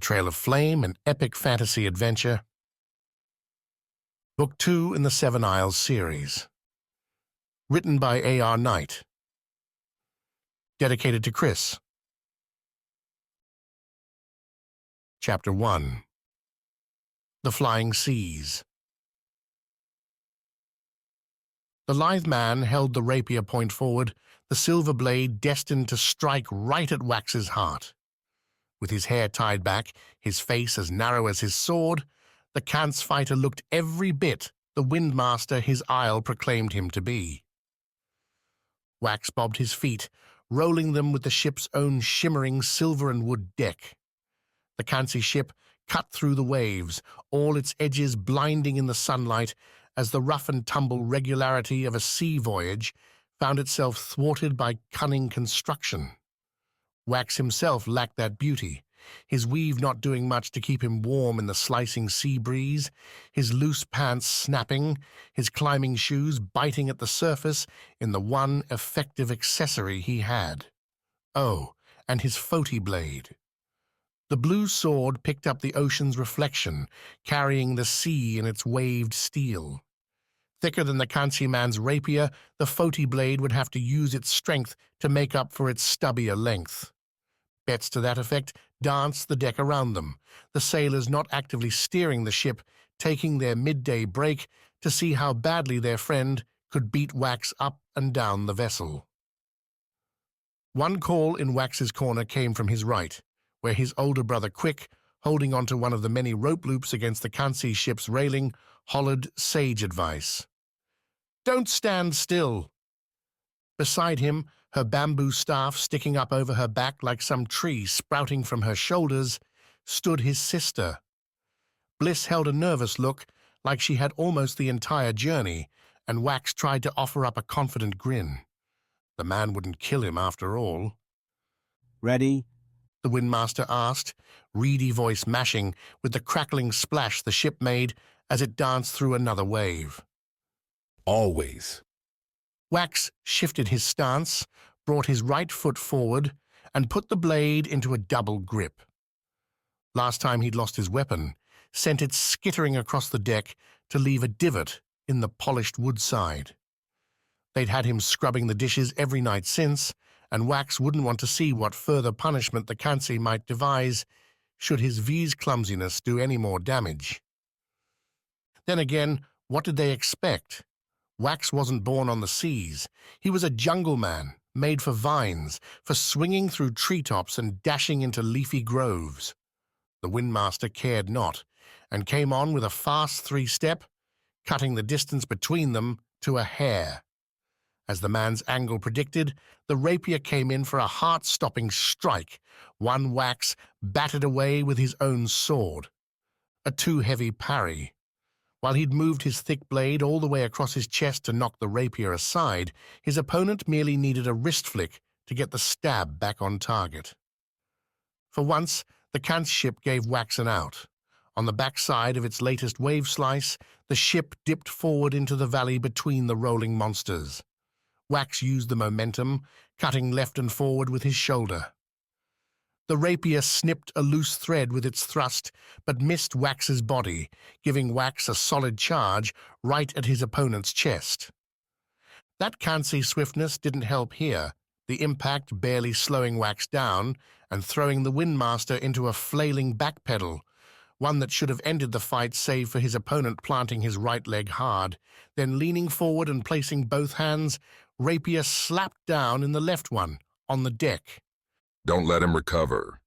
Trail of Flame, an epic fantasy adventure. Book 2 in the Seven Isles series. Written by A.R. Knight. Dedicated to Chris. Chapter 1. The Flying Seas. The lithe man held the rapier point forward, the silver blade destined to strike right at Wax's heart. With his hair tied back, his face as narrow as his sword, the Kant's fighter looked every bit the windmaster his isle proclaimed him to be. Wax bobbed his feet, rolling them with the ship's own shimmering silver and wood deck. The Kansi ship cut through the waves, all its edges blinding in the sunlight as the rough-and-tumble regularity of a sea voyage found itself thwarted by cunning construction. Wax himself lacked that beauty, his weave not doing much to keep him warm in the slicing sea breeze, his loose pants snapping, his climbing shoes biting at the surface in the one effective accessory he had. Oh, and his Foti blade. The blue sword picked up the ocean's reflection, carrying the sea in its waved steel. Thicker than the Kansi man's rapier, the Foti blade would have to use its strength to make up for its stubbier length. Bets to that effect danced the deck around them, the sailors not actively steering the ship, taking their midday break to see how badly their friend could beat Wax up and down the vessel. One call in Wax's corner came from his right, where his older brother Quick, holding onto one of the many rope loops against the Kansi ship's railing, hollered sage advice. "Don't stand still." Beside him, her bamboo staff sticking up over her back like some tree sprouting from her shoulders, stood his sister. Bliss held a nervous look, like she had almost the entire journey, and Wax tried to offer up a confident grin. The man wouldn't kill him after all. "Ready?" the windmaster asked, reedy voice mashing with the crackling splash the ship made as it danced through another wave. "Always." Wax shifted his stance, brought his right foot forward, and put the blade into a double grip. Last time he'd lost his weapon, sent it skittering across the deck to leave a divot in the polished wood side. They'd had him scrubbing the dishes every night since, and Wax wouldn't want to see what further punishment the Kansi might devise should his V's clumsiness do any more damage. Then again, what did they expect? Wax wasn't born on the seas. He was a jungle man, made for vines, for swinging through treetops and dashing into leafy groves. The windmaster cared not, and came on with a fast three-step, cutting the distance between them to a hair. As the man's angle predicted, the rapier came in for a heart-stopping strike, one Wax battered away with his own sword. A too-heavy parry. While he'd moved his thick blade all the way across his chest to knock the rapier aside, his opponent merely needed a wrist flick to get the stab back on target. For once, the Kant's ship gave Wax an out. On the backside of its latest wave slice, the ship dipped forward into the valley between the rolling monsters. Wax used the momentum, cutting left and forward with his shoulder. The rapier snipped a loose thread with its thrust, but missed Wax's body, giving Wax a solid charge right at his opponent's chest. That Kansi swiftness didn't help here, the impact barely slowing Wax down and throwing the windmaster into a flailing backpedal, one that should have ended the fight save for his opponent planting his right leg hard, then leaning forward and placing both hands, rapier slapped down in the left one, on the deck. "Don't let him recover."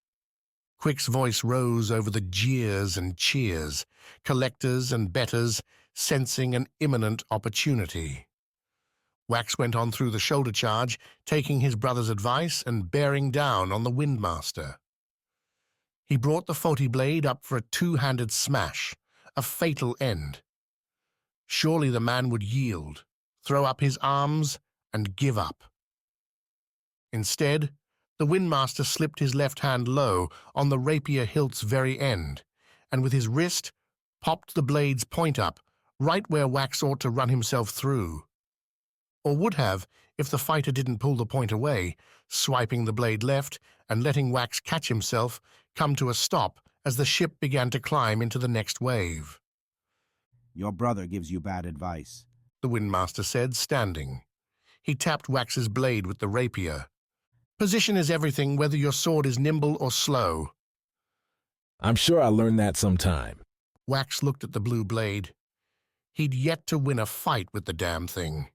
Quick's voice rose over the jeers and cheers, collectors and bettors sensing an imminent opportunity. Wax went on through the shoulder charge, taking his brother's advice and bearing down on the windmaster. He brought the Foti blade up for a two-handed smash, a fatal end. Surely the man would yield, throw up his arms, and give up. Instead, the windmaster slipped his left hand low on the rapier hilt's very end, and with his wrist popped the blade's point up, right where Wax ought to run himself through. Or would have if the fighter didn't pull the point away, swiping the blade left and letting Wax catch himself, come to a stop as the ship began to climb into the next wave. Your brother gives you bad advice. The Windmaster said, standing. He tapped Wax's blade with the rapier. Position is everything, whether your sword is nimble or slow. I'm sure I'll learn that sometime. Wax looked at the blue blade. He'd yet to win a fight with the damn thing.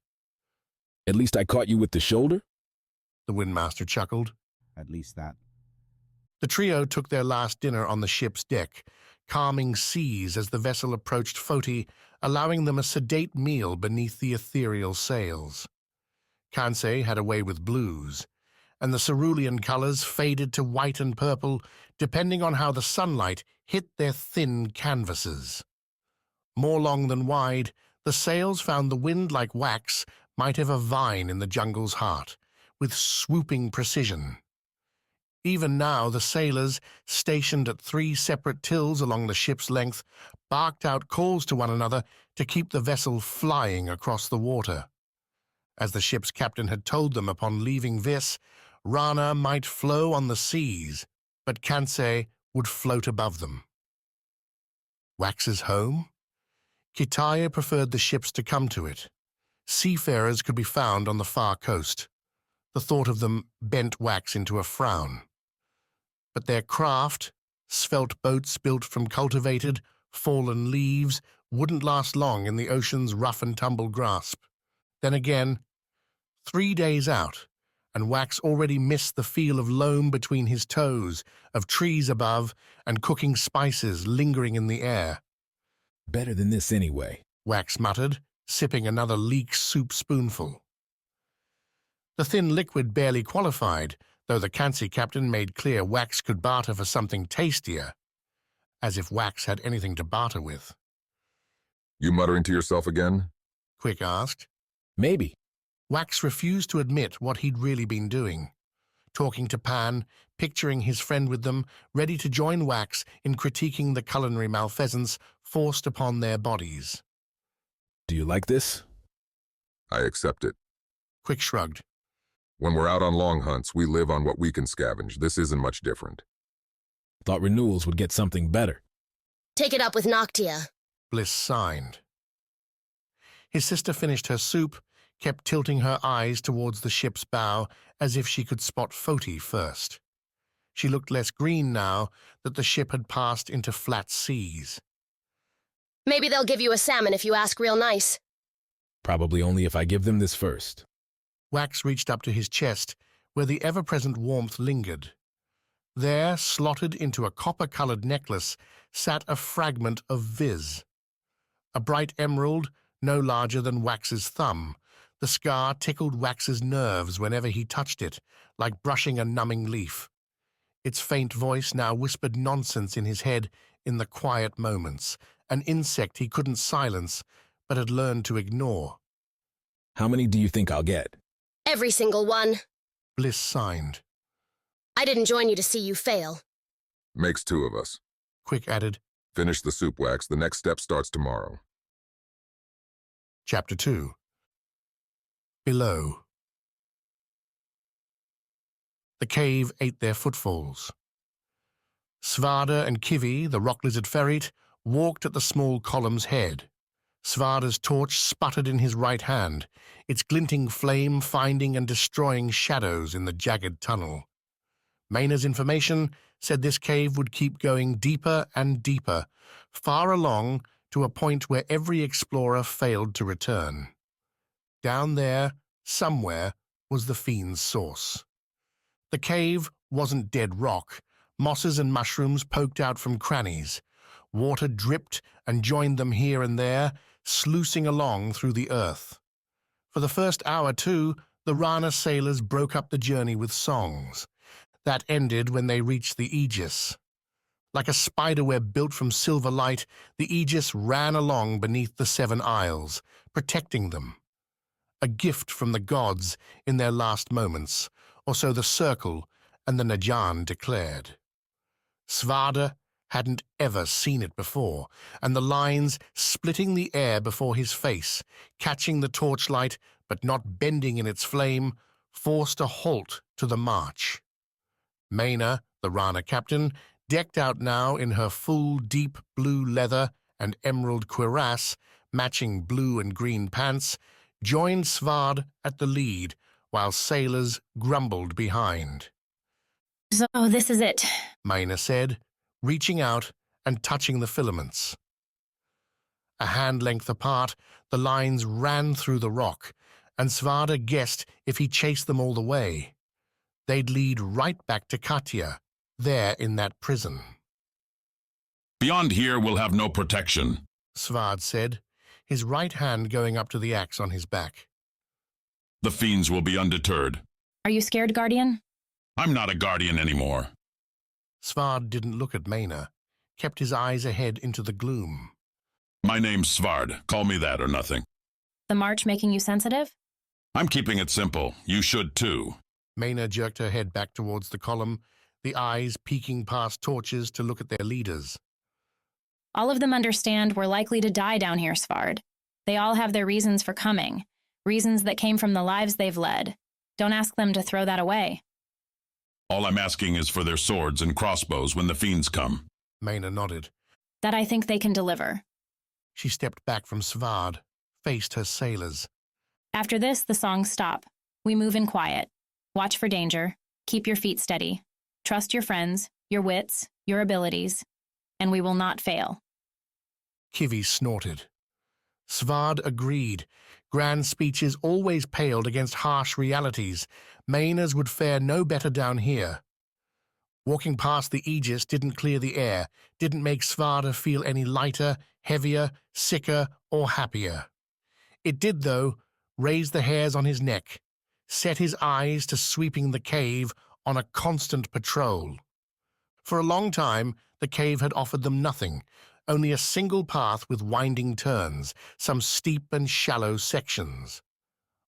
At least I caught you with the shoulder? The Windmaster chuckled. At least that. The trio took their last dinner on the ship's deck, calming seas as the vessel approached Foti, allowing them a sedate meal beneath the ethereal sails. Kansei had a way with blues, and the cerulean colors faded to white and purple, depending on how the sunlight hit their thin canvases. More long than wide, the sails found the wind like wax might have a vine in the jungle's heart, with swooping precision. Even now, the sailors, stationed at 3 separate tills along the ship's length, barked out calls to one another to keep the vessel flying across the water. As the ship's captain had told them upon leaving Vis, Rana might flow on the seas, but Kansei would float above them. Wax's home? Kitaya preferred the ships to come to it. Seafarers could be found on the far coast. The thought of them bent Wax into a frown. But their craft, svelte boats built from cultivated, fallen leaves, wouldn't last long in the ocean's rough-and-tumble grasp. Then again, 3 days out, and Wax already missed the feel of loam between his toes, of trees above, and cooking spices lingering in the air. Better than this anyway. Wax muttered, sipping another leek soup spoonful. The thin liquid barely qualified, though the Kansei captain made clear Wax could barter for something tastier, as if Wax had anything to barter with. You muttering to yourself again? Quick asked. Maybe. Wax refused to admit what he'd really been doing. Talking to Pan, picturing his friend with them, ready to join Wax in critiquing the culinary malfeasance forced upon their bodies. Do you like this? I accept it. Quick shrugged. When we're out on long hunts, we live on what we can scavenge. This isn't much different. Thought Renewals would get something better. Take it up with Noctia. Bliss signed. His sister finished her soup, kept tilting her eyes towards the ship's bow as if she could spot Foti first. She looked less green now that the ship had passed into flat seas. Maybe they'll give you a salmon if you ask real nice. Probably only if I give them this first. Wax reached up to his chest, where the ever-present warmth lingered. There, slotted into a copper-colored necklace, sat a fragment of Viz. A bright emerald, no larger than Wax's thumb. The scar tickled Wax's nerves whenever he touched it, like brushing a numbing leaf. Its faint voice now whispered nonsense in his head in the quiet moments, an insect he couldn't silence, but had learned to ignore. How many do you think I'll get? Every single one. Bliss signed. I didn't join you to see you fail. Makes 2 of us. Quick added. Finish the soup, Wax. The next step starts tomorrow. Chapter 2. Below. The cave ate their footfalls. Svarde and Kivi, the rock lizard ferret, walked at the small column's head. Svarde's torch sputtered in his right hand, its glinting flame finding and destroying shadows in the jagged tunnel. Mayna's information said this cave would keep going deeper and deeper, far along to a point where every explorer failed to return. Down there, somewhere, was the fiend's source. The cave wasn't dead rock. Mosses and mushrooms poked out from crannies. Water dripped and joined them here and there, sluicing along through the earth. For the first hour, too, the Rana sailors broke up the journey with songs. That ended when they reached the Aegis. Like a spiderweb built from silver light, the Aegis ran along beneath the 7 Isles, protecting them. A gift from the gods in their last moments, or so the Circle and the Najan declared. Svarde hadn't ever seen it before, and the lines splitting the air before his face, catching the torchlight but not bending in its flame, forced a halt to the march. Mayna, the Rana captain, Decked out now in her full deep blue leather and emerald cuirass, matching blue and green pants, joined Svarde at the lead, while sailors grumbled behind. So this is it. Maina said, reaching out and touching the filaments. A hand-length apart, the lines ran through the rock, and Svarde guessed if he chased them all the way, they'd lead right back to Katya, there in that prison. Beyond here, we'll have no protection, Svarde said, his right hand going up to the axe on his back. The fiends will be undeterred. Are you scared, Guardian? I'm not a guardian anymore. Svarde didn't look at Maina, kept his eyes ahead into the gloom. My name's Svarde. Call me that or nothing. The march making you sensitive? I'm keeping it simple. You should too. Maina jerked her head back towards the column, the eyes peeking past torches to look at their leaders. All of them understand we're likely to die down here, Svarde. They all have their reasons for coming, reasons that came from the lives they've led. Don't ask them to throw that away. All I'm asking is for their swords and crossbows when the fiends come. Maina nodded. That I think they can deliver. She stepped back from Svarde, faced her sailors. After this, the songs stop. We move in quiet. Watch for danger. Keep your feet steady. Trust your friends, your wits, your abilities, and we will not fail. Kivi snorted. Svarde agreed. Grand speeches always paled against harsh realities. Maina's would fare no better down here. Walking past the Aegis didn't clear the air, didn't make Svarde feel any lighter, heavier, sicker, or happier. It did, though, raise the hairs on his neck, set his eyes to sweeping the cave on a constant patrol. For a long time, the cave had offered them nothing, only a single path with winding turns, some steep and shallow sections.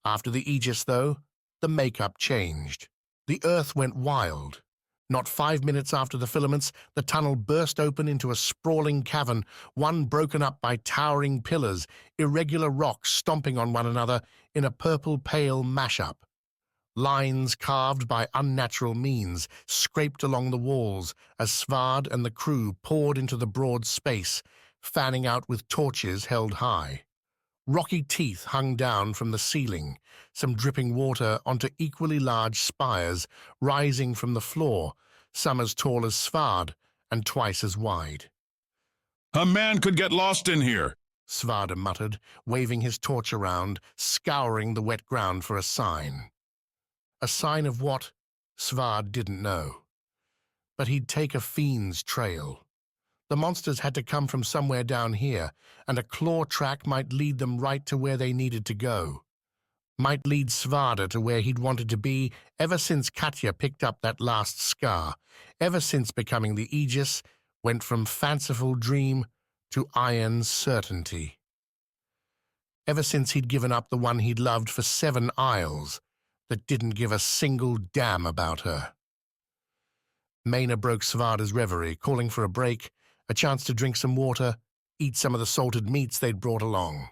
After the Aegis, though, the makeup changed. The earth went wild. Not 5 minutes after the filaments, the tunnel burst open into a sprawling cavern, one broken up by towering pillars, irregular rocks stomping on one another in a purple-pale mashup. Lines carved by unnatural means scraped along the walls as Svarde and the crew poured into the broad space, fanning out with torches held high. Rocky teeth hung down from the ceiling, some dripping water onto equally large spires rising from the floor, some as tall as Svarde and twice as wide. A man could get lost in here, Svarde muttered, waving his torch around, scouring the wet ground for a sign. A sign of what? Svarde didn't know. But he'd take a fiend's trail. The monsters had to come from somewhere down here, and a claw track might lead them right to where they needed to go. Might lead Svarde to where he'd wanted to be ever since Katya picked up that last scar, ever since becoming the Aegis, went from fanciful dream to iron certainty. Ever since he'd given up the one he'd loved for 7 isles that didn't give a single damn about her. Maina broke Svarde's reverie, calling for a break, a chance to drink some water, eat some of the salted meats they'd brought along.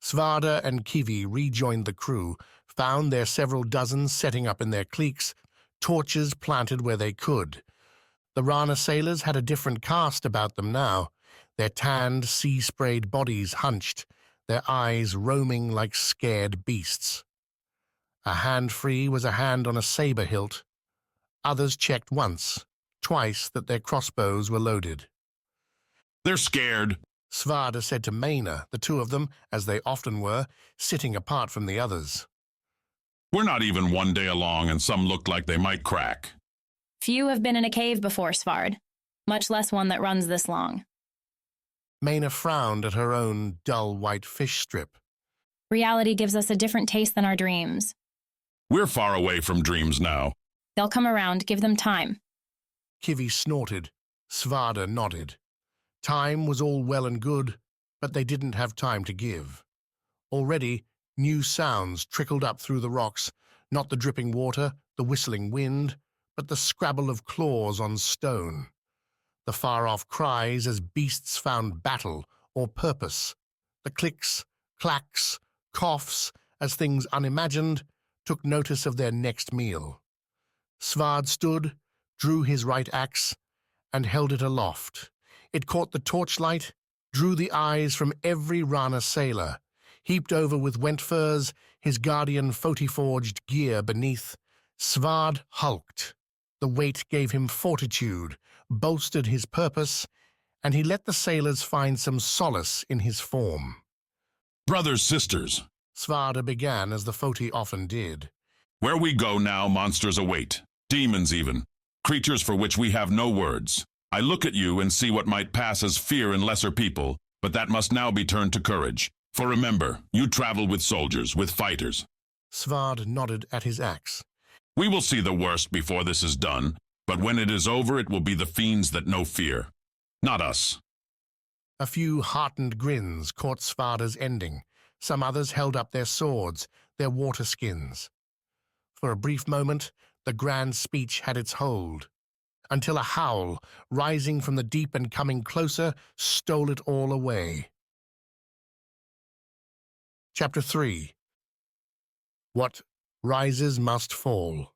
Svarde and Kivi rejoined the crew, found their several dozens setting up in their cliques, torches planted where they could. The Rana sailors had a different cast about them now, their tanned, sea-sprayed bodies hunched, their eyes roaming like scared beasts. A hand free was a hand on a saber hilt. Others checked once, twice that their crossbows were loaded. They're scared, Svarde said to Maina, the two of them, as they often were, sitting apart from the others. We're not even 1 day along, and some look like they might crack. Few have been in a cave before, Svarde, much less one that runs this long. Maina frowned at her own dull white fish strip. Reality gives us a different taste than our dreams. We're far away from dreams now. They'll come around, give them time. Kivi snorted. Svarde nodded. Time was all well and good, but they didn't have time to give. Already, new sounds trickled up through the rocks, not the dripping water, the whistling wind, but the scrabble of claws on stone. The far-off cries as beasts found battle or purpose. The clicks, clacks, coughs as things unimagined took notice of their next meal. Svarde stood, drew his right axe, and held it aloft. It caught the torchlight, drew the eyes from every Rana sailor, heaped over with went furs, his guardian Foti-forged gear beneath. Svarde hulked. The weight gave him fortitude, bolstered his purpose, and he let the sailors find some solace in his form. Brothers, sisters, Svarde began as the Foti often did. where we go now, monsters await. Demons even. Creatures for which we have no words. I look at you and see what might pass as fear in lesser people, but that must now be turned to courage. For remember, you travel with soldiers, with fighters. Svarde nodded at his axe. We will see the worst before this is done, but when it is over, it will be the fiends that know fear. Not us. A few heartened grins caught Svarde's ending. Some others held up their swords, their water skins. For a brief moment, the grand speech had its hold, until a howl, rising from the deep and coming closer, stole it all away. Chapter 3. What rises must fall.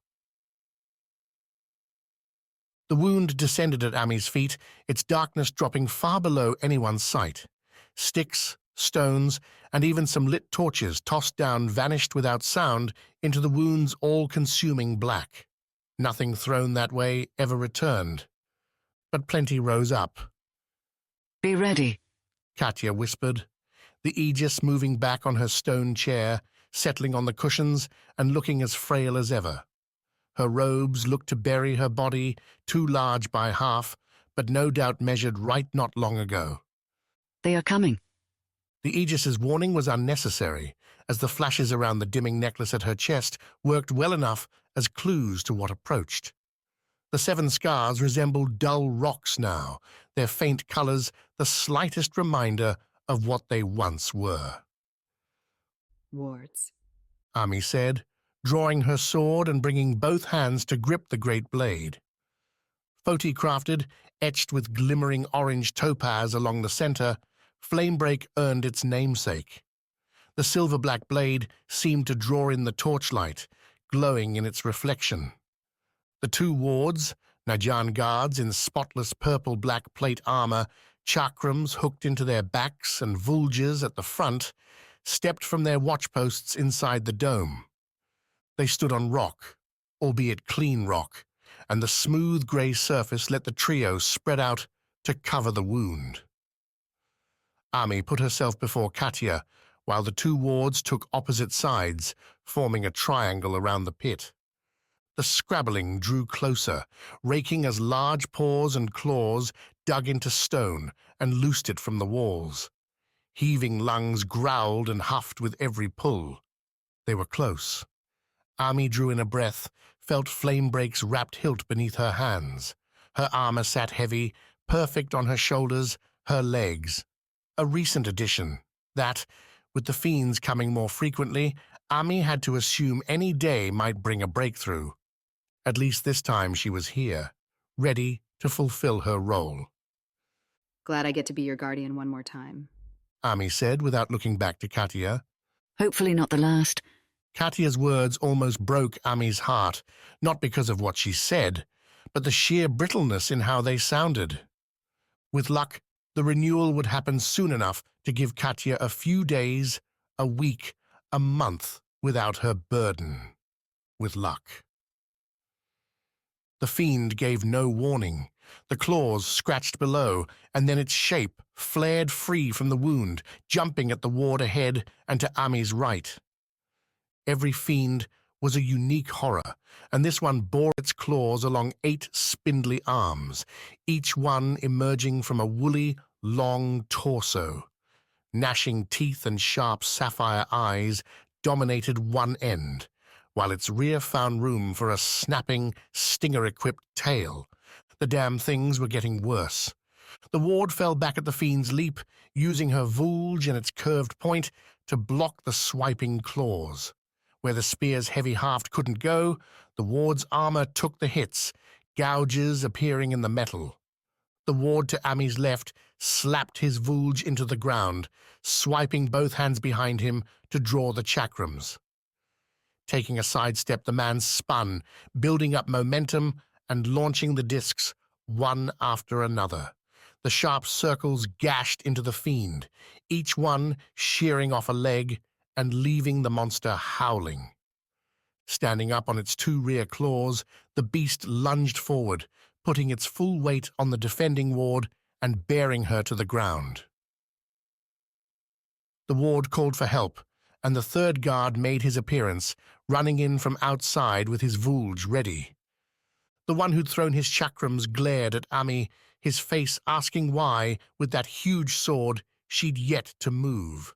The wound descended at Ami's feet, its darkness dropping far below anyone's sight. Sticks, stones, and even some lit torches tossed down vanished without sound into the wound's all-consuming black. Nothing thrown that way ever returned. But plenty rose up. Be ready, Katya whispered, the Aegis moving back on her stone chair, settling on the cushions and looking as frail as ever. Her robes looked to bury her body, too large by half, but no doubt measured right not long ago. They are coming. The Aegis's warning was unnecessary, as the flashes around the dimming necklace at her chest worked well enough as clues to what approached. The 7 scars resembled dull rocks now, their faint colors the slightest reminder of what they once were. Wards, Ami said, drawing her sword and bringing both hands to grip the great blade. Foti crafted, etched with glimmering orange topaz along the center, Flamebreak earned its namesake. The silver-black blade seemed to draw in the torchlight, glowing in its reflection. The 2 wards, Najan guards in spotless purple-black plate armor, chakrams hooked into their backs and vulges at the front, stepped from their watchposts inside the dome. They stood on rock, albeit clean rock, and the smooth grey surface let the trio spread out to cover the wound. Ami put herself before Katya, while the 2 wards took opposite sides, forming a triangle around the pit. The scrabbling drew closer, raking as large paws and claws dug into stone and loosed it from the walls. Heaving lungs growled and huffed with every pull. They were close. Ami drew in a breath, felt Flamebreak's wrapped hilt beneath her hands. Her armor sat heavy, perfect on her shoulders, her legs. A recent addition, that, with the fiends coming more frequently, Ami had to assume any day might bring a breakthrough. At least this time she was here, ready to fulfill her role. glad I get to be your guardian one more time. Ami said without looking back to Katya. Hopefully not the last. Katya's words almost broke Ami's heart, not because of what she said, but the sheer brittleness in how they sounded. With luck, the renewal would happen soon enough to give Katya a few days, a week, a month without her burden. With luck. The fiend gave no warning. The claws scratched below, and then its shape flared free from the wound, jumping at the ward ahead and to Ami's right. Every fiend was a unique horror, and this one bore its claws along 8 spindly arms, each one emerging from a woolly, long torso. Gnashing teeth and sharp sapphire eyes dominated one end, while its rear found room for a snapping, stinger-equipped tail. The damn things were getting worse. The ward fell back at the fiend's leap, using her vulge and its curved point to block the swiping claws. Where the spear's heavy haft couldn't go, the ward's armor took the hits, gouges appearing in the metal. The ward to Ami's left slapped his vulge into the ground, swiping both hands behind him to draw the chakrams. Taking a sidestep, the man spun, building up momentum and launching the discs one after another. The sharp circles gashed into the fiend, each one shearing off a leg and leaving the monster howling. Standing up on its two rear claws, the beast lunged forward, putting its full weight on the defending ward and bearing her to the ground. The ward called for help, and the third guard made his appearance, running in from outside with his vulge ready. The one who'd thrown his chakrams glared at Ami, his face asking why, with that huge sword, she'd yet to move.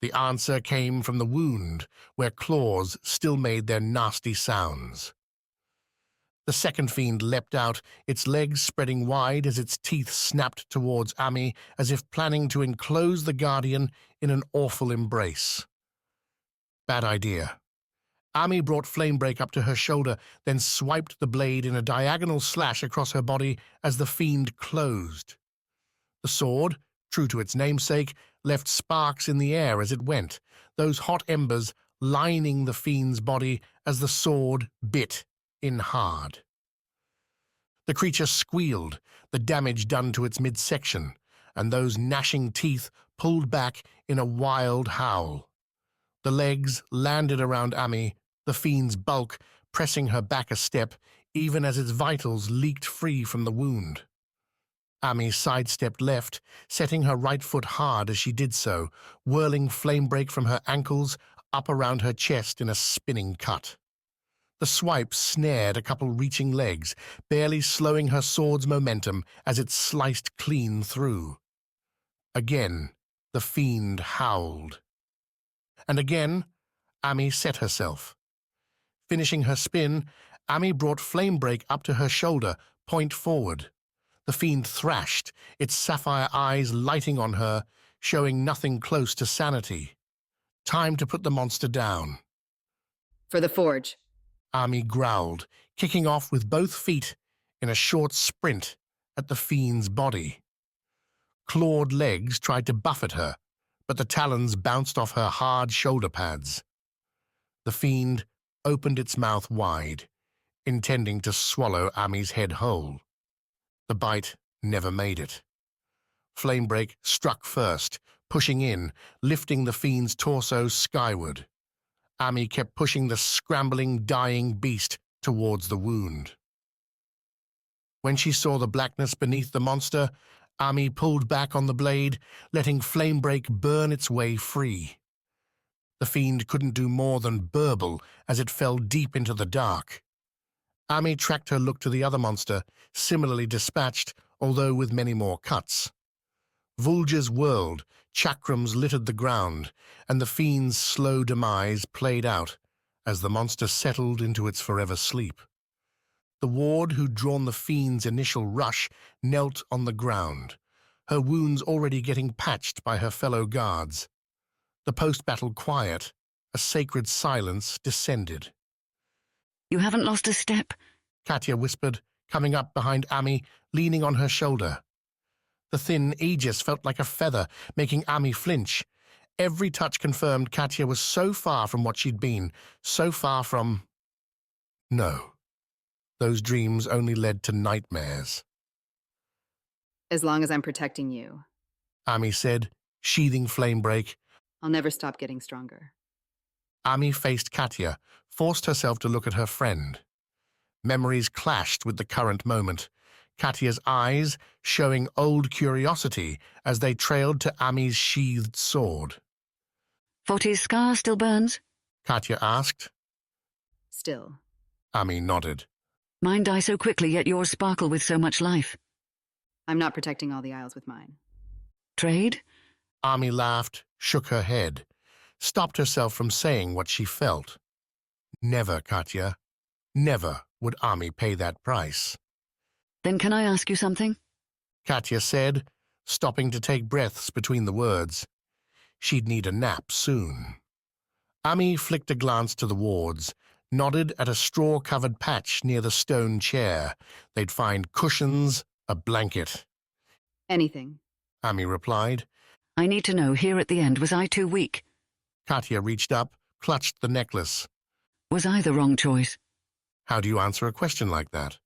The answer came from the wound, where claws still made their nasty sounds. The second fiend leapt out, its legs spreading wide as its teeth snapped towards Ami, as if planning to enclose the guardian in an awful embrace. Bad idea. Ami brought Flamebreak up to her shoulder, then swiped the blade in a diagonal slash across her body as the fiend closed. The sword, true to its namesake, left sparks in the air as it went, those hot embers lining the fiend's body as the sword bit in hard. The creature squealed, the damage done to its midsection, and those gnashing teeth pulled back in a wild howl. The legs landed around Ami, the fiend's bulk pressing her back a step, even as its vitals leaked free from the wound. Ami sidestepped left, setting her right foot hard as she did so, whirling Flamebreak from her ankles up around her chest in a spinning cut. The swipe snared a couple reaching legs, barely slowing her sword's momentum as it sliced clean through. Again, the fiend howled. And again, Ami set herself. Finishing her spin, Ami brought Flamebreak up to her shoulder, point forward. The fiend thrashed, its sapphire eyes lighting on her, showing nothing close to sanity. Time to put the monster down. For the forge. Ami growled, kicking off with both feet in a short sprint at the fiend's body. Clawed legs tried to buffet her, but the talons bounced off her hard shoulder pads. The fiend opened its mouth wide, intending to swallow Ami's head whole. The bite never made it. Flamebreak struck first, pushing in, lifting the fiend's torso skyward. Ami kept pushing the scrambling, dying beast towards the wound. When she saw the blackness beneath the monster, Ami pulled back on the blade, letting Flamebreak burn its way free. The fiend couldn't do more than burble as it fell deep into the dark. Ami tracked her look to the other monster, similarly dispatched, although with many more cuts. Vulges whirled, chakrams littered the ground, and the fiend's slow demise played out as the monster settled into its forever sleep. The ward who'd drawn the fiend's initial rush knelt on the ground, her wounds already getting patched by her fellow guards. The post-battle quiet, a sacred silence, descended. You haven't lost a step? Katya whispered, coming up behind Ami, leaning on her shoulder. The thin aegis felt like a feather, making Ami flinch. Every touch confirmed Katya was so far from what she'd been, so far from... No. Those dreams only led to nightmares. As long as I'm protecting you, Ami said, sheathing Flamebreak. I'll never stop getting stronger. Ami faced Katya, forced herself to look at her friend. Memories clashed with the current moment, Katya's eyes showing old curiosity as they trailed to Ami's sheathed sword. Foti's scar still burns? Katya asked. Still. Ami nodded. Mine die so quickly, yet yours sparkle with so much life. I'm not protecting all the Isles with mine. Trade? Ami laughed, shook her head, stopped herself from saying what she felt. Never, Katya. Never would Ami pay that price. Then can I ask you something? Katya said, stopping to take breaths between the words. She'd need a nap soon. Ami flicked a glance to the wards, nodded at a straw-covered patch near the stone chair. They'd find cushions, a blanket. Anything. Ami replied. I need to know, here at the end, was I too weak? Katya reached up, clutched the necklace. Was I the wrong choice? How do you answer a question like that?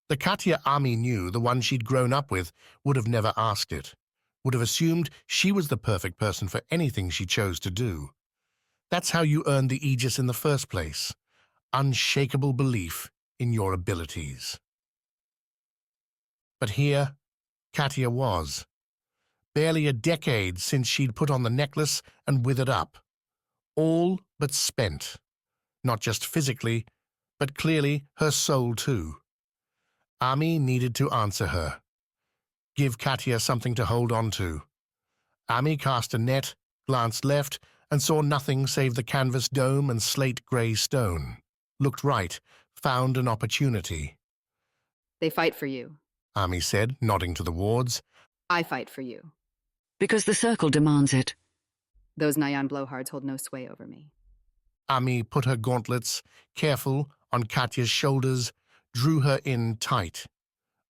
The Katya Ami knew, the one she'd grown up with, would have never asked it, would have assumed she was the perfect person for anything she chose to do. That's how you earned the Aegis in the first place. Unshakable belief in your abilities. But here, Katya was. Barely a decade since she'd put on the necklace and withered up. All but spent. Not just physically, but clearly her soul too. Ami needed to answer her. Give Katya something to hold on to. Ami cast a net, glanced left, and saw nothing save the canvas dome and slate-grey stone. Looked right, found an opportunity. They fight for you. Ami said, nodding to the wards. I fight for you. Because the circle demands it. Those Nyan blowhards hold no sway over me. Ami put her gauntlets, careful, on Katya's shoulders, drew her in tight.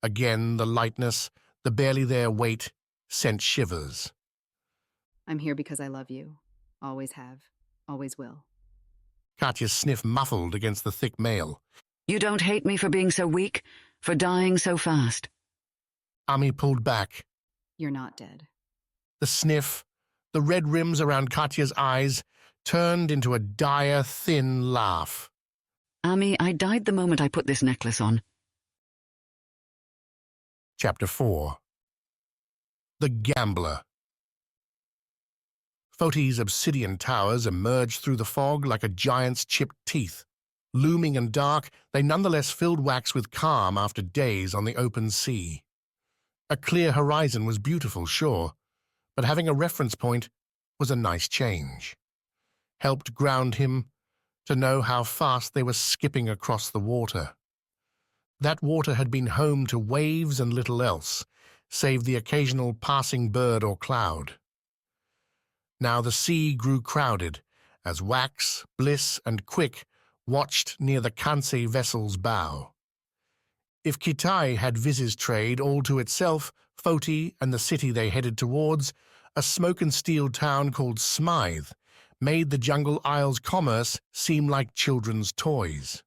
Again, the lightness, the barely there weight, sent shivers. I'm here because I love you. Always have. Always will. Katya's sniff muffled against the thick mail. You don't hate me for being so weak, for dying so fast. Ami pulled back. You're not dead. The sniff, the red rims around Katya's eyes, turned into a dire, thin laugh. Ami, I died the moment I put this necklace on. Chapter 4. The Gambler. Foti's obsidian towers emerged through the fog like a giant's chipped teeth. Looming and dark, they nonetheless filled Wax with calm after days on the open sea. A clear horizon was beautiful, sure, but having a reference point was a nice change. Helped ground him to know how fast they were skipping across the water. That water had been home to waves and little else, save the occasional passing bird or cloud. Now the sea grew crowded, as Wax, Bliss, and Quick watched near the Kansei vessel's bow. If Kitai had Viz's trade all to itself, Foti and the city they headed towards, a smoke-and-steel town called Smythe, made the Jungle Isle's commerce seem like children's toys.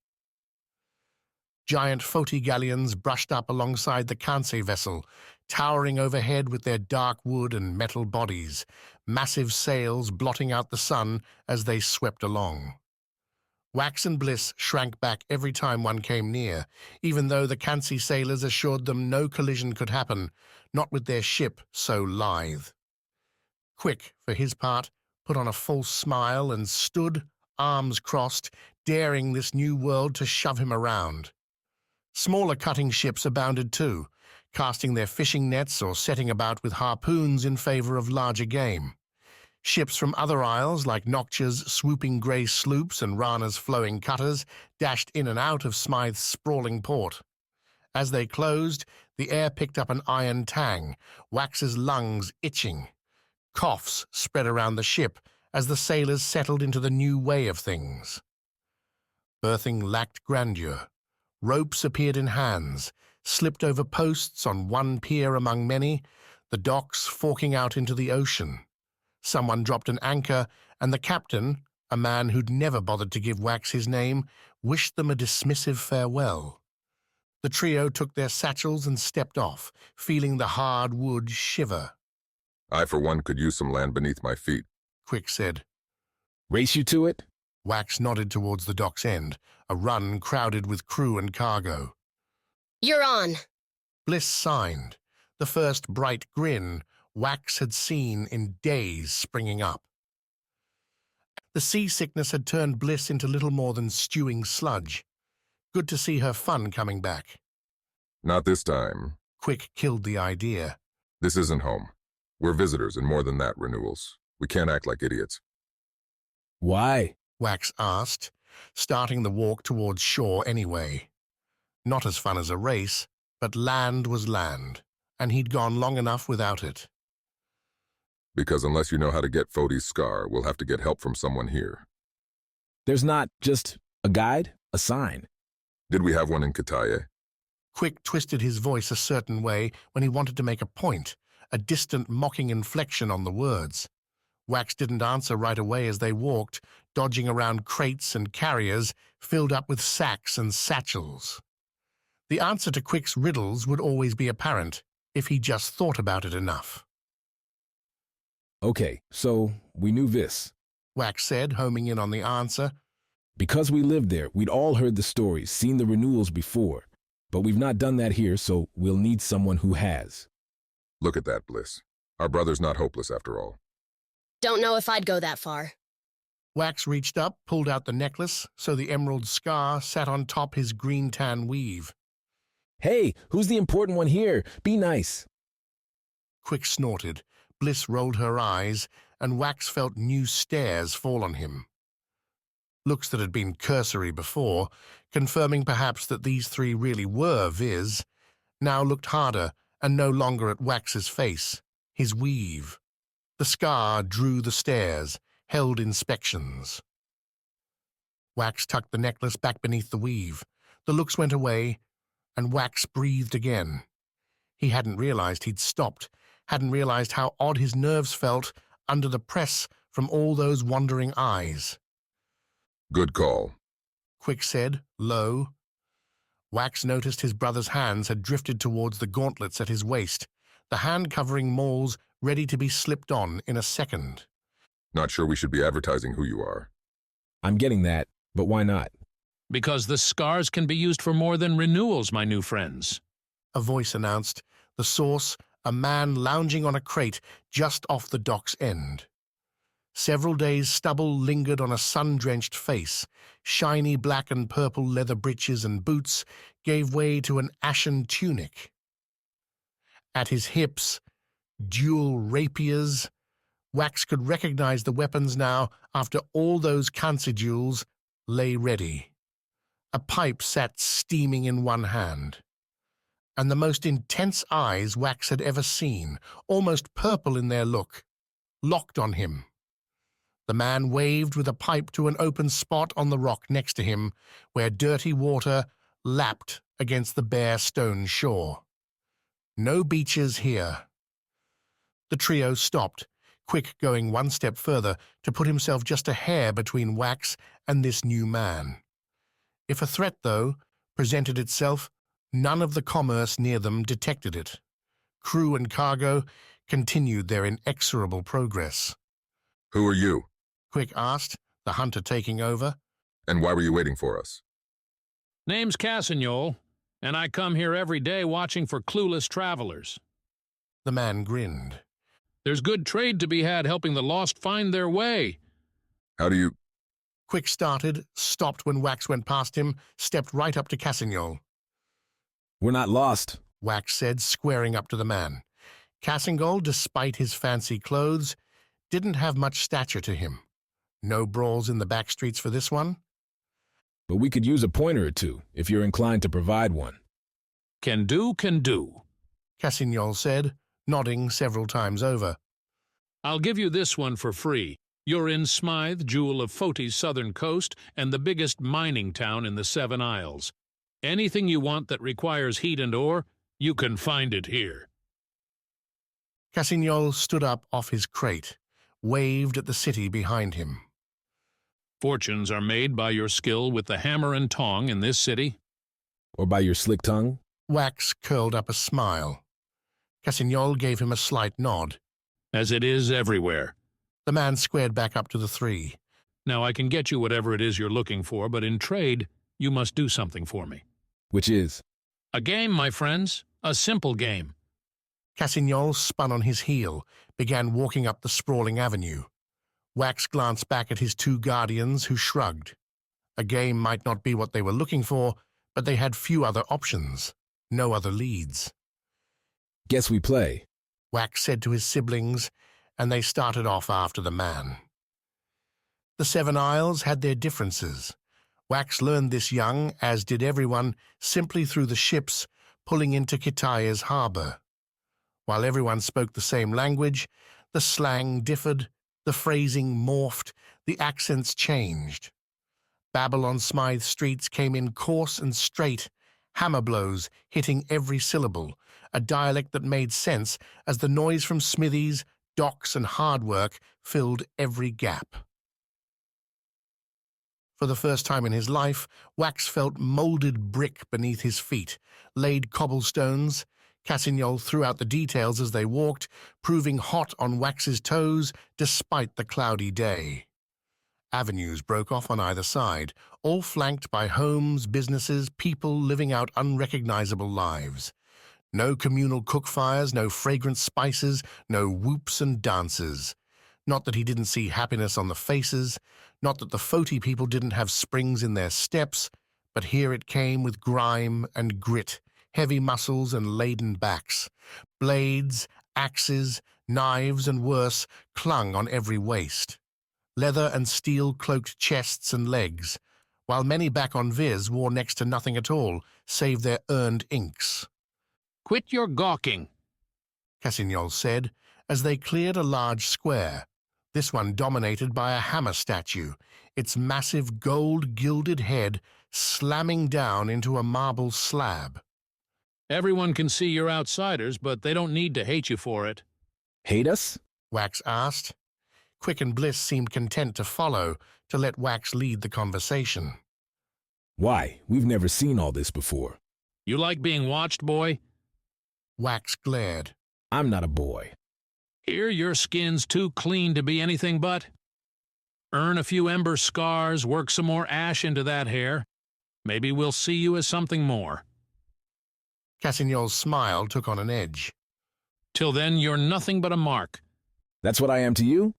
Giant Foti galleons brushed up alongside the Kansei vessel, towering overhead with their dark wood and metal bodies, massive sails blotting out the sun as they swept along. Wax and Bliss shrank back every time one came near, even though the Kansei sailors assured them no collision could happen, not with their ship so lithe. Quick, for his part, put on a false smile and stood, arms crossed, daring this new world to shove him around. Smaller cutting ships abounded too, casting their fishing nets or setting about with harpoons in favor of larger game. Ships from other isles, like Noctia's swooping grey sloops and Rana's flowing cutters, dashed in and out of Smythe's sprawling port. As they closed, the air picked up an iron tang, Wax's lungs itching. Coughs spread around the ship as the sailors settled into the new way of things. Berthing lacked grandeur. Ropes appeared in hands, slipped over posts on one pier among many, the docks forking out into the ocean. Someone dropped an anchor, and the captain, a man who'd never bothered to give Wax his name, wished them a dismissive farewell. The trio took their satchels and stepped off, feeling the hard wood shiver. I, for one, could use some land beneath my feet. Quick said. Race you to it? Wax nodded towards the dock's end, a run crowded with crew and cargo. You're on. Bliss signed, the first bright grin Wax had seen in days springing up. The seasickness had turned Bliss into little more than stewing sludge. Good to see her fun coming back. Not this time. Quick killed the idea. This isn't home. We're visitors, and more than that, Renewals. We can't act like idiots. Why? Wax asked, starting the walk towards shore anyway. Not as fun as a race, but land was land, and he'd gone long enough without it. Because unless you know how to get Foti's scar, we'll have to get help from someone here. There's not just a guide, a sign. Did we have one in Kataye? Quick twisted his voice a certain way when he wanted to make a point, a distant mocking inflection on the words. Wax didn't answer right away as they walked, dodging around crates and carriers filled up with sacks and satchels. The answer to Quick's riddles would always be apparent if he just thought about it enough. Okay, so we knew this. Wax said, homing in on the answer. Because we lived there, we'd all heard the stories, seen the renewals before. But we've not done that here, so we'll need someone who has. Look at that, Bliss. Our brother's not hopeless after all. Don't know if I'd go that far. Wax reached up, pulled out the necklace, so the emerald scar sat on top his green-tan weave. Hey, who's the important one here? Be nice. Quick snorted. Bliss rolled her eyes, and Wax felt new stares fall on him. Looks that had been cursory before, confirming perhaps that these three really were Viz, now looked harder and no longer at Wax's face, his weave. The scar drew the stares, held inspections. Wax tucked the necklace back beneath the weave. The looks went away, and Wax breathed again. He hadn't realized he'd stopped, hadn't realized how odd his nerves felt under the press from all those wandering eyes. Good call. Quick said, low. Wax noticed his brother's hands had drifted towards the gauntlets at his waist, the hand covering mauls ready to be slipped on in a second. Not sure we should be advertising who you are. I'm getting that, but why not? Because the scars can be used for more than renewals, my new friends. A voice announced, the source, a man lounging on a crate just off the dock's end. Several days' stubble lingered on a sun-drenched face. Shiny black and purple leather breeches and boots gave way to an ashen tunic. At his hips, dual rapiers. Wax could recognize the weapons now after all those cancer-jewels lay ready. A pipe sat steaming in one hand. And the most intense eyes Wax had ever seen, almost purple in their look, locked on him. The man waved with a pipe to an open spot on the rock next to him, where dirty water lapped against the bare stone shore. No beaches here. The trio stopped, Quick going one step further to put himself just a hair between Wax and this new man. If a threat, though, presented itself, none of the commerce near them detected it. Crew and cargo continued their inexorable progress. Who are you? Quick asked, the hunter taking over. And why were you waiting for us? Name's Cassignol, and I come here every day watching for clueless travelers. The man grinned. There's good trade to be had helping the lost find their way. How do you... Quick started, stopped when Wax went past him, stepped right up to Cassignol. We're not lost, Wax said, squaring up to the man. Cassignol, despite his fancy clothes, didn't have much stature to him. No brawls in the back streets for this one. but we could use a pointer or two if you're inclined to provide one. Can do, Cassignol said, nodding several times over. I'll give you this one for free. You're in Smythe, jewel of Foti's southern coast, and the biggest mining town in the Seven Isles. Anything you want that requires heat and ore, you can find it here. Cassignol stood up off his crate, waved at the city behind him. Fortunes are made by your skill with the hammer and tong in this city. Or by your slick tongue? Wax curled up a smile. Cassignol gave him a slight nod. As it is everywhere. The man squared back up to the three. Now I can get you whatever it is you're looking for, but in trade, you must do something for me. Which is? A game, my friends. A simple game. Cassignol spun on his heel, began walking up the sprawling avenue. Wax glanced back at his two guardians, who shrugged. A game might not be what they were looking for, but they had few other options, no other leads. Guess we play, Wax said to his siblings, and they started off after the man. The Seven Isles had their differences. Wax learned this young, as did everyone, simply through the ships pulling into Kitaya's harbor. While everyone spoke the same language, the slang differed, the phrasing morphed, the accents changed. Babylon Smythe streets came in coarse and straight, hammer blows hitting every syllable, a dialect that made sense as the noise from smithies, docks, and hard work filled every gap. For the first time in his life, Wax felt molded brick beneath his feet, laid cobblestones. Cassignol threw out the details as they walked, proving hot on Wax's toes despite the cloudy day. Avenues broke off on either side, all flanked by homes, businesses, people living out unrecognizable lives. No communal cookfires, no fragrant spices, no whoops and dances. Not that he didn't see happiness on the faces, not that the Foti people didn't have springs in their steps, but here it came with grime and grit, heavy muscles and laden backs. Blades, axes, knives, and worse clung on every waist. Leather and steel cloaked chests and legs, while many back on Viz wore next to nothing at all, save their earned inks. Quit your gawking. Cassignol said, as they cleared a large square, this one dominated by a hammer statue, its massive gold-gilded head slamming down into a marble slab. Everyone can see you're outsiders, but they don't need to hate you for it. Hate us? Wax asked. Quick and Bliss seemed content to follow, to let Wax lead the conversation. Why? We've never seen all this before. You like being watched, boy? Wax glared. I'm not a boy. Here your skin's too clean to be anything but. Earn a few ember scars, work some more ash into that hair. Maybe we'll see you as something more. Cassignol's smile took on an edge. Till then, you're nothing but a mark. That's what I am to you?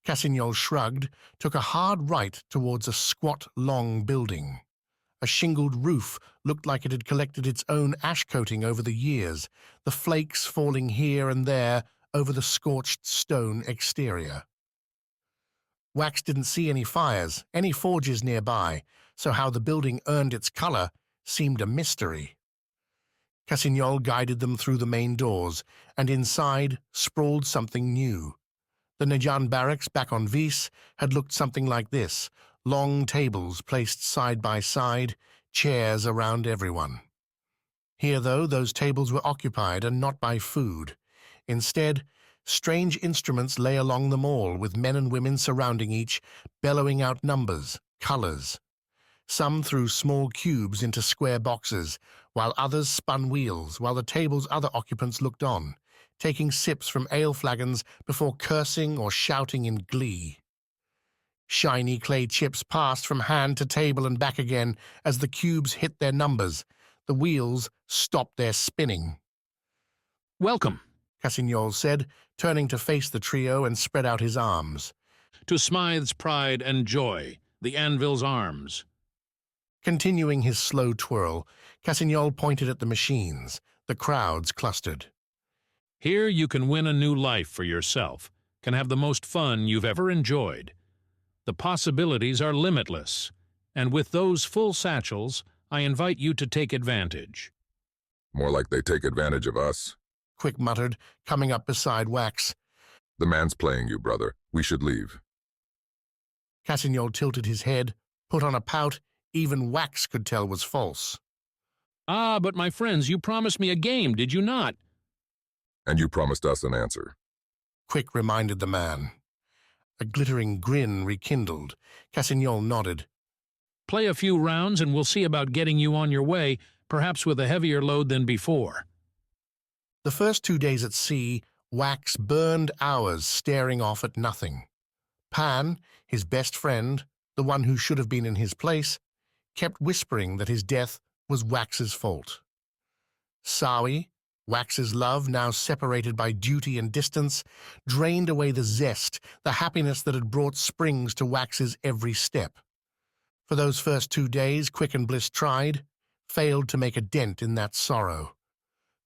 Cassignol shrugged, took a hard right towards a squat, long building. A shingled roof looked like it had collected its own ash coating over the years, the flakes falling here and there over the scorched stone exterior. Wax didn't see any fires, any forges nearby, so how the building earned its color seemed a mystery. Cassignol guided them through the main doors, and inside sprawled something new. The Najan barracks back on Vis had looked something like this, long tables placed side by side, chairs around everyone. Here, though, those tables were occupied and not by food. Instead, strange instruments lay along them all, with men and women surrounding each, bellowing out numbers, colors. Some threw small cubes into square boxes, while others spun wheels, while the table's other occupants looked on, taking sips from ale flagons before cursing or shouting in glee. Shiny clay chips passed from hand to table and back again as the cubes hit their numbers. The wheels stopped their spinning. Welcome, Cassignol said, turning to face the trio and spread out his arms. to Smythe's pride and joy, the Anvil's arms. Continuing his slow twirl, Cassignol pointed at the machines. The crowds clustered. Here you can win a new life for yourself, can have the most fun you've ever enjoyed. The possibilities are limitless, and with those full satchels, I invite you to take advantage. More like they take advantage of us. Quick muttered, coming up beside Wax. The man's playing you, brother. We should leave. Cassignol tilted his head, put on a pout even Wax could tell was false. Ah, but my friends, you promised me a game, did you not? And you promised us an answer. Quick reminded the man. A glittering grin rekindled. Cassignol nodded. Play a few rounds and we'll see about getting you on your way, perhaps with a heavier load than before. The first 2 days at sea, Wax burned hours staring off at nothing. Pan, his best friend, the one who should have been in his place, kept whispering that his death was Wax's fault. Sawi, Wax's love, now separated by duty and distance, drained away the zest, the happiness that had brought springs to Wax's every step. For those first 2 days, Quick and Bliss tried, failed to make a dent in that sorrow.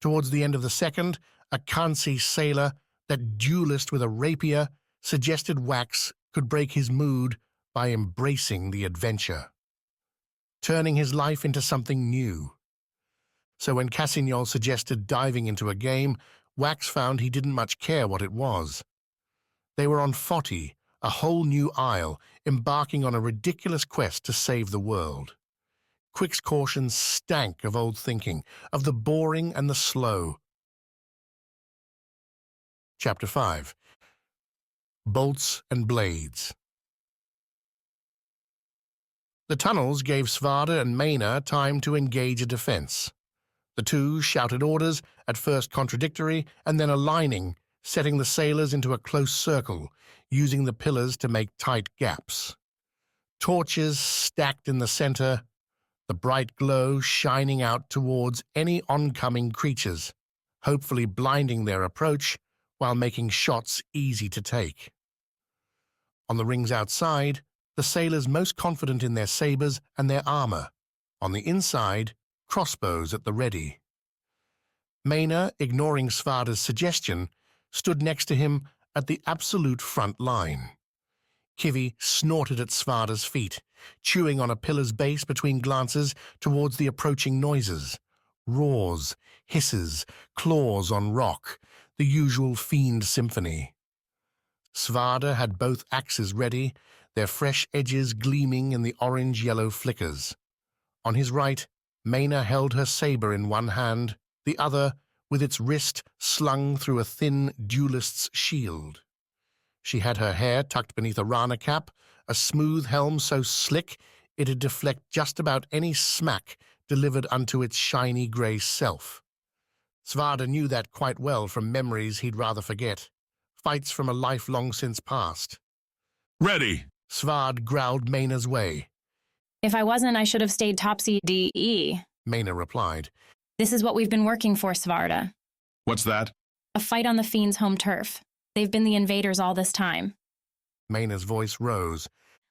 Towards the end of the second, a Kansi sailor, that duelist with a rapier, suggested Wax could break his mood by embracing the adventure, turning his life into something new. So when Cassignol suggested diving into a game, Wax found he didn't much care what it was. They were on Foti, a whole new isle, embarking on a ridiculous quest to save the world. Quick's caution stank of old thinking, of the boring and the slow. Chapter 5. Bolts and Blades. The tunnels gave Svarde and Mena time to engage a defense. The two shouted orders, at first contradictory and then aligning, setting the sailors into a close circle, using the pillars to make tight gaps. Torches stacked in the center, the bright glow shining out towards any oncoming creatures, hopefully blinding their approach while making shots easy to take. On the rings outside, the sailors most confident in their sabers and their armor. On the inside, crossbows at the ready. Mena, ignoring Svarde's suggestion, stood next to him at the absolute front line. Kivi snorted at Svarde's feet, chewing on a pillar's base between glances towards the approaching noises. Roars, hisses, claws on rock, the usual fiend symphony. Svarde had both axes ready, their fresh edges gleaming in the orange-yellow flickers. On his right, Mena held her saber in one hand, the other with its wrist slung through a thin duelist's shield. She had her hair tucked beneath a rana cap, a smooth helm so slick it'd deflect just about any smack delivered unto its shiny grey self. Svarde knew that quite well from memories he'd rather forget, fights from a life long since past. Ready! Svarde growled Mena's way. If I wasn't, I should have stayed topsy-de. Mena replied. This is what we've been working for, Svarde. What's that? A fight on the fiends' home turf. They've been the invaders all this time. Mena's voice rose.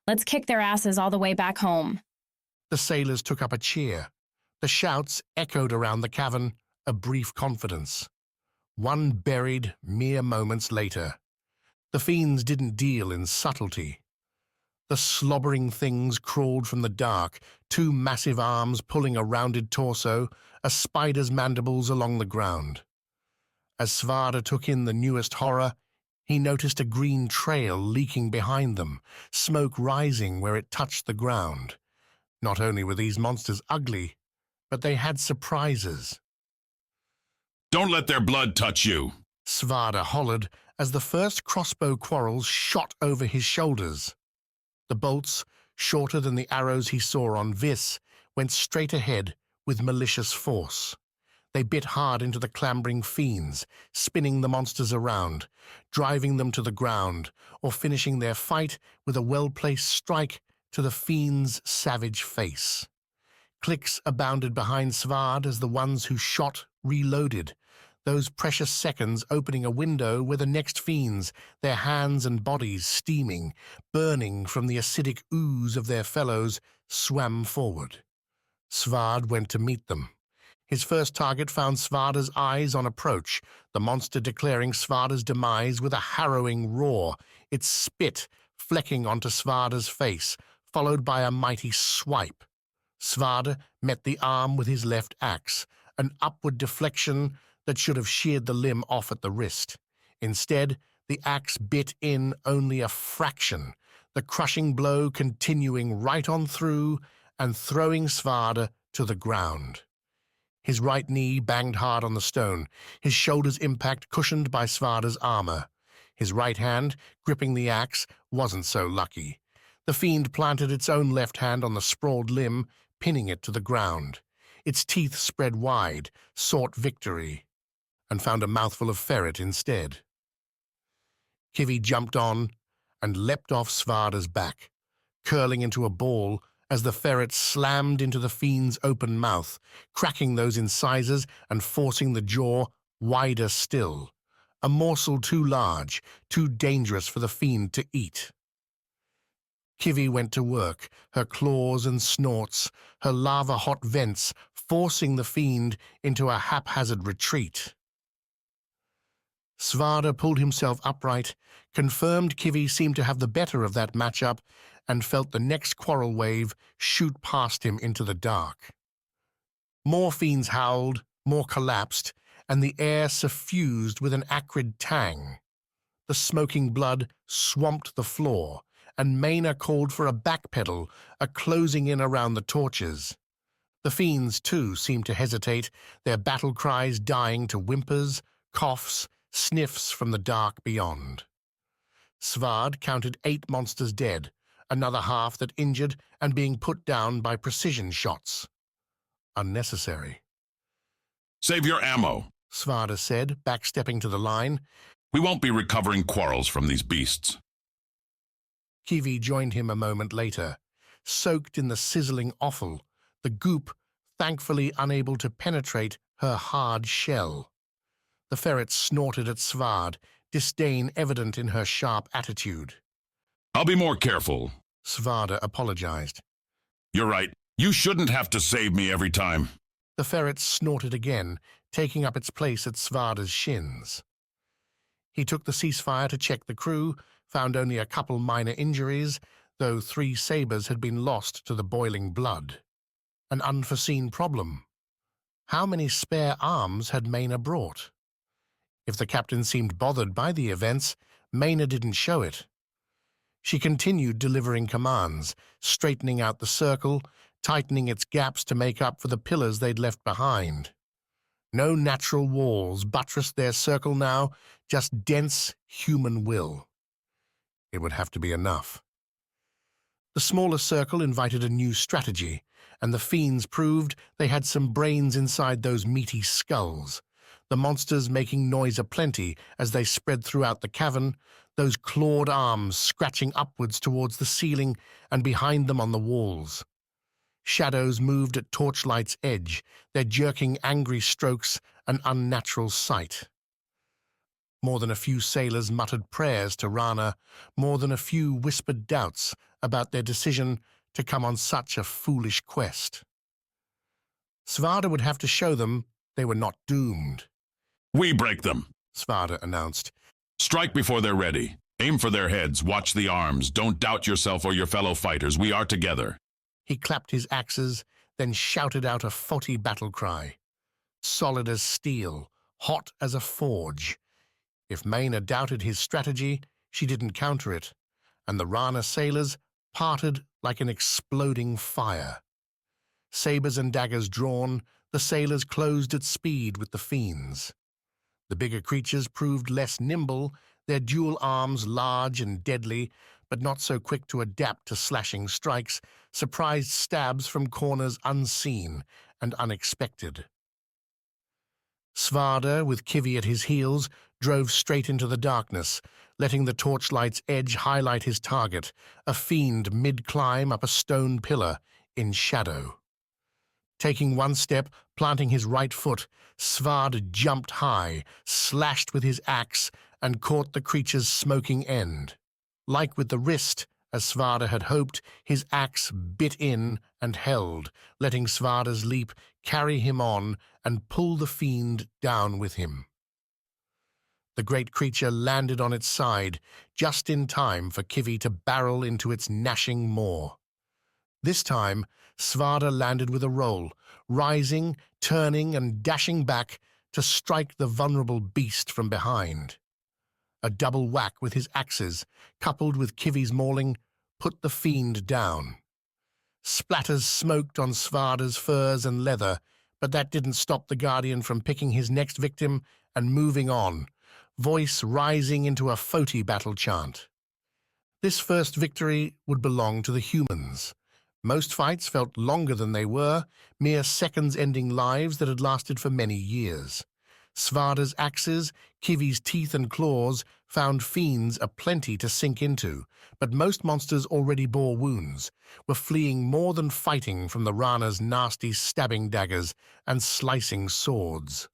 Let's kick their asses all the way back home. The sailors took up a cheer. The shouts echoed around the cavern, a brief confidence. One buried mere moments later. The fiends didn't deal in subtlety. The slobbering things crawled from the dark, two massive arms pulling a rounded torso, a spider's mandibles along the ground. As Svarde took in the newest horror, he noticed a green trail leaking behind them, smoke rising where it touched the ground. Not only were these monsters ugly, but they had surprises. Don't let their blood touch you! Svarde hollered as the first crossbow quarrels shot over his shoulders. The bolts, shorter than the arrows he saw on Vis, went straight ahead with malicious force. They bit hard into the clambering fiends, spinning the monsters around, driving them to the ground, or finishing their fight with a well-placed strike to the fiend's savage face. Clicks abounded behind Svarde as the ones who shot reloaded, those precious seconds opening a window where the next fiends, their hands and bodies steaming, burning from the acidic ooze of their fellows, swam forward. Svarde went to meet them. His first target found Svarde's eyes on approach, the monster declaring Svarde's demise with a harrowing roar, its spit flecking onto Svarde's face, followed by a mighty swipe. Svarde met the arm with his left axe, an upward deflection that should have sheared the limb off at the wrist. Instead, the axe bit in only a fraction, the crushing blow continuing right on through and throwing Svarde to the ground. His right knee banged hard on the stone, his shoulder's impact cushioned by Svarde's armor. His right hand, gripping the axe, wasn't so lucky. The fiend planted its own left hand on the sprawled limb, pinning it to the ground. Its teeth spread wide, sought victory, and found a mouthful of ferret instead. Kivi jumped on and leapt off Svarde's back, curling into a ball as the ferret slammed into the fiend's open mouth, cracking those incisors and forcing the jaw wider still, a morsel too large, too dangerous for the fiend to eat. Kivi went to work, her claws and snorts, her lava-hot vents forcing the fiend into a haphazard retreat. Svarde pulled himself upright, confirmed Kivi seemed to have the better of that matchup, and felt the next quarrel wave shoot past him into the dark. More fiends howled, more collapsed, and the air suffused with an acrid tang. The smoking blood swamped the floor, and Mena called for a backpedal, a closing in around the torches. The fiends, too, seemed to hesitate, their battle cries dying to whimpers, coughs, sniffs from the dark beyond. Svarde counted 8 monsters dead, another half that injured and being put down by precision shots. Unnecessary. Save your ammo. Svarde said, backstepping to the line. We won't be recovering quarrels from these beasts. Kivi joined him a moment later, soaked in the sizzling offal, the goop thankfully unable to penetrate her hard shell. The ferret snorted at Svarde, disdain evident in her sharp attitude. I'll be more careful. Svarde apologized. You're right. You shouldn't have to save me every time. The ferret snorted again, taking up its place at Svarde's shins. He took the ceasefire to check the crew, found only a couple minor injuries, though 3 sabers had been lost to the boiling blood. An unforeseen problem. How many spare arms had Mayna brought? If the captain seemed bothered by the events, Mayna didn't show it. She continued delivering commands, straightening out the circle, tightening its gaps to make up for the pillars they'd left behind. No natural walls buttressed their circle now, just dense human will. It would have to be enough. The smaller circle invited a new strategy, and the fiends proved they had some brains inside those meaty skulls, the monsters making noise aplenty as they spread throughout the cavern, those clawed arms scratching upwards towards the ceiling and behind them on the walls. Shadows moved at torchlight's edge, their jerking angry strokes an unnatural sight. More than a few sailors muttered prayers to Rana, more than a few whispered doubts about their decision to come on such a foolish quest. Svarde would have to show them they were not doomed. We break them, Svarde announced. Strike before they're ready. Aim for their heads, watch the arms. Don't doubt yourself or your fellow fighters. We are together. He clapped his axes, then shouted out a Foti battle cry. Solid as steel, hot as a forge. If Mayna doubted his strategy, she didn't counter it, and the Rana sailors parted like an exploding fire. Sabers and daggers drawn, the sailors closed at speed with the fiends. The bigger creatures proved less nimble, their dual arms large and deadly, but not so quick to adapt to slashing strikes, surprised stabs from corners unseen and unexpected. Svarde, with Kivi at his heels, drove straight into the darkness, letting the torchlight's edge highlight his target, a fiend mid-climb up a stone pillar in shadow. Taking one step, planting his right foot, Svarde jumped high, slashed with his axe, and caught the creature's smoking end. Like with the wrist, as Svarde had hoped, his axe bit in and held, letting Svarde's leap carry him on and pull the fiend down with him. The great creature landed on its side, just in time for Kivi to barrel into its gnashing maw. This time, Svarde landed with a roll, rising, turning, and dashing back to strike the vulnerable beast from behind. A double whack with his axes, coupled with Kivi's mauling, put the fiend down. Splatters smoked on Svarde's furs and leather, but that didn't stop the Guardian from picking his next victim and moving on, voice rising into a Foti battle chant. This first victory would belong to the humans. Most fights felt longer than they were, mere seconds ending lives that had lasted for many years. Svarde's axes, Kivi's teeth and claws found fiends aplenty to sink into, but most monsters already bore wounds, were fleeing more than fighting from the Rana's nasty stabbing daggers and slicing swords.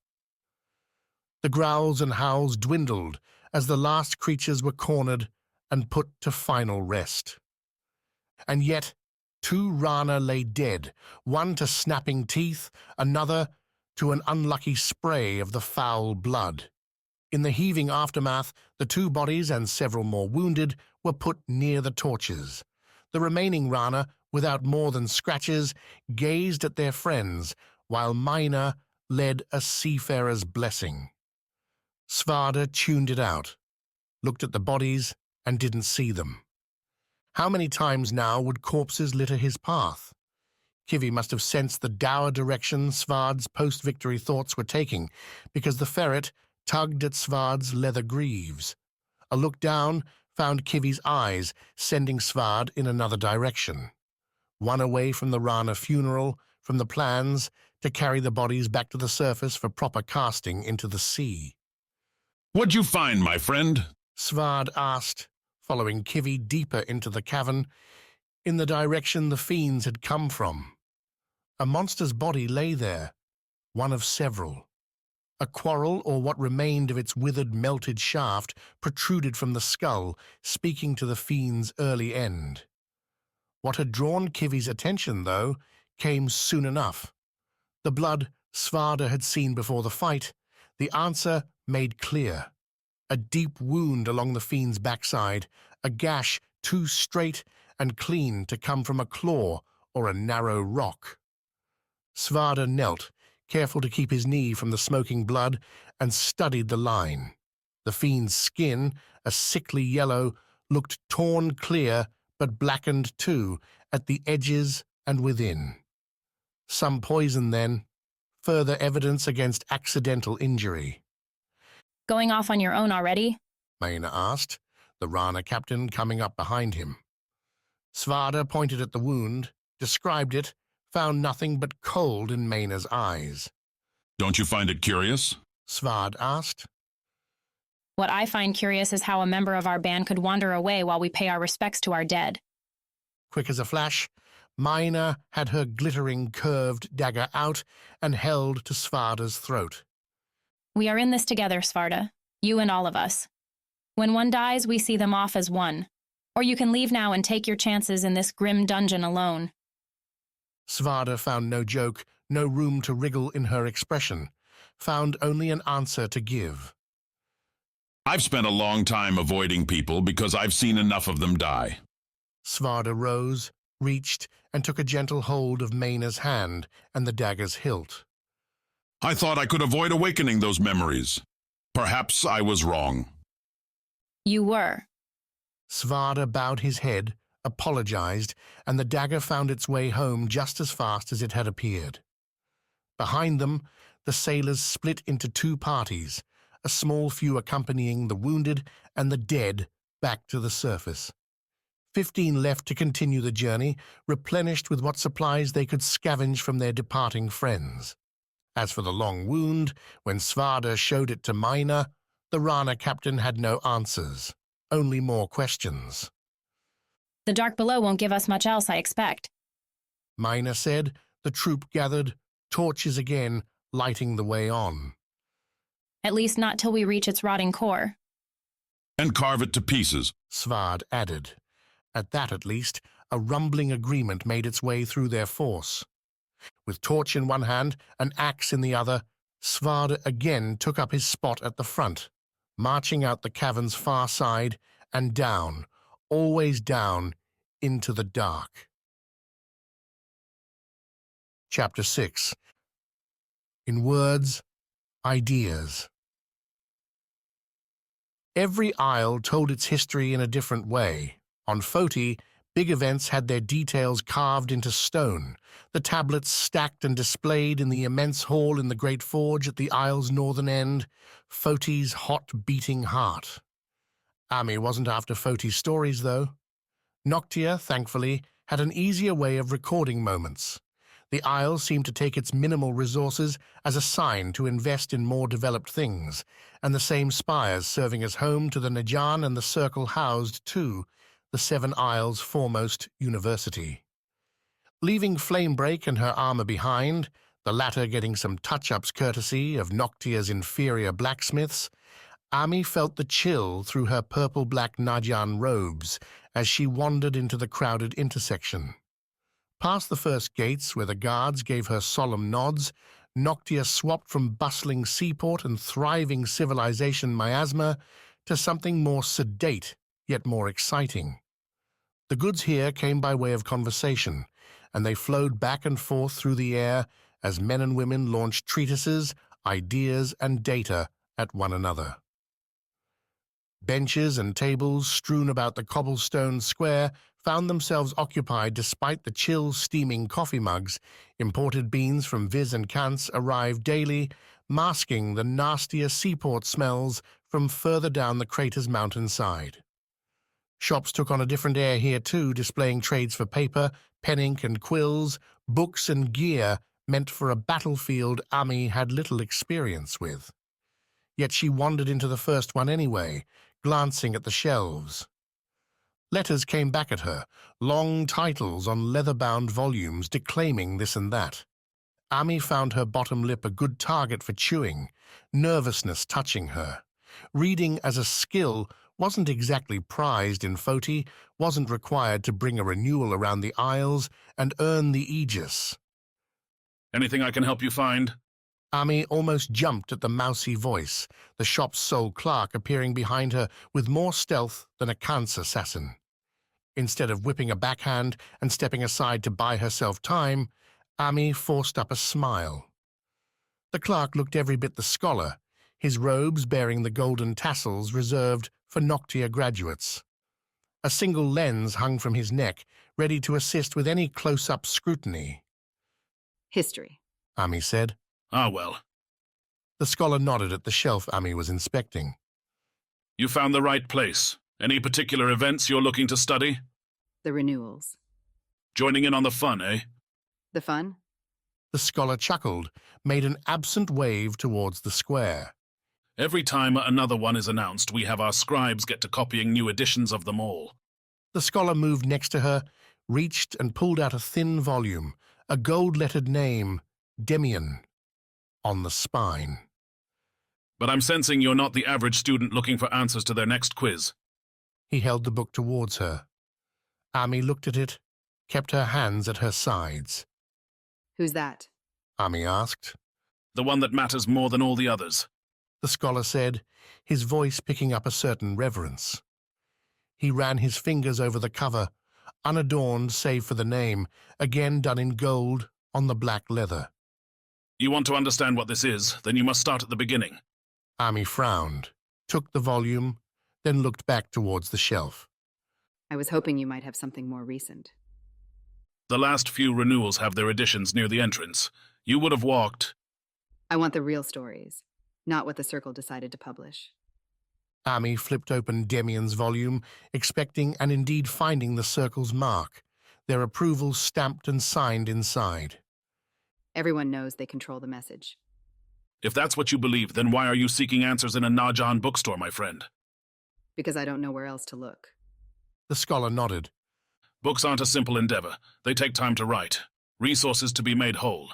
The growls and howls dwindled as the last creatures were cornered and put to final rest. And yet, 2 Rana lay dead, one to snapping teeth, another to an unlucky spray of the foul blood. In the heaving aftermath, the 2 bodies and several more wounded were put near the torches. The remaining Rana, without more than scratches, gazed at their friends, while Mayna led a seafarer's blessing. Svarde tuned it out, looked at the bodies, and didn't see them. How many times now would corpses litter his path? Kivi must have sensed the dour direction Svarde's post-victory thoughts were taking, because the ferret tugged at Svarde's leather greaves. A look down found Kivi's eyes sending Svarde in another direction. One away from the Rana funeral, from the plans to carry the bodies back to the surface for proper casting into the sea. What'd you find, my friend? Svarde asked, following Kivi deeper into the cavern, in the direction the fiends had come from. A monster's body lay there, one of several. A quarrel, or what remained of its withered, melted shaft, protruded from the skull, speaking to the fiend's early end. What had drawn Kivi's attention, though, came soon enough. The blood Svarde had seen before the fight, the answer made clear. A deep wound along the fiend's backside, a gash too straight and clean to come from a claw or a narrow rock. Svarde knelt, careful to keep his knee from the smoking blood, and studied the line. The fiend's skin, a sickly yellow, looked torn clear but blackened too, at the edges and within. Some poison, then, further evidence against accidental injury. Going off on your own already? Maina asked, the Rana captain coming up behind him. Svarde pointed at the wound, described it, found nothing but cold in Maina's eyes. Don't you find it curious? Svarde asked. What I find curious is how a member of our band could wander away while we pay our respects to our dead. Quick as a flash, Maina had her glittering, curved dagger out and held to Svarde's throat. We are in this together, Svarde, you and all of us. When one dies, we see them off as one. Or you can leave now and take your chances in this grim dungeon alone. Svarde found no joke, no room to wriggle in her expression, found only an answer to give. I've spent a long time avoiding people because I've seen enough of them die. Svarde rose, reached, and took a gentle hold of Maina's hand and the dagger's hilt. I thought I could avoid awakening those memories. Perhaps I was wrong. You were. Svarde bowed his head, apologized, and the dagger found its way home just as fast as it had appeared. Behind them, the sailors split into two parties, a small few accompanying the wounded and the dead back to the surface. 15 left to continue the journey, replenished with what supplies they could scavenge from their departing friends. As for the long wound, when Svarde showed it to Maina, the Rana captain had no answers, only more questions. The dark below won't give us much else, I expect. Maina said. The troop gathered, torches again, lighting the way on. At least not till we reach its rotting core. And carve it to pieces, Svarde added. At that, at least, a rumbling agreement made its way through their force. With torch in one hand, an axe in the other, Svarde again took up his spot at the front, marching out the cavern's far side and down, always down, into the dark. Chapter 6. In words, ideas. Every isle told its history in a different way. On Foti, big events had their details carved into stone, the tablets stacked and displayed in the immense hall in the great forge at the isle's northern end, Foti's hot, beating heart. Ami wasn't after Foti's stories, though. Noctia, thankfully, had an easier way of recording moments. The isle seemed to take its minimal resources as a sign to invest in more developed things, and the same spires serving as home to the Najan and the circle housed, too, the Seven Isles' foremost university. Leaving Flamebreak and her armor behind, the latter getting some touch-ups courtesy of Noctia's inferior blacksmiths, Ami felt the chill through her purple-black Najan robes as she wandered into the crowded intersection. Past the first gates, where the guards gave her solemn nods, Noctia swapped from bustling seaport and thriving civilization miasma to something more sedate, yet more exciting. The goods here came by way of conversation, and they flowed back and forth through the air as men and women launched treatises, ideas, and data at one another. Benches and tables strewn about the cobblestone square found themselves occupied despite the chill, steaming coffee mugs. Imported beans from Viz and Kant's arrived daily, masking the nastier seaport smells from further down the crater's mountainside. Shops took on a different air here too, displaying trades for paper, pen ink and quills, books and gear meant for a battlefield Ami had little experience with. Yet she wandered into the first one anyway, glancing at the shelves. Letters came back at her, long titles on leather-bound volumes declaiming this and that. Ami found her bottom lip a good target for chewing, nervousness touching her. Reading as a skill wasn't exactly prized in Foti, wasn't required to bring a renewal around the Isles and earn the Aegis. Anything I can help you find? Ami almost jumped at the mousy voice, the shop's sole clerk appearing behind her with more stealth than a Khan's assassin. Instead of whipping a backhand and stepping aside to buy herself time, Ami forced up a smile. The clerk looked every bit the scholar, his robes bearing the golden tassels reserved for Noctia graduates. A single lens hung from his neck, ready to assist with any close-up scrutiny. History, Ami said. Ah, well. The scholar nodded at the shelf Ami was inspecting. You found the right place. Any particular events you're looking to study? the renewals. Joining in on the fun, eh? The fun? The scholar chuckled, made an absent wave towards the square. Every time another one is announced, we have our scribes get to copying new editions of them all. The scholar moved next to her, reached and pulled out a thin volume, a gold-lettered name, Deviant, on the spine. But I'm sensing you're not the average student looking for answers to their next quiz. He held the book towards her. Ami looked at it, kept her hands at her sides. Who's that? Ami asked. The one that matters more than all the others. The scholar said, his voice picking up a certain reverence. He ran his fingers over the cover, unadorned save for the name, again done in gold on the black leather. You want to understand what this is, then you must start at the beginning. Ami frowned, took the volume, then looked back towards the shelf. I was hoping you might have something more recent. The last few renewals have their editions near the entrance. You would have walked. I want the real stories, not what the Circle decided to publish. Ami flipped open Deviant's volume, expecting and indeed finding the Circle's mark, their approval stamped and signed inside. Everyone knows they control the message. If that's what you believe, then why are you seeking answers in a Najan bookstore, my friend? Because I don't know where else to look. The scholar nodded. Books aren't a simple endeavor. They take time to write. Resources to be made whole.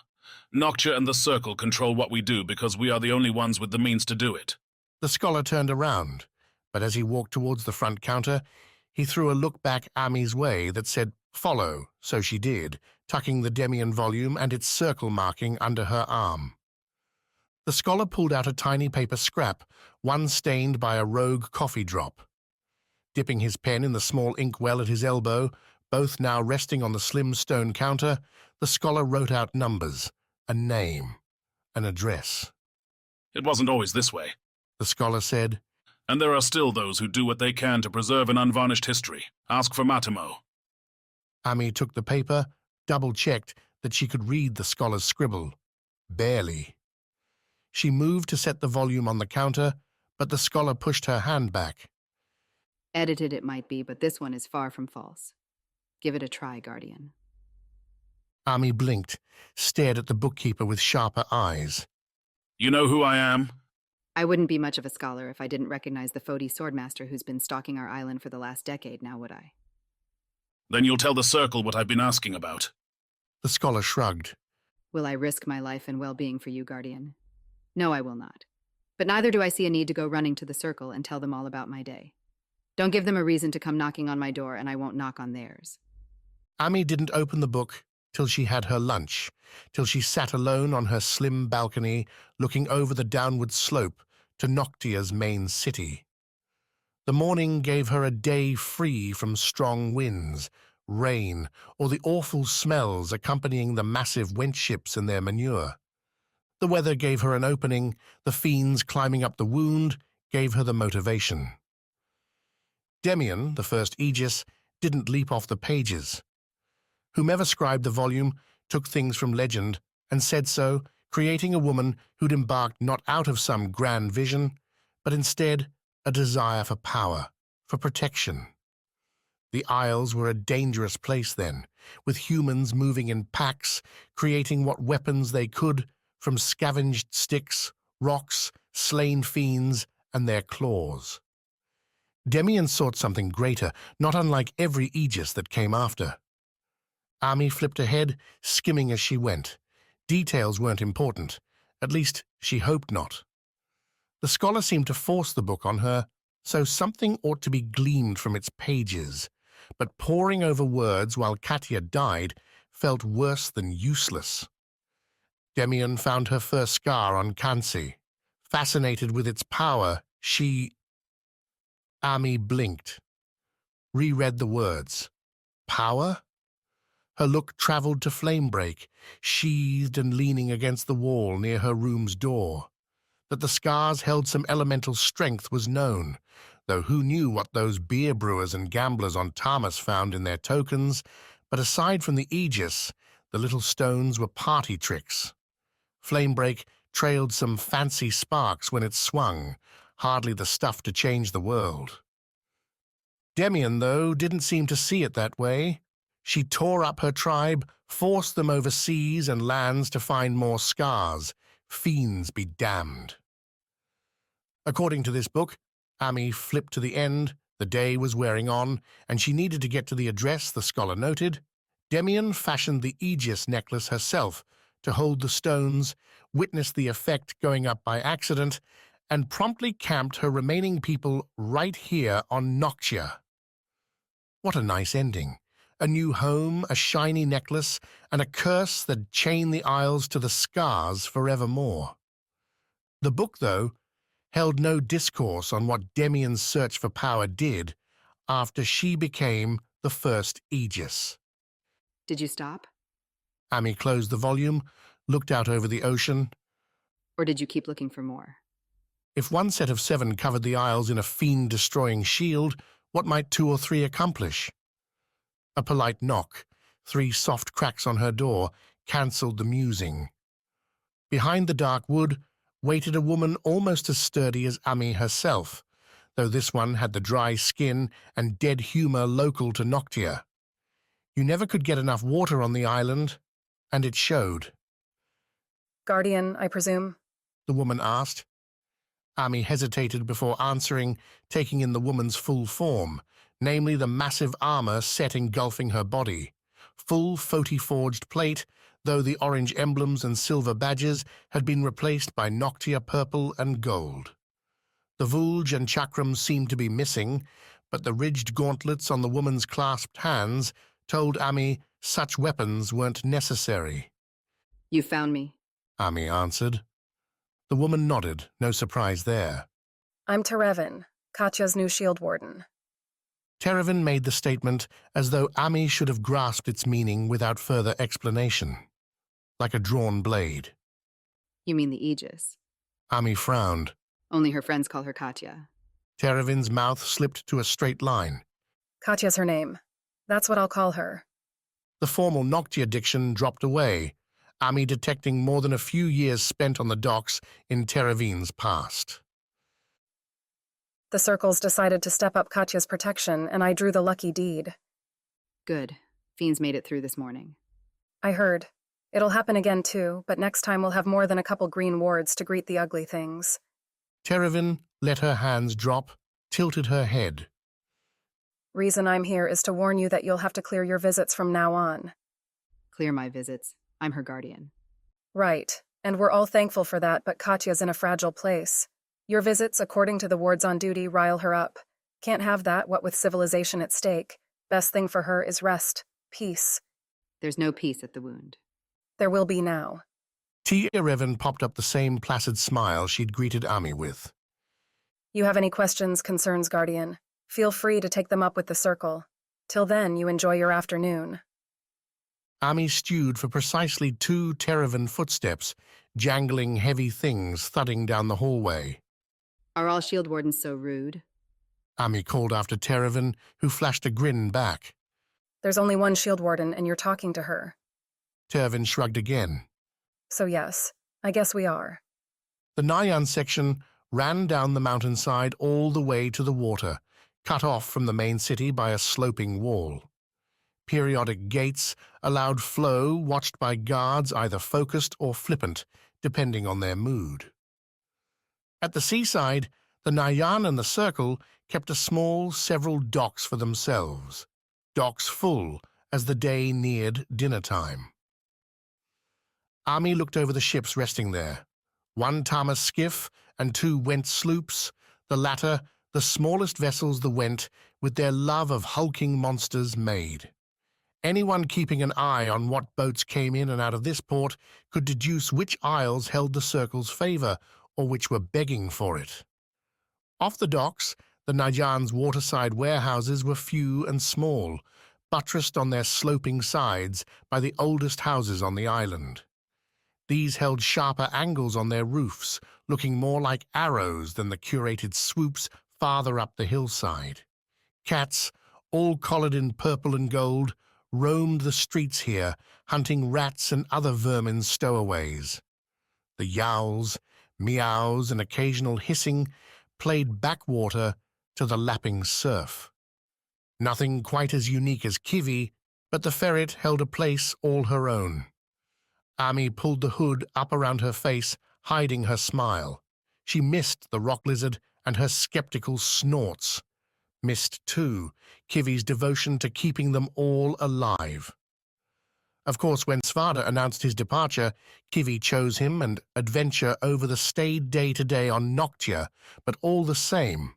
Noctia and the Circle control what we do because we are the only ones with the means to do it. The scholar turned around, but as he walked towards the front counter, he threw a look back Ami's way that said, "Follow," so she did, tucking the Deviant volume and its circle marking under her arm. The scholar pulled out a tiny paper scrap, one stained by a rogue coffee drop. Dipping his pen in the small inkwell at his elbow, both now resting on the slim stone counter, the scholar wrote out numbers, a name, an address. It wasn't always this way. The scholar said, And there are still those who do what they can to preserve an unvarnished history. Ask for Matimo. Ami took the paper, double-checked that she could read the scholar's scribble. Barely. She moved to set the volume on the counter, but the scholar pushed her hand back. Edited it might be, but this one is far from false. Give it a try, Guardian. Ami blinked, stared at the bookkeeper with sharper eyes. You know who I am? I wouldn't be much of a scholar if I didn't recognize the Foti swordmaster who's been stalking our island for the last decade now, would I? Then you'll tell the Circle what I've been asking about. The scholar shrugged. Will I risk my life and well-being for you, Guardian? No, I will not. But neither do I see a need to go running to the Circle and tell them all about my day. Don't give them a reason to come knocking on my door, and I won't knock on theirs. Ami didn't open the book till she had her lunch, till she sat alone on her slim balcony, looking over the downward slope to Noctia's main city. The morning gave her a day free from strong winds, rain, or the awful smells accompanying the massive wench ships and their manure. The weather gave her an opening, the fiends climbing up the wound gave her the motivation. Deviant, the first Aegis, didn't leap off the pages. Whomever scribed the volume took things from legend and said so, creating a woman who'd embarked not out of some grand vision, but instead a desire for power, for protection. The Isles were a dangerous place then, with humans moving in packs, creating what weapons they could from scavenged sticks, rocks, slain fiends, and their claws. Deviant sought something greater, not unlike every Aegis that came after. Ami flipped ahead, skimming as she went. Details weren't important. At least, she hoped not. The scholar seemed to force the book on her, so something ought to be gleaned from its pages, but poring over words while Katya died felt worse than useless. Deviant found her first scar on Kansi. Fascinated with its power, Ami blinked, reread the words. Power? Her look traveled to Flamebreak, sheathed and leaning against the wall near her room's door. That the scars held some elemental strength was known, though who knew what those beer brewers and gamblers on Tamas found in their tokens, but aside from the Aegis, the little stones were party tricks. Flamebreak trailed some fancy sparks when it swung, hardly the stuff to change the world. Deviant, though, didn't seem to see it that way. She tore up her tribe, forced them over seas and lands to find more scars. Fiends be damned. According to this book, Ami flipped to the end, the day was wearing on, and she needed to get to the address, the scholar noted. Deviant fashioned the Aegis necklace herself to hold the stones, witnessed the effect going up by accident, and promptly camped her remaining people right here on Noctia. What a nice ending. A new home, a shiny necklace, and a curse that chained the Isles to the scars forevermore. The book, though, held no discourse on what Deviant's search for power did after she became the first Aegis. Did you stop? Ami closed the volume, looked out over the ocean. Or did you keep looking for more? If one set of 7 covered the Isles in a fiend-destroying shield, what might 2 or 3 accomplish? A polite knock, 3 soft cracks on her door, cancelled the musing. Behind the dark wood waited a woman almost as sturdy as Ami herself, though this one had the dry skin and dead humor local to Noctia. You never could get enough water on the island, and it showed. Guardian, I presume? The woman asked. Ami hesitated before answering, taking in the woman's full form, namely the massive armor set engulfing her body. Full Foti-forged plate, though the orange emblems and silver badges had been replaced by Noctia purple and gold. The Vulge and Chakram seemed to be missing, but the ridged gauntlets on the woman's clasped hands told Ami such weapons weren't necessary. You found me? Ami answered. The woman nodded, no surprise there. I'm Terevin, Katya's new shield warden. Terevin made the statement as though Ami should have grasped its meaning without further explanation. Like a drawn blade. You mean the Aegis? Ami frowned. Only her friends call her Katya. Terevin's mouth slipped to a straight line. Katya's her name. That's what I'll call her. The formal Noctia diction dropped away, Ami detecting more than a few years spent on the docks in Terevin's past. The circles decided to step up Katya's protection, and I drew the lucky deed. Good. Fiends made it through this morning. I heard. It'll happen again too, but next time we'll have more than a couple green wards to greet the ugly things. Terevin let her hands drop, tilted her head. Reason I'm here is to warn you that you'll have to clear your visits from now on. Clear my visits. I'm her guardian. Right, and we're all thankful for that, but Katya's in a fragile place. Your visits, according to the wards on duty, rile her up. Can't have that, what with civilization at stake. Best thing for her is rest, peace. There's no peace at the wound. There will be now. Terevin popped up the same placid smile she'd greeted Ami with. You have any questions, concerns, Guardian? Feel free to take them up with the Circle. Till then, you enjoy your afternoon. Ami stewed for precisely 2 Terevin footsteps, jangling heavy things thudding down the hallway. Are all shield wardens so rude? Ami called after Terevin, who flashed a grin back. There's only one shield warden, and you're talking to her. Terevin shrugged again. So yes, I guess we are. The Nyan section ran down the mountainside all the way to the water, cut off from the main city by a sloping wall. Periodic gates allowed flow, watched by guards either focused or flippant, depending on their mood. At the seaside, the Nayan and the Circle kept a small, several docks for themselves, docks full as the day neared dinner time. Ami looked over the ships resting there, one Tama skiff and two Went sloops, the latter the smallest vessels the Went with their love of hulking monsters made. Anyone keeping an eye on what boats came in and out of this port could deduce which isles held the Circle's favor or which were begging for it. Off the docks, the Najan's waterside warehouses were few and small, buttressed on their sloping sides by the oldest houses on the island. These held sharper angles on their roofs, looking more like arrows than the curated swoops farther up the hillside. Cats, all collared in purple and gold, roamed the streets here, hunting rats and other vermin stowaways. The yowls, meows, and occasional hissing played backwater to the lapping surf. Nothing quite as unique as Kivi, but the ferret held a place all her own. Ami pulled the hood up around her face, hiding her smile. She missed the rock lizard and her skeptical snorts. Missed, too, Kivi's devotion to keeping them all alive. Of course, when Svarde announced his departure, Kivi chose him and adventure over the staid day-to-day on Noctia, but all the same.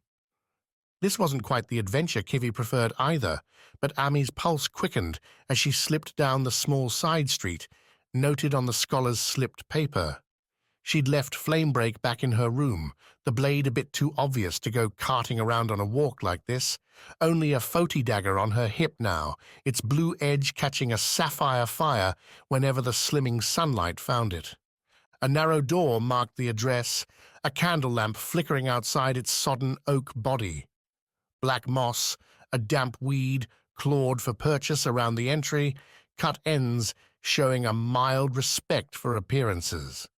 This wasn't quite the adventure Kivi preferred either, but Ami's pulse quickened as she slipped down the small side street, noted on the scholar's slipped paper. She'd left Flamebreak back in her room, the blade a bit too obvious to go carting around on a walk like this, only a Foti dagger on her hip now, its blue edge catching a sapphire fire whenever the slimming sunlight found it. A narrow door marked the address, a candle lamp flickering outside its sodden oak body. Black moss, a damp weed clawed for purchase around the entry, cut ends showing a mild respect for appearances.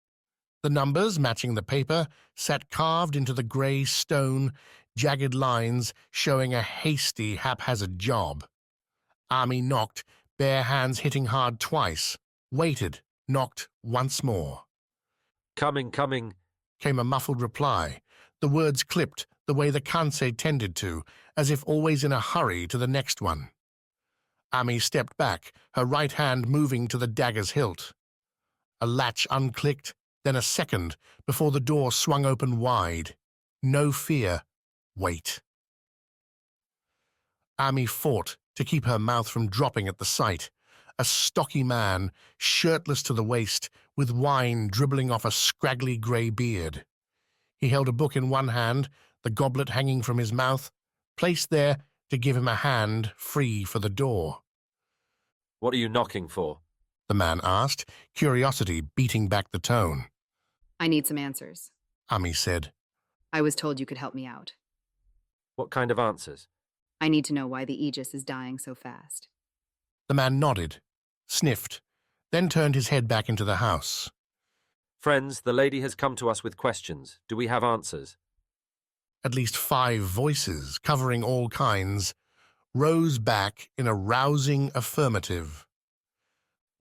The numbers, matching the paper, sat carved into the grey stone, jagged lines showing a hasty, haphazard job. Ami knocked, bare hands hitting hard twice, waited, knocked once more. "Coming, coming," came a muffled reply. The words clipped the way the Kansei tended to, as if always in a hurry to the next one. Ami stepped back, her right hand moving to the dagger's hilt. A latch unclicked, then a second, before the door swung open wide. No fear. Wait. Ami fought to keep her mouth from dropping at the sight. A stocky man, shirtless to the waist, with wine dribbling off a scraggly grey beard. He held a book in one hand, the goblet hanging from his mouth, placed there to give him a hand free for the door. "What are you knocking for?" the man asked, curiosity beating back the tone. I need some answers. Ami said. I was told you could help me out. "What kind of answers?" I need to know why the Aegis is dying so fast. The man nodded, sniffed, then turned his head back into the house. "Friends, the lady has come to us with questions. Do we have answers?" At least 5 voices, covering all kinds, rose back in a rousing affirmative.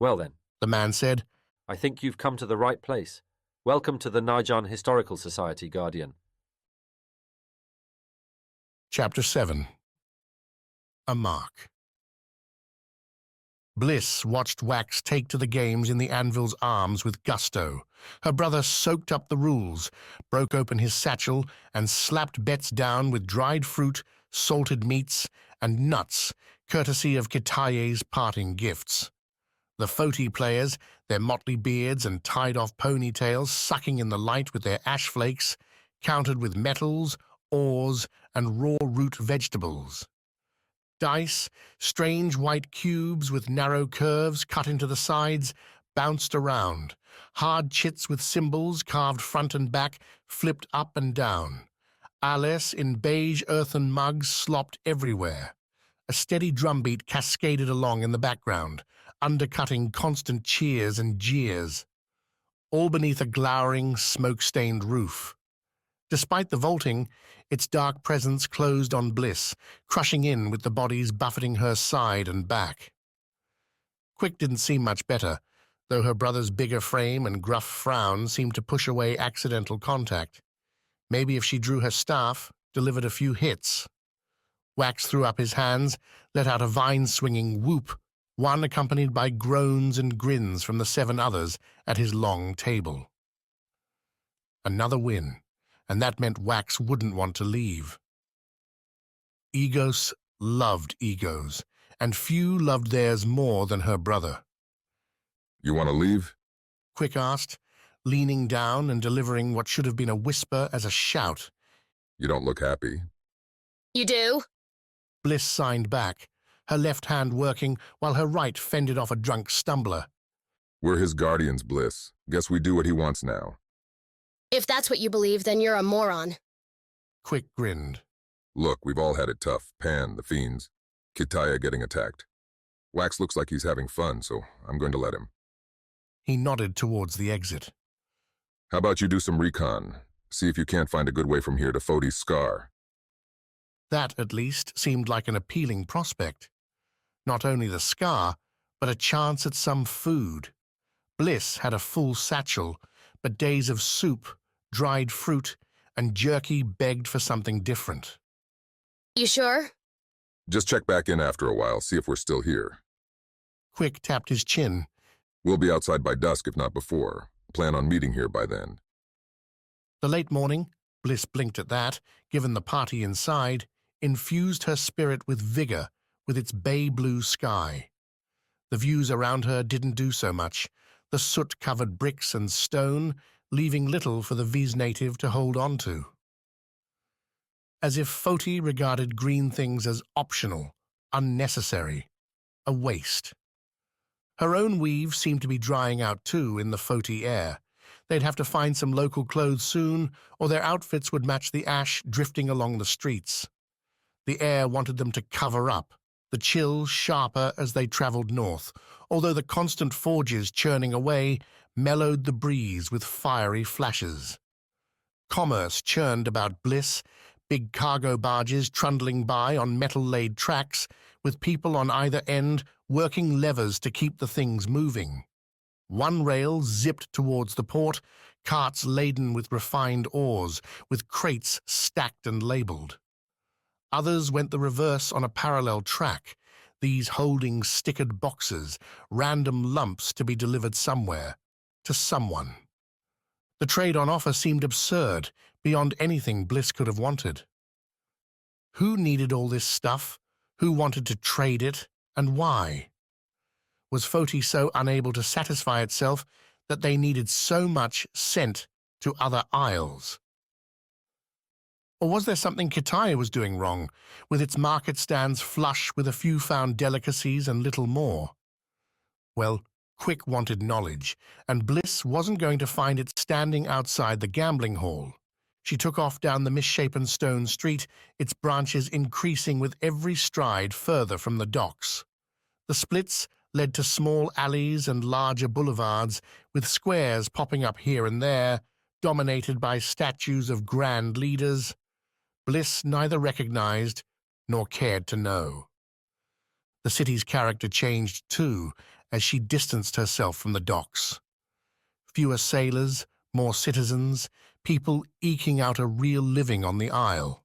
"Well then," the man said, "I think you've come to the right place. Welcome to the Najan Historical Society, Guardian." Chapter 7. A Mark. Bliss watched Wax take to the games in the Anvil's arms with gusto. Her brother soaked up the rules, broke open his satchel, and slapped bets down with dried fruit, salted meats, and nuts, courtesy of Kitaye's parting gifts. The Foti players, their motley beards and tied-off ponytails sucking in the light with their ash flakes, countered with metals, ores, and raw root vegetables. Dice, strange white cubes with narrow curves cut into the sides, bounced around. Hard chits with symbols carved front and back flipped up and down. Ales in beige earthen mugs slopped everywhere. A steady drumbeat cascaded along in the background, undercutting constant cheers and jeers, all beneath a glowering, smoke-stained roof. Despite the vaulting, its dark presence closed on Bliss, crushing in with the bodies buffeting her side and back. Quick didn't seem much better, though her brother's bigger frame and gruff frown seemed to push away accidental contact. Maybe if she drew her staff, delivered a few hits. Wax threw up his hands, let out a vine-swinging whoop, one accompanied by groans and grins from the 7 others at his long table. Another win, and that meant Wax wouldn't want to leave. Egos loved egos, and few loved theirs more than her brother. You want to leave? Quick asked, leaning down and delivering what should have been a whisper as a shout. You don't look happy. You do? Bliss signed back, her left hand working while her right fended off a drunk stumbler. We're his guardians, Bliss. Guess we do what he wants now. If that's what you believe, then you're a moron. Quick grinned. Look, we've all had it tough. Pan, the fiends, Kitaya getting attacked. Wax looks like he's having fun, so I'm going to let him. He nodded towards the exit. How about you do some recon? See if you can't find a good way from here to Foti's scar. That, at least, seemed like an appealing prospect. Not only the scar, but a chance at some food. Bliss had a full satchel, but days of soup, dried fruit, and jerky begged for something different. You sure? Just check back in after a while, see if we're still here. Quick tapped his chin. We'll be outside by dusk, if not before. Plan on meeting here by then. The late morning, Bliss blinked at that, given the party inside, infused her spirit with vigor with its bay-blue sky. The views around her didn't do so much, the soot-covered bricks and stone leaving little for the Viz native to hold on to. As if Foti regarded green things as optional, unnecessary, a waste. Her own weave seemed to be drying out too in the Foti air. They'd have to find some local clothes soon, or their outfits would match the ash drifting along the streets. The air wanted them to cover up, the chill sharper as they traveled north, although the constant forges churning away mellowed the breeze with fiery flashes. Commerce churned about Bliss, big cargo barges trundling by on metal-laid tracks, with people on either end working levers to keep the things moving. One rail zipped towards the port, carts laden with refined ores, with crates stacked and labelled. Others went the reverse on a parallel track, these holding stickered boxes, random lumps to be delivered somewhere, to someone. The trade on offer seemed absurd, beyond anything Bliss could have wanted. Who needed all this stuff? Who wanted to trade it, and why? Was Foti so unable to satisfy itself that they needed so much sent to other isles? Or was there something Kitaya was doing wrong, with its market stands flush with a few found delicacies and little more? Well, Quick wanted knowledge, and Bliss wasn't going to find it standing outside the gambling hall. She took off down the misshapen stone street, its branches increasing with every stride further from the docks. The splits led to small alleys and larger boulevards, with squares popping up here and there, dominated by statues of grand leaders. Bliss neither recognized nor cared to know. The city's character changed too as she distanced herself from the docks. Fewer sailors, more citizens, people eking out a real living on the isle.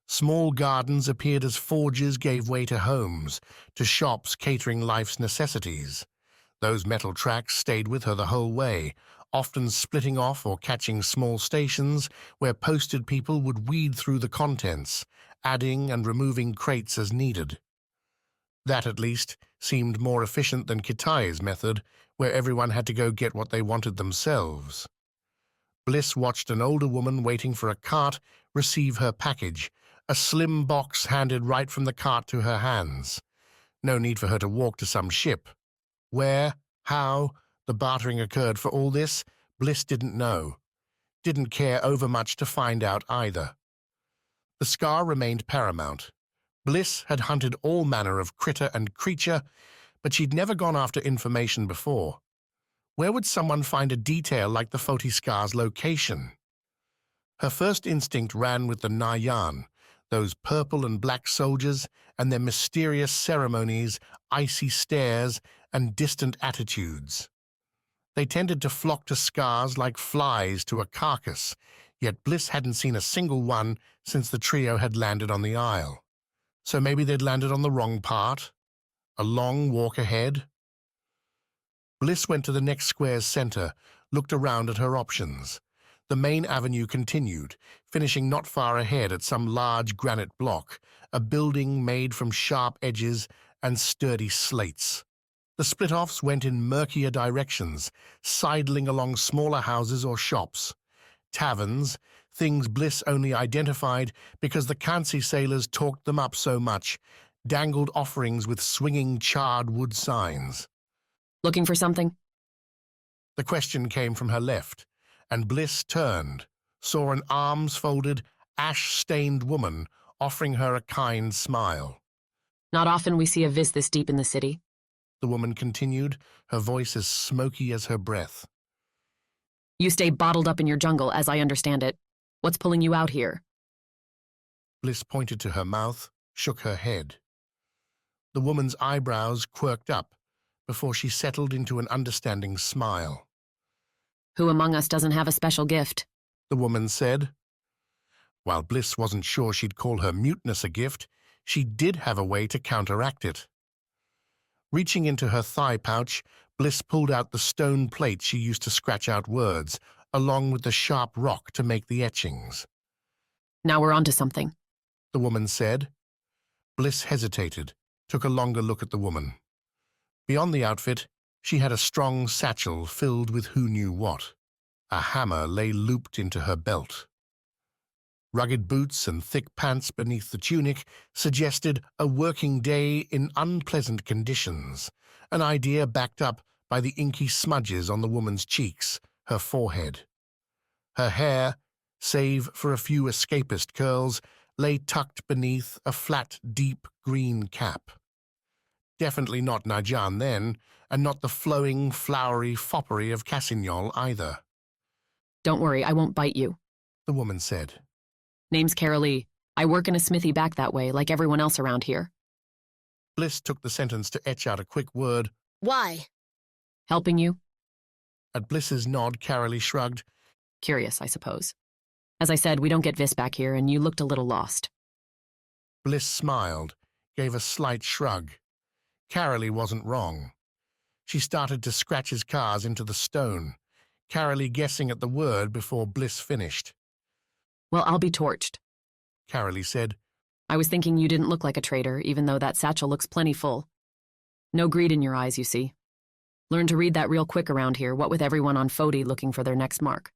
Small gardens appeared as forges gave way to homes, to shops catering life's necessities. Those metal tracks stayed with her the whole way, often splitting off or catching small stations where posted people would weed through the contents, adding and removing crates as needed. That, at least, seemed more efficient than Kitaya's method, where everyone had to go get what they wanted themselves. Bliss watched an older woman waiting for a cart receive her package, a slim box handed right from the cart to her hands. No need for her to walk to some ship. Where, how, the bartering occurred for all this, Bliss didn't know. Didn't care overmuch to find out either. The scar remained paramount. Bliss had hunted all manner of critter and creature, but she'd never gone after information before. Where would someone find a detail like the Foti scar's location? Her first instinct ran with the Nayan, those purple and black soldiers and their mysterious ceremonies, icy stares, and distant attitudes. They tended to flock to scars like flies to a carcass, yet Bliss hadn't seen a single one since the trio had landed on the isle. So maybe they'd landed on the wrong part? A long walk ahead? Bliss went to the next square's center, looked around at her options. The main avenue continued, finishing not far ahead at some large granite block, a building made from sharp edges and sturdy slates. The split-offs went in murkier directions, sidling along smaller houses or shops. Taverns, things Bliss only identified because the Kansi sailors talked them up so much, dangled offerings with swinging charred wood signs. Looking for something? The question came from her left, and Bliss turned, saw an arms-folded, ash-stained woman offering her a kind smile. Not often we see a vis this deep in the city. The woman continued, her voice as smoky as her breath. You stay bottled up in your jungle, as I understand it. What's pulling you out here? Bliss pointed to her mouth, shook her head. The woman's eyebrows quirked up before she settled into an understanding smile. Who among us doesn't have a special gift? The woman said. While Bliss wasn't sure she'd call her muteness a gift, she did have a way to counteract it. Reaching into her thigh pouch, Bliss pulled out the stone plate she used to scratch out words, along with the sharp rock to make the etchings. Now we're onto something, the woman said. Bliss hesitated, took a longer look at the woman. Beyond the outfit, she had a strong satchel filled with who knew what. A hammer lay looped into her belt. Rugged boots and thick pants beneath the tunic suggested a working day in unpleasant conditions, an idea backed up by the inky smudges on the woman's cheeks, her forehead. Her hair, save for a few escapist curls, lay tucked beneath a flat, deep green cap. Definitely not Najan then, and not the flowing, flowery foppery of Cassignol either. Don't worry, I won't bite you, the woman said. Name's Carolee. I work in a smithy back that way, like everyone else around here. Bliss took the sentence to etch out a quick word. Why? Helping you? At Bliss's nod, Carolee shrugged. Curious, I suppose. As I said, we don't get vis back here, and you looked a little lost. Bliss smiled, gave a slight shrug. Carolee wasn't wrong. She started to scratch his cars into the stone, Carolee guessing at the word before Bliss finished. Well, I'll be torched, Carolee said. I was thinking you didn't look like a traitor, even though that satchel looks plenty full. No greed in your eyes, you see. Learn to read that real quick around here, what with everyone on Foti looking for their next mark.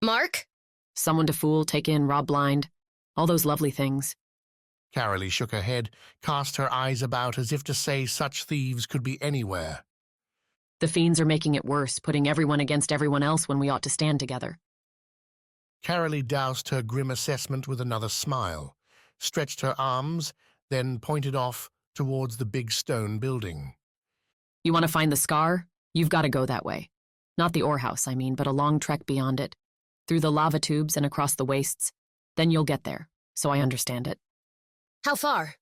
Mark? Someone to fool, take in, rob blind. All those lovely things. Carolee shook her head, cast her eyes about as if to say such thieves could be anywhere. The fiends are making it worse, putting everyone against everyone else when we ought to stand together. Carolee doused her grim assessment with another smile, stretched her arms, then pointed off towards the big stone building. You want to find the scar? You've got to go that way. Not the ore house, I mean, but a long trek beyond it. Through the lava tubes and across the wastes. Then you'll get there, so I understand it. How far?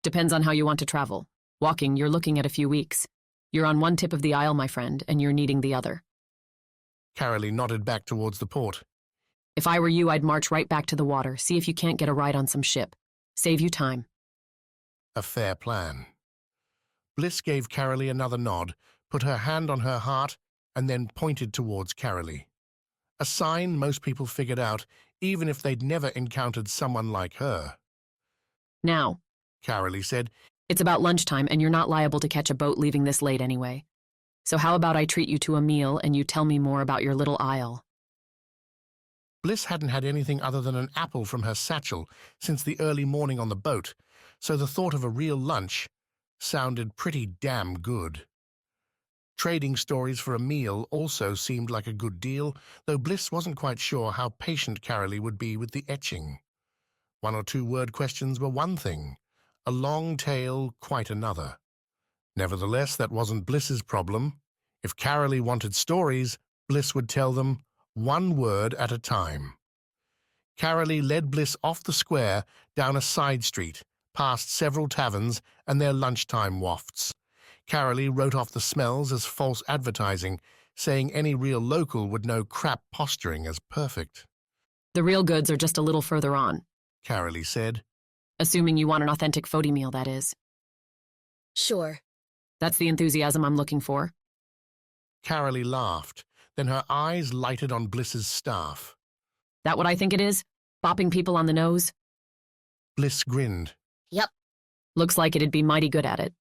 Depends on how you want to travel. Walking, you're looking at a few weeks. You're on one tip of the isle, my friend, and you're needing the other. Carolee nodded back towards the port. If I were you, I'd march right back to the water, see if you can't get a ride on some ship. Save you time. A fair plan. Bliss gave Carolee another nod, put her hand on her heart, and then pointed towards Carolee. A sign most people figured out, even if they'd never encountered someone like her. Now, Carolee said, it's about lunchtime, and you're not liable to catch a boat leaving this late anyway. So how about I treat you to a meal, and you tell me more about your little isle? Bliss hadn't had anything other than an apple from her satchel since the early morning on the boat, so the thought of a real lunch sounded pretty damn good. Trading stories for a meal also seemed like a good deal, though Bliss wasn't quite sure how patient Carolee would be with the etching. 1 or 2 word questions were one thing, a long tale quite another. Nevertheless, that wasn't Bliss's problem. If Carolee wanted stories, Bliss would tell them 1 word at a time. Carolee led Bliss off the square, down a side street, past several taverns and their lunchtime wafts. Carolee wrote off the smells as false advertising, saying any real local would know crap posturing as perfect. The real goods are just a little further on, Carolee said. Assuming you want an authentic Foti meal, that is. Sure. That's the enthusiasm I'm looking for. Carolee laughed, then her eyes lighted on Bliss's staff. That what I think it is? Bopping people on the nose? Bliss grinned. Yep. Looks like it'd be mighty good at it.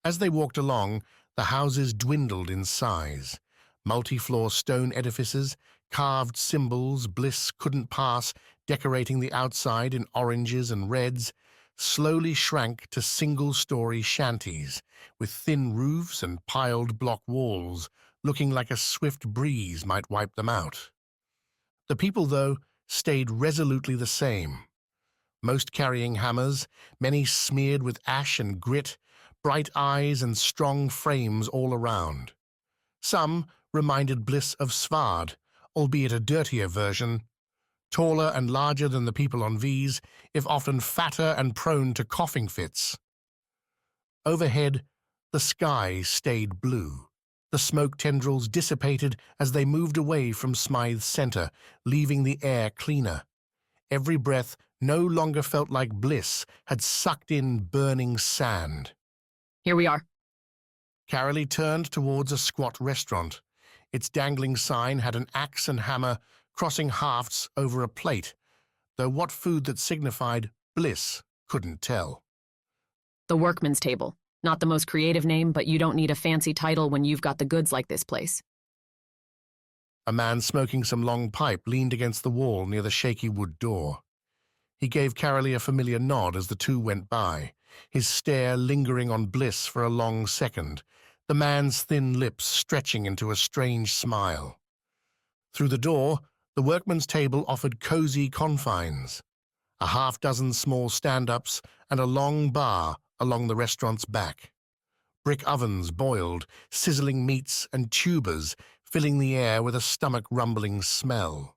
As they walked along, the houses dwindled in size. Multi-floor stone edifices, carved symbols Bliss couldn't pass, decorating the outside in oranges and reds, slowly shrank to single-story shanties, with thin roofs and piled block walls, looking like a swift breeze might wipe them out. The people, though, stayed resolutely the same. Most carrying hammers, many smeared with ash and grit, bright eyes and strong frames all around. Some reminded Bliss of Svarde, albeit a dirtier version, taller and larger than the people on V's, if often fatter and prone to coughing fits. Overhead, the sky stayed blue. The smoke tendrils dissipated as they moved away from Smythe's center, leaving the air cleaner. Every breath no longer felt like Bliss had sucked in burning sand. Here we are. Carolee turned towards a squat restaurant. Its dangling sign had an axe and hammer crossing hafts over a plate, though what food that signified Bliss couldn't tell. The Workman's Table. Not the most creative name, but you don't need a fancy title when you've got the goods like this place. A man smoking some long pipe leaned against the wall near the shaky wood door. He gave Carolee a familiar nod as the two went by, his stare lingering on Bliss for a long second, the man's thin lips stretching into a strange smile. Through the door, the Workman's Table offered cozy confines, a half-dozen small stand-ups and a long bar along the restaurant's back. Brick ovens boiled, sizzling meats and tubers filling the air with a stomach-rumbling smell.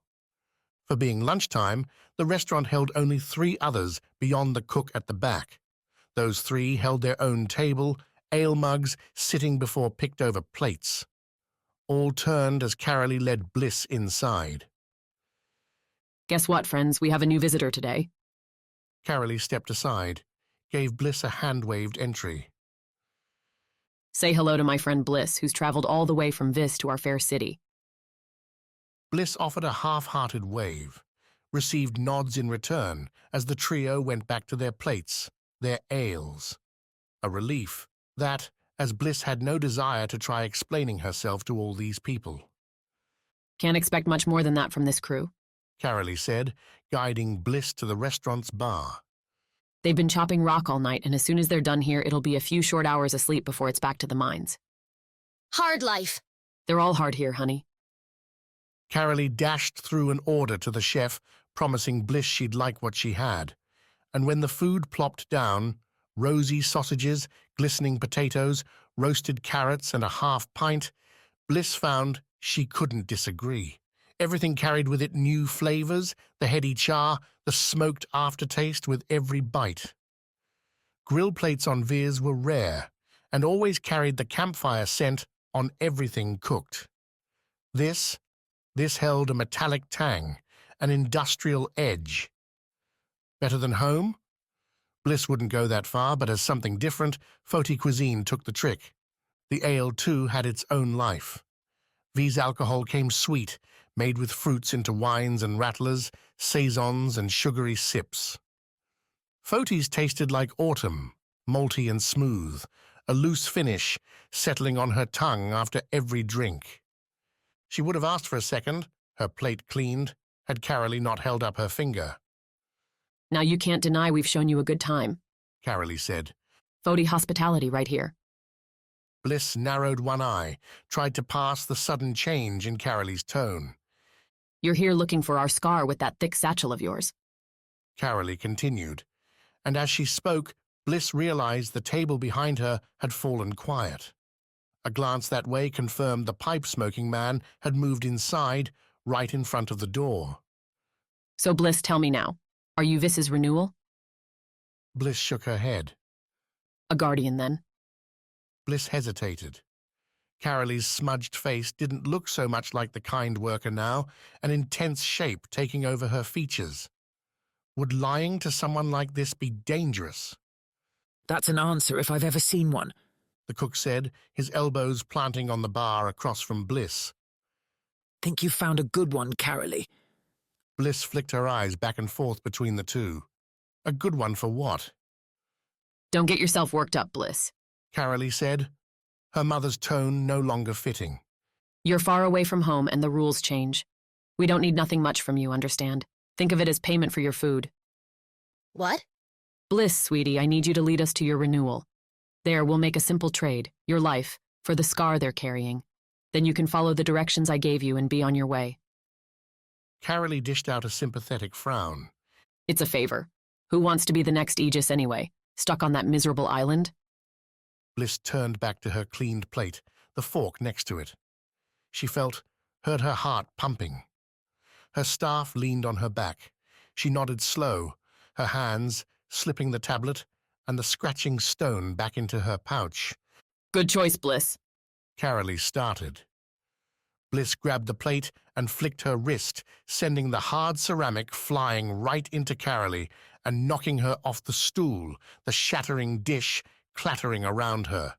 For being lunchtime, the restaurant held only 3 others beyond the cook at the back. Those 3 held their own table, ale mugs sitting before picked-over plates. All turned as Carolee led Bliss inside. Guess what, friends? We have a new visitor today. Carolee stepped aside, gave Bliss a hand-waved entry. Say hello to my friend Bliss, who's traveled all the way from Vis to our fair city. Bliss offered a half-hearted wave, received nods in return as the trio went back to their plates, their ales. A relief that, as Bliss had no desire to try explaining herself to all these people. Can't expect much more than that from this crew, Carolee said, guiding Bliss to the restaurant's bar. They've been chopping rock all night, and as soon as they're done here, it'll be a few short hours asleep before it's back to the mines. Hard life. They're all hard here, honey. Carolee dashed through an order to the chef, promising Bliss she'd like what she had. And when the food plopped down, rosy sausages, glistening potatoes, roasted carrots, and a half-pint, Bliss found she couldn't disagree. Everything carried with it new flavors, the heady char, the smoked aftertaste with every bite. Grill plates on Viz were rare, and always carried the campfire scent on everything cooked. This held a metallic tang, an industrial edge. Better than home? Bliss wouldn't go that far, but as something different, Foti cuisine took the trick. The ale, too, had its own life. V's alcohol came sweet, made with fruits into wines and rattlers, saisons and sugary sips. Foti's tasted like autumn, malty and smooth, a loose finish settling on her tongue after every drink. She would have asked for a second, her plate cleaned, had Carolee not held up her finger. Now you can't deny we've shown you a good time, Carolee said. Foti hospitality right here. Bliss narrowed one eye, tried to pass the sudden change in Carolee's tone. You're here looking for our scar with that thick satchel of yours. Carolee continued, and as she spoke, Bliss realized the table behind her had fallen quiet. A glance that way confirmed the pipe-smoking man had moved inside, right in front of the door. So Bliss, tell me now, are you Vis's Renewal? Bliss shook her head. A guardian, then? Bliss hesitated. Carolee's smudged face didn't look so much like the kind worker now, an intense shape taking over her features. Would lying to someone like this be dangerous? That's an answer if I've ever seen one, the cook said, his elbows planting on the bar across from Bliss. Think you've found a good one, Carolee. Bliss flicked her eyes back and forth between the two. A good one for what? Don't get yourself worked up, Bliss, Carolee said, her mother's tone no longer fitting. You're far away from home and the rules change. We don't need nothing much from you, understand? Think of it as payment for your food. What? Bliss, sweetie, I need you to lead us to your renewal. There, we'll make a simple trade, your life, for the scar they're carrying. Then you can follow the directions I gave you and be on your way. Carolee dished out a sympathetic frown. It's a favor. Who wants to be the next Aegis anyway? Stuck on that miserable island? Bliss turned back to her cleaned plate, the fork next to it. She heard her heart pumping. Her staff leaned on her back. She nodded slow, her hands slipping the tablet and the scratching stone back into her pouch. Good choice, Bliss. Carolee started. Bliss grabbed the plate and flicked her wrist, sending the hard ceramic flying right into Carolee and knocking her off the stool, the shattering dish clattering around her.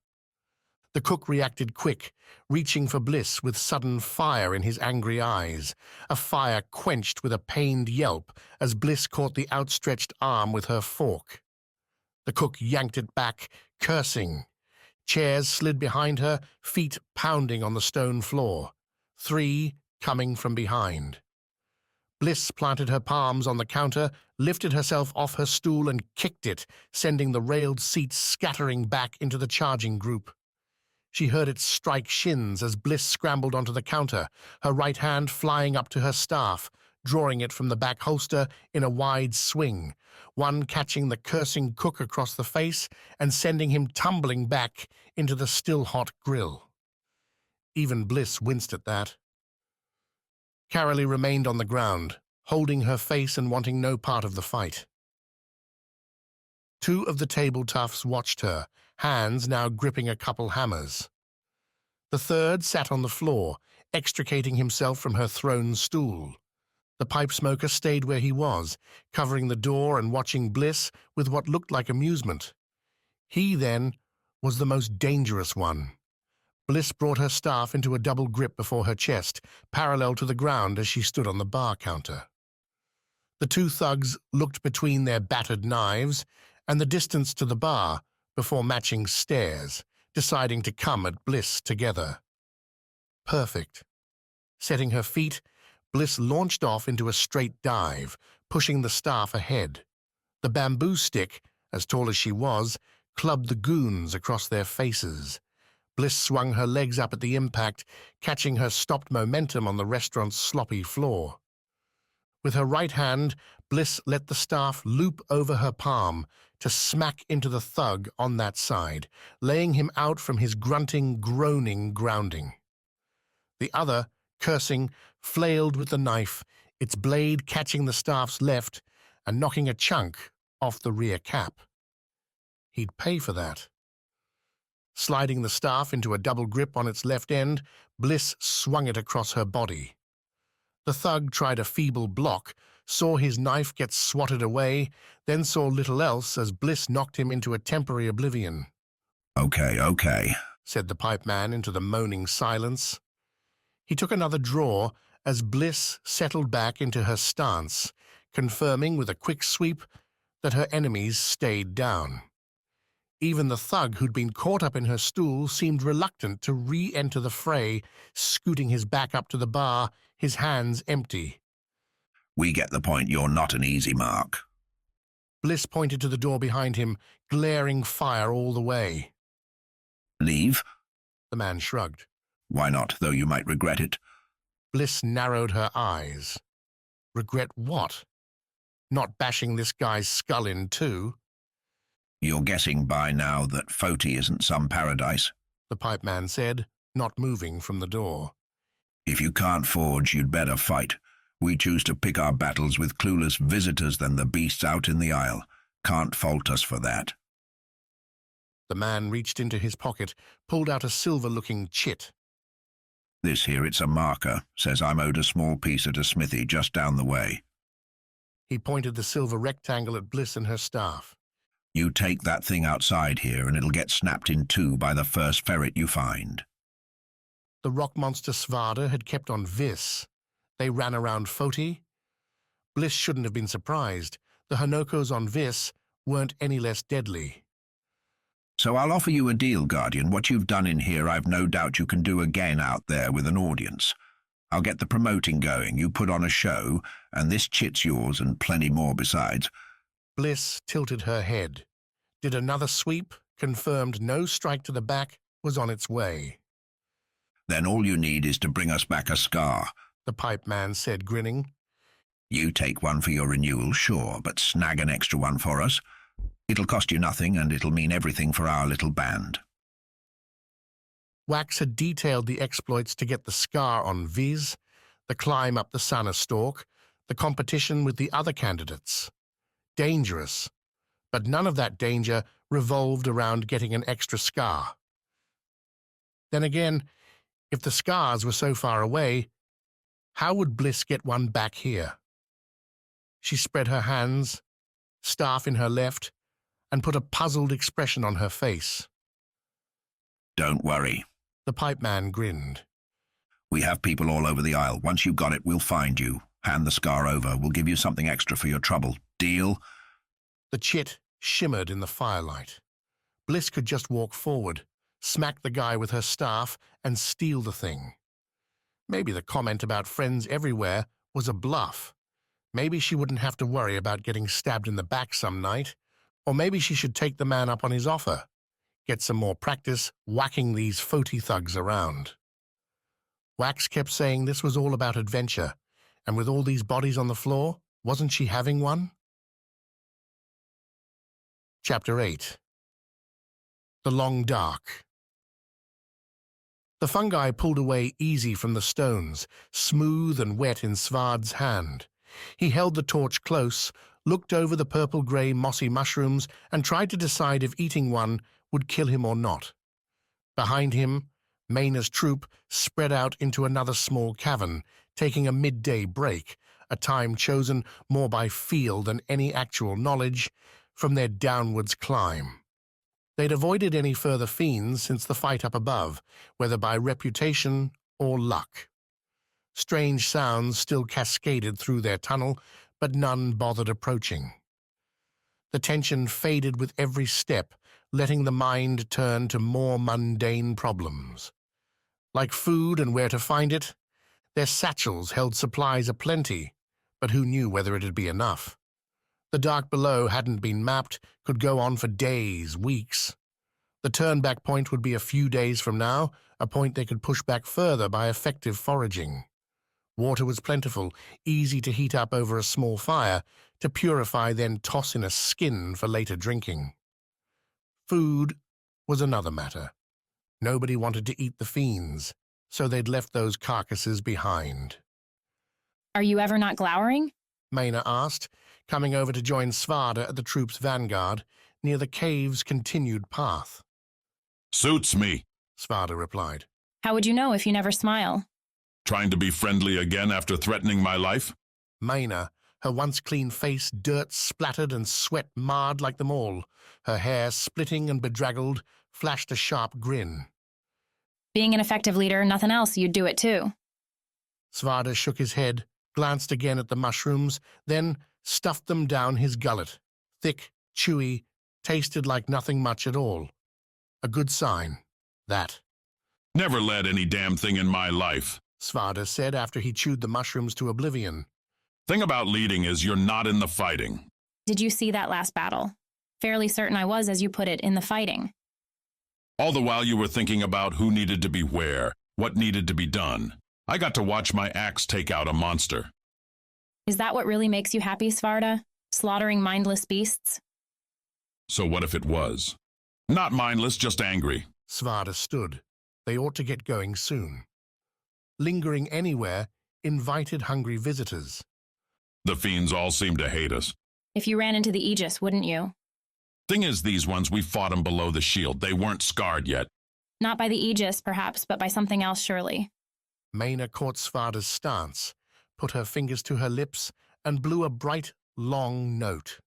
The cook reacted quick, reaching for Bliss with sudden fire in his angry eyes, a fire quenched with a pained yelp as Bliss caught the outstretched arm with her fork. The cook yanked it back, cursing. Chairs slid behind her, feet pounding on the stone floor. 3 coming from behind. Bliss planted her palms on the counter, lifted herself off her stool and kicked it, sending the railed seats scattering back into the charging group. She heard it strike shins as Bliss scrambled onto the counter, her right hand flying up to her staff, drawing it from the back holster in a wide swing, one catching the cursing cook across the face and sending him tumbling back into the still-hot grill. Even Bliss winced at that. Carolee remained on the ground, holding her face and wanting no part of the fight. 2 of the table toughs watched her, hands now gripping a couple hammers. The third sat on the floor, extricating himself from her thrown stool. The pipe smoker stayed where he was, covering the door and watching Bliss with what looked like amusement. He, then, was the most dangerous one. Bliss brought her staff into a double grip before her chest, parallel to the ground as she stood on the bar counter. The 2 thugs looked between their battered knives and the distance to the bar before matching stares, deciding to come at Bliss together. Perfect. Setting her feet, Bliss launched off into a straight dive, pushing the staff ahead. The bamboo stick, as tall as she was, clubbed the goons across their faces. Bliss swung her legs up at the impact, catching her stopped momentum on the restaurant's sloppy floor. With her right hand, Bliss let the staff loop over her palm to smack into the thug on that side, laying him out from his grunting, groaning grounding. The other, cursing, flailed with the knife, its blade catching the staff's left and knocking a chunk off the rear cap. He'd pay for that. Sliding the staff into a double grip on its left end, Bliss swung it across her body. The thug tried a feeble block, saw his knife get swatted away, then saw little else as Bliss knocked him into a temporary oblivion. Okay, said the pipe man into the moaning silence. He took another draw as Bliss settled back into her stance, confirming with a quick sweep that her enemies stayed down. Even the thug who'd been caught up in her stool seemed reluctant to re-enter the fray, scooting his back up to the bar, his hands empty. We get the point, you're not an easy mark. Bliss pointed to the door behind him, glaring fire all the way. Leave? The man shrugged. Why not, though you might regret it? Bliss narrowed her eyes. Regret what? Not bashing this guy's skull in too? You're guessing by now that Foti isn't some paradise, the pipe man said, not moving from the door. If you can't forge, you'd better fight. We choose to pick our battles with clueless visitors than the beasts out in the isle. Can't fault us for that. The man reached into his pocket, pulled out a silver-looking chit. This here, it's a marker. Says I'm owed a small piece at a smithy just down the way. He pointed the silver rectangle at Bliss and her staff. You take that thing outside here and it'll get snapped in two by the first ferret you find. The rock monster Svarde had kept on Vis. They ran around Foti. Bliss shouldn't have been surprised. The Hanokos on Vis weren't any less deadly. So I'll offer you a deal, Guardian. What you've done in here, I've no doubt you can do again out there with an audience. I'll get the promoting going. You put on a show, and this chit's yours and plenty more besides. Bliss tilted her head, did another sweep, confirmed no strike to the back was on its way. Then all you need is to bring us back a scar, the pipe man said, grinning. You take one for your renewal, sure, but snag an extra one for us. It'll cost you nothing, and it'll mean everything for our little band. Wax had detailed the exploits to get the scar on Viz, the climb up the Sana stalk, the competition with the other candidates. Dangerous, but none of that danger revolved around getting an extra scar. Then again, if the scars were so far away, how would Bliss get one back here? She spread her hands, staff in her left, and put a puzzled expression on her face. Don't worry. The pipe man grinned. We have people all over the isle. Once you've got it, we'll find you. Hand the scar over. We'll give you something extra for your trouble. Deal? The chit shimmered in the firelight. Bliss could just walk forward, smack the guy with her staff, and steal the thing. Maybe the comment about friends everywhere was a bluff. Maybe she wouldn't have to worry about getting stabbed in the back some night. Or maybe she should take the man up on his offer. Get some more practice whacking these Foti thugs around. Wax kept saying this was all about adventure, and with all these bodies on the floor, wasn't she having one? Chapter 8. The Long Dark. The fungi pulled away easy from the stones, smooth and wet in Svarde's hand. He held the torch close, looked over the purple-grey mossy mushrooms, and tried to decide if eating one would kill him or not. Behind him, Mayna's troop spread out into another small cavern, taking a midday break, a time chosen more by feel than any actual knowledge, from their downwards climb. They'd avoided any further fiends since the fight up above, whether by reputation or luck. Strange sounds still cascaded through their tunnel, but none bothered approaching. The tension faded with every step, letting the mind turn to more mundane problems. Like food and where to find it, their satchels held supplies aplenty, but who knew whether it'd be enough? The dark below hadn't been mapped, could go on for days, weeks. The turn-back point would be a few days from now, a point they could push back further by effective foraging. Water was plentiful, easy to heat up over a small fire, to purify then toss in a skin for later drinking. Food was another matter. Nobody wanted to eat the fiends, so they'd left those carcasses behind. Are you ever not glowering? Mayna asked, coming over to join Svarde at the troop's vanguard, near the cave's continued path. Suits me, Svarde replied. How would you know if you never smile? Trying to be friendly again after threatening my life? Mayna, her once clean face dirt splattered and sweat marred like them all, her hair splitting and bedraggled, flashed a sharp grin. Being an effective leader, nothing else, you'd do it too. Svarde shook his head, glanced again at the mushrooms, then stuffed them down his gullet. Thick, chewy, tasted like nothing much at all. A good sign, that. Never led any damn thing in my life, Svarde said after he chewed the mushrooms to oblivion. Thing about leading is you're not in the fighting. Did you see that last battle? Fairly certain I was, as you put it, in the fighting. All the while you were thinking about who needed to be where, what needed to be done. I got to watch my axe take out a monster. Is that what really makes you happy, Svarde? Slaughtering mindless beasts? So what if it was? Not mindless, just angry. Svarde stood. They ought to get going soon. Lingering anywhere, invited hungry visitors. The fiends all seem to hate us. If you ran into the Aegis, wouldn't you? Thing is, these ones, we fought them below the shield. They weren't scarred yet. Not by the Aegis, perhaps, but by something else, surely. Maina caught Svarde's stance, put her fingers to her lips, and blew a bright, long note.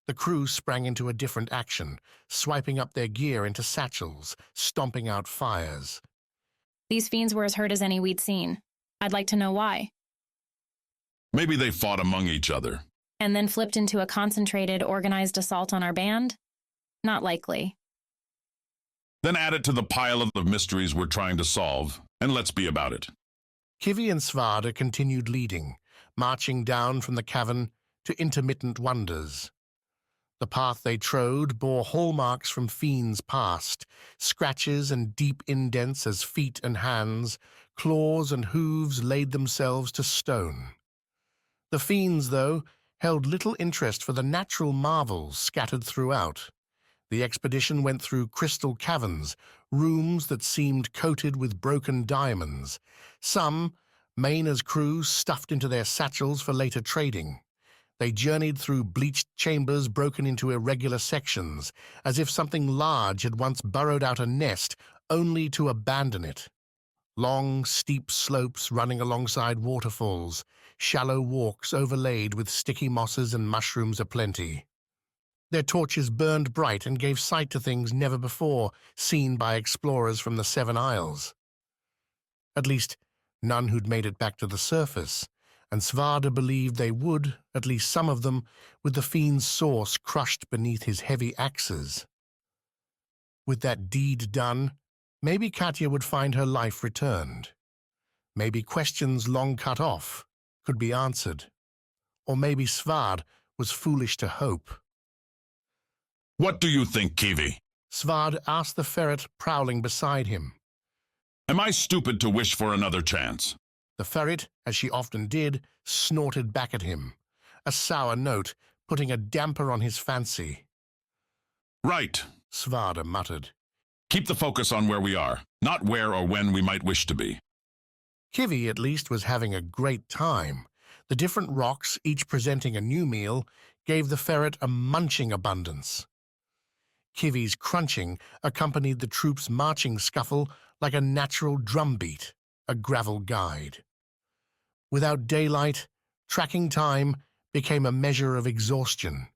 The crew sprang into a different action, swiping up their gear into satchels, stomping out fires. These fiends were as hurt as any we'd seen. I'd like to know why. Maybe they fought among each other. And then flipped into a concentrated, organized assault on our band? Not likely. Then add it to the pile of the mysteries we're trying to solve, and let's be about it. Kivi and Svarde continued leading, marching down from the cavern to intermittent wonders. The path they trode bore hallmarks from fiends past, scratches and deep indents as feet and hands, claws and hooves laid themselves to stone. The fiends, though, held little interest for the natural marvels scattered throughout. The expedition went through crystal caverns, rooms that seemed coated with broken diamonds. Some, Maina's crew, stuffed into their satchels for later trading. They journeyed through bleached chambers broken into irregular sections, as if something large had once burrowed out a nest, only to abandon it. Long, steep slopes running alongside waterfalls, shallow walks overlaid with sticky mosses and mushrooms aplenty. Their torches burned bright and gave sight to things never before seen by explorers from the Seven Isles. At least, none who'd made it back to the surface, and Svarde believed they would, at least some of them, with the fiend's source crushed beneath his heavy axes. With that deed done, maybe Katya would find her life returned. Maybe questions long cut off could be answered. Or maybe Svarde was foolish to hope. What do you think, Kivi? Svarde asked the ferret prowling beside him. Am I stupid to wish for another chance? The ferret, as she often did, snorted back at him, a sour note putting a damper on his fancy. Right, Svarde muttered. Keep the focus on where we are, not where or when we might wish to be. Kivi, at least, was having a great time. The different rocks, each presenting a new meal, gave the ferret a munching abundance. Kivi's crunching accompanied the troops' marching scuffle like a natural drumbeat, a gravel guide. Without daylight, tracking time became a measure of exhaustion.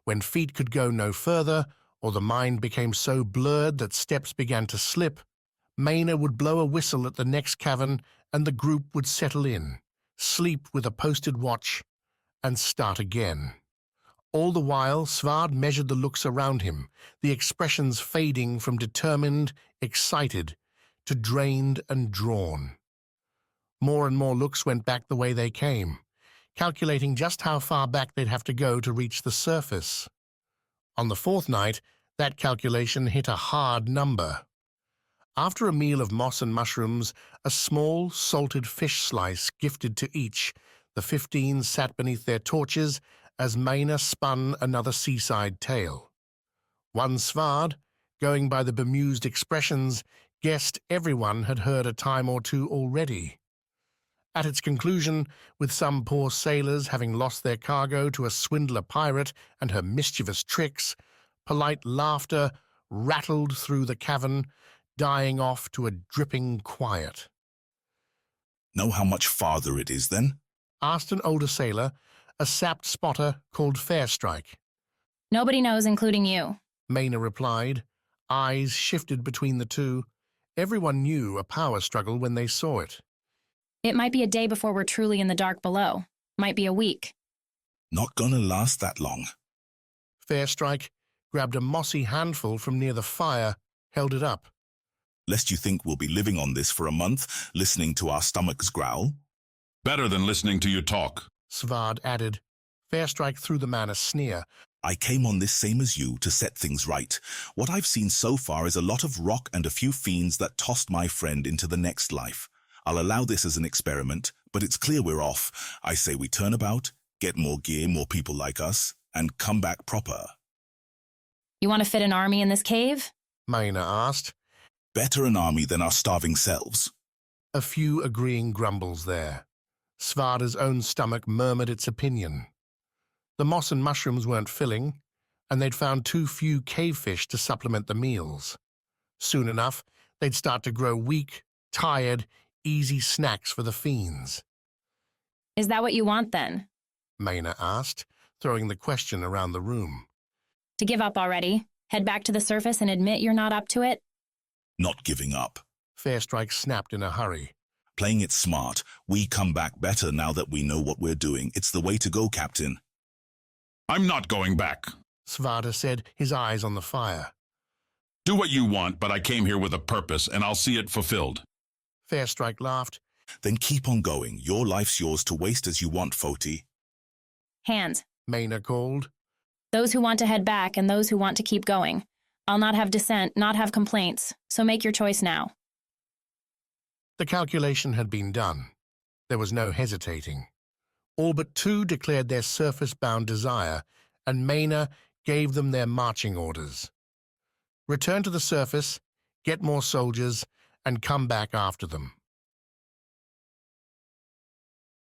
When feet could go no further, or the mind became so blurred that steps began to slip, Maina would blow a whistle at the next cavern and the group would settle in, sleep with a posted watch, and start again. All the while, Svarde measured the looks around him, the expressions fading from determined, excited, to drained and drawn. More and more looks went back the way they came, calculating just how far back they'd have to go to reach the surface. On the fourth night, that calculation hit a hard number. After a meal of moss and mushrooms, a small, salted fish slice gifted to each, the 15 sat beneath their torches as Maina spun another seaside tale. One Svarde, going by the bemused expressions, guessed everyone had heard a time or two already. At its conclusion, with some poor sailors having lost their cargo to a swindler pirate and her mischievous tricks, polite laughter rattled through the cavern, dying off to a dripping quiet. Know how much farther it is, then? Asked an older sailor, a sapped spotter called Fairstrike. Nobody knows, including you. Maina replied. Eyes shifted between the two. Everyone knew a power struggle when they saw it. It might be a day before we're truly in the dark below. Might be a week. Not gonna last that long. Fairstrike grabbed a mossy handful from near the fire, held it up. Lest you think we'll be living on this for a month, listening to our stomachs growl. Better than listening to you talk, Svarde added. Fairstrike threw the man a sneer. I came on this same as you to set things right. What I've seen so far is a lot of rock and a few fiends that tossed my friend into the next life. I'll allow this as an experiment, but it's clear we're off. I say we turn about, get more gear, more people like us, and come back proper. You want to fit an army in this cave? Maina asked. Better an army than our starving selves. A few agreeing grumbles there. Svarde's own stomach murmured its opinion. The moss and mushrooms weren't filling, and they'd found too few cavefish to supplement the meals. Soon enough, they'd start to grow weak, tired, easy snacks for the fiends. Is that what you want, then? Maina asked, throwing the question around the room. To give up already? Head back to the surface and admit you're not up to it? Not giving up. Fairstrike snapped in a hurry. Playing it smart. We come back better now that we know what we're doing. It's the way to go, Captain. I'm not going back. Svarde said, his eyes on the fire. Do what you want, but I came here with a purpose, and I'll see it fulfilled. Fairstrike laughed. Then keep on going. Your life's yours to waste as you want, Foti. Hands. Maina called. Those who want to head back and those who want to keep going. I'll not have dissent, not have complaints, so make your choice now. The calculation had been done. There was no hesitating. All but two declared their surface-bound desire, and Maina gave them their marching orders. Return to the surface, get more soldiers, and come back after them.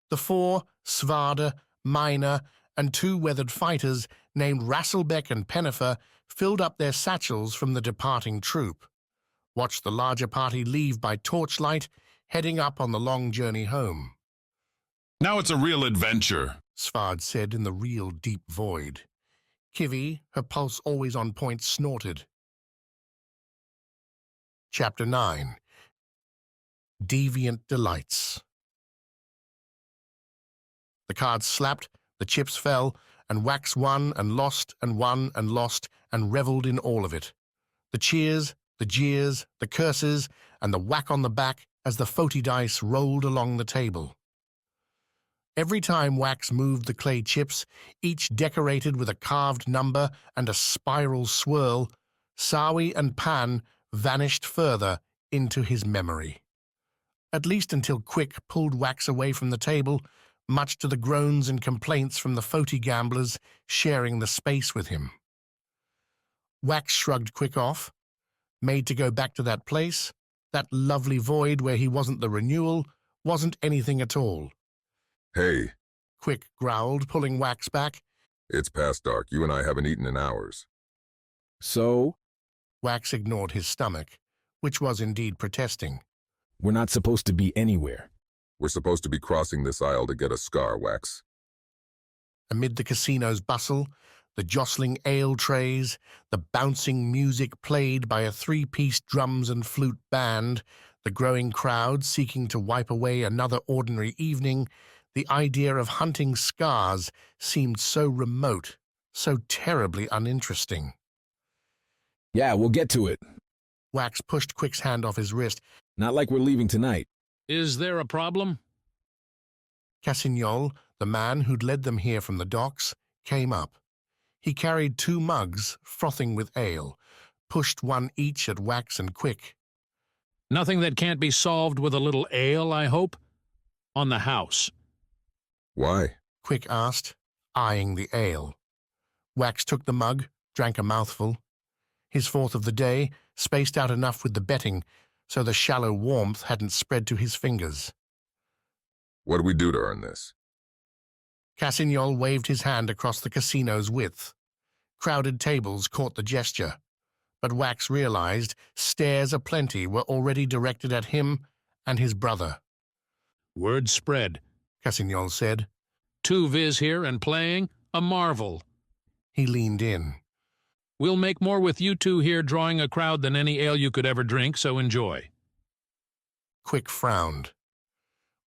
The four, Svarde, Maina, and two weathered fighters named Rasselbeck and Pennifer filled up their satchels from the departing troop, watched the larger party leave by torchlight, heading up on the long journey home. Now it's a real adventure, Svarde said in the real deep void. Kivi, her pulse always on point, snorted. Chapter 9. Deviant Delights. The cards slapped, the chips fell, and Wax won and lost and won and lost and revelled in all of it. The cheers, the jeers, the curses, and the whack on the back as the Foti dice rolled along the table. Every time Wax moved the clay chips, each decorated with a carved number and a spiral swirl, Sawi and Pan vanished further into his memory. At least until Quick pulled Wax away from the table, much to the groans and complaints from the Foti gamblers sharing the space with him. Wax shrugged Quick off, made to go back to that place, that lovely void where he wasn't the Renewal, wasn't anything at all. Hey. Quick growled, pulling Wax back. It's past dark. You and I haven't eaten in hours. So? Wax ignored his stomach, which was indeed protesting. We're not supposed to be anywhere. We're supposed to be crossing this aisle to get a scar, Wax. Amid the casino's bustle, the jostling ale trays, the bouncing music played by a three-piece drums and flute band, the growing crowd seeking to wipe away another ordinary evening, the idea of hunting scars seemed so remote, so terribly uninteresting. Yeah, we'll get to it. Wax pushed Quick's hand off his wrist. Not like we're leaving tonight. Is there a problem? Cassignol, the man who'd led them here from the docks, came up. He carried 2 mugs, frothing with ale, pushed one each at Wax and Quick. Nothing that can't be solved with a little ale, I hope? On the house. Why? Quick asked, eyeing the ale. Wax took the mug, drank a mouthful. His fourth of the day, spaced out enough with the betting so the shallow warmth hadn't spread to his fingers. What do we do to earn this? Cassignol waved his hand across the casino's width. Crowded tables caught the gesture, but Wax realized stares aplenty were already directed at him and his brother. Word spread, Cassignol said. 2 Viz here and playing, a marvel. He leaned in. We'll make more with you 2 here drawing a crowd than any ale you could ever drink, so enjoy. Quick frowned.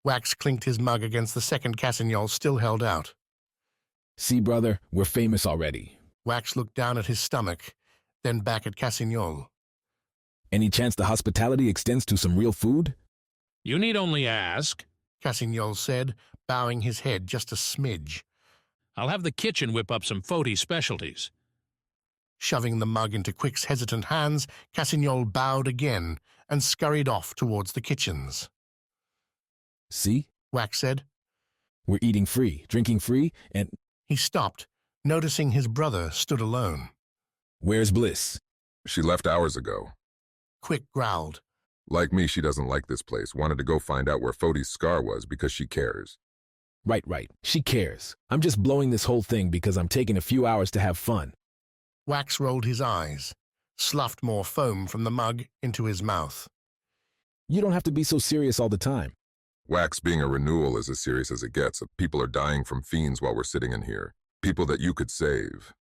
Wax clinked his mug against the second Cassignol still held out. See, brother, we're famous already. Wax looked down at his stomach, then back at Cassignol. Any chance the hospitality extends to some real food? You need only ask, Cassignol said, bowing his head just a smidge. I'll have the kitchen whip up some Foti specialties. Shoving the mug into Quick's hesitant hands, Cassignol bowed again and scurried off towards the kitchens. See? Wax said. We're eating free, drinking free, and... He stopped, noticing his brother stood alone. Where's Bliss? She left hours ago. Quick growled. Like me, she doesn't like this place. Wanted to go find out where Foti's scar was because she cares. Right. She cares. I'm just blowing this whole thing because I'm taking a few hours to have fun. Wax rolled his eyes, sloughed more foam from the mug into his mouth. You don't have to be so serious all the time. Wax being a renewal is as serious as it gets. People are dying from fiends while we're sitting in here. People that you could save.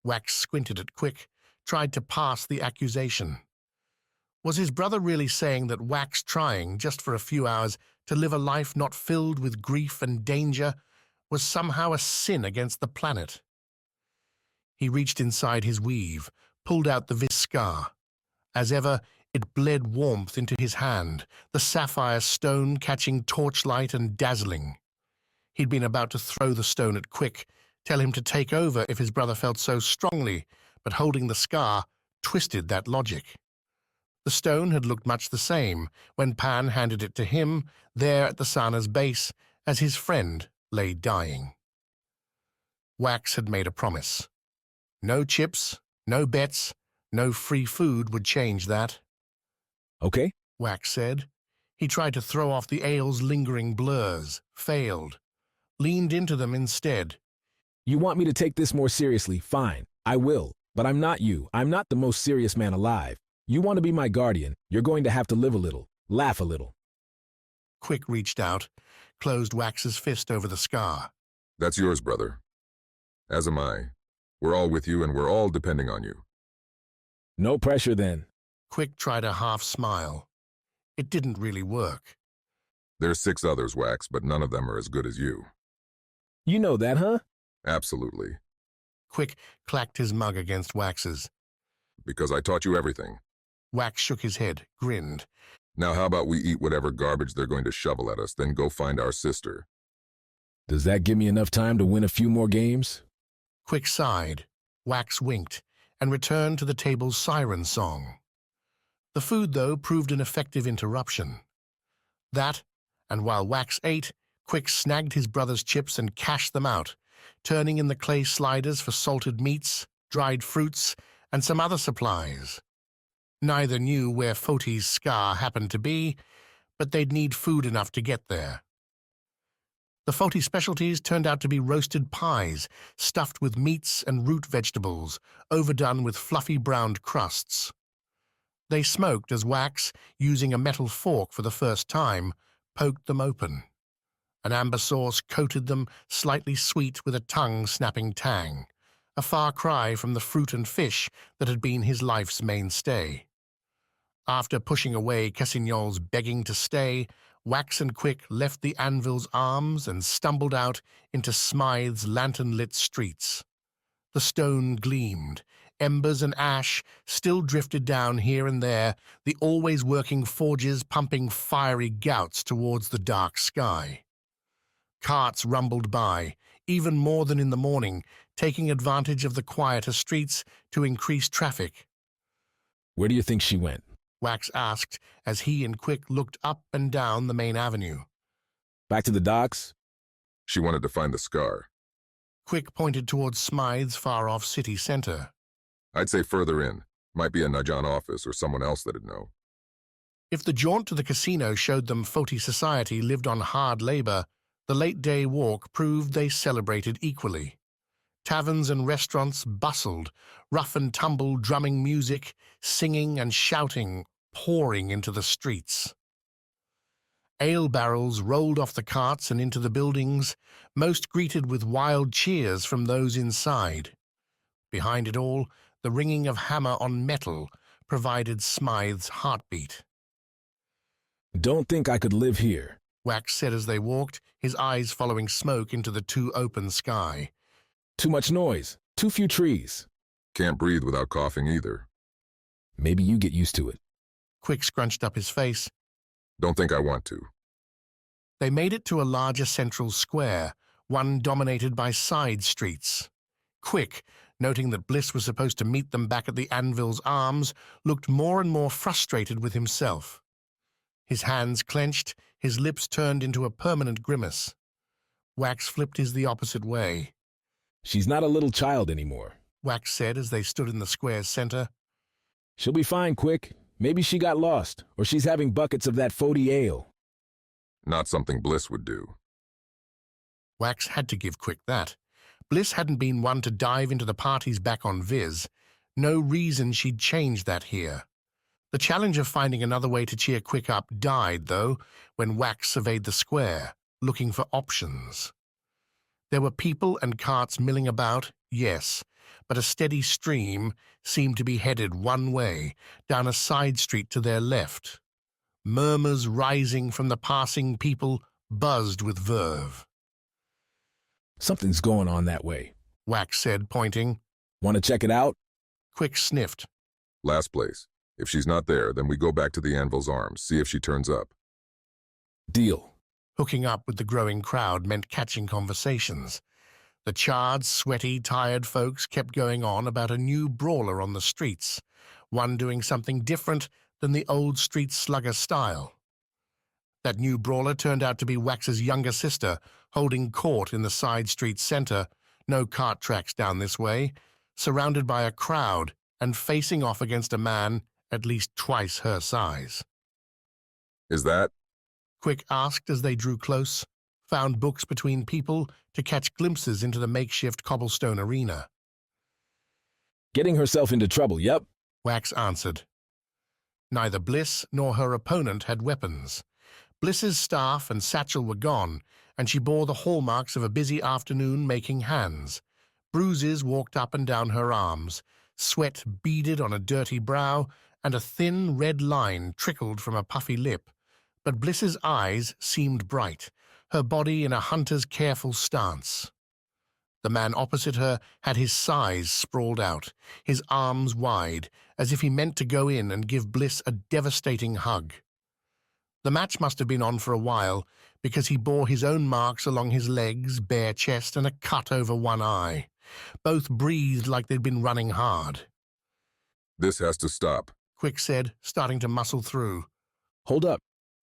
Wax squinted at Quick, tried to pass the accusation. Was his brother really saying that Wax trying, just for a few hours, to live a life not filled with grief and danger was somehow a sin against the planet? He reached inside his weave, pulled out the Viscar. As ever, it bled warmth into his hand, the sapphire stone catching torchlight and dazzling. He'd been about to throw the stone at Quick, tell him to take over if his brother felt so strongly, but holding the scar twisted that logic. The stone had looked much the same when Pan handed it to him, there at the Sana's base, as his friend lay dying. Wax had made a promise. No chips, no bets, no free food would change that. Okay, Wax said. He tried to throw off the ale's lingering blurs, failed, leaned into them instead. You want me to take this more seriously? Fine, I will. But I'm not you. I'm not the most serious man alive. You want to be my guardian, you're going to have to live a little, laugh a little. Quick reached out, closed Wax's fist over the scar. That's yours, brother. As am I. We're all with you and we're all depending on you. No pressure then. Quick tried a half smile. It didn't really work. There's 6 others, Wax, but none of them are as good as you. You know that, huh? Absolutely. Quick clacked his mug against Wax's. Because I taught you everything. Wax shook his head, grinned. Now how about we eat whatever garbage they're going to shovel at us, then go find our sister? Does that give me enough time to win a few more games? Quick sighed. Wax winked and returned to the table's siren song. The food, though, proved an effective interruption. That, and while Wax ate, Quick snagged his brother's chips and cashed them out, turning in the clay sliders for salted meats, dried fruits, and some other supplies. Neither knew where Foti's scar happened to be, but they'd need food enough to get there. The Foti specialties turned out to be roasted pies, stuffed with meats and root vegetables, overdone with fluffy browned crusts. They smoked as Wax, using a metal fork for the first time, poked them open. An amber sauce coated them, slightly sweet with a tongue-snapping tang, a far cry from the fruit and fish that had been his life's mainstay. After pushing away Cassignol's begging to stay, Wax and Quick left the anvil's arms and stumbled out into Smythe's lantern-lit streets. The stone gleamed. Embers and ash still drifted down here and there, the always-working forges pumping fiery gouts towards the dark sky. Carts rumbled by, even more than in the morning, taking advantage of the quieter streets to increase traffic. Where do you think she went? Wax asked as he and Quick looked up and down the main avenue. Back to the docks? She wanted to find the scar. Quick pointed towards Smythe's far-off city center. I'd say further in. Might be a Najan office or someone else that'd know. If the jaunt to the casino showed them Foti society lived on hard labor, the late-day walk proved they celebrated equally. Taverns and restaurants bustled, rough-and-tumble drumming music, singing and shouting, pouring into the streets. Ale barrels rolled off the carts and into the buildings, most greeted with wild cheers from those inside. Behind it all, the ringing of hammer on metal provided Smythe's heartbeat. Don't think I could live here, Wax said as they walked, his eyes following smoke into the too open sky. Too much noise, too few trees. Can't breathe without coughing either. Maybe you get used to it. Quick scrunched up his face. Don't think I want to. They made it to a larger central square, one dominated by side streets. Quick, noting that Bliss was supposed to meet them back at the Anvil's Arms, looked more and more frustrated with himself. His hands clenched, his lips turned into a permanent grimace. Wax flipped his the opposite way. She's not a little child anymore, Wax said as they stood in the square's center. She'll be fine, Quick. Maybe she got lost, or she's having buckets of that Foti ale. Not something Bliss would do. Wax had to give Quick that. Bliss hadn't been one to dive into the parties back on Viz. No reason she'd change that here. The challenge of finding another way to cheer Quick up died, though, when Wax surveyed the square, looking for options. There were people and carts milling about, yes, but a steady stream seemed to be headed one way, down a side street to their left. Murmurs rising from the passing people buzzed with verve. Something's going on that way, Wax said, pointing. Want to check it out? Quick sniffed. Last place. If she's not there, then we go back to the Anvil's Arms, see if she turns up. Deal. Hooking up with the growing crowd meant catching conversations. The charred, sweaty, tired folks kept going on about a new brawler on the streets, one doing something different than the old street slugger style. That new brawler turned out to be Wax's younger sister, holding court in the side street center, no cart tracks down this way, surrounded by a crowd and facing off against a man at least twice her size. Is that? Quick asked as they drew close, found books between people to catch glimpses into the makeshift cobblestone arena. Getting herself into trouble, yep. Wax answered. Neither Bliss nor her opponent had weapons. Bliss's staff and satchel were gone, and she bore the hallmarks of a busy afternoon making hands. Bruises walked up and down her arms, sweat beaded on a dirty brow, and a thin red line trickled from a puffy lip. But Bliss's eyes seemed bright, her body in a hunter's careful stance. The man opposite her had his size sprawled out, his arms wide, as if he meant to go in and give Bliss a devastating hug. The match must have been on for a while, because he bore his own marks along his legs, bare chest, and a cut over one eye. Both breathed like they'd been running hard. This has to stop, Quick said, starting to muscle through. Hold up.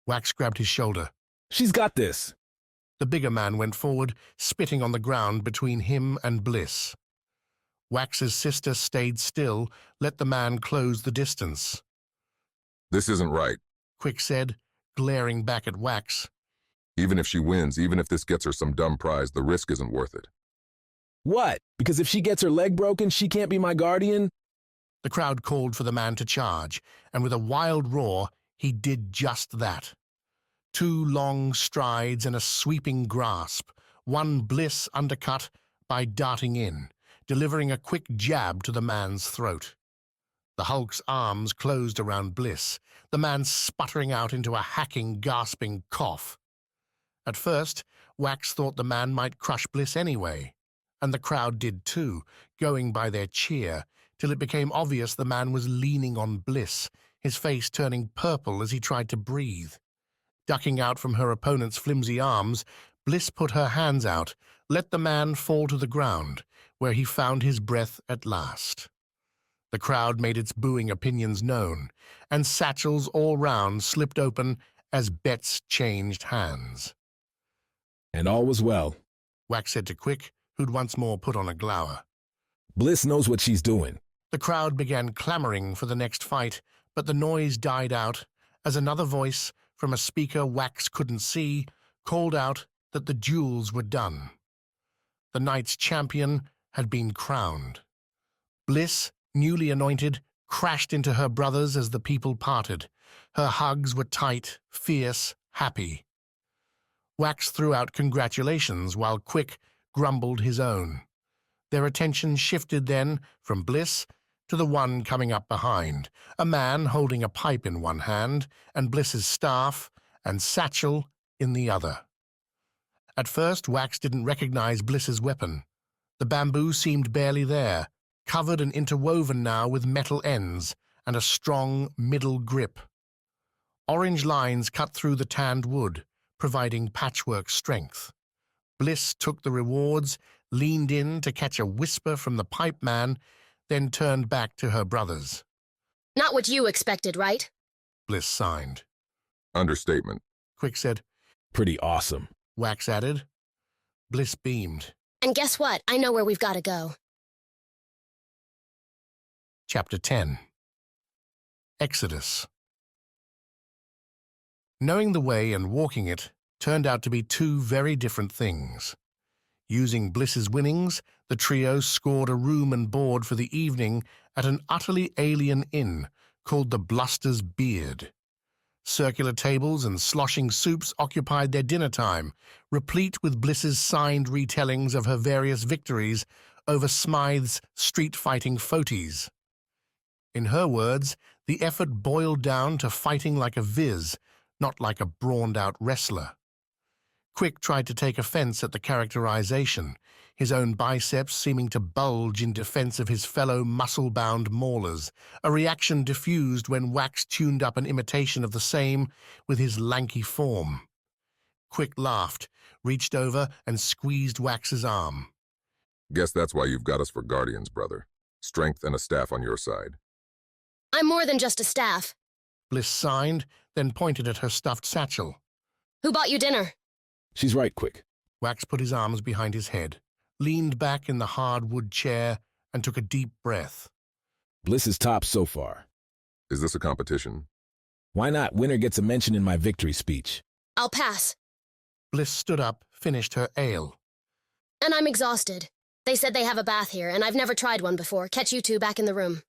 Wax grabbed his shoulder. She's got this. The bigger man went forward, spitting on the ground between him and Bliss. Wax's sister stayed still, let the man close the distance. This isn't right, Quick said, glaring back at Wax. Even if she wins, even if this gets her some dumb prize, the risk isn't worth it. What? Because if she gets her leg broken, she can't be my guardian? The crowd called for the man to charge, and with a wild roar, he did just that. 2 long strides and a sweeping grasp, one Bliss undercut by darting in, delivering a quick jab to the man's throat. The Hulk's arms closed around Bliss, the man sputtering out into a hacking, gasping cough. At first, Wax thought the man might crush Bliss anyway, and the crowd did too, going by their cheer, till it became obvious the man was leaning on Bliss, his face turning purple as he tried to breathe. Ducking out from her opponent's flimsy arms, Bliss put her hands out, let the man fall to the ground, where he found his breath at last. The crowd made its booing opinions known, and satchels all round slipped open as bets changed hands. And all was well, Wax said to Quick, who'd once more put on a glower. Bliss knows what she's doing. The crowd began clamoring for the next fight, but the noise died out as another voice, from a speaker Wax couldn't see, called out that the duels were done. The night's champion had been crowned. Bliss, newly anointed, crashed into her brothers as the people parted. Her hugs were tight, fierce, happy. Wax threw out congratulations while Quick grumbled his own. Their attention shifted then from Bliss to the one coming up behind, a man holding a pipe in one hand and Bliss's staff and satchel in the other. At first, Wax didn't recognize Bliss's weapon. The bamboo seemed barely there, covered and interwoven now with metal ends and a strong middle grip. Orange lines cut through the tanned wood, providing patchwork strength. Bliss took the rewards, leaned in to catch a whisper from the pipe man, then turned back to her brothers. Not what you expected, right? Bliss signed. Understatement, Quick said. Pretty awesome, Wax added. Bliss beamed. And guess what? I know where we've got to go. Chapter 10. Exodus. Knowing the way and walking it turned out to be 2 very different things. Using Bliss's winnings, the trio scored a room and board for the evening at an utterly alien inn called the Bluster's Beard. Circular tables and sloshing soups occupied their dinner time, replete with Bliss's signed retellings of her various victories over Smythe's street-fighting Fotis. In her words, the effort boiled down to fighting like a viz, not like a brawned-out wrestler. Quick tried to take offense at the characterization, his own biceps seeming to bulge in defense of his fellow muscle-bound maulers, a reaction diffused when Wax tuned up an imitation of the same with his lanky form. Quick laughed, reached over and squeezed Wax's arm. Guess that's why you've got us for guardians, brother. Strength and a staff on your side. I'm more than just a staff. Bliss signed, then pointed at her stuffed satchel. Who bought you dinner? She's right, Quick. Wax put his arms behind his head, leaned back in the hardwood chair, and took a deep breath. Bliss is top so far. Is this a competition? Why not? Winner gets a mention in my victory speech. I'll pass. Bliss stood up, finished her ale. And I'm exhausted. They said they have a bath here, and I've never tried one before. Catch you two back in the room.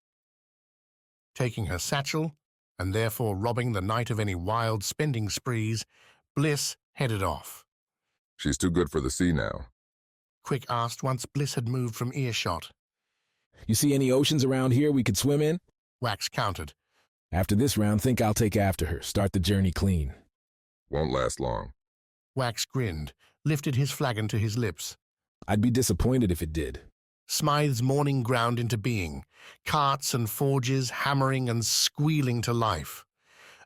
Taking her satchel, and therefore robbing the night of any wild spending sprees, Bliss headed off. She's too good for the sea now. Quick asked once Bliss had moved from earshot. You see any oceans around here we could swim in? Wax countered. After this round, think I'll take after her. Start the journey clean. Won't last long. Wax grinned, lifted his flagon to his lips. I'd be disappointed if it did. Smythe's morning ground into being, carts and forges hammering and squealing to life.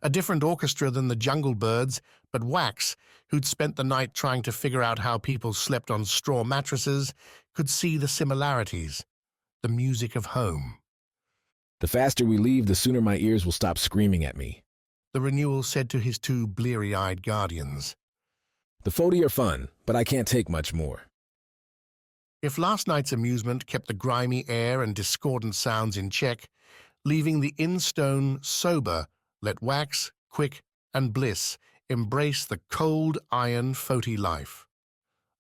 A different orchestra than the jungle birds, but Wax, who'd spent the night trying to figure out how people slept on straw mattresses, could see the similarities, the music of home. The faster we leave, the sooner my ears will stop screaming at me. The Renewal said to his two bleary-eyed guardians. The Foti are fun, but I can't take much more. If last night's amusement kept the grimy air and discordant sounds in check, leaving the inn-stone sober, let Wax, Quick, and Bliss embrace the cold iron Foti life.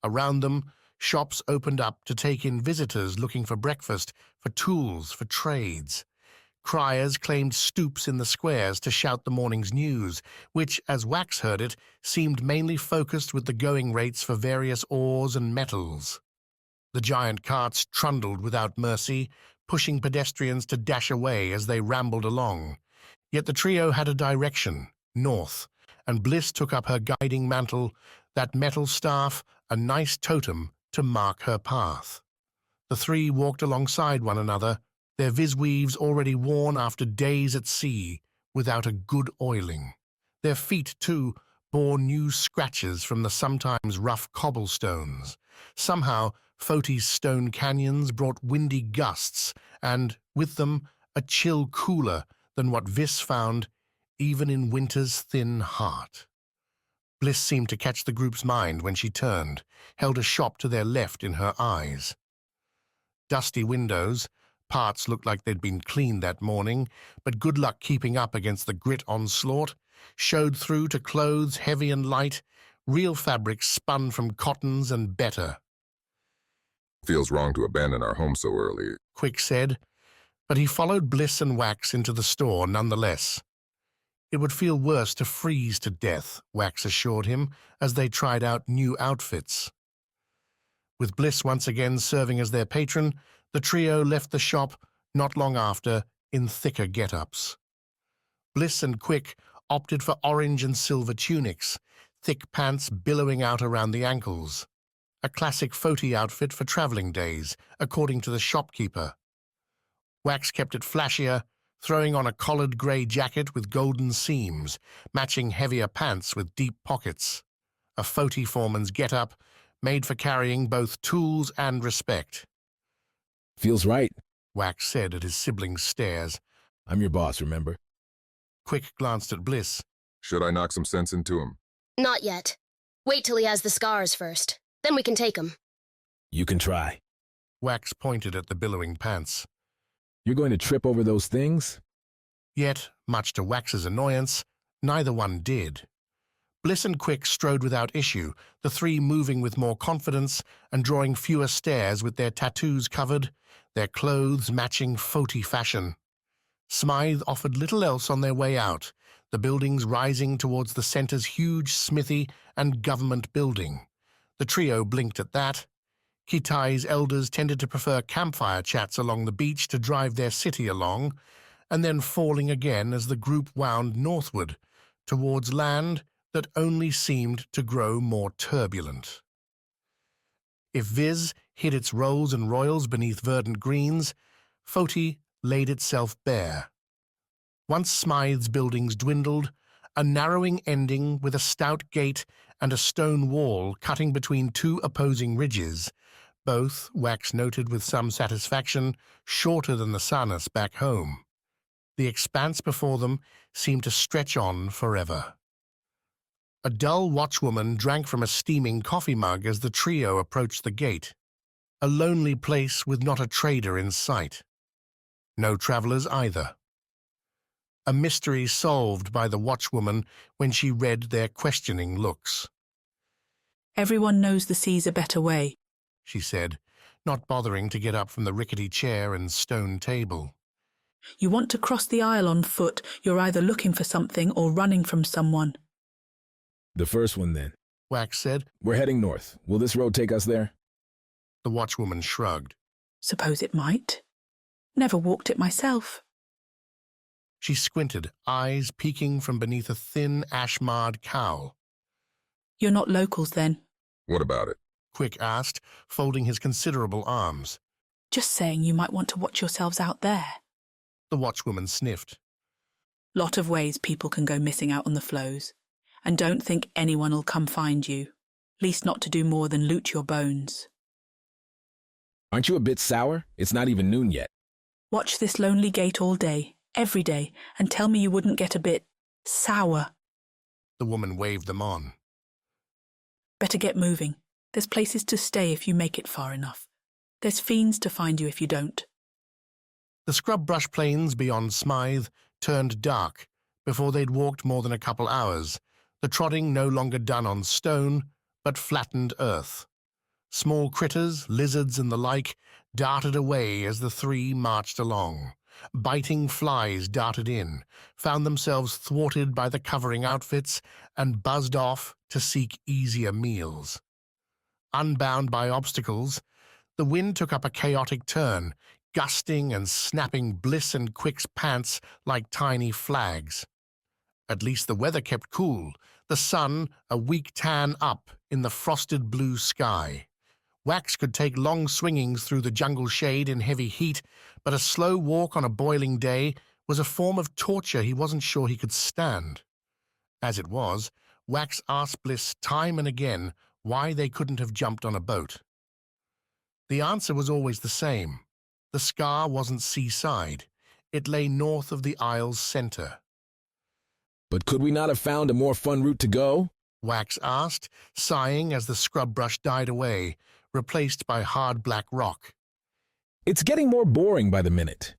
Around them, shops opened up to take in visitors looking for breakfast, for tools, for trades. Criers claimed stoops in the squares to shout the morning's news, which, as Wax heard it, seemed mainly focused with the going rates for various ores and metals. The giant carts trundled without mercy, pushing pedestrians to dash away as they rambled along. Yet the trio had a direction, north, and Bliss took up her guiding mantle, that metal staff, a nice totem to mark her path. The three walked alongside one another, their visweaves already worn after days at sea without a good oiling. Their feet, too, bore new scratches from the sometimes rough cobblestones. Somehow, Foti's stone canyons brought windy gusts and, with them, a chill cooler than what Vis found even in winter's thin heart. Bliss seemed to catch the group's mind when she turned, held a shop to their left in her eyes. Dusty windows, parts looked like they'd been cleaned that morning, but good luck keeping up against the grit onslaught, showed through to clothes heavy and light, real fabrics spun from cottons and better. Feels wrong to abandon our home so early, Quick said, but he followed Bliss and Wax into the store nonetheless. It would feel worse to freeze to death, Wax assured him, as they tried out new outfits. With Bliss once again serving as their patron, the trio left the shop not long after in thicker get-ups. Bliss and Quick opted for orange and silver tunics, thick pants billowing out around the ankles. A classic Foti outfit for traveling days, according to the shopkeeper. Wax kept it flashier, throwing on a collared grey jacket with golden seams, matching heavier pants with deep pockets. A Foti foreman's get-up, made for carrying both tools and respect. Feels right, Wax said at his siblings' stares. I'm your boss, remember? Quick glanced at Bliss. Should I knock some sense into him? Not yet. Wait till he has the scars first. Then we can take him. You can try. Wax pointed at the billowing pants. You're going to trip over those things? Yet, much to Wax's annoyance, neither one did. Bliss and Quick strode without issue, the three moving with more confidence and drawing fewer stares with their tattoos covered, their clothes matching Foti fashion. Smythe offered little else on their way out, the buildings rising towards the centre's huge smithy and government building. The trio blinked at that. Kitai's elders tended to prefer campfire chats along the beach to drive their city along, and then falling again as the group wound northward, towards land that only seemed to grow more turbulent. If Viz hid its rolls and royals beneath verdant greens, Foti laid itself bare. Once Smythe's buildings dwindled, a narrowing ending with a stout gate and a stone wall cutting between two opposing ridges, both, Wax noted with some satisfaction, shorter than the Sanus back home. The expanse before them seemed to stretch on forever. A dull watchwoman drank from a steaming coffee mug as the trio approached the gate, a lonely place with not a trader in sight. No travelers either. A mystery solved by the watchwoman when she read their questioning looks. "Everyone knows the sea's a better way," she said, not bothering to get up from the rickety chair and stone table. "You want to cross the isle on foot, you're either looking for something or running from someone." The first one, then. Wax said. We're heading north. Will this road take us there? The watchwoman shrugged. "Suppose it might. Never walked it myself." She squinted, eyes peeking from beneath a thin, ash-marred cowl. "You're not locals, then?" What about it? Quick asked, folding his considerable arms. "Just saying you might want to watch yourselves out there." The watchwoman sniffed. "Lot of ways people can go missing out on the flows. And don't think anyone'll come find you. Least not to do more than loot your bones." Aren't you a bit sour? It's not even noon yet. "Watch this lonely gate all day, every day, and tell me you wouldn't get a bit sour." The woman waved them on. "Better get moving. There's places to stay if you make it far enough. There's fiends to find you if you don't." The scrub brush plains beyond Smythe turned dark before they'd walked more than a couple hours, the trotting no longer done on stone, but flattened earth. Small critters, lizards and the like, darted away as the three marched along. Biting flies darted in, found themselves thwarted by the covering outfits, and buzzed off to seek easier meals. Unbound by obstacles, the wind took up a chaotic turn, gusting and snapping Bliss and Quick's pants like tiny flags. At least the weather kept cool, the sun a weak tan up in the frosted blue sky. Wax could take long swingings through the jungle shade in heavy heat, but a slow walk on a boiling day was a form of torture he wasn't sure he could stand. As it was, Wax asked Bliss time and again why they couldn't have jumped on a boat. The answer was always the same. The scar wasn't seaside. It lay north of the isle's center. But could we not have found a more fun route to go? Wax asked, sighing as the scrub brush died away, replaced by hard black rock. It's getting more boring by the minute.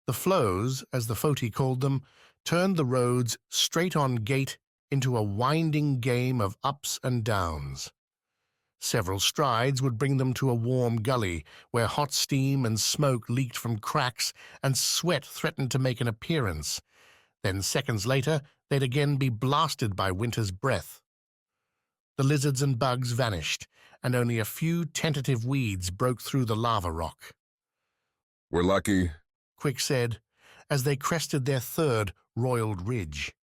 The flows, as the Foti called them, turned the road's straight-on gate into a winding game of ups and downs. Several strides would bring them to a warm gully where hot steam and smoke leaked from cracks and sweat threatened to make an appearance. Then seconds later, they'd again be blasted by winter's breath. The lizards and bugs vanished, and only a few tentative weeds broke through the lava rock. We're lucky, Quick said, as they crested their third roiled ridge.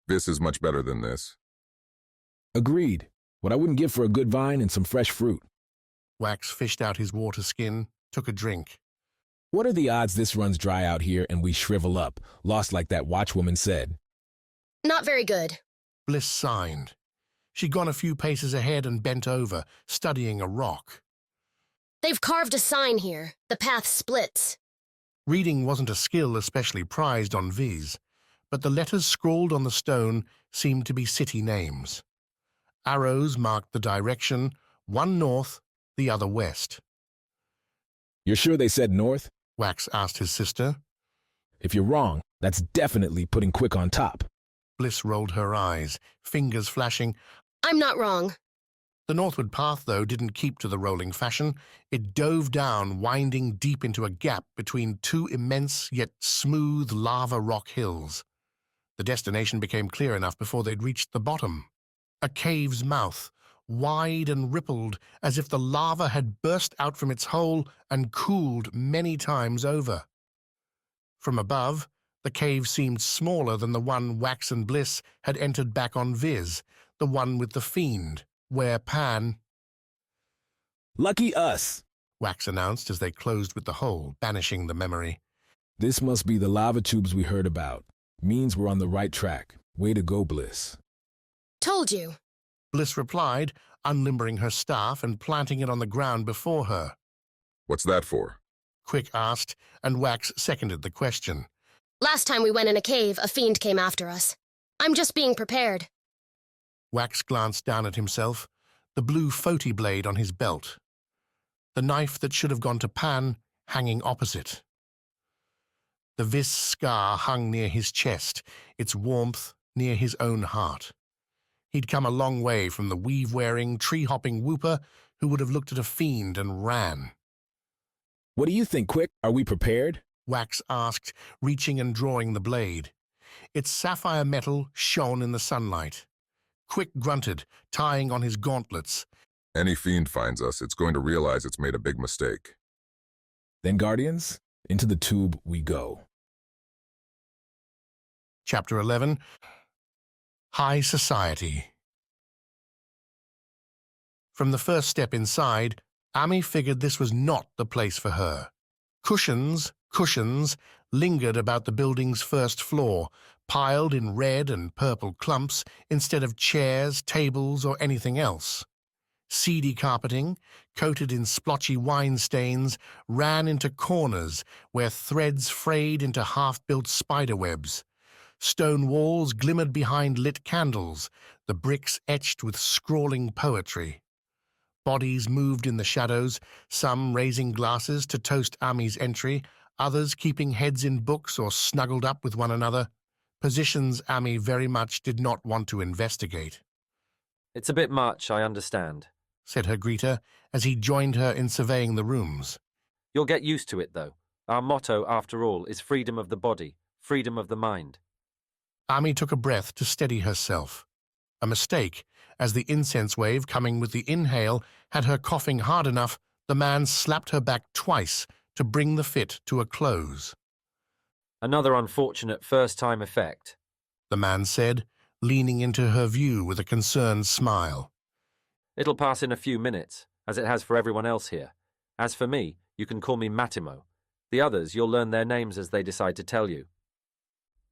This is much better than this. Agreed. What I wouldn't give for a good vine and some fresh fruit. Wax fished out his water skin, took a drink. What are the odds this runs dry out here and we shrivel up, lost like that watchwoman said? Not very good. Bliss signed. She'd gone a few paces ahead and bent over, studying a rock. They've carved a sign here. The path splits. Reading wasn't a skill especially prized on Viz, but the letters scrawled on the stone seemed to be city names. Arrows marked the direction, one north, the other west. You're sure they said north? Wax asked his sister. If you're wrong, that's definitely putting Quick on top. Bliss rolled her eyes, fingers flashing. I'm not wrong. The northward path, though, didn't keep to the rolling fashion. It dove down, winding deep into a gap between two immense yet smooth lava rock hills. The destination became clear enough before they'd reached the bottom. A cave's mouth, wide and rippled, as if the lava had burst out from its hole and cooled many times over. From above, the cave seemed smaller than the one Wax and Bliss had entered back on Viz, the one with the fiend, where Pan— "Lucky us," Wax announced as they closed with the hole, banishing the memory. "This must be the lava tubes we heard about. Means we're on the right track. Way to go, Bliss." Told you. Bliss replied, unlimbering her staff and planting it on the ground before her. What's that for? Quick asked, and Wax seconded the question. Last time we went in a cave, a fiend came after us. I'm just being prepared. Wax glanced down at himself, the blue Foti blade on his belt. The knife that should have gone to Pan hanging opposite. The Vis scar hung near his chest, its warmth near his own heart. He'd come a long way from the weave-wearing, tree-hopping whooper who would have looked at a fiend and ran. "What do you think, Quick? Are we prepared?" Wax asked, reaching and drawing the blade. Its sapphire metal shone in the sunlight. Quick grunted, tying on his gauntlets. Any fiend finds us, it's going to realize it's made a big mistake. "Then, Guardians, into the tube we go." Chapter 11. High Society. From the first step inside, Ami figured this was not the place for her. Cushions lingered about the building's first floor, piled in red and purple clumps instead of chairs, tables, or anything else. Seedy carpeting, coated in splotchy wine stains, ran into corners where threads frayed into half-built spiderwebs. Stone walls glimmered behind lit candles, the bricks etched with scrawling poetry. Bodies moved in the shadows, some raising glasses to toast Ami's entry, others keeping heads in books or snuggled up with one another, positions Ami very much did not want to investigate. "It's a bit much, I understand," said her greeter as he joined her in surveying the rooms. "You'll get used to it, though. Our motto, after all, is freedom of the body, freedom of the mind." Ami took a breath to steady herself. A mistake, as the incense wave coming with the inhale had her coughing hard enough, the man slapped her back twice to bring the fit to a close. "Another unfortunate first-time effect," the man said, leaning into her view with a concerned smile. "It'll pass in a few minutes, as it has for everyone else here. As for me, you can call me Mattimo. The others, you'll learn their names as they decide to tell you."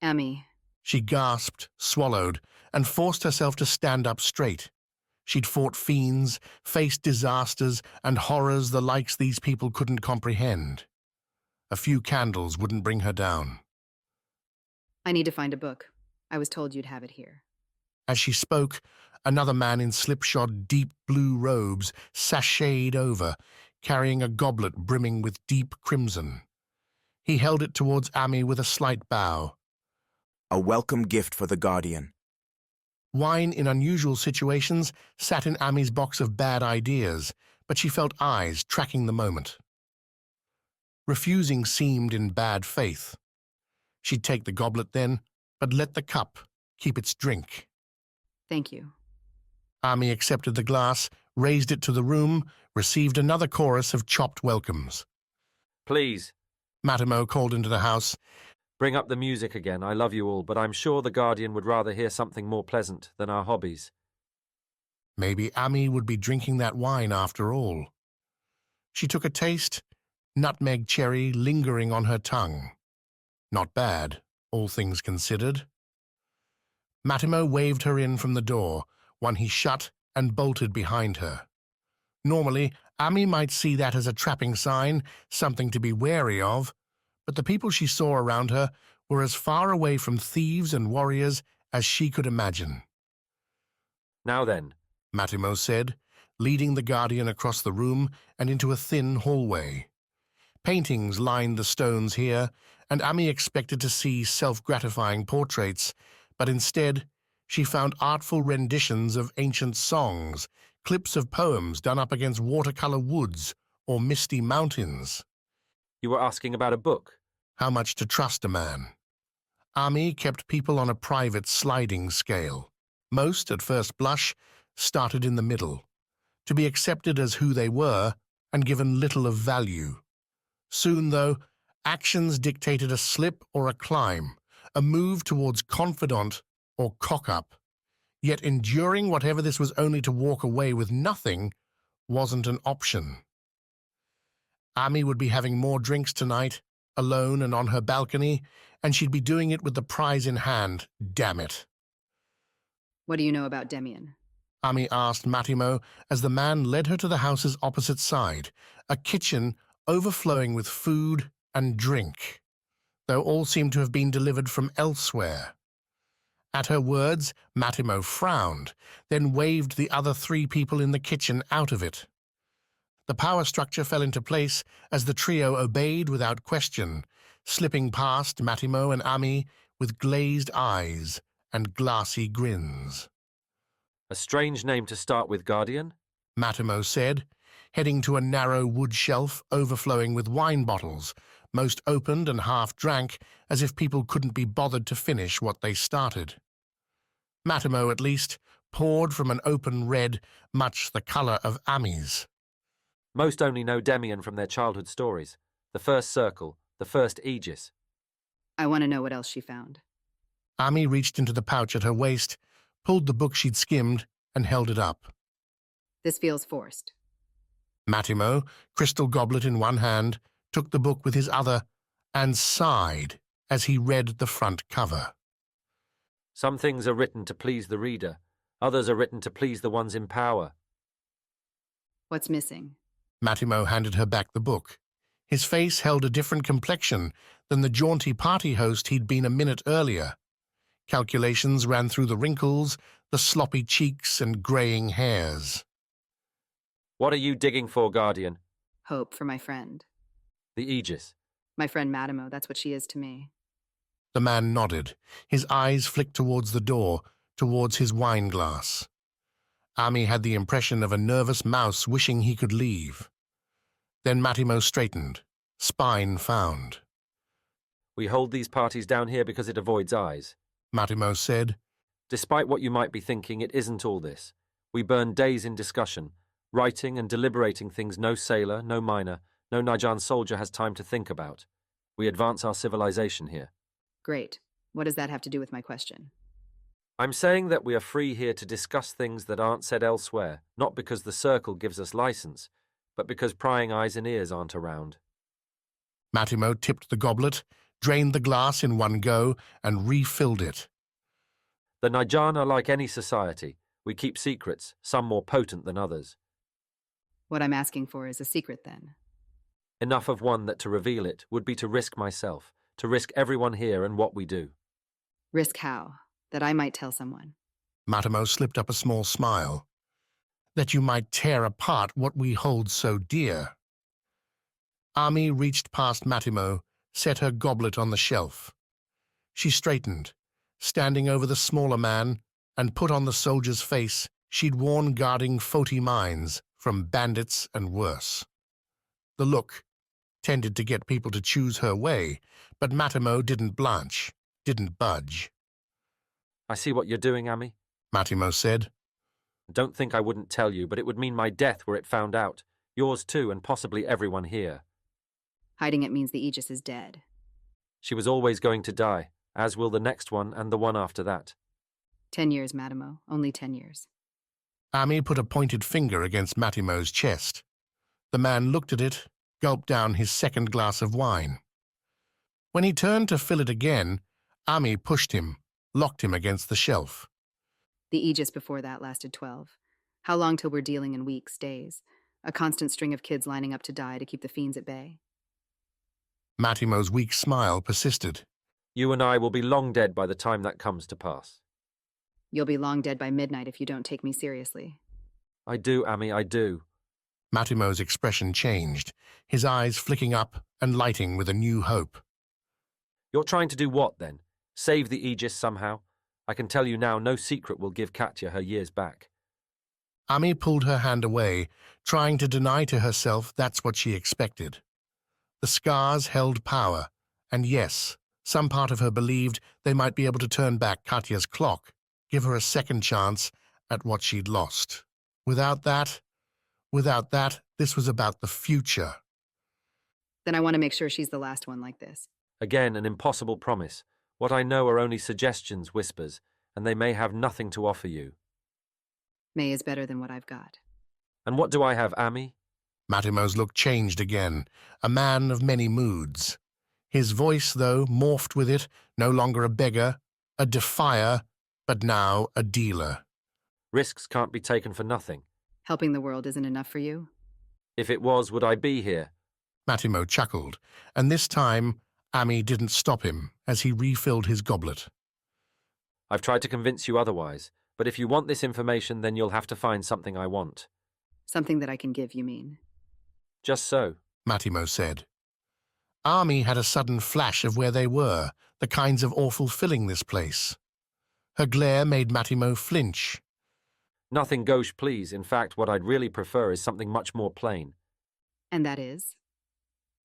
Emmy. She gasped, swallowed, and forced herself to stand up straight. She'd fought fiends, faced disasters and horrors the likes these people couldn't comprehend. A few candles wouldn't bring her down. "I need to find a book. I was told you'd have it here." As she spoke, another man in slipshod deep blue robes sashayed over, carrying a goblet brimming with deep crimson. He held it towards Ami with a slight bow. "A welcome gift for the Guardian." Wine in unusual situations sat in Ami's box of bad ideas, but she felt eyes tracking the moment. Refusing seemed in bad faith. She'd take the goblet then, but let the cup keep its drink. "Thank you." Ami accepted the glass, raised it to the room, received another chorus of chopped welcomes. "Please," Mattimo called into the house, "bring up the music again. I love you all, but I'm sure the Guardian would rather hear something more pleasant than our hobbies." Maybe Ami would be drinking that wine after all. She took a taste, nutmeg cherry lingering on her tongue. Not bad, all things considered. Mattimo waved her in from the door, one he shut and bolted behind her. Normally, Ami might see that as a trapping sign, something to be wary of, but the people she saw around her were as far away from thieves and warriors as she could imagine. "Now then," Mattimo said, leading the Guardian across the room and into a thin hallway. Paintings lined the stones here, and Ami expected to see self-gratifying portraits, but instead she found artful renditions of ancient songs, clips of poems done up against watercolor woods or misty mountains. You were asking about a book? How much to trust a man? Ami kept people on a private sliding scale. Most, at first blush, started in the middle, to be accepted as who they were and given little of value. Soon, though, actions dictated a slip or a climb, a move towards confidant or cock-up. Yet enduring whatever this was only to walk away with nothing wasn't an option. Ami would be having more drinks tonight, alone and on her balcony, and she'd be doing it with the prize in hand, damn it. What do you know about Deviant? Ami asked Mattimo as the man led her to the house's opposite side, a kitchen overflowing with food and drink, though all seemed to have been delivered from elsewhere. At her words, Mattimo frowned, then waved the other 3 people in the kitchen out of it. The power structure fell into place as the trio obeyed without question, slipping past Mattimo and Ami with glazed eyes and glassy grins. A strange name to start with, Guardian, Mattimo said, heading to a narrow wood shelf overflowing with wine bottles, most opened and half drank, as if people couldn't be bothered to finish what they started. Mattimo, at least, poured from an open red, much the colour of Ami's. Most only know Deviant from their childhood stories. The first circle, the first Aegis. I want to know what else she found. Ami reached into the pouch at her waist, pulled the book she'd skimmed, and held it up. This feels forced. Mattimo, crystal goblet in one hand, took the book with his other, and sighed as he read the front cover. Some things are written to please the reader. Others are written to please the ones in power. What's missing? Mattimo handed her back the book. His face held a different complexion than the jaunty party host he'd been a minute earlier. Calculations ran through the wrinkles, the sloppy cheeks and greying hairs. What are you digging for, Guardian? Hope for my friend. The Aegis. My friend Mattimo, that's what she is to me. The man nodded. His eyes flicked towards the door, towards his wine glass. Ami had the impression of a nervous mouse wishing he could leave. Then Mattimo straightened, spine found. We hold these parties down here because it avoids eyes, Mattimo said. Despite what you might be thinking, it isn't all this. We burn days in discussion, writing and deliberating things no sailor, no miner, no Nijan soldier has time to think about. We advance our civilization here. Great. What does that have to do with my question? I'm saying that we are free here to discuss things that aren't said elsewhere, not because the circle gives us license, but because prying eyes and ears aren't around. Mattimo tipped the goblet, drained the glass in one go, and refilled it. The Nijan are like any society. We keep secrets, some more potent than others. What I'm asking for is a secret, then. Enough of one that to reveal it would be to risk myself, to risk everyone here and what we do. Risk how? That I might tell someone. Mattimo slipped up a small smile. That you might tear apart what we hold so dear. Ami reached past Mattimo, set her goblet on the shelf. She straightened, standing over the smaller man, and put on the soldier's face she'd worn guarding Foti mines from bandits and worse. The look tended to get people to choose her way, but Mattimo didn't blanch, didn't budge. I see what you're doing, Ami, Mattimo said. Don't think I wouldn't tell you, but it would mean my death were it found out. Yours too, and possibly everyone here. Hiding it means the Aegis is dead. She was always going to die, as will the next one and the one after that. 10 years, Mattimo. Only 10 years. Ami put a pointed finger against Mattimo's chest. The man looked at it, gulped down his second glass of wine. When he turned to fill it again, Ami pushed him, locked him against the shelf. The Aegis before that lasted 12. How long till we're dealing in weeks, days? A constant string of kids lining up to die to keep the fiends at bay. Mattimo's weak smile persisted. You and I will be long dead by the time that comes to pass. You'll be long dead by midnight if you don't take me seriously. I do, Ami, I do. Mattimo's expression changed, his eyes flicking up and lighting with a new hope. You're trying to do what, then? Save the Aegis somehow? I can tell you now, no secret will give Katya her years back. Ami pulled her hand away, trying to deny to herself that's what she expected. The scars held power, and yes, some part of her believed they might be able to turn back Katya's clock, give her a second chance at what she'd lost. Without that, this was about the future. Then I want to make sure she's the last one like this. Again, an impossible promise. What I know are only suggestions, whispers, and they may have nothing to offer you. May is better than what I've got. And what do I have, Ami? Matimo's look changed again, a man of many moods. His voice, though, morphed with it, no longer a beggar, a defier, but now a dealer. Risks can't be taken for nothing. Helping the world isn't enough for you? If it was, would I be here? Matimo chuckled, and this time Ami didn't stop him as he refilled his goblet. I've tried to convince you otherwise, but if you want this information, then you'll have to find something I want. Something that I can give, you mean? Just so, Matimo said. Ami had a sudden flash of where they were, the kinds of awful filling this place. Her glare made Matimo flinch. Nothing gauche, please. In fact, what I'd really prefer is something much more plain. And that is?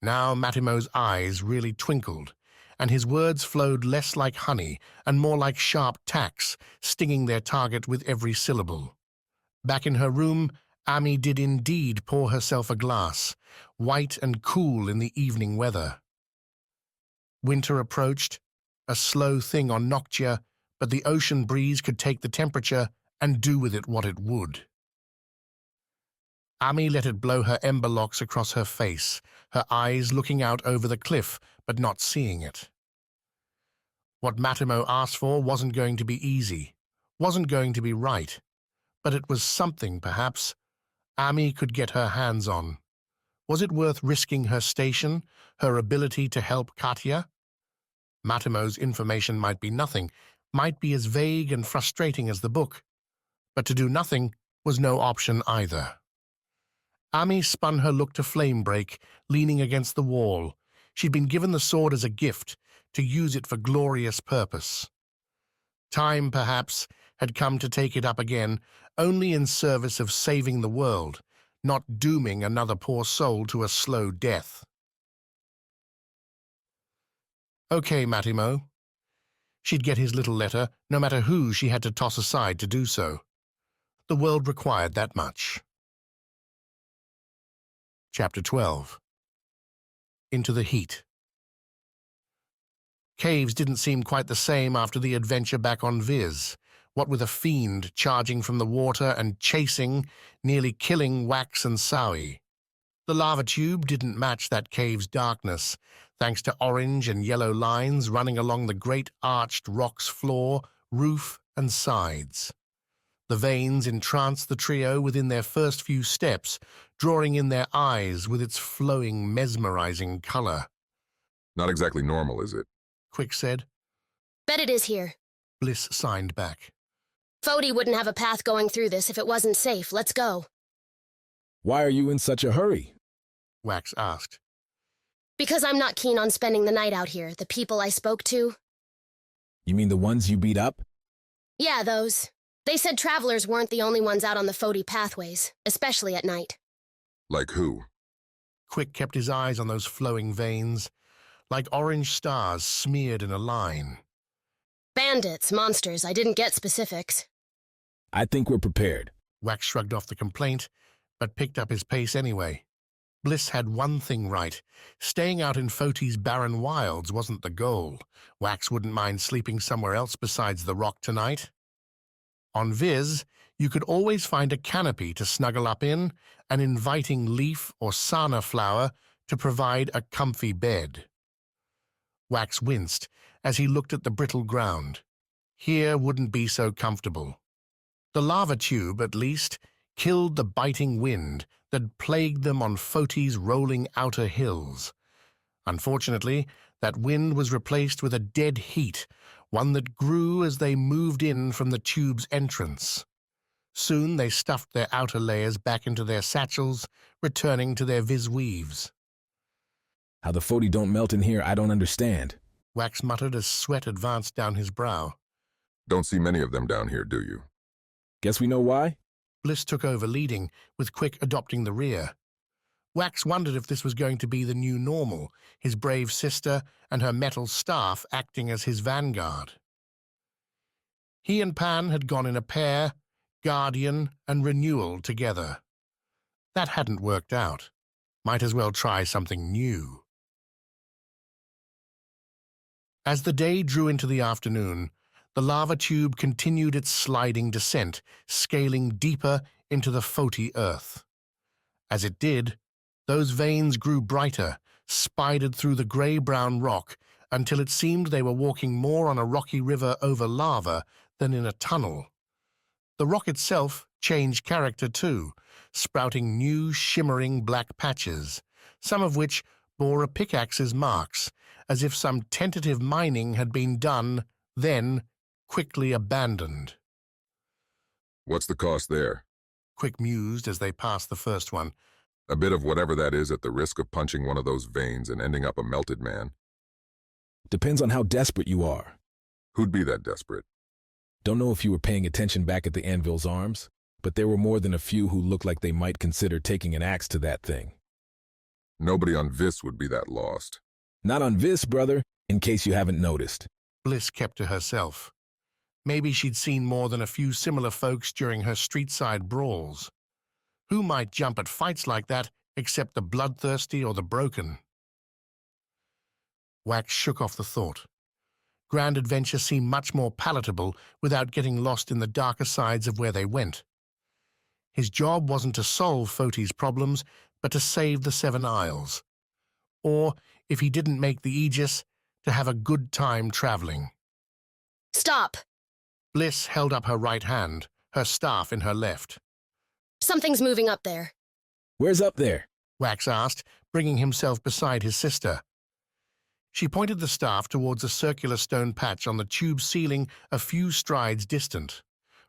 Now Matimo's eyes really twinkled, and his words flowed less like honey and more like sharp tacks, stinging their target with every syllable. Back in her room, Ami did indeed pour herself a glass, white and cool in the evening weather. Winter approached, a slow thing on Noctia, but the ocean breeze could take the temperature and do with it what it would. Ami let it blow her ember locks across her face, her eyes looking out over the cliff, but not seeing it. What Matimo asked for wasn't going to be easy, wasn't going to be right, but it was something, perhaps, Ami could get her hands on. Was it worth risking her station, her ability to help Katya? Matimo's information might be nothing, might be as vague and frustrating as the book, but to do nothing was no option either. Ami spun her look to flame break, leaning against the wall. She'd been given the sword as a gift, to use it for glorious purpose. Time, perhaps, had come to take it up again, only in service of saving the world, not dooming another poor soul to a slow death. Okay, Matimo. She'd get his little letter, no matter who she had to toss aside to do so. The world required that much. Chapter 12. Into the Heat. Caves didn't seem quite the same after the adventure back on Viz, what with a fiend charging from the water and chasing, nearly killing Wax and Sowie. The lava tube didn't match that cave's darkness, thanks to orange and yellow lines running along the great arched rock's floor, roof, and sides. The veins entranced the trio within their first few steps, drawing in their eyes with its flowing, mesmerizing color. Not exactly normal, is it? Quick said. Bet it is here. Bliss signed back. Foti wouldn't have a path going through this if it wasn't safe. Let's go. Why are you in such a hurry? Wax asked. Because I'm not keen on spending the night out here. The people I spoke to. You mean the ones you beat up? Yeah, those. They said travelers weren't the only ones out on the Foti pathways, especially at night. Like who? Quick kept his eyes on those flowing veins, like orange stars smeared in a line. Bandits, monsters, I didn't get specifics. I think we're prepared. Wax shrugged off the complaint, but picked up his pace anyway. Bliss had one thing right. Staying out in Foti's barren wilds wasn't the goal. Wax wouldn't mind sleeping somewhere else besides the rock tonight. On Viz, you could always find a canopy to snuggle up in, an inviting leaf or sana flower to provide a comfy bed. Wax winced as he looked at the brittle ground. Here wouldn't be so comfortable. The lava tube, at least, killed the biting wind that plagued them on Foti's rolling outer hills. Unfortunately, that wind was replaced with a dead heat, one that grew as they moved in from the tube's entrance. Soon they stuffed their outer layers back into their satchels, returning to their Viz weaves. How the Foti don't melt in here, I don't understand. Wax muttered as sweat advanced down his brow. Don't see many of them down here, do you? Guess we know why? Bliss took over leading, with Quick adopting the rear. Wax wondered if this was going to be the new normal, his brave sister and her metal staff acting as his vanguard. He and Pan had gone in a pair, Guardian and Renewal together. That hadn't worked out. Might as well try something new. As the day drew into the afternoon, the lava tube continued its sliding descent, scaling deeper into the Foti earth. As it did, those veins grew brighter, spidered through the grey-brown rock, until it seemed they were walking more on a rocky river over lava than in a tunnel. The rock itself changed character too, sprouting new shimmering black patches, some of which bore a pickaxe's marks, as if some tentative mining had been done, then quickly abandoned. What's the cost there? Quick mused as they passed the first one. A bit of whatever that is at the risk of punching one of those veins and ending up a melted man. Depends on how desperate you are. Who'd be that desperate? Don't know if you were paying attention back at the Anvil's Arms, but there were more than a few who looked like they might consider taking an axe to that thing. Nobody on Vis would be that lost. Not on Vis, brother, in case you haven't noticed. Bliss kept to herself. Maybe she'd seen more than a few similar folks during her street-side brawls. Who might jump at fights like that except the bloodthirsty or the broken? Wax shook off the thought. Grand adventure seemed much more palatable without getting lost in the darker sides of where they went. His job wasn't to solve Foti's problems, but to save the Seven Isles. Or, if he didn't make the Aegis, to have a good time traveling. Stop! Bliss held up her right hand, her staff in her left. Something's moving up there. Where's up there? Wax asked, bringing himself beside his sister. She pointed the staff towards a circular stone patch on the tube ceiling a few strides distant.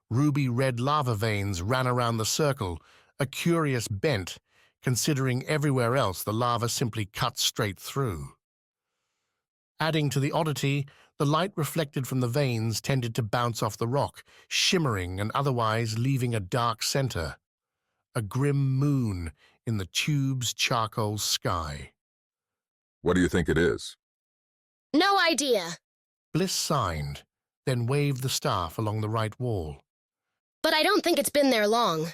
Ruby-red lava veins ran around the circle, a curious bent, considering everywhere else the lava simply cut straight through. Adding to the oddity, the light reflected from the veins tended to bounce off the rock, shimmering and otherwise leaving a dark center. A grim moon in the tube's charcoal sky. What do you think it is? No idea. Bliss signed, then waved the staff along the right wall. But I don't think it's been there long.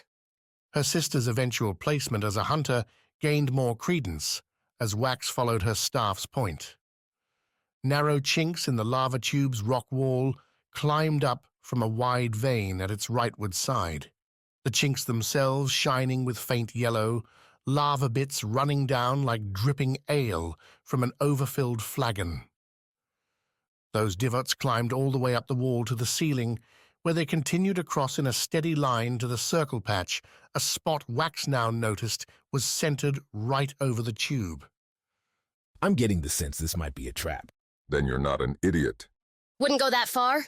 Her sister's eventual placement as a hunter gained more credence as Wax followed her staff's point. Narrow chinks in the lava tube's rock wall climbed up from a wide vein at its rightward side, the chinks themselves shining with faint yellow, lava bits running down like dripping ale from an overfilled flagon. Those divots climbed all the way up the wall to the ceiling, where they continued across in a steady line to the circle patch, a spot Wax now noticed was centered right over the tube. I'm getting the sense this might be a trap. Then you're not an idiot. Wouldn't go that far?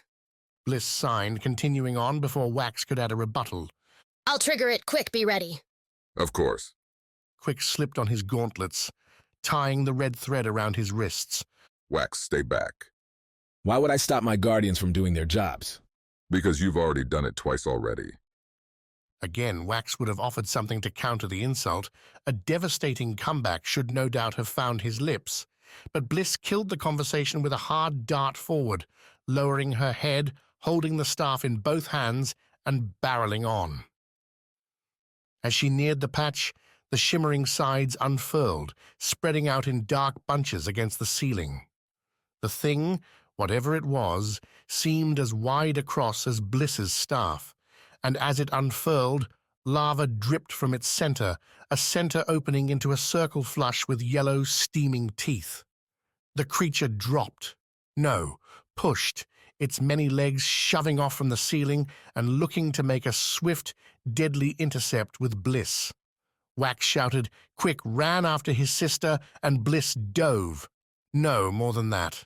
Bliss signed, continuing on before Wax could add a rebuttal. I'll trigger it. Quick, be ready. Of course. Quick slipped on his gauntlets, tying the red thread around his wrists. Wax, stay back. Why would I stop my guardians from doing their jobs? Because you've already done it twice already. Again, Wax would have offered something to counter the insult. A devastating comeback should no doubt have found his lips. But Bliss killed the conversation with a hard dart forward, lowering her head, holding the staff in both hands, and barreling on. As she neared the patch, the shimmering sides unfurled, spreading out in dark bunches against the ceiling. The thing, whatever it was, seemed as wide across as Bliss's staff, and as it unfurled, lava dripped from its center, a center opening into a circle flush with yellow, steaming teeth. The creature dropped. No, pushed, its many legs shoving off from the ceiling and looking to make a swift, deadly intercept with Bliss. Wax shouted, Quick ran after his sister, and Bliss dove. No more than that.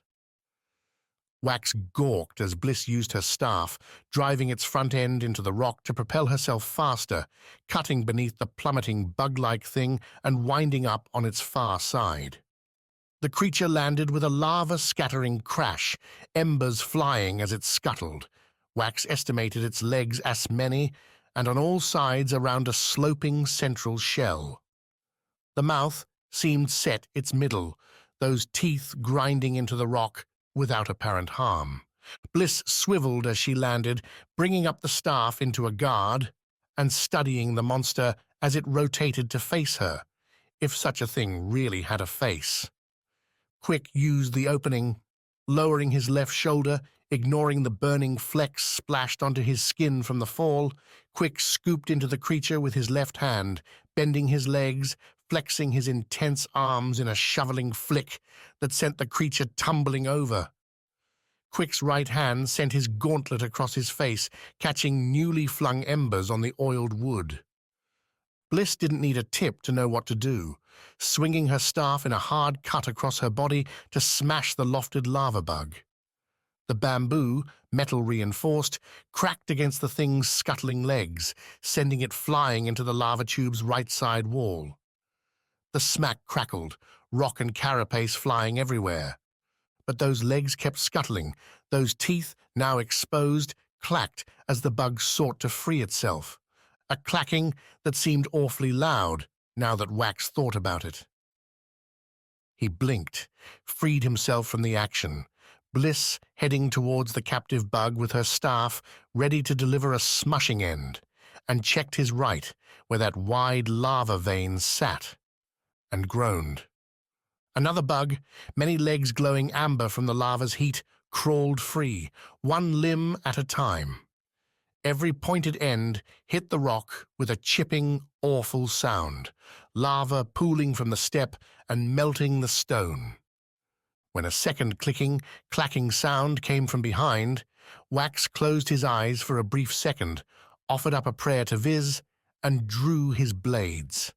Wax gawked as Bliss used her staff, driving its front end into the rock to propel herself faster, cutting beneath the plummeting bug-like thing and winding up on its far side. The creature landed with a lava-scattering crash, embers flying as it scuttled. Wax estimated its legs as many, and on all sides around a sloping central shell. The mouth seemed set its middle, those teeth grinding into the rock without apparent harm. Bliss swiveled as she landed, bringing up the staff into a guard and studying the monster as it rotated to face her, if such a thing really had a face. Quick used the opening, lowering his left shoulder, ignoring the burning flecks splashed onto his skin from the fall. Quick scooped into the creature with his left hand, bending his legs, flexing his intense arms in a shoveling flick that sent the creature tumbling over. Quick's right hand sent his gauntlet across his face, catching newly flung embers on the oiled wood. Bliss didn't need a tip to know what to do, swinging her staff in a hard cut across her body to smash the lofted lava bug. The bamboo, metal reinforced, cracked against the thing's scuttling legs, sending it flying into the lava tube's right side wall. The smack crackled, rock and carapace flying everywhere. But those legs kept scuttling, those teeth, now exposed, clacked as the bug sought to free itself, a clacking that seemed awfully loud now that Wax thought about it. He blinked, freed himself from the action, Bliss heading towards the captive bug with her staff, ready to deliver a smushing end, and checked his right, where that wide lava vein sat, and groaned. Another bug, many legs glowing amber from the lava's heat, crawled free, one limb at a time. Every pointed end hit the rock with a chipping, awful sound, lava pooling from the step and melting the stone. When a second clicking, clacking sound came from behind, Wax closed his eyes for a brief second, offered up a prayer to Viz, and drew his blades.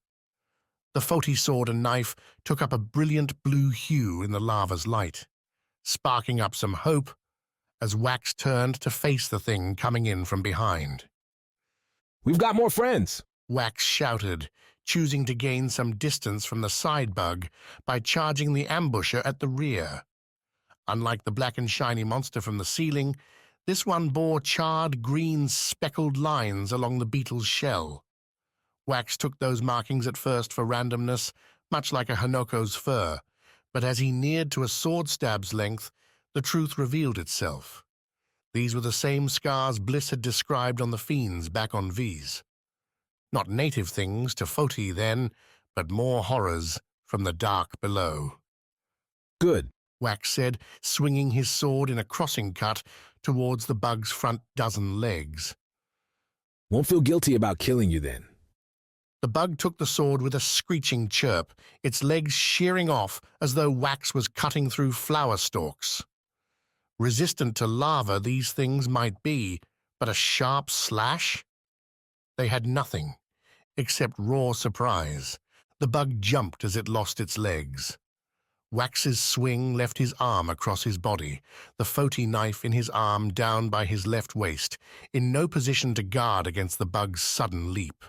The Foti sword and knife took up a brilliant blue hue in the lava's light, sparking up some hope as Wax turned to face the thing coming in from behind. "We've got more friends!" Wax shouted, choosing to gain some distance from the side bug by charging the ambusher at the rear. Unlike the black and shiny monster from the ceiling, this one bore charred green speckled lines along the beetle's shell. Wax took those markings at first for randomness, much like a Hanoko's fur, but as he neared to a sword stab's length, the truth revealed itself. These were the same scars Bliss had described on the fiends back on V's. Not native things to Foti then, but more horrors from the dark below. "Good," Wax said, swinging his sword in a crossing cut towards the bug's front dozen legs. "Won't feel guilty about killing you then." The bug took the sword with a screeching chirp, its legs shearing off as though Wax was cutting through flower stalks. Resistant to lava these things might be, but a sharp slash? They had nothing, except raw surprise. The bug jumped as it lost its legs. Wax's swing left his arm across his body, the Foti knife in his arm down by his left waist, in no position to guard against the bug's sudden leap.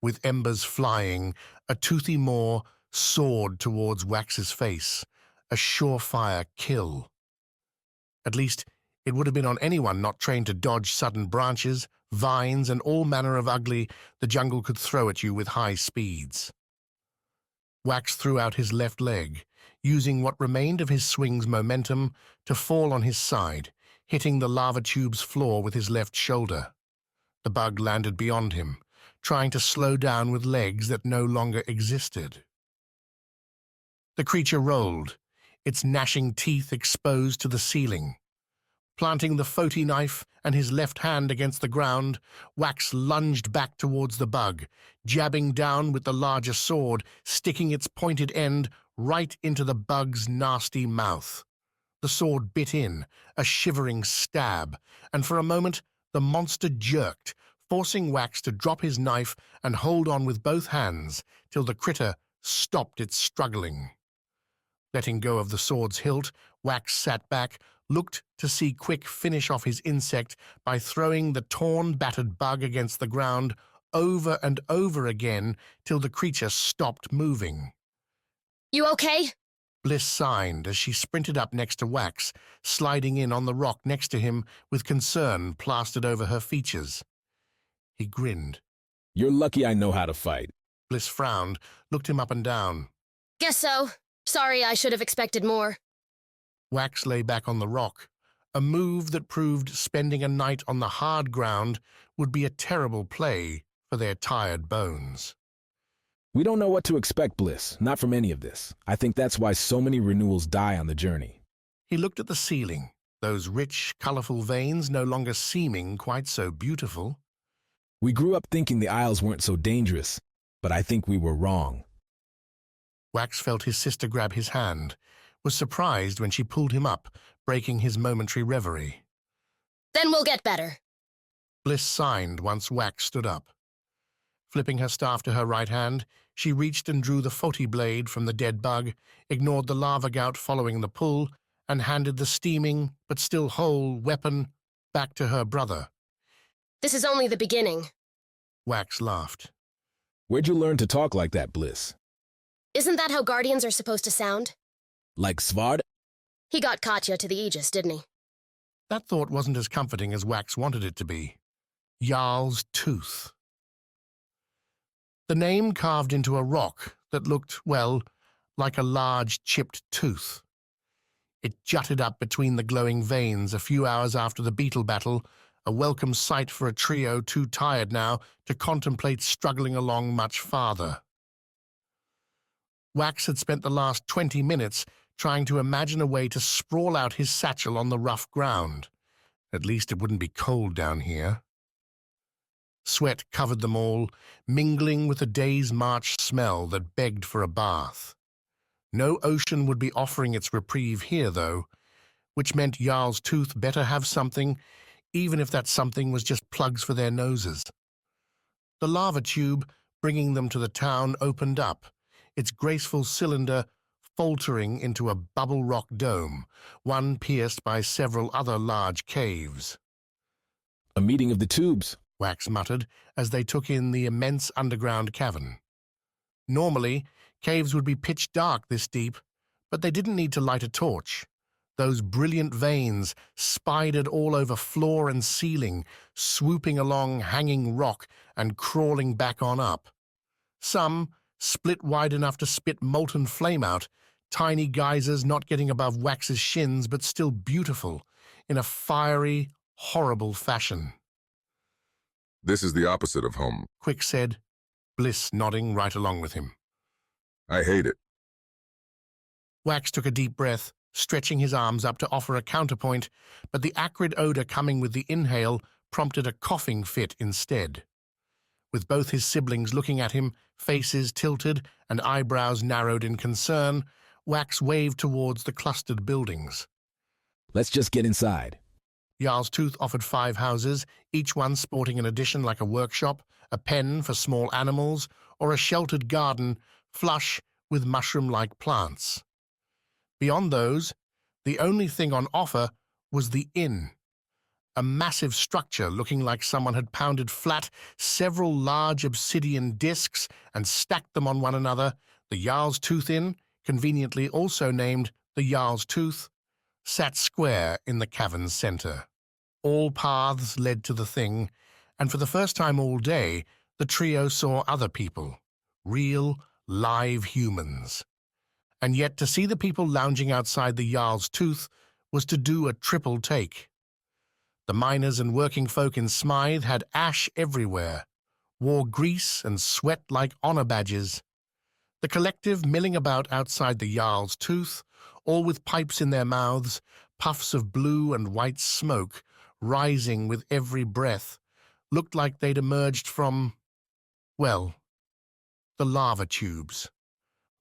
With embers flying, a toothy maw soared towards Wax's face, a surefire kill. At least, it would have been on anyone not trained to dodge sudden branches, vines, and all manner of ugly the jungle could throw at you with high speeds. Wax threw out his left leg, using what remained of his swing's momentum to fall on his side, hitting the lava tube's floor with his left shoulder. The bug landed beyond him, trying to slow down with legs that no longer existed. The creature rolled, its gnashing teeth exposed to the ceiling. Planting the Foti knife and his left hand against the ground, Wax lunged back towards the bug, jabbing down with the larger sword, sticking its pointed end right into the bug's nasty mouth. The sword bit in, a shivering stab, and for a moment the monster jerked, forcing Wax to drop his knife and hold on with both hands till the critter stopped its struggling. Letting go of the sword's hilt, Wax sat back, looked to see Quick finish off his insect by throwing the torn, battered bug against the ground over and over again till the creature stopped moving. You okay? Bliss signed as she sprinted up next to Wax, sliding in on the rock next to him with concern plastered over her features. He grinned. You're lucky I know how to fight. Bliss frowned, looked him up and down. Guess so. Sorry, I should have expected more. Wax lay back on the rock, a move that proved spending a night on the hard ground would be a terrible play for their tired bones. We don't know what to expect, Bliss, not from any of this. I think that's why so many renewals die on the journey. He looked at the ceiling, those rich, colorful veins no longer seeming quite so beautiful. We grew up thinking the Isles weren't so dangerous, but I think we were wrong. Wax felt his sister grab his hand, was surprised when she pulled him up, breaking his momentary reverie. Then we'll get better. Bliss signed once Wax stood up. Flipping her staff to her right hand, she reached and drew the Foti blade from the dead bug, ignored the lava gout following the pull, and handed the steaming, but still whole, weapon back to her brother. This is only the beginning. Wax laughed. Where'd you learn to talk like that, Bliss? Isn't that how guardians are supposed to sound? Like Svarde? He got Katya to the Aegis, didn't he? That thought wasn't as comforting as Wax wanted it to be. Jarl's Tooth. The name carved into a rock that looked, well, like a large chipped tooth. It jutted up between the glowing veins a few hours after the beetle battle, a welcome sight for a trio too tired now to contemplate struggling along much farther. Wax had spent the last 20 minutes trying to imagine a way to sprawl out his satchel on the rough ground. At least it wouldn't be cold down here. Sweat covered them all, mingling with a day's march smell that begged for a bath. No ocean would be offering its reprieve here, though, which meant Jarl's Tooth better have something, even if that something was just plugs for their noses. The lava tube, bringing them to the town, opened up, its graceful cylinder faltering into a bubble rock dome, one pierced by several other large caves. A meeting of the tubes, Wax muttered as they took in the immense underground cavern. Normally, caves would be pitch dark this deep, but they didn't need to light a torch. Those brilliant veins spidered all over floor and ceiling, swooping along hanging rock and crawling back on up. Some split wide enough to spit molten flame out, tiny geysers not getting above Wax's shins but still beautiful, in a fiery, horrible fashion. This is the opposite of home, Quick said, Bliss nodding right along with him. I hate it. Wax took a deep breath, stretching his arms up to offer a counterpoint, but the acrid odor coming with the inhale prompted a coughing fit instead. With both his siblings looking at him, faces tilted and eyebrows narrowed in concern, Wax waved towards the clustered buildings. Let's just get inside. Jarl's Tooth offered 5 houses, each one sporting an addition like a workshop, a pen for small animals, or a sheltered garden flush with mushroom-like plants. Beyond those, the only thing on offer was the inn, a massive structure looking like someone had pounded flat several large obsidian discs and stacked them on one another. The Jarl's Tooth Inn, conveniently also named the Jarl's Tooth, sat square in the cavern's center. All paths led to the thing, and for the first time all day, the trio saw other people, real, live humans. And yet to see the people lounging outside the Jarl's Tooth was to do a triple take. The miners and working folk in Smythe had ash everywhere, wore grease and sweat like honor badges. The collective milling about outside the Jarl's Tooth, all with pipes in their mouths, puffs of blue and white smoke rising with every breath, looked like they'd emerged from, well, the lava tubes.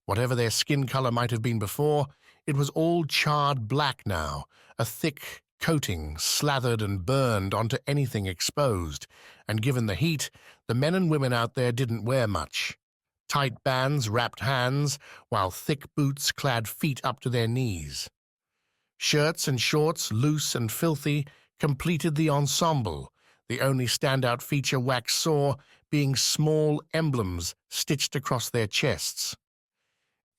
Whatever their skin color might have been before, it was all charred black now, a thick coating slathered and burned onto anything exposed, and given the heat, the men and women out there didn't wear much. Tight bands wrapped hands, while thick boots clad feet up to their knees. Shirts and shorts, loose and filthy, completed the ensemble, the only standout feature Wax saw being small emblems stitched across their chests.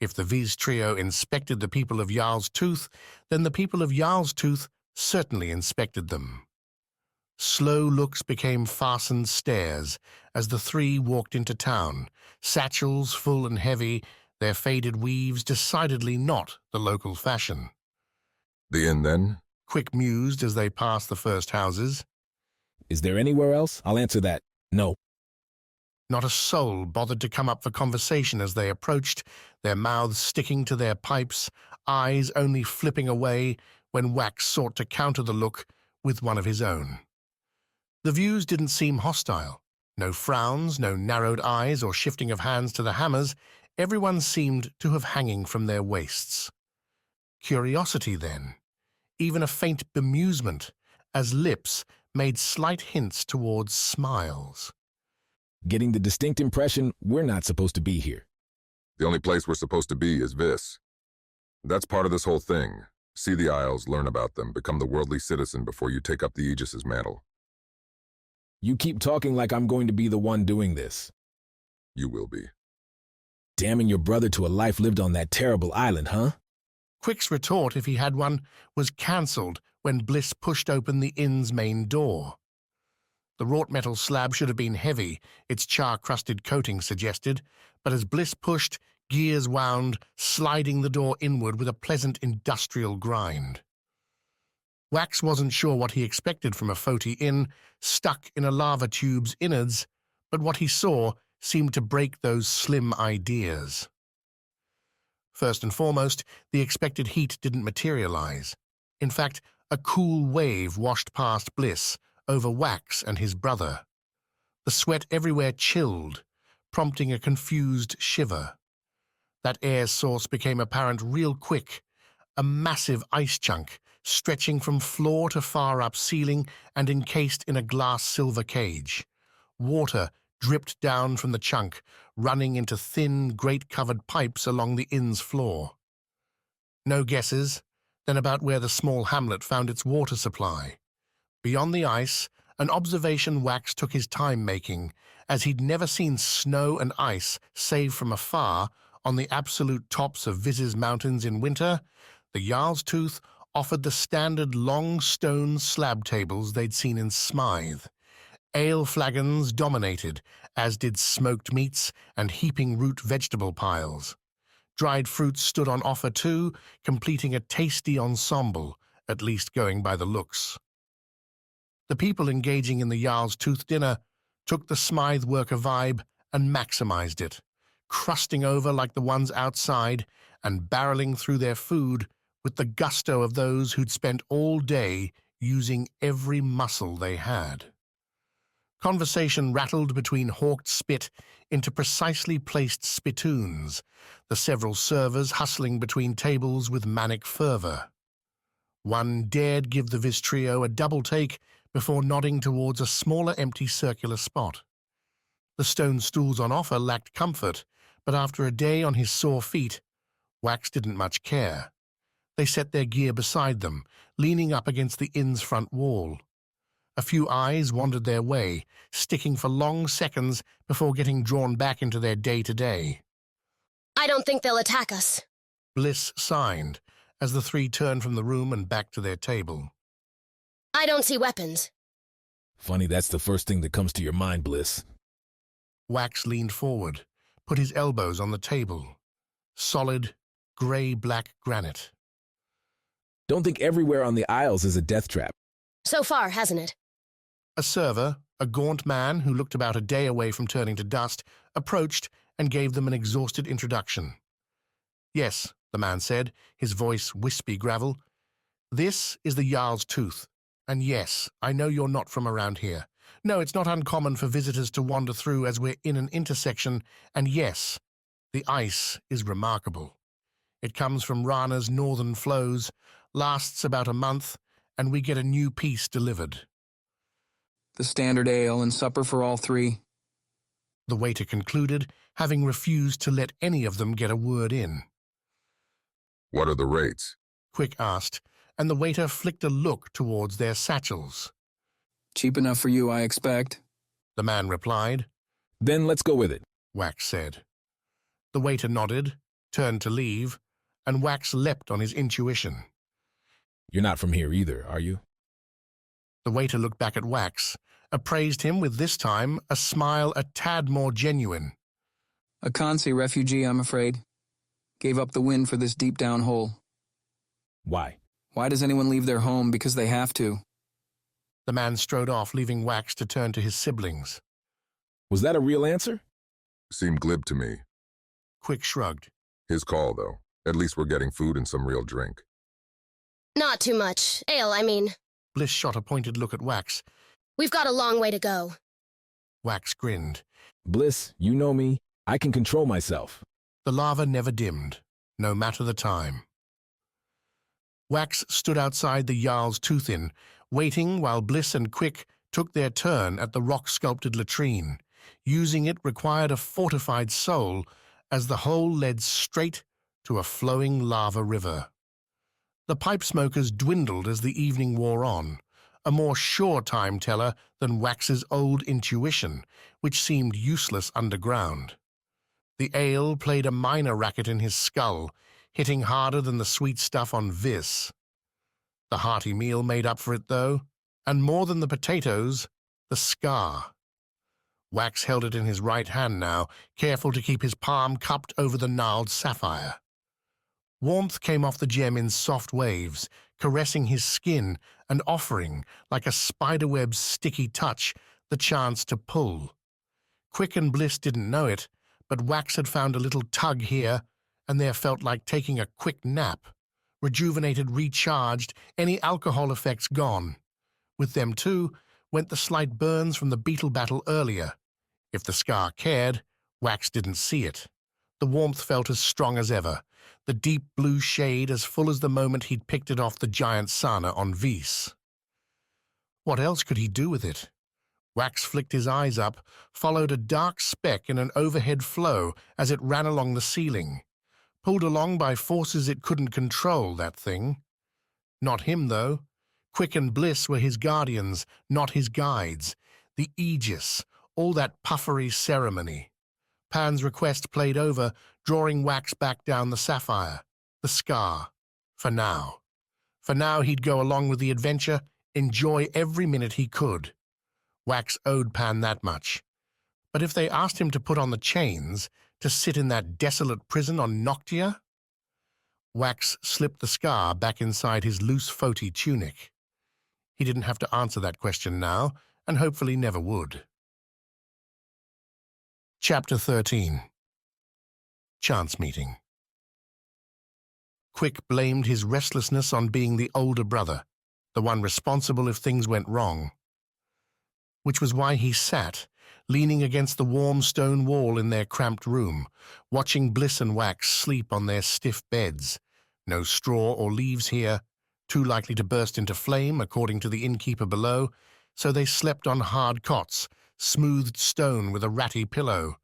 If the Viz trio inspected the people of Jarl's Tooth, then the people of Jarl's Tooth certainly inspected them. Slow looks became fastened stares as the three walked into town, satchels full and heavy, their faded weaves decidedly not the local fashion. The inn, then? Quick mused as they passed the first houses. Is there anywhere else? I'll answer that. No. Not a soul bothered to come up for conversation as they approached, their mouths sticking to their pipes, eyes only flipping away when Wax sought to counter the look with one of his own. The views didn't seem hostile. No frowns, no narrowed eyes or shifting of hands to the hammers. Everyone seemed to have hanging from their waists. Curiosity, then, even a faint bemusement, as lips made slight hints towards smiles. Getting the distinct impression we're not supposed to be here. The only place we're supposed to be is Vis. That's part of this whole thing. See the Isles, learn about them, become the worldly citizen before you take up the Aegis's mantle. You keep talking like I'm going to be the one doing this. You will be. Damning your brother to a life lived on that terrible island, huh? Quick's retort, if he had one, was cancelled when Bliss pushed open the inn's main door. The wrought metal slab should have been heavy, its char-crusted coating suggested, but as Bliss pushed, gears wound, sliding the door inward with a pleasant industrial grind. Wax wasn't sure what he expected from a Foti inn stuck in a lava tube's innards, but what he saw seemed to break those slim ideas. First and foremost, the expected heat didn't materialize. In fact, a cool wave washed past Bliss, over Wax and his brother. The sweat everywhere chilled, prompting a confused shiver. That air source became apparent real quick, a massive ice chunk stretching from floor to far-up ceiling and encased in a glass silver cage. Water dripped down from the chunk, running into thin, grate-covered pipes along the inn's floor. No guesses, then about where the small hamlet found its water supply. Beyond the ice, an observation Wax took his time making, as he'd never seen snow and ice save from afar on the absolute tops of Viz's mountains in winter. The Jarl's Tooth offered the standard long stone slab tables they'd seen in Smythe. Ale flagons dominated, as did smoked meats and heaping root vegetable piles. Dried fruits stood on offer too, completing a tasty ensemble, at least going by the looks. The people engaging in the Jarl's Tooth dinner took the Smythe worker vibe and maximized it, crusting over like the ones outside and barreling through their food with the gusto of those who'd spent all day using every muscle they had. Conversation rattled between hawked spit into precisely placed spittoons, the several servers hustling between tables with manic fervor. One dared give the Viz trio a double take before nodding towards a smaller empty circular spot. The stone stools on offer lacked comfort, but after a day on his sore feet, Wax didn't much care. They set their gear beside them, leaning up against the inn's front wall. A few eyes wandered their way, sticking for long seconds before getting drawn back into their day-to-day. I don't think they'll attack us. Bliss signed as the three turned from the room and back to their table. I don't see weapons. Funny that's the first thing that comes to your mind, Bliss. Wax leaned forward, put his elbows on the table. Solid, gray-black granite. Don't think everywhere on the Isles is a death trap. So far, hasn't it? A server, a gaunt man who looked about a day away from turning to dust, approached and gave them an exhausted introduction. Yes, the man said, his voice wispy gravel. This is the Jarl's Tooth. And yes, I know you're not from around here. No, it's not uncommon for visitors to wander through as we're in an intersection. And yes, the ice is remarkable. It comes from Rana's northern flows, lasts about a month, and we get a new piece delivered. The standard ale and supper for all three. The waiter concluded, having refused to let any of them get a word in. What are the rates? Quick asked, and the waiter flicked a look towards their satchels. Cheap enough for you, I expect. The man replied. Then let's go with it, Wax said. The waiter nodded, turned to leave, and Wax leapt on his intuition. You're not from here either, are you? The waiter looked back at Wax, appraised him with this time a smile a tad more genuine. A Kansi refugee, I'm afraid. Gave up the wind for this deep-down hole. Why? Why does anyone leave their home because they have to? The man strode off, leaving Wax to turn to his siblings. Was that a real answer? Seemed glib to me. Quick shrugged. His call, though. At least we're getting food and some real drink. Not too much. Ale, I mean. Bliss shot a pointed look at Wax. We've got a long way to go. Wax grinned. Bliss, you know me. I can control myself. The lava never dimmed, no matter the time. Wax stood outside the Jarl's Tooth Inn, waiting while Bliss and Quick took their turn at the rock-sculpted latrine. Using it required a fortified soul, as the hole led straight to a flowing lava river. The pipe smokers dwindled as the evening wore on, a more sure time-teller than Wax's old intuition, which seemed useless underground. The ale played a minor racket in his skull, hitting harder than the sweet stuff on Vis. The hearty meal made up for it, though, and more than the potatoes, the scar. Wax held it in his right hand now, careful to keep his palm cupped over the gnarled sapphire. Warmth came off the gem in soft waves, caressing his skin and offering, like a spiderweb's sticky touch, the chance to pull. Quick and Bliss didn't know it, but Wax had found a little tug here, and there felt like taking a quick nap. Rejuvenated, recharged, any alcohol effects gone. With them, too, went the slight burns from the beetle battle earlier. If the scar cared, Wax didn't see it. The warmth felt as strong as ever, the deep blue shade as full as the moment he'd picked it off the giant Sana on Vis. What else could he do with it? Wax flicked his eyes up, followed a dark speck in an overhead flow as it ran along the ceiling. Pulled along by forces it couldn't control, that thing. Not him, though. Quick and Bliss were his guardians, not his guides. The Aegis, all that puffery ceremony. Pan's request played over, drawing Wax back down the sapphire, the scar. For now. For now he'd go along with the adventure, enjoy every minute he could. Wax owed Pan that much. But if they asked him to put on the chains, to sit in that desolate prison on Noctia? Wax slipped the scar back inside his loose Foti tunic. He didn't have to answer that question now, and hopefully never would. Chapter 13. Chance Meeting. Quick blamed his restlessness on being the older brother, the one responsible if things went wrong. Which was why he sat, leaning against the warm stone wall in their cramped room, watching Bliss and Wax sleep on their stiff beds. No straw or leaves here, too likely to burst into flame, according to the innkeeper below, so they slept on hard cots, smoothed stone with a ratty pillow.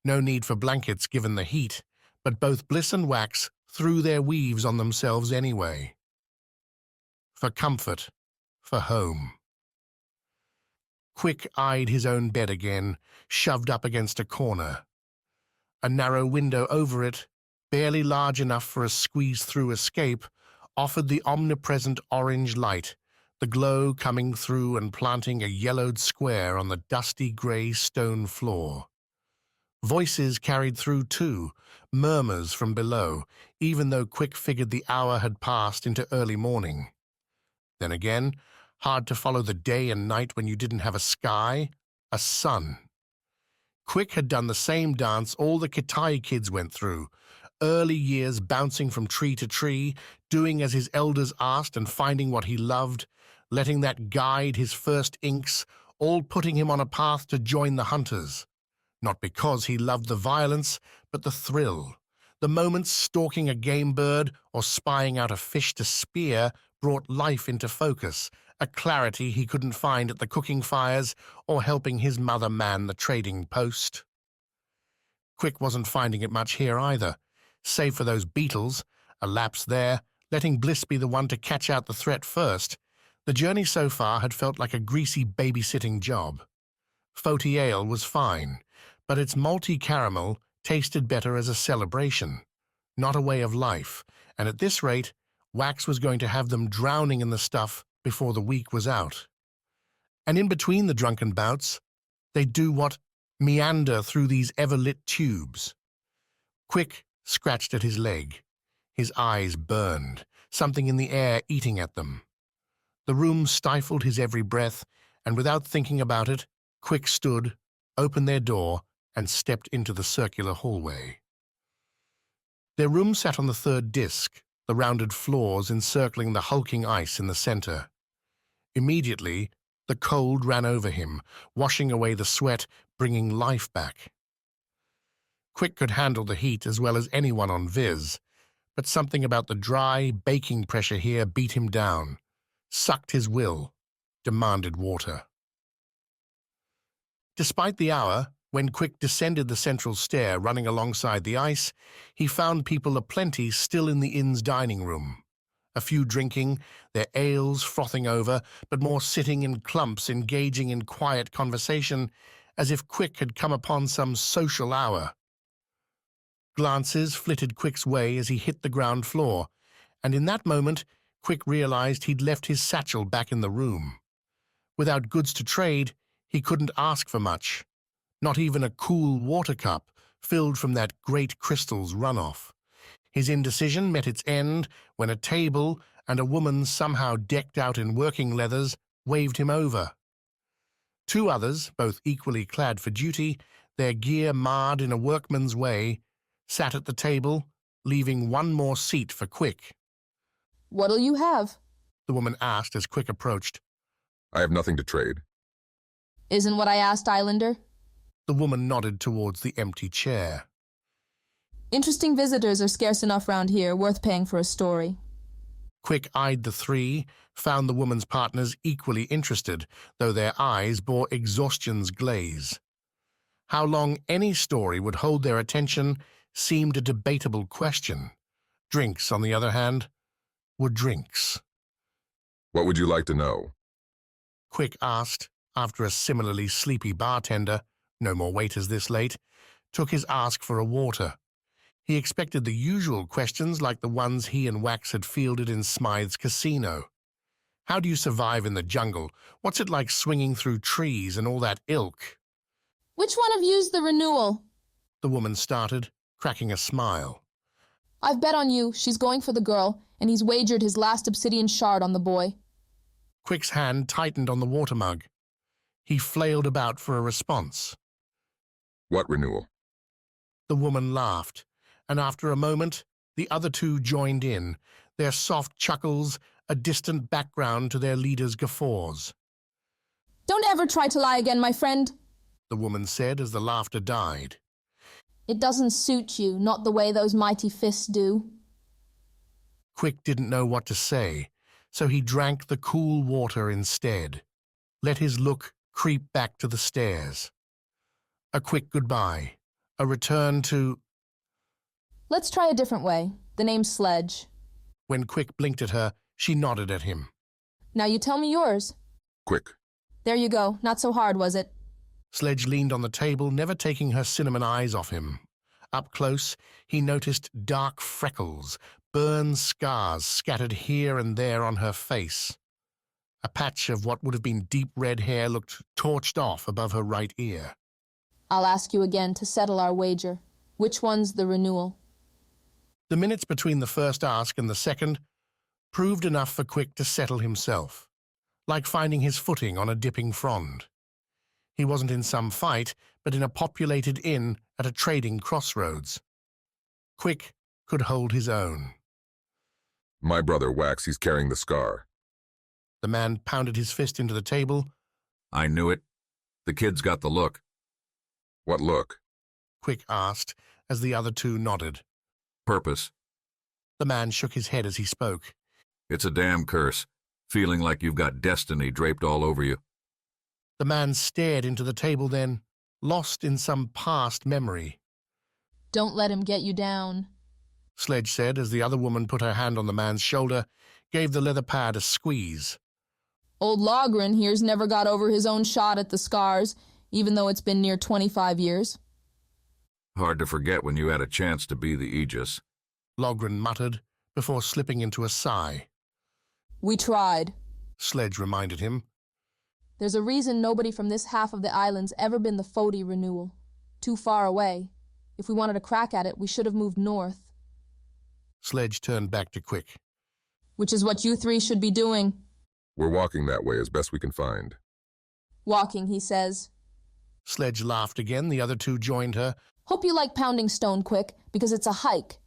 No need for blankets given the heat, but both Bliss and Wax threw their weaves on themselves anyway. For comfort, for home. Quick eyed his own bed again, shoved up against a corner. A narrow window over it, barely large enough for a squeeze-through escape, offered the omnipresent orange light, the glow coming through and planting a yellowed square on the dusty grey stone floor. Voices carried through too, murmurs from below, even though Quick figured the hour had passed into early morning. Then again, hard to follow the day and night when you didn't have a sky, a sun. Quick had done the same dance all the Kitai kids went through, early years bouncing from tree to tree, doing as his elders asked and finding what he loved, letting that guide his first inks, all putting him on a path to join the hunters. Not because he loved the violence, but the thrill. The moments stalking a game bird or spying out a fish to spear brought life into focus, a clarity he couldn't find at the cooking fires or helping his mother man the trading post. Quick wasn't finding it much here either, save for those beetles, a lapse there, letting Bliss be the one to catch out the threat first. The journey so far had felt like a greasy babysitting job. Foti ale was fine, but its malty caramel tasted better as a celebration. not a way of life, and at this rate, Wax was going to have them drowning in the stuff before the week was out. And in between the drunken bouts, they'd do what? Meander through these ever-lit tubes. Quick scratched at his leg. His eyes burned, something in the air eating at them. The room stifled his every breath, and without thinking about it, Quick stood, opened their door, and stepped into the circular hallway. Their room sat on the third disc, the rounded floors encircling the hulking ice in the center. Immediately, the cold ran over him, washing away the sweat, bringing life back. Quick could handle the heat as well as anyone on Viz, but something about the dry, baking pressure here beat him down, sucked his will, demanded water. Despite the hour, when Quick descended the central stair running alongside the ice, he found people aplenty still in the inn's dining room. A few drinking, their ales frothing over, but more sitting in clumps engaging in quiet conversation, as if Quick had come upon some social hour. Glances flitted Quick's way as he hit the ground floor, and in that moment Quick realized he'd left his satchel back in the room. Without goods to trade, he couldn't ask for much. Not even a cool water cup filled from that great crystal's runoff. His indecision met its end when a table and a woman somehow decked out in working leathers waved him over. Two others, both equally clad for duty, their gear marred in a workman's way, sat at the table, leaving one more seat for Quick. "What'll you have?" the woman asked as Quick approached. "I have nothing to trade." "Isn't what I asked, Islander?" The woman nodded towards the empty chair. "Interesting visitors are scarce enough round here, worth paying for a story." Quick eyed the three, found the woman's partners equally interested, though their eyes bore exhaustion's glaze. How long any story would hold their attention seemed a debatable question. Drinks, on the other hand, were drinks. "What would you like to know?" Quick asked, after a similarly sleepy bartender, no more waiters this late, took his ask for a water. He expected the usual questions like the ones he and Wax had fielded in Smythe's casino. How do you survive in the jungle? What's it like swinging through trees and all that ilk? "Which one of you's the Renewal?" The woman started, cracking a smile. "I've bet on you. She's going for the girl, and he's wagered his last obsidian shard on the boy." Quick's hand tightened on the water mug. He flailed about for a response. "What renewal?" The woman laughed, and after a moment, the other two joined in, their soft chuckles a distant background to their leader's guffaws. "Don't ever try to lie again, my friend," the woman said as the laughter died. "It doesn't suit you, not the way those mighty fists do." Quick didn't know what to say, so he drank the cool water instead, let his look creep back to the stairs. A quick goodbye, a return to... "Let's try a different way. The name's Sledge." When Quick blinked at her, she nodded at him. "Now you tell me yours." "Quick." "There you go. Not so hard, was it?" Sledge leaned on the table, never taking her cinnamon eyes off him. Up close, he noticed dark freckles, burn scars scattered here and there on her face. A patch of what would have been deep red hair looked torched off above her right ear. "I'll ask you again to settle our wager. Which one's the Renewal?" The minutes between the first ask and the second proved enough for Quick to settle himself, like finding his footing on a dipping frond. He wasn't in some fight, but in a populated inn at a trading crossroads. Quick could hold his own. "My brother, Wax, he's carrying the scar." The man pounded his fist into the table. "I knew it. The kid's got the look." "What look?" Quick asked, as the other two nodded. "Purpose." The man shook his head as he spoke. "It's a damn curse, feeling like you've got destiny draped all over you." The man stared into the table then, lost in some past memory. "Don't let him get you down," Sledge said as the other woman put her hand on the man's shoulder, gave the leather pad a squeeze. "Old Logren here's never got over his own shot at the scars, even though it's been near 25 years. Hard to forget when you had a chance to be the Aegis. Logren muttered, before slipping into a sigh. We tried. Sledge reminded him. There's a reason nobody from this half of the island's ever been the Foti Renewal. Too far away. If we wanted a crack at it, we should have moved north. Sledge turned back to Quick. Which is what you three should be doing. We're walking that way as best we can find. Walking, he says. Sledge laughed again. The other two joined her. Hope you like pounding stone, Quick, because it's a hike.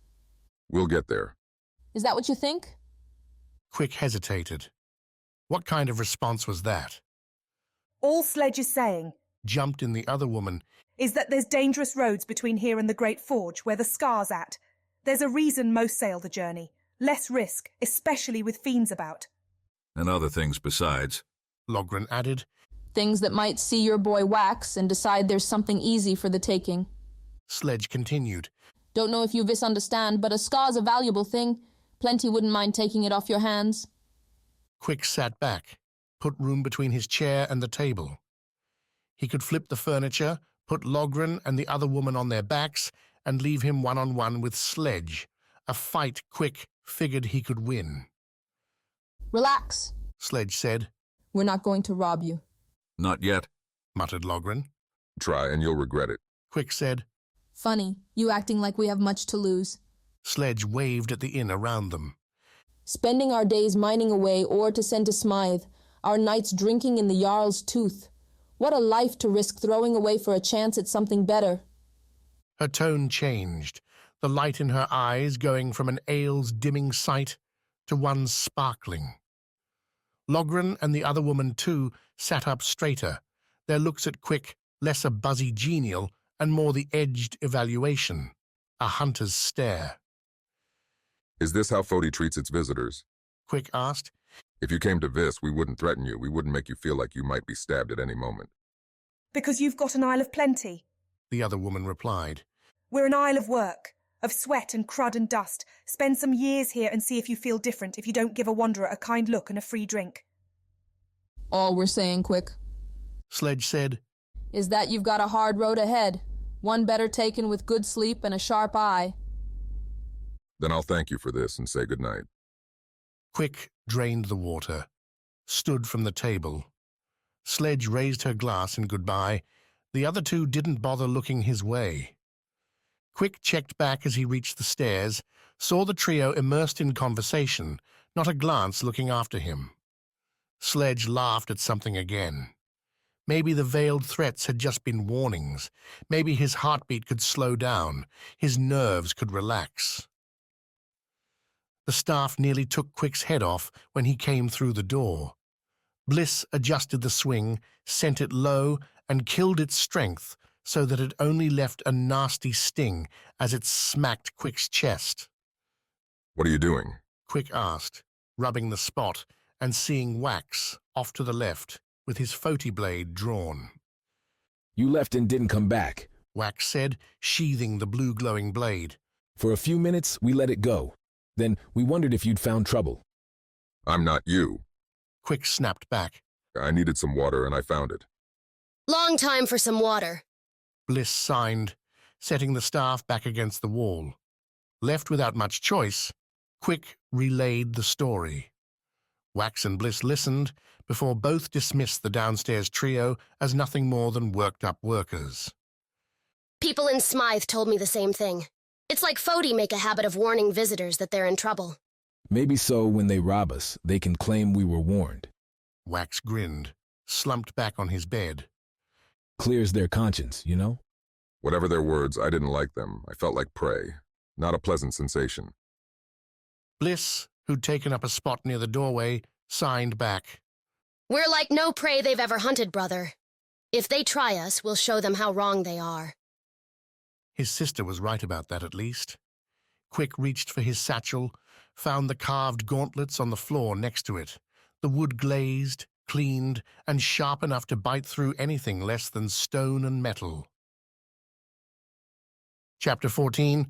We'll get there. Is that what you think? Quick hesitated. What kind of response was that? All Sledge is saying, jumped in the other woman, is that there's dangerous roads between here and the Great Forge, where the Scar's at. There's a reason most sail the journey. Less risk, especially with fiends about. And other things besides. Logren added. Things that might see your boy wax and decide there's something easy for the taking. Sledge continued. Don't know if you misunderstand, but a scar's a valuable thing. Plenty wouldn't mind taking it off your hands. Quick sat back, put room between his chair and the table. He could flip the furniture, put Logren and the other woman on their backs, and leave him one-on-one with Sledge, a fight Quick figured he could win. Relax, Sledge said. We're not going to rob you. Not yet, muttered Logren. Try and you'll regret it. Quick said. Funny, you acting like we have much to lose. Sledge waved at the inn around them. Spending our days mining away or to send to Smythe, our nights drinking in the Jarl's tooth. What a life to risk throwing away for a chance at something better. Her tone changed, the light in her eyes going from an ale's dimming sight to one sparkling. Logren and the other woman, too, sat up straighter, their looks at Quick less a buzzy genial and more the edged evaluation, a hunter's stare. Is this how Foti treats its visitors? Quick asked. If you came to Vis, we wouldn't threaten you. We wouldn't make you feel like you might be stabbed at any moment. Because you've got an Isle of Plenty, the other woman replied. We're an Isle of work, of sweat and crud and dust. Spend some years here and see if you feel different if you don't give a wanderer a kind look and a free drink. All we're saying, Quick, Sledge said, is that you've got a hard road ahead, one better taken with good sleep and a sharp eye. Then I'll thank you for this and say goodnight. Quick drained the water, stood from the table. Sledge raised her glass in goodbye. The other two didn't bother looking his way. Quick checked back as he reached the stairs, saw the trio immersed in conversation, not a glance looking after him. Sledge laughed at something again. Maybe the veiled threats had just been warnings. Maybe his heartbeat could slow down, his nerves could relax. The staff nearly took Quick's head off when he came through the door. Bliss adjusted the swing, sent it low, and killed its strength so that it only left a nasty sting as it smacked Quick's chest. What are you doing? Quick asked, rubbing the spot and seeing Wax off to the left with his Foti blade drawn. You left and didn't come back, Wax said, sheathing the blue glowing blade. For a few minutes, we let it go. Then we wondered if you'd found trouble. I'm not you. Quick snapped back. I needed some water and I found it. Long time for some water. Bliss signed, setting the staff back against the wall. Left without much choice, Quick relayed the story. Wax and Bliss listened before both dismissed the downstairs trio as nothing more than worked-up workers. People in Smythe told me the same thing. It's like Foti make a habit of warning visitors that they're in trouble. Maybe so when they rob us, they can claim we were warned. Wax grinned, slumped back on his bed. Clears their conscience, you know? Whatever their words, I didn't like them. I felt like prey. Not a pleasant sensation. Bliss, who'd taken up a spot near the doorway, signed back. We're like no prey they've ever hunted, brother. If they try us, we'll show them how wrong they are. His sister was right about that, at least. Quick reached for his satchel, found the carved gauntlets on the floor next to it, the wood glazed, cleaned, and sharp enough to bite through anything less than stone and metal. Chapter 14.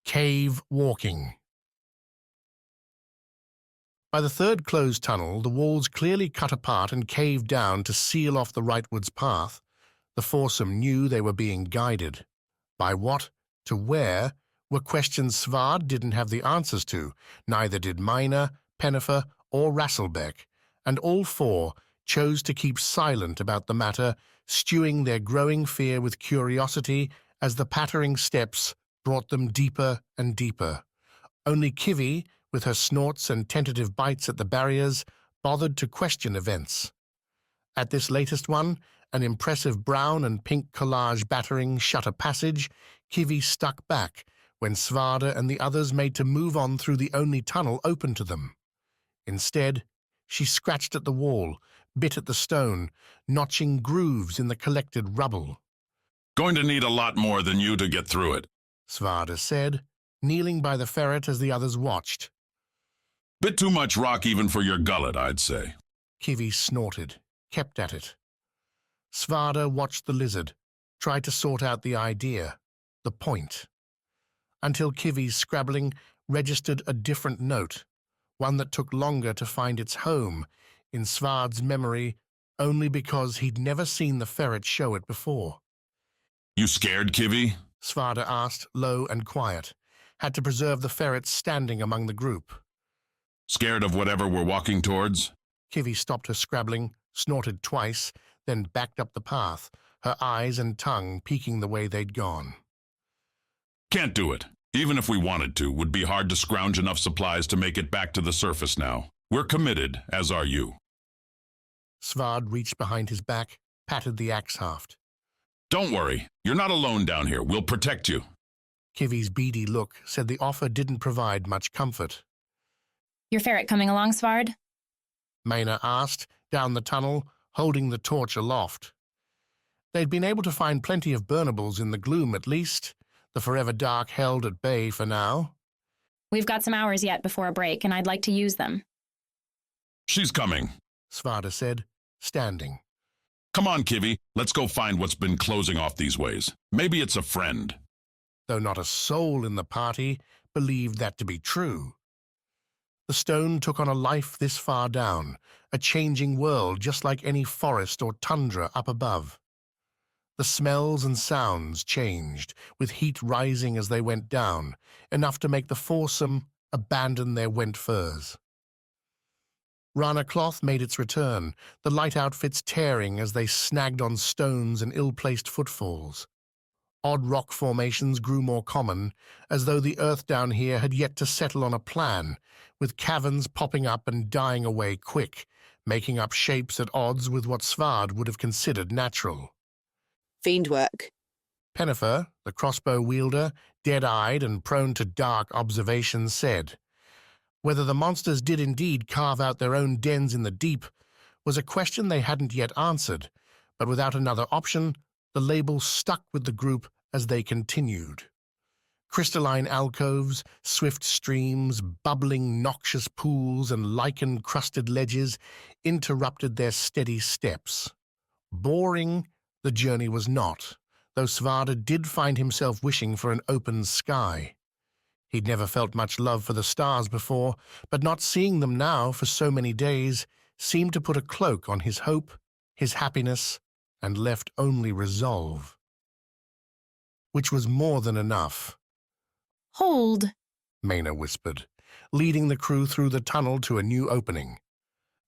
Cave Walking. By the third closed tunnel, the walls clearly cut apart and caved down to seal off the rightwards path. The foursome knew they were being guided. By what, to where, were questions Svarde didn't have the answers to, neither did Mina, Pennifer, or Rasselbeck, and all four chose to keep silent about the matter, stewing their growing fear with curiosity as the pattering steps brought them deeper and deeper. Only Kivi, with her snorts and tentative bites at the barriers, bothered to question events. At this latest one, an impressive brown and pink collage battering shut a passage, Kivi stuck back when Svarde and the others made to move on through the only tunnel open to them. Instead, she scratched at the wall, bit at the stone, notching grooves in the collected rubble. Going to need a lot more than you to get through it, Svarde said, kneeling by the ferret as the others watched. Bit too much rock even for your gullet, I'd say. Kivi snorted, kept at it. Svarde watched the lizard, tried to sort out the idea, the point, until Kivi's scrabbling registered a different note, one that took longer to find its home in Svarde's memory only because he'd never seen the ferret show it before. You scared, Kivi? Svarde asked, low and quiet, had to preserve the ferret standing among the group. Scared of whatever we're walking towards? Kivi stopped her scrabbling, snorted twice, then backed up the path, her eyes and tongue peeking the way they'd gone. Can't do it. Even if we wanted to, would be hard to scrounge enough supplies to make it back to the surface now. We're committed, as are you. Svarde reached behind his back, patted the axe haft. Don't worry. You're not alone down here. We'll protect you. Kivi's beady look said the offer didn't provide much comfort. Your ferret coming along, Svarde? Mina asked, down the tunnel, holding the torch aloft. They'd been able to find plenty of burnables in the gloom, at least, the forever dark held at bay for now. We've got some hours yet before a break, and I'd like to use them. She's coming, Svarde said, standing. Come on, Kivi. Let's go find what's been closing off these ways. Maybe it's a friend. Though not a soul in the party believed that to be true. The stone took on a life this far down, a changing world just like any forest or tundra up above. The smells and sounds changed, with heat rising as they went down, enough to make the foursome abandon their wet furs. Rana cloth made its return, the light outfits tearing as they snagged on stones and ill-placed footfalls. Odd rock formations grew more common, as though the earth down here had yet to settle on a plan, with caverns popping up and dying away quick, making up shapes at odds with what Svarde would have considered natural. Fiend work. Pennifer, the crossbow wielder, dead-eyed and prone to dark observation, said. Whether the monsters did indeed carve out their own dens in the deep was a question they hadn't yet answered, but without another option, the label stuck with the group as they continued. Crystalline alcoves, swift streams, bubbling noxious pools, and lichen-crusted ledges interrupted their steady steps. Boring the journey was not, though Svarde did find himself wishing for an open sky. He'd never felt much love for the stars before, but not seeing them now for so many days seemed to put a cloak on his hope, his happiness, and left only resolve. Which was more than enough. Hold, Mina whispered, leading the crew through the tunnel to a new opening.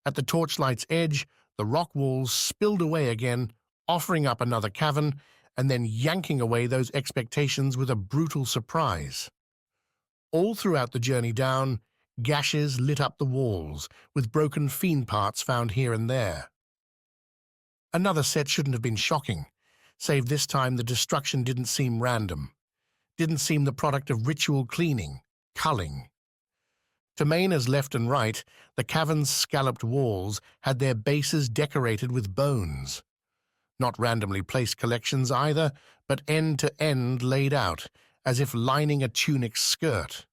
At the torchlight's edge, the rock walls spilled away again, offering up another cavern, and then yanking away those expectations with a brutal surprise. All throughout the journey down, gashes lit up the walls, with broken fiend parts found here and there. Another set shouldn't have been shocking, save this time the destruction didn't seem random, didn't seem the product of ritual cleaning, culling. To Mina's left and right, the cavern's scalloped walls had their bases decorated with bones. Not randomly placed collections either, but end to end laid out, as if lining a tunic's skirt.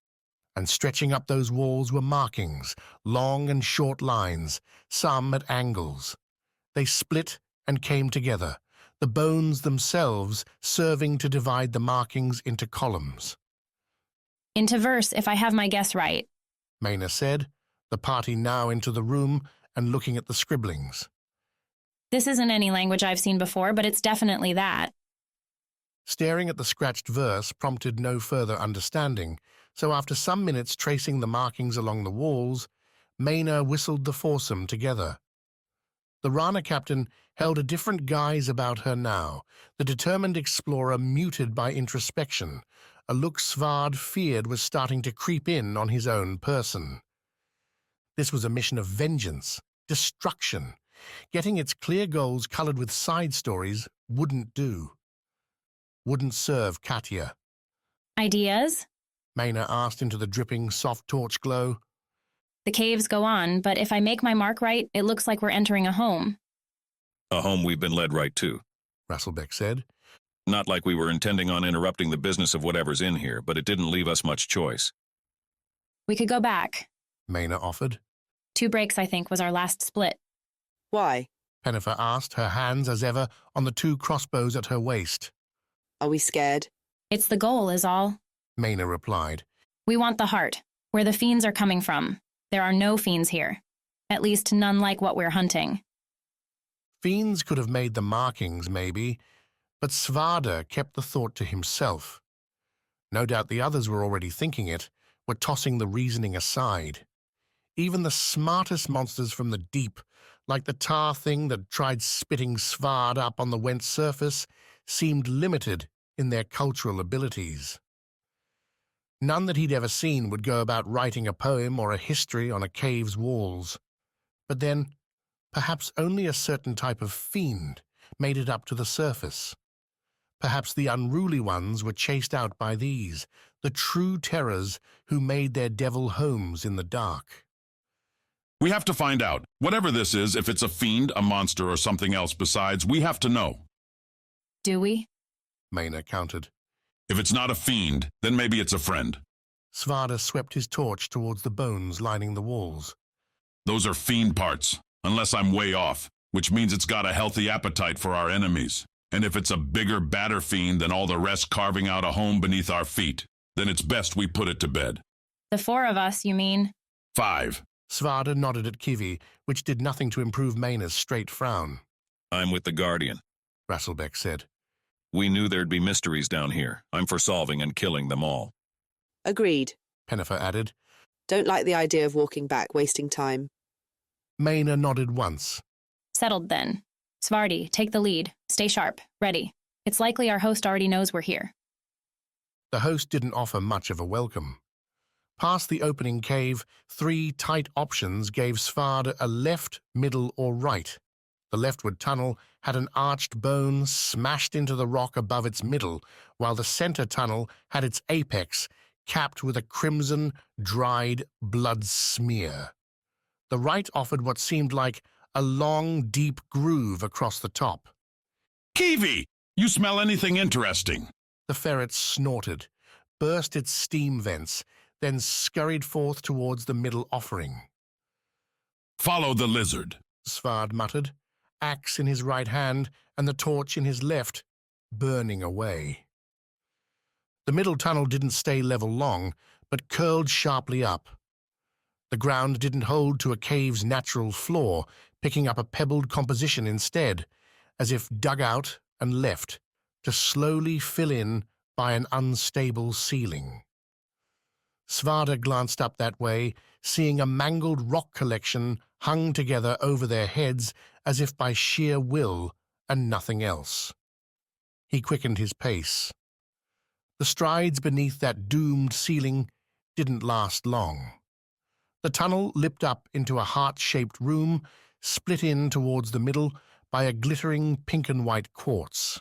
And stretching up those walls were markings, long and short lines, some at angles. They split and came together, the bones themselves serving to divide the markings into columns. Into verse, if I have my guess right, Mina said, the party now into the room and looking at the scribblings. This isn't any language I've seen before, but it's definitely that. Staring at the scratched verse prompted no further understanding, so after some minutes tracing the markings along the walls, Maina whistled the foursome together. The Rana captain held a different guise about her now, the determined explorer muted by introspection, a look Svarde feared was starting to creep in on his own person. This was a mission of vengeance, destruction. Getting its clear goals colored with side stories wouldn't do. Wouldn't serve Katya. Ideas? Maina asked into the dripping, soft torch glow. The caves go on, but if I make my mark right, it looks like we're entering a home. A home we've been led right to. Rasselbeck said. Not like we were intending on interrupting the business of whatever's in here, but it didn't leave us much choice. We could go back. Maina offered. 2 breaks, I think, was our last split. Why? Pennifer asked, her hands as ever on the 2 crossbows at her waist. Are we scared? It's the goal, is all. Maina replied. We want the heart, where the fiends are coming from. There are no fiends here. At least none like what we're hunting. Fiends could have made the markings, maybe, but Svarde kept the thought to himself. No doubt the others were already thinking it, were tossing the reasoning aside. Even the smartest monsters from the deep, like the tar thing that tried spitting Svarde up on the Went surface, seemed limited in their cultural abilities. None that he'd ever seen would go about writing a poem or a history on a cave's walls. But then, perhaps only a certain type of fiend made it up to the surface. Perhaps the unruly ones were chased out by these, the true terrors who made their devil homes in the dark. We have to find out. Whatever this is, if it's a fiend, a monster, or something else besides, we have to know. Do we? Maina countered. If it's not a fiend, then maybe it's a friend. Svarde swept his torch towards the bones lining the walls. Those are fiend parts, unless I'm way off, which means it's got a healthy appetite for our enemies. And if it's a bigger, badder fiend than all the rest carving out a home beneath our feet, then it's best we put it to bed. The 4 of us, you mean? 5. Svarde nodded at Kivi, which did nothing to improve Maina's straight frown. I'm with the Guardian, Rasselbeck said. We knew there'd be mysteries down here. I'm for solving and killing them all. Agreed, Pennifer added. Don't like the idea of walking back, wasting time. Maina nodded once. Settled then. Svarde, take the lead. Stay sharp. Ready. It's likely our host already knows we're here. The host didn't offer much of a welcome. Past the opening cave, 3 tight options gave Svarde a left, middle, or right. The leftward tunnel had an arched bone smashed into the rock above its middle, while the center tunnel had its apex capped with a crimson, dried blood smear. The right offered what seemed like a long, deep groove across the top. Kiwi! You smell anything interesting? The ferret snorted, burst its steam vents, then scurried forth towards the middle offering. Follow the lizard, Svarde muttered, axe in his right hand and the torch in his left, burning away. The middle tunnel didn't stay level long, but curled sharply up. The ground didn't hold to a cave's natural floor, picking up a pebbled composition instead, as if dug out and left, to slowly fill in by an unstable ceiling. Svarde glanced up that way, seeing a mangled rock collection hung together over their heads as if by sheer will and nothing else. He quickened his pace. The strides beneath that doomed ceiling didn't last long. The tunnel lipped up into a heart-shaped room, split in towards the middle by a glittering pink and white quartz.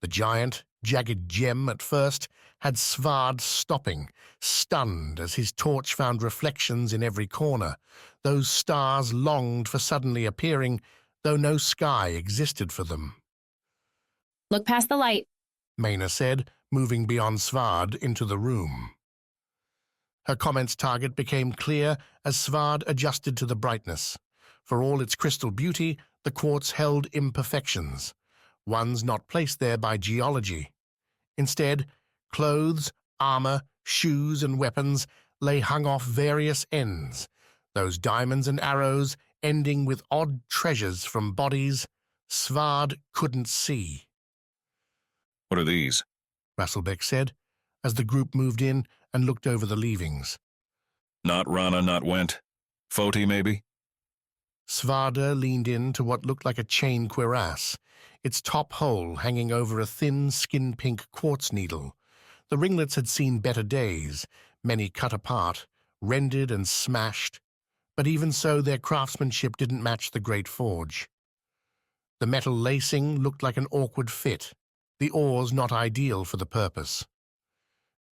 The giant, jagged gem at first had Svarde stopping, stunned as his torch found reflections in every corner. Those stars longed for suddenly appearing, though no sky existed for them. Look past the light, Maina said, moving beyond Svarde into the room. Her comment's target became clear as Svarde adjusted to the brightness. For all its crystal beauty, the quartz held imperfections, ones not placed there by geology. Instead, clothes, armor, shoes, and weapons lay hung off various ends, those diamonds and arrows ending with odd treasures from bodies Svarde couldn't see. What are these? Rasselbeck said, as the group moved in and looked over the leavings. Not Rana, not Went. Foti, maybe? Svarde leaned in to what looked like a chain cuirass, its top hole hanging over a thin, skin-pink quartz needle. The ringlets had seen better days, many cut apart, rended and smashed, but even so their craftsmanship didn't match the great forge. The metal lacing looked like an awkward fit, the oars not ideal for the purpose.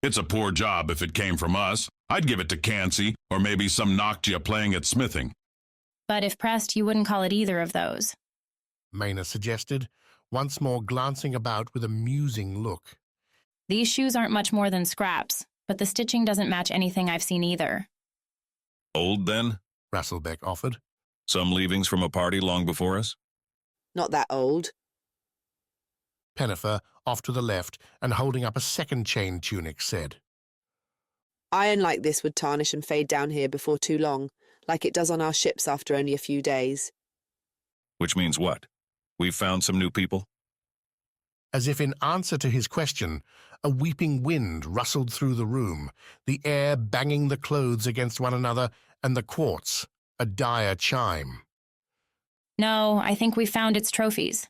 It's a poor job if it came from us. I'd give it to Cansey, or maybe some Noctia playing at smithing. But if pressed, you wouldn't call it either of those. Maina suggested, once more glancing about with a musing look. These shoes aren't much more than scraps, but the stitching doesn't match anything I've seen either. Old, then? Rasselbeck offered. Some leavings from a party long before us? Not that old. Pennifer, off to the left and holding up a second chain tunic, said. Iron like this would tarnish and fade down here before too long, like it does on our ships after only a few days. Which means what? We've found some new people? As if in answer to his question, a weeping wind rustled through the room, the air banging the clothes against one another and the quartz, a dire chime. No, I think we found its trophies.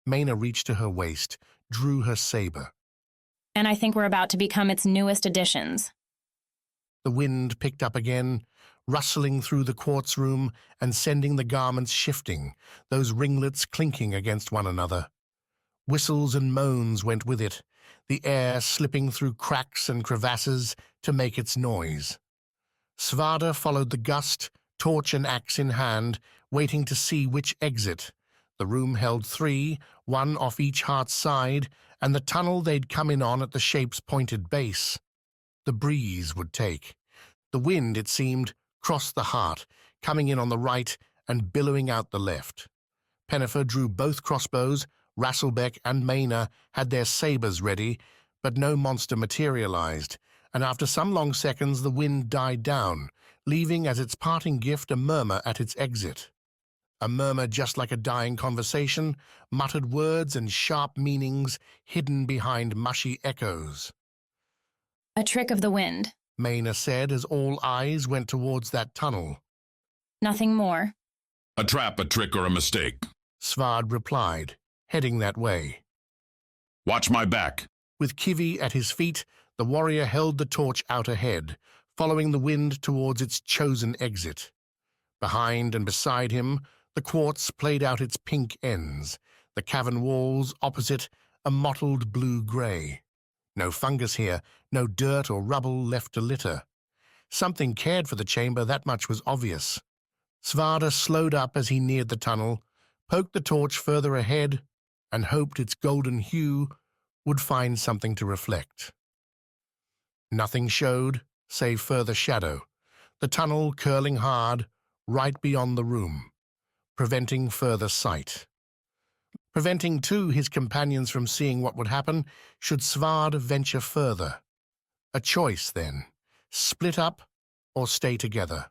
Maina reached to her waist, drew her saber. And I think we're about to become its newest additions. The wind picked up again, rustling through the quartz room and sending the garments shifting, those ringlets clinking against one another. Whistles and moans went with it, the air slipping through cracks and crevasses to make its noise. Svarde followed the gust, torch and axe in hand, waiting to see which exit. The room held 3, one off each heart's side, and the tunnel they'd come in on at the shape's pointed base. The breeze would take. The wind, it seemed, crossed the heart, coming in on the right and billowing out the left. Pennifer drew both crossbows, Rasselbeck and Maina had their sabres ready, but no monster materialized, and after some long seconds the wind died down, leaving as its parting gift a murmur at its exit. A murmur just like a dying conversation, muttered words and sharp meanings hidden behind mushy echoes. A trick of the wind, Maina said as all eyes went towards that tunnel. Nothing more. A trap, a trick, or a mistake, Svarde replied, heading that way. Watch my back. With Kivi at his feet, the warrior held the torch out ahead, following the wind towards its chosen exit. Behind and beside him, the quartz played out its pink ends, the cavern walls opposite a mottled blue-grey. No fungus here, no dirt or rubble left to litter. Something cared for the chamber, that much was obvious. Svarde slowed up as he neared the tunnel, poked the torch further ahead, and hoped its golden hue would find something to reflect. Nothing showed, save further shadow, the tunnel curling hard, right beyond the room, preventing further sight. Preventing, too, his companions from seeing what would happen should Svarde venture further. A choice, then, split up or stay together.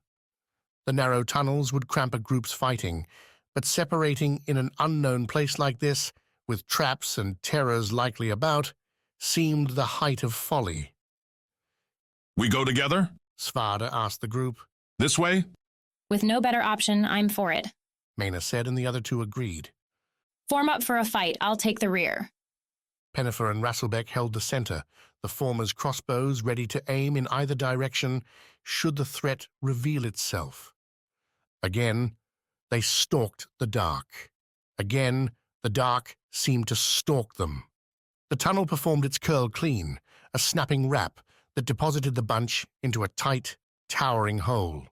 The narrow tunnels would cramp a group's fighting, but separating in an unknown place like this, with traps and terrors likely about, seemed the height of folly. We go together? Svarde asked the group. This way? With no better option, I'm for it. Maina said, and the other two agreed. Form up for a fight. I'll take the rear. Pennifer and Rasselbeck held the center, the former's crossbows ready to aim in either direction should the threat reveal itself. Again, they stalked the dark. Again, the dark seemed to stalk them. The tunnel performed its curl clean, a snapping wrap that deposited the bunch into a tight, towering hole.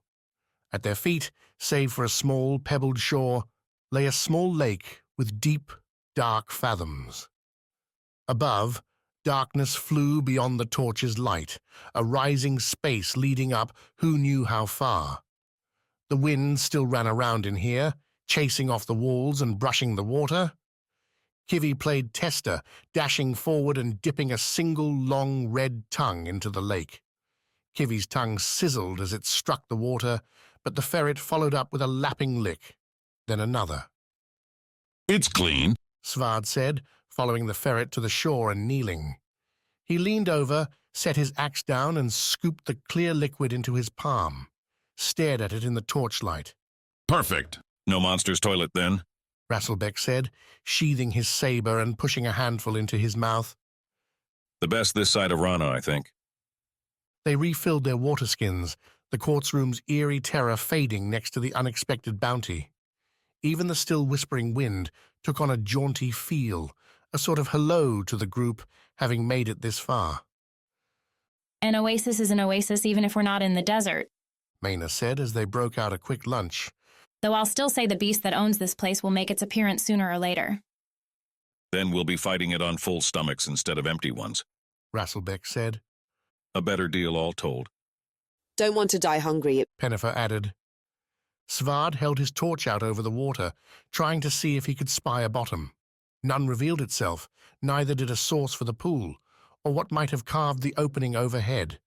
At their feet, save for a small, pebbled shore, lay a small lake with deep, dark fathoms. Above, darkness flew beyond the torch's light, a rising space leading up who knew how far. The wind still ran around in here, chasing off the walls and brushing the water. Kivi played tester, dashing forward and dipping a single long red tongue into the lake. Kivi's tongue sizzled as it struck the water, but the ferret followed up with a lapping lick, then another. It's clean, Svarde said, following the ferret to the shore and kneeling. He leaned over, set his axe down, and scooped the clear liquid into his palm, stared at it in the torchlight. Perfect. No monster's toilet, then? Rasselbeck said, sheathing his saber and pushing a handful into his mouth. The best this side of Rana, I think. They refilled their water skins, the quartz room's eerie terror fading next to the unexpected bounty. Even the still whispering wind took on a jaunty feel, a sort of hello to the group, having made it this far. An oasis is an oasis even if we're not in the desert. Maina said as they broke out a quick lunch. Though I'll still say the beast that owns this place will make its appearance sooner or later. Then we'll be fighting it on full stomachs instead of empty ones, Rasselbeck said. A better deal all told. Don't want to die hungry, Pennifer added. Svarde held his torch out over the water, trying to see if he could spy a bottom. None revealed itself, neither did a source for the pool, or what might have carved the opening overhead.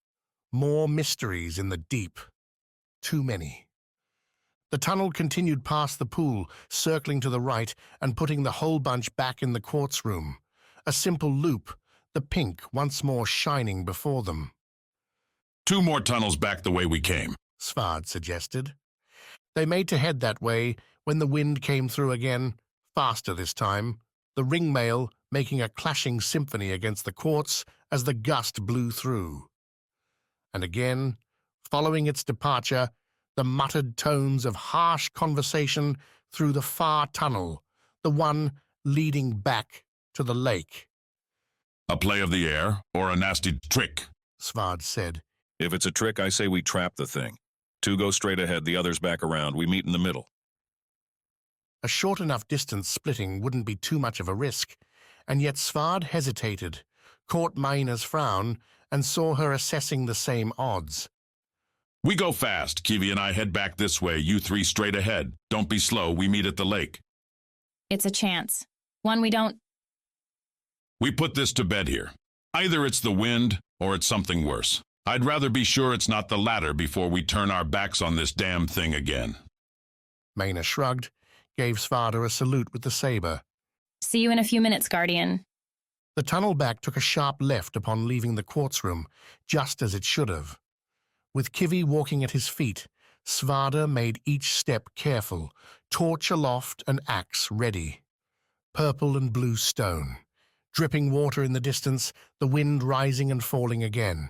More mysteries in the deep. Too many. The tunnel continued past the pool, circling to the right and putting the whole bunch back in the quartz room. A simple loop, the pink once more shining before them. 2 more tunnels back the way we came, Svarde suggested. They made to head that way when the wind came through again, faster this time, the ringmail making a clashing symphony against the quartz as the gust blew through. And again, following its departure, the muttered tones of harsh conversation through the far tunnel, the one leading back to the lake. A play of the air, or a nasty trick, Svarde said. If it's a trick, I say we trap the thing. 2 go straight ahead, the others back around. We meet in the middle. A short enough distance splitting wouldn't be too much of a risk, and yet Svarde hesitated, caught Maina's frown, and saw her assessing the same odds. We go fast. Kiwi and I head back this way, you 3 straight ahead. Don't be slow, we meet at the lake. It's a chance. One we don't... We put this to bed here. Either it's the wind, or it's something worse. I'd rather be sure it's not the latter before we turn our backs on this damn thing again. Maina shrugged, gave Svarde a salute with the saber. See you in a few minutes, Guardian. The tunnel back took a sharp left upon leaving the quartz room, just as it should have. With Kiwi walking at his feet, Svarde made each step careful, torch aloft and axe ready. Purple and blue stone, dripping water in the distance, the wind rising and falling again.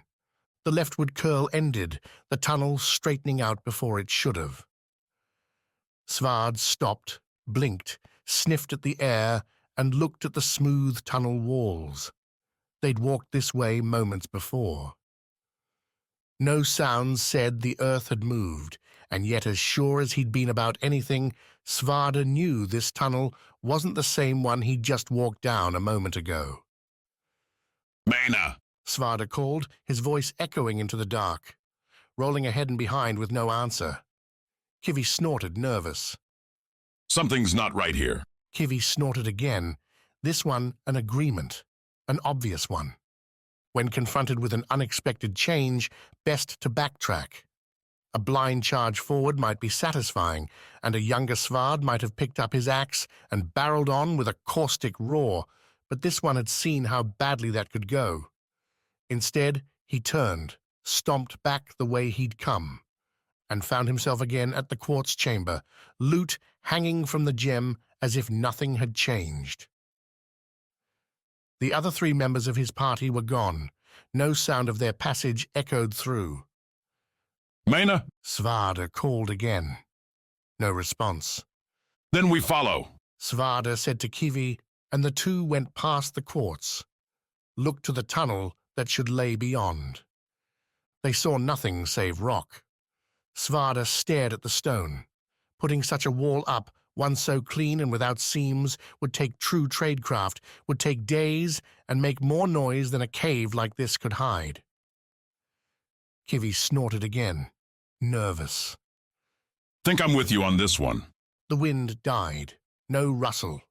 The leftward curl ended, the tunnel straightening out before it should have. Svarde stopped, blinked, sniffed at the air, and looked at the smooth tunnel walls. They'd walked this way moments before. No sounds said the earth had moved, and yet as sure as he'd been about anything, Svarde knew this tunnel wasn't the same one he'd just walked down a moment ago. Maina! Svarde called, his voice echoing into the dark, rolling ahead and behind with no answer. Kiwi snorted, nervous. Something's not right here. Kiwi snorted again, this one an agreement, an obvious one. When confronted with an unexpected change, best to backtrack. A blind charge forward might be satisfying, and a younger Svarde might have picked up his axe and barreled on with a caustic roar, but this one had seen how badly that could go. Instead, he turned, stomped back the way he'd come, and found himself again at the quartz chamber, loot hanging from the gem as if nothing had changed. The other 3 members of his party were gone. No sound of their passage echoed through. Maina? Svarde called again. No response. Then we follow. Svarde said to Kiwi, and the 2 went past the quartz, looked to the tunnel that should lay beyond. They saw nothing save rock. Svarde stared at the stone. Putting such a wall up, one so clean and without seams, would take true tradecraft, would take days, and make more noise than a cave like this could hide. Kiwi snorted again, nervous. Think I'm with you on this one. The wind died. No rustle.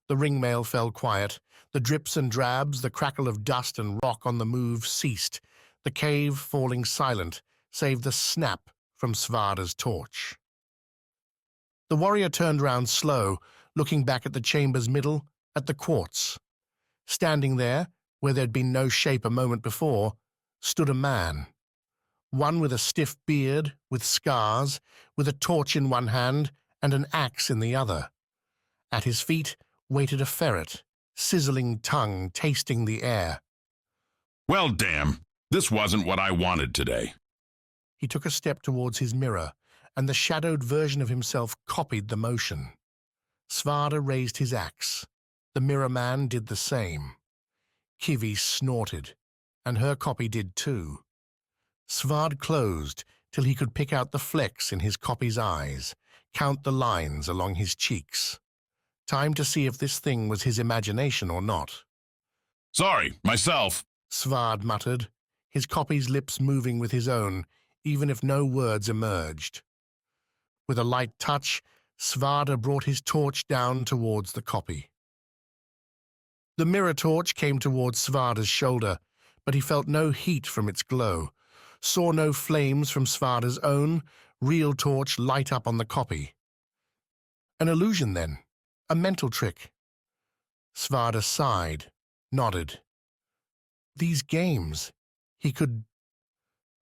The ringmail fell quiet. The drips and drabs, the crackle of dust and rock on the move ceased, the cave falling silent, save the snap from Svarde's torch. The warrior turned round slow, looking back at the chamber's middle, at the quartz. Standing there, where there'd been no shape a moment before, stood a man. One with a stiff beard, with scars, with a torch in one hand and an axe in the other. At his feet waited a ferret, sizzling tongue tasting the air. Well, damn, this wasn't what I wanted today. He took a step towards his mirror, and the shadowed version of himself copied the motion. Svarde raised his axe. The mirror man did the same. Kivi snorted, and her copy did too. Svarde closed till he could pick out the flecks in his copy's eyes, count the lines along his cheeks. Time to see if this thing was his imagination or not. Sorry, myself, Svarde muttered, his copy's lips moving with his own, even if no words emerged. With a light touch, Svarde brought his torch down towards the copy. The mirror torch came towards Svarde's shoulder, but he felt no heat from its glow, saw no flames from Svarde's own, real torch light up on the copy. An illusion, then, a mental trick. Svarde sighed, nodded. These games, he could...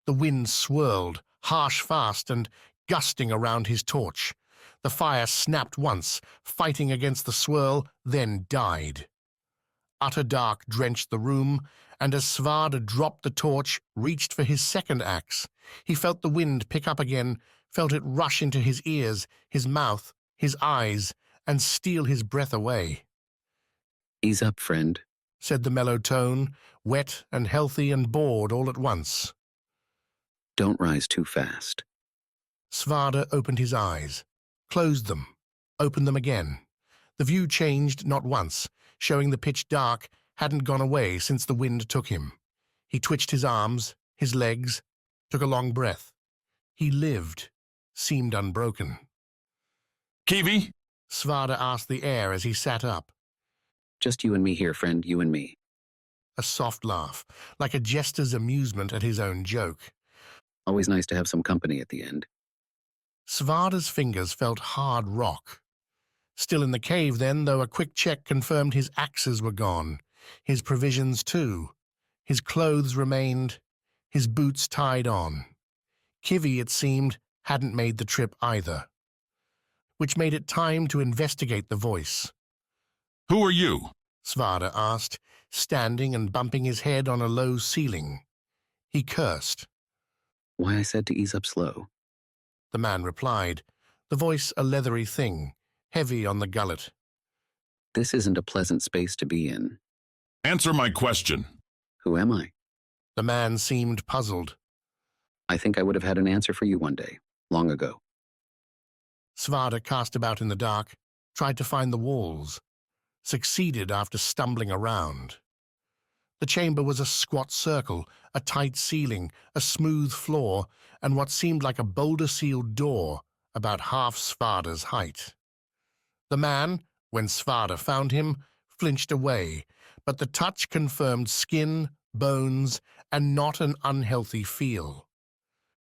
The wind swirled, harsh fast and gusting around his torch. The fire snapped once, fighting against the swirl, then died. Utter dark drenched the room, and as Svarde dropped the torch, reached for his second axe, he felt the wind pick up again, felt it rush into his ears, his mouth, his eyes, and steal his breath away. "Ease up, friend," said the mellow tone, wet and healthy and bored all at once. "Don't rise too fast." Svarde opened his eyes, closed them, opened them again. The view changed not once, showing the pitch dark hadn't gone away since the wind took him. He twitched his arms, his legs, took a long breath. He lived, seemed unbroken. Kiwi? Svarde asked the air as he sat up. "Just you and me here, friend, you and me." A soft laugh, like a jester's amusement at his own joke. "Always nice to have some company at the end." Svarde's fingers felt hard rock. Still in the cave then, though a quick check confirmed his axes were gone. His provisions too. His clothes remained, his boots tied on. Kivi, it seemed, hadn't made the trip either. Which made it time to investigate the voice. "Who are you?" Svarde asked, standing and bumping his head on a low ceiling. He cursed. "Why I said to ease up slow." The man replied, the voice a leathery thing, heavy on the gullet. "This isn't a pleasant space to be in." "Answer my question." "Who am I?" The man seemed puzzled. "I think I would have had an answer for you one day, long ago." Svarde cast about in the dark, tried to find the walls, succeeded after stumbling around. The chamber was a squat circle, a tight ceiling, a smooth floor, and what seemed like a boulder-sealed door about half Svarde's height. The man, when Svarde found him, flinched away, but the touch confirmed skin, bones, and not an unhealthy feel.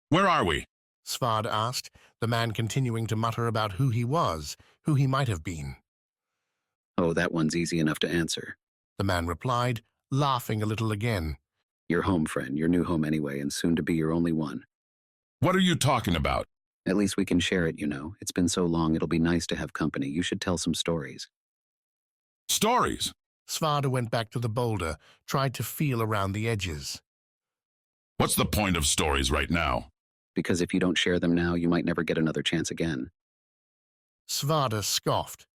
"Where are we?" Svarde asked, the man continuing to mutter about who he was, who he might have been. "Oh, that one's easy enough to answer," the man replied, laughing a little again. "Your home, friend, your new home anyway, and soon to be your only one." "What are you talking about?" "At least we can share it, you know. It's been so long, it'll be nice to have company. You should tell some stories." "Stories?" Svarde went back to the boulder, tried to feel around the edges. "What's the point of stories right now?" "Because if you don't share them now, you might never get another chance again." Svarde scoffed.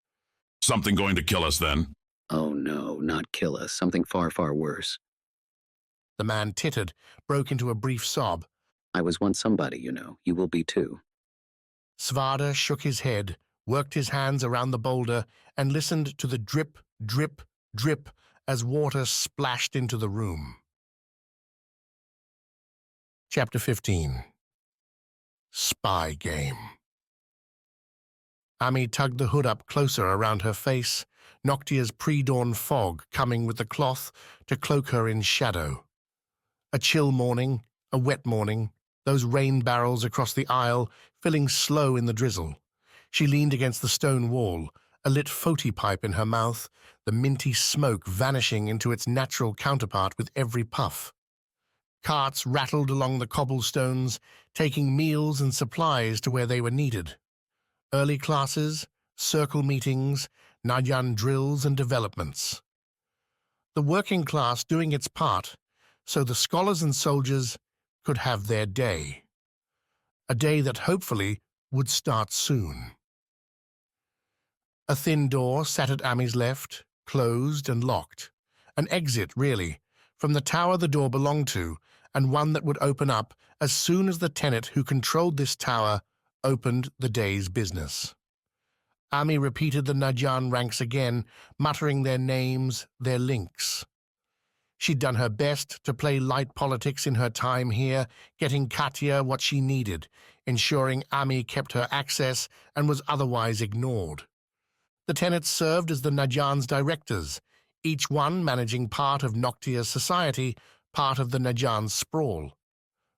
"Something going to kill us then?" "Oh no, not kill us. Something far, far worse." The man tittered, broke into a brief sob. "I was once somebody, you know. You will be too." Svarde shook his head, worked his hands around the boulder, and listened to the drip, drip, drip as water splashed into the room. Chapter 15. Spy Game. Ami tugged the hood up closer around her face, Noctia's pre-dawn fog coming with the cloth to cloak her in shadow. A chill morning, a wet morning, those rain barrels across the aisle filling slow in the drizzle. She leaned against the stone wall, a lit Foti pipe in her mouth, the minty smoke vanishing into its natural counterpart with every puff. Carts rattled along the cobblestones, taking meals and supplies to where they were needed. Early classes, circle meetings, Najan drills and developments. The working class doing its part, so the scholars and soldiers could have their day. A day that hopefully would start soon. A thin door sat at Ami's left, closed and locked. An exit, really, from the tower the door belonged to, and one that would open up as soon as the tenant who controlled this tower opened the day's business. Ami repeated the Najan ranks again, muttering their names, their links. She'd done her best to play light politics in her time here, getting Katya what she needed, ensuring Ami kept her access and was otherwise ignored. The tenants served as the Najan's directors, each one managing part of Noctia's society, part of the Najan's sprawl.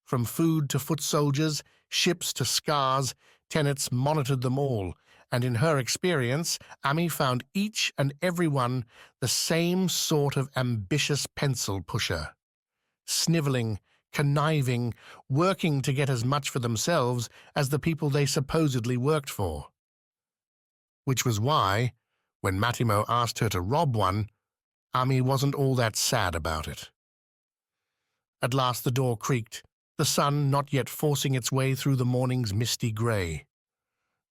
From food to foot soldiers, ships to scars, tenants monitored them all, and in her experience, Ami found each and every one the same sort of ambitious pencil pusher. Sniveling, conniving, working to get as much for themselves as the people they supposedly worked for. Which was why, when Mattimo asked her to rob one, Ami wasn't all that sad about it. At last the door creaked, the sun not yet forcing its way through the morning's misty grey.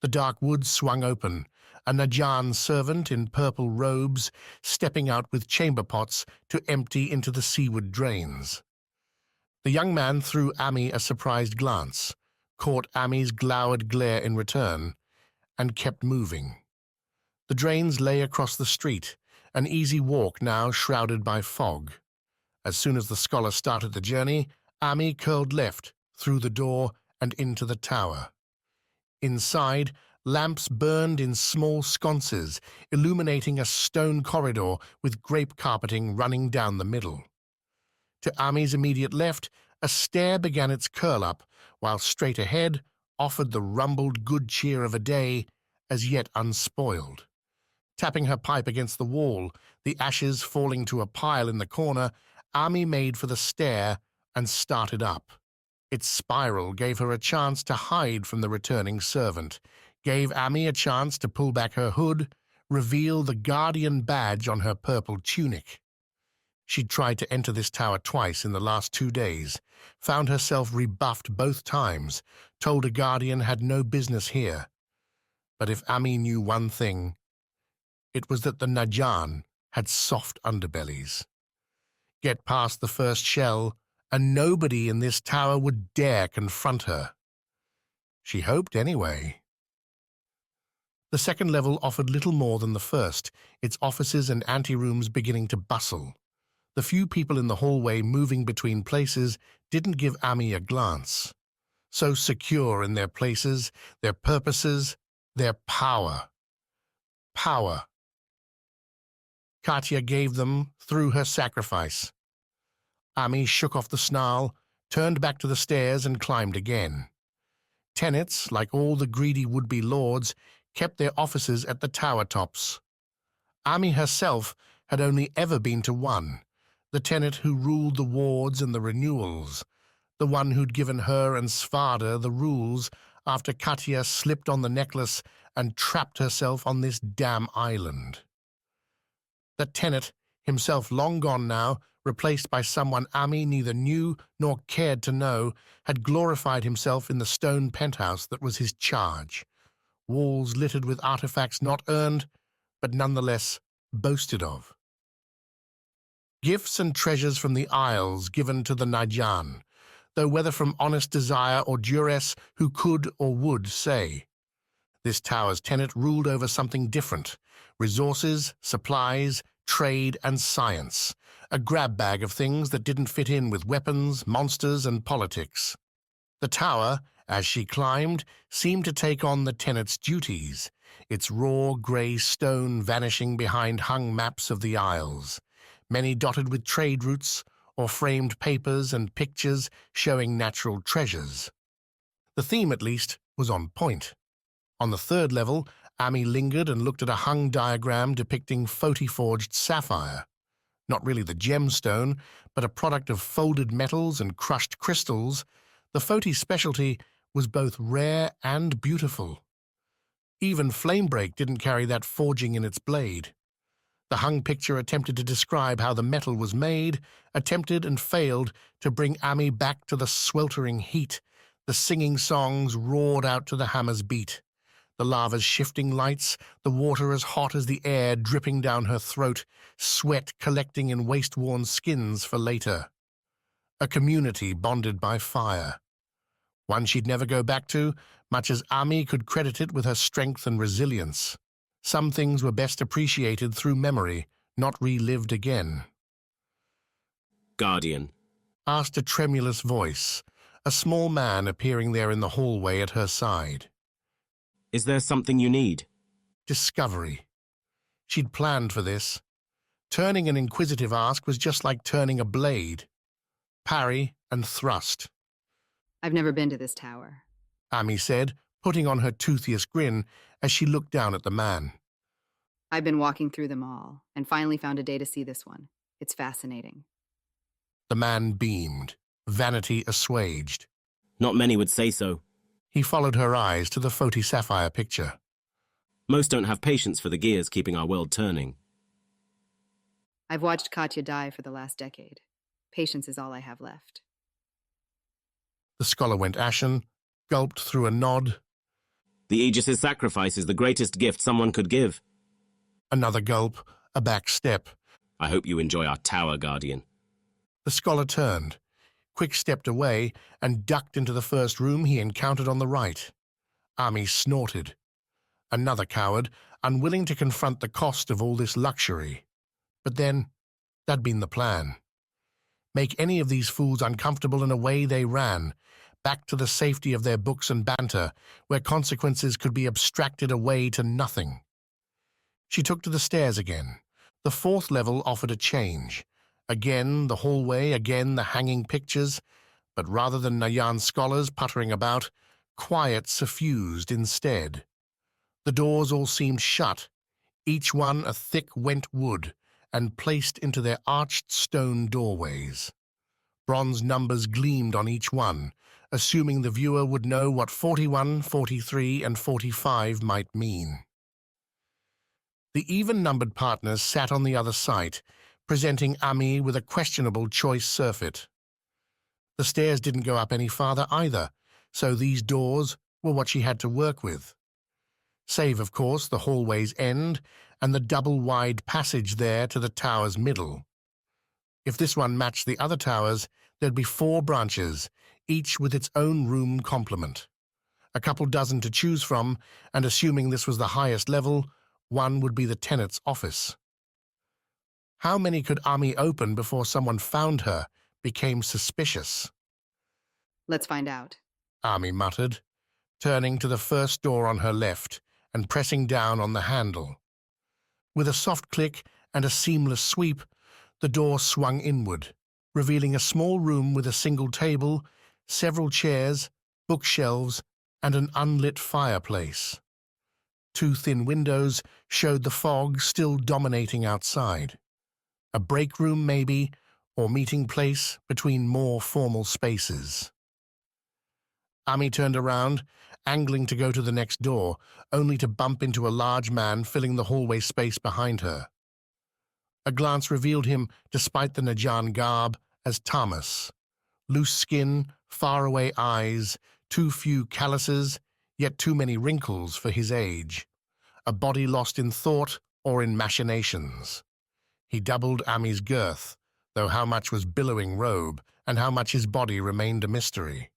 The dark woods swung open, a Najan servant in purple robes stepping out with chamber pots to empty into the seaward drains. The young man threw Ami a surprised glance, caught Ami's glowered glare in return, and kept moving. The drains lay across the street, an easy walk now shrouded by fog. As soon as the scholar started the journey, Ami curled left, through the door and into the tower. Inside, lamps burned in small sconces, illuminating a stone corridor with grape carpeting running down the middle. To Ami's immediate left, a stair began its curl-up, while straight ahead offered the rumbled good cheer of a day, as yet unspoiled. Tapping her pipe against the wall, the ashes falling to a pile in the corner, Ami made for the stair and started up. Its spiral gave her a chance to hide from the returning servant, gave Ami a chance to pull back her hood, reveal the guardian badge on her purple tunic. She'd tried to enter this tower twice in the last 2 days, found herself rebuffed both times, told a guardian had no business here. But if Ami knew one thing, it was that the Najan had soft underbellies. Get past the first shell, and nobody in this tower would dare confront her. She hoped anyway. The second level offered little more than the first, its offices and anterooms beginning to bustle. The few people in the hallway moving between places didn't give Ami a glance. So secure in their places, their purposes, their power. Power. Katya gave them through her sacrifice. Ami shook off the snarl, turned back to the stairs and climbed again. Tenants, like all the greedy would-be lords, kept their offices at the tower tops. Ami herself had only ever been to one, the tenant who ruled the wards and the renewals, the one who'd given her and Svarde the rules after Katya slipped on the necklace and trapped herself on this damn island. The tenant, himself long gone now, replaced by someone Ami neither knew nor cared to know, had glorified himself in the stone penthouse that was his charge. Walls littered with artifacts not earned, but nonetheless boasted of. Gifts and treasures from the Isles given to the Najan, though whether from honest desire or duress, who could or would say. This tower's tenant ruled over something different: resources, supplies, trade, and science, a grab bag of things that didn't fit in with weapons, monsters, and politics. The tower, as she climbed, seemed to take on the tenant's duties, its raw grey stone vanishing behind hung maps of the Isles, many dotted with trade routes or framed papers and pictures showing natural treasures. The theme, at least, was on point. On the third level, Ami lingered and looked at a hung diagram depicting Foti-forged sapphire. Not really the gemstone, but a product of folded metals and crushed crystals, the Foti specialty was both rare and beautiful. Even Flamebreak didn't carry that forging in its blade. The hung picture attempted to describe how the metal was made, attempted and failed to bring Ami back to the sweltering heat. The singing songs roared out to the hammer's beat. The lava's shifting lights, the water as hot as the air dripping down her throat, sweat collecting in waste-worn skins for later. A community bonded by fire. One she'd never go back to, much as Ami could credit it with her strength and resilience. Some things were best appreciated through memory, not relived again. Guardian, asked a tremulous voice, a small man appearing there in the hallway at her side. is there something you need? Discovery. She'd planned for this. Turning an inquisitive ask was just like turning a blade. Parry and thrust. I've never been to this tower. Ami said, putting on her toothiest grin as she looked down at the man. I've been walking through them all, and finally found a day to see this one. It's fascinating. The man beamed, vanity assuaged. Not many would say so. He followed her eyes to the Foti sapphire picture. Most don't have patience for the gears keeping our world turning. I've watched Katya die for the last decade. Patience is all I have left. The scholar went ashen, gulped through a nod. The Aegis's sacrifice is the greatest gift someone could give. Another gulp, a back step. I hope you enjoy our tower, Guardian. The scholar turned, quick-stepped away, and ducked into the first room he encountered on the right. Ami snorted. Another coward, unwilling to confront the cost of all this luxury. But then, that'd been the plan. Make any of these fools uncomfortable, and away they ran, back to the safety of their books and banter, where consequences could be abstracted away to nothing. She took to the stairs again. The fourth level offered a change. Again the hallway, again the hanging pictures, but rather than Nayan scholars puttering about, quiet suffused instead. The doors all seemed shut, each one a thick went wood, and placed into their arched stone doorways. Bronze numbers gleamed on each one, assuming the viewer would know what 41, 43, and 45 might mean. The even-numbered partners sat on the other side, presenting Ami with a questionable choice surfeit. The stairs didn't go up any farther either, so these doors were what she had to work with. Save, of course, the hallway's end and the double-wide passage there to the tower's middle. If this one matched the other towers, there'd be 4 branches, each with its own room complement. A couple dozen to choose from, and assuming this was the highest level, one would be the tenant's office. How many could Ami open before someone found her, became suspicious? Let's find out. Ami muttered, turning to the first door on her left and pressing down on the handle. With a soft click and a seamless sweep, the door swung inward, revealing a small room with a single table, several chairs, bookshelves, and an unlit fireplace. 2 thin windows showed the fog still dominating outside. A break room, maybe, or meeting place between more formal spaces. Ami turned around, angling to go to the next door, only to bump into a large man filling the hallway space behind her. A glance revealed him, despite the Najan garb, as Thomas. Loose skin, faraway eyes, too few calluses, yet too many wrinkles for his age. A body lost in thought or in machinations. He doubled Ami's girth, though how much was billowing robe, and how much his body remained a mystery.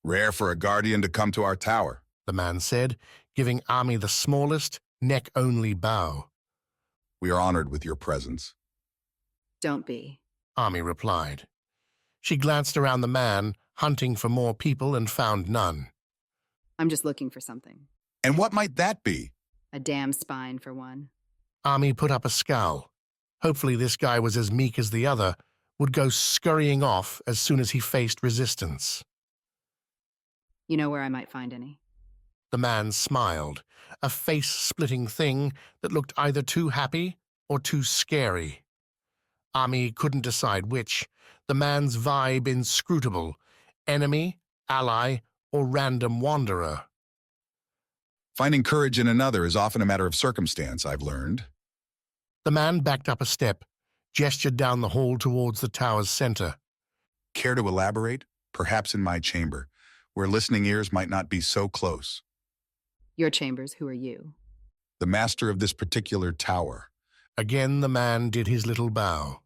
Rare for a guardian to come to our tower, the man said, giving Ami the smallest, neck-only bow. We are honored with your presence. Don't be, Ami replied. She glanced around the man, hunting for more people, and found none. I'm just looking for something. And what might that be? A damn spine, for one. Ami put up a scowl. Hopefully this guy was as meek as the other, would go scurrying off as soon as he faced resistance. You know where I might find any? The man smiled, a face-splitting thing that looked either too happy or too scary. Ami couldn't decide which, the man's vibe inscrutable, enemy, ally, or random wanderer. Finding courage in another is often a matter of circumstance, I've learned. The man backed up a step, gestured down the hall towards the tower's center. Care to elaborate? Perhaps in my chamber, where listening ears might not be so close. Your chambers, who are you? The master of this particular tower. Again the man did his little bow.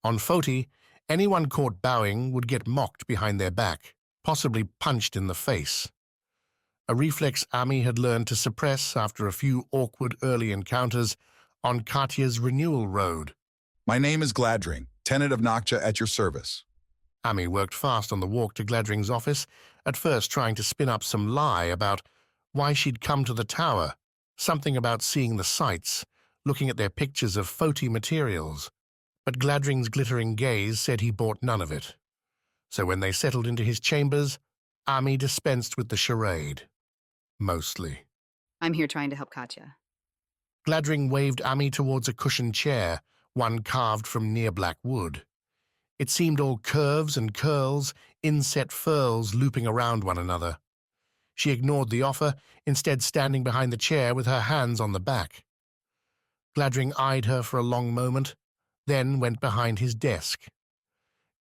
On Foti, anyone caught bowing would get mocked behind their back, possibly punched in the face. A reflex Ami had learned to suppress after a few awkward early encounters on Katya's Renewal road. My name is Gladring, tenant of Noctia at your service. Ami worked fast on the walk to Gladring's office, at first trying to spin up some lie about why she'd come to the tower, something about seeing the sights, looking at their pictures of Foti materials. But Gladring's glittering gaze said he bought none of it. So when they settled into his chambers, Ami dispensed with the charade. Mostly. I'm here trying to help Katya. Gladring waved Ami towards a cushioned chair, one carved from near black wood. It seemed all curves and curls, inset furls looping around one another. She ignored the offer, instead standing behind the chair with her hands on the back. Gladring eyed her for a long moment, then went behind his desk.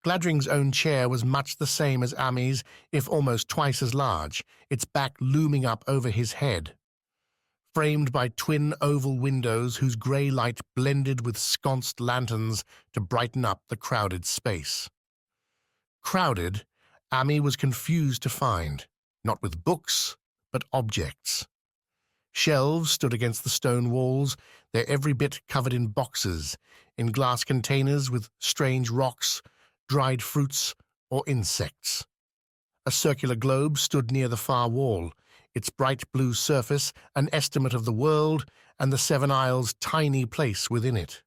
Gladring's own chair was much the same as Ami's, if almost twice as large, its back looming up over his head. Framed by twin oval windows whose grey light blended with sconced lanterns to brighten up the crowded space. Crowded, Ami was confused to find, not with books, but objects. Shelves stood against the stone walls, their every bit covered in boxes, in glass containers with strange rocks, dried fruits, or insects. A circular globe stood near the far wall, its bright blue surface an estimate of the world and the Seven Isles' tiny place within it.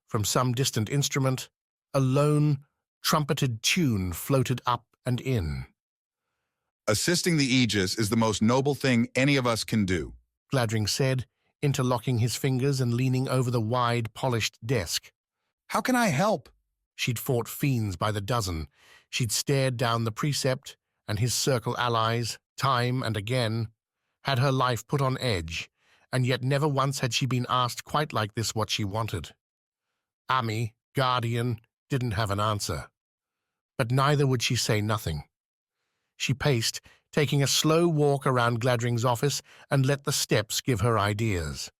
From some distant instrument, a lone, trumpeted tune floated up and in. Assisting the Aegis is the most noble thing any of us can do, Gladring said, interlocking his fingers and leaning over the wide, polished desk. How can I help? She'd fought fiends by the dozen. She'd stared down the precept and his circle allies, time and again, had her life put on edge, and yet never once had she been asked quite like this what she wanted. Ami, guardian, didn't have an answer. But neither would she say nothing. She paced, taking a slow walk around Gladring's office and let the steps give her ideas.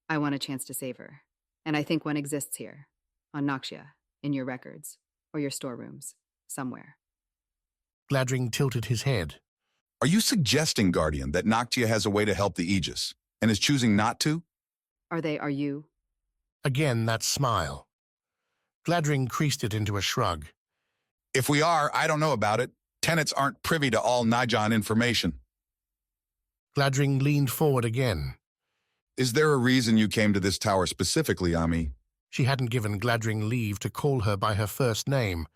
I want a chance to save her, and I think one exists here, on Noctia, in your records, or your storerooms, somewhere. Gladring tilted his head. Are you suggesting, Guardian, that Noctia has a way to help the Aegis, and is choosing not to? Are you? Again that smile. Gladring creased it into a shrug. If we are, I don't know about it. Tenants aren't privy to all Nijon information. Gladring leaned forward again. Is there a reason you came to this tower specifically, Ami? She hadn't given Gladring leave to call her by her first name,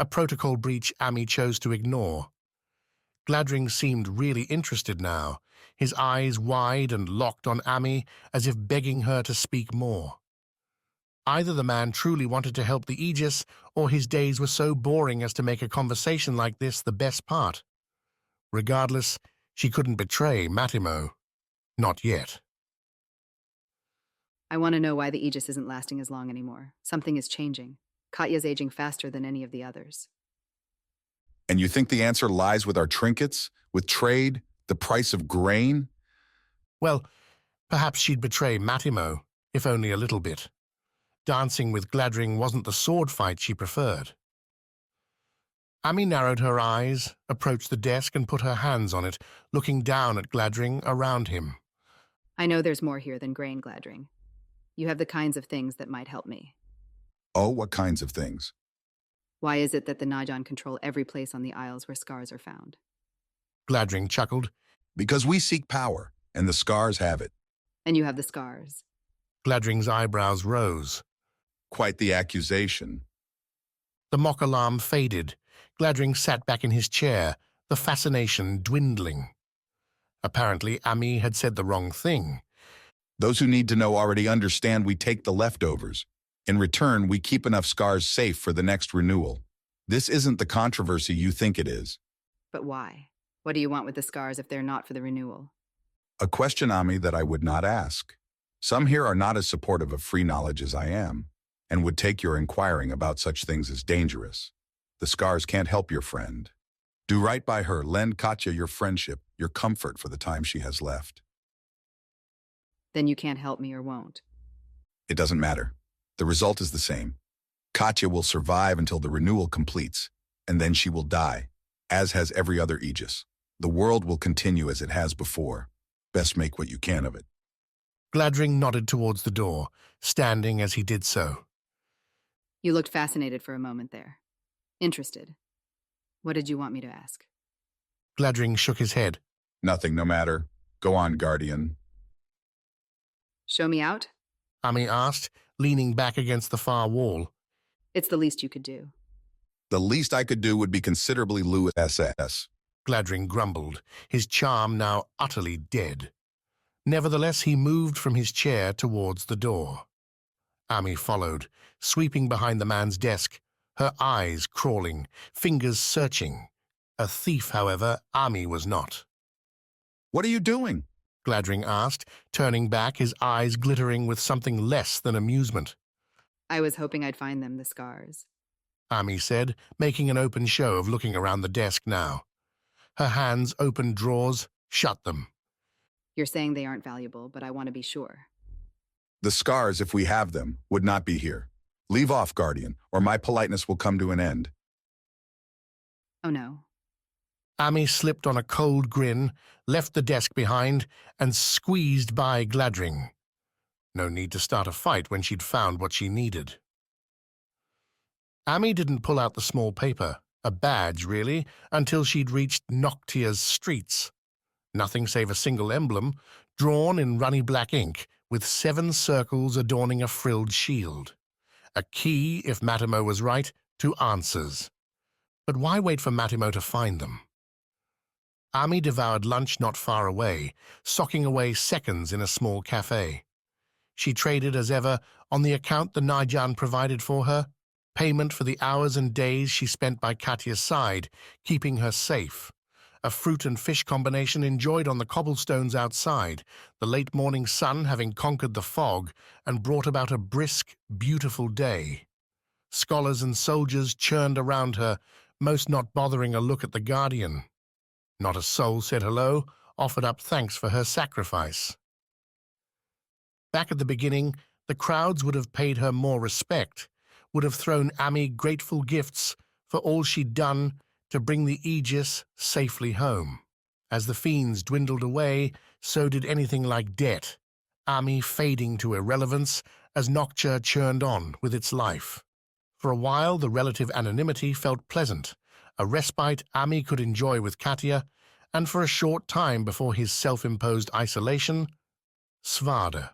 a protocol breach Ami chose to ignore. Gladring seemed really interested now, his eyes wide and locked on Ami as if begging her to speak more. Either the man truly wanted to help the Aegis, or his days were so boring as to make a conversation like this the best part. Regardless, she couldn't betray Matimo. Not yet. I want to know why the Aegis isn't lasting as long anymore. Something is changing. Katya's aging faster than any of the others. And you think the answer lies with our trinkets, with trade, the price of grain? Well, perhaps she'd betray Matimo, if only a little bit. Dancing with Gladring wasn't the sword fight she preferred. Ami narrowed her eyes, approached the desk and put her hands on it, looking down at Gladring around him. I know there's more here than grain, Gladring. You have the kinds of things that might help me. Oh, what kinds of things? Why is it that the Nijon control every place on the Isles where scars are found? Gladring chuckled. Because we seek power, and the scars have it. And you have the scars. Gladring's eyebrows rose. Quite the accusation. The mock alarm faded. Gladring sat back in his chair, the fascination dwindling. Apparently, Ami had said the wrong thing. Those who need to know already understand we take the leftovers. In return, we keep enough scars safe for the next renewal. This isn't the controversy you think it is. But why? What do you want with the scars if they're not for the renewal? A question, Ami, that I would not ask. Some here are not as supportive of free knowledge as I am, and would take your inquiring about such things as dangerous. The scars can't help your friend. Do right by her, lend Katya your friendship, your comfort for the time she has left. Then you can't help me or won't. It doesn't matter. The result is the same. Katya will survive until the renewal completes, and then she will die, as has every other Aegis. The world will continue as it has before. Best make what you can of it. Gladring nodded towards the door, standing as he did so. You looked fascinated for a moment there. Interested. What did you want me to ask? Gladring shook his head. Nothing, no matter. Go on, Guardian. Show me out? Ami asked, leaning back against the far wall. It's the least you could do. The least I could do would be considerably Lewis SS. Gladring grumbled, his charm now utterly dead. Nevertheless, he moved from his chair towards the door. Ami followed, sweeping behind the man's desk, her eyes crawling, fingers searching. A thief, however, Ami was not. What are you doing? Gladring asked, turning back, his eyes glittering with something less than amusement. I was hoping I'd find them, the scars. Ami said, making an open show of looking around the desk now. Her hands opened drawers, shut them. You're saying they aren't valuable, but I want to be sure. The scars, if we have them, would not be here. Leave off, Guardian, or my politeness will come to an end. Oh no. Ami slipped on a cold grin, left the desk behind, and squeezed by Gladring. No need to start a fight when she'd found what she needed. Ami didn't pull out the small paper, a badge really, until she'd reached Noctia's streets. Nothing save a single emblem, drawn in runny black ink, with 7 circles adorning a frilled shield. A key, if Matimo was right, to answers. But why wait for Matimo to find them? Ami devoured lunch not far away, socking away seconds in a small cafe. She traded as ever on the account the Naijan provided for her, payment for the hours and days she spent by Katya's side, keeping her safe. A fruit and fish combination enjoyed on the cobblestones outside, the late morning sun having conquered the fog and brought about a brisk, beautiful day. Scholars and soldiers churned around her, most not bothering a look at the Guardian. Not a soul said hello, offered up thanks for her sacrifice. Back at the beginning, the crowds would have paid her more respect, would have thrown Ami grateful gifts for all she'd done to bring the Aegis safely home. As the fiends dwindled away, so did anything like debt, Ami fading to irrelevance as Noctia churned on with its life. For a while, the relative anonymity felt pleasant, a respite Ami could enjoy with Katya, and for a short time before his self-imposed isolation, Svarde.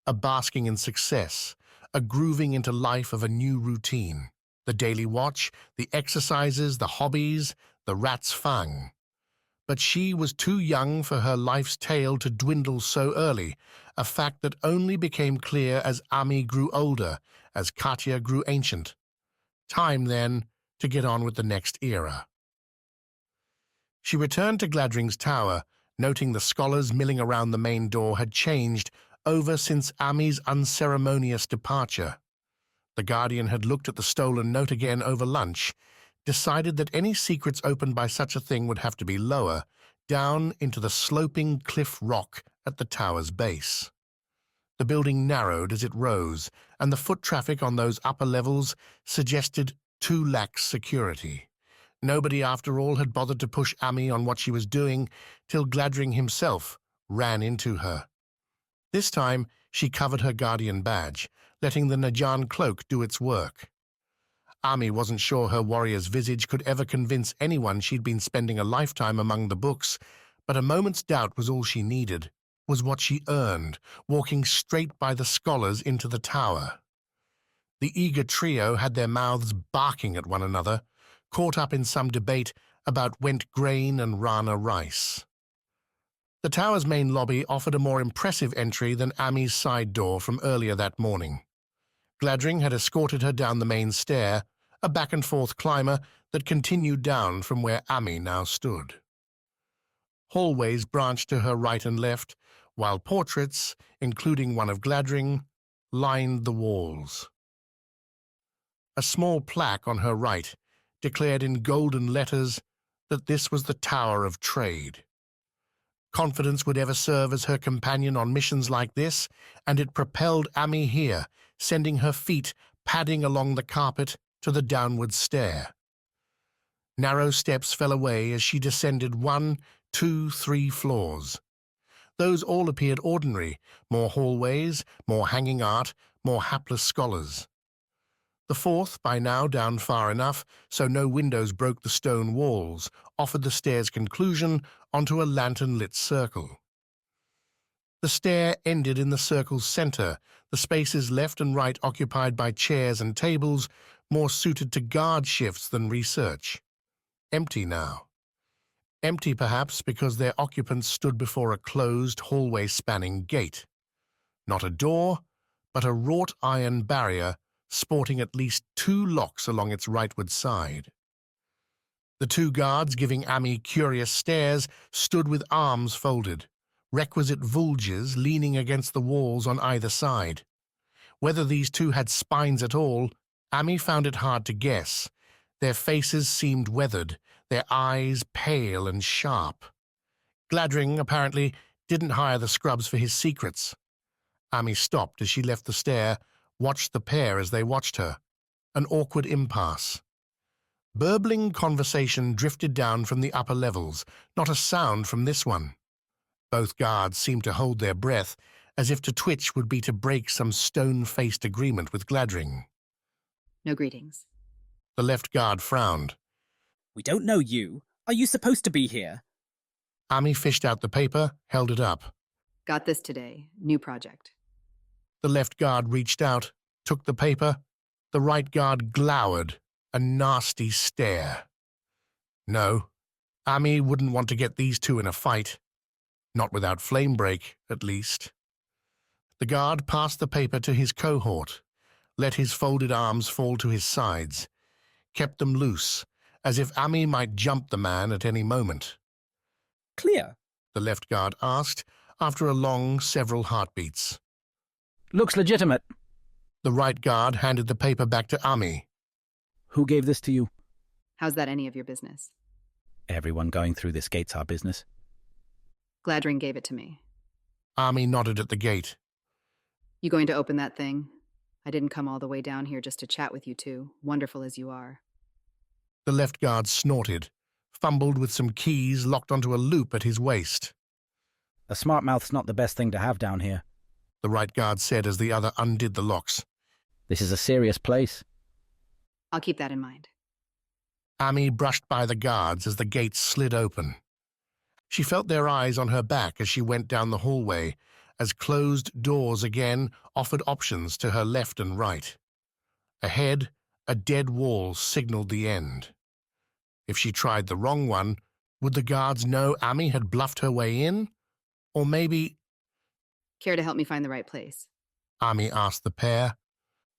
A basking in success, a grooving into life of a new routine. The daily watch, the exercises, the hobbies, the rat's fang. But she was too young for her life's tale to dwindle so early, a fact that only became clear as Ami grew older, as Katya grew ancient. Time, then, to get on with the next era. She returned to Gladring's tower, noting the scholars milling around the main door had changed over since Ami's unceremonious departure. The Guardian had looked at the stolen note again over lunch, decided that any secrets opened by such a thing would have to be lower, down into the sloping cliff rock at the tower's base. The building narrowed as it rose, and the foot traffic on those upper levels suggested too lax security. Nobody, after all, had bothered to push Ami on what she was doing till Gladring himself ran into her. This time, she covered her Guardian badge, letting the Najan cloak do its work. Ami wasn't sure her warrior's visage could ever convince anyone she'd been spending a lifetime among the books, but a moment's doubt was all she needed, was what she earned, walking straight by the scholars into the tower. The eager trio had their mouths barking at one another, caught up in some debate about Went grain and Rana rice. The tower's main lobby offered a more impressive entry than Ami's side door from earlier that morning. Gladring had escorted her down the main stair, a back-and-forth climber that continued down from where Ami now stood. Hallways branched to her right and left, while portraits, including one of Gladring, lined the walls. A small plaque on her right declared in golden letters that this was the Tower of Trade. Confidence would ever serve as her companion on missions like this, and it propelled Ami here, sending her feet padding along the carpet to the downward stair. Narrow steps fell away as she descended 1, 2, 3 floors. Those all appeared ordinary, more hallways, more hanging art, more hapless scholars. The fourth, by now down far enough so no windows broke the stone walls, offered the stair's conclusion onto a lantern-lit circle. The stair ended in the circle's center, the spaces left and right occupied by chairs and tables more suited to guard shifts than research. Empty now. Empty perhaps because their occupants stood before a closed hallway-spanning gate. Not a door, but a wrought iron barrier sporting at least 2 locks along its rightward side. The 2 guards, giving Ami curious stares, stood with arms folded, requisite vulges leaning against the walls on either side. Whether these 2 had spines at all, Ami found it hard to guess. Their faces seemed weathered, their eyes pale and sharp. Gladring, apparently, didn't hire the scrubs for his secrets. Ami stopped as she left the stair, watched the pair as they watched her. An awkward impasse. Burbling conversation drifted down from the upper levels, not a sound from this one. Both guards seemed to hold their breath, as if to twitch would be to break some stone-faced agreement with Gladring. No greetings. The left guard frowned. We don't know you. Are you supposed to be here? Ami fished out the paper, held it up. Got this today. New project. The left guard reached out, took the paper. The right guard glowered, a nasty stare. No, Ami wouldn't want to get these 2 in a fight. Not without flame break, at least. The guard passed the paper to his cohort, let his folded arms fall to his sides, kept them loose, as if Ami might jump the man at any moment. Clear? The left guard asked, after a long several heartbeats. Looks legitimate. The right guard handed the paper back to Ami. Who gave this to you? How's that any of your business? Everyone going through this gate's our business. Gladring gave it to me. Ami nodded at the gate. You going to open that thing? I didn't come all the way down here just to chat with you 2, wonderful as you are. The left guard snorted, fumbled with some keys locked onto a loop at his waist. A smart mouth's not the best thing to have down here, the right guard said as the other undid the locks. This is a serious place. I'll keep that in mind. Ami brushed by the guards as the gate slid open. She felt their eyes on her back as she went down the hallway, as closed doors again offered options to her left and right. Ahead, a dead wall signaled the end. If she tried the wrong one, would the guards know Ami had bluffed her way in? Or maybe... Care to help me find the right place? Ami asked the pair.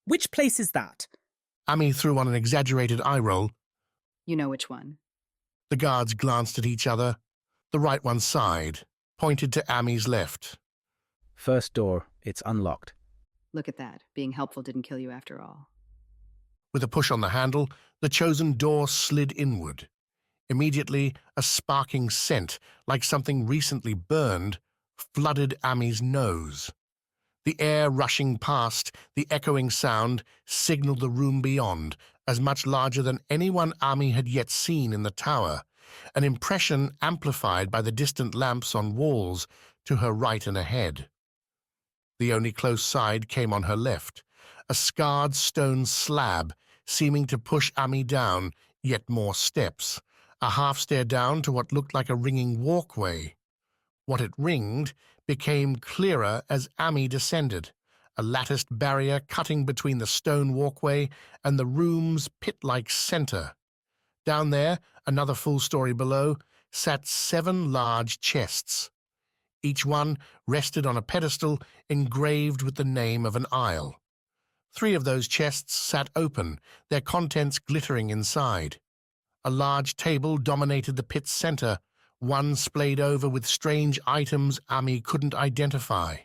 Which place is that? Ami threw on an exaggerated eye roll. You know which one. The guards glanced at each other. The right one sighed, pointed to Ami's left. First door. It's unlocked. Look at that. Being helpful didn't kill you after all. With a push on the handle, the chosen door slid inward. Immediately, a sparking scent, like something recently burned, flooded Ami's nose. The air rushing past, the echoing sound, signaled the room beyond, as much larger than anyone Ami had yet seen in the tower, an impression amplified by the distant lamps on walls to her right and ahead. The only close side came on her left, a scarred stone slab seeming to push Ami down yet more steps, a half-stair down to what looked like a ringing walkway. What it ringed became clearer as Ami descended, a latticed barrier cutting between the stone walkway and the room's pit-like center. Down there, another full story below, sat 7 large chests. Each one rested on a pedestal engraved with the name of an isle. 3 of those chests sat open, their contents glittering inside. A large table dominated the pit's center, one splayed over with strange items Ami couldn't identify.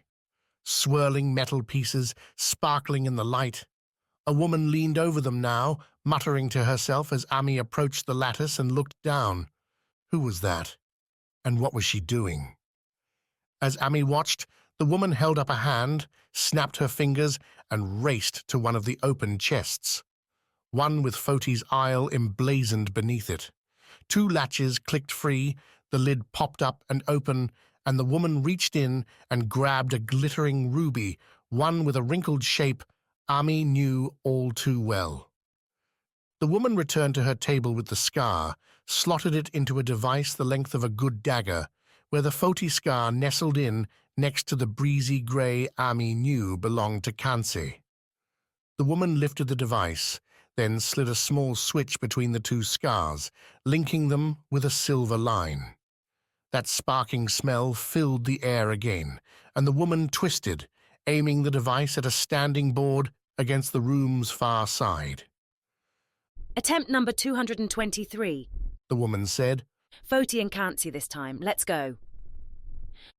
Swirling metal pieces sparkling in the light. A woman leaned over them now, muttering to herself as Ami approached the lattice and looked down. Who was that? And what was she doing? As Ami watched, the woman held up a hand, snapped her fingers, and raced to one of the open chests. One with Foti's isle emblazoned beneath it. 2 latches clicked free, the lid popped up and open, and the woman reached in and grabbed a glittering ruby, one with a wrinkled shape Ami knew all too well. The woman returned to her table with the scar, slotted it into a device the length of a good dagger, where the Foti scar nestled in next to the breezy grey Ami knew belonged to Kansi. The woman lifted the device, then slid a small switch between the 2 scars, linking them with a silver line. That sparking smell filled the air again, and the woman twisted, aiming the device at a standing board against the room's far side. Attempt number 223, the woman said. Foti and Kansi this time. Let's go.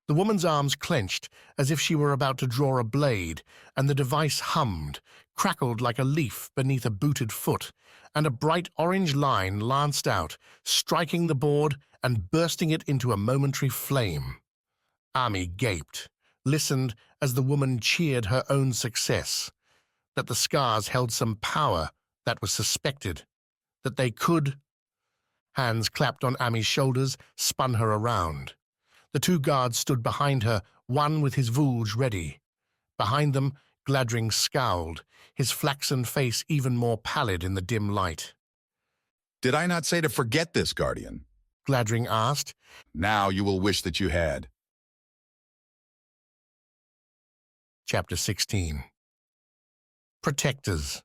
The woman's arms clenched as if she were about to draw a blade, and the device hummed, crackled like a leaf beneath a booted foot, and a bright orange line lanced out, striking the board and bursting it into a momentary flame. Ami gaped, listened as the woman cheered her own success, that the scars held some power that was suspected, that they could. Hands clapped on Ami's shoulders, spun her around. The 2 guards stood behind her, one with his vulge ready. Behind them, Gladring scowled, his flaxen face even more pallid in the dim light. Did I not say to forget this, Guardian? Gladring asked. Now you will wish that you had. Chapter 16. Protectors.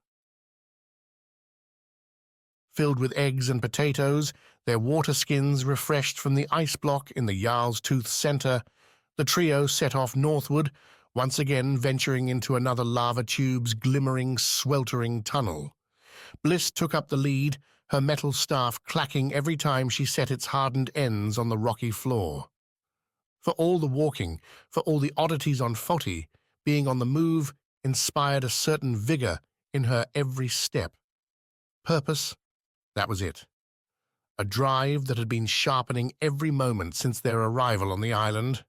Filled with eggs and potatoes, their water skins refreshed from the ice block in the Jarl's Tooth center, the trio set off northward, once again venturing into another lava tube's glimmering, sweltering tunnel. Bliss took up the lead, her metal staff clacking every time she set its hardened ends on the rocky floor. For all the walking, for all the oddities on Foti, being on the move inspired a certain vigor in her every step. Purpose, that was it. A drive that had been sharpening every moment since their arrival on the island.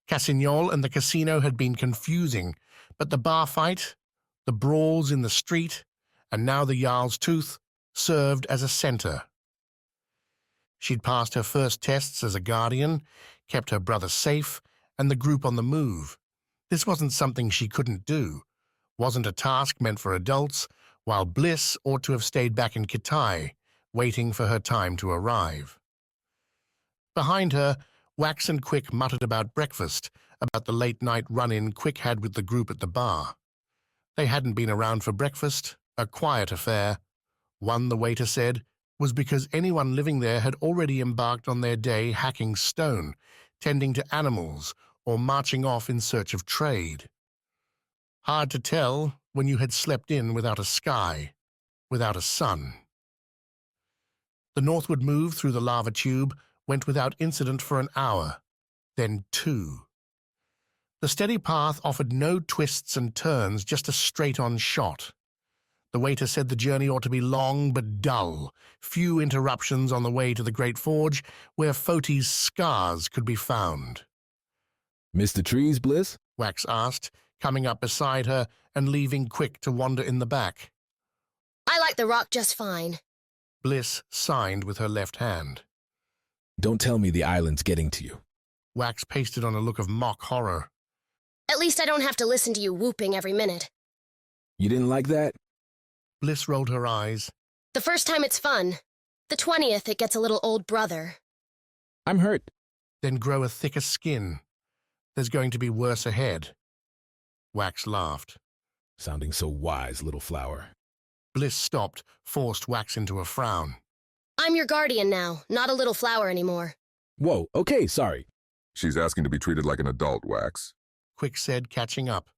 Cassignol and the casino had been confusing, but the bar fight, the brawls in the street, and now the Jarl's Tooth served as a center. She'd passed her first tests as a guardian, kept her brother safe, and the group on the move. This wasn't something she couldn't do, wasn't a task meant for adults, while Bliss ought to have stayed back in Kitai, waiting for her time to arrive. Behind her, Wax and Quick muttered about breakfast, about the late-night run-in Quick had with the group at the bar. They hadn't been around for breakfast, a quiet affair. One, the waiter said, was because anyone living there had already embarked on their day hacking stone, tending to animals, or marching off in search of trade. Hard to tell when you had slept in without a sky, without a sun. The northward move through the lava tube went without incident for an hour, then 2. The steady path offered no twists and turns, just a straight-on shot. The waiter said the journey ought to be long but dull, few interruptions on the way to the Great Forge, where Foti's scars could be found. Mr. Trees, Bliss? Wax asked, coming up beside her and leaving Quick to wander in the back. I like the rock just fine. Bliss signed with her left hand. Don't tell me the island's getting to you. Wax pasted on a look of mock horror. At least I don't have to listen to you whooping every minute. You didn't like that? Bliss rolled her eyes. The first time it's fun. The 20th it gets a little old brother. I'm hurt. Then grow a thicker skin. There's going to be worse ahead. Wax laughed. Sounding so wise, little flower. Bliss stopped, forced Wax into a frown. I'm your guardian now, not a little flower anymore. Whoa, okay, sorry. She's asking to be treated like an adult, Wax. Quick said, catching up.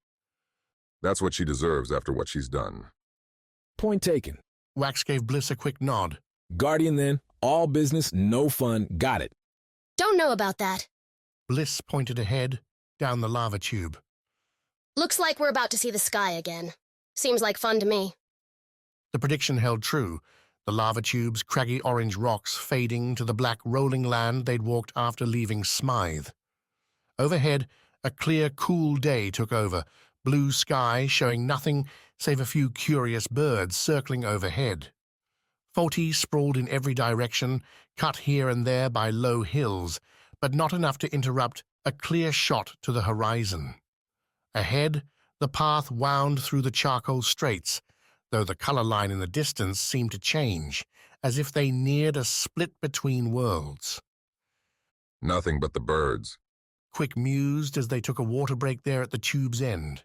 That's what she deserves after what she's done. Point taken. Wax gave Bliss a quick nod. Guardian then. All business, no fun. Got it. Don't know about that. Bliss pointed ahead, down the lava tube. Looks like we're about to see the sky again. Seems like fun to me. The prediction held true. The lava tube's craggy orange rocks fading to the black rolling land they'd walked after leaving Smythe. Overhead, a clear, cool day took over, blue sky showing nothing save a few curious birds circling overhead. Foti sprawled in every direction, cut here and there by low hills, but not enough to interrupt a clear shot to the horizon. Ahead, the path wound through the charcoal straits, though the color line in the distance seemed to change, as if they neared a split between worlds. Nothing but the birds. Quick mused as they took a water break there at the tube's end.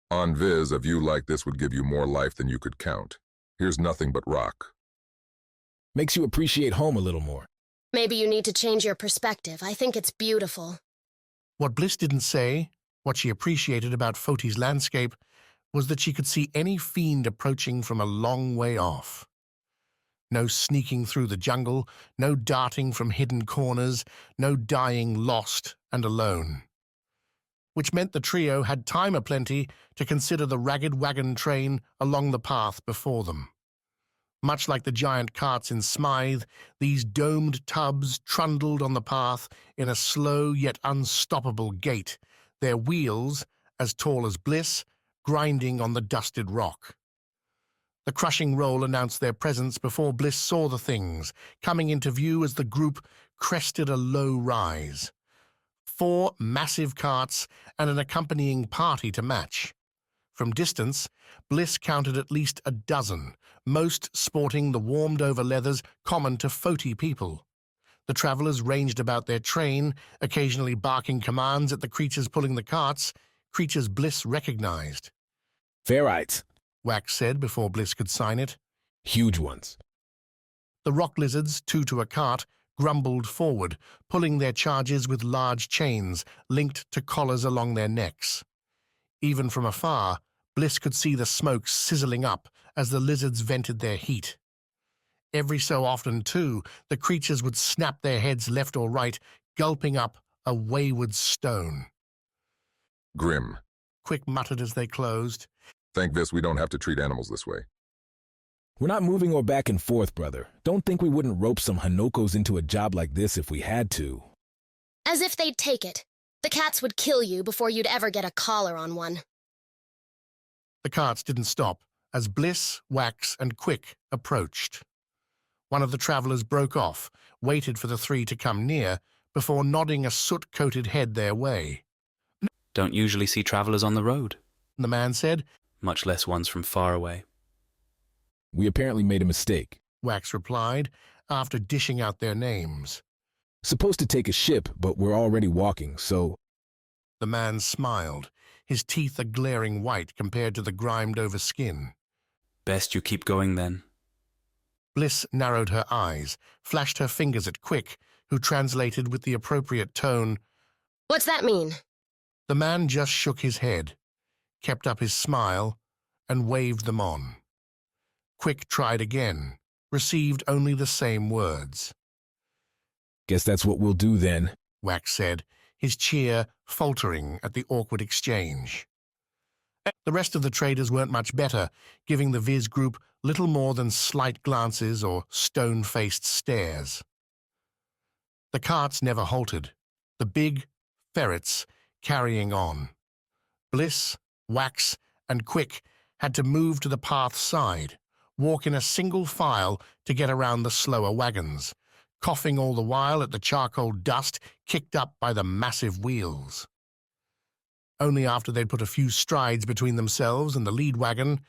On Viz, a view like this would give you more life than you could count. Here's nothing but rock. Makes you appreciate home a little more. Maybe you need to change your perspective. I think it's beautiful. What Bliss didn't say, what she appreciated about Foti's landscape, was that she could see any fiend approaching from a long way off. No sneaking through the jungle, no darting from hidden corners, no dying lost and alone. Which meant the trio had time aplenty to consider the ragged wagon train along the path before them. Much like the giant carts in Smythe, these domed tubs trundled on the path in a slow yet unstoppable gait, their wheels, as tall as Bliss, grinding on the dusted rock. The crushing roll announced their presence before Bliss saw the things, coming into view as the group crested a low rise. 4 massive carts and an accompanying party to match. From distance, Bliss counted at least a dozen, most sporting the warmed-over leathers common to Foti people. The travellers ranged about their train, occasionally barking commands at the creatures pulling the carts, creatures Bliss recognized. Fairites, Wax said before Bliss could sign it. Huge ones. The rock lizards, 2 to a cart, grumbled forward, pulling their charges with large chains linked to collars along their necks. Even from afar, Bliss could see the smoke sizzling up as the lizards vented their heat. Every so often, too, the creatures would snap their heads left or right, gulping up a wayward stone. Grim. Quick muttered as they closed. Thank Viz we don't have to treat animals this way. We're not moving or back and forth, brother. Don't think we wouldn't rope some Hanokos into a job like this if we had to. As if they'd take it. The cats would kill you before you'd ever get a collar on one. The carts didn't stop as Bliss, Wax, and Quick approached. One of the travellers broke off, waited for the 3 to come near, before nodding a soot-coated head their way. Don't usually see travellers on the road, the man said, much less ones from far away. We apparently made a mistake, Wax replied, after dishing out their names. Supposed to take a ship, but we're already walking, so... The man smiled, his teeth a glaring white compared to the grimed-over skin. Best you keep going, then. Bliss narrowed her eyes, flashed her fingers at Quick, who translated with the appropriate tone. What's that mean? The man just shook his head, kept up his smile, and waved them on. Quick tried again, received only the same words. Guess that's what we'll do then, Wax said, his cheer faltering at the awkward exchange. The rest of the traders weren't much better, giving the Viz group little more than slight glances or stone-faced stares. The carts never halted, the big ferrets carrying on. Bliss, Wax, and Quick had to move to the path side, walk in a single file to get around the slower wagons, coughing all the while at the charcoal dust kicked up by the massive wheels. Only after they'd put a few strides between themselves and the lead wagon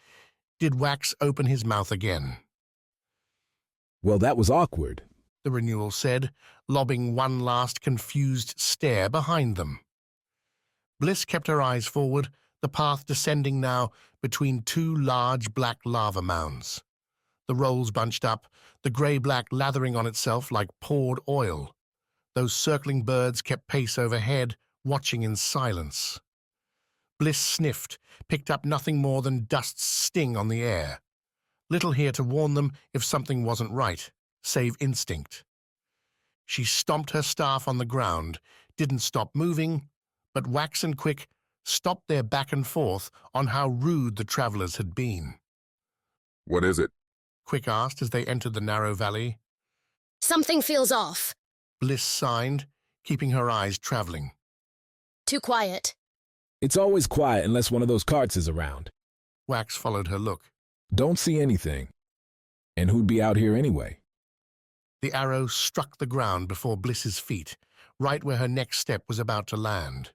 did Wax open his mouth again. Well, that was awkward, the Renewal said, lobbing one last confused stare behind them. Bliss kept her eyes forward, the path descending now between 2 large black lava mounds. The rolls bunched up, the grey-black lathering on itself like poured oil. Those circling birds kept pace overhead, watching in silence. Bliss sniffed, picked up nothing more than dust's sting on the air. Little here to warn them if something wasn't right, save instinct. She stomped her staff on the ground, didn't stop moving, but Wax and Quick stopped their back and forth on how rude the travelers had been. What is it? Quick asked as they entered the narrow valley. Something feels off. Bliss signed, keeping her eyes traveling. Too quiet. It's always quiet unless one of those carts is around. Wax followed her look. Don't see anything. And who'd be out here anyway? The arrow struck the ground before Bliss's feet, right where her next step was about to land.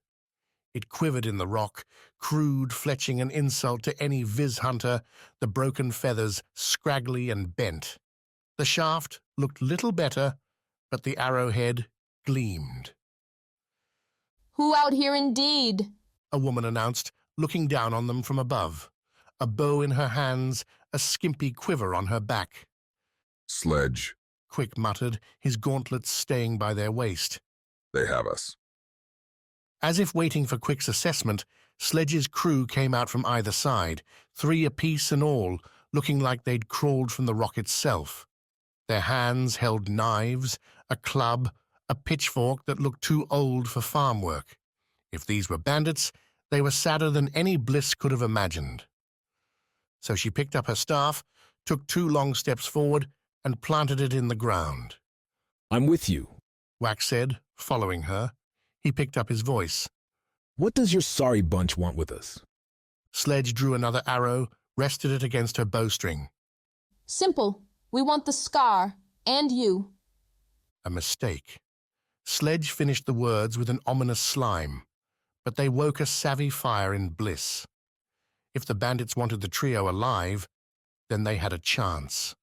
It quivered in the rock, crude, fletching an insult to any viz hunter, the broken feathers scraggly and bent. The shaft looked little better, but the arrowhead gleamed. Who out here indeed? A woman announced, looking down on them from above. A bow in her hands, a skimpy quiver on her back. Sledge. Quick muttered, his gauntlets staying by their waist. They have us. As if waiting for Quick's assessment, Sledge's crew came out from either side, 3 apiece and all, looking like they'd crawled from the rock itself. Their hands held knives, a club, a pitchfork that looked too old for farm work. If these were bandits, they were sadder than any Bliss could have imagined. So she picked up her staff, took 2 long steps forward, and planted it in the ground. I'm with you, Wax said, following her. He picked up his voice. What does your sorry bunch want with us? Sledge drew another arrow, rested it against her bowstring. Simple. We want the scar, and you. A mistake. Sledge finished the words with an ominous slime, but they woke a savvy fire in Bliss. If the bandits wanted the trio alive, then they had a chance.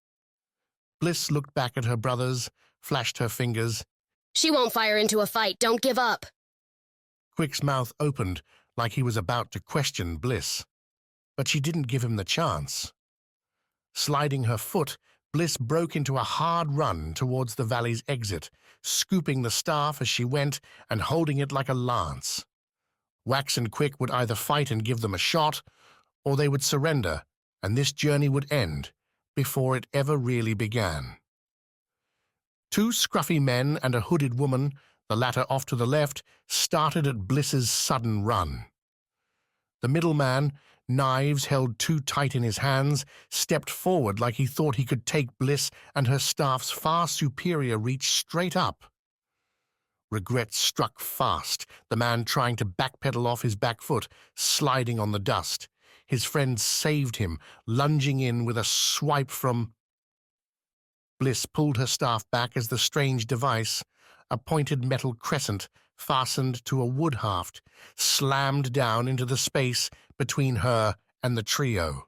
Bliss looked back at her brothers, flashed her fingers. She won't fire into a fight. Don't give up. Quick's mouth opened like he was about to question Bliss, but she didn't give him the chance. Sliding her foot, Bliss broke into a hard run towards the valley's exit, scooping the staff as she went and holding it like a lance. Wax and Quick would either fight and give them a shot, or they would surrender, and this journey would end before it ever really began. 2 scruffy men and a hooded woman, the latter off to the left, started at Bliss's sudden run. The middleman, knives held too tight in his hands, stepped forward like he thought he could take Bliss and her staff's far superior reach straight up. Regret struck fast, the man trying to backpedal off his back foot, sliding on the dust. His friend saved him, lunging in with a swipe from... Bliss pulled her staff back as the strange device, a pointed metal crescent fastened to a wood haft, slammed down into the space between her and the trio.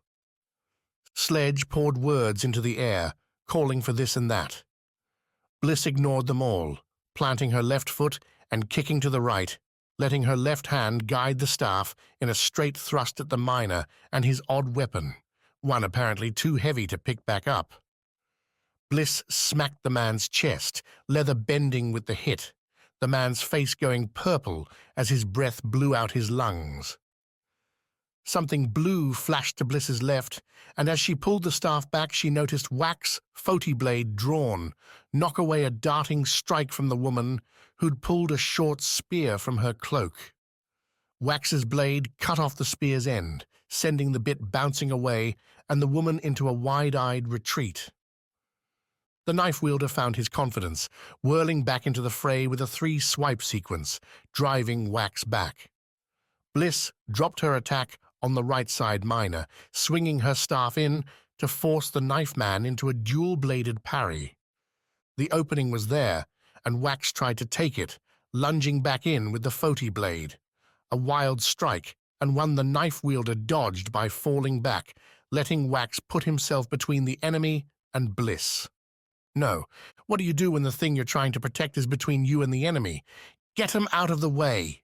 Sledge poured words into the air, calling for this and that. Bliss ignored them all, planting her left foot and kicking to the right, letting her left hand guide the staff in a straight thrust at the miner and his odd weapon, one apparently too heavy to pick back up. Bliss smacked the man's chest, leather bending with the hit, the man's face going purple as his breath blew out his lungs. Something blue flashed to Bliss's left, and as she pulled the staff back, she noticed Wax Foti blade drawn, knock away a darting strike from the woman who'd pulled a short spear from her cloak. Wax's blade cut off the spear's end, sending the bit bouncing away and the woman into a wide-eyed retreat. The knife wielder found his confidence, whirling back into the fray with a 3-swipe sequence, driving Wax back. Bliss dropped her attack on the right-side miner, swinging her staff in to force the knife man into a dual-bladed parry. The opening was there, and Wax tried to take it, lunging back in with the Foti blade. A wild strike, and one the knife wielder dodged by falling back, letting Wax put himself between the enemy and Bliss. No, what do you do when the thing you're trying to protect is between you and the enemy? Get him out of the way!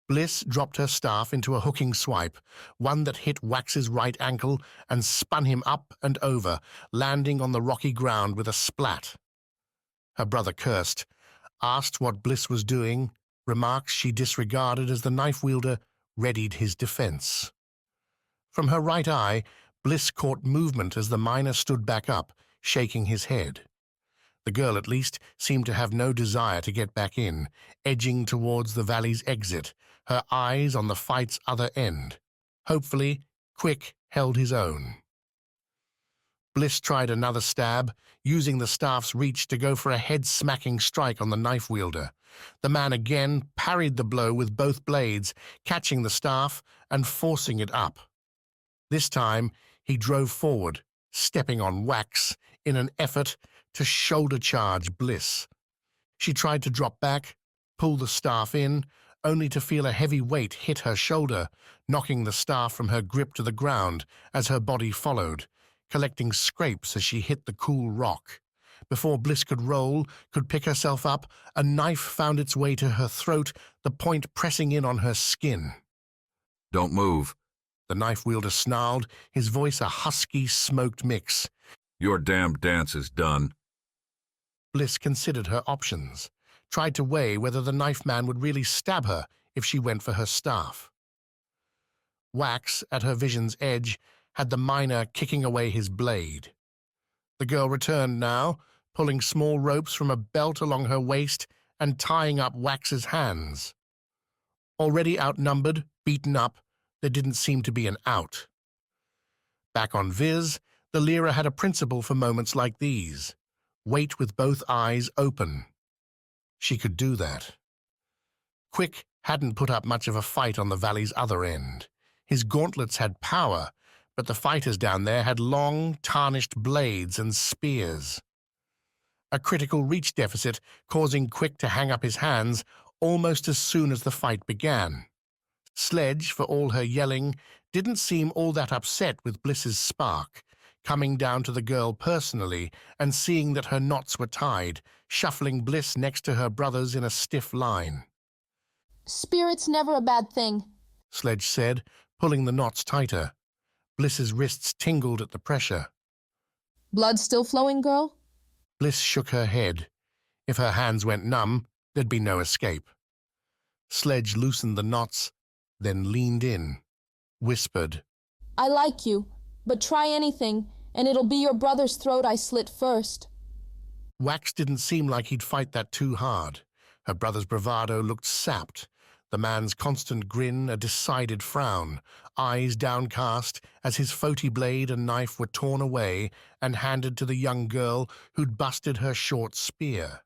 Bliss dropped her staff into a hooking swipe, one that hit Wax's right ankle and spun him up and over, landing on the rocky ground with a splat. Her brother cursed. asked what Bliss was doing, remarks she disregarded as the knife-wielder readied his defense. From her right eye, Bliss caught movement as the miner stood back up, shaking his head. The girl, at least, seemed to have no desire to get back in, edging towards the valley's exit, her eyes on the fight's other end. Hopefully, Quick held his own. Bliss tried another stab, using the staff's reach to go for a head-smacking strike on the knife-wielder. The man again parried the blow with both blades, catching the staff and forcing it up. This time, he drove forward, stepping on Wax in an effort to shoulder-charge Bliss. She tried to drop back, pull the staff in, only to feel a heavy weight hit her shoulder, knocking the staff from her grip to the ground as her body followed, collecting scrapes as she hit the cool rock. Before Bliss could roll, could pick herself up, a knife found its way to her throat, the point pressing in on her skin. Don't move. The knife-wielder snarled, his voice a husky, smoked mix. Your damn dance is done. Bliss considered her options, tried to weigh whether the knife man would really stab her if she went for her staff. Wax, at her vision's edge, had the miner kicking away his blade. The girl returned now, pulling small ropes from a belt along her waist and tying up Wax's hands. Already outnumbered, beaten up, there didn't seem to be an out. Back on Viz, the Lyra had a principle for moments like these. Wait with both eyes open. She could do that. Quick hadn't put up much of a fight on the valley's other end. His gauntlets had power, but the fighters down there had long, tarnished blades and spears. A critical reach deficit causing Quick to hang up his hands almost as soon as the fight began. Sledge, for all her yelling, didn't seem all that upset with Bliss's spark, coming down to the girl personally and seeing that her knots were tied, shuffling Bliss next to her brothers in a stiff line. Spirit's never a bad thing, Sledge said, pulling the knots tighter. Bliss's wrists tingled at the pressure. Blood still flowing, girl? Bliss shook her head. If her hands went numb, there'd be no escape. Sledge loosened the knots, then leaned in, whispered, I like you, but try anything, and it'll be your brother's throat I slit first. Wax didn't seem like he'd fight that too hard. Her brother's bravado looked sapped, the man's constant grin a decided frown, eyes downcast as his Foti blade and knife were torn away and handed to the young girl who'd busted her short spear.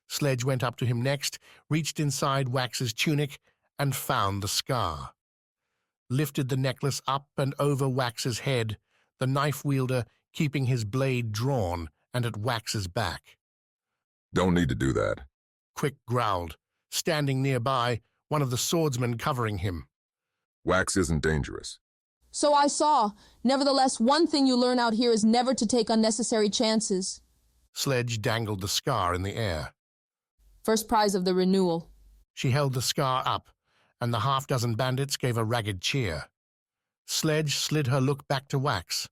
Sledge went up to him next, reached inside Wax's tunic, and found the scar. Lifted the necklace up and over Wax's head, the knife-wielder keeping his blade drawn and at Wax's back. Don't need to do that. Quick growled, standing nearby, one of the swordsmen covering him. Wax isn't dangerous. So I saw. Nevertheless, one thing you learn out here is never to take unnecessary chances. Sledge dangled the scar in the air. First prize of the Renewal. She held the scar up, and the half-dozen bandits gave a ragged cheer. Sledge slid her look back to Wax.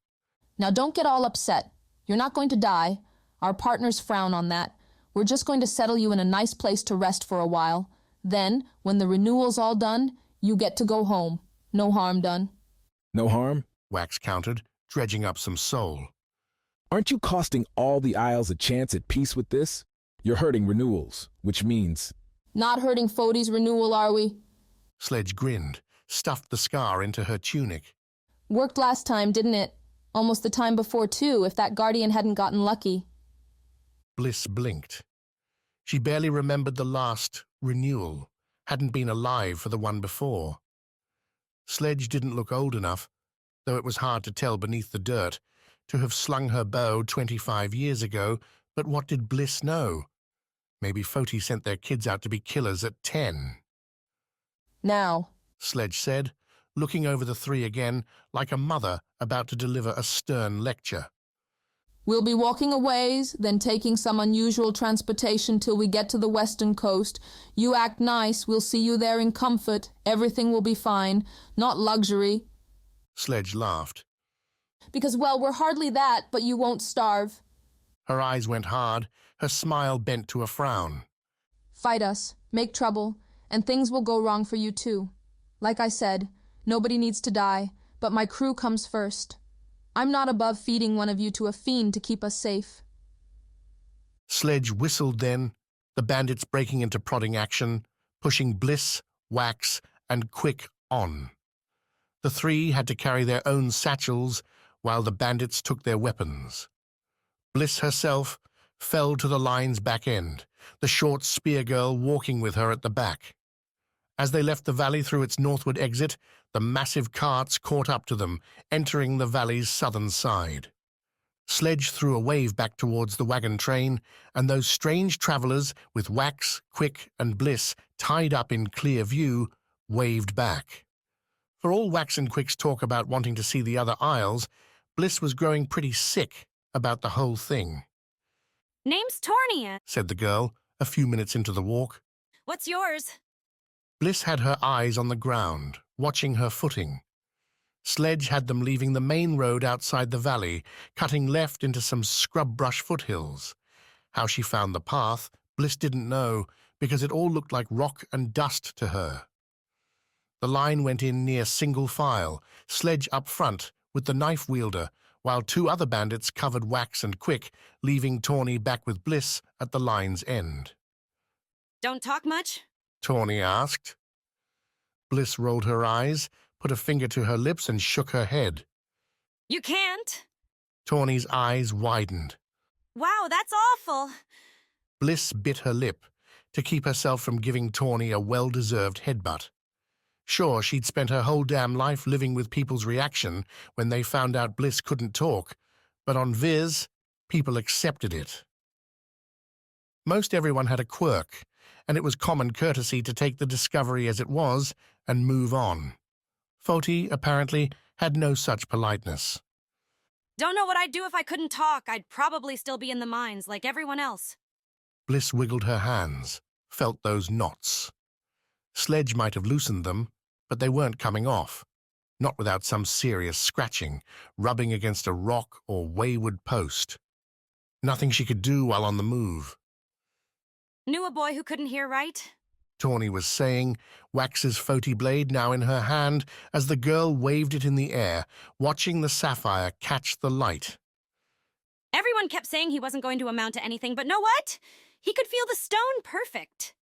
Now don't get all upset. You're not going to die. Our partners frown on that. We're just going to settle you in a nice place to rest for a while. Then, when the renewal's all done, you get to go home. No harm done. No harm? Wax countered, dredging up some soul. Aren't you costing all the Isles a chance at peace with this? You're hurting Renewals, which means... Not hurting Foti's renewal, are we? Sledge grinned, stuffed the scar into her tunic. Worked last time, didn't it? Almost the time before, too, if that guardian hadn't gotten lucky. Bliss blinked. She barely remembered the last renewal, hadn't been alive for the one before. Sledge didn't look old enough, though it was hard to tell beneath the dirt, to have slung her bow 25 years ago, but what did Bliss know? Maybe Foti sent their kids out to be killers at 10. Now, Sledge said, looking over the three again like a mother about to deliver a stern lecture. We'll be walking a ways, then taking some unusual transportation till we get to the western coast. You act nice, we'll see you there in comfort. Everything will be fine. Not luxury. Sledge laughed. Because, well, we're hardly that, but you won't starve. Her eyes went hard, her smile bent to a frown. Fight us, make trouble, and things will go wrong for you too. Like I said, nobody needs to die, but my crew comes first. I'm not above feeding one of you to a fiend to keep us safe. Sledge whistled then, the bandits breaking into prodding action, pushing Bliss, Wax, and Quick on. The three had to carry their own satchels while the bandits took their weapons. Bliss herself fell to the line's back end, the short spear girl walking with her at the back. As they left the valley through its northward exit, the massive carts caught up to them, entering the valley's southern side. Sledge threw a wave back towards the wagon train, and those strange travelers, with Wax, Quick, and Bliss tied up in clear view, waved back. For all Wax and Quick's talk about wanting to see the other isles, Bliss was growing pretty sick about the whole thing. Name's Tornia, said the girl, a few minutes into the walk. What's yours? Bliss had her eyes on the ground, watching her footing. Sledge had them leaving the main road outside the valley, cutting left into some scrub brush foothills. How she found the path, Bliss didn't know, because it all looked like rock and dust to her. The line went in near single file, Sledge up front, with the knife wielder, while two other bandits covered Wax and Quick, leaving Tawny back with Bliss at the line's end. Don't talk much? Tawny asked. Bliss rolled her eyes, put a finger to her lips, and shook her head. You can't. Tawny's eyes widened. Wow, that's awful. Bliss bit her lip to keep herself from giving Tawny a well-deserved headbutt. Sure, she'd spent her whole damn life living with people's reaction when they found out Bliss couldn't talk, but on Viz, people accepted it. Most everyone had a quirk, and it was common courtesy to take the discovery as it was and move on. Foti, apparently, had no such politeness. Don't know what I'd do if I couldn't talk. I'd probably still be in the mines like everyone else. Bliss wiggled her hands, felt those knots. Sledge might have loosened them, but they weren't coming off, not without some serious scratching, rubbing against a rock or wayward post. Nothing she could do while on the move. Knew a boy who couldn't hear right? Tawny was saying, Wax's Foti blade now in her hand as the girl waved it in the air, watching the sapphire catch the light. Everyone kept saying he wasn't going to amount to anything, but know what? He could feel the stone perfect.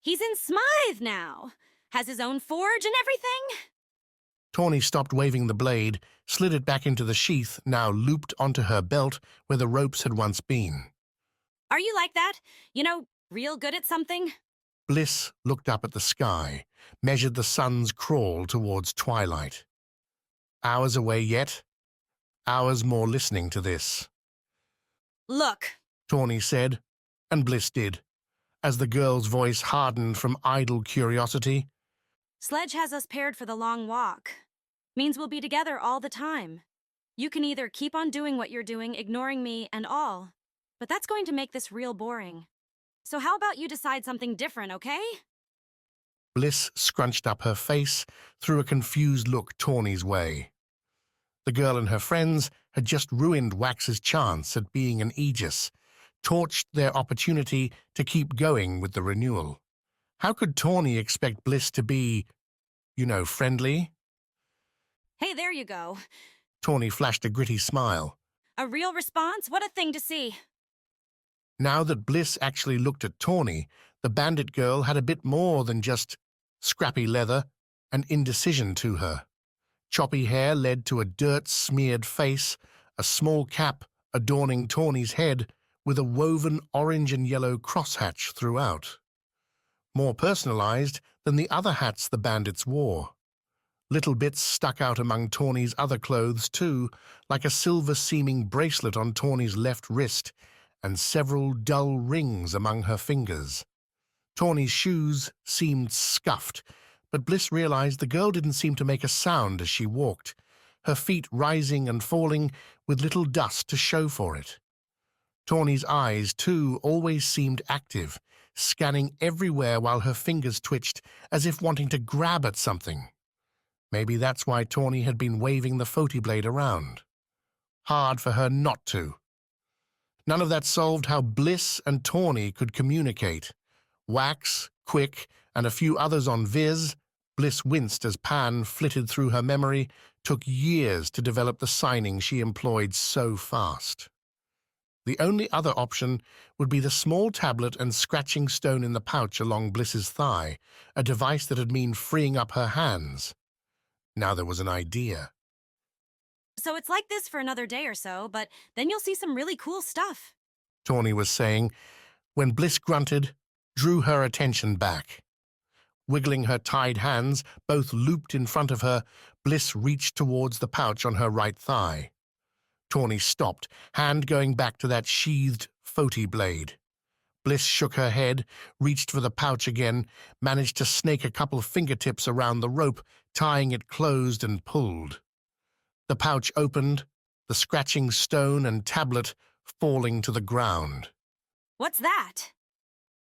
He's in Smythe now. Has his own forge and everything. Tawny stopped waving the blade, slid it back into the sheath, now looped onto her belt where the ropes had once been. Are you like that? You know, real good at something? Bliss looked up at the sky, measured the sun's crawl towards twilight. Hours away yet? Hours more listening to this. Look, Tawny said, and Bliss did, as the girl's voice hardened from idle curiosity. Sledge has us paired for the long walk. Means we'll be together all the time. You can either keep on doing what you're doing, ignoring me and all, but that's going to make this real boring. So how about you decide something different, okay? Bliss scrunched up her face, threw a confused look Tawny's way. The girl and her friends had just ruined Wax's chance at being an Aegis, torched their opportunity to keep going with the renewal. How could Tawny expect Bliss to be, friendly? Hey, there you go. Tawny flashed a gritty smile. A real response? What a thing to see. Now that Bliss actually looked at Tawny, the bandit girl had a bit more than just scrappy leather and indecision to her. Choppy hair led to a dirt-smeared face, a small cap adorning Tawny's head with a woven orange and yellow crosshatch throughout. More personalized than the other hats the bandits wore. Little bits stuck out among Tawny's other clothes too, like a silver-seeming bracelet on Tawny's left wrist, and several dull rings among her fingers. Tawny's shoes seemed scuffed, but Bliss realized the girl didn't seem to make a sound as she walked, her feet rising and falling with little dust to show for it. Tawny's eyes, too, always seemed active, scanning everywhere while her fingers twitched as if wanting to grab at something. Maybe that's why Tawny had been waving the Foti blade around. Hard for her not to. None of that solved how Bliss and Tawny could communicate. Wax, Quick, and a few others on Viz, Bliss winced as Pan flitted through her memory, took years to develop the signing she employed so fast. The only other option would be the small tablet and scratching stone in the pouch along Bliss's thigh, a device that had meant freeing up her hands. Now there was an idea. So it's like this for another day or so, but then you'll see some really cool stuff. Tawny was saying, when Bliss grunted, drew her attention back. Wiggling her tied hands, both looped in front of her, Bliss reached towards the pouch on her right thigh. Tawny stopped, hand going back to that sheathed Foti blade. Bliss shook her head, reached for the pouch again, managed to snake a couple fingertips around the rope, tying it closed and pulled. The pouch opened, the scratching stone and tablet falling to the ground. What's that?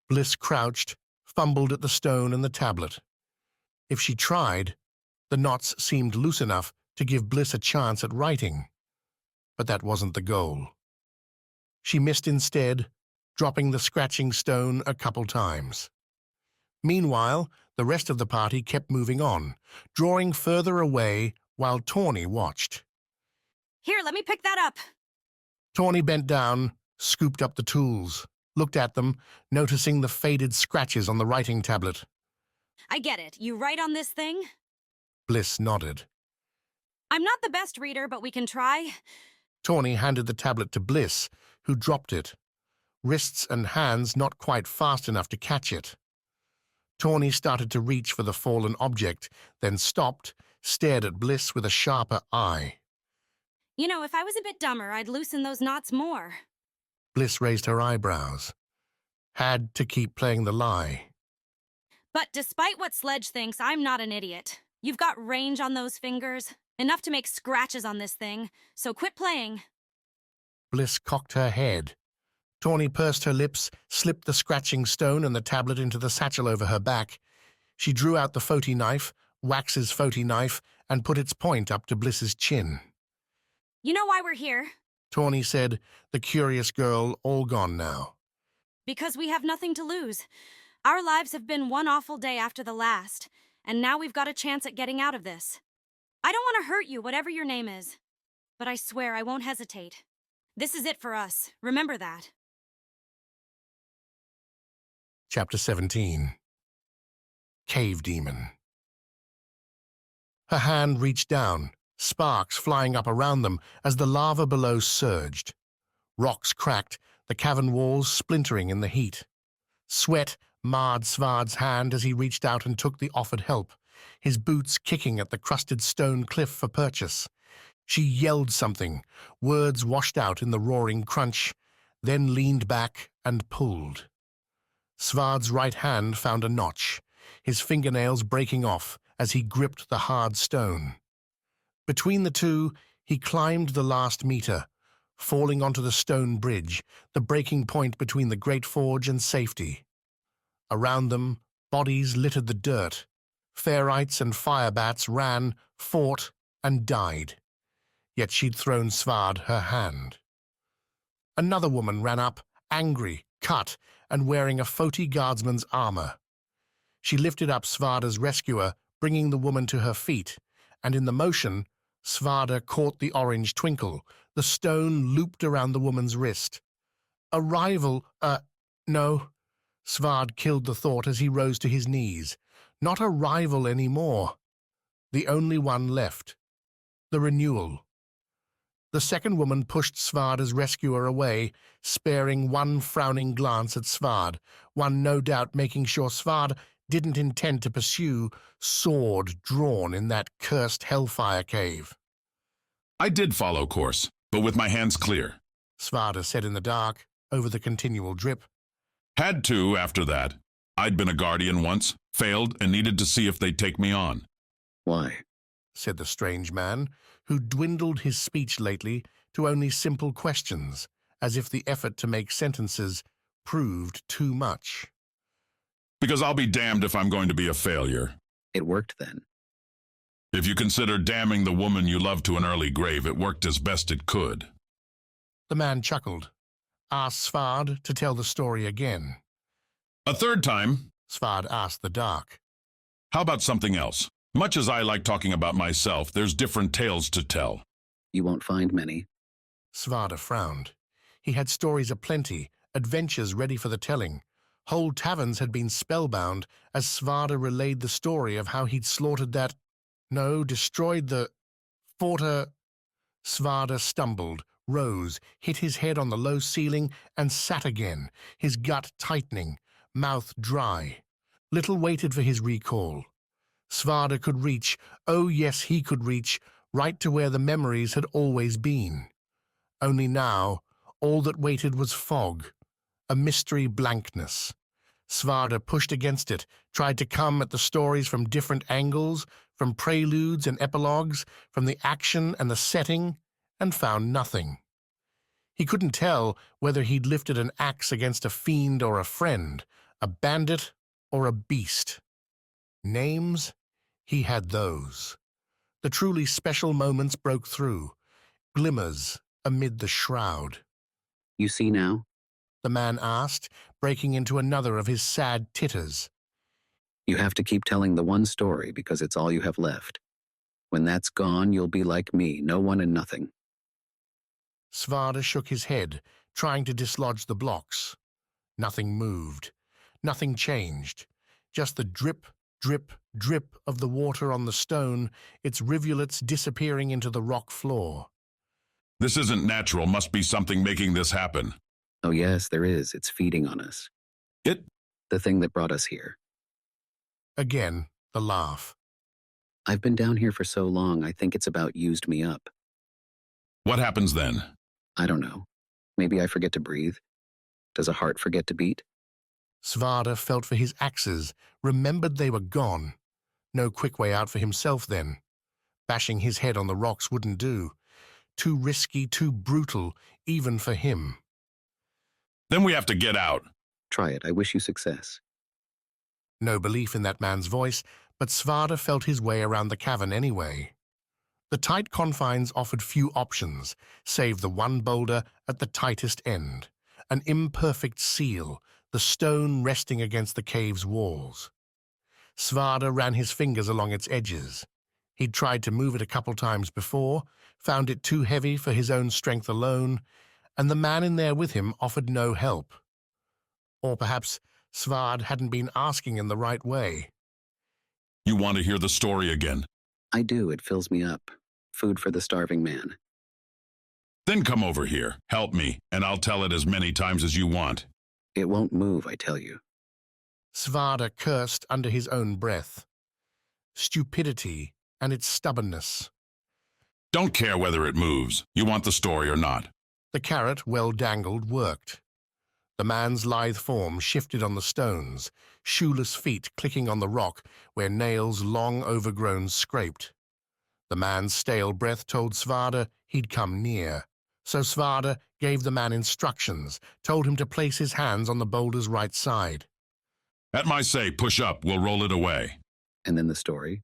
Bliss crouched, fumbled at the stone and the tablet. If she tried, the knots seemed loose enough to give Bliss a chance at writing. But that wasn't the goal. She missed instead, dropping the scratching stone a couple times. Meanwhile, the rest of the party kept moving on, drawing further away while Tawny watched. Here, let me pick that up. Tawny bent down, scooped up the tools, looked at them, noticing the faded scratches on the writing tablet. I get it. You write on this thing? Bliss nodded. I'm not the best reader, but we can try. Tawny handed the tablet to Bliss, who dropped it, wrists and hands not quite fast enough to catch it. Tawny started to reach for the fallen object, then stopped, stared at Bliss with a sharper eye. You know, if I was a bit dumber, I'd loosen those knots more. Bliss raised her eyebrows. Had to keep playing the lie. But despite what Sledge thinks, I'm not an idiot. You've got range on those fingers, enough to make scratches on this thing, so quit playing. Bliss cocked her head. Tawny pursed her lips, slipped the scratching stone and the tablet into the satchel over her back. She drew out the Foti knife, Wax's Foti knife, and put its point up to Bliss's chin. You know why we're here? Tawny said, the curious girl all gone now. Because we have nothing to lose. Our lives have been one awful day after the last, and now we've got a chance at getting out of this. I don't want to hurt you, whatever your name is. But I swear I won't hesitate. This is it for us. Remember that. Chapter 17. Cave Demon. Her hand reached down, sparks flying up around them as the lava below surged. Rocks cracked, the cavern walls splintering in the heat. Sweat marred Svarde's hand as he reached out and took the offered help, his boots kicking at the crusted stone cliff for purchase. She yelled something, words washed out in the roaring crunch, then leaned back and pulled. Svarde's right hand found a notch, his fingernails breaking off as he gripped the hard stone. Between the two, he climbed the last meter, falling onto the stone bridge, the breaking point between the great forge and safety. Around them, bodies littered the dirt. Fairites and firebats ran, fought, and died. Yet she'd thrown Svarde her hand. Another woman ran up, angry, cut, and wearing a Foti guardsman's armor. She lifted up Svarde's rescuer, bringing the woman to her feet, and in the motion, Svarde caught the orange twinkle. The stone looped around the woman's wrist. A rival, no. Svarde killed the thought as he rose to his knees. Not a rival anymore. The only one left. The Renewal. The second woman pushed Svarde's rescuer away, sparing one frowning glance at Svarde, one no doubt making sure Svarde didn't intend to pursue, sword drawn in that cursed hellfire cave. I did follow course, but with my hands clear, Svarde said in the dark, over the continual drip. Had to after that. I'd been a guardian once, failed, and needed to see if they'd take me on. Why? Said the strange man, who dwindled his speech lately to only simple questions, as if the effort to make sentences proved too much. Because I'll be damned if I'm going to be a failure. It worked then. If you consider damning the woman you love to an early grave, it worked as best it could. The man chuckled, asked Svarde to tell the story again. A third time? Svarde asked the dark. How about something else? Much as I like talking about myself, there's different tales to tell. You won't find many. Svarde frowned. He had stories aplenty, adventures ready for the telling. Whole taverns had been spellbound as Svarde relayed the story of how he'd slaughtered destroyed the Forta. Svarde stumbled, rose, hit his head on the low ceiling, and sat again, his gut tightening, mouth dry. Little waited for his recall. Svarde could reach, oh yes, he could reach, right to where the memories had always been. Only now, all that waited was fog, a mystery blankness. Svarde pushed against it, tried to come at the stories from different angles, from preludes and epilogues, from the action and the setting, and found nothing. He couldn't tell whether he'd lifted an axe against a fiend or a friend, a bandit or a beast. Names? He had those. The truly special moments broke through, glimmers amid the shroud. You see now? The man asked, breaking into another of his sad titters. You have to keep telling the one story because it's all you have left. When that's gone, you'll be like me, no one and nothing. Svarde shook his head, trying to dislodge the blocks. Nothing moved. Nothing changed. Just the drip, drip, drip of the water on the stone, its rivulets disappearing into the rock floor. This isn't natural, must be something making this happen. Oh yes, there is. It's feeding on us. It? The thing that brought us here. Again, the laugh. I've been down here for so long, I think it's about used me up. What happens then? I don't know. Maybe I forget to breathe. Does a heart forget to beat? Svarde felt for his axes, remembered they were gone. No quick way out for himself then. Bashing his head on the rocks wouldn't do. Too risky, too brutal, even for him. Then we have to get out. Try it. I wish you success. No belief in that man's voice, but Svarde felt his way around the cavern anyway. The tight confines offered few options, save the one boulder at the tightest end, an imperfect seal, the stone resting against the cave's walls. Svarde ran his fingers along its edges. He'd tried to move it a couple times before, found it too heavy for his own strength alone, and the man in there with him offered no help. Or perhaps Svarde hadn't been asking in the right way. You want to hear the story again? I do. It fills me up. Food for the starving man. Then come over here, help me, and I'll tell it as many times as you want. It won't move, I tell you. Svarde cursed under his own breath. Stupidity and its stubbornness. Don't care whether it moves. You want the story or not. The carrot, well dangled, worked. The man's lithe form shifted on the stones, shoeless feet clicking on the rock where nails long overgrown scraped. The man's stale breath told Svarde he'd come near. So Svarde gave the man instructions, told him to place his hands on the boulder's right side. At my say, push up, we'll roll it away. And then the story?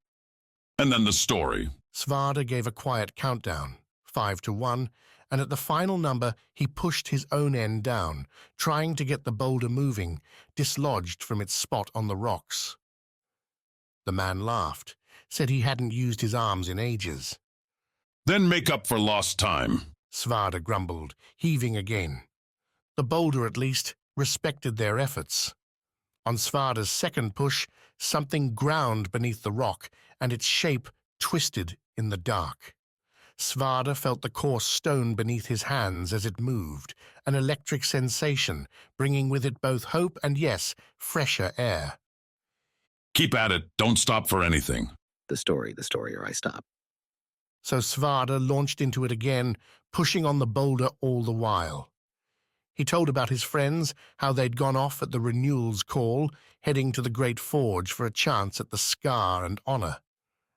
And then the story. Svarde gave a quiet countdown, 5 to 1, and at the final number he pushed his own end down, trying to get the boulder moving, dislodged from its spot on the rocks. The man laughed, said he hadn't used his arms in ages. Then make up for lost time. Svarde grumbled, heaving again. The boulder, at least, respected their efforts. On Svarde's second push, something ground beneath the rock, and its shape twisted in the dark. Svarde felt the coarse stone beneath his hands as it moved, an electric sensation, bringing with it both hope and, yes, fresher air. Keep at it. Don't stop for anything. The story, or I stop. So Svarde launched into it again, pushing on the boulder all the while. He told about his friends, how they'd gone off at the Renewal's call, heading to the Great Forge for a chance at the scar and honor,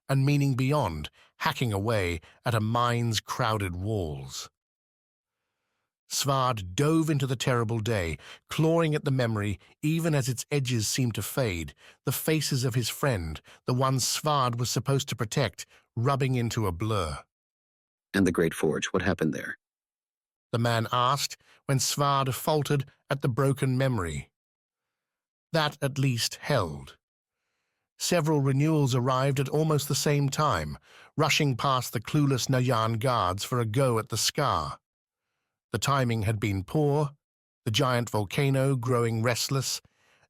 and meaning beyond, hacking away at a mine's crowded walls. Svarde dove into the terrible day, clawing at the memory even as its edges seemed to fade, the faces of his friend, the ones Svarde was supposed to protect, rubbing into a blur. And the Great Forge, what happened there? The man asked when Svarde faltered at the broken memory. That at least held. Several renewals arrived at almost the same time, rushing past the clueless Nayan guards for a go at the scar. The timing had been poor, the giant volcano growing restless,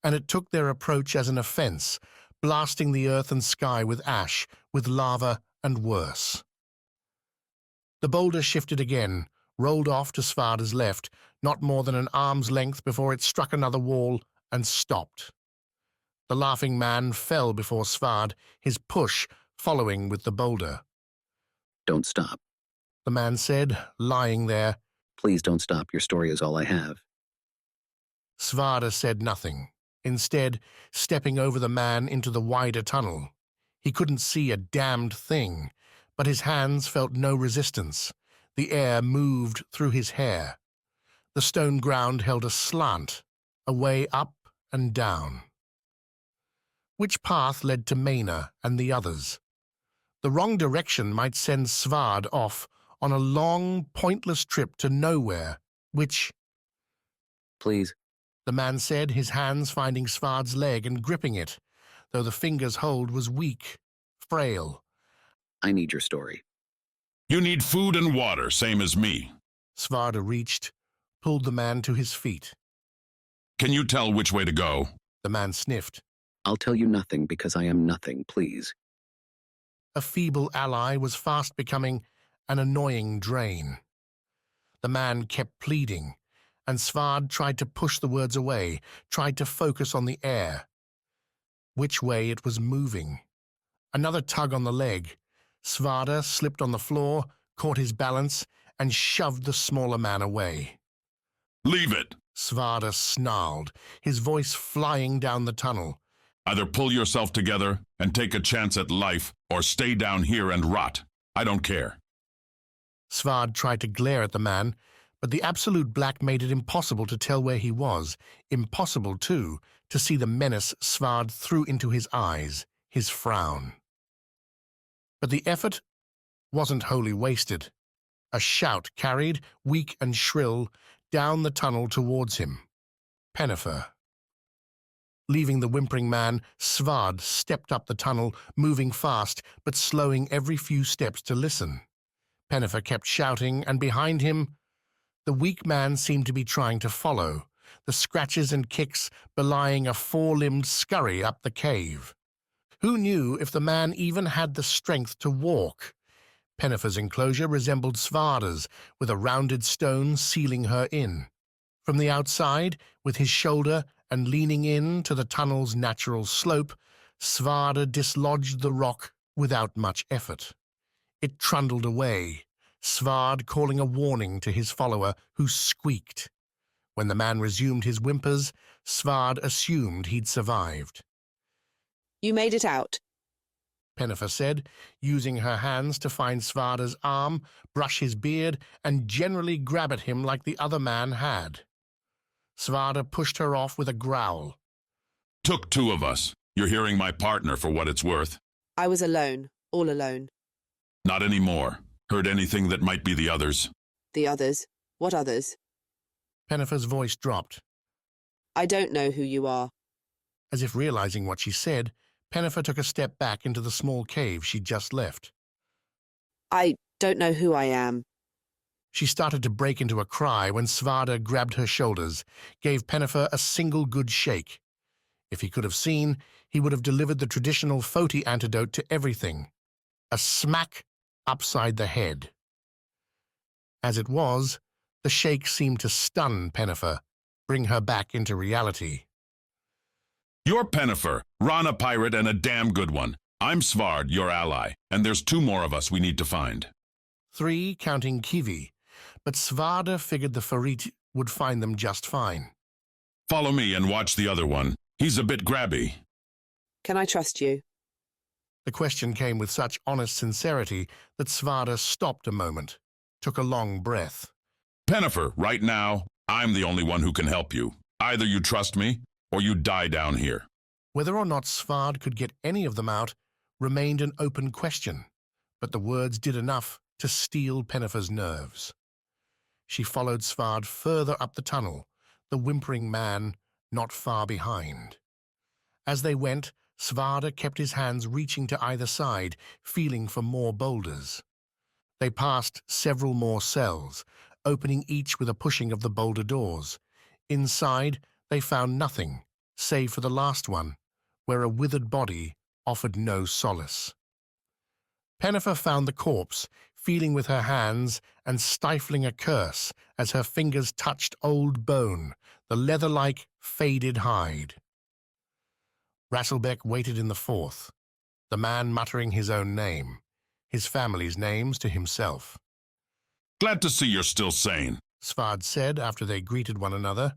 and it took their approach as an offense, blasting the earth and sky with ash, with lava, and worse. The boulder shifted again, rolled off to Svarde's left, not more than an arm's length before it struck another wall and stopped. The laughing man fell before Svarde, his push following with the boulder. Don't stop. The man said, lying there. Please don't stop. Your story is all I have. Svarde said nothing, instead stepping over the man into the wider tunnel. He couldn't see a damned thing, but his hands felt no resistance. The air moved through his hair. The stone ground held a slant, a way up and down. Which path led to Maina and the others? The wrong direction might send Svarde off on a long, pointless trip to nowhere, which... Please. The man said, his hands finding Svarde's leg and gripping it, though the finger's hold was weak, frail. I need your story. You need food and water, same as me. Svarde reached, pulled the man to his feet. Can you tell which way to go? The man sniffed. I'll tell you nothing because I am nothing, please. A feeble ally was fast becoming an annoying drain. The man kept pleading, and Svarde tried to push the words away, tried to focus on the air. Which way it was moving. Another tug on the leg. Svarde slipped on the floor, caught his balance, and shoved the smaller man away. Leave it! Svarde snarled, his voice flying down the tunnel. Either pull yourself together and take a chance at life, or stay down here and rot. I don't care. Svarde tried to glare at the man, but the absolute black made it impossible to tell where he was, impossible, too, to see the menace Svarde threw into his eyes, his frown. But the effort wasn't wholly wasted. A shout carried, weak and shrill, down the tunnel towards him. Pennifer. Leaving the whimpering man, Svarde stepped up the tunnel, moving fast, but slowing every few steps to listen. Pennifer kept shouting, and behind him, the weak man seemed to be trying to follow, the scratches and kicks belying a four-limbed scurry up the cave. Who knew if the man even had the strength to walk? Pennifer's enclosure resembled Svarde's, with a rounded stone sealing her in. From the outside, with his shoulder and leaning in to the tunnel's natural slope, Svarde dislodged the rock without much effort. It trundled away, Svarde calling a warning to his follower, who squeaked. When the man resumed his whimpers, Svarde assumed he'd survived. You made it out, Pennifer said, using her hands to find Svarde's arm, brush his beard, and generally grab at him like the other man had. Svarde pushed her off with a growl. Took two of us. You're hearing my partner for what it's worth. I was alone, all alone. Not anymore. Heard anything that might be the others? The others? What others? Pennifer's voice dropped. I don't know who you are. As if realizing what she said, Pennifer took a step back into the small cave she'd just left. I don't know who I am. She started to break into a cry when Svarde grabbed her shoulders, gave Pennifer a single good shake. If he could have seen, he would have delivered the traditional Foti antidote to everything. A smack upside the head. As it was, the shake seemed to stun Pennifer, bring her back into reality. You're Pennifer, Ron a pirate and a damn good one. I'm Svarde, your ally, and there's two more of us we need to find. 3, counting Kiwi, but Svarde figured the Farit would find them just fine. Follow me and watch the other one. He's a bit grabby. Can I trust you? The question came with such honest sincerity that Svarde stopped a moment, took a long breath. Pennifer, right now, I'm the only one who can help you. Either you trust me, or you die down here. Whether or not Svarde could get any of them out remained an open question, but the words did enough to steel Pennifer's nerves. She followed Svarde further up the tunnel, the whimpering man not far behind. As they went, Svarde kept his hands reaching to either side, feeling for more boulders. They passed several more cells, opening each with a pushing of the boulder doors. Inside, they found nothing, save for the last one, where a withered body offered no solace. Pennifer found the corpse, feeling with her hands and stifling a curse as her fingers touched old bone, the leather-like, faded hide. Rasselbeck waited in the fourth, the man muttering his own name, his family's names to himself. Glad to see you're still sane, Svarde said after they greeted one another.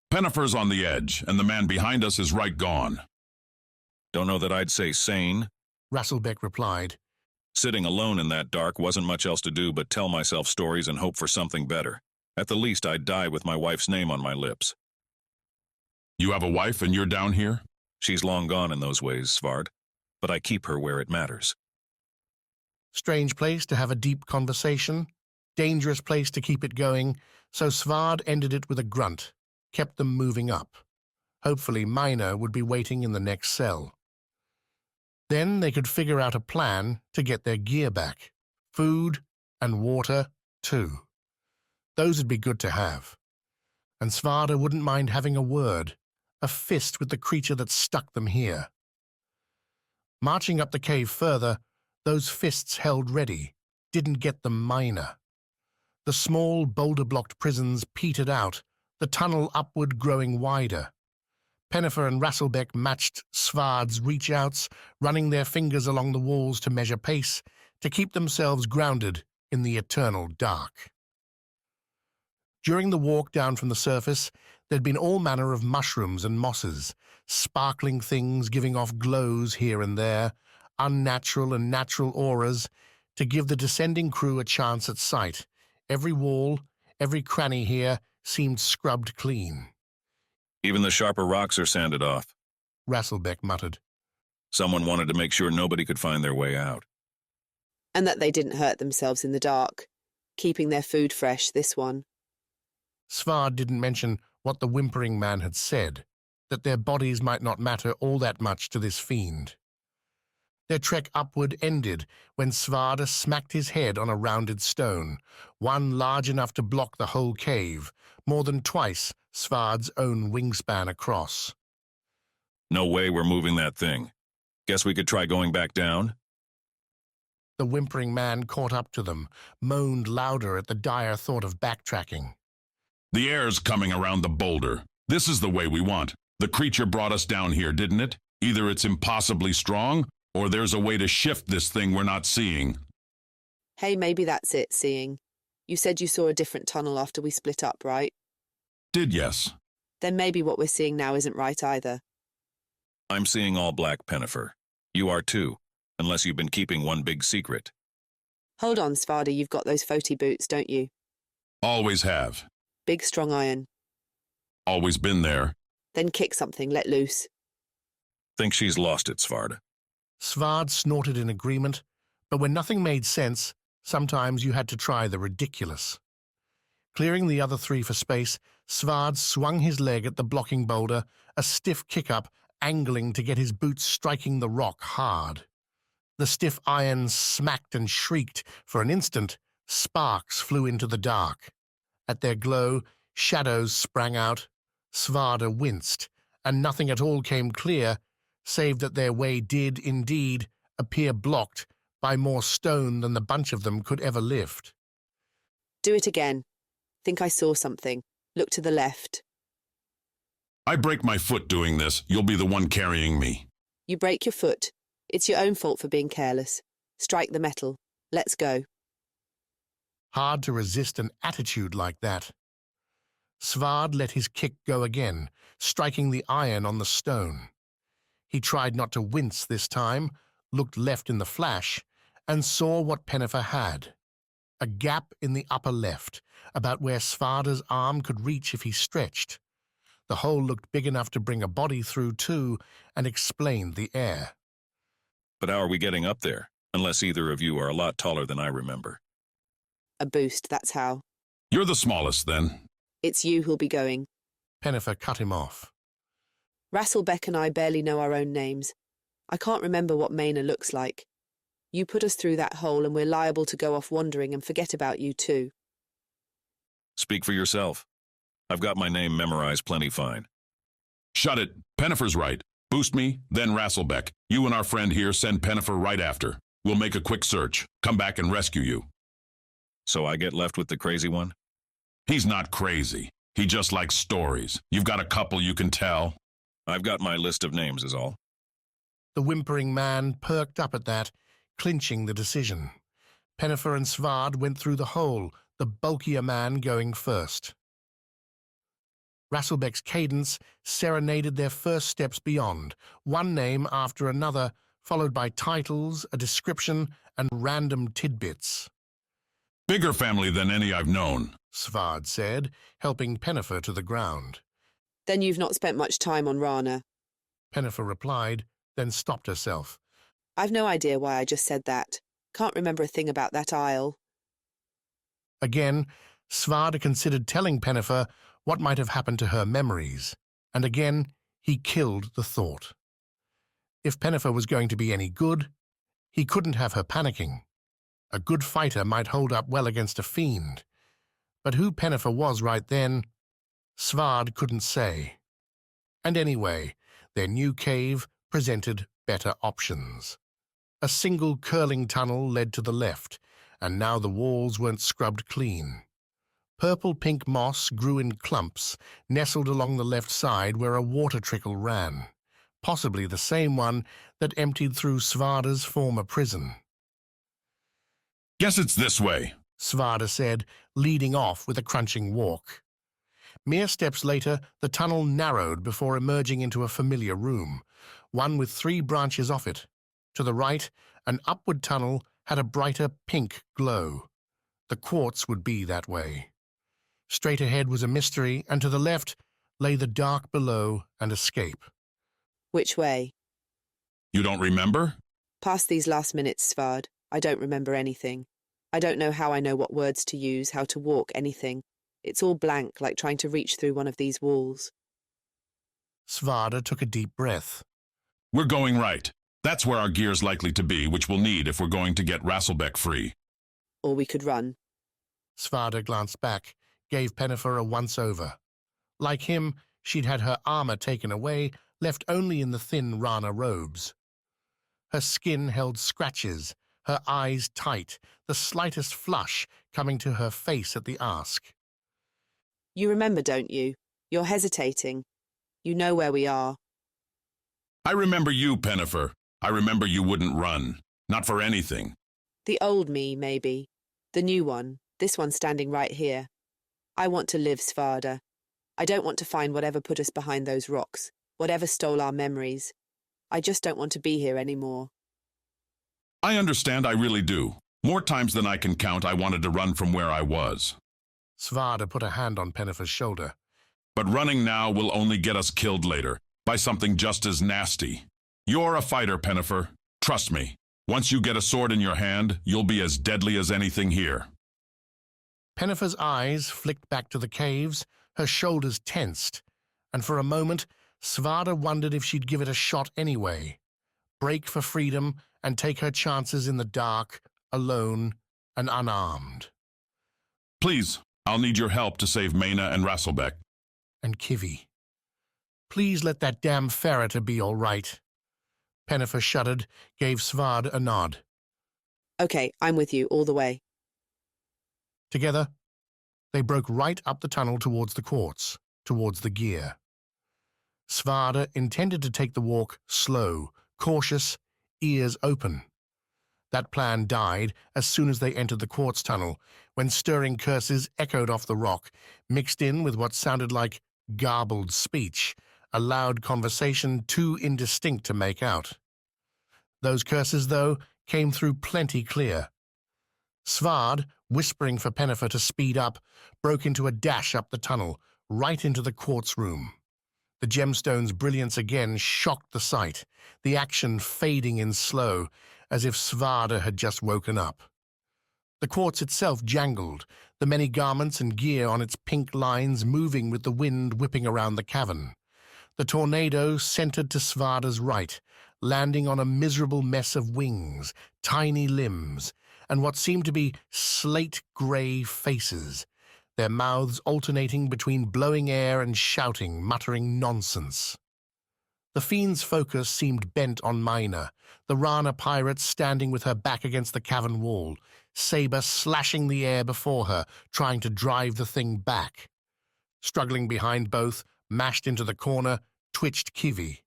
Pennifer's on the edge, and the man behind us is right gone. Don't know that I'd say sane, Rasselbeck replied. Sitting alone in that dark wasn't much else to do but tell myself stories and hope for something better. At the least, I'd die with my wife's name on my lips. You have a wife and you're down here? She's long gone in those ways, Svarde, but I keep her where it matters. Strange place to have a deep conversation, dangerous place to keep it going, so Svarde ended it with a grunt, kept them moving up. Hopefully Mina would be waiting in the next cell. Then they could figure out a plan to get their gear back. Food and water, too. Those would be good to have. And Svarde wouldn't mind having a word, a fist with the creature that stuck them here. Marching up the cave further, those fists held ready, didn't get them Mina. The small, boulder-blocked prisons petered out, the tunnel upward growing wider. Pennifer and Rasselbeck matched Svarde's reach-outs, running their fingers along the walls to measure pace, to keep themselves grounded in the eternal dark. During the walk down from the surface, there'd been all manner of mushrooms and mosses, sparkling things giving off glows here and there, unnatural and natural auras, to give the descending crew a chance at sight. Every wall, every cranny here seemed scrubbed clean. Even the sharper rocks are sanded off, Rasselbeck muttered. Someone wanted to make sure nobody could find their way out. And that they didn't hurt themselves in the dark, keeping their food fresh, this one. Svarde didn't mention what the whimpering man had said, that their bodies might not matter all that much to this fiend. Their trek upward ended when Svarde smacked his head on a rounded stone, one large enough to block the whole cave, more than twice Svarde's own wingspan across. No way we're moving that thing. Guess we could try going back down? The whimpering man caught up to them, moaned louder at the dire thought of backtracking. The air's coming around the boulder. This is the way we want. The creature brought us down here, didn't it? Either it's impossibly strong, or there's a way to shift this thing we're not seeing. Hey, maybe that's it, seeing. You said you saw a different tunnel after we split up, right? Did, yes. Then maybe what we're seeing now isn't right either. I'm seeing all black, Pennifer. You are too, unless you've been keeping one big secret. Hold on, Svarde, you've got those Foti boots, don't you? Always have. Big strong iron. Always been there. Then kick something, let loose. Think she's lost it, Svarde. Svarde snorted in agreement, but when nothing made sense, sometimes you had to try the ridiculous. Clearing the other three for space, Svarde swung his leg at the blocking boulder, a stiff kick-up, angling to get his boots striking the rock hard. The stiff iron smacked and shrieked. For an instant, sparks flew into the dark. At their glow, shadows sprang out. Svarde winced, and nothing at all came clear, save that their way did, indeed, appear blocked by more stone than the bunch of them could ever lift. Do it again. Think I saw something. Look to the left. I break my foot doing this. You'll be the one carrying me. You break your foot. It's your own fault for being careless. Strike the metal. Let's go. Hard to resist an attitude like that. Svarde let his kick go again, striking the iron on the stone. He tried not to wince this time, looked left in the flash, and saw what Pennifer had. A gap in the upper left, about where Svarde's arm could reach if he stretched. The hole looked big enough to bring a body through too, and explained the air. But how are we getting up there, unless either of you are a lot taller than I remember? A boost, that's how. You're the smallest, then. It's you who'll be going. Pennifer cut him off. Rasselbeck and I barely know our own names. I can't remember what Maina looks like. You put us through that hole and we're liable to go off wandering and forget about you too. Speak for yourself. I've got my name memorized plenty fine. Shut it. Pennifer's right. Boost me, then Rasselbeck. You and our friend here send Pennifer right after. We'll make a quick search. Come back and rescue you. So I get left with the crazy one? He's not crazy. He just likes stories. You've got a couple you can tell. I've got my list of names is all. The whimpering man perked up at that, clinching the decision. Pennifer and Svarde went through the hole, the bulkier man going first. Rasselbeck's cadence serenaded their first steps beyond, one name after another, followed by titles, a description, and random tidbits. Bigger family than any I've known, Svarde said, helping Pennifer to the ground. Then you've not spent much time on Rana. Pennifer replied, then stopped herself. I've no idea why I just said that. Can't remember a thing about that isle. Again, Svarde considered telling Pennifer what might have happened to her memories, and again he killed the thought. If Pennifer was going to be any good, he couldn't have her panicking. A good fighter might hold up well against a fiend, but who Pennifer was right then, Svarde couldn't say. And anyway, their new cave presented better options. A single curling tunnel led to the left, and now the walls weren't scrubbed clean. Purple-pink moss grew in clumps, nestled along the left side where a water trickle ran, possibly the same one that emptied through Svarde's former prison. Guess it's this way, Svarde said, leading off with a crunching walk. Mere steps later, the tunnel narrowed before emerging into a familiar room, one with 3 branches off it. To the right, an upward tunnel had a brighter pink glow. The quartz would be that way. Straight ahead was a mystery, and to the left lay the dark below and escape. Which way? You don't remember? Past these last minutes, Svarde. I don't remember anything. I don't know how I know what words to use, how to walk, anything. It's all blank, like trying to reach through one of these walls. Svarde took a deep breath. We're going right. That's where our gear's likely to be, which we'll need if we're going to get Rasselbeck free. Or we could run. Svarde glanced back, gave Pennifer a once-over. Like him, she'd had her armor taken away, left only in the thin Rana robes. Her skin held scratches, her eyes tight, the slightest flush coming to her face at the ask. You remember, don't you? You're hesitating. You know where we are. I remember you, Pennifer. I remember you wouldn't run. Not for anything. The old me, maybe. The new one. This one standing right here. I want to live, Svarde. I don't want to find whatever put us behind those rocks, whatever stole our memories. I just don't want to be here anymore. I understand, I really do. More times than I can count, I wanted to run from where I was. Svarde put a hand on Pennifer's shoulder. But running now will only get us killed later, by something just as nasty. You're a fighter, Pennifer. Trust me. Once you get a sword in your hand, you'll be as deadly as anything here. Pennifer's eyes flicked back to the caves, her shoulders tensed, and for a moment, Svarde wondered if she'd give it a shot anyway. Break for freedom and take her chances in the dark, alone and unarmed. Please, I'll need your help to save Maina and Rasselbeck. And Kivy. Please let that damn ferreter be all right. Pennifer shuddered, gave Svarde a nod. Okay, I'm with you all the way. Together, they broke right up the tunnel towards the quartz, towards the gear. Svarde intended to take the walk slow, cautious, ears open. That plan died as soon as they entered the quartz tunnel, when stirring curses echoed off the rock, mixed in with what sounded like garbled speech, a loud conversation too indistinct to make out. Those curses, though, came through plenty clear. Svarde, whispering for Pennifer to speed up, broke into a dash up the tunnel, right into the quartz room. The gemstone's brilliance again shocked the sight, the action fading in slow, as if Svarde had just woken up. The quartz itself jangled, the many garments and gear on its pink lines moving with the wind whipping around the cavern. The tornado centered to Svarde's right, landing on a miserable mess of wings, tiny limbs, and what seemed to be slate-grey faces, their mouths alternating between blowing air and shouting, muttering nonsense. The fiend's focus seemed bent on Mina, the Rana pirate standing with her back against the cavern wall, saber slashing the air before her, trying to drive the thing back. Struggling behind both, mashed into the corner, twitched Kivi.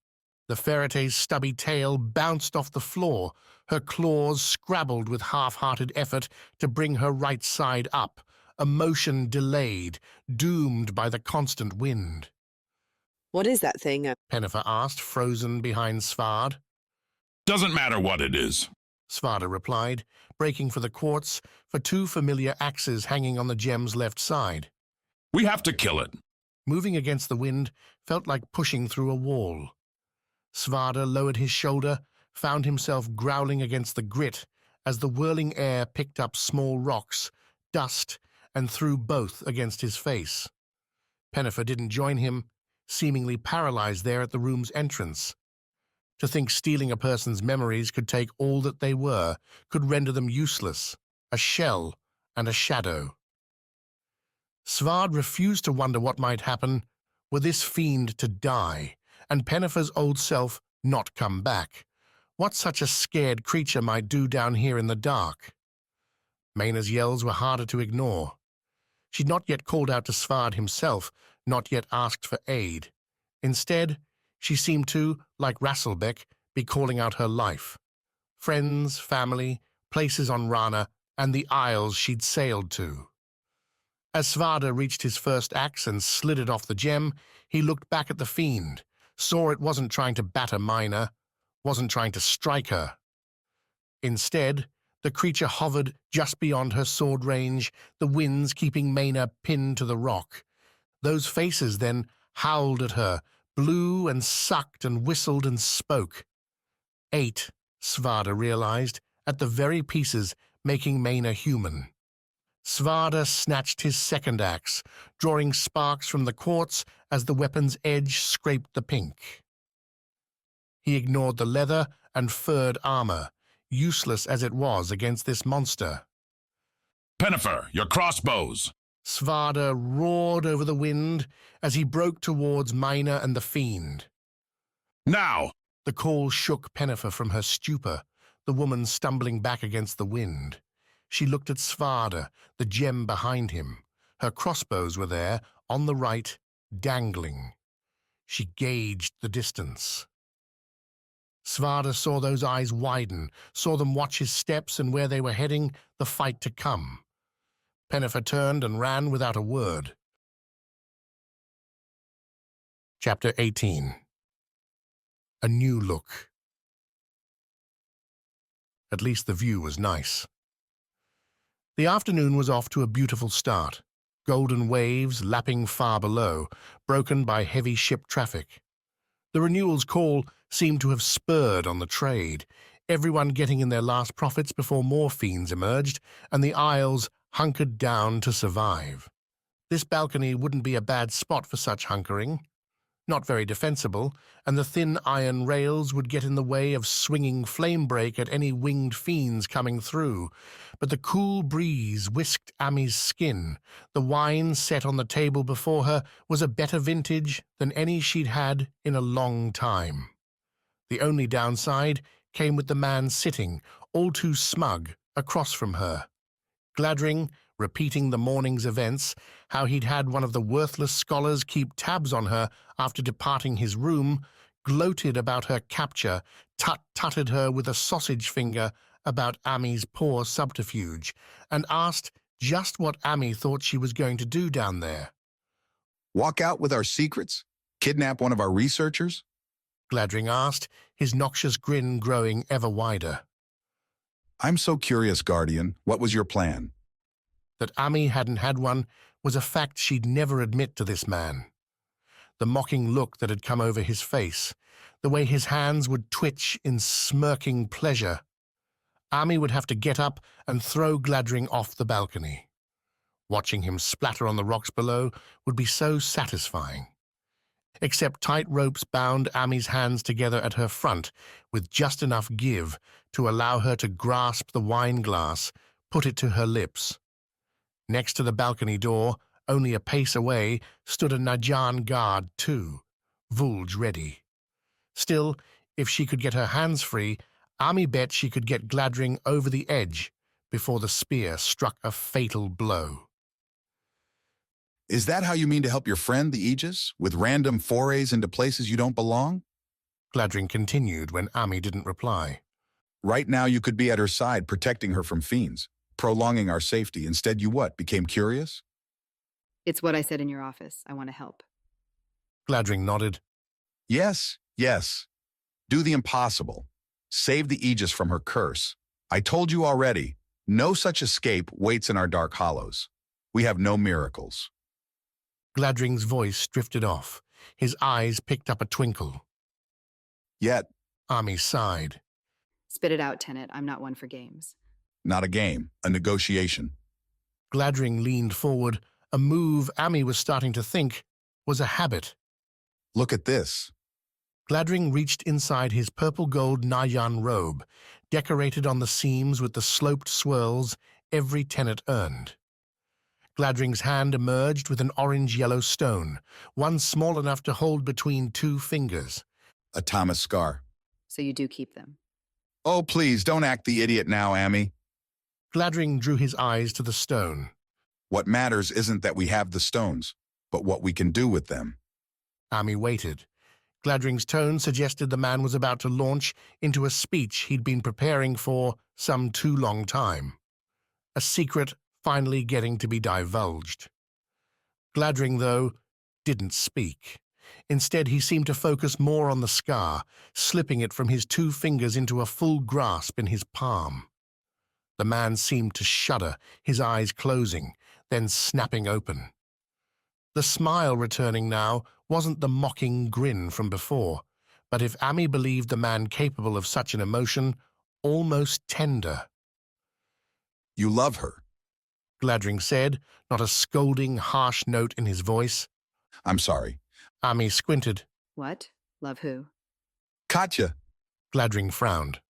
The ferrete's stubby tail bounced off the floor, her claws scrabbled with half-hearted effort to bring her right side up, a motion delayed, doomed by the constant wind. What is that thing? Pennifer asked, frozen behind Svarde. Doesn't matter what it is, Svarde replied, breaking for the quartz for two familiar axes hanging on the gem's left side. We have to kill it. Moving against the wind felt like pushing through a wall. Svarde lowered his shoulder, found himself growling against the grit as the whirling air picked up small rocks, dust, and threw both against his face. Pennifer didn't join him, seemingly paralyzed there at the room's entrance. To think stealing a person's memories could take all that they were, could render them useless, a shell and a shadow. Svarde refused to wonder what might happen were this fiend to die, and Pennifer's old self not come back. What such a scared creature might do down here in the dark. Mina's yells were harder to ignore. She'd not yet called out to Svarde himself, not yet asked for aid. Instead, she seemed to, like Rasselbeck, be calling out her life. Friends, family, places on Rana, and the isles she'd sailed to. As Svarde reached his first axe and slid it off the gem, he looked back at the fiend, saw it wasn't trying to batter Mina, wasn't trying to strike her. Instead, the creature hovered just beyond her sword range, the winds keeping Mina pinned to the rock. Those faces then howled at her, blew and sucked and whistled and spoke. Ate, Svarde realized, at the very pieces making Mina human. Svarde snatched his second axe, drawing sparks from the quartz as the weapon's edge scraped the pink. He ignored the leather and furred armor, useless as it was against this monster. Pennifer, your crossbows! Svarde roared over the wind as he broke towards Mina and the fiend. Now! The call shook Pennifer from her stupor, the woman stumbling back against the wind. She looked at Svarde, the gem behind him. Her crossbows were there, on the right, dangling. She gauged the distance. Svarde saw those eyes widen, saw them watch his steps and where they were heading, the fight to come. Pennifer turned and ran without a word. Chapter 18. A New Look. At least the view was nice. The afternoon was off to a beautiful start, golden waves lapping far below, broken by heavy ship traffic. The Renewal's call seemed to have spurred on the trade, everyone getting in their last profits before more fiends emerged, and the Isles hunkered down to survive. This balcony wouldn't be a bad spot for such hunkering. Not very defensible, and the thin iron rails would get in the way of swinging flame break at any winged fiends coming through, but the cool breeze whisked Ami's skin. The wine set on the table before her was a better vintage than any she'd had in a long time. The only downside came with the man sitting, all too smug, across from her. Gladring, repeating the morning's events, how he'd had one of the worthless scholars keep tabs on her after departing his room, gloated about her capture, tut-tutted her with a sausage finger about Ami's poor subterfuge, and asked just what Ami thought she was going to do down there. Walk out with our secrets? Kidnap one of our researchers? Gladring asked, his noxious grin growing ever wider. I'm so curious, Guardian. What was your plan? That Ami hadn't had one was a fact she'd never admit to this man. The mocking look that had come over his face, the way his hands would twitch in smirking pleasure. Ami would have to get up and throw Gladring off the balcony. Watching him splatter on the rocks below would be so satisfying. except tight ropes bound Ami's hands together at her front with just enough give to allow her to grasp the wine glass, put it to her lips. Next to the balcony door, only a pace away, stood a Najan guard too, Vulge ready. Still, if she could get her hands free, Ami bet she could get Gladring over the edge before the spear struck a fatal blow. Is that how you mean to help your friend, the Aegis, with random forays into places you don't belong? Gladring continued when Ami didn't reply. Right now you could be at her side, protecting her from fiends, prolonging our safety. Instead you what, became curious? It's what I said in your office. I want to help. Gladring nodded. Yes, yes. Do the impossible. Save the Aegis from her curse. I told you already, no such escape waits in our dark hollows. We have no miracles. Gladring's voice drifted off. His eyes picked up a twinkle. Yet, Ami sighed. Spit it out, Tenet. I'm not one for games. Not a game, a negotiation. Gladring leaned forward, a move Ami was starting to think was a habit. Look at this. Gladring reached inside his purple-gold Nayan robe, decorated on the seams with the sloped swirls every Tenet earned. Gladring's hand emerged with an orange-yellow stone, one small enough to hold between two fingers. A Thomas scar. So you do keep them? Oh, please, don't act the idiot now, Ami. Gladring drew his eyes to the stone. What matters isn't that we have the stones, but what we can do with them. Ami waited. Gladring's tone suggested the man was about to launch into a speech he'd been preparing for some too long time. A secret finally getting to be divulged. Gladring, though, didn't speak. Instead, he seemed to focus more on the scar, slipping it from his two fingers into a full grasp in his palm. The man seemed to shudder, his eyes closing, then snapping open. The smile returning now wasn't the mocking grin from before, but if Ami believed the man capable of such an emotion, almost tender. You love her, Gladring said, not a scolding, harsh note in his voice. I'm sorry. Ami squinted. What? Love who? Katya. Gladring frowned.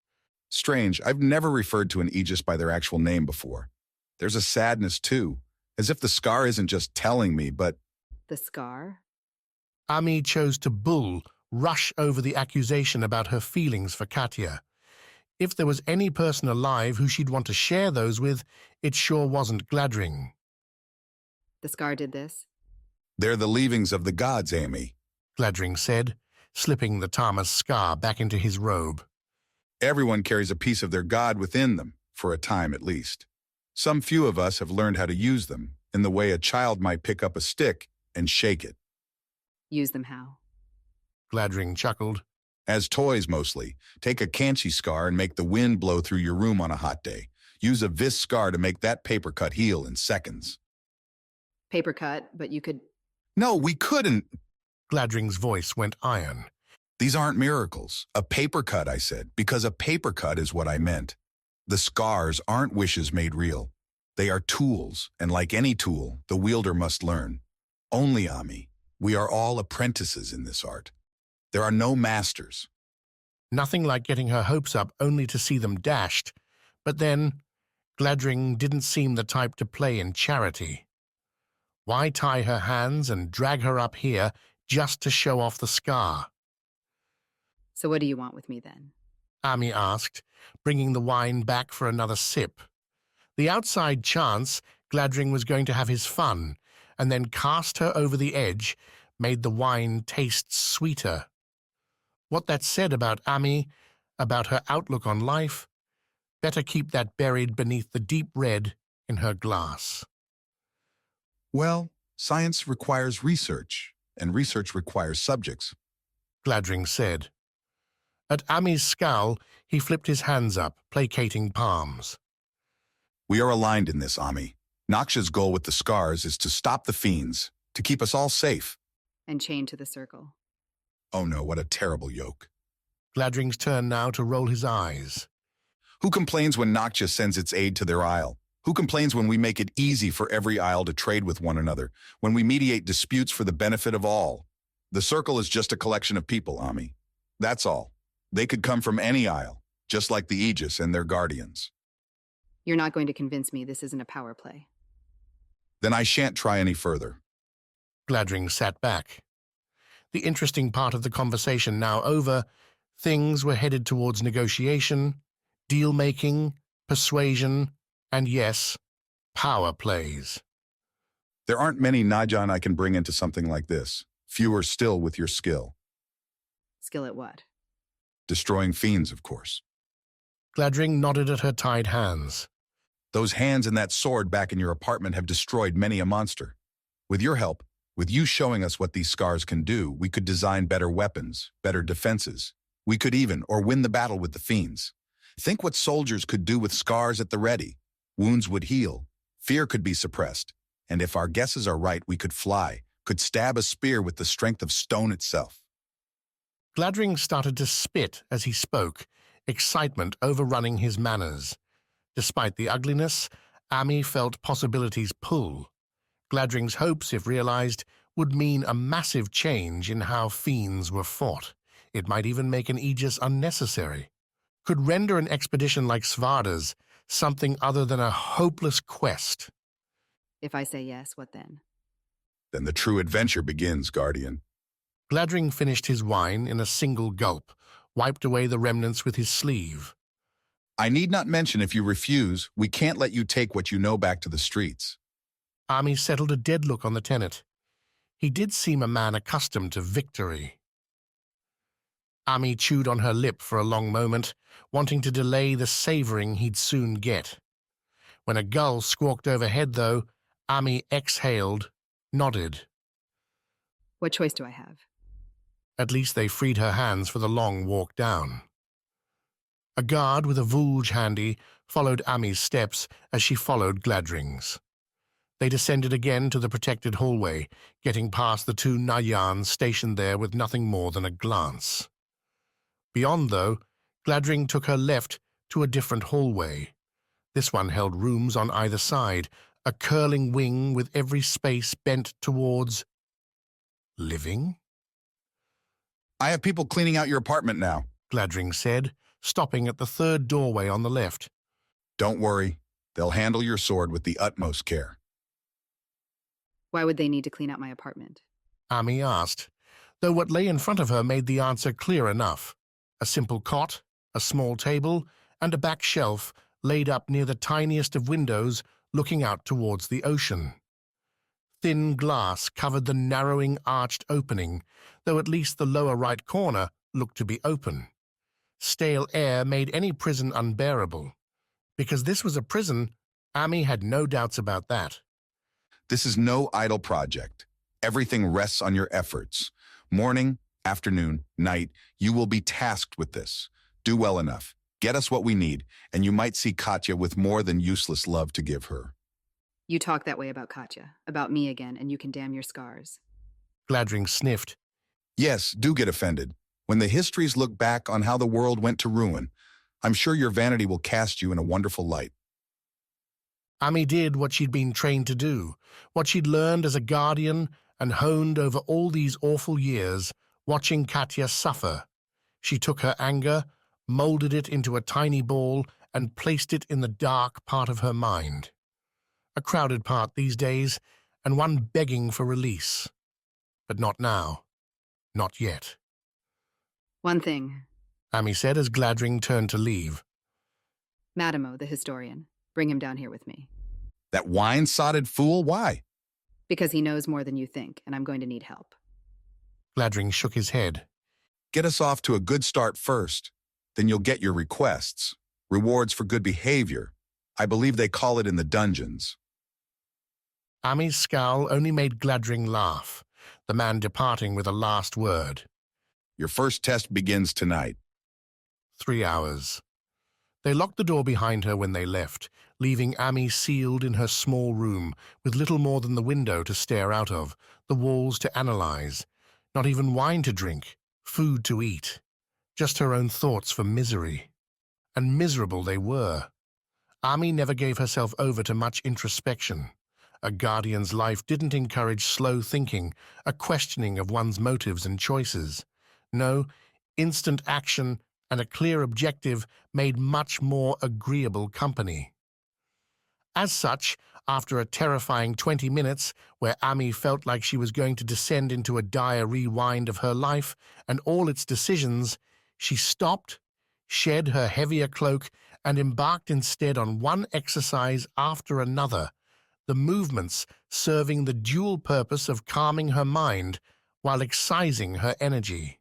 Strange, I've never referred to an Aegis by their actual name before. There's a sadness, too, as if the scar isn't just telling me, but... The scar? Ami chose to rush over the accusation about her feelings for Katya. If there was any person alive who she'd want to share those with, it sure wasn't Gladring. The scar did this? They're the leavings of the gods, Ami, Gladring said, slipping the Tama's scar back into his robe. Everyone carries a piece of their god within them, for a time at least. Some few of us have learned how to use them, in the way a child might pick up a stick and shake it. Use them how? Gladring chuckled. As toys, mostly. Take a Kanchi scar and make the wind blow through your room on a hot day. Use a Vis scar to make that paper cut heal in seconds. Paper cut, but you could... No, we couldn't. Gladring's voice went iron. These aren't miracles. A paper cut, I said, because a paper cut is what I meant. The scars aren't wishes made real. They are tools, and like any tool, the wielder must learn. Only, Ami, we are all apprentices in this art. There are no masters. Nothing like getting her hopes up only to see them dashed. But then, Gladring didn't seem the type to play in charity. Why tie her hands and drag her up here just to show off the scar? So what do you want with me then? Ami asked, bringing the wine back for another sip. The outside chance Gladring was going to have his fun and then cast her over the edge made the wine taste sweeter. What that said about Ami, about her outlook on life, better keep that buried beneath the deep red in her glass. Well, science requires research, and research requires subjects, Gladring said. At Ami's scowl, he flipped his hands up, placating palms. We are aligned in this, Ami. Noctia's goal with the scars is to stop the fiends, to keep us all safe. And chained to the circle. Oh no, what a terrible yoke. Gladring's turn now to roll his eyes. Who complains when Noctia sends its aid to their isle? Who complains when we make it easy for every isle to trade with one another, when we mediate disputes for the benefit of all? The circle is just a collection of people, Ami. That's all. They could come from any isle, just like the Aegis and their guardians. You're not going to convince me this isn't a power play. Then I shan't try any further. Gladring sat back. The interesting part of the conversation now over, things were headed towards negotiation, deal-making, persuasion, and yes, power plays. There aren't many Najan I can bring into something like this. Fewer still with your skill. Skill at what? Destroying fiends, of course. Gladring nodded at her tied hands. Those hands and that sword back in your apartment have destroyed many a monster. With your help, with you showing us what these scars can do, we could design better weapons, better defenses. We could even, or win the battle with the fiends. Think what soldiers could do with scars at the ready. Wounds would heal. Fear could be suppressed. And if our guesses are right, we could fly, could stab a spear with the strength of stone itself. Gladring started to spit as he spoke, excitement overrunning his manners. Despite the ugliness, Ami felt possibilities pull. Gladring's hopes, if realized, would mean a massive change in how fiends were fought. It might even make an Aegis unnecessary. Could render an expedition like Svarde's something other than a hopeless quest. If I say yes, what then? Then the true adventure begins, Guardian. Gladring finished his wine in a single gulp, wiped away the remnants with his sleeve. I need not mention if you refuse, we can't let you take what you know back to the streets. Ami settled a dead look on the tenant. He did seem a man accustomed to victory. Ami chewed on her lip for a long moment, wanting to delay the savoring he'd soon get. When a gull squawked overhead, though, Ami exhaled, nodded. What choice do I have? At least they freed her hands for the long walk down. A guard with a vulge handy followed Ami's steps as she followed Gladring's. They descended again to the protected hallway, getting past the two Nayans stationed there with nothing more than a glance. Beyond, though, Gladring took her left to a different hallway. This one held rooms on either side, a curling wing with every space bent towards living. I have people cleaning out your apartment now, Gladring said, stopping at the third doorway on the left. Don't worry, they'll handle your sword with the utmost care. Why would they need to clean out my apartment? Ami asked, though what lay in front of her made the answer clear enough. A simple cot, a small table, and a back shelf laid up near the tiniest of windows looking out towards the ocean. Thin glass covered the narrowing arched opening, though at least the lower right corner looked to be open. Stale air made any prison unbearable. Because this was a prison, Ami had no doubts about that. This is no idle project. Everything rests on your efforts. Morning, afternoon, night, you will be tasked with this. Do well enough. Get us what we need, and you might see Katya with more than useless love to give her. You talk that way about Katya, about me again, and you can damn your scars. Gladring sniffed. Yes, do get offended. When the histories look back on how the world went to ruin, I'm sure your vanity will cast you in a wonderful light. Ami did what she'd been trained to do, what she'd learned as a guardian and honed over all these awful years, watching Katya suffer. She took her anger, molded it into a tiny ball, and placed it in the dark part of her mind. A crowded part these days, and one begging for release. But not now. Not yet. One thing, Ami said as Gladring turned to leave. Madamo, the historian. Bring him down here with me. That wine-sotted fool? Why? Because he knows more than you think, and I'm going to need help. Gladring shook his head. Get us off to a good start first. Then you'll get your requests. Rewards for good behavior. I believe they call it in the dungeons. Ami's scowl only made Gladring laugh, the man departing with a last word. Your first test begins tonight. 3 hours. They locked the door behind her when they left, leaving Ami sealed in her small room, with little more than the window to stare out of, the walls to analyze, not even wine to drink, food to eat, just her own thoughts for misery. And miserable they were. Ami never gave herself over to much introspection. A guardian's life didn't encourage slow thinking, a questioning of one's motives and choices. No, instant action and a clear objective made much more agreeable company. As such, after a terrifying 20 minutes where Ami felt like she was going to descend into a dire rewind of her life and all its decisions, she stopped, shed her heavier cloak, and embarked instead on one exercise after another, the movements serving the dual purpose of calming her mind while excising her energy.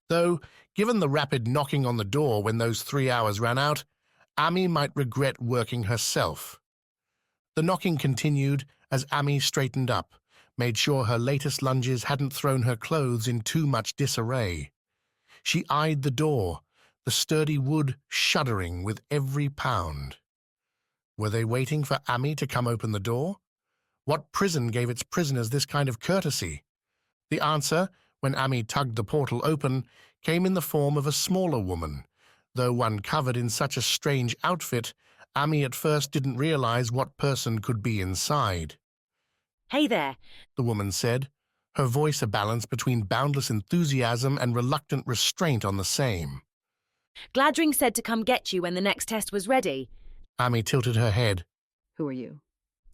Though, given the rapid knocking on the door when those 3 hours ran out, Ami might regret working herself. The knocking continued as Ami straightened up, made sure her latest lunges hadn't thrown her clothes in too much disarray. She eyed the door, the sturdy wood shuddering with every pound. Were they waiting for Ami to come open the door? What prison gave its prisoners this kind of courtesy? The answer, when Ami tugged the portal open, came in the form of a smaller woman. Though one covered in such a strange outfit, Ami at first didn't realize what person could be inside. Hey there, the woman said, her voice a balance between boundless enthusiasm and reluctant restraint on the same. Gladring said to come get you when the next test was ready. Ami tilted her head. Who are you?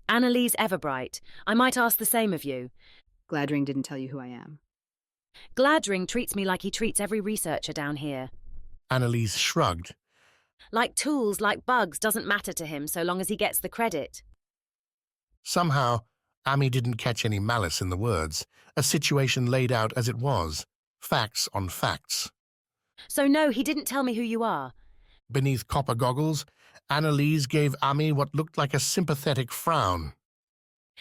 Annalise Everbright. I might ask the same of you. Gladring didn't tell you who I am. Gladring treats me like he treats every researcher down here. Annalise shrugged. Like tools, like bugs, doesn't matter to him so long as he gets the credit. Somehow, Ami didn't catch any malice in the words, a situation laid out as it was, facts on facts. So no, he didn't tell me who you are. Beneath copper goggles, Annalise gave Ami what looked like a sympathetic frown.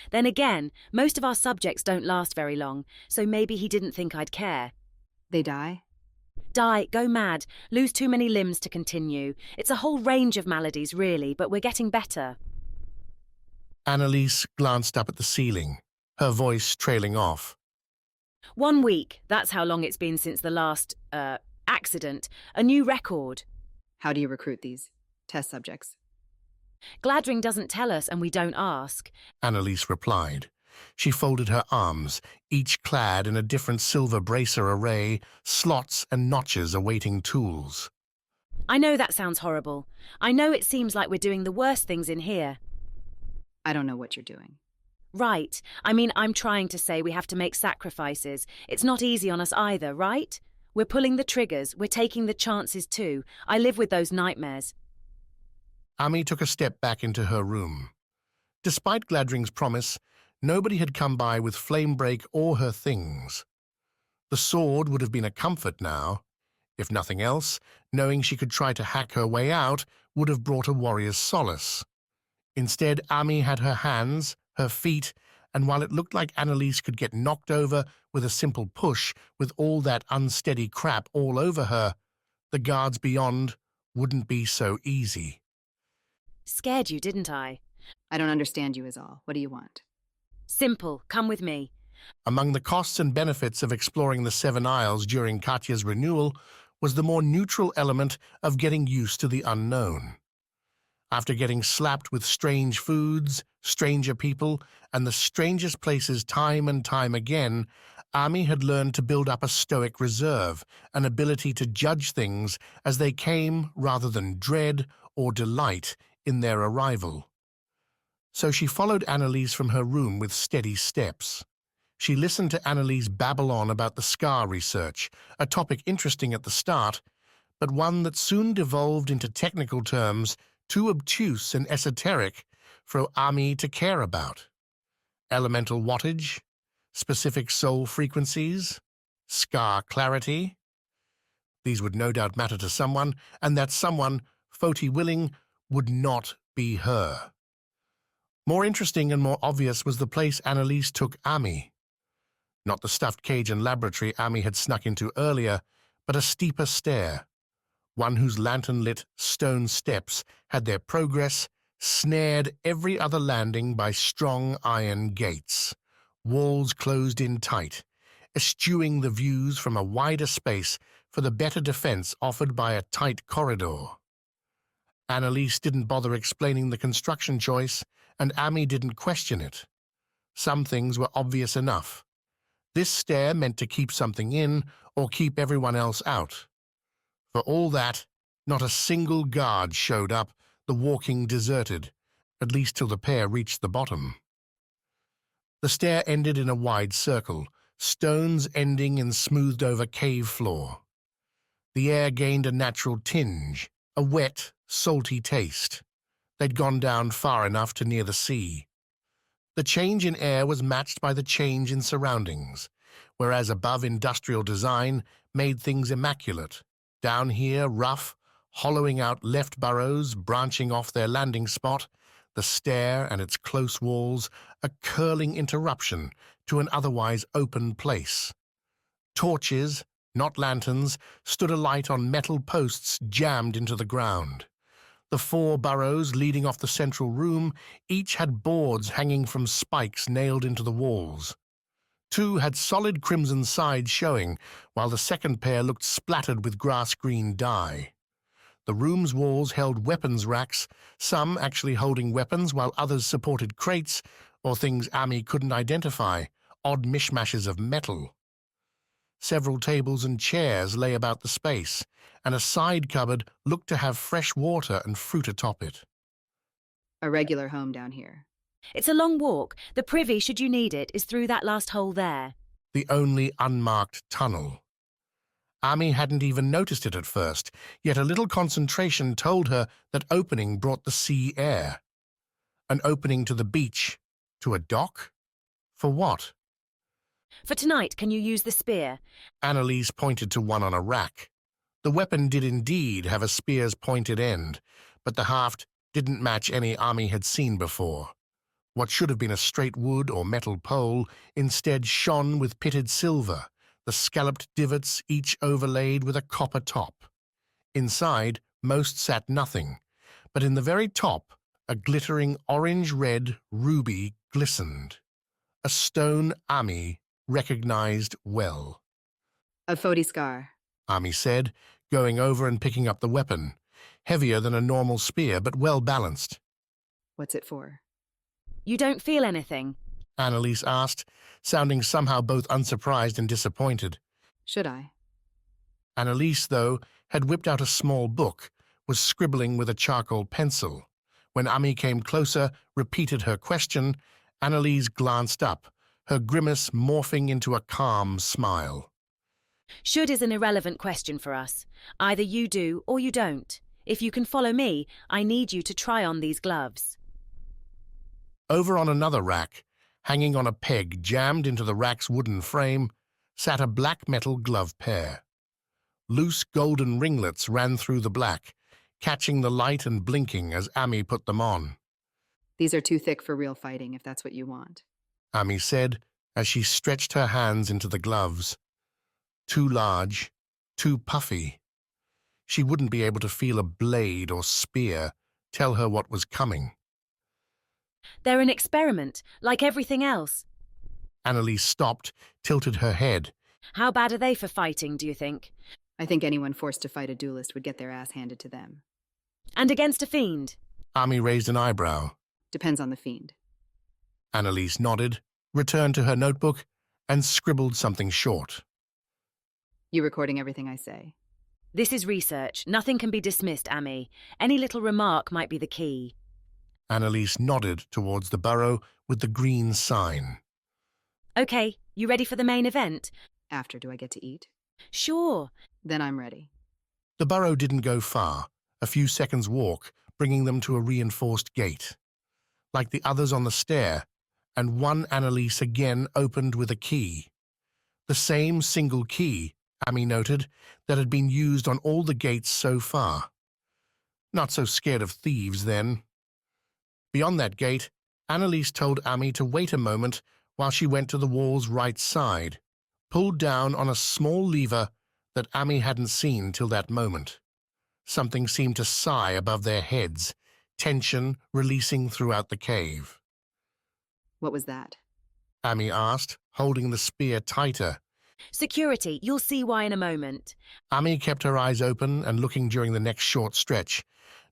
Then again, most of our subjects don't last very long, so maybe he didn't think I'd care. They die? Die, go mad, lose too many limbs to continue. It's a whole range of maladies, really, but we're getting better. Annalise glanced up at the ceiling, her voice trailing off. 1 week, that's how long it's been since the last, accident. A new record. How do you recruit these test subjects? Gladring doesn't tell us and we don't ask. Annalise replied. She folded her arms, each clad in a different silver bracer array, slots and notches awaiting tools. I know that sounds horrible. I know it seems like we're doing the worst things in here. I don't know what you're doing. Right. I mean, I'm trying to say we have to make sacrifices. It's not easy on us either, right? We're pulling the triggers. We're taking the chances too. I live with those nightmares. Ami took a step back into her room. Despite Gladring's promise, nobody had come by with Flamebreak or her things. The sword would have been a comfort now. If nothing else, knowing she could try to hack her way out would have brought a warrior's solace. Instead, Ami had her hands, her feet, and while it looked like Annalise could get knocked over with a simple push with all that unsteady crap all over her, the guards beyond wouldn't be so easy. Scared you, didn't I? I don't understand you is all. What do you want? Simple. Come with me. Among the costs and benefits of exploring the Seven Isles during Katya's renewal was the more neutral element of getting used to the unknown. After getting slapped with strange foods, stranger people, and the strangest places time and time again, Ami had learned to build up a stoic reserve, an ability to judge things as they came rather than dread or delight in their arrival. So she followed Annalise from her room with steady steps. She listened to Annalise babble on about the scar research, a topic interesting at the start, but one that soon devolved into technical terms too obtuse and esoteric for Ami to care about. Elemental wattage, specific soul frequencies, scar clarity. These would no doubt matter to someone, and that someone, Foti willing, would not be her. More interesting and more obvious was the place Annalise took Ami. Not the stuffed cage and laboratory Ami had snuck into earlier, but a steeper stair, one whose lantern-lit stone steps had their progress snared every other landing by strong iron gates, walls closed in tight, eschewing the views from a wider space for the better defense offered by a tight corridor. Annalise didn't bother explaining the construction choice, and Ami didn't question it. Some things were obvious enough. This stair meant to keep something in or keep everyone else out. For all that, not a single guard showed up, the walking deserted, at least till the pair reached the bottom. The stair ended in a wide circle, stones ending in smoothed-over cave floor. The air gained a natural tinge, a wet, salty taste. They'd gone down far enough to near the sea. The change in air was matched by the change in surroundings, whereas above industrial design made things immaculate. Down here, rough, hollowing out left burrows, branching off their landing spot, the stair and its close walls, a curling interruption to an otherwise open place. Torches, not lanterns, stood alight on metal posts jammed into the ground. The 4 burrows leading off the central room each had boards hanging from spikes nailed into the walls. 2 had solid crimson sides showing, while the second pair looked splattered with grass-green dye. The room's walls held weapons racks, some actually holding weapons while others supported crates or things Ami couldn't identify, odd mishmashes of metal. Several tables and chairs lay about the space, and a side cupboard looked to have fresh water and fruit atop it. A regular home down here. It's a long walk. The privy, should you need it, is through that last hole there. The only unmarked tunnel. Ami hadn't even noticed it at first, yet a little concentration told her that opening brought the sea air. An opening to the beach, to a dock? For what? For tonight, can you use the spear? Annalise pointed to one on a rack. The weapon did indeed have a spear's pointed end, but the haft didn't match any Ami had seen before. What should have been a straight wood or metal pole instead shone with pitted silver, the scalloped divots each overlaid with a copper top. Inside, most sat nothing, but in the very top, a glittering orange-red ruby glistened. A stone Ami recognized well. A Foti scar, Ami said, going over and picking up the weapon, heavier than a normal spear but well balanced. What's it for? You don't feel anything? Annalise asked, sounding somehow both unsurprised and disappointed. Should I? Annalise, though, had whipped out a small book, was scribbling with a charcoal pencil. When Ami came closer, repeated her question, Annalise glanced up, her grimace morphing into a calm smile. Should is an irrelevant question for us. Either you do or you don't. If you can follow me, I need you to try on these gloves. Over on another rack, hanging on a peg jammed into the rack's wooden frame, sat a black metal glove pair. Loose golden ringlets ran through the black, catching the light and blinking as Ami put them on. These are too thick for real fighting, if that's what you want. Ami said as she stretched her hands into the gloves. Too large, too puffy. She wouldn't be able to feel a blade or spear tell her what was coming. They're an experiment, like everything else. Annalise stopped, tilted her head. How bad are they for fighting, do you think? I think anyone forced to fight a duelist would get their ass handed to them. And against a fiend? Ami raised an eyebrow. Depends on the fiend. Annalise nodded, returned to her notebook, and scribbled something short. You recording everything I say? This is research. Nothing can be dismissed, Ami. Any little remark might be the key. Annalise nodded towards the burrow with the green sign. Okay, you ready for the main event? After, do I get to eat? Sure. Then I'm ready. The burrow didn't go far, a few seconds' walk, bringing them to a reinforced gate. Like the others on the stair, and one Annalise again opened with a key. The same single key, Ami noted, that had been used on all the gates so far. Not so scared of thieves, then. Beyond that gate, Annalise told Ami to wait a moment while she went to the wall's right side, pulled down on a small lever that Ami hadn't seen till that moment. Something seemed to sigh above their heads, tension releasing throughout the cave. What was that? Ami asked, holding the spear tighter. Security, you'll see why in a moment. Ami kept her eyes open and looking during the next short stretch.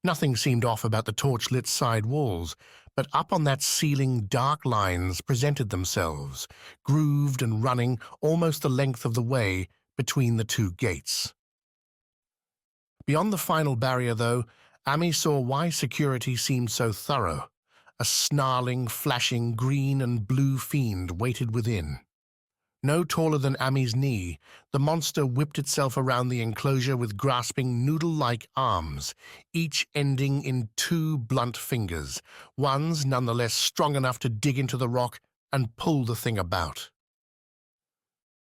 Nothing seemed off about the torch-lit side walls, But up on that ceiling, dark lines presented themselves, grooved and running almost the length of the way between the two gates. Beyond the final barrier, though, Amy saw why security seemed so thorough. A snarling, flashing green and blue fiend waited within. No taller than Amy's knee, the monster whipped itself around the enclosure with grasping noodle-like arms, each ending in two blunt fingers, ones nonetheless strong enough to dig into the rock and pull the thing about.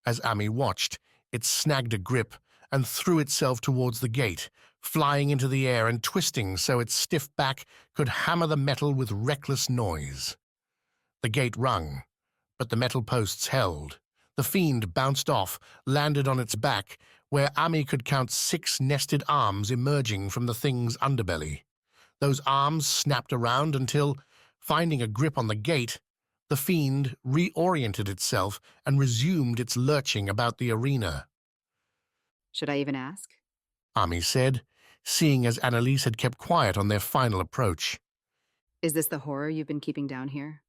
As Amy watched, it snagged a grip and threw itself towards the gate, flying into the air and twisting so its stiff back could hammer the metal with reckless noise. The gate rung, but the metal posts held. The fiend bounced off, landed on its back, where Amy could count 6 nested arms emerging from the thing's underbelly. Those arms snapped around until, finding a grip on the gate, the fiend reoriented itself and resumed its lurching about the arena. Should I even ask? Amy said, seeing as Annalise had kept quiet on their final approach. Is this the horror you've been keeping down here?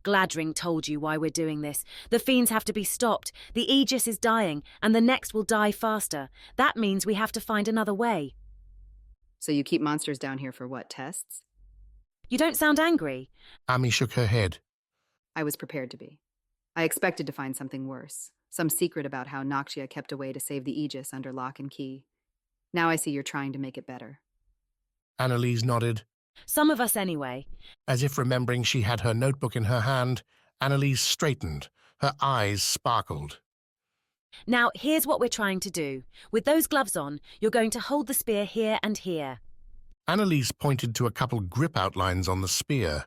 Gladring told you why we're doing this. The fiends have to be stopped. The Aegis is dying, and the next will die faster. That means we have to find another way. So you keep monsters down here for what, tests? You don't sound angry. Amy shook her head. I was prepared to be. I expected to find something worse. Some secret about how Noctia kept away to save the Aegis under lock and key. Now I see you're trying to make it better. Annalise nodded. Some of us anyway. As if remembering she had her notebook in her hand, Annalise straightened. Her eyes sparkled. Now, here's what we're trying to do. With those gloves on, you're going to hold the spear here and here. Annalise pointed to a couple grip outlines on the spear.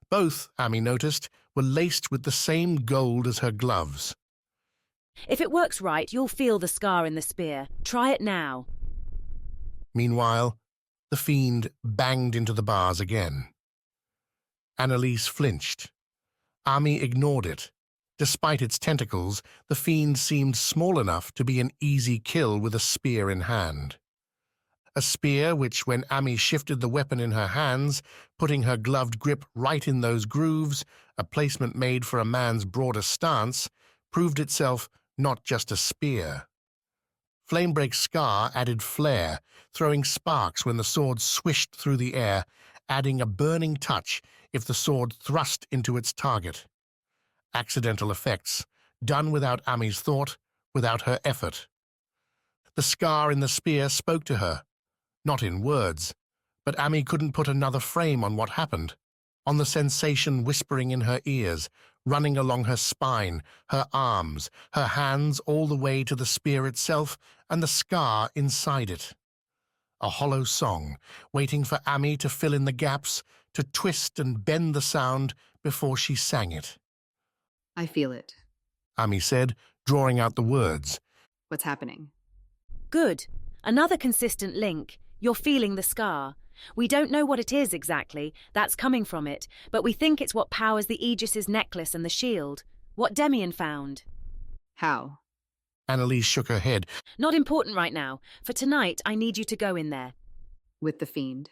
Both, Amy noticed, were laced with the same gold as her gloves. If it works right, you'll feel the scar in the spear. Try it now. Meanwhile, the fiend banged into the bars again. Annalise flinched. Amy ignored it. Despite its tentacles, the fiend seemed small enough to be an easy kill with a spear in hand. A spear which, when Amy shifted the weapon in her hands, putting her gloved grip right in those grooves, a placement made for a man's broader stance, proved itself not just a spear. Flamebreak's scar added flair, throwing sparks when the sword swished through the air, adding a burning touch if the sword thrust into its target. Accidental effects, done without Amy's thought, without her effort. The scar in the spear spoke to her, not in words, but Amy couldn't put another frame on what happened, on the sensation whispering in her ears, running along her spine, her arms, her hands all the way to the spear itself and the scar inside it. A hollow song, waiting for Amy to fill in the gaps, to twist and bend the sound before she sang it. I feel it, Amy said, drawing out the words. What's happening? Good. Another consistent link. You're feeling the scar. We don't know what it is exactly, that's coming from it, but we think it's what powers the Aegis's necklace and the shield. What Deviant found. How? Annalise shook her head. Not important right now. For tonight, I need you to go in there. With the fiend?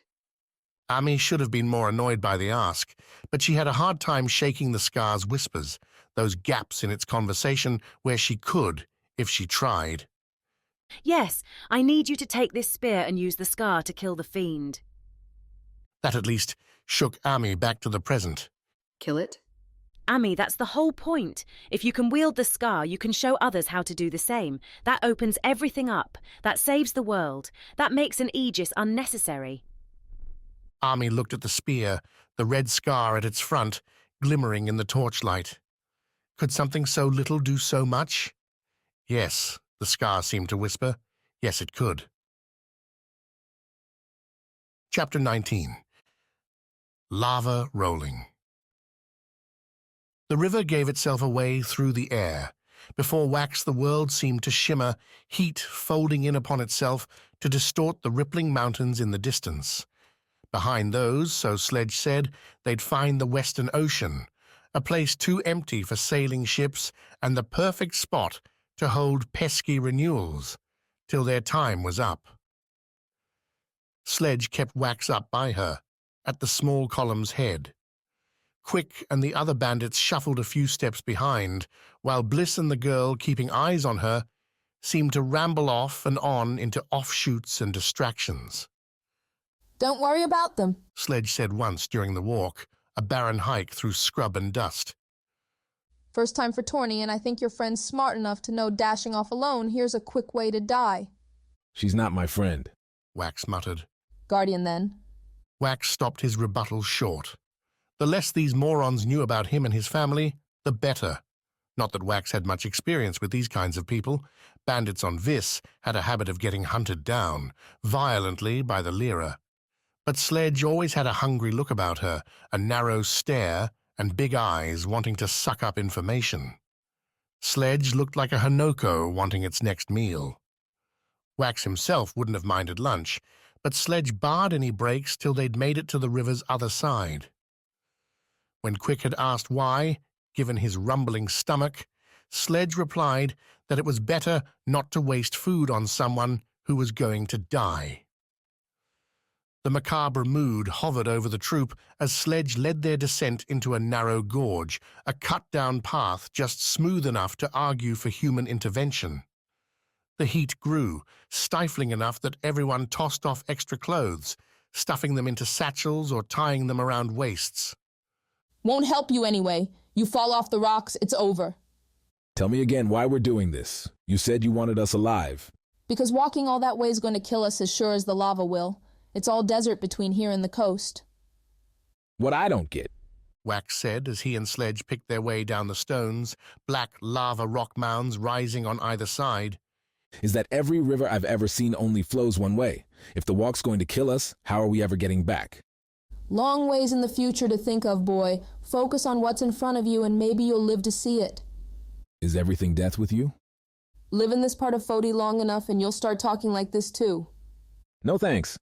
Amy should have been more annoyed by the ask, but she had a hard time shaking the scar's whispers, those gaps in its conversation where she could, if she tried. Yes, I need you to take this spear and use the scar to kill the fiend. That at least shook Amy back to the present. Kill it? Amy, that's the whole point. If you can wield the scar, you can show others how to do the same. That opens everything up. That saves the world. That makes an Aegis unnecessary. Amy looked at the spear, the red scar at its front, glimmering in the torchlight. Could something so little do so much? Yes, the scar seemed to whisper. Yes, it could. Chapter 19. Lava Rolling. The river gave itself away through the air. Before wax the world seemed to shimmer, heat folding in upon itself to distort the rippling mountains in the distance. Behind those, so Sledge said, they'd find the Western Ocean, a place too empty for sailing ships and the perfect spot to hold pesky renewals, till their time was up. Sledge kept wax up by her, at the small column's head. Quick and the other bandits shuffled a few steps behind, while Bliss and the girl, keeping eyes on her, seemed to ramble off and on into offshoots and distractions. Don't worry about them, Sledge said once during the walk, a barren hike through scrub and dust. First time for tourney, and I think your friend's smart enough to know dashing off alone, here's a quick way to die. She's not my friend, Wax muttered. Guardian, then. Wax stopped his rebuttal short. The less these morons knew about him and his family, the better. Not that Wax had much experience with these kinds of people. Bandits on Vis had a habit of getting hunted down, violently, by the Lyra. But Sledge always had a hungry look about her, a narrow stare, and big eyes wanting to suck up information. Sledge looked like a Hanoko wanting its next meal. Wax himself wouldn't have minded lunch, but Sledge barred any breaks till they'd made it to the river's other side. When Quick had asked why, given his rumbling stomach, Sledge replied that it was better not to waste food on someone who was going to die. The macabre mood hovered over the troop as Sledge led their descent into a narrow gorge, a cut-down path just smooth enough to argue for human intervention. The heat grew, stifling enough that everyone tossed off extra clothes, stuffing them into satchels or tying them around waists. Won't help you anyway. You fall off the rocks, it's over. Tell me again why we're doing this. You said you wanted us alive. Because walking all that way is going to kill us as sure as the lava will. It's all desert between here and the coast. What I don't get, Wax said as he and Sledge picked their way down the stones, black lava rock mounds rising on either side, is that every river I've ever seen only flows one way. If the walk's going to kill us, how are we ever getting back? Long ways in the future to think of, boy. Focus on what's in front of you and maybe you'll live to see it. Is everything death with you? Live in this part of Foti long enough and you'll start talking like this too. No thanks.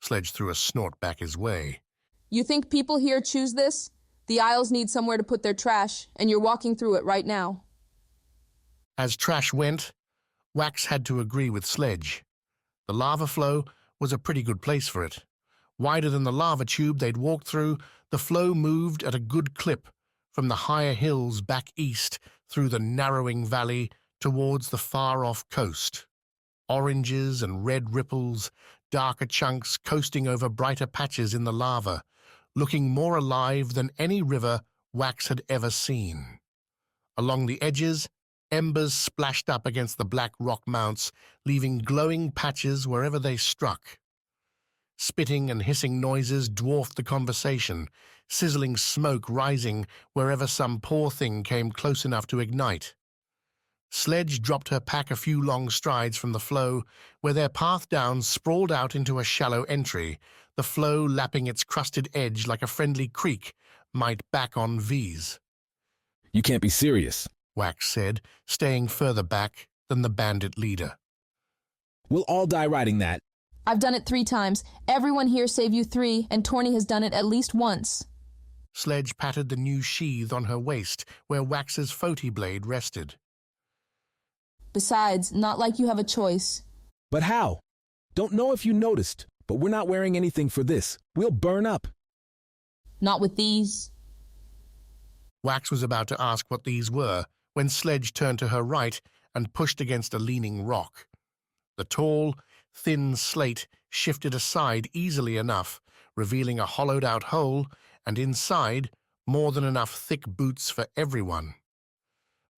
Sledge threw a snort back his way. You think people here choose this? The Isles need somewhere to put their trash, and you're walking through it right now. As trash went, Wax had to agree with Sledge. The lava flow was a pretty good place for it. Wider than the lava tube they'd walked through, the flow moved at a good clip from the higher hills back east through the narrowing valley towards the far-off coast. Oranges and red ripples, darker chunks coasting over brighter patches in the lava, looking more alive than any river Wax had ever seen. Along the edges, embers splashed up against the black rock mounts, leaving glowing patches wherever they struck. Spitting and hissing noises dwarfed the conversation, sizzling smoke rising wherever some poor thing came close enough to ignite. Sledge dropped her pack a few long strides from the flow, where their path down sprawled out into a shallow entry, the flow lapping its crusted edge like a friendly creek might back on V's. You can't be serious, Wax said, staying further back than the bandit leader. We'll all die riding that. I've done it 3 times. Everyone here save you 3, and Torny has done it at least once. Sledge patted the new sheath on her waist, where Wax's Foti blade rested. Besides, not like you have a choice. But how? Don't know if you noticed, but we're not wearing anything for this. We'll burn up. Not with these. Wax was about to ask what these were, when Sledge turned to her right and pushed against a leaning rock. The tall, thin slate shifted aside easily enough, revealing a hollowed-out hole, and inside, more than enough thick boots for everyone.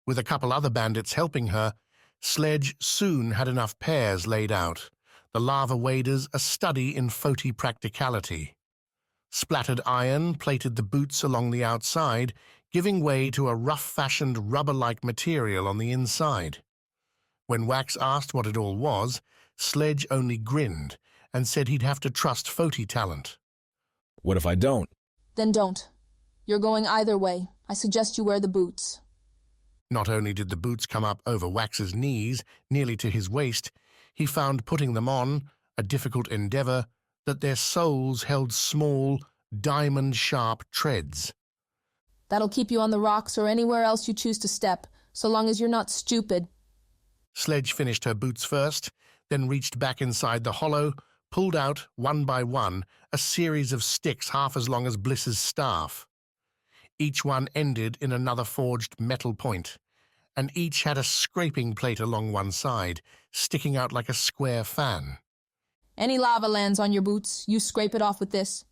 With a couple other bandits helping her, Sledge soon had enough pairs laid out, the lava waders a study in Foti practicality. Splattered iron plated the boots along the outside, giving way to a rough-fashioned rubber-like material on the inside. When Wax asked what it all was, Sledge only grinned and said he'd have to trust Foti talent. What if I don't? Then don't. You're going either way. I suggest you wear the boots. Not only did the boots come up over Wax's knees, nearly to his waist, he found putting them on, a difficult endeavor, that their soles held small, diamond-sharp treads. That'll keep you on the rocks or anywhere else you choose to step, so long as you're not stupid. Sledge finished her boots first, then reached back inside the hollow, pulled out, one by one, a series of sticks half as long as Bliss's staff. Each one ended in another forged metal point, and each had a scraping plate along one side, sticking out like a square fan. Any lava lands on your boots, you scrape it off with this,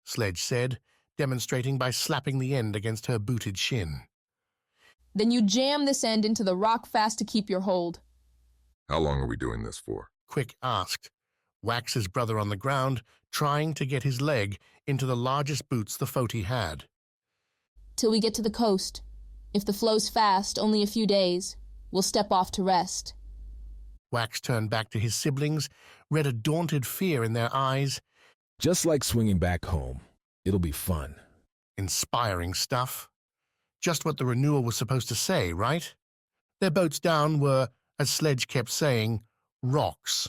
Sledge said, demonstrating by slapping the end against her booted shin. Then you jam this end into the rock fast to keep your hold. How long are we doing this for? Quick asked, Wax's brother on the ground, trying to get his leg into the largest boots the Foti had. Till we get to the coast. If the flow's fast, only a few days. We'll step off to rest. Wax turned back to his siblings, read a daunted fear in their eyes. Just like swinging back home. It'll be fun. Inspiring stuff. Just what the Renewal was supposed to say, right? Their boats down were, as Sledge kept saying, rocks.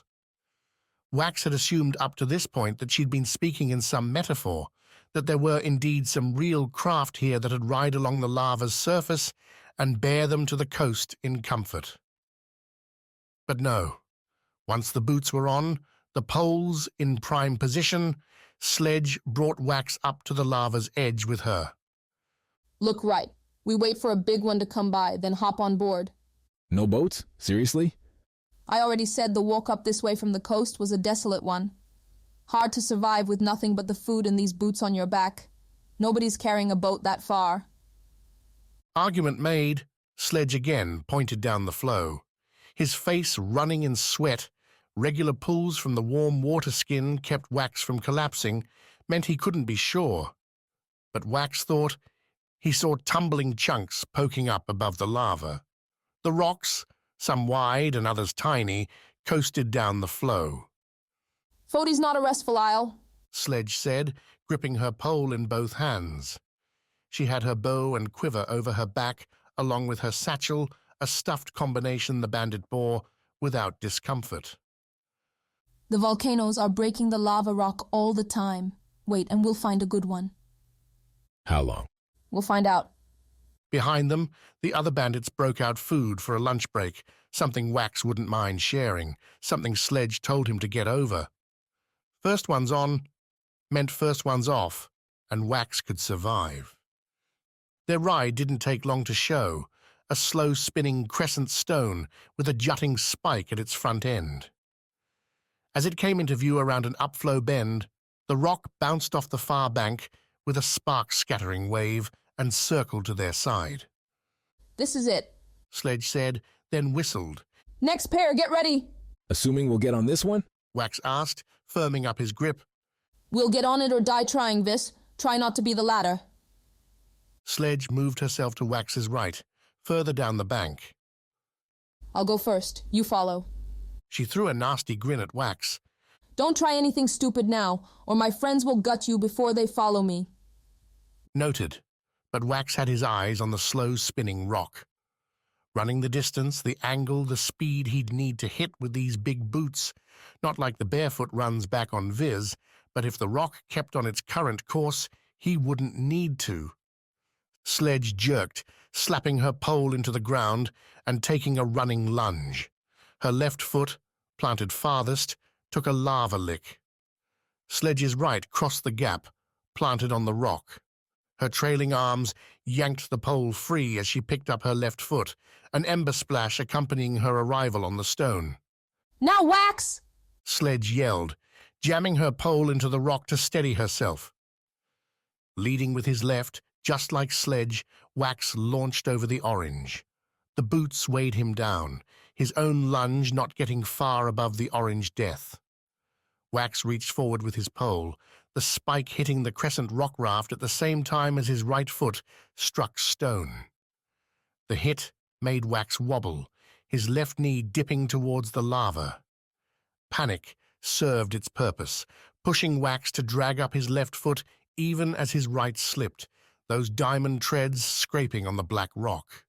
Wax had assumed up to this point that she'd been speaking in some metaphor, that there were indeed some real craft here that would ride along the lava's surface and bear them to the coast in comfort. But no. Once the boots were on, the poles in prime position, Sledge brought Wax up to the lava's edge with her. Look right. We wait for a big one to come by, then hop on board. No boats? Seriously? I already said the walk up this way from the coast was a desolate one. Hard to survive with nothing but the food and these boots on your back. Nobody's carrying a boat that far. Argument made, Sledge again pointed down the flow. His face running in sweat, regular pulls from the warm water skin kept Wax from collapsing, meant he couldn't be sure. But Wax thought he saw tumbling chunks poking up above the lava. The rocks, some wide and others tiny, coasted down the flow. Foti's not a restful isle, Sledge said, gripping her pole in both hands. She had her bow and quiver over her back, along with her satchel, a stuffed combination the bandit bore, without discomfort. The volcanoes are breaking the lava rock all the time. Wait, and we'll find a good one. How long? We'll find out. Behind them, the other bandits broke out food for a lunch break, something Wax wouldn't mind sharing, something Sledge told him to get over. First ones on meant first ones off, and Wax could survive. Their ride didn't take long to show, a slow-spinning crescent stone with a jutting spike at its front end. As it came into view around an upflow bend, the rock bounced off the far bank with a spark-scattering wave and circled to their side. This is it, Sledge said, then whistled. Next pair, get ready. Assuming we'll get on this one? Wax asked, firming up his grip. We'll get on it or die trying, Vis. Try not to be the latter. Sledge moved herself to Wax's right, further down the bank. I'll go first. You follow. She threw a nasty grin at Wax. Don't try anything stupid now, or my friends will gut you before they follow me. Noted, but Wax had his eyes on the slow-spinning rock. Running the distance, the angle, the speed he'd need to hit with these big boots, not like the barefoot runs back on Viz, but if the rock kept on its current course, he wouldn't need to. Sledge jerked, slapping her pole into the ground and taking a running lunge. Her left foot, planted farthest, took a lava lick. Sledge's right crossed the gap, planted on the rock. Her trailing arms yanked the pole free as she picked up her left foot, an ember splash accompanying her arrival on the stone. Now, Wax! Sledge yelled, jamming her pole into the rock to steady herself. Leading with his left, just like Sledge, Wax launched over the orange. The boots weighed him down, his own lunge not getting far above the orange death. Wax reached forward with his pole, the spike hitting the crescent rock raft at the same time as his right foot struck stone. The hit made Wax wobble, his left knee dipping towards the lava. Panic served its purpose, pushing Wax to drag up his left foot even as his right slipped, those diamond treads scraping on the black rock.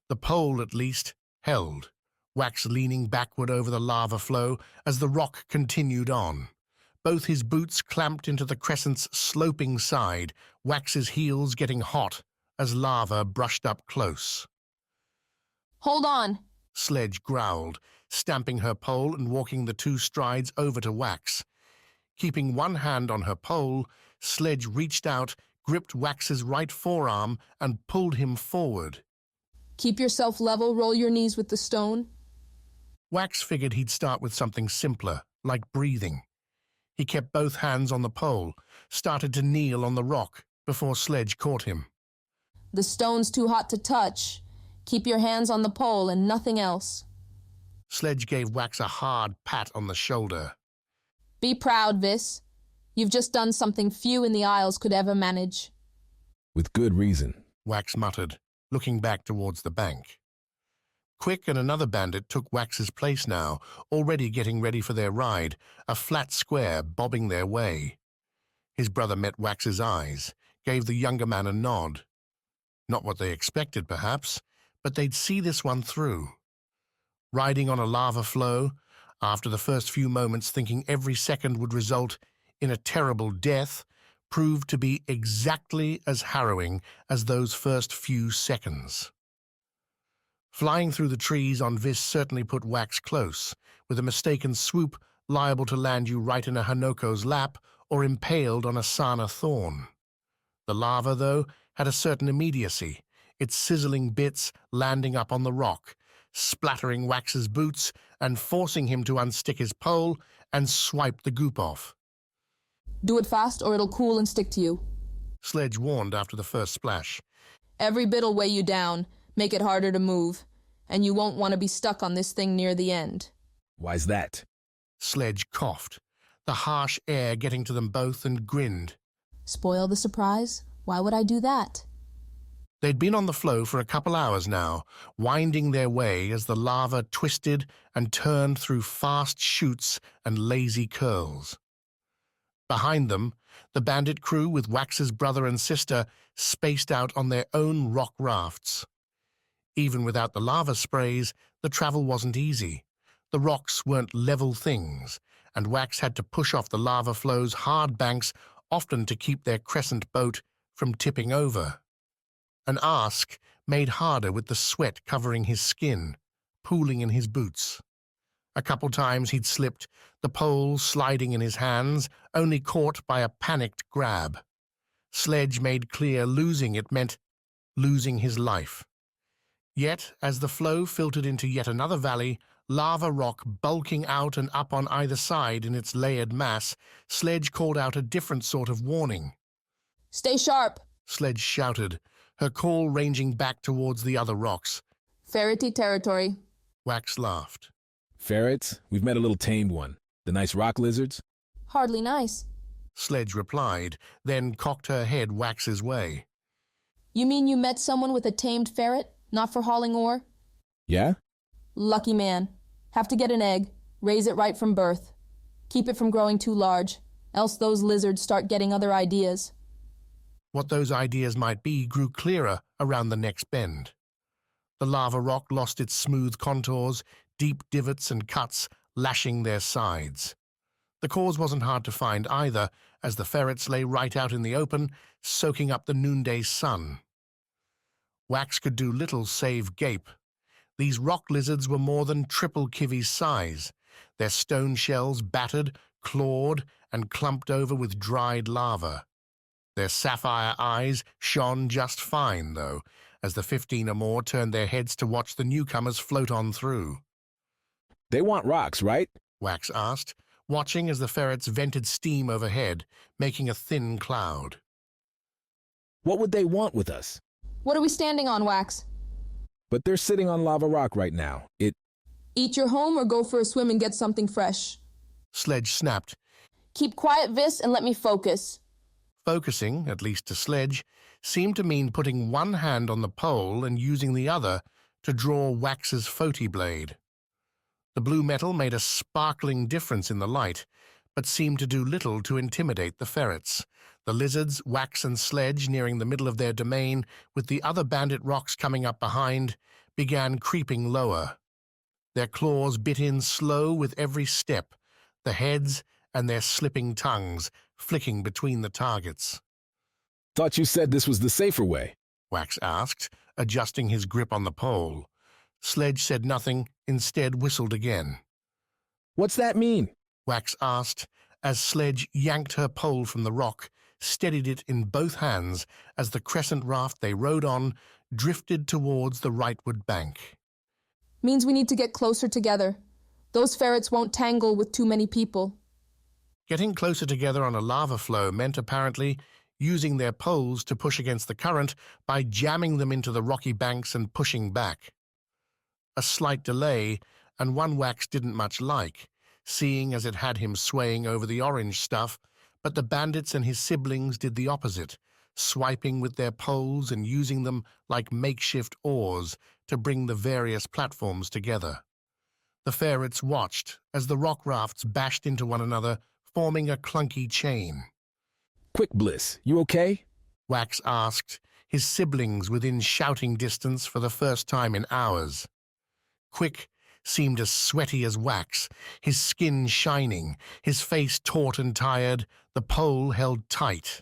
The pole, at least, held, Wax leaning backward over the lava flow as the rock continued on. Both his boots clamped into the crescent's sloping side, Wax's heels getting hot as lava brushed up close. Hold on, Sledge growled, stamping her pole and walking the 2 strides over to Wax. Keeping one hand on her pole, Sledge reached out, gripped Wax's right forearm and pulled him forward. Keep yourself level, roll your knees with the stone. Wax figured he'd start with something simpler, like breathing. He kept both hands on the pole, started to kneel on the rock before Sledge caught him. The stone's too hot to touch. Keep your hands on the pole and nothing else. Sledge gave Wax a hard pat on the shoulder. Be proud, Vis. You've just done something few in the Isles could ever manage. With good reason, Wax muttered, looking back towards the bank. Quick and another bandit took Wax's place now, already getting ready for their ride, a flat square bobbing their way. His brother met Wax's eyes, gave the younger man a nod. Not what they expected, perhaps, but they'd see this one through. Riding on a lava flow, after the first few moments thinking every second would result in a terrible death, proved to be exactly as harrowing as those first few seconds. Flying through the trees on Vis certainly put Wax close, with a mistaken swoop liable to land you right in a Hanoko's lap or impaled on a Sana thorn. The lava, though, had a certain immediacy, its sizzling bits landing up on the rock, splattering Wax's boots and forcing him to unstick his pole and swipe the goop off. Do it fast or it'll cool and stick to you. Sledge warned after the first splash. Every bit'll weigh you down, make it harder to move, and you won't want to be stuck on this thing near the end. Why's that? Sledge coughed, the harsh air getting to them both, and grinned. Spoil the surprise? Why would I do that? They'd been on the flow for a couple hours now, winding their way as the lava twisted and turned through fast chutes and lazy curls. Behind them, the bandit crew with Wax's brother and sister spaced out on their own rock rafts. Even without the lava sprays, the travel wasn't easy. The rocks weren't level things, and Wax had to push off the lava flow's hard banks, often to keep their crescent boat from tipping over. An ask made harder with the sweat covering his skin, pooling in his boots. A couple times he'd slipped, the pole sliding in his hands, only caught by a panicked grab. Sledge made clear losing it meant losing his life. Yet, as the flow filtered into yet another valley, lava rock bulking out and up on either side in its layered mass, Sledge called out a different sort of warning. Stay sharp, Sledge shouted, her call ranging back towards the other rocks. Ferrety territory. Wax laughed. Ferrets? We've met a little tamed one. The nice rock lizards? Hardly nice. Sledge replied, then cocked her head Wax's way. You mean you met someone with a tamed ferret, not for hauling ore? Yeah? Lucky man. Have to get an egg, raise it right from birth. Keep it from growing too large, else those lizards start getting other ideas. What those ideas might be grew clearer around the next bend. The lava rock lost its smooth contours, deep divots and cuts lashing their sides. The cause wasn't hard to find either, as the ferrets lay right out in the open, soaking up the noonday sun. Wax could do little save gape. These rock lizards were more than triple Kivi's size, their stone shells battered, clawed, and clumped over with dried lava. Their sapphire eyes shone just fine, though, as the 15 or more turned their heads to watch the newcomers float on through. They want rocks, right? Wax asked, watching as the ferrets vented steam overhead, making a thin cloud. What would they want with us? What are we standing on, Wax? But they're sitting on lava rock right now. Eat your home or go for a swim and get something fresh. Sledge snapped. Keep quiet, Vis, and let me focus. Focusing, at least to Sledge, seemed to mean putting one hand on the pole and using the other to draw Wax's Foti blade. The blue metal made a sparkling difference in the light, but seemed to do little to intimidate the ferrets. The lizards, Wax and Sledge nearing the middle of their domain, with the other bandit rocks coming up behind, began creeping lower. Their claws bit in slow with every step, the heads and their slipping tongues flicking between the targets. Thought you said this was the safer way, Wax asked, adjusting his grip on the pole. Sledge said nothing, instead whistled again. What's that mean? Wax asked, as Sledge yanked her pole from the rock, steadied it in both hands as the crescent raft they rode on drifted towards the rightward bank. Means we need to get closer together. Those ferrets won't tangle with too many people. Getting closer together on a lava flow meant apparently using their poles to push against the current by jamming them into the rocky banks and pushing back. A slight delay, and one Wax didn't much like, seeing as it had him swaying over the orange stuff, but the bandits and his siblings did the opposite, swiping with their poles and using them like makeshift oars to bring the various platforms together. The ferrets watched as the rock rafts bashed into one another, forming a clunky chain. Quick, Bliss, you okay? Wax asked, his siblings within shouting distance for the first time in hours. Quick seemed as sweaty as wax, his skin shining, his face taut and tired, the pole held tight.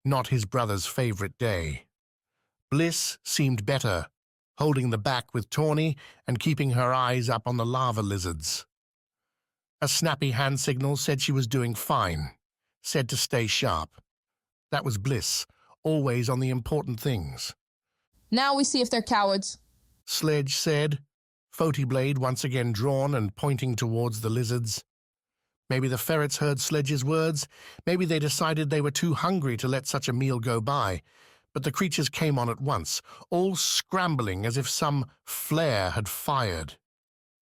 Not his brother's favorite day. Bliss seemed better, holding the back with Tawny and keeping her eyes up on the lava lizards. A snappy hand signal said she was doing fine, said to stay sharp. That was Bliss, always on the important things. Now we see if they're cowards. Sledge said, Foti blade once again drawn and pointing towards the lizards. Maybe the ferrets heard Sledge's words, maybe they decided they were too hungry to let such a meal go by, but the creatures came on at once, all scrambling as if some flare had fired.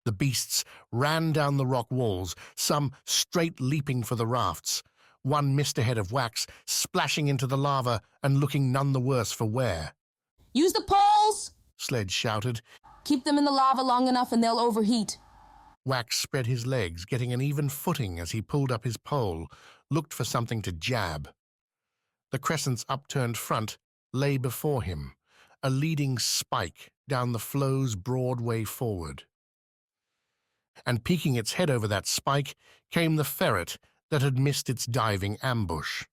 The beasts ran down the rock walls, some straight leaping for the rafts. One missed ahead of Wax, splashing into the lava and looking none the worse for wear. Use the poles! Sledge shouted. Keep them in the lava long enough and they'll overheat. Wax spread his legs, getting an even footing as he pulled up his pole, looked for something to jab. The crescent's upturned front lay before him, a leading spike down the flow's broad way forward. And peeking its head over that spike came the ferret that had missed its diving ambush.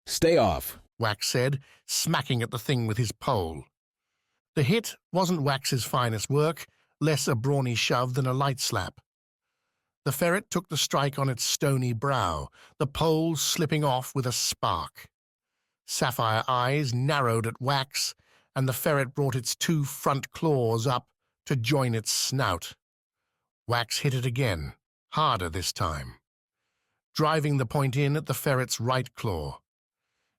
Stay off, Wax said, smacking at the thing with his pole. The hit wasn't Wax's finest work, less a brawny shove than a light slap. The ferret took the strike on its stony brow, the pole slipping off with a spark. Sapphire eyes narrowed at Wax, and the ferret brought its two front claws up to join its snout. Wax hit it again, harder this time, driving the point in at the ferret's right claw.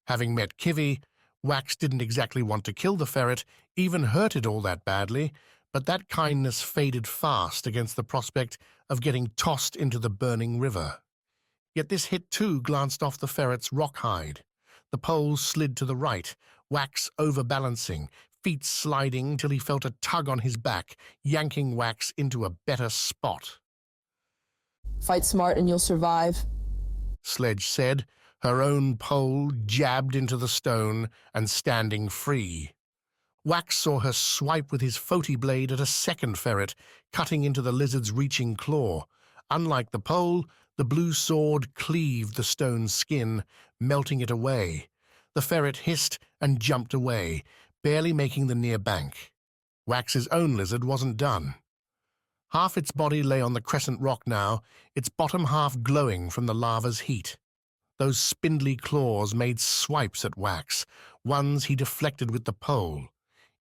Having met Kivy, Wax didn't exactly want to kill the ferret, even hurt it all that badly, but that kindness faded fast against the prospect of getting tossed into the burning river. Yet this hit too glanced off the ferret's rock hide. The pole slid to the right, Wax overbalancing, feet sliding till he felt a tug on his back, yanking Wax into a better spot. Fight smart and you'll survive, Sledge said, her own pole jabbed into the stone and standing free. Wax saw her swipe with his Foti blade at a second ferret, cutting into the lizard's reaching claw. Unlike the pole, the blue sword cleaved the stone skin, melting it away. The ferret hissed and jumped away, barely making the near bank. Wax's own lizard wasn't done. Half its body lay on the crescent rock now, its bottom half glowing from the lava's heat. Those spindly claws made swipes at Wax, ones he deflected with the pole.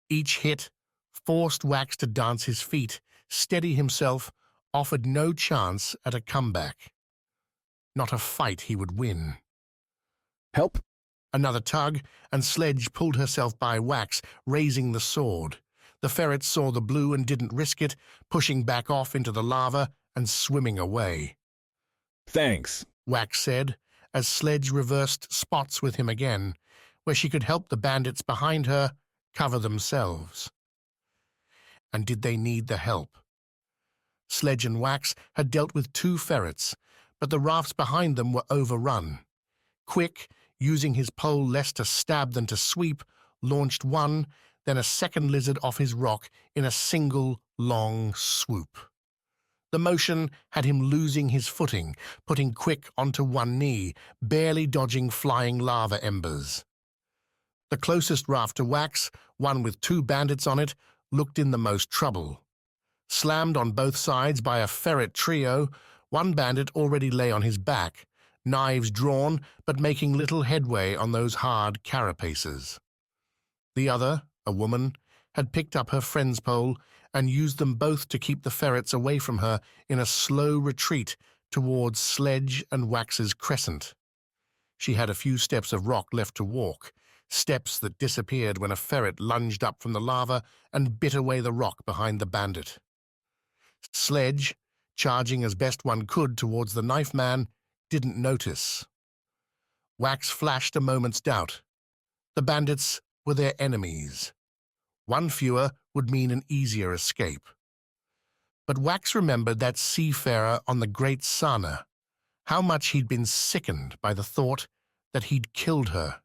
Each hit forced Wax to dance his feet, steady himself, offered no chance at a comeback. Not a fight he would win. Help! Another tug, and Sledge pulled herself by Wax, raising the sword. The ferret saw the blue and didn't risk it, pushing back off into the lava and swimming away. Thanks, Wax said, as Sledge reversed spots with him again, where she could help the bandits behind her cover themselves. And did they need the help? Sledge and Wax had dealt with 2 ferrets, but the rafts behind them were overrun. Quick, using his pole less to stab than to sweep, launched one, then a second lizard off his rock in a single, long swoop. The motion had him losing his footing, putting Quick onto one knee, barely dodging flying lava embers. The closest raft to Wax, one with 2 bandits on it, looked in the most trouble. Slammed on both sides by a ferret trio, one bandit already lay on his back, knives drawn but making little headway on those hard carapaces. The other, a woman, had picked up her friend's pole and used them both to keep the ferrets away from her in a slow retreat towards Sledge and Wax's crescent. She had a few steps of rock left to walk, steps that disappeared when a ferret lunged up from the lava and bit away the rock behind the bandit. Sledge, charging as best one could towards the knife man, didn't notice. Wax flashed a moment's doubt. The bandits were their enemies. One fewer would mean an easier escape. But Wax remembered that seafarer on the Great Sana, how much he'd been sickened by the thought that he'd killed her.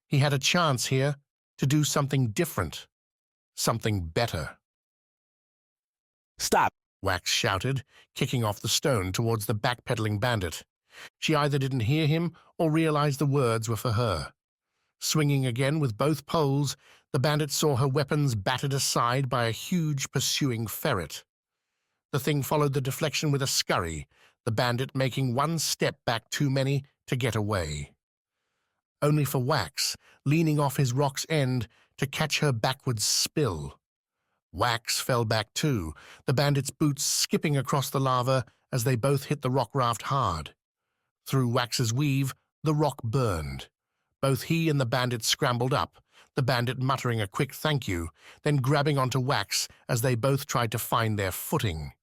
He had a chance here to do something different, something better. "Stop!" Wax shouted, kicking off the stone towards the backpedaling bandit. She either didn't hear him or realized the words were for her. Swinging again with both poles, the bandit saw her weapons battered aside by a huge pursuing ferret. The thing followed the deflection with a scurry, the bandit making one step back too many to get away. Only for Wax, leaning off his rock's end, to catch her backwards spill. Wax fell back too, the bandit's boots skipping across the lava as they both hit the rock raft hard. Through Wax's weave, the rock burned. Both he and the bandit scrambled up, the bandit muttering a quick thank you, then grabbing onto Wax as they both tried to find their footing.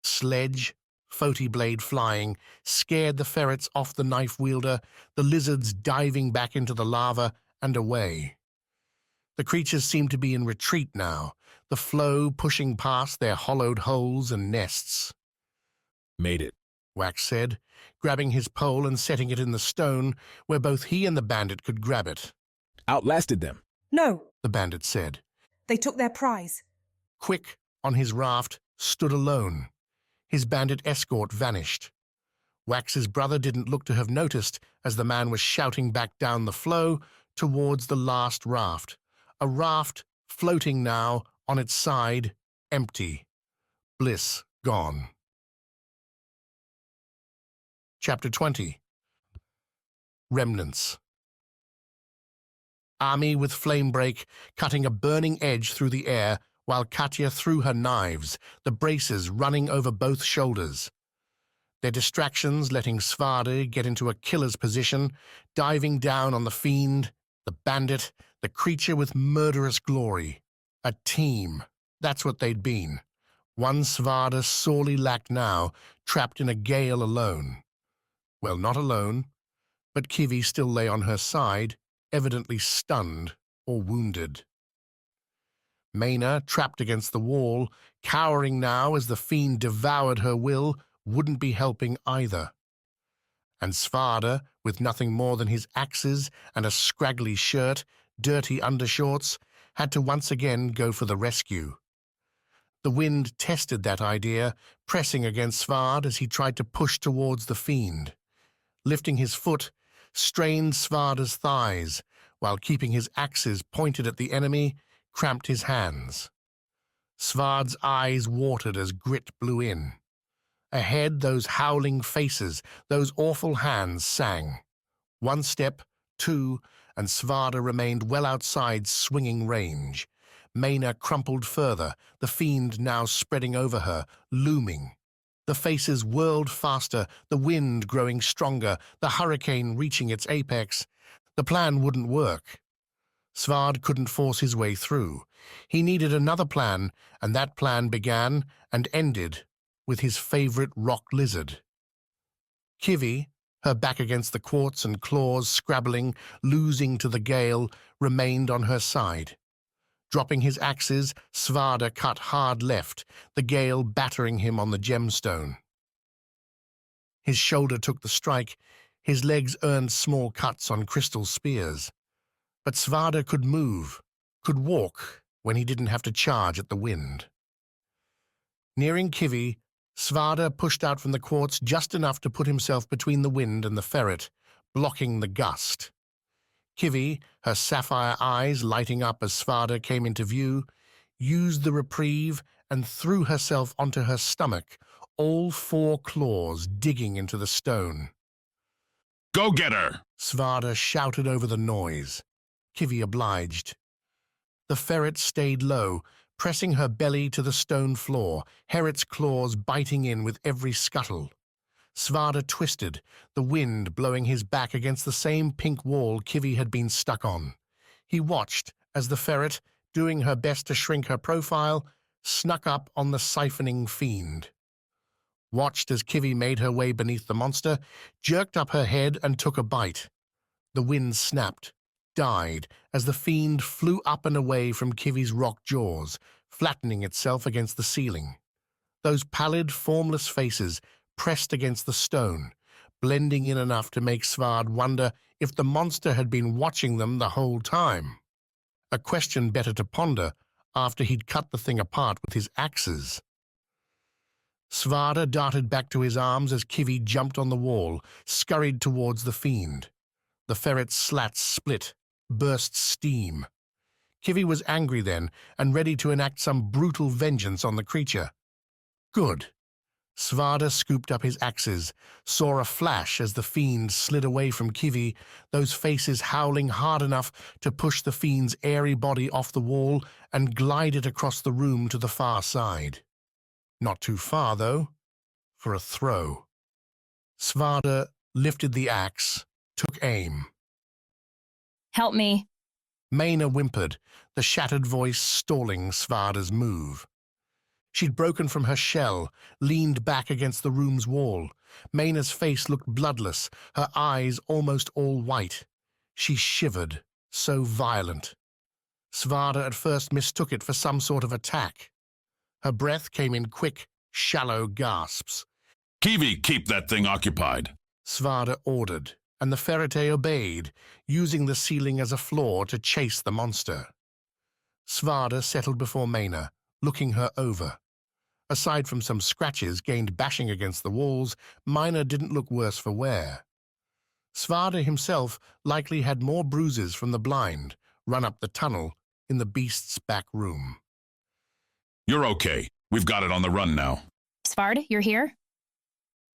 Sledge, Foti blade flying, scared the ferrets off the knife wielder, the lizards diving back into the lava and away. The creatures seemed to be in retreat now, the flow pushing past their hollowed holes and nests. "Made it," Wax said, grabbing his pole and setting it in the stone where both he and the bandit could grab it. "Outlasted them." No, the bandit said. They took their prize. Quick, on his raft, stood alone. His bandit escort vanished. Wax's brother didn't look to have noticed as the man was shouting back down the flow towards the last raft, a raft floating now on its side, empty. Bliss gone. Chapter 20. Remnants. Army with flame break, cutting a burning edge through the air while Katya threw her knives, the braces running over both shoulders. Their distractions letting Svarde get into a killer's position, diving down on the fiend, the bandit, the creature with murderous glory. A team. That's what they'd been. One Svarde sorely lacked now, trapped in a gale alone. Well, not alone, but Kivi still lay on her side, evidently stunned or wounded. Maina, trapped against the wall, cowering now as the fiend devoured her will, wouldn't be helping either. And Svarde, with nothing more than his axes and a scraggly shirt, dirty undershorts, had to once again go for the rescue. The wind tested that idea, pressing against Svarde as he tried to push towards the fiend. Lifting his foot, strained Svarde's thighs, while keeping his axes pointed at the enemy, cramped his hands. Svarde's eyes watered as grit blew in. Ahead, those howling faces, those awful hands sang. One step, two, and Svarde remained well outside swinging range. Maina crumpled further, the fiend now spreading over her, looming. The faces whirled faster, the wind growing stronger, the hurricane reaching its apex. The plan wouldn't work. Svarde couldn't force his way through. He needed another plan, and that plan began and ended with his favorite rock lizard. Kivi, her back against the quartz and claws scrabbling, losing to the gale, remained on her side. Dropping his axes, Svarde cut hard left, the gale battering him on the gemstone. His shoulder took the strike, his legs earned small cuts on crystal spears. But Svarde could move, could walk, when he didn't have to charge at the wind. Nearing Kivi, Svarde pushed out from the quartz just enough to put himself between the wind and the ferret, blocking the gust. Kivi, her sapphire eyes lighting up as Svarde came into view, used the reprieve and threw herself onto her stomach, all four claws digging into the stone. Go get her! Svarde shouted over the noise. Kivi obliged. The ferret stayed low, pressing her belly to the stone floor, Herret's claws biting in with every scuttle. Svarde twisted, the wind blowing his back against the same pink wall Kivi had been stuck on. He watched as the ferret, doing her best to shrink her profile, snuck up on the siphoning fiend. Watched as Kivi made her way beneath the monster, jerked up her head and took a bite. The wind snapped, died, as the fiend flew up and away from Kivi's rock jaws, flattening itself against the ceiling. Those pallid, formless faces pressed against the stone, blending in enough to make Svarde wonder if the monster had been watching them the whole time. A question better to ponder after he'd cut the thing apart with his axes. Svarde darted back to his arms as Kivi jumped on the wall, scurried towards the fiend. The ferret's slats split, burst steam. Kivi was angry then and ready to enact some brutal vengeance on the creature. Good. Svarde scooped up his axes, saw a flash as the fiend slid away from Kivi, those faces howling hard enough to push the fiend's airy body off the wall and glide it across the room to the far side. Not too far, though, for a throw. Svarde lifted the axe, took aim. Help me. Mena whimpered, the shattered voice stalling Svarde's move. She'd broken from her shell, leaned back against the room's wall. Mena's face looked bloodless, her eyes almost all white. She shivered, so violent. Svarde at first mistook it for some sort of attack. Her breath came in quick, shallow gasps. Kivi, keep that thing occupied. Svarde ordered, and the ferret obeyed, using the ceiling as a floor to chase the monster. Svarde settled before Mena, looking her over. Aside from some scratches gained bashing against the walls, Mena didn't look worse for wear. Svarde himself likely had more bruises from the blind, run up the tunnel, in the beast's back room. You're okay. We've got it on the run now. Svarde, you're here?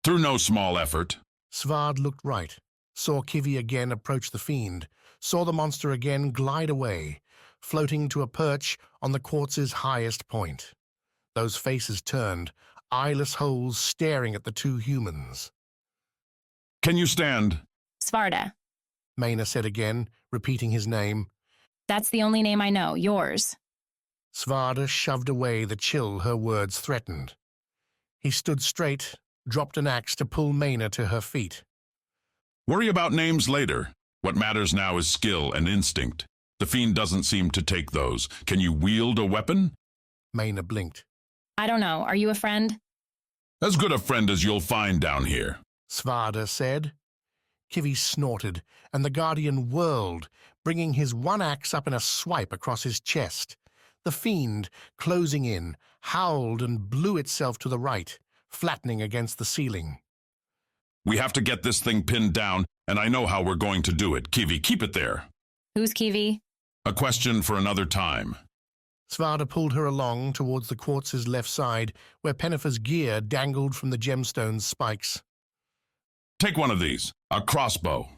Through no small effort. Svarde looked right, saw Kivi again approach the fiend, saw the monster again glide away, floating to a perch on the quartz's highest point. Those faces turned, eyeless holes staring at the two humans. Can you stand? Svarde. Mena said again, repeating his name. That's the only name I know, yours. Svarde shoved away the chill her words threatened. He stood straight, dropped an axe to pull Mena to her feet. Worry about names later. What matters now is skill and instinct. The fiend doesn't seem to take those. Can you wield a weapon? Mena blinked. I don't know. Are you a friend? As good a friend as you'll find down here, Svarde said. Kivi snorted, and the Guardian whirled, bringing his one axe up in a swipe across his chest. The fiend, closing in, howled and blew itself to the right, flattening against the ceiling. We have to get this thing pinned down, and I know how we're going to do it. Kivi, keep it there. Who's Kivi? A question for another time. Svarde pulled her along towards the quartz's left side, where Pennifer's gear dangled from the gemstone's spikes. Take one of these, a crossbow.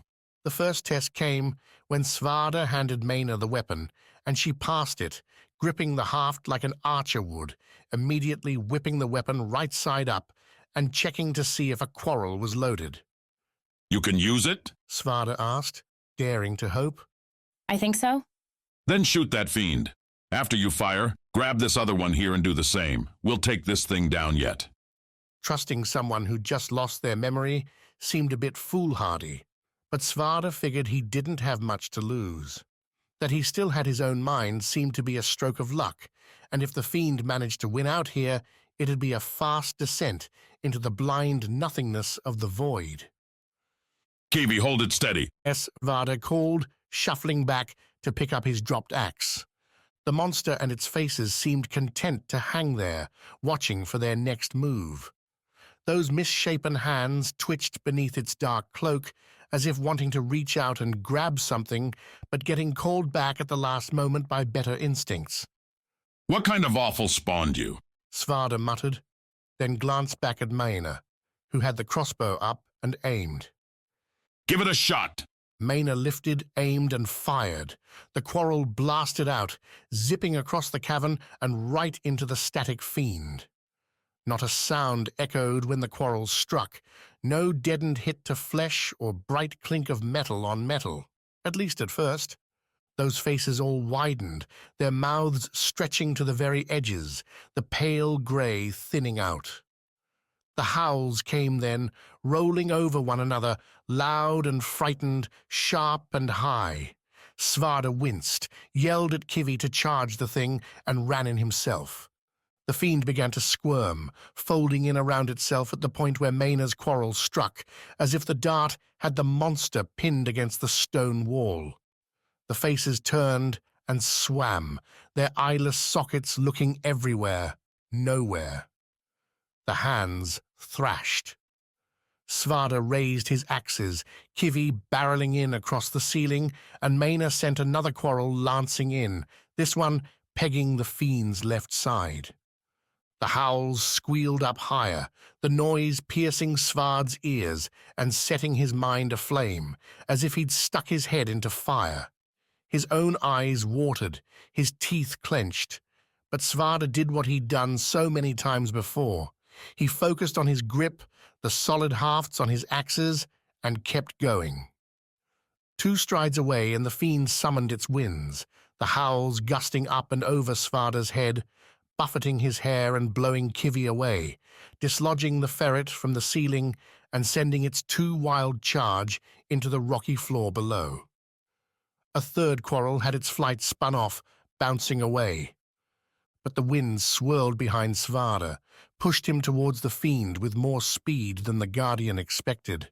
The first test came when Svarde handed Mena the weapon, and she passed it, gripping the haft like an archer would, immediately whipping the weapon right side up and checking to see if a quarrel was loaded. You can use it? Svarde asked, daring to hope. I think so. Then shoot that fiend. After you fire, grab this other one here and do the same. We'll take this thing down yet. Trusting someone who'd just lost their memory seemed a bit foolhardy, but Svarde figured he didn't have much to lose. That he still had his own mind seemed to be a stroke of luck, and if the fiend managed to win out here, it'd be a fast descent into the blind nothingness of the void. Kivi, hold it steady. Svarde called, shuffling back to pick up his dropped axe. The monster and its faces seemed content to hang there, watching for their next move. Those misshapen hands twitched beneath its dark cloak, as if wanting to reach out and grab something, but getting called back at the last moment by better instincts. What kind of offal spawned you? Svarde muttered, then glanced back at Mena, who had the crossbow up and aimed. Give it a shot! Maina lifted, aimed, and fired. The quarrel blasted out, zipping across the cavern and right into the static fiend. Not a sound echoed when the quarrel struck, no deadened hit to flesh or bright clink of metal on metal, at least at first. Those faces all widened, their mouths stretching to the very edges, the pale grey thinning out. The howls came then, rolling over one another, loud and frightened, sharp and high. Svarde winced, yelled at Kivi to charge the thing, and ran in himself. The fiend began to squirm, folding in around itself at the point where Maina's quarrel struck, as if the dart had the monster pinned against the stone wall. The faces turned and swam, their eyeless sockets looking everywhere, nowhere. The hands thrashed. Svarde raised his axes, Kivi barreling in across the ceiling, and Maina sent another quarrel lancing in, this one pegging the fiend's left side. The howls squealed up higher, the noise piercing Svarde's ears and setting his mind aflame, as if he'd stuck his head into fire. His own eyes watered, his teeth clenched. But Svarde did what he'd done so many times before. He focused on his grip, the solid hafts on his axes, and kept going. 2 strides away, and the fiend summoned its winds, the howls gusting up and over Svarde's head, buffeting his hair and blowing Kivi away, dislodging the ferret from the ceiling and sending its 2 wild charge into the rocky floor below. A third quarrel had its flight spun off, bouncing away. But the wind swirled behind Svarde, pushed him towards the fiend with more speed than the Guardian expected.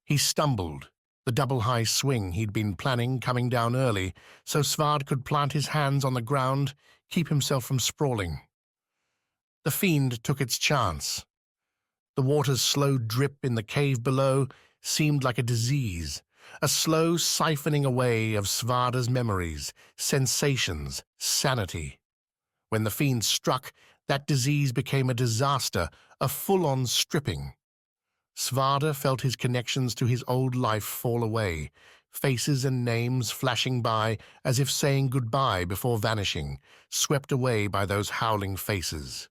He stumbled, the double-high swing he'd been planning coming down early, so Svarde could plant his hands on the ground, keep himself from sprawling. The fiend took its chance. The water's slow drip in the cave below seemed like a disease, a slow siphoning away of Svarde's memories, sensations, sanity. When the fiend struck, that disease became a disaster, a full-on stripping. Svarde felt his connections to his old life fall away, faces and names flashing by as if saying goodbye before vanishing, swept away by those howling faces.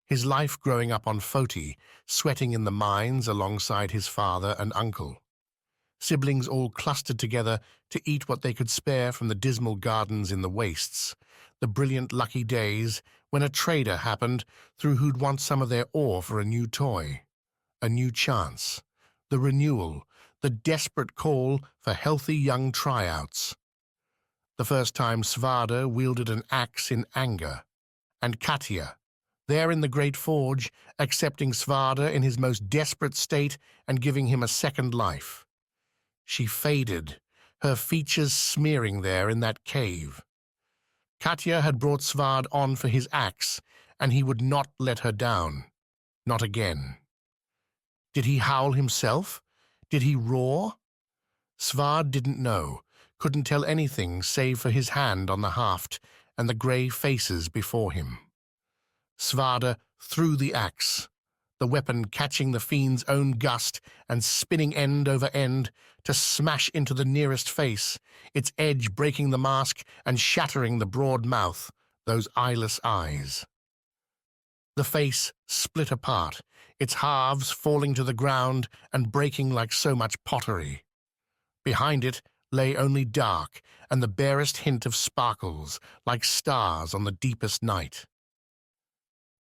His life growing up on Foti, sweating in the mines alongside his father and uncle. Siblings all clustered together to eat what they could spare from the dismal gardens in the wastes, the brilliant lucky days when a trader happened through who'd want some of their ore for a new toy, a new chance, the renewal, the desperate call for healthy young tryouts. The first time Svarde wielded an axe in anger, and Katja, there in the great forge, accepting Svarde in his most desperate state and giving him a second life. She faded, her features smearing there in that cave. Katja had brought Svarde on for his axe, and he would not let her down. Not again. Did he howl himself? Did he roar? Svarde didn't know, couldn't tell anything save for his hand on the haft and the grey faces before him. Svarde threw the axe, the weapon catching the fiend's own gust and spinning end over end to smash into the nearest face, its edge breaking the mask and shattering the broad mouth, those eyeless eyes. The face split apart, its halves falling to the ground and breaking like so much pottery. Behind it lay only dark and the barest hint of sparkles, like stars on the deepest night.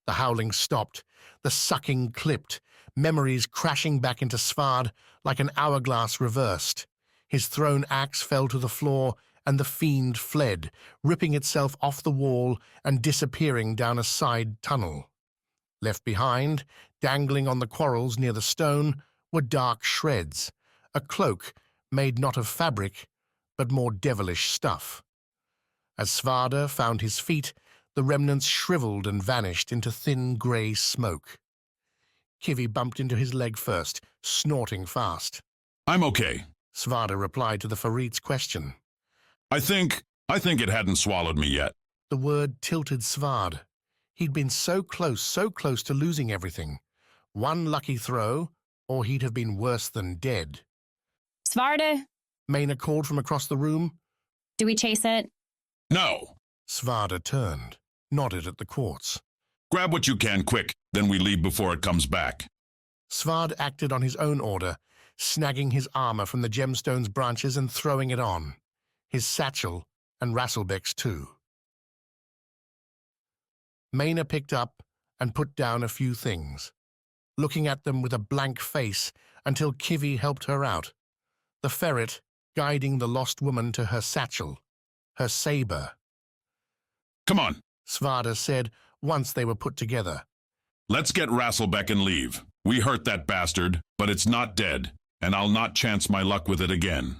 The howling stopped, the sucking clipped, memories crashing back into Svarde like an hourglass reversed. His thrown axe fell to the floor, and the fiend fled, ripping itself off the wall and disappearing down a side tunnel. Left behind, dangling on the quarrels near the stone, were dark shreds, a cloak made not of fabric, but more devilish stuff. As Svarde found his feet, the remnants shriveled and vanished into thin grey smoke. Kivi bumped into his leg first, snorting fast. I'm okay, Svarde replied to the Farit's question. I think it hadn't swallowed me yet. The word tilted Svarde. He'd been so close to losing everything. One lucky throw, or he'd have been worse than dead. Svarde, Maina called from across the room. do we chase it? No. Svarde turned, nodded at the quartz. Grab what you can quick, then we leave before it comes back. Svarde acted on his own order, snagging his armor from the gemstone's branches and throwing it on. His satchel, and Rasselbeck's too. Maina picked up and put down a few things, looking at them with a blank face until Kivi helped her out, the ferret guiding the lost woman to her satchel, her saber. Come on. Svarde said once they were put together. Let's get Rasselbeck and leave. We hurt that bastard, but it's not dead, and I'll not chance my luck with it again.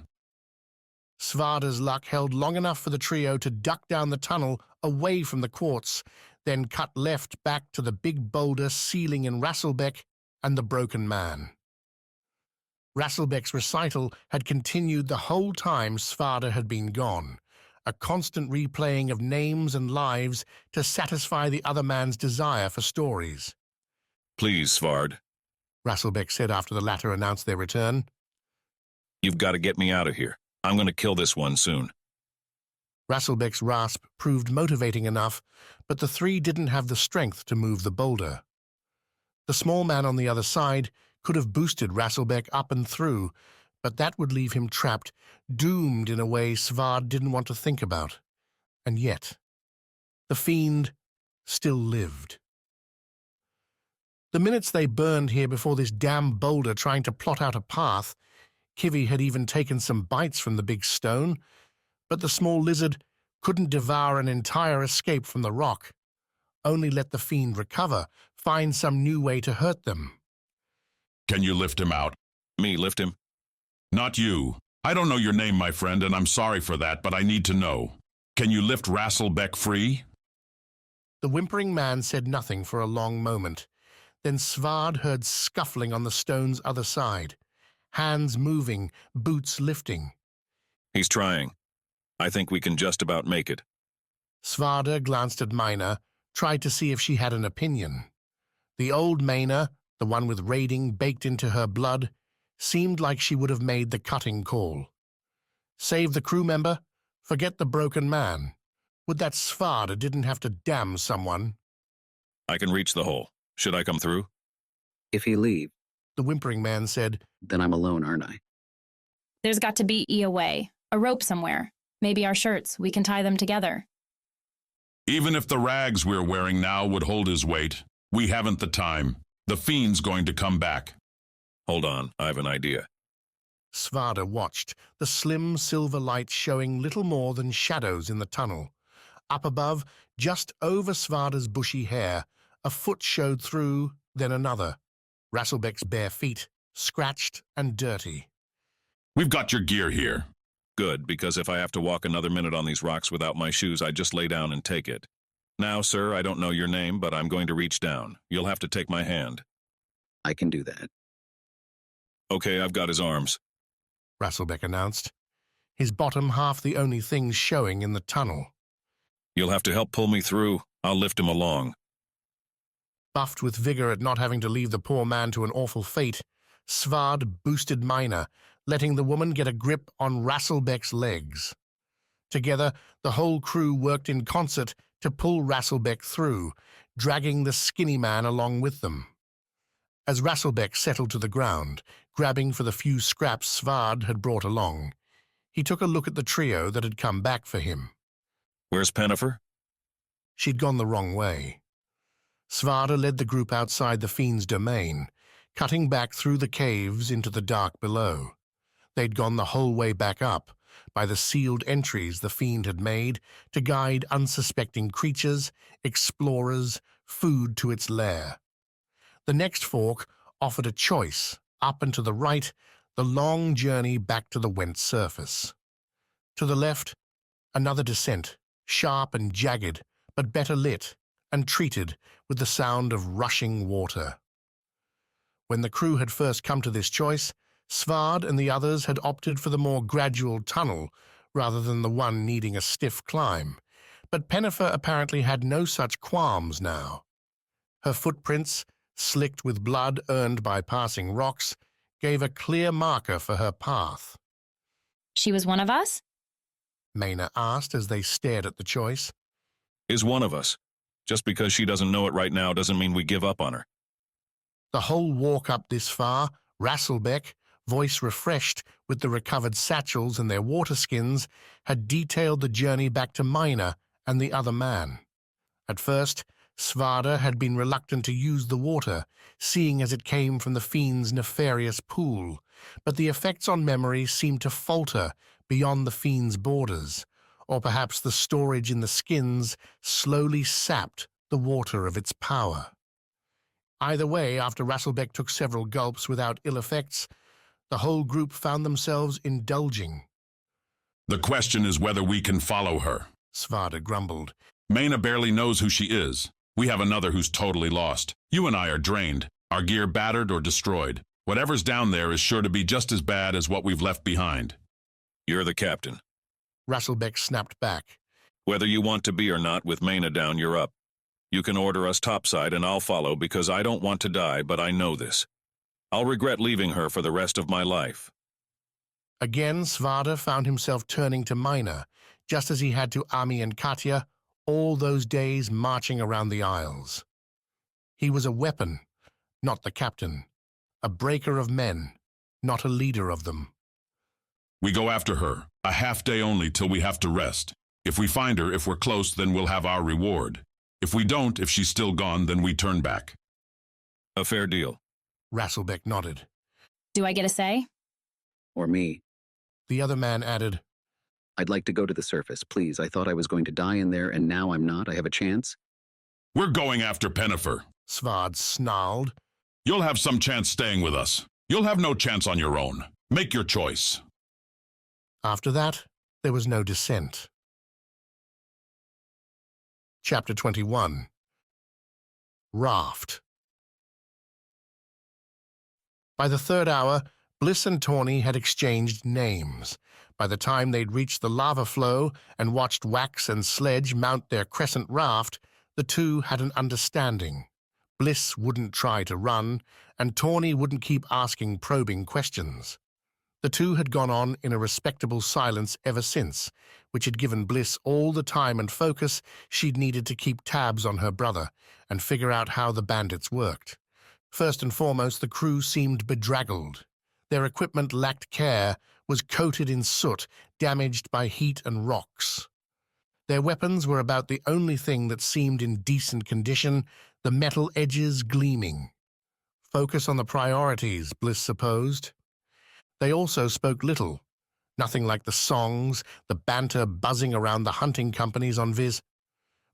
Svarde's luck held long enough for the trio to duck down the tunnel away from the quartz, then cut left back to the big boulder sealing in Rasselbeck and the broken man. Rasselbeck's recital had continued the whole time Svarde had been gone, a constant replaying of names and lives to satisfy the other man's desire for stories. Please, Svarde. Rasselbeck said after the latter announced their return. You've got to get me out of here. I'm going to kill this one soon. Rasselbeck's rasp proved motivating enough, but the three didn't have the strength to move the boulder. The small man on the other side could have boosted Rasselbeck up and through, but that would leave him trapped, doomed in a way Svarde didn't want to think about. And yet, the fiend still lived. The minutes they burned here before this damn boulder trying to plot out a path, Kivi had even taken some bites from the big stone, but the small lizard couldn't devour an entire escape from the rock, only let the fiend recover, find some new way to hurt them. Can you lift him out? Me lift him? Not you. I don't know your name, my friend, and I'm sorry for that, but I need to know. Can you lift Rasselbeck free? The whimpering man said nothing for a long moment. Then Svarde heard scuffling on the stone's other side, hands moving, boots lifting. He's trying. I think we can just about make it. Svarde glanced at Maina, tried to see if she had an opinion. The old Maina, the one with raiding baked into her blood, seemed like she would have made the cutting call. Save the crew member, forget the broken man. Would that Svarde didn't have to damn someone? I can reach the hole. Should I come through? If he leave, the whimpering man said, then I'm alone, aren't I? There's got to be a way, a rope somewhere. Maybe our shirts, we can tie them together. Even if the rags we're wearing now would hold his weight, we haven't the time. The fiend's going to come back. Hold on, I have an idea. Svarde watched, the slim silver light showing little more than shadows in the tunnel. Up above, just over Svarde's bushy hair, a foot showed through, then another. Rasselbeck's bare feet, scratched and dirty. We've got your gear here. Good, because if I have to walk another minute on these rocks without my shoes, I just lay down and take it. Now, sir, I don't know your name, but I'm going to reach down. You'll have to take my hand. I can do that. Okay, I've got his arms. Rasselbeck announced, his bottom half the only thing showing in the tunnel. You'll have to help pull me through. I'll lift him along. Buffed with vigor at not having to leave the poor man to an awful fate, Svarde boosted Maina, letting the woman get a grip on Rasselbeck's legs. Together, the whole crew worked in concert to pull Rasselbeck through, dragging the skinny man along with them. As Rasselbeck settled to the ground, grabbing for the few scraps Svarde had brought along, he took a look at the trio that had come back for him. Where's Pennifer? She'd gone the wrong way. Svarde led the group outside the fiend's domain, cutting back through the caves into the dark below. They'd gone the whole way back up, by the sealed entries the fiend had made to guide unsuspecting creatures, explorers, food to its lair. The next fork offered a choice, up and to the right, the long journey back to the Went surface. To the left, another descent, sharp and jagged, but better lit, and treated with the sound of rushing water. When the crew had first come to this choice, Svarde and the others had opted for the more gradual tunnel rather than the one needing a stiff climb, but Pennifer apparently had no such qualms now. Her footprints, slicked with blood earned by passing rocks, gave a clear marker for her path. She was one of us? Maina asked as they stared at the choice. Is one of us. Just because she doesn't know it right now doesn't mean we give up on her. The whole walk up this far, Rasselbeck, voice refreshed with the recovered satchels and their water skins, had detailed the journey back to Maina and the other man. At first, Svarde had been reluctant to use the water, seeing as it came from the fiend's nefarious pool, but the effects on memory seemed to falter beyond the fiend's borders, or perhaps the storage in the skins slowly sapped the water of its power. Either way, after Rasselbeck took several gulps without ill effects, the whole group found themselves indulging. The question is whether we can follow her, Svarde grumbled. Maina barely knows who she is. We have another who's totally lost. You and I are drained, our gear battered or destroyed. Whatever's down there is sure to be just as bad as what we've left behind. You're the captain. Rasselbeck snapped back. Whether you want to be or not, with Maina down, you're up. You can order us topside and I'll follow because I don't want to die, but I know this. I'll regret leaving her for the rest of my life. Again, Svarde found himself turning to Maina, just as he had to Ami and Katja, all those days marching around the Isles. He was a weapon, not the captain, a breaker of men, not a leader of them. We go after her, a half day only till we have to rest. If we find her, if we're close, then we'll have our reward. If we don't, if she's still gone, then we turn back. A fair deal. Rasselbeck nodded. Do I get a say? Or me. The other man added, I'd like to go to the surface, please. I thought I was going to die in there, and now I'm not. I have a chance. We're going after Pennifer, Svarde snarled. You'll have some chance staying with us. You'll have no chance on your own. Make your choice. After that, there was no dissent. Chapter 21. Raft. By the third hour, Bliss and Tawny had exchanged names. By the time they'd reached the lava flow and watched Wax and Sledge mount their crescent raft, the two had an understanding. Bliss wouldn't try to run, and Tawny wouldn't keep asking probing questions. The two had gone on in a respectable silence ever since, which had given Bliss all the time and focus she'd needed to keep tabs on her brother and figure out how the bandits worked. First and foremost, the crew seemed bedraggled. Their equipment lacked care, was coated in soot, damaged by heat and rocks. Their weapons were about the only thing that seemed in decent condition, the metal edges gleaming. Focus on the priorities, Bliss supposed. They also spoke little, nothing like the songs, the banter buzzing around the hunting companies on Viz.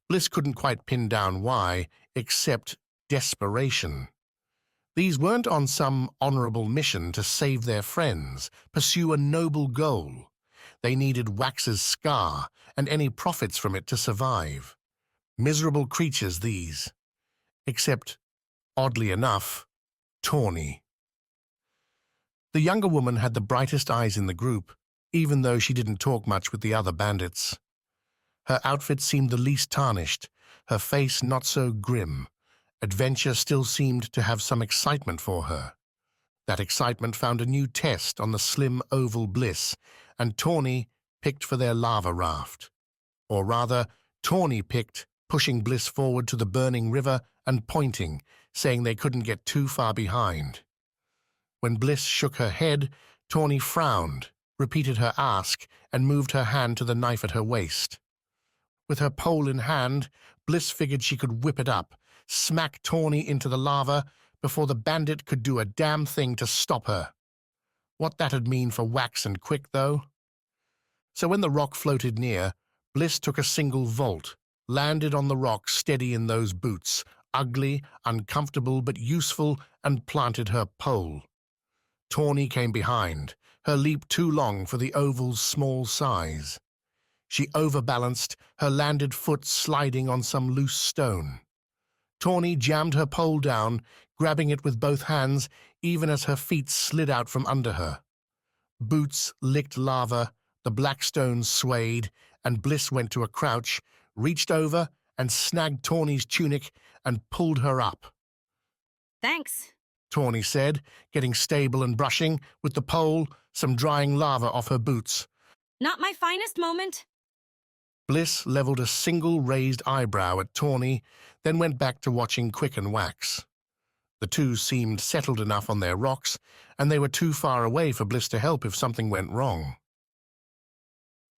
Bliss couldn't quite pin down why, except desperation. These weren't on some honorable mission to save their friends, pursue a noble goal. They needed Wax's scar and any profits from it to survive. Miserable creatures, these. Except, oddly enough, Tawny. The younger woman had the brightest eyes in the group, even though she didn't talk much with the other bandits. Her outfit seemed the least tarnished, her face not so grim. Adventure still seemed to have some excitement for her. That excitement found a new test on the slim oval Bliss, and Tawny picked for their lava raft. Or rather, Tawny picked, pushing Bliss forward to the burning river and pointing, saying they couldn't get too far behind. When Bliss shook her head, Tawny frowned, repeated her ask, and moved her hand to the knife at her waist. With her pole in hand, Bliss figured she could whip it up, smack Tawny into the lava before the bandit could do a damn thing to stop her. What that'd mean for Wax and Quick, though? So when the rock floated near, Bliss took a single vault, landed on the rock steady in those boots, ugly, uncomfortable but useful, and planted her pole. Tawny came behind, her leap too long for the oval's small size. She overbalanced, her landed foot sliding on some loose stone. Tawny jammed her pole down, grabbing it with both hands, even as her feet slid out from under her. Boots licked lava, the black stones swayed, and Bliss went to a crouch, reached over and snagged Tawny's tunic and pulled her up. Thanks. Tawny said, getting stable and brushing, with the pole, some drying lava off her boots. Not my finest moment. Bliss leveled a single raised eyebrow at Tawny, then went back to watching Quick and Wax. The two seemed settled enough on their rocks, and they were too far away for Bliss to help if something went wrong.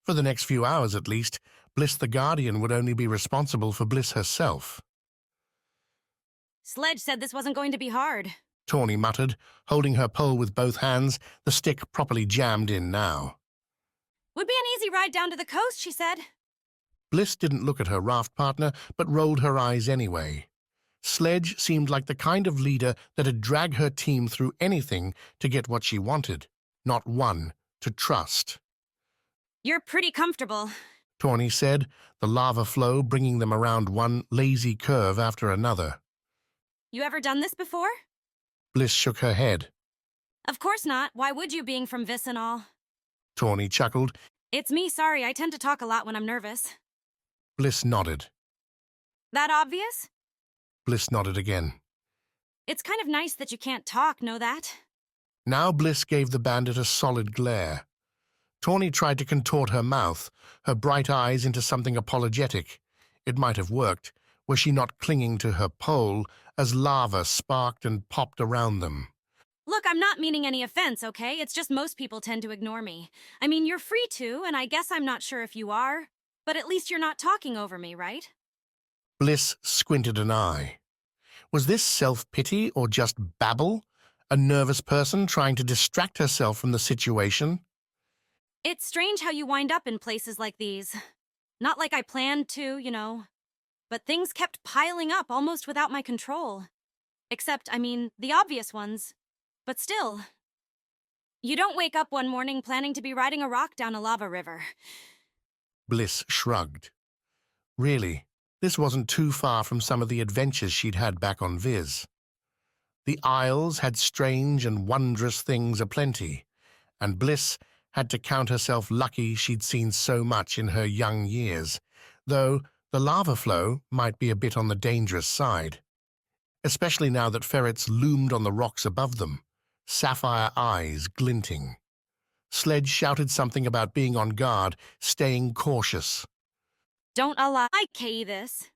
For the next few hours at least, Bliss the Guardian would only be responsible for Bliss herself. Sledge said this wasn't going to be hard. Tawny muttered, holding her pole with both hands, the stick properly jammed in now. Would be an easy ride down to the coast, she said. Bliss didn't look at her raft partner, but rolled her eyes anyway. Sledge seemed like the kind of leader that'd drag her team through anything to get what she wanted, not one to trust. You're pretty comfortable, Tawny said, the lava flow bringing them around one lazy curve after another. You ever done this before? Bliss shook her head. Of course not. Why would you, being from Vis and all? Tawny chuckled. It's me, sorry. I tend to talk a lot when I'm nervous. Bliss nodded. That obvious? Bliss nodded again. It's kind of nice that you can't talk, know that? Now Bliss gave the bandit a solid glare. Tawny tried to contort her mouth, her bright eyes into something apologetic. It might have worked, were she not clinging to her pole as lava sparked and popped around them. Look, I'm not meaning any offense, okay? It's just most people tend to ignore me. I mean, you're free to, and I guess I'm not sure if you are, but at least you're not talking over me, right? Bliss squinted an eye. Was this self-pity or just babble? A nervous person trying to distract herself from the situation? It's strange how you wind up in places like these. Not like I planned to, you know. But things kept piling up almost without my control. Except, I mean, the obvious ones. But still. You don't wake up one morning planning to be riding a rock down a lava river. Bliss shrugged. Really, this wasn't too far from some of the adventures she'd had back on Viz. The Isles had strange and wondrous things aplenty, and Bliss had to count herself lucky she'd seen so much in her young years, though the lava flow might be a bit on the dangerous side, especially now that ferrets loomed on the rocks above them, sapphire eyes glinting. Sledge shouted something about being on guard, staying cautious. Don't allow I this,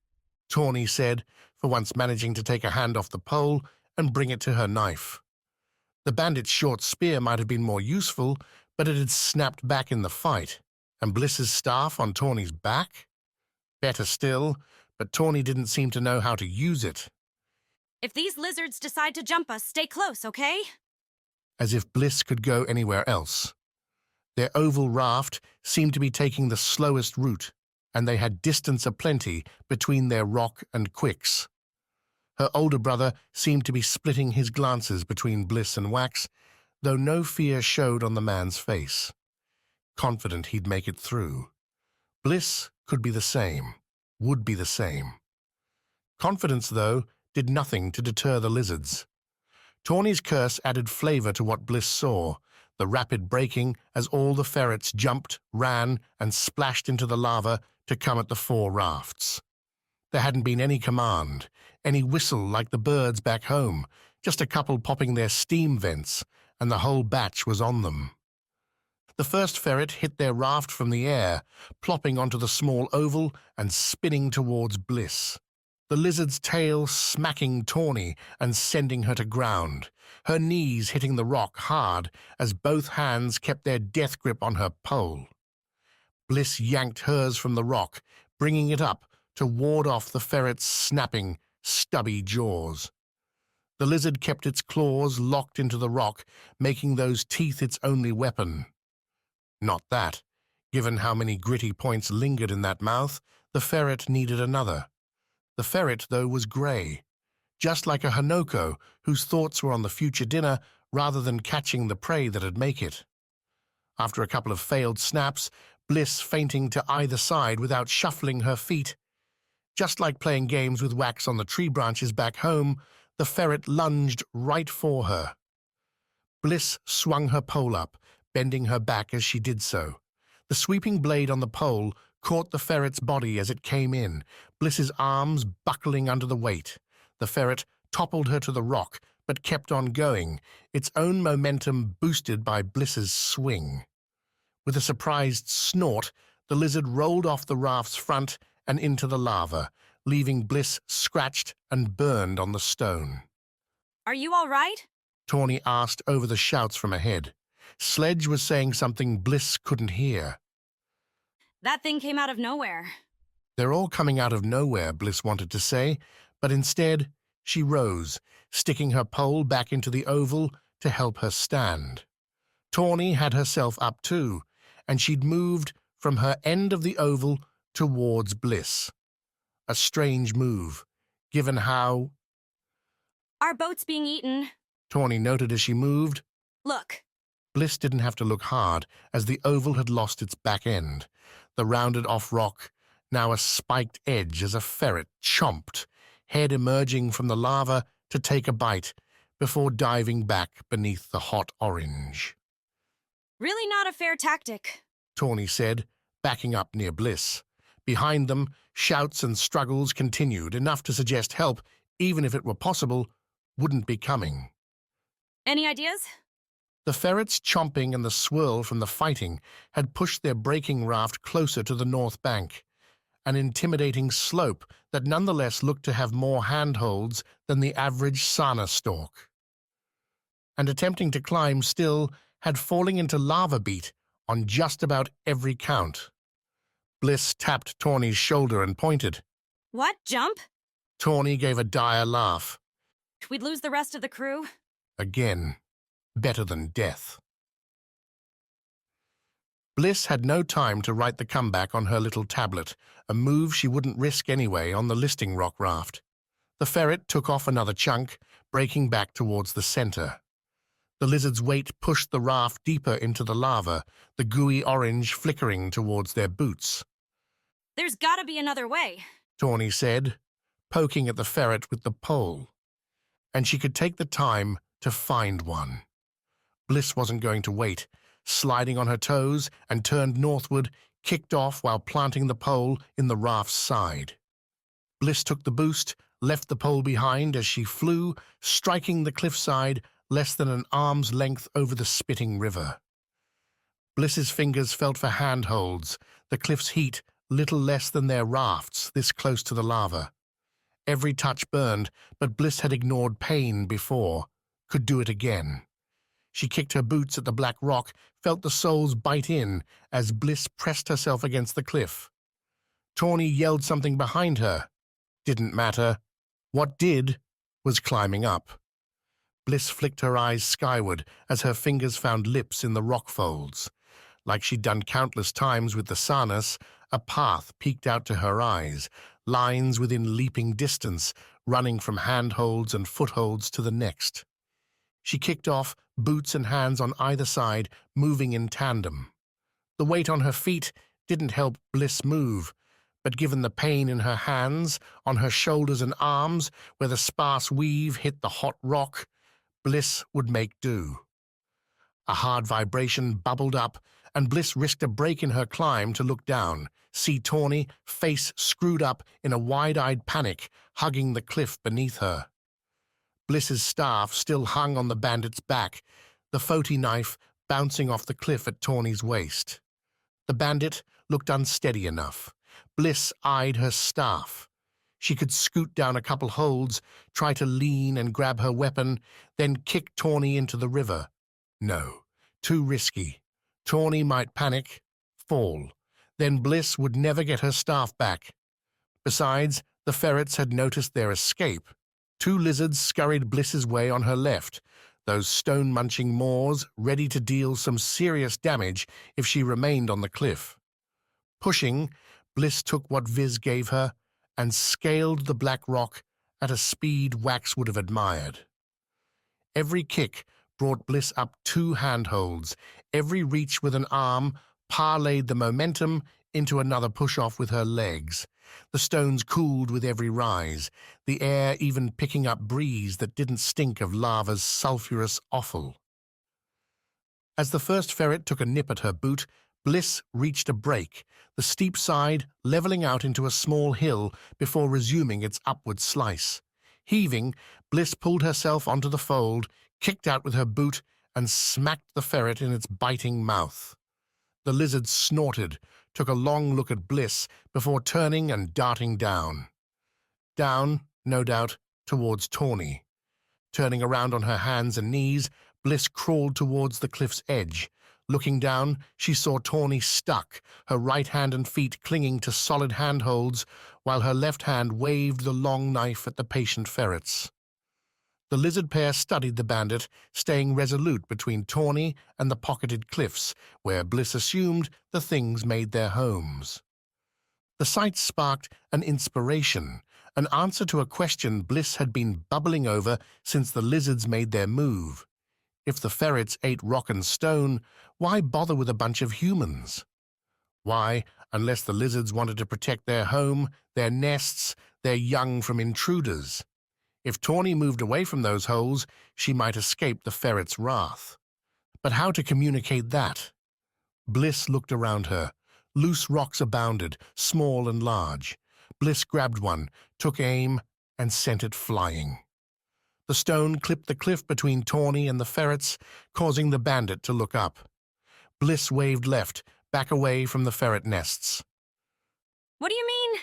Tawny said, for once managing to take a hand off the pole and bring it to her knife. The bandit's short spear might have been more useful, but it had snapped back in the fight, and Bliss's staff on Tawny's back? Better still, but Tawny didn't seem to know how to use it. If these lizards decide to jump us, stay close, okay? As if Bliss could go anywhere else. Their oval raft seemed to be taking the slowest route, and they had distance aplenty between their rock and Quicks. Her older brother seemed to be splitting his glances between Bliss and Wax, though no fear showed on the man's face. Confident he'd make it through. Bliss could be the same, would be the same. Confidence, though, did nothing to deter the lizards. Tawny's curse added flavor to what Bliss saw, the rapid breaking as all the ferrets jumped, ran, and splashed into the lava to come at the four rafts. There hadn't been any command, any whistle like the birds back home, just a couple popping their steam vents, and the whole batch was on them. The first ferret hit their raft from the air, plopping onto the small oval and spinning towards Bliss. The lizard's tail smacking Tawny and sending her to ground, her knees hitting the rock hard as both hands kept their death grip on her pole. Bliss yanked hers from the rock, bringing it up to ward off the ferret's snapping, stubby jaws. The lizard kept its claws locked into the rock, making those teeth its only weapon. Not that. Given how many gritty points lingered in that mouth, the ferret needed another. The ferret, though, was grey, just like a Hanoko whose thoughts were on the future dinner rather than catching the prey that'd make it. After a couple of failed snaps, Bliss fainting to either side without shuffling her feet. Just like playing games with Wax on the tree branches back home, the ferret lunged right for her. Bliss swung her pole up, bending her back as she did so. The sweeping blade on the pole caught the ferret's body as it came in, Bliss's arms buckling under the weight. The ferret toppled her to the rock, but kept on going, its own momentum boosted by Bliss's swing. With a surprised snort, the lizard rolled off the raft's front and into the lava, leaving Bliss scratched and burned on the stone. Are you all right? Tawny asked over the shouts from ahead. Sledge was saying something Bliss couldn't hear. That thing came out of nowhere. They're all coming out of nowhere, Bliss wanted to say, but instead she rose, sticking her pole back into the oval to help her stand. Tawny had herself up too, and she'd moved from her end of the oval towards Bliss. A strange move, given how... Our boat's being eaten. Tawny noted as she moved. Look. Bliss didn't have to look hard, as the oval had lost its back end. The rounded-off rock, now a spiked edge as a ferret chomped, head emerging from the lava to take a bite, before diving back beneath the hot orange. Really not a fair tactic, Tawny said, backing up near Bliss. Behind them, shouts and struggles continued, enough to suggest help, even if it were possible, wouldn't be coming. Any ideas? The ferrets chomping and the swirl from the fighting had pushed their breaking raft closer to the north bank, an intimidating slope that nonetheless looked to have more handholds than the average sana stalk. And attempting to climb still had falling into lava beat on just about every count. Bliss tapped Tawny's shoulder and pointed. What, jump? Tawny gave a dire laugh. We'd lose the rest of the crew? Again, better than death. Bliss had no time to write the comeback on her little tablet, a move she wouldn't risk anyway on the listing rock raft. The ferret took off another chunk, breaking back towards the center. The lizard's weight pushed the raft deeper into the lava, the gooey orange flickering towards their boots. There's gotta be another way, Tawny said, poking at the ferret with the pole. And she could take the time to find one. Bliss wasn't going to wait. Sliding on her toes and turned northward, kicked off while planting the pole in the raft's side. Bliss took the boost, left the pole behind as she flew, striking the cliffside less than an arm's length over the spitting river. Bliss's fingers felt for handholds, the cliff's heat little less than their rafts this close to the lava. Every touch burned, but Bliss had ignored pain before, could do it again. She kicked her boots at the black rock, felt the soles bite in as Bliss pressed herself against the cliff. Tawny yelled something behind her. Didn't matter. What did was climbing up. Bliss flicked her eyes skyward as her fingers found lips in the rock folds. Like she'd done countless times with the Sarnas, a path peeked out to her eyes, lines within leaping distance, running from handholds and footholds to the next. She kicked off, boots and hands on either side, moving in tandem. The weight on her feet didn't help Bliss move, but given the pain in her hands, on her shoulders and arms, where the sparse weave hit the hot rock, Bliss would make do. A hard vibration bubbled up, and Bliss risked a break in her climb to look down, see Tawny, face screwed up in a wide-eyed panic, hugging the cliff beneath her. Bliss's staff still hung on the bandit's back, the Foti knife bouncing off the cliff at Tawny's waist. The bandit looked unsteady enough. Bliss eyed her staff. She could scoot down a couple holds, try to lean and grab her weapon, then kick Tawny into the river. No, too risky. Tawny might panic, fall. Then Bliss would never get her staff back. Besides, the ferrets had noticed their escape. 2 lizards scurried Bliss's way on her left, those stone-munching maws ready to deal some serious damage if she remained on the cliff. Pushing, Bliss took what Viz gave her and scaled the black rock at a speed Wax would have admired. Every kick brought Bliss up 2 handholds. Every reach with an arm parlayed the momentum into another push-off with her legs. The stones cooled with every rise, the air even picking up breeze that didn't stink of lava's sulphurous offal. As the first ferret took a nip at her boot, Bliss reached a break, the steep side leveling out into a small hill before resuming its upward slice. Heaving, Bliss pulled herself onto the fold, kicked out with her boot, and smacked the ferret in its biting mouth. The lizard snorted, took a long look at Bliss before turning and darting down. Down, no doubt, towards Tawny. Turning around on her hands and knees, Bliss crawled towards the cliff's edge. Looking down, she saw Tawny stuck, her right hand and feet clinging to solid handholds, while her left hand waved the long knife at the patient ferrets. The lizard pair studied the bandit, staying resolute between Tawny and the pocketed cliffs, where Bliss assumed the things made their homes. The sight sparked an inspiration, an answer to a question Bliss had been bubbling over since the lizards made their move. If the ferrets ate rock and stone, why bother with a bunch of humans? Why, unless the lizards wanted to protect their home, their nests, their young from intruders? If Tawny moved away from those holes, she might escape the ferret's wrath. But how to communicate that? Bliss looked around her. Loose rocks abounded, small and large. Bliss grabbed one, took aim, and sent it flying. The stone clipped the cliff between Tawny and the ferrets, causing the bandit to look up. Bliss waved left, back away from the ferret nests. What do you mean?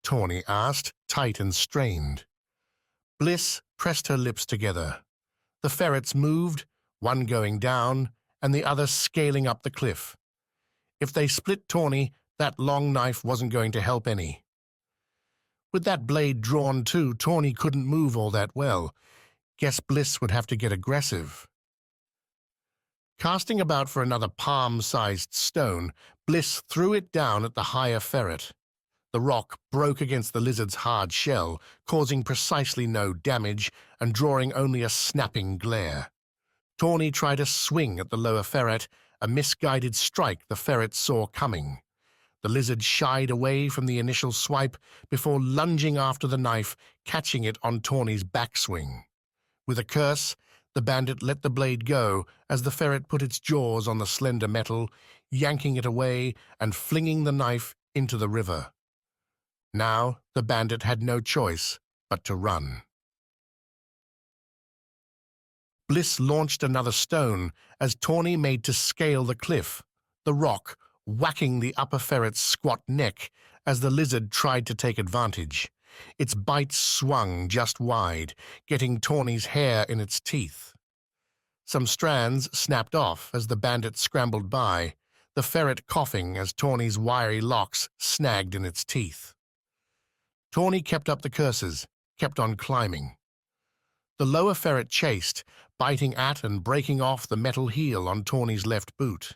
Tawny asked, tight and strained. Bliss pressed her lips together. The ferrets moved, one going down, and the other scaling up the cliff. If they split Tawny, that long knife wasn't going to help any. With that blade drawn too, Tawny couldn't move all that well. Guess Bliss would have to get aggressive. Casting about for another palm-sized stone, Bliss threw it down at the higher ferret. The rock broke against the lizard's hard shell, causing precisely no damage and drawing only a snapping glare. Tawny tried a swing at the lower ferret, a misguided strike the ferret saw coming. The lizard shied away from the initial swipe before lunging after the knife, catching it on Tawny's backswing. With a curse, the bandit let the blade go as the ferret put its jaws on the slender metal, yanking it away and flinging the knife into the river. Now the bandit had no choice but to run. Bliss launched another stone as Tawny made to scale the cliff, the rock whacking the upper ferret's squat neck as the lizard tried to take advantage. Its bite swung just wide, getting Tawny's hair in its teeth. Some strands snapped off as the bandit scrambled by, the ferret coughing as Tawny's wiry locks snagged in its teeth. Tawny kept up the curses, kept on climbing. The lower ferret chased, biting at and breaking off the metal heel on Tawny's left boot.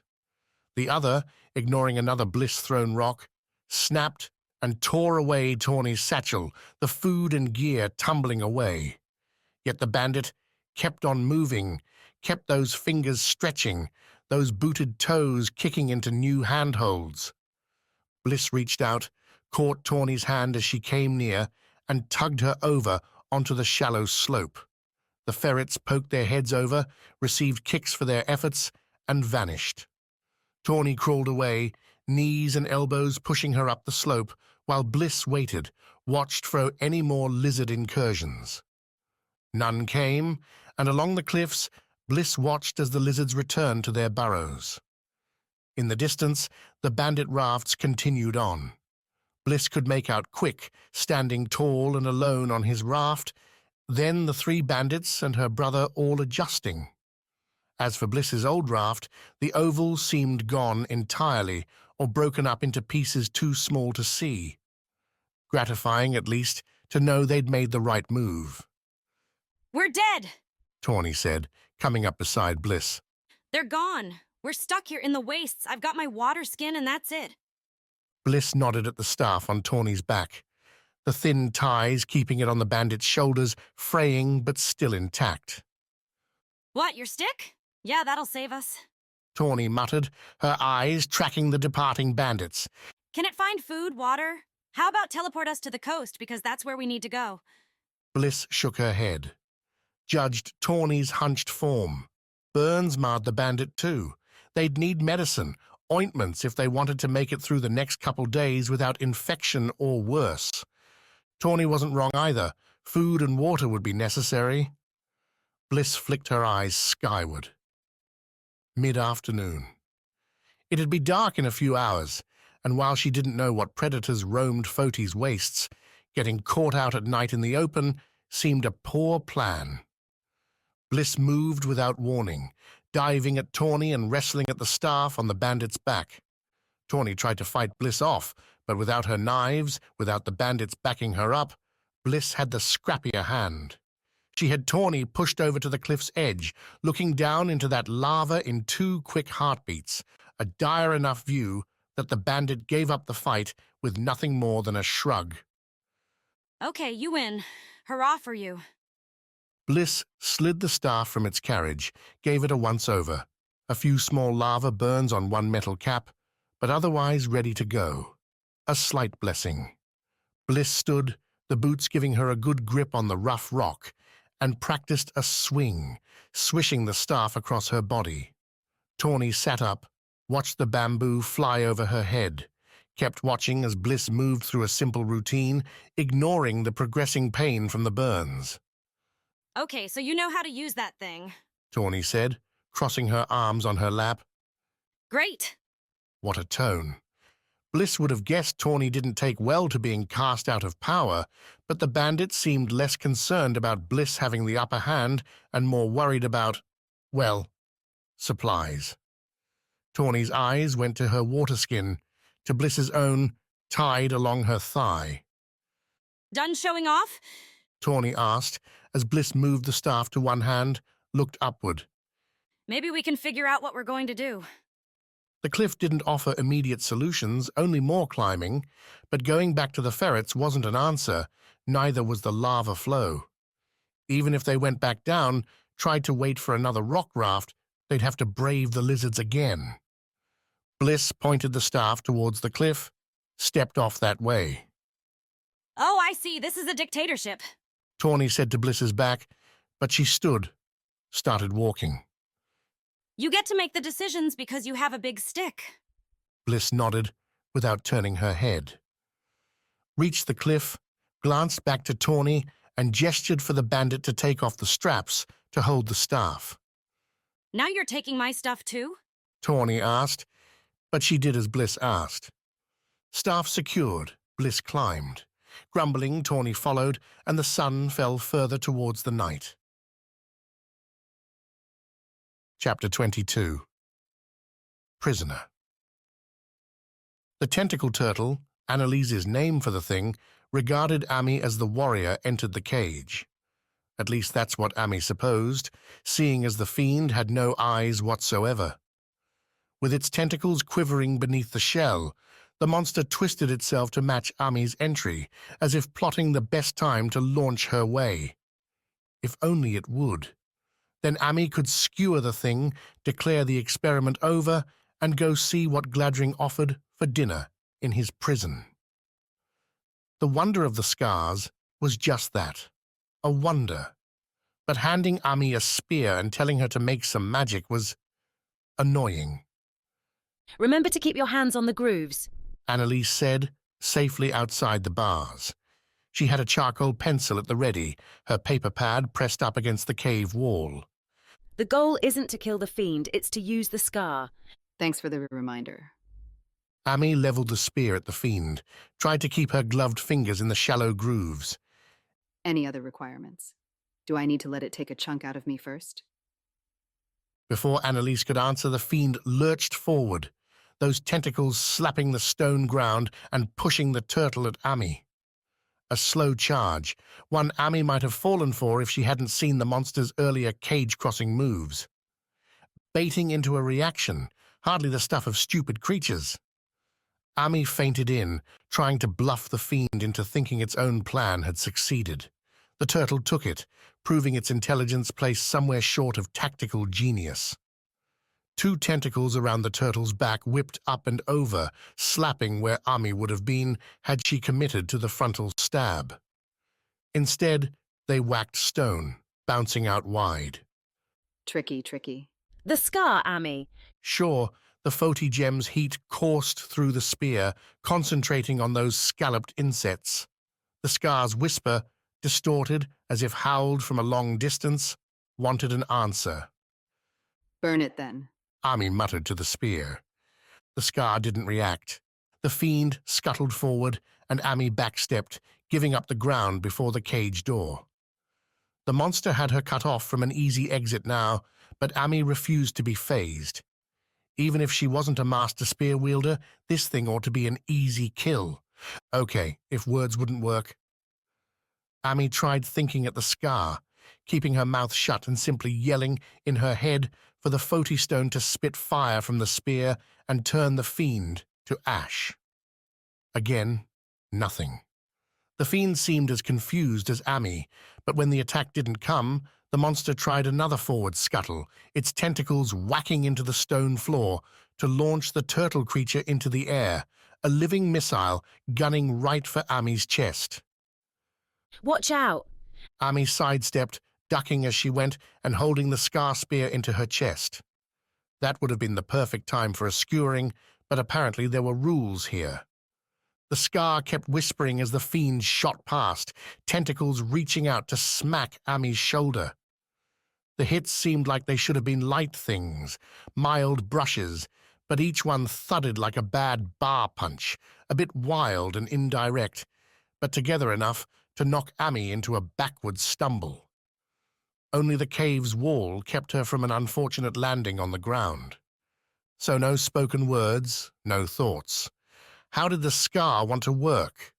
The other, ignoring another Bliss-thrown rock, snapped and tore away Tawny's satchel, the food and gear tumbling away. Yet the bandit kept on moving, kept those fingers stretching, those booted toes kicking into new handholds. Bliss reached out, caught Tawny's hand as she came near, and tugged her over onto the shallow slope. The ferrets poked their heads over, received kicks for their efforts, and vanished. Tawny crawled away, knees and elbows pushing her up the slope, while Bliss waited, watched for any more lizard incursions. None came, and along the cliffs, Bliss watched as the lizards returned to their burrows. In the distance, the bandit rafts continued on. Bliss could make out Quick, standing tall and alone on his raft, then the three bandits and her brother all adjusting. As for Bliss's old raft, the oval seemed gone entirely, or broken up into pieces too small to see. Gratifying, at least, to know they'd made the right move. We're dead, Tawny said, coming up beside Bliss. They're gone. We're stuck here in the wastes. I've got my water skin and that's it. Bliss nodded at the staff on Tawny's back, the thin ties keeping it on the bandit's shoulders, fraying but still intact. What, your stick? Yeah, that'll save us. Tawny muttered, her eyes tracking the departing bandits. Can it find food, water? How about teleport us to the coast, because that's where we need to go? Bliss shook her head, judged Tawny's hunched form. Burns marred the bandit too. They'd need medicine, ointments if they wanted to make it through the next couple days without infection or worse. Tawny wasn't wrong either. Food and water would be necessary. Bliss flicked her eyes skyward. Mid-afternoon. It'd be dark in a few hours, and while she didn't know what predators roamed Foti's wastes, getting caught out at night in the open seemed a poor plan. Bliss moved without warning, diving at Tawny and wrestling at the staff on the bandit's back. Tawny tried to fight Bliss off, but without her knives, without the bandits backing her up, Bliss had the scrappier hand. She had Tawny pushed over to the cliff's edge, looking down into that lava in 2 quick heartbeats, a dire enough view that the bandit gave up the fight with nothing more than a shrug. Okay, you win. Hurrah for you. Bliss slid the staff from its carriage, gave it a once-over. A few small lava burns on one metal cap, but otherwise ready to go. A slight blessing. Bliss stood, the boots giving her a good grip on the rough rock, and practiced a swing, swishing the staff across her body. Tawny sat up, watched the bamboo fly over her head, kept watching as Bliss moved through a simple routine, ignoring the progressing pain from the burns. Okay, so you know how to use that thing. Tawny said, crossing her arms on her lap. Great. What a tone. Bliss would have guessed Tawny didn't take well to being cast out of power, but the bandit seemed less concerned about Bliss having the upper hand and more worried about, well, supplies. Tawny's eyes went to her water skin, to Bliss's own, tied along her thigh. Done showing off? Tawny asked, as Bliss moved the staff to one hand, looked upward. Maybe we can figure out what we're going to do. The cliff didn't offer immediate solutions, only more climbing, but going back to the ferrets wasn't an answer, neither was the lava flow. Even if they went back down, tried to wait for another rock raft, they'd have to brave the lizards again. Bliss pointed the staff towards the cliff, stepped off that way. Oh, I see. This is a dictatorship. Tawny said to Bliss's back, but she stood, started walking. You get to make the decisions because you have a big stick. Bliss nodded, without turning her head. Reached the cliff, glanced back to Tawny, and gestured for the bandit to take off the straps to hold the staff. Now you're taking my stuff too? Tawny asked, but she did as Bliss asked. Staff secured, Bliss climbed. Grumbling, Tawny followed, and the sun fell further towards the night. Chapter 22. Prisoner. The tentacle turtle, Annalise's name for the thing, regarded Amy as the warrior entered the cage. At least that's what Amy supposed, seeing as the fiend had no eyes whatsoever. With its tentacles quivering beneath the shell, the monster twisted itself to match Amy's entry, as if plotting the best time to launch her way. If only it would. Then Amy could skewer the thing, declare the experiment over, and go see what Gladring offered for dinner in his prison. The wonder of the scars was just that, a wonder. But handing Amy a spear and telling her to make some magic was annoying. Remember to keep your hands on the grooves, Annalise said, safely outside the bars. She had a charcoal pencil at the ready, her paper pad pressed up against the cave wall. The goal isn't to kill the fiend, it's to use the scar. Thanks for the reminder. Amy leveled the spear at the fiend, tried to keep her gloved fingers in the shallow grooves. Any other requirements? Do I need to let it take a chunk out of me first? Before Annalise could answer, the fiend lurched forward, those tentacles slapping the stone ground and pushing the turtle at Amy. A slow charge, one Amy might have fallen for if she hadn't seen the monster's earlier cage-crossing moves. Baiting into a reaction, hardly the stuff of stupid creatures. Amy fainted in, trying to bluff the fiend into thinking its own plan had succeeded. The turtle took it, proving its intelligence placed somewhere short of tactical genius. 2 tentacles around the turtle's back whipped up and over, slapping where Amy would have been had she committed to the frontal stab. Instead, they whacked stone, bouncing out wide. Tricky, tricky. The scar, Amy. Sure, the Foti gem's heat coursed through the spear, concentrating on those scalloped insets. The scar's whisper, distorted as if howled from a long distance, wanted an answer. Burn it then. Ami muttered to the spear. The scar didn't react. The fiend scuttled forward, and Ami backstepped, giving up the ground before the cage door. The monster had her cut off from an easy exit now, but Ami refused to be phased. Even if she wasn't a master spear wielder, this thing ought to be an easy kill. Okay, if words wouldn't work. Ami tried thinking at the scar, keeping her mouth shut and simply yelling in her head for the Foti stone to spit fire from the spear and turn the fiend to ash. Again, nothing. The fiend seemed as confused as Ami, but when the attack didn't come, the monster tried another forward scuttle, its tentacles whacking into the stone floor to launch the turtle creature into the air, a living missile gunning right for Ami's chest. Watch out! Ami sidestepped, ducking as she went and holding the scar spear into her chest. That would have been the perfect time for a skewering, but apparently there were rules here. The scar kept whispering as the fiend shot past, tentacles reaching out to smack Ami's shoulder. The hits seemed like they should have been light things, mild brushes, but each one thudded like a bad bar punch, a bit wild and indirect, but together enough to knock Ami into a backward stumble. Only the cave's wall kept her from an unfortunate landing on the ground. So no spoken words, no thoughts. How did the scar want to work?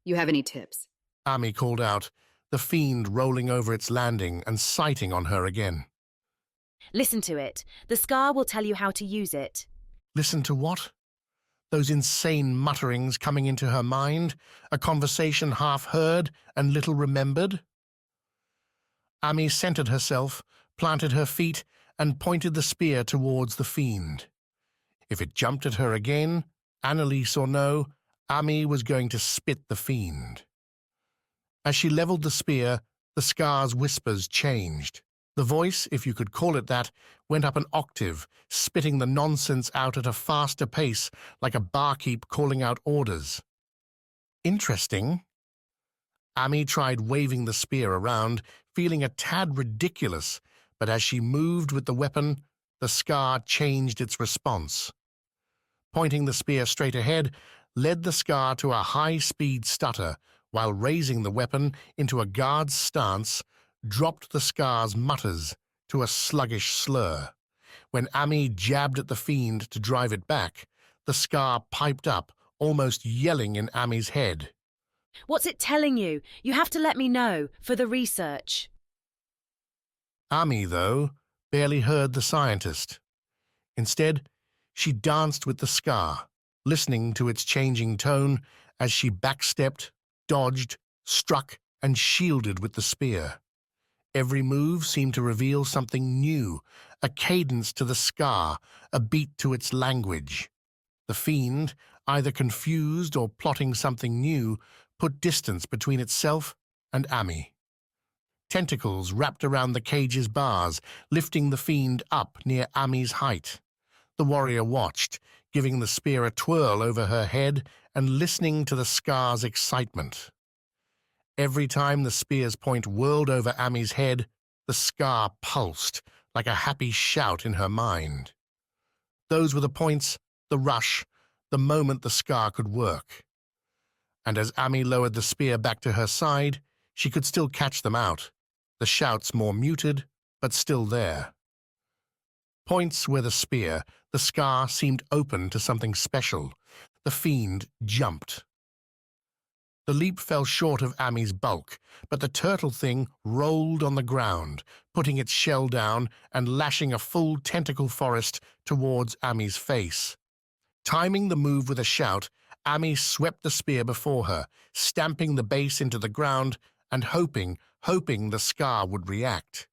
You have any tips? Ami called out, the fiend rolling over its landing and sighting on her again. Listen to it. The scar will tell you how to use it. Listen to what? Those insane mutterings coming into her mind, a conversation half heard and little remembered? Ami centered herself, planted her feet, and pointed the spear towards the fiend. If it jumped at her again, Annalise or no, Ami was going to spit the fiend. As she leveled the spear, the scar's whispers changed. The voice, if you could call it that, went up an octave, spitting the nonsense out at a faster pace, like a barkeep calling out orders. Interesting. Ami tried waving the spear around, feeling a tad ridiculous, but as she moved with the weapon, the scar changed its response. Pointing the spear straight ahead, led the scar to a high-speed stutter, while raising the weapon into a guard's stance, dropped the scar's mutters to a sluggish slur. When Ami jabbed at the fiend to drive it back, the scar piped up, almost yelling in Ami's head. What's it telling you? You have to let me know, for the research. Ami, though, barely heard the scientist. Instead, she danced with the scar, listening to its changing tone as she backstepped, dodged, struck, and shielded with the spear. Every move seemed to reveal something new, a cadence to the scar, a beat to its language. The fiend, either confused or plotting something new, put distance between itself and Ami. Tentacles wrapped around the cage's bars, lifting the fiend up near Ami's height. The warrior watched, giving the spear a twirl over her head and listening to the scar's excitement. Every time the spear's point whirled over Ami's head, the scar pulsed like a happy shout in her mind. Those were the points, the rush, the moment the scar could work. And as Ami lowered the spear back to her side, she could still catch them out, the shouts more muted, but still there. Points where the spear, the scar seemed open to something special. The fiend jumped. The leap fell short of Ami's bulk, but the turtle thing rolled on the ground, putting its shell down and lashing a full tentacle forest towards Ami's face. Timing the move with a shout, Ami swept the spear before her, stamping the base into the ground and hoping the scar would react.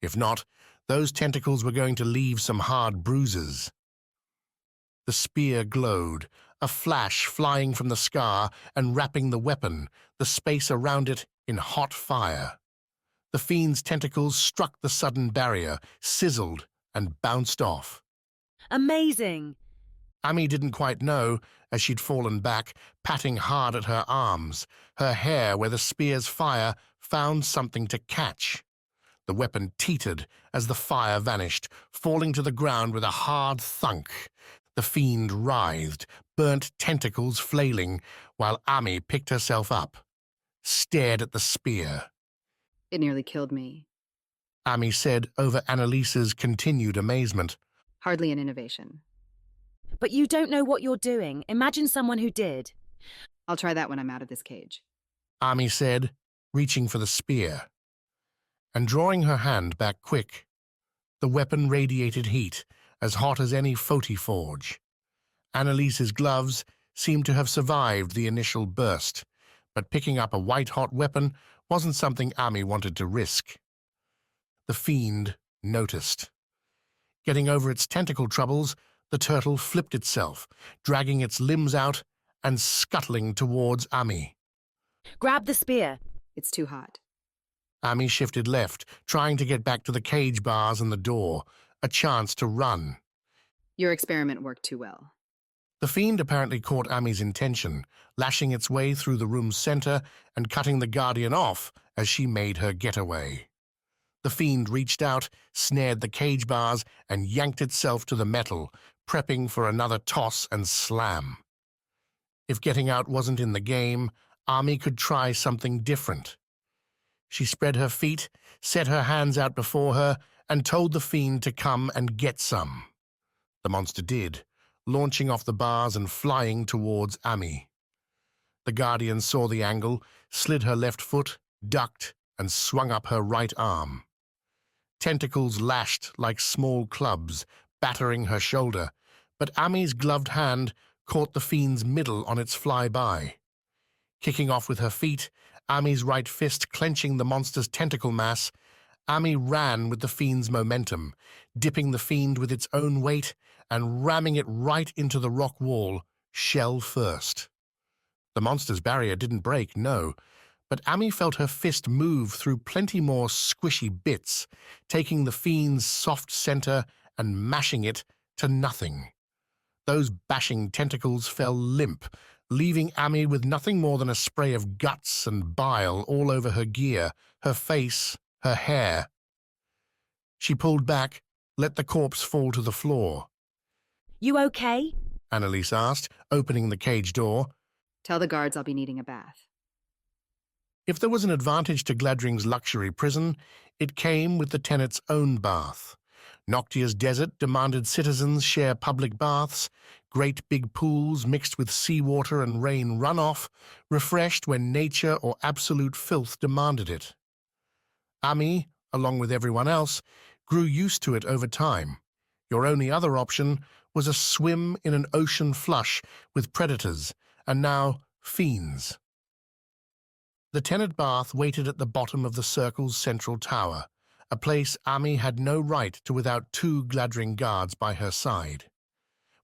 If not, those tentacles were going to leave some hard bruises. The spear glowed, a flash flying from the scar and wrapping the weapon, the space around it in hot fire. The fiend's tentacles struck the sudden barrier, sizzled, and bounced off. Amazing! Ami didn't quite know, as she'd fallen back, patting hard at her arms. Her hair, where the spear's fire found something to catch. The weapon teetered as the fire vanished, falling to the ground with a hard thunk. The fiend writhed, burnt tentacles flailing, while Ami picked herself up, stared at the spear. It nearly killed me. Ami said over Annalise's continued amazement. Hardly an innovation. But you don't know what you're doing. Imagine someone who did. I'll try that when I'm out of this cage. Ami said, reaching for the spear. And drawing her hand back quick, the weapon radiated heat, as hot as any Foti forge. Annalise's gloves seemed to have survived the initial burst, but picking up a white-hot weapon wasn't something Ami wanted to risk. The fiend noticed. Getting over its tentacle troubles, the turtle flipped itself, dragging its limbs out and scuttling towards Ami. Grab the spear. It's too hot. Ami shifted left, trying to get back to the cage bars and the door, a chance to run. Your experiment worked too well. The fiend apparently caught Ami's intention, lashing its way through the room's center and cutting the guardian off as she made her getaway. The fiend reached out, snared the cage bars, and yanked itself to the metal, prepping for another toss and slam. If getting out wasn't in the game, Ami could try something different. She spread her feet, set her hands out before her, and told the fiend to come and get some. The monster did, launching off the bars and flying towards Ami. The guardian saw the angle, slid her left foot, ducked, and swung up her right arm. Tentacles lashed like small clubs, battering her shoulder, but Ami's gloved hand caught the fiend's middle on its flyby. Kicking off with her feet, Ami's right fist clenching the monster's tentacle mass, Ami ran with the fiend's momentum, dipping the fiend with its own weight and ramming it right into the rock wall, shell first. The monster's barrier didn't break, no, but Ami felt her fist move through plenty more squishy bits, taking the fiend's soft center and mashing it to nothing. Those bashing tentacles fell limp, leaving Ami with nothing more than a spray of guts and bile all over her gear, her face, her hair. She pulled back, let the corpse fall to the floor. You okay? Annalise asked, opening the cage door. Tell the guards I'll be needing a bath. If there was an advantage to Gladring's luxury prison, it came with the tenant's own bath. Noctia's desert demanded citizens share public baths, great big pools mixed with seawater and rain runoff, refreshed when nature or absolute filth demanded it. Ami, along with everyone else, grew used to it over time. Your only other option was a swim in an ocean flush with predators, and now fiends. The tenant bath waited at the bottom of the circle's central tower, a place Ami had no right to without 2 Gladring guards by her side.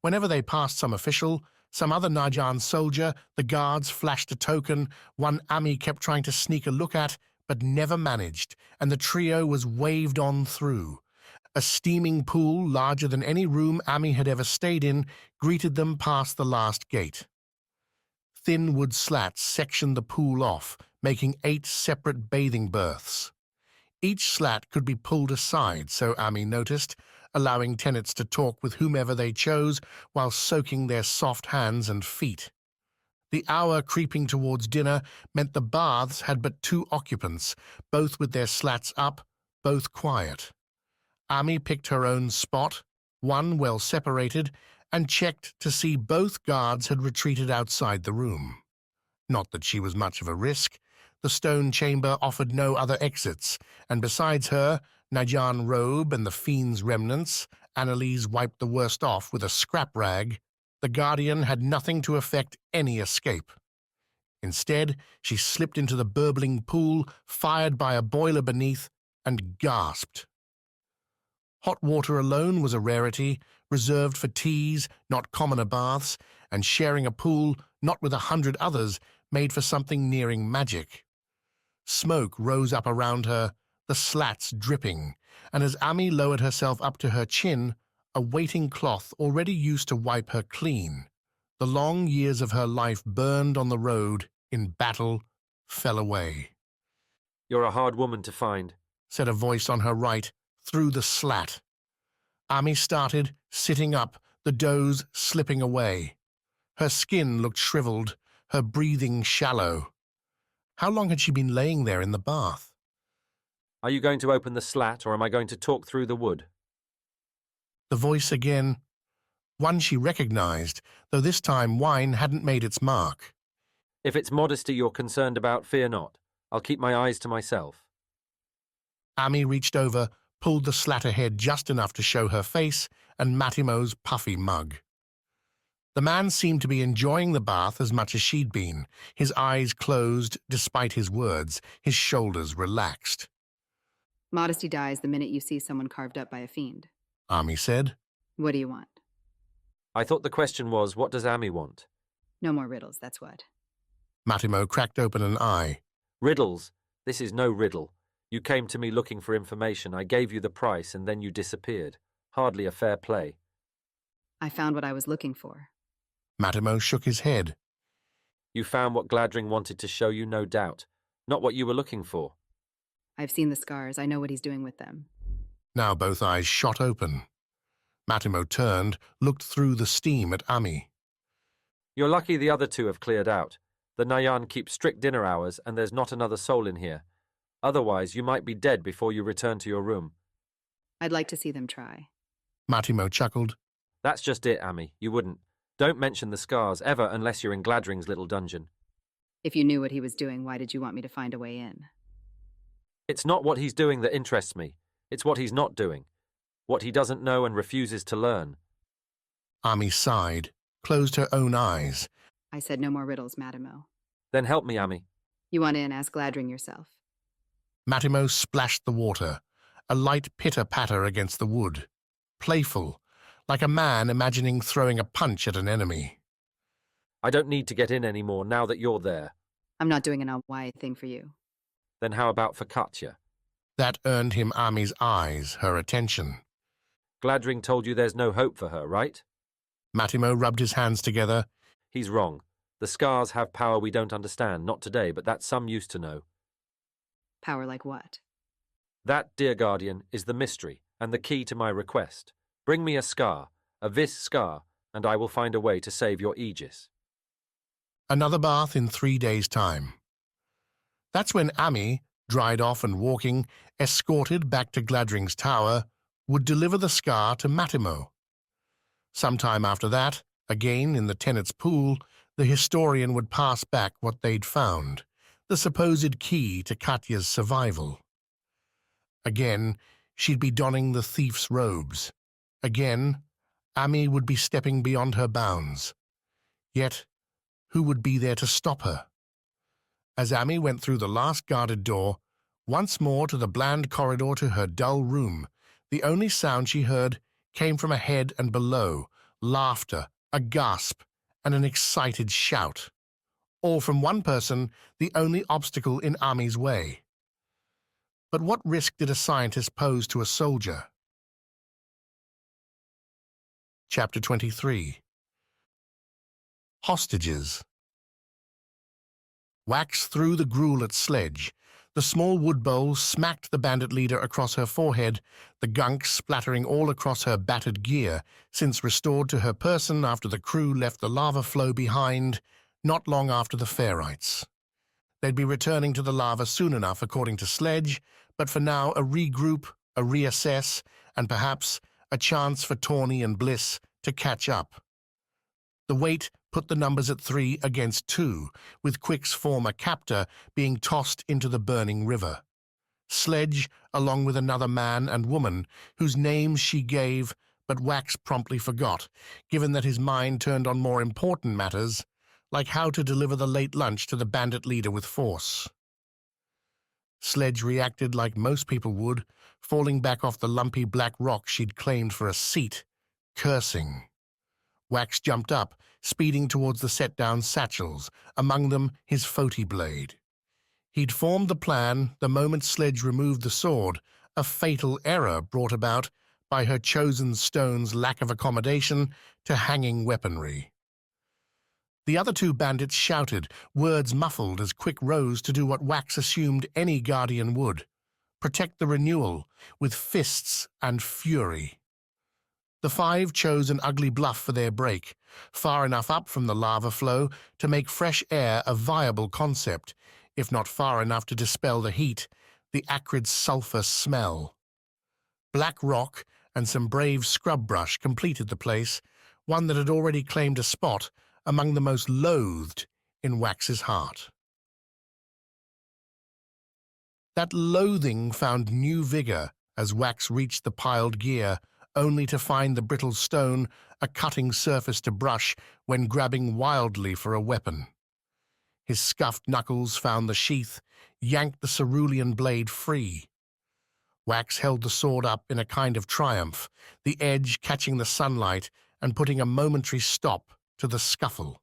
Whenever they passed some official, some other Najan soldier, the guards flashed a token, one Ami kept trying to sneak a look at, but never managed, and the trio was waved on through. A steaming pool, larger than any room Ami had ever stayed in, greeted them past the last gate. Thin wood slats sectioned the pool off, making 8 separate bathing berths. Each slat could be pulled aside, so Ami noticed, allowing tenants to talk with whomever they chose while soaking their soft hands and feet. The hour creeping towards dinner meant the baths had but 2 occupants, both with their slats up, both quiet. Ami picked her own spot, one well separated, and checked to see both guards had retreated outside the room. Not that she was much of a risk. The stone chamber offered no other exits, and besides her, Najan robe and the fiend's remnants, Annalise wiped the worst off with a scrap rag. The guardian had nothing to effect any escape. Instead, she slipped into the burbling pool, fired by a boiler beneath, and gasped. Hot water alone was a rarity, reserved for teas, not commoner baths, and sharing a pool, not with 100 others, made for something nearing magic. Smoke rose up around her, the slats dripping, and as Ami lowered herself up to her chin, a waiting cloth already used to wipe her clean. The long years of her life burned on the road, in battle, fell away. "You're a hard woman to find," said a voice on her right, through the slat. Ami started, sitting up, the doze slipping away. Her skin looked shriveled, her breathing shallow. How long had she been laying there in the bath? "Are you going to open the slat, or am I going to talk through the wood?" The voice again, one she recognized, though this time wine hadn't made its mark. "If it's modesty you're concerned about, fear not. I'll keep my eyes to myself." Ami reached over, pulled the slat ahead just enough to show her face and Mattimo's puffy mug. The man seemed to be enjoying the bath as much as she'd been, his eyes closed despite his words, his shoulders relaxed. Modesty dies the minute you see someone carved up by a fiend. Ami said. What do you want? I thought the question was, what does Ami want? No more riddles, that's what. Mattimo cracked open an eye. Riddles? This is no riddle. You came to me looking for information. I gave you the price, and then you disappeared. Hardly a fair play. I found what I was looking for. Mattimo shook his head. You found what Gladring wanted to show you, no doubt. Not what you were looking for. I've seen the scars. I know what he's doing with them. Now both eyes shot open. Mattimo turned, looked through the steam at Ami. You're lucky the other two have cleared out. The Nayan keep strict dinner hours, and there's not another soul in here. Otherwise, you might be dead before you return to your room. I'd like to see them try. Mattimo chuckled. That's just it, Ami. You wouldn't. Don't mention the scars, ever, unless you're in Gladring's little dungeon. If you knew what he was doing, why did you want me to find a way in? It's not what he's doing that interests me. It's what he's not doing. What he doesn't know and refuses to learn. Ami sighed, closed her own eyes. I said no more riddles, Mattimo. Then help me, Ami. You want in, ask Gladring yourself. Mattimo splashed the water, a light pitter-patter against the wood. Playful, like a man imagining throwing a punch at an enemy. I don't need to get in anymore now that you're there. I'm not doing an all-wide thing for you. Then how about for Katya? That earned him Ami's eyes, her attention. Gladring told you there's no hope for her, right? Mattimo rubbed his hands together. He's wrong. The scars have power we don't understand, not today, but that's some use to know. Power like what? That, dear Guardian, is the mystery, and the key to my request. Bring me a scar, a Vis scar, and I will find a way to save your Aegis. Another bath in 3 days' time. That's when Ami, dried off and walking, escorted back to Gladring's tower, would deliver the scar to Mattimo. Sometime after that, again in the tenant's pool, the historian would pass back what they'd found, the supposed key to Katya's survival. Again, she'd be donning the thief's robes. Again, Ami would be stepping beyond her bounds. Yet, who would be there to stop her? As Ami went through the last guarded door, once more to the bland corridor to her dull room, the only sound she heard came from ahead and below, laughter, a gasp, and an excited shout. All from one person, the only obstacle in Ami's way. But what risk did a scientist pose to a soldier? Chapter 23. Hostages. Wax threw the gruel at Sledge. The small wood bowl smacked the bandit leader across her forehead, the gunk splattering all across her battered gear, since restored to her person after the crew left the lava flow behind, not long after the fair rites. They'd be returning to the lava soon enough, according to Sledge, but for now a regroup, a reassess, and perhaps a chance for Tawny and Bliss to catch up. The weight put the numbers at 3 against 2, with Quick's former captor being tossed into the burning river. Sledge, along with another man and woman, whose names she gave, but Wax promptly forgot, given that his mind turned on more important matters, like how to deliver the late lunch to the bandit leader with force. Sledge reacted like most people would, falling back off the lumpy black rock she'd claimed for a seat, cursing. Wax jumped up, speeding towards the set-down satchels, among them his Foti blade. He'd formed the plan the moment Sledge removed the sword, a fatal error brought about by her chosen stone's lack of accommodation to hanging weaponry. The other two bandits shouted, words muffled as Quick rose to do what Wax assumed any guardian would, protect the Renewal with fists and fury. The five chose an ugly bluff for their break, far enough up from the lava flow to make fresh air a viable concept, if not far enough to dispel the heat, the acrid sulfur smell. Black rock and some brave scrub brush completed the place, one that had already claimed a spot among the most loathed in Wax's heart. That loathing found new vigor as Wax reached the piled gear, only to find the brittle stone a cutting surface to brush when grabbing wildly for a weapon. His scuffed knuckles found the sheath, yanked the cerulean blade free. Wax held the sword up in a kind of triumph, the edge catching the sunlight and putting a momentary stop to the scuffle.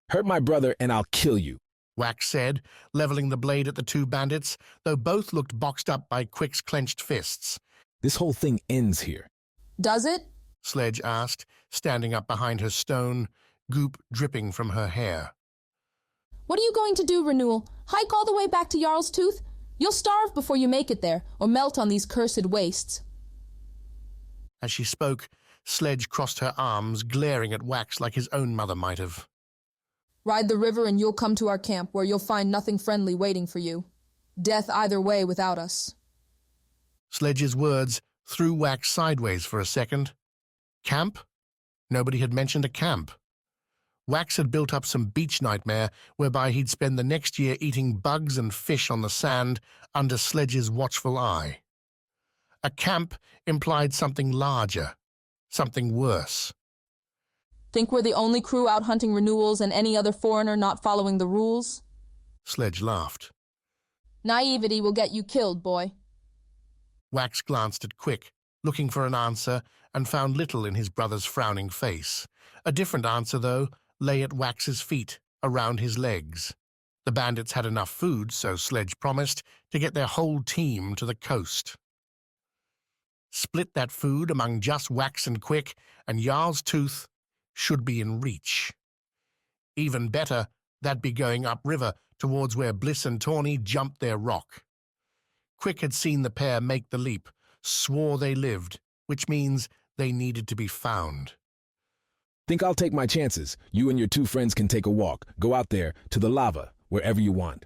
Hurt my brother and I'll kill you, Wax said, leveling the blade at the two bandits, though both looked boxed up by Quick's clenched fists. This whole thing ends here. Does it? Sledge asked, standing up behind her stone, goop dripping from her hair. What are you going to do, Renewal? Hike all the way back to Jarl's Tooth? You'll starve before you make it there, or melt on these cursed wastes. As she spoke, Sledge crossed her arms, glaring at Wax like his own mother might have. Ride the river and you'll come to our camp, where you'll find nothing friendly waiting for you. Death either way without us. Sledge's words threw Wax sideways for a second. Camp? Nobody had mentioned a camp. Wax had built up some beach nightmare whereby he'd spend the next year eating bugs and fish on the sand under Sledge's watchful eye. A camp implied something larger, something worse. Think we're the only crew out hunting renewals and any other foreigner not following the rules? Sledge laughed. Naivety will get you killed, boy. Wax glanced at Quick, looking for an answer, and found little in his brother's frowning face. A different answer, though, lay at Wax's feet, around his legs. The bandits had enough food, so Sledge promised, to get their whole team to the coast. Split that food among just Wax and Quick, and Jarl's Tooth should be in reach. Even better, that'd be going upriver towards where Bliss and Tawny jumped their rock. Quick had seen the pair make the leap, swore they lived, which means they needed to be found. Think I'll take my chances. You and your two friends can take a walk. Go out there, to the lava, wherever you want.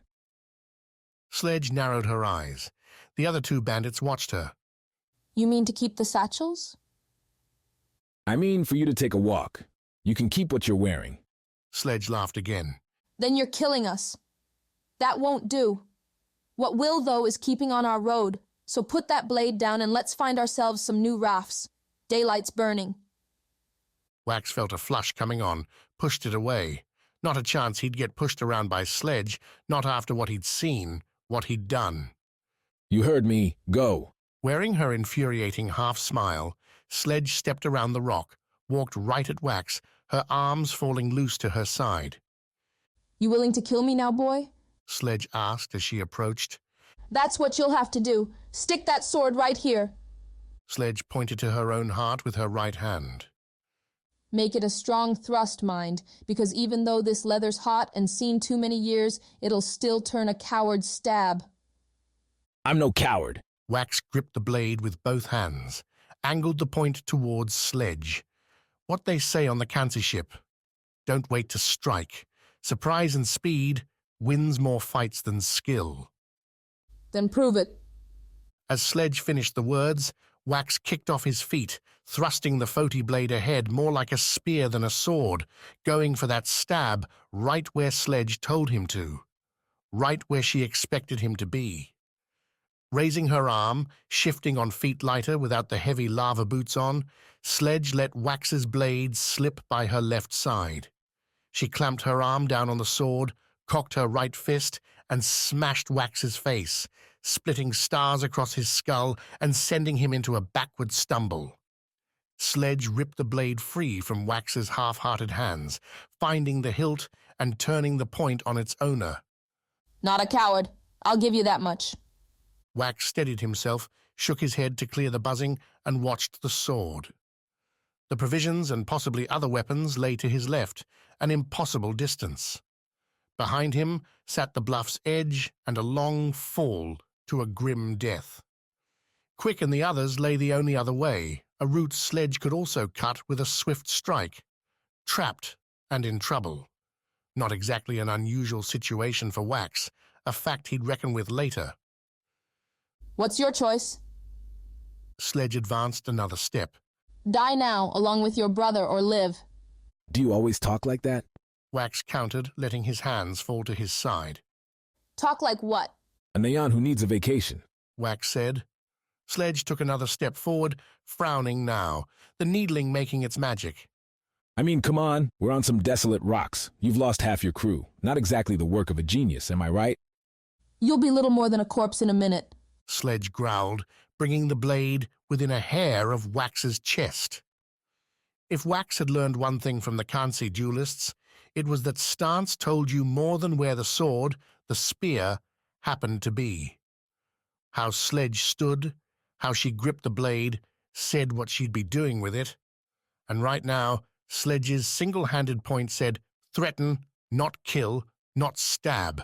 Sledge narrowed her eyes. The other two bandits watched her. You mean to keep the satchels? I mean for you to take a walk. You can keep what you're wearing. Sledge laughed again. Then you're killing us. That won't do. What will, though, is keeping on our road. So put that blade down and let's find ourselves some new rafts. Daylight's burning. Wax felt a flush coming on, pushed it away. Not a chance he'd get pushed around by Sledge, not after what he'd seen, what he'd done. You heard me. Go. Wearing her infuriating half-smile, Sledge stepped around the rock, walked right at Wax, her arms falling loose to her side. You willing to kill me now, boy? Sledge asked as she approached. That's what you'll have to do. Stick that sword right here. Sledge pointed to her own heart with her right hand. Make it a strong thrust, mind, because even though this leather's hot and seen too many years, it'll still turn a coward's stab. I'm no coward. Wax gripped the blade with both hands, angled the point towards Sledge. What they say on the Kansi ship. Don't wait to strike. Surprise and speed wins more fights than skill. Then prove it. As Sledge finished the words, Wax kicked off his feet, thrusting the Foti blade ahead more like a spear than a sword, going for that stab right where Sledge told him to, right where she expected him to be. Raising her arm, shifting on feet lighter without the heavy lava boots on, Sledge let Wax's blade slip by her left side. She clamped her arm down on the sword, cocked her right fist, and smashed Wax's face, splitting stars across his skull and sending him into a backward stumble. Sledge ripped the blade free from Wax's half-hearted hands, finding the hilt and turning the point on its owner. Not a coward. I'll give you that much. Wax steadied himself, shook his head to clear the buzzing, and watched the sword. The provisions and possibly other weapons lay to his left, an impossible distance. Behind him sat the bluff's edge and a long fall to a grim death. Quick and the others lay the only other way, a route Sledge could also cut with a swift strike. Trapped and in trouble. Not exactly an unusual situation for Wax, a fact he'd reckon with later. What's your choice? Sledge advanced another step. Die now, along with your brother, or live. Do you always talk like that? Wax countered, letting his hands fall to his side. Talk like what? A Nayan who needs a vacation. Wax said. Sledge took another step forward, frowning now, the needling making its magic. I mean, come on, we're on some desolate rocks. You've lost half your crew. Not exactly the work of a genius, am I right? You'll be little more than a corpse in a minute. Sledge growled, bringing the blade within a hair of Wax's chest. If Wax had learned one thing from the Kansi duelists, it was that stance told you more than where the sword, the spear, happened to be. How Sledge stood, how she gripped the blade, said what she'd be doing with it. And right now, Sledge's single-handed point said, threaten, not kill, not stab.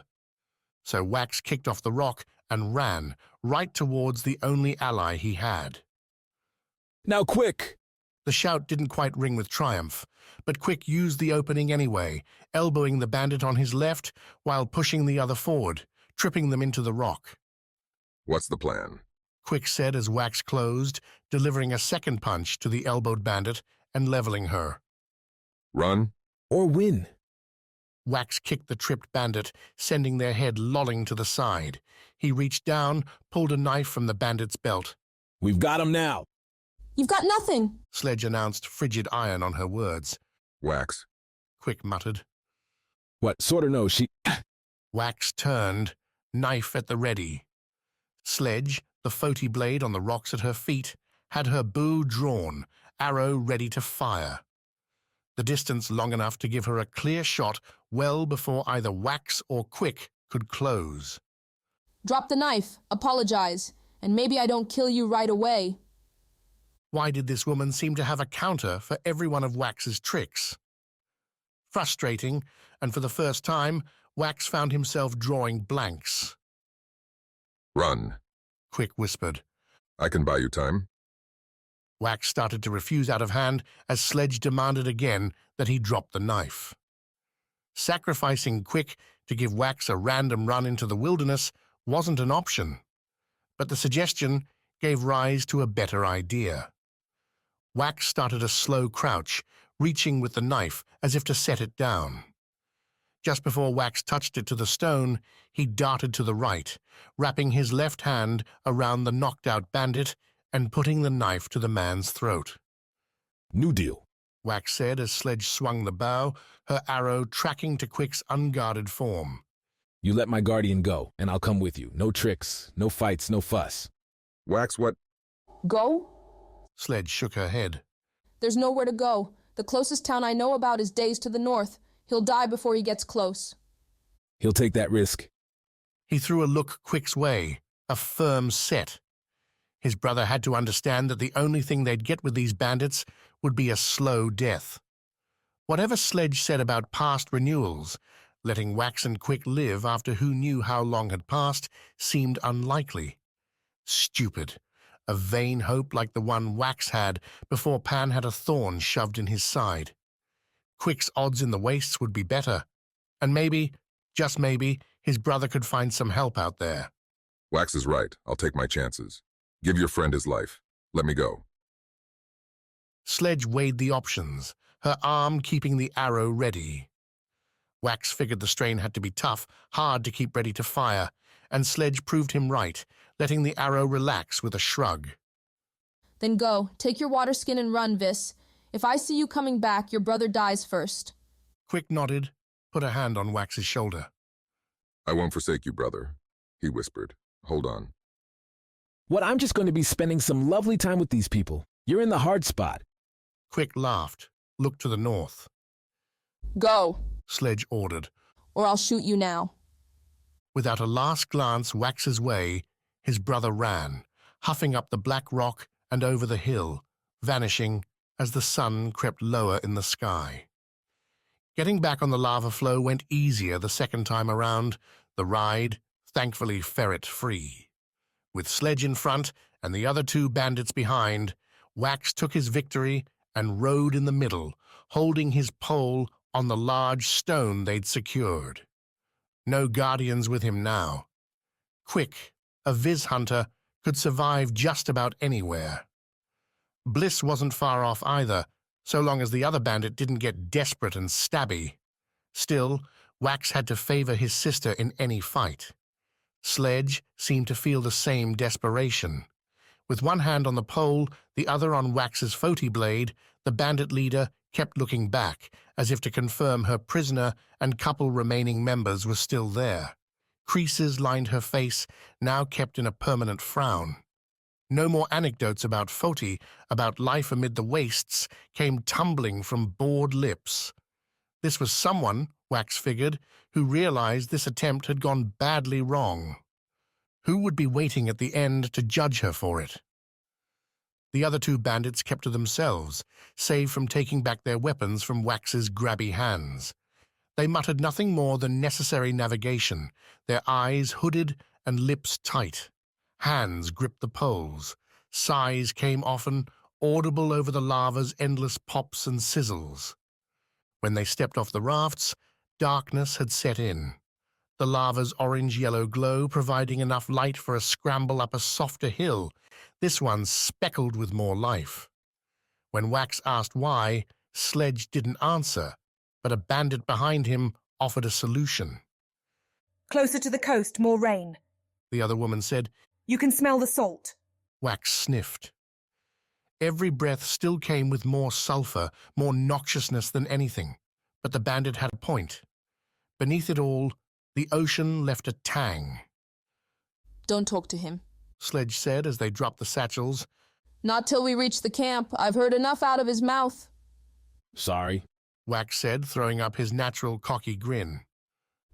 So Wax kicked off the rock and ran, right towards the only ally he had. Now quick! The shout didn't quite ring with triumph, but Quick used the opening anyway, elbowing the bandit on his left while pushing the other forward, tripping them into the rock. What's the plan? Quick said as Wax closed, delivering a second punch to the elbowed bandit and leveling her. Run? Or win. Wax kicked the tripped bandit, sending their head lolling to the side. He reached down, pulled a knife from the bandit's belt. We've got him now. You've got nothing, Sledge announced, frigid iron on her words. Wax. Quick muttered. What, sort of no, she... Wax turned, knife at the ready. Sledge, the Foti blade on the rocks at her feet, had her bow drawn, arrow ready to fire. The distance long enough to give her a clear shot well before either Wax or Quick could close. Drop the knife, apologize, and maybe I don't kill you right away. Why did this woman seem to have a counter for every one of Wax's tricks? Frustrating, and for the first time, Wax found himself drawing blanks. Run, Quick whispered. I can buy you time. Wax started to refuse out of hand as Sledge demanded again that he drop the knife. Sacrificing Quick to give Wax a random run into the wilderness wasn't an option, but the suggestion gave rise to a better idea. Wax started a slow crouch, reaching with the knife as if to set it down. Just before Wax touched it to the stone, he darted to the right, wrapping his left hand around the knocked-out bandit and putting the knife to the man's throat. New deal, Wax said as Sledge swung the bow, her arrow tracking to Quick's unguarded form. You let my guardian go, and I'll come with you. No tricks, no fights, no fuss. Wax, what? Go? Sledge shook her head. There's nowhere to go. The closest town I know about is days to the north. He'll die before he gets close. He'll take that risk. He threw a look Quick's way, a firm set. His brother had to understand that the only thing they'd get with these bandits would be a slow death. Whatever Sledge said about past renewals, letting Wax and Quick live after who knew how long had passed seemed unlikely. Stupid. A vain hope like the one Wax had before Pan had a thorn shoved in his side. Quick's odds in the wastes would be better, and maybe, just maybe, his brother could find some help out there. Wax is right. I'll take my chances. Give your friend his life. Let me go. Sledge weighed the options, her arm keeping the arrow ready. Wax figured the strain had to be tough, hard to keep ready to fire, and Sledge proved him right, letting the arrow relax with a shrug. Then go. Take your water skin and run, Vis. If I see you coming back, your brother dies first. Quick nodded, put a hand on Wax's shoulder. I won't forsake you, brother, he whispered. Hold on. What, I'm just going to be spending some lovely time with these people. You're in the hard spot. Quick laughed, looked to the north. Go, Sledge ordered. Or I'll shoot you now. Without a last glance Wax's way, his brother ran, huffing up the black rock and over the hill, vanishing as the sun crept lower in the sky. Getting back on the lava flow went easier the second time around, the ride thankfully ferret-free. With Sledge in front and the other two bandits behind, Wax took his victory and rode in the middle, holding his pole on the large stone they'd secured. No guardians with him now. Quick, a Viz hunter, could survive just about anywhere. Bliss wasn't far off either, so long as the other bandit didn't get desperate and stabby. Still, Wax had to favor his sister in any fight. Sledge seemed to feel the same desperation. With one hand on the pole, the other on Wax's Foti blade, the bandit leader kept looking back, as if to confirm her prisoner and couple remaining members were still there. Creases lined her face, now kept in a permanent frown. No more anecdotes about Foti, about life amid the wastes, came tumbling from bored lips. This was someone, Wax figured, who realized this attempt had gone badly wrong. Who would be waiting at the end to judge her for it? The other two bandits kept to themselves, save from taking back their weapons from Wax's grabby hands. They muttered nothing more than necessary navigation, their eyes hooded and lips tight. Hands gripped the poles. Sighs came often, audible over the lava's endless pops and sizzles. When they stepped off the rafts, darkness had set in, the lava's orange-yellow glow providing enough light for a scramble up a softer hill, this one speckled with more life. When Wax asked why, Sledge didn't answer, but a bandit behind him offered a solution. Closer to the coast, more rain, the other woman said. You can smell the salt. Wax sniffed. Every breath still came with more sulfur, more noxiousness than anything, but the bandit had a point. Beneath it all, the ocean left a tang. Don't talk to him, Sledge said as they dropped the satchels. Not till we reach the camp. I've heard enough out of his mouth. Sorry, Wax said, throwing up his natural cocky grin.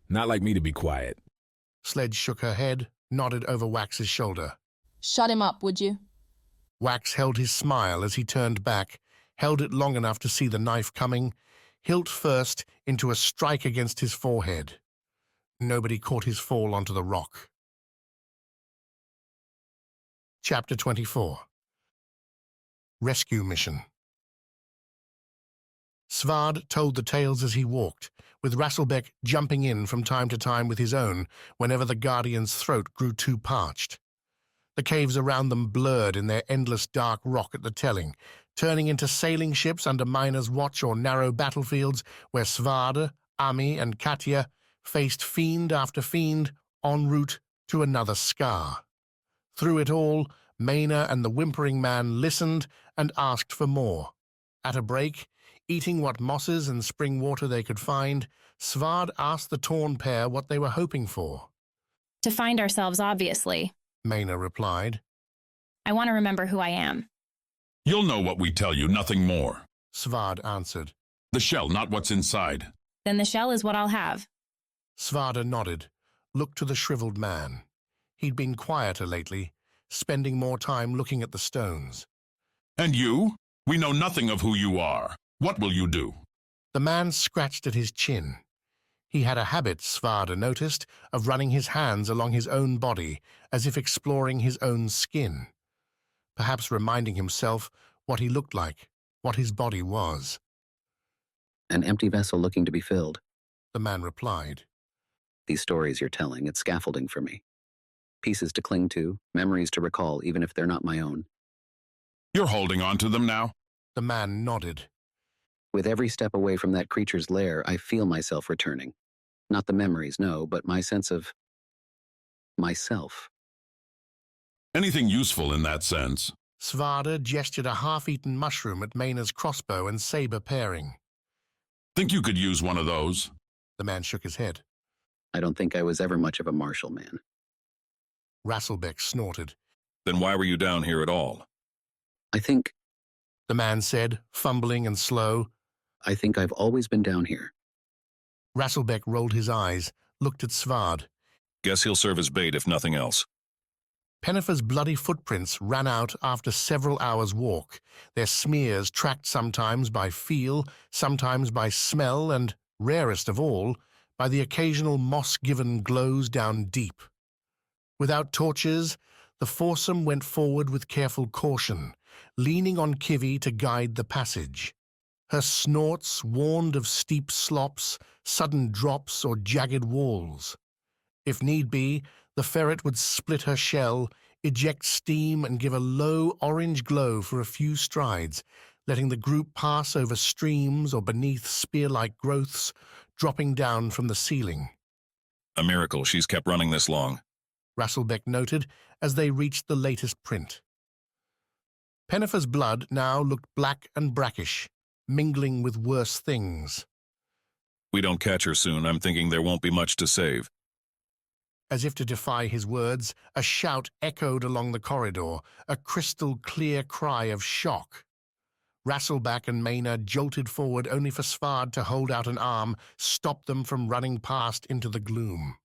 Not like me to be quiet. Sledge shook her head, nodded over Wax's shoulder. Shut him up, would you? Wax held his smile as he turned back, held it long enough to see the knife coming, hilt first into a strike against his forehead. Nobody caught his fall onto the rock. Chapter 24. Rescue Mission. Svarde told the tales as he walked, with Rasselbeck jumping in from time to time with his own whenever the Guardian's throat grew too parched. The caves around them blurred in their endless dark rock at the telling, turning into sailing ships under Miner's watch or narrow battlefields where Svarde, Ami, and Katja faced fiend after fiend en route to another scar. Through it all, Maina and the whimpering man listened and asked for more. At a break, eating what mosses and spring water they could find, Svarde asked the torn pair what they were hoping for. To find ourselves, obviously, Maina replied. I want to remember who I am. You'll know what we tell you, nothing more, Svarde answered. The shell, not what's inside. Then the shell is what I'll have. Svarde nodded, looked to the shriveled man. He'd been quieter lately, spending more time looking at the stones. And you? We know nothing of who you are. What will you do? The man scratched at his chin. He had a habit, Svarde noticed, of running his hands along his own body, as if exploring his own skin. Perhaps reminding himself what he looked like, what his body was. An empty vessel looking to be filled, the man replied. These stories you're telling, it's scaffolding for me. Pieces to cling to, memories to recall, even if they're not my own. You're holding on to them now? The man nodded. With every step away from that creature's lair, I feel myself returning. Not the memories, no, but my sense of myself. Anything useful in that sense? Svarde gestured a half-eaten mushroom at Maina's crossbow and saber pairing. Think you could use one of those? The man shook his head. I don't think I was ever much of a martial man. Rasselbeck snorted. Then why were you down here at all? I think, the man said, fumbling and slow. I think I've always been down here. Rasselbeck rolled his eyes, looked at Svarde. Guess he'll serve as bait if nothing else. Pennifer's bloody footprints ran out after several hours' walk, their smears tracked sometimes by feel, sometimes by smell, and, rarest of all, by the occasional moss-given glows down deep. Without torches, the foursome went forward with careful caution, leaning on Kivy to guide the passage. Her snorts warned of steep slops, sudden drops, or jagged walls. If need be, the ferret would split her shell, eject steam, and give a low orange glow for a few strides, letting the group pass over streams or beneath spear-like growths, dropping down from the ceiling. A miracle she's kept running this long, Rasselbeck noted as they reached the latest print. Pennifer's blood now looked black and brackish, mingling with worse things. We don't catch her soon, I'm thinking there won't be much to save. As if to defy his words, a shout echoed along the corridor, a crystal-clear cry of shock. Rasselbeck and Maynard jolted forward only for Svarde to hold out an arm, stop them from running past into the gloom.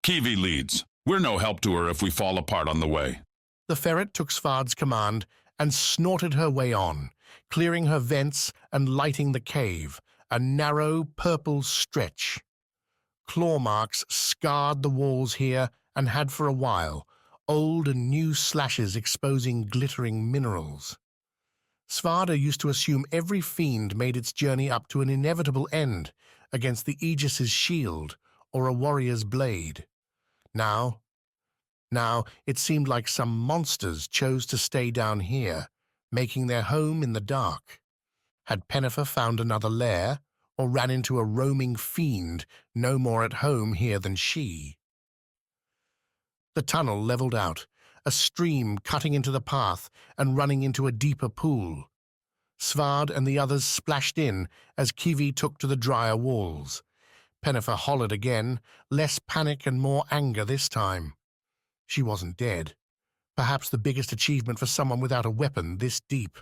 Kivy leads. We're no help to her if we fall apart on the way. The ferret took Svarde's command and snorted her way on, clearing her vents and lighting the cave, a narrow purple stretch. Claw marks scarred the walls here and had for a while, old and new slashes exposing glittering minerals. Svarde used to assume every fiend made its journey up to an inevitable end against the Aegis's shield or a warrior's blade. Now it seemed like some monsters chose to stay down here, making their home in the dark. Had Pennifer found another lair, or ran into a roaming fiend no more at home here than she? The tunnel leveled out, a stream cutting into the path and running into a deeper pool. Svarde and the others splashed in as Kivy took to the drier walls. Pennifer hollered again, less panic and more anger this time. She wasn't dead. Perhaps the biggest achievement for someone without a weapon this deep.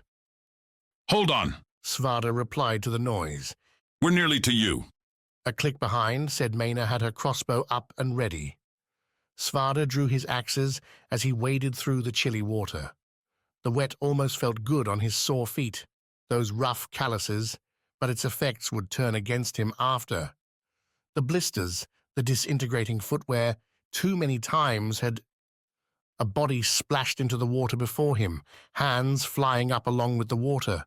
Hold on, Svarde replied to the noise. We're nearly to you. A click behind said Mayna had her crossbow up and ready. Svarde drew his axes as he waded through the chilly water. The wet almost felt good on his sore feet, those rough calluses, but its effects would turn against him after. The blisters, the disintegrating footwear, too many times had... A body splashed into the water before him, hands flying up along with the water.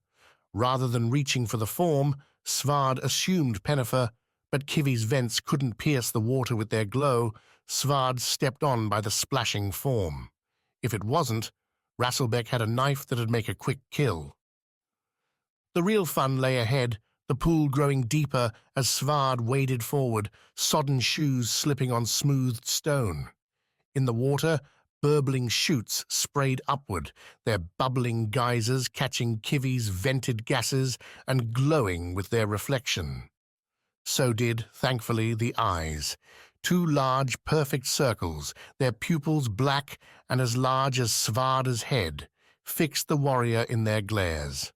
Rather than reaching for the form, Svarde assumed Pennifer, but Kivy's vents couldn't pierce the water with their glow. Svarde stepped on by the splashing form. If it wasn't, Rasselbeck had a knife that'd make a quick kill. The real fun lay ahead, the pool growing deeper as Svarde waded forward, sodden shoes slipping on smoothed stone. In the water, burbling chutes sprayed upward, their bubbling geysers catching Kivy's vented gases and glowing with their reflection. So did, thankfully, the eyes. Two large, perfect circles, their pupils black and as large as Svarde's head, fixed the warrior in their glares.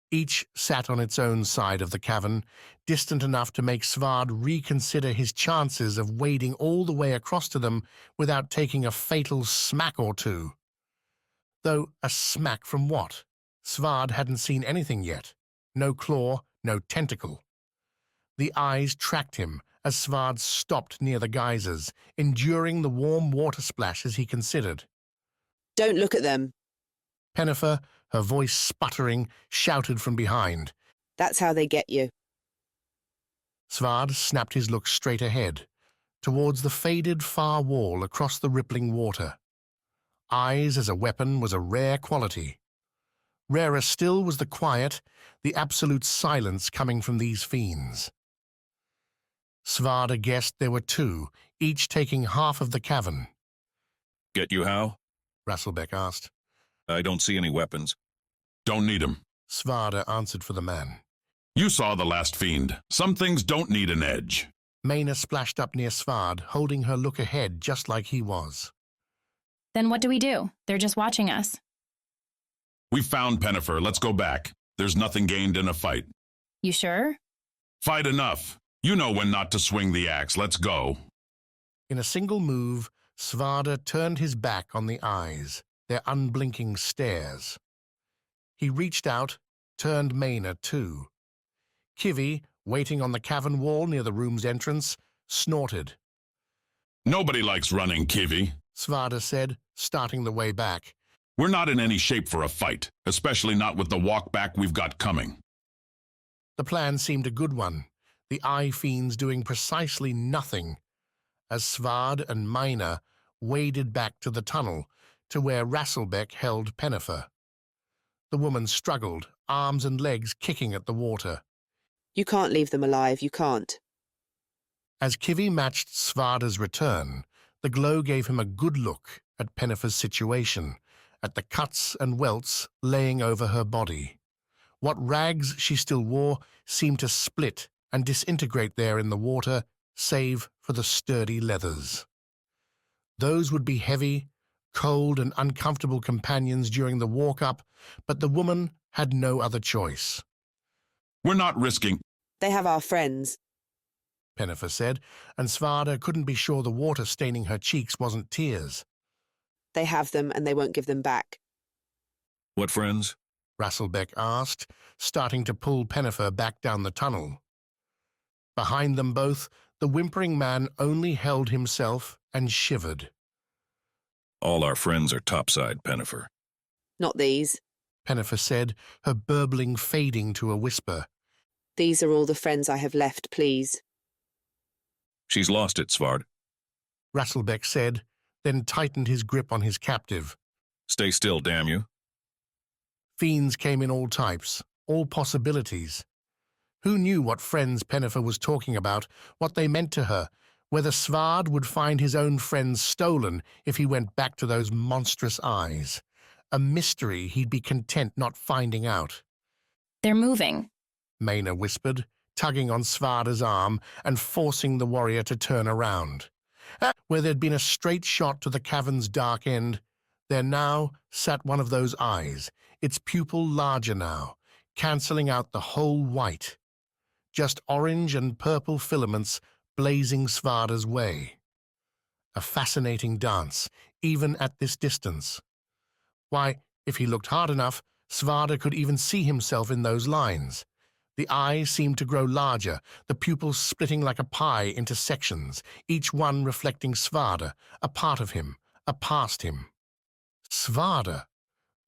Each sat on its own side of the cavern, distant enough to make Svarde reconsider his chances of wading all the way across to them without taking a fatal smack or two. Though a smack from what? Svarde hadn't seen anything yet. No claw, no tentacle. The eyes tracked him as Svarde stopped near the geysers, enduring the warm water splash as he considered. Don't look at them. Pennifer, her voice sputtering, shouted from behind. That's how they get you. Svarde snapped his look straight ahead, towards the faded far wall across the rippling water. Eyes as a weapon was a rare quality. Rarer still was the quiet, the absolute silence coming from these fiends. Svarde guessed there were two, each taking half of the cavern. Get you how? Rasselbeck asked. I don't see any weapons. Don't need 'em. Svarde answered for the man. You saw the last fiend. Some things don't need an edge. Mayna splashed up near Svarde, holding her look ahead just like he was. Then what do we do? They're just watching us. We found Pennifer. Let's go back. There's nothing gained in a fight. You sure? Fight enough. You know when not to swing the axe. Let's go. In a single move, Svarde turned his back on the eyes, their unblinking stares. He reached out, turned Maina too. Kivi, waiting on the cavern wall near the room's entrance, snorted. Nobody likes running, Kivi, Svarde said, starting the way back. We're not in any shape for a fight, especially not with the walk back we've got coming. The plan seemed a good one, the eye fiends doing precisely nothing, as Svarde and Maina waded back to the tunnel, to where Rasselbeck held Pennifer. The woman struggled, arms and legs kicking at the water. You can't leave them alive, you can't. As Kivi matched Svarde's return, the glow gave him a good look at Pennifer's situation, at the cuts and welts laying over her body. What rags she still wore seemed to split and disintegrate there in the water, save for the sturdy leathers. Those would be heavy, cold and uncomfortable companions during the walk-up, but the woman had no other choice. We're not risking... They have our friends, Pennifer said, and Svarde couldn't be sure the water staining her cheeks wasn't tears. They have them and they won't give them back. What friends? Rasselbeck asked, starting to pull Pennifer back down the tunnel. Behind them both, the whimpering man only held himself and shivered. All our friends are topside, Pennifer. Not these, Pennifer said, her burbling fading to a whisper. These are all the friends I have left, please. She's lost it, Svarde. Rasselbeck said, then tightened his grip on his captive. Stay still, damn you. Fiends came in all types, all possibilities. Who knew what friends Pennifer was talking about, what they meant to her, whether Svarde would find his own friends stolen if he went back to those monstrous eyes. A mystery he'd be content not finding out. They're moving, Maina whispered, tugging on Svarde's arm and forcing the warrior to turn around. Where there'd been a straight shot to the cavern's dark end, there now sat one of those eyes, its pupil larger now, cancelling out the whole white. Just orange and purple filaments blazing Svarde's way. A fascinating dance, even at this distance. Why, if he looked hard enough, Svarde could even see himself in those lines. The eye seemed to grow larger, the pupils splitting like a pie into sections, each one reflecting Svarde, a part of him, a past him. Svarde!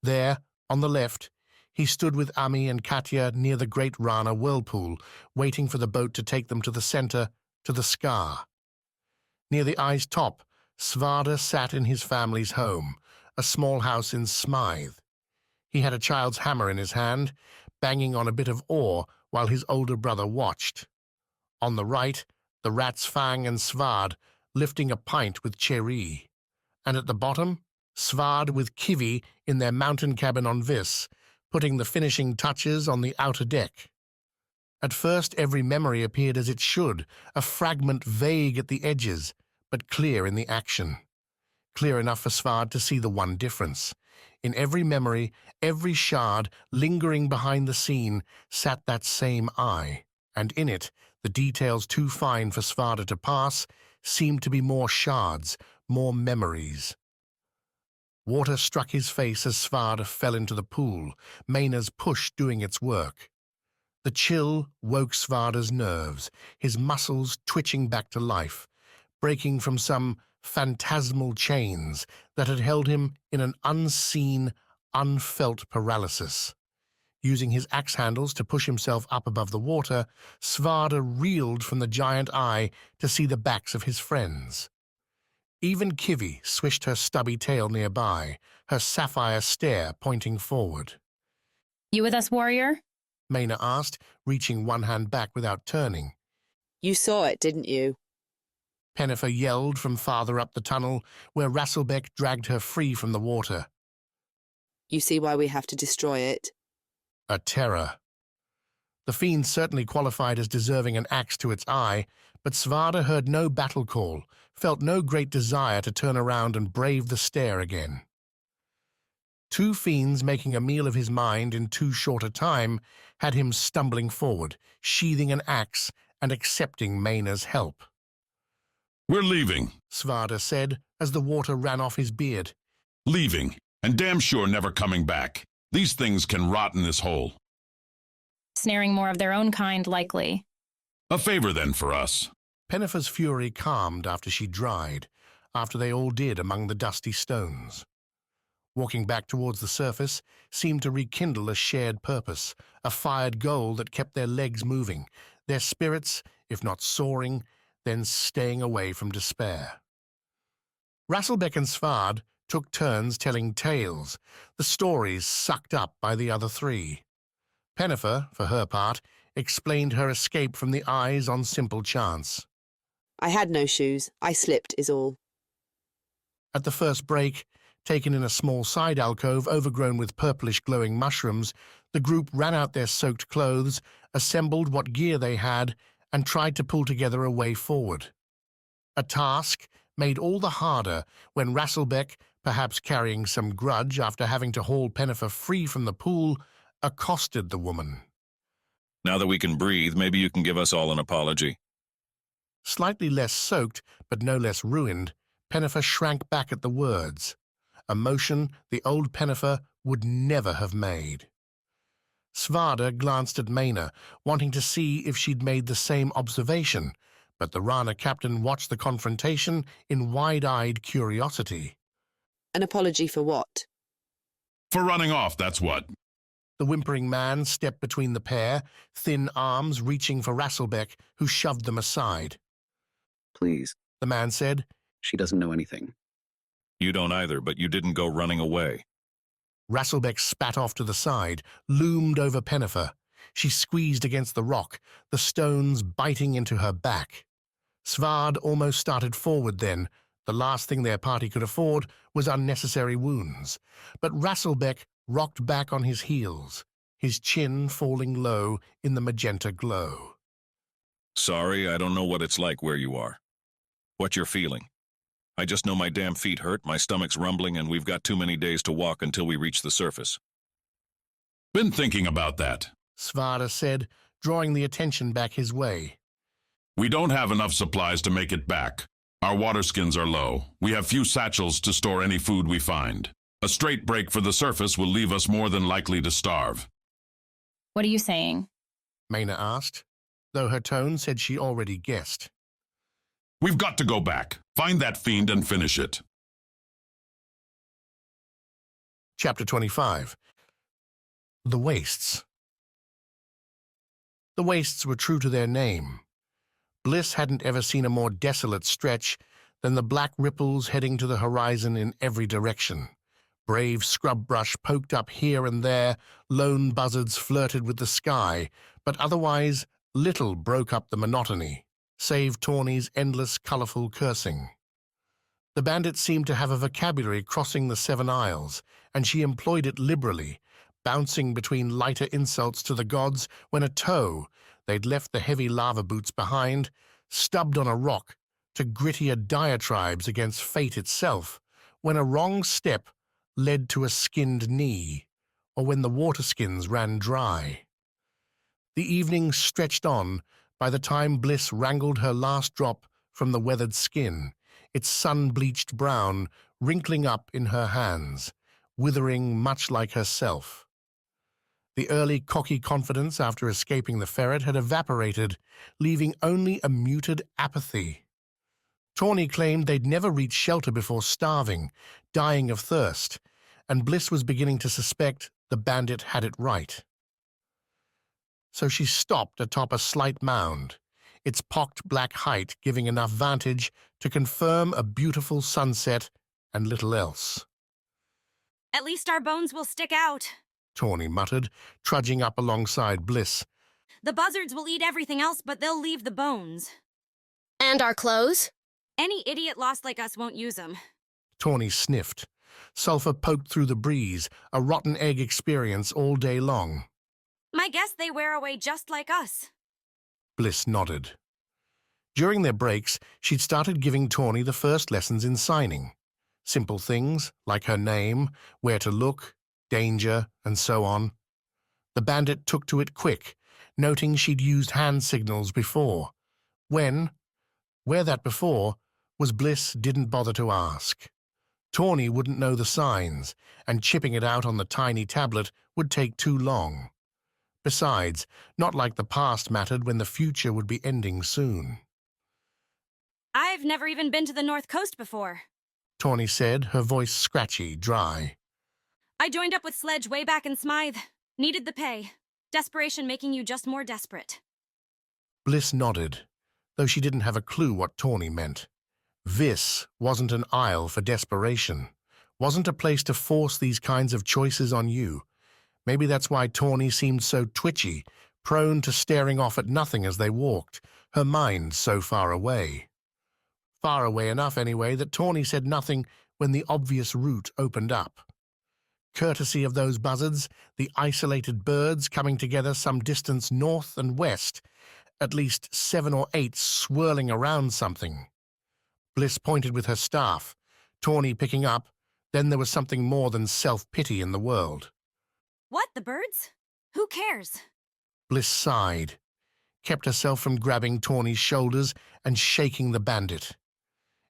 There, on the left, he stood with Ami and Katya near the great Rana whirlpool, waiting for the boat to take them to the center, to the scar. Near the eye's top, Svarde sat in his family's home, a small house in Smythe. He had a child's hammer in his hand, banging on a bit of ore while his older brother watched. On the right, the Rat's Fang and Svarde lifting a pint with Cherie. And at the bottom, Svarde with Kivi in their mountain cabin on Vis, putting the finishing touches on the outer deck. At first every memory appeared as it should, a fragment vague at the edges, but clear in the action. Clear enough for Svarde to see the one difference. In every memory, every shard lingering behind the scene, sat that same eye, and in it, the details too fine for Svarde to pass, seemed to be more shards, more memories. Water struck his face as Svarde fell into the pool, Maina's push doing its work. The chill woke Svarde's nerves, his muscles twitching back to life, breaking from some phantasmal chains that had held him in an unseen, unfelt paralysis. Using his axe handles to push himself up above the water, Svarde reeled from the giant eye to see the backs of his friends. Even Kivi swished her stubby tail nearby, her sapphire stare pointing forward. You with us, warrior? Maina asked, reaching one hand back without turning. You saw it, didn't you? Pennifer yelled from farther up the tunnel, where Rasselbeck dragged her free from the water. You see why we have to destroy it? A terror. The fiend certainly qualified as deserving an axe to its eye, but Svarde heard no battle call, felt no great desire to turn around and brave the stare again. Two fiends making a meal of his mind in too short a time had him stumbling forward, sheathing an axe and accepting Maina's help. We're leaving, Svarde said as the water ran off his beard. Leaving, and damn sure never coming back. These things can rot in this hole. Snaring more of their own kind, likely. A favor then for us. Pennifer's fury calmed after she dried, after they all did among the dusty stones. Walking back towards the surface seemed to rekindle a shared purpose, a fired goal that kept their legs moving, their spirits, if not soaring, then staying away from despair. Rasselbeck and Svarde took turns telling tales, the stories sucked up by the other three. Pennifer, for her part, explained her escape from the eyes on simple chance. I had no shoes. I slipped is all. At the first break, taken in a small side alcove overgrown with purplish glowing mushrooms, the group ran out their soaked clothes, assembled what gear they had, and tried to pull together a way forward. A task made all the harder when Rasselbeck, perhaps carrying some grudge after having to haul Pennifer free from the pool, accosted the woman. Now that we can breathe, maybe you can give us all an apology. Slightly less soaked, but no less ruined, Pennifer shrank back at the words, a motion the old Pennifer would never have made. Svarde glanced at Maina, wanting to see if she'd made the same observation, but the Rana captain watched the confrontation in wide-eyed curiosity. An apology for what? For running off, that's what. The whimpering man stepped between the pair, thin arms reaching for Rasselbeck, who shoved them aside. Please, the man said. She doesn't know anything. You don't either, but you didn't go running away. Rasselbeck spat off to the side, loomed over Pennifer. She squeezed against the rock, the stones biting into her back. Svarde almost started forward then. The last thing their party could afford was unnecessary wounds. But Rasselbeck rocked back on his heels, his chin falling low in the magenta glow. Sorry, I don't know what it's like where you are. What you're feeling. I just know my damn feet hurt, my stomach's rumbling, and we've got too many days to walk until we reach the surface. Been thinking about that, Svarde said, drawing the attention back his way. We don't have enough supplies to make it back. Our water skins are low. We have few satchels to store any food we find. A straight break for the surface will leave us more than likely to starve. What are you saying? Maina asked, though her tone said she already guessed. We've got to go back, find that fiend and finish it. Chapter 25. The Wastes. The Wastes were true to their name. Bliss hadn't ever seen a more desolate stretch than the black ripples heading to the horizon in every direction. Brave scrub brush poked up here and there, lone buzzards flirted with the sky, but otherwise little broke up the monotony, save Tawny's endless colourful cursing. The bandit seemed to have a vocabulary crossing the 7 Isles, and she employed it liberally, bouncing between lighter insults to the gods when a toe, they'd left the heavy lava boots behind, stubbed on a rock, to grittier diatribes against fate itself, when a wrong step led to a skinned knee, or when the water skins ran dry. The evening stretched on by the time Bliss wrangled her last drop from the weathered skin, its sun-bleached brown wrinkling up in her hands, withering much like herself. The early cocky confidence after escaping the ferret had evaporated, leaving only a muted apathy. Tawny claimed they'd never reached shelter before starving, dying of thirst, and Bliss was beginning to suspect the bandit had it right. So she stopped atop a slight mound, its pocked black height giving enough vantage to confirm a beautiful sunset and little else. At least our bones will stick out, Tawny muttered, trudging up alongside Bliss. The buzzards will eat everything else, but they'll leave the bones. And our clothes? Any idiot lost like us won't use them. Tawny sniffed. Sulphur poked through the breeze, a rotten egg experience all day long. My guess they wear away just like us. Bliss nodded. During their breaks, she'd started giving Tawny the first lessons in signing. Simple things, like her name, where to look, danger, and so on. The bandit took to it quick, noting she'd used hand signals before. Where that before was Bliss didn't bother to ask. Tawny wouldn't know the signs, and chipping it out on the tiny tablet would take too long. Besides, not like the past mattered when the future would be ending soon. I've never even been to the North Coast before, Tawny said, her voice scratchy, dry. I joined up with Sledge way back in Smythe. Needed the pay. Desperation making you just more desperate. Bliss nodded, though she didn't have a clue what Tawny meant. This wasn't an isle for desperation, wasn't a place to force these kinds of choices on you. Maybe that's why Tawny seemed so twitchy, prone to staring off at nothing as they walked, her mind so far away. Far away enough, anyway, that Tawny said nothing when the obvious route opened up. Courtesy of those buzzards, the isolated birds coming together some distance north and west, at least 7 or 8 swirling around something. Bliss pointed with her staff, Tawny picking up, then there was something more than self-pity in the world. What, the birds? Who cares? Bliss sighed, kept herself from grabbing Tawny's shoulders and shaking the bandit.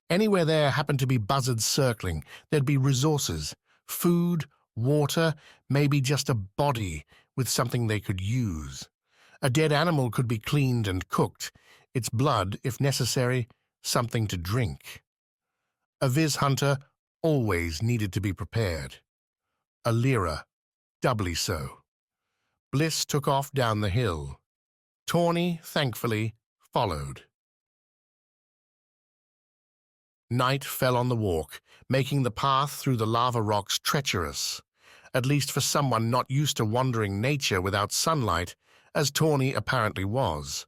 Anywhere there happened to be buzzards circling, there'd be resources, food, water, maybe just a body with something they could use. A dead animal could be cleaned and cooked, its blood, if necessary, something to drink. A Viz hunter always needed to be prepared. A Lyra, doubly so. Bliss took off down the hill. Tawny, thankfully, followed. Night fell on the walk, making the path through the lava rocks treacherous, at least for someone not used to wandering nature without sunlight, as Tawny apparently was.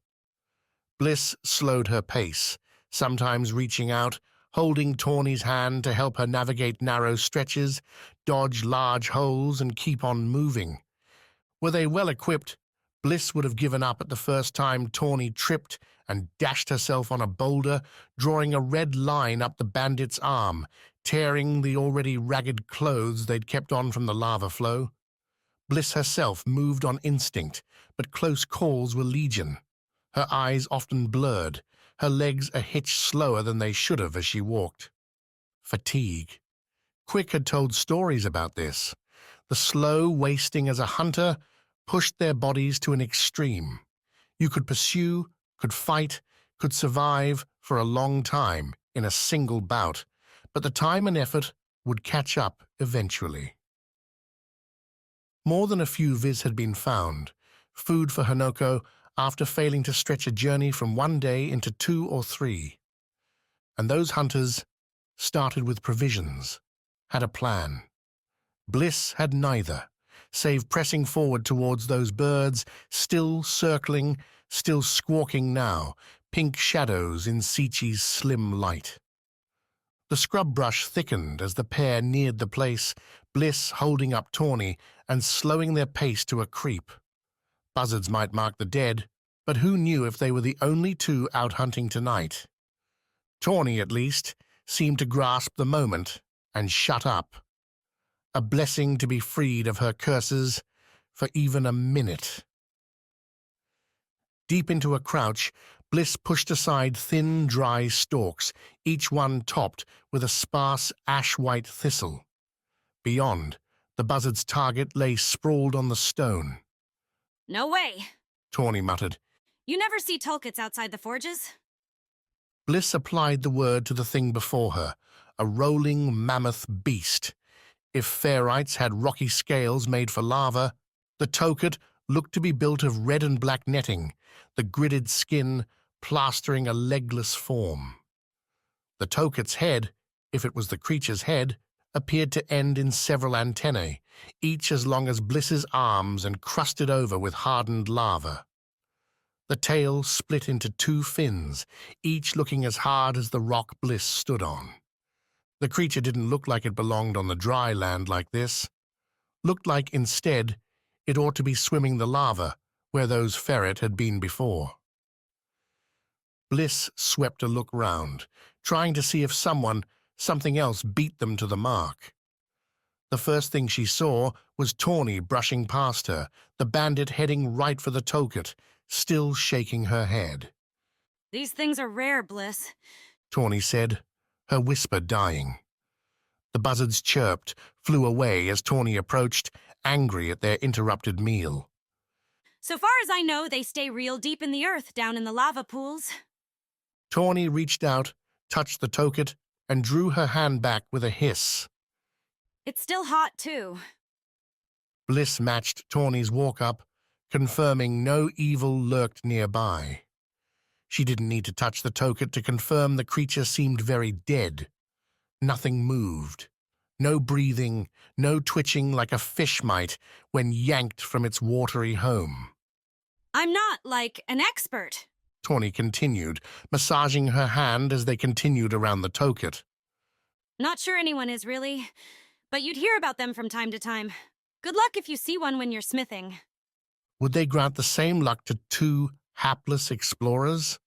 Bliss slowed her pace, sometimes reaching out, holding Tawny's hand to help her navigate narrow stretches, dodge large holes, and keep on moving. Were they well equipped, Bliss would have given up at the first time Tawny tripped and dashed herself on a boulder, drawing a red line up the bandit's arm, tearing the already ragged clothes they'd kept on from the lava flow. Bliss herself moved on instinct, but close calls were legion. Her eyes often blurred, her legs a hitch slower than they should have as she walked. Fatigue. Quick had told stories about this. The slow wasting as a hunter pushed their bodies to an extreme. You could pursue, could fight, could survive for a long time in a single bout, but the time and effort would catch up eventually. More than a few Viz had been found, food for Hanoko after failing to stretch a journey from 1 day into 2 or 3. And those hunters started with provisions, had a plan. Bliss had neither, save pressing forward towards those birds, still circling, still squawking now, pink shadows in Sichi's slim light. The scrub brush thickened as the pair neared the place, Bliss holding up Tawny and slowing their pace to a creep. Buzzards might mark the dead, but who knew if they were the only 2 out hunting tonight? Tawny, at least, seemed to grasp the moment and shut up. A blessing to be freed of her curses for even a minute. Deep into a crouch, Bliss pushed aside thin, dry stalks, each one topped with a sparse ash-white thistle. Beyond, the buzzard's target lay sprawled on the stone. No way, Tawny muttered. You never see tulkits outside the forges? Bliss applied the word to the thing before her, a rolling mammoth beast. If Fairites had rocky scales made for lava, the tulkit looked to be built of red and black netting, the gridded skin plastering a legless form. The tulkit's head, if it was the creature's head, appeared to end in several antennae, each as long as Bliss's arms and crusted over with hardened lava. The tail split into 2 fins, each looking as hard as the rock Bliss stood on. The creature didn't look like it belonged on the dry land like this. Looked like, instead, it ought to be swimming the lava, where those ferret had been before. Bliss swept a look round, trying to see if something else beat them to the mark. The first thing she saw was Tawny brushing past her, the bandit heading right for the tulkit, still shaking her head. These things are rare, Bliss, Tawny said, her whisper dying. The buzzards chirped, flew away as Tawny approached, angry at their interrupted meal. So far as I know, they stay real deep in the earth down in the lava pools. Tawny reached out, touched the toket, and drew her hand back with a hiss. It's still hot, too. Bliss matched Tawny's walk-up, confirming no evil lurked nearby. She didn't need to touch the toket to confirm the creature seemed very dead. Nothing moved. No breathing, no twitching like a fish might when yanked from its watery home. I'm not, like, an expert. Tawny continued, massaging her hand as they continued around the toket. Not sure anyone is, really. But you'd hear about them from time to time. Good luck if you see one when you're smithing. Would they grant the same luck to two hapless explorers?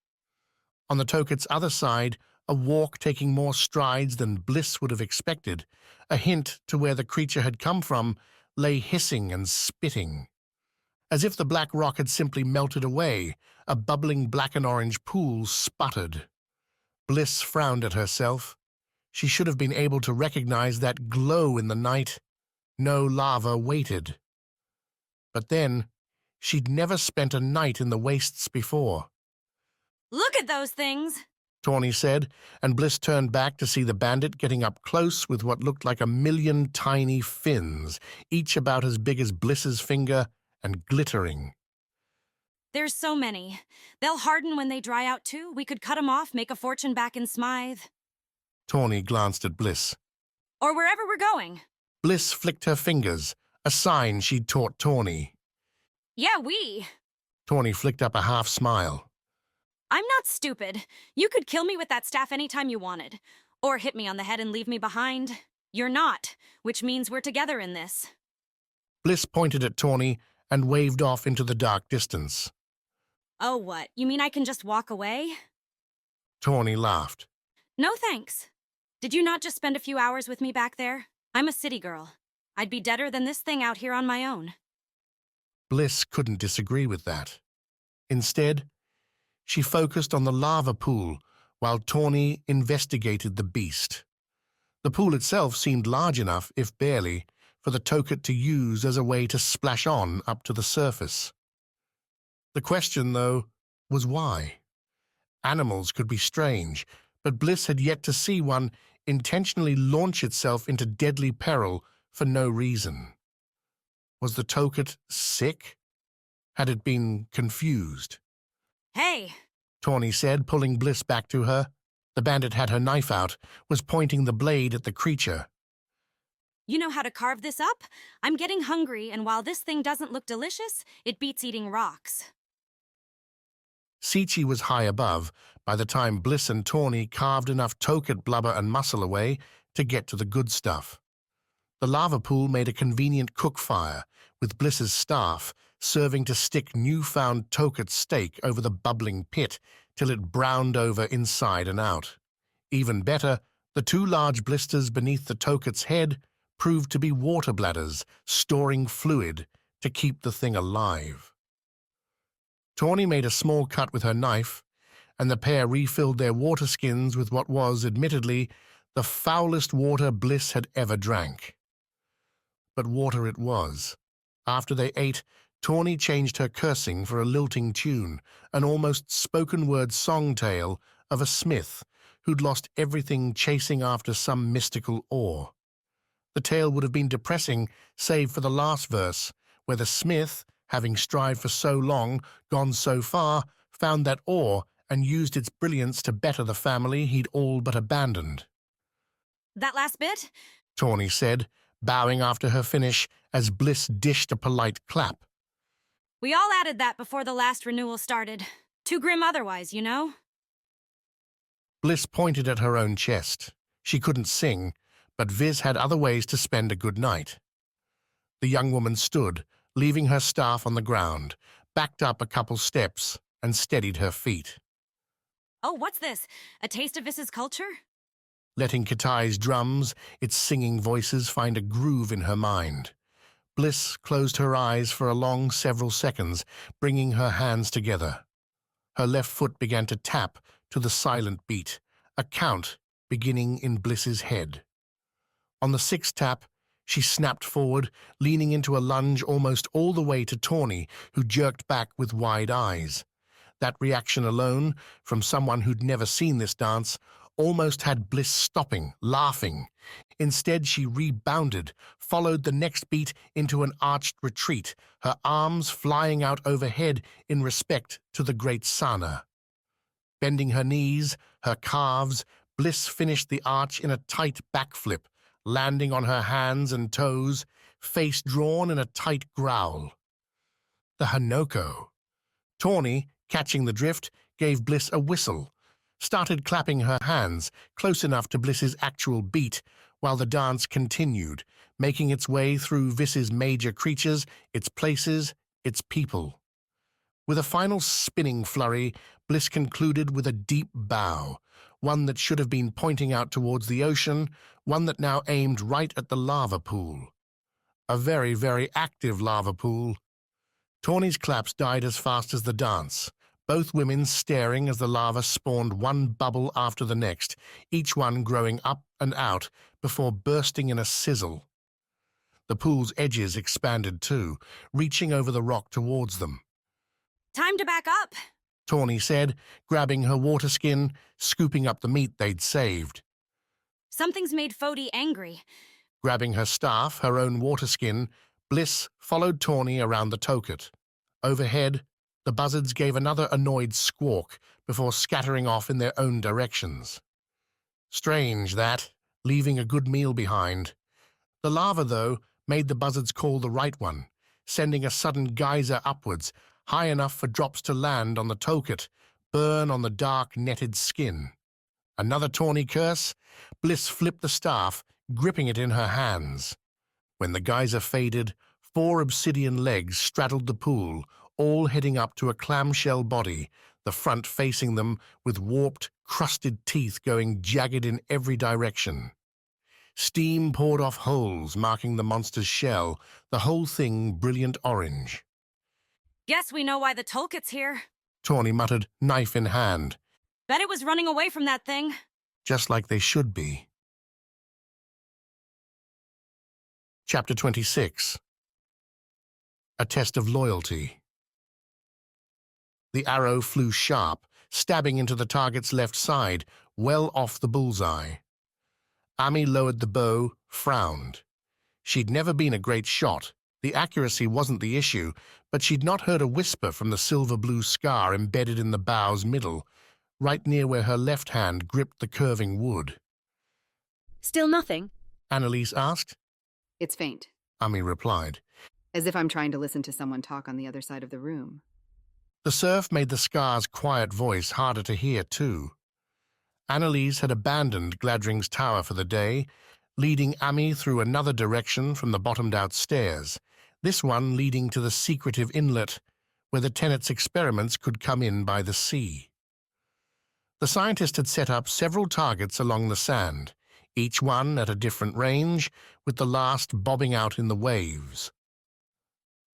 On the toket's other side, a walk taking more strides than Bliss would have expected, a hint to where the creature had come from, lay hissing and spitting. As if the black rock had simply melted away, a bubbling black and orange pool sputtered. Bliss frowned at herself. She should have been able to recognize that glow in the night. No lava waited. But then, she'd never spent a night in the wastes before. Look at those things! Tawny said, and Bliss turned back to see the bandit getting up close with what looked like 1,000,000 tiny fins, each about as big as Bliss's finger and glittering. There's so many. They'll harden when they dry out, too. We could cut 'em off, make a fortune back in Smythe. Tawny glanced at Bliss. Or wherever we're going. Bliss flicked her fingers, a sign she'd taught Tawny. Yeah, we. Tawny flicked up a half smile. I'm not stupid. You could kill me with that staff anytime you wanted. Or hit me on the head and leave me behind. You're not, which means we're together in this. Bliss pointed at Tawny and waved off into the dark distance. Oh, what? You mean I can just walk away? Tawny laughed. No thanks. Did you not just spend a few hours with me back there? I'm a city girl. I'd be deader than this thing out here on my own. Bliss couldn't disagree with that. Instead, she focused on the lava pool while Tawny investigated the beast. The pool itself seemed large enough, if barely, for the toket to use as a way to splash on up to the surface. The question, though, was why? Animals could be strange, but Bliss had yet to see one intentionally launch itself into deadly peril for no reason. Was the toket sick? Had it been confused? Hey! Tawny said, pulling Bliss back to her. The bandit had her knife out, was pointing the blade at the creature. You know how to carve this up? I'm getting hungry, and while this thing doesn't look delicious, it beats eating rocks. Sichi was high above by the time Bliss and Tawny carved enough toket blubber and muscle away to get to the good stuff. The lava pool made a convenient cook fire, with Bliss's staff serving to stick newfound toket steak over the bubbling pit till it browned over inside and out. Even better, the two large blisters beneath the toket's head proved to be water bladders storing fluid to keep the thing alive. Tawny made a small cut with her knife, and the pair refilled their water skins with what was, admittedly, the foulest water Bliss had ever drank. But water it was. After they ate, Tawny changed her cursing for a lilting tune, an almost spoken-word song tale of a smith who'd lost everything chasing after some mystical ore. The tale would have been depressing, save for the last verse, where the smith, having strived for so long, gone so far, found that ore and used its brilliance to better the family he'd all but abandoned. That last bit? Tawny said, bowing after her finish as Bliss dished a polite clap. We all added that before the last renewal started. Too grim otherwise, you know? Bliss pointed at her own chest. She couldn't sing, but Viz had other ways to spend a good night. The young woman stood, leaving her staff on the ground, backed up a couple steps, and steadied her feet. Oh, what's this? A taste of Vis's culture? Letting Kitai's drums, its singing voices, find a groove in her mind. Bliss closed her eyes for a long several seconds, bringing her hands together. Her left foot began to tap to the silent beat. A count beginning in Bliss's head. On the sixth tap, she snapped forward, leaning into a lunge almost all the way to Tawny, who jerked back with wide eyes. That reaction alone, from someone who'd never seen this dance, almost had Bliss stopping, laughing. Instead, she rebounded, followed the next beat into an arched retreat, her arms flying out overhead in respect to the great Sana. Bending her knees, her calves, Bliss finished the arch in a tight backflip, landing on her hands and toes, face drawn in a tight growl. The Hanoko. Tawny, catching the drift, gave Bliss a whistle, started clapping her hands, close enough to Bliss's actual beat, while the dance continued, making its way through Viss's major creatures, its places, its people. With a final spinning flurry, Bliss concluded with a deep bow, one that should have been pointing out towards the ocean, one that now aimed right at the lava pool. A very, very active lava pool. Tawny's claps died as fast as the dance, both women staring as the lava spawned one bubble after the next, each one growing up and out before bursting in a sizzle. The pool's edges expanded too, reaching over the rock towards them. Time to back up, Tawny said, grabbing her water skin, scooping up the meat they'd saved. Something's made Foti angry. Grabbing her staff, her own water skin, Bliss followed Tawny around the toket. Overhead, the buzzards gave another annoyed squawk before scattering off in their own directions. Strange, that, leaving a good meal behind. The lava, though, made the buzzards call the right one, sending a sudden geyser upwards, high enough for drops to land on the toket, burn on the dark, netted skin. Another Tawny curse? Bliss flipped the staff, gripping it in her hands. When the geyser faded, 4 obsidian legs straddled the pool, all heading up to a clamshell body, the front facing them with warped, crusted teeth going jagged in every direction. Steam poured off holes marking the monster's shell, the whole thing brilliant orange. Guess we know why the Tolkit's here. Tawny muttered, knife in hand. Bet it was running away from that thing. Just like they should be. Chapter 26. A Test of Loyalty. The arrow flew sharp, stabbing into the target's left side, well off the bullseye. Ami lowered the bow, frowned. She'd never been a great shot. The accuracy wasn't the issue, but she'd not heard a whisper from the silver-blue scar embedded in the bow's middle, right near where her left hand gripped the curving wood. Still nothing? Annalise asked. It's faint. Ami replied. As if I'm trying to listen to someone talk on the other side of the room. The surf made the scar's quiet voice harder to hear, too. Annalise had abandoned Gladring's tower for the day, leading Ami through another direction from the bottomed-out stairs, this one leading to the secretive inlet where the tenants' experiments could come in by the sea. The scientist had set up several targets along the sand, each one at a different range, with the last bobbing out in the waves.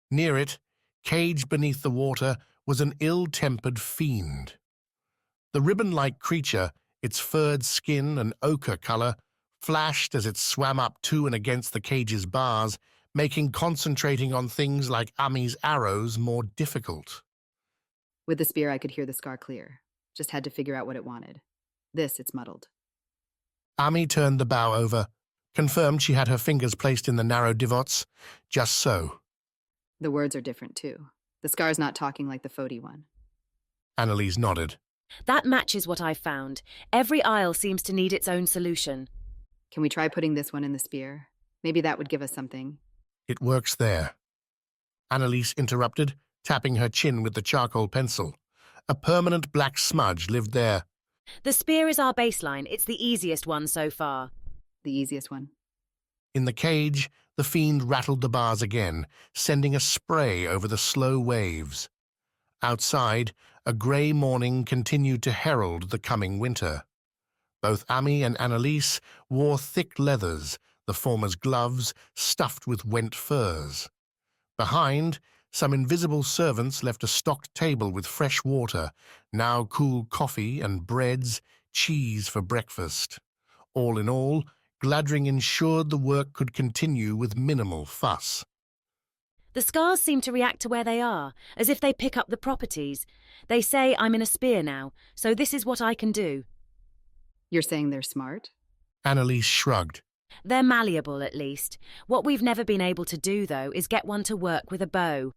Near it, caged beneath the water, was an ill-tempered fiend. The ribbon-like creature, its furred skin and ochre color, flashed as it swam up to and against the cage's bars, making concentrating on things like Ami's arrows more difficult. With the spear, I could hear the scar clear. Just had to figure out what it wanted. It's muddled. Ami turned the bow over, confirmed she had her fingers placed in the narrow divots. Just so. The words are different, too. The scar's not talking like the Foti one. Annalise nodded. That matches what I've found. Every isle seems to need its own solution. Can we try putting this one in the spear? Maybe that would give us something. It works there. Annalise interrupted, tapping her chin with the charcoal pencil. A permanent black smudge lived there. The spear is our baseline. It's the easiest one so far. The easiest one. In the cage, the fiend rattled the bars again, sending a spray over the slow waves. Outside, a grey morning continued to herald the coming winter. Both Ami and Annalise wore thick leathers, the former's gloves stuffed with wet furs. Behind, some invisible servants left a stocked table with fresh water, now cool coffee and breads, cheese for breakfast. All in all, Gladring ensured the work could continue with minimal fuss. The scars seem to react to where they are, as if they pick up the properties. They say I'm in a spear now, so this is what I can do. You're saying they're smart? Annalise shrugged. They're malleable, at least. What we've never been able to do, though, is get one to work with a bow.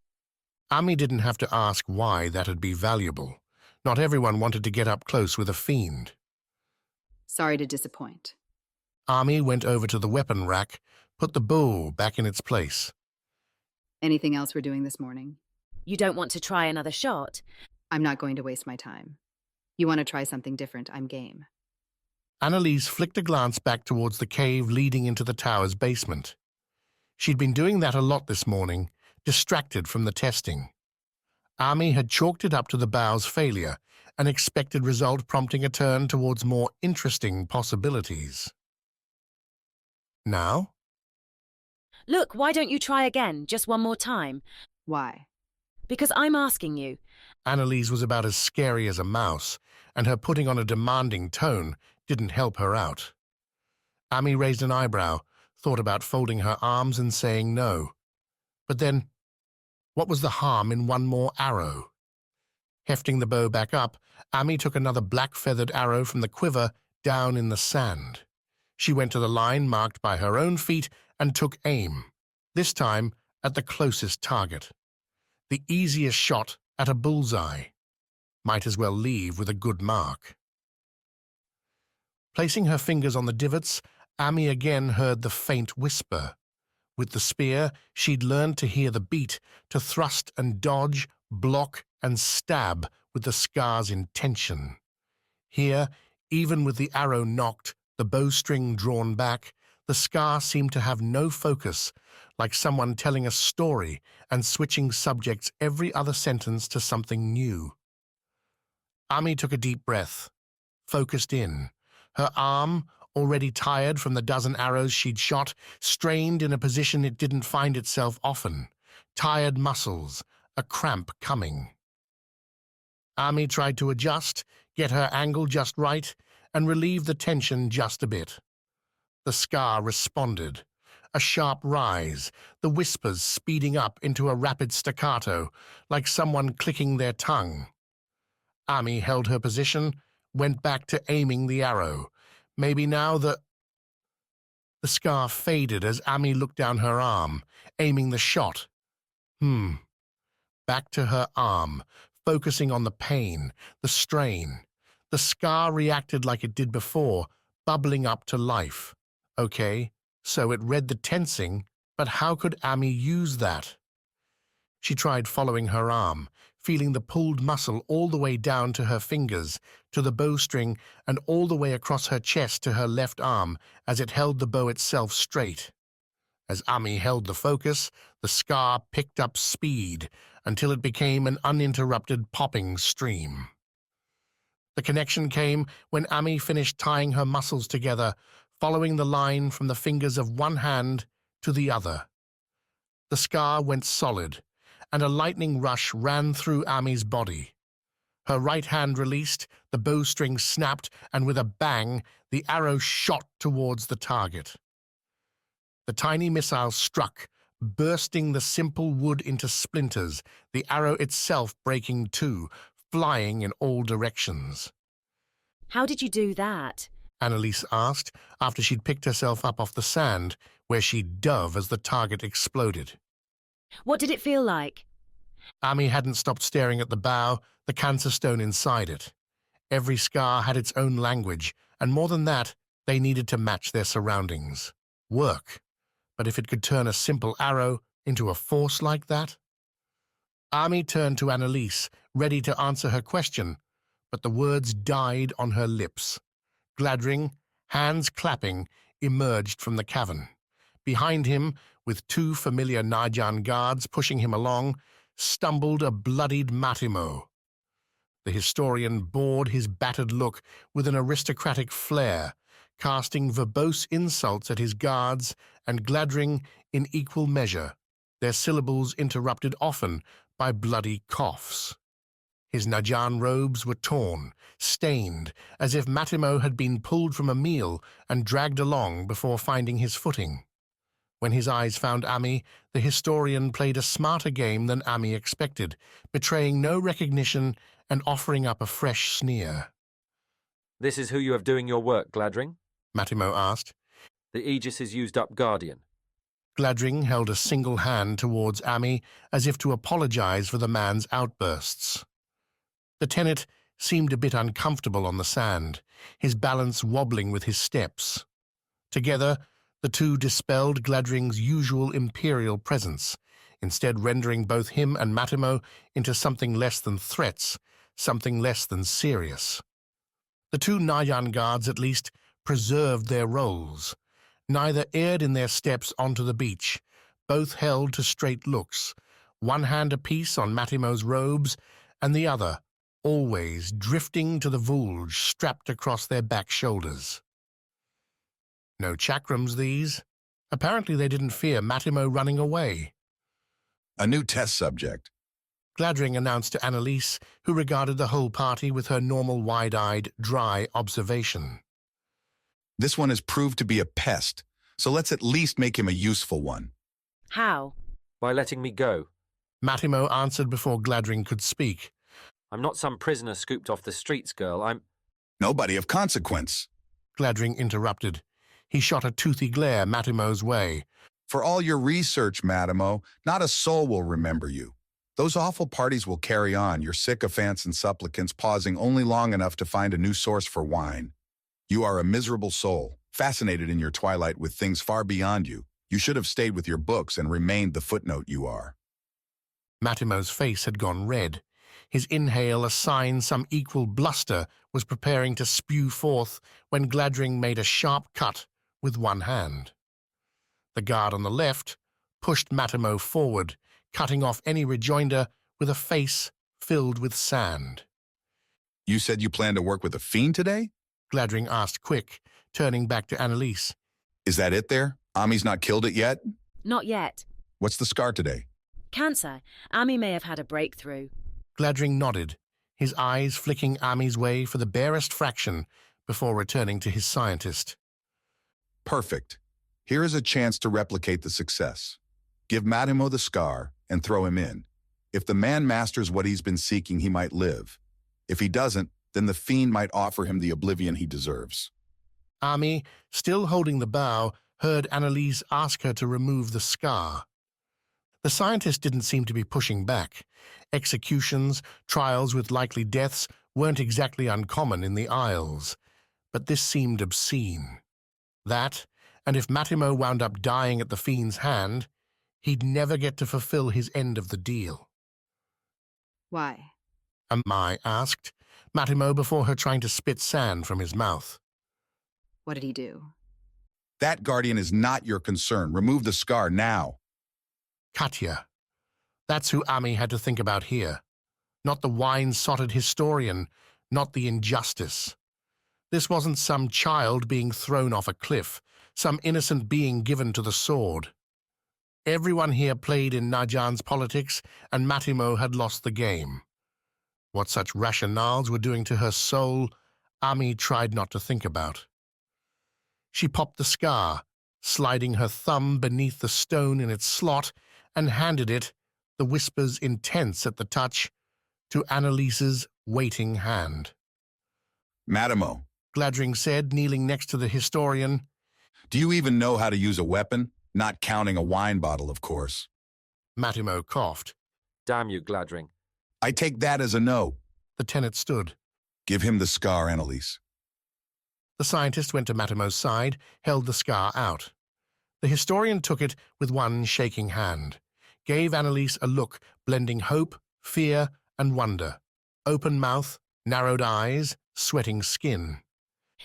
Ami didn't have to ask why that'd be valuable. Not everyone wanted to get up close with a fiend. Sorry to disappoint. Ami went over to the weapon rack, put the bow back in its place. Anything else we're doing this morning? You don't want to try another shot? I'm not going to waste my time. You want to try something different, I'm game. Annalise flicked a glance back towards the cave leading into the tower's basement. She'd been doing that a lot this morning, distracted from the testing. Ami had chalked it up to the bow's failure, an expected result prompting a turn towards more interesting possibilities. Now? Look, why don't you try again, just one more time? Why? Because I'm asking you. Annalise was about as scary as a mouse, and her putting on a demanding tone didn't help her out. Ami raised an eyebrow, thought about folding her arms and saying no. But then, what was the harm in one more arrow? Hefting the bow back up, Ami took another black-feathered arrow from the quiver down in the sand. She went to the line marked by her own feet and took aim, this time at the closest target. The easiest shot at a bullseye. Might as well leave with a good mark. Placing her fingers on the divots, Ami again heard the faint whisper. With the spear, she'd learned to hear the beat, to thrust and dodge, block and stab with the scar's intention. Here, even with the arrow knocked, the bowstring drawn back, the scar seemed to have no focus, like someone telling a story and switching subjects every other sentence to something new. Ami took a deep breath, focused in. Her arm, already tired from the dozen arrows she'd shot, strained in a position it didn't find itself often. Tired muscles, a cramp coming. Ami tried to adjust, get her angle just right, and relieve the tension just a bit. The scar responded. A sharp rise, the whispers speeding up into a rapid staccato, like someone clicking their tongue. Ami held her position, went back to aiming the arrow. Maybe now the scar faded as Ami looked down her arm, aiming the shot. Back to her arm, focusing on the pain, the strain. The scar reacted like it did before, bubbling up to life. Okay, so it read the tensing, but how could Ami use that? She tried following her arm, feeling the pulled muscle all the way down to her fingers, to the bowstring, and all the way across her chest to her left arm as it held the bow itself straight. As Ami held the focus, the scar picked up speed until it became an uninterrupted popping stream. The connection came when Ami finished tying her muscles together, following the line from the fingers of one hand to the other. The scar went solid, and a lightning rush ran through Ami's body. Her right hand released, the bowstring snapped, and with a bang, the arrow shot towards the target. The tiny missile struck, bursting the simple wood into splinters, the arrow itself breaking too, flying in all directions. How did you do that? Annalise asked, after she'd picked herself up off the sand, where she'd dove as the target exploded. What did it feel like? Ami hadn't stopped staring at the bow, the cancer stone inside it. Every scar had its own language, and more than that, they needed to match their surroundings. Work. But if it could turn a simple arrow into a force like that? Ami turned to Annalise, ready to answer her question, but the words died on her lips. Gladring, hands clapping, emerged from the cavern. Behind him, with two familiar Najan guards pushing him along, stumbled a bloodied Matimo. The historian bored his battered look with an aristocratic flair, casting verbose insults at his guards and Gladring in equal measure, their syllables interrupted often by bloody coughs. His Najan robes were torn, stained, as if Matimo had been pulled from a meal and dragged along before finding his footing. When his eyes found Ami, the historian played a smarter game than Ami expected, betraying no recognition and offering up a fresh sneer. This is who you have doing your work, Gladring? Matimo asked. The Aegis is used up, Guardian. Gladring held a single hand towards Ami as if to apologize for the man's outbursts. The tenet seemed a bit uncomfortable on the sand, his balance wobbling with his steps. Together, the two dispelled Gladring's usual imperial presence, instead rendering both him and Matimo into something less than threats, something less than serious. The two Nayan guards at least preserved their roles. Neither erred in their steps onto the beach. Both held to straight looks, one hand apiece on Matimo's robes, and the other, always drifting to the vulge strapped across their back shoulders. No chakrams, these. Apparently they didn't fear Matimo running away. A new test subject. Gladring announced to Annalise, who regarded the whole party with her normal wide-eyed, dry observation. This one has proved to be a pest, so let's at least make him a useful one. How? By letting me go. Matimo answered before Gladring could speak. I'm not some prisoner scooped off the streets, girl. I'm... Nobody of consequence. Gladring interrupted. He shot a toothy glare Matimo's way. For all your research, Matimo, not a soul will remember you. Those awful parties will carry on, your sycophants and supplicants pausing only long enough to find a new source for wine. You are a miserable soul, fascinated in your twilight with things far beyond you. You should have stayed with your books and remained the footnote you are. Matimo's face had gone red. His inhale a sign some equal bluster was preparing to spew forth when Gladring made a sharp cut with one hand. The guard on the left pushed Matimo forward, cutting off any rejoinder with a face filled with sand. You said you plan to work with a fiend today? Gladring asked quick, turning back to Annalise. Is that it there? Ami's not killed it yet? Not yet. What's the scar today? Cancer. Ami may have had a breakthrough. Gladring nodded, his eyes flicking Ami's way for the barest fraction before returning to his scientist. Perfect. Here is a chance to replicate the success. Give Matimo the scar and throw him in. If the man masters what he's been seeking, he might live. If he doesn't, then the fiend might offer him the oblivion he deserves. Ami, still holding the bow, heard Annalise ask her to remove the scar. The scientist didn't seem to be pushing back. Executions, trials with likely deaths weren't exactly uncommon in the Isles, but this seemed obscene. That, and if Matimo wound up dying at the fiend's hand, he'd never get to fulfill his end of the deal. Why? Mai asked, Matimo before her trying to spit sand from his mouth. What did he do? That guardian is not your concern. Remove the scar now. Katya. That's who Ami had to think about here. Not the wine-sotted historian, not the injustice. This wasn't some child being thrown off a cliff, some innocent being given to the sword. Everyone here played in Najan's politics, and Matimo had lost the game. What such rationales were doing to her soul, Ami tried not to think about. She popped the scar, sliding her thumb beneath the stone in its slot, and handed it, the whispers intense at the touch, to Annalise's waiting hand. Matimo, Gladring said, kneeling next to the historian. Do you even know how to use a weapon? Not counting a wine bottle, of course. Matimo coughed. Damn you, Gladring. I take that as a no. The tenet stood. Give him the scar, Annalise. The scientist went to Matimo's side, held the scar out. The historian took it with one shaking hand, gave Annalise a look blending hope, fear, and wonder. Open mouth, narrowed eyes, sweating skin.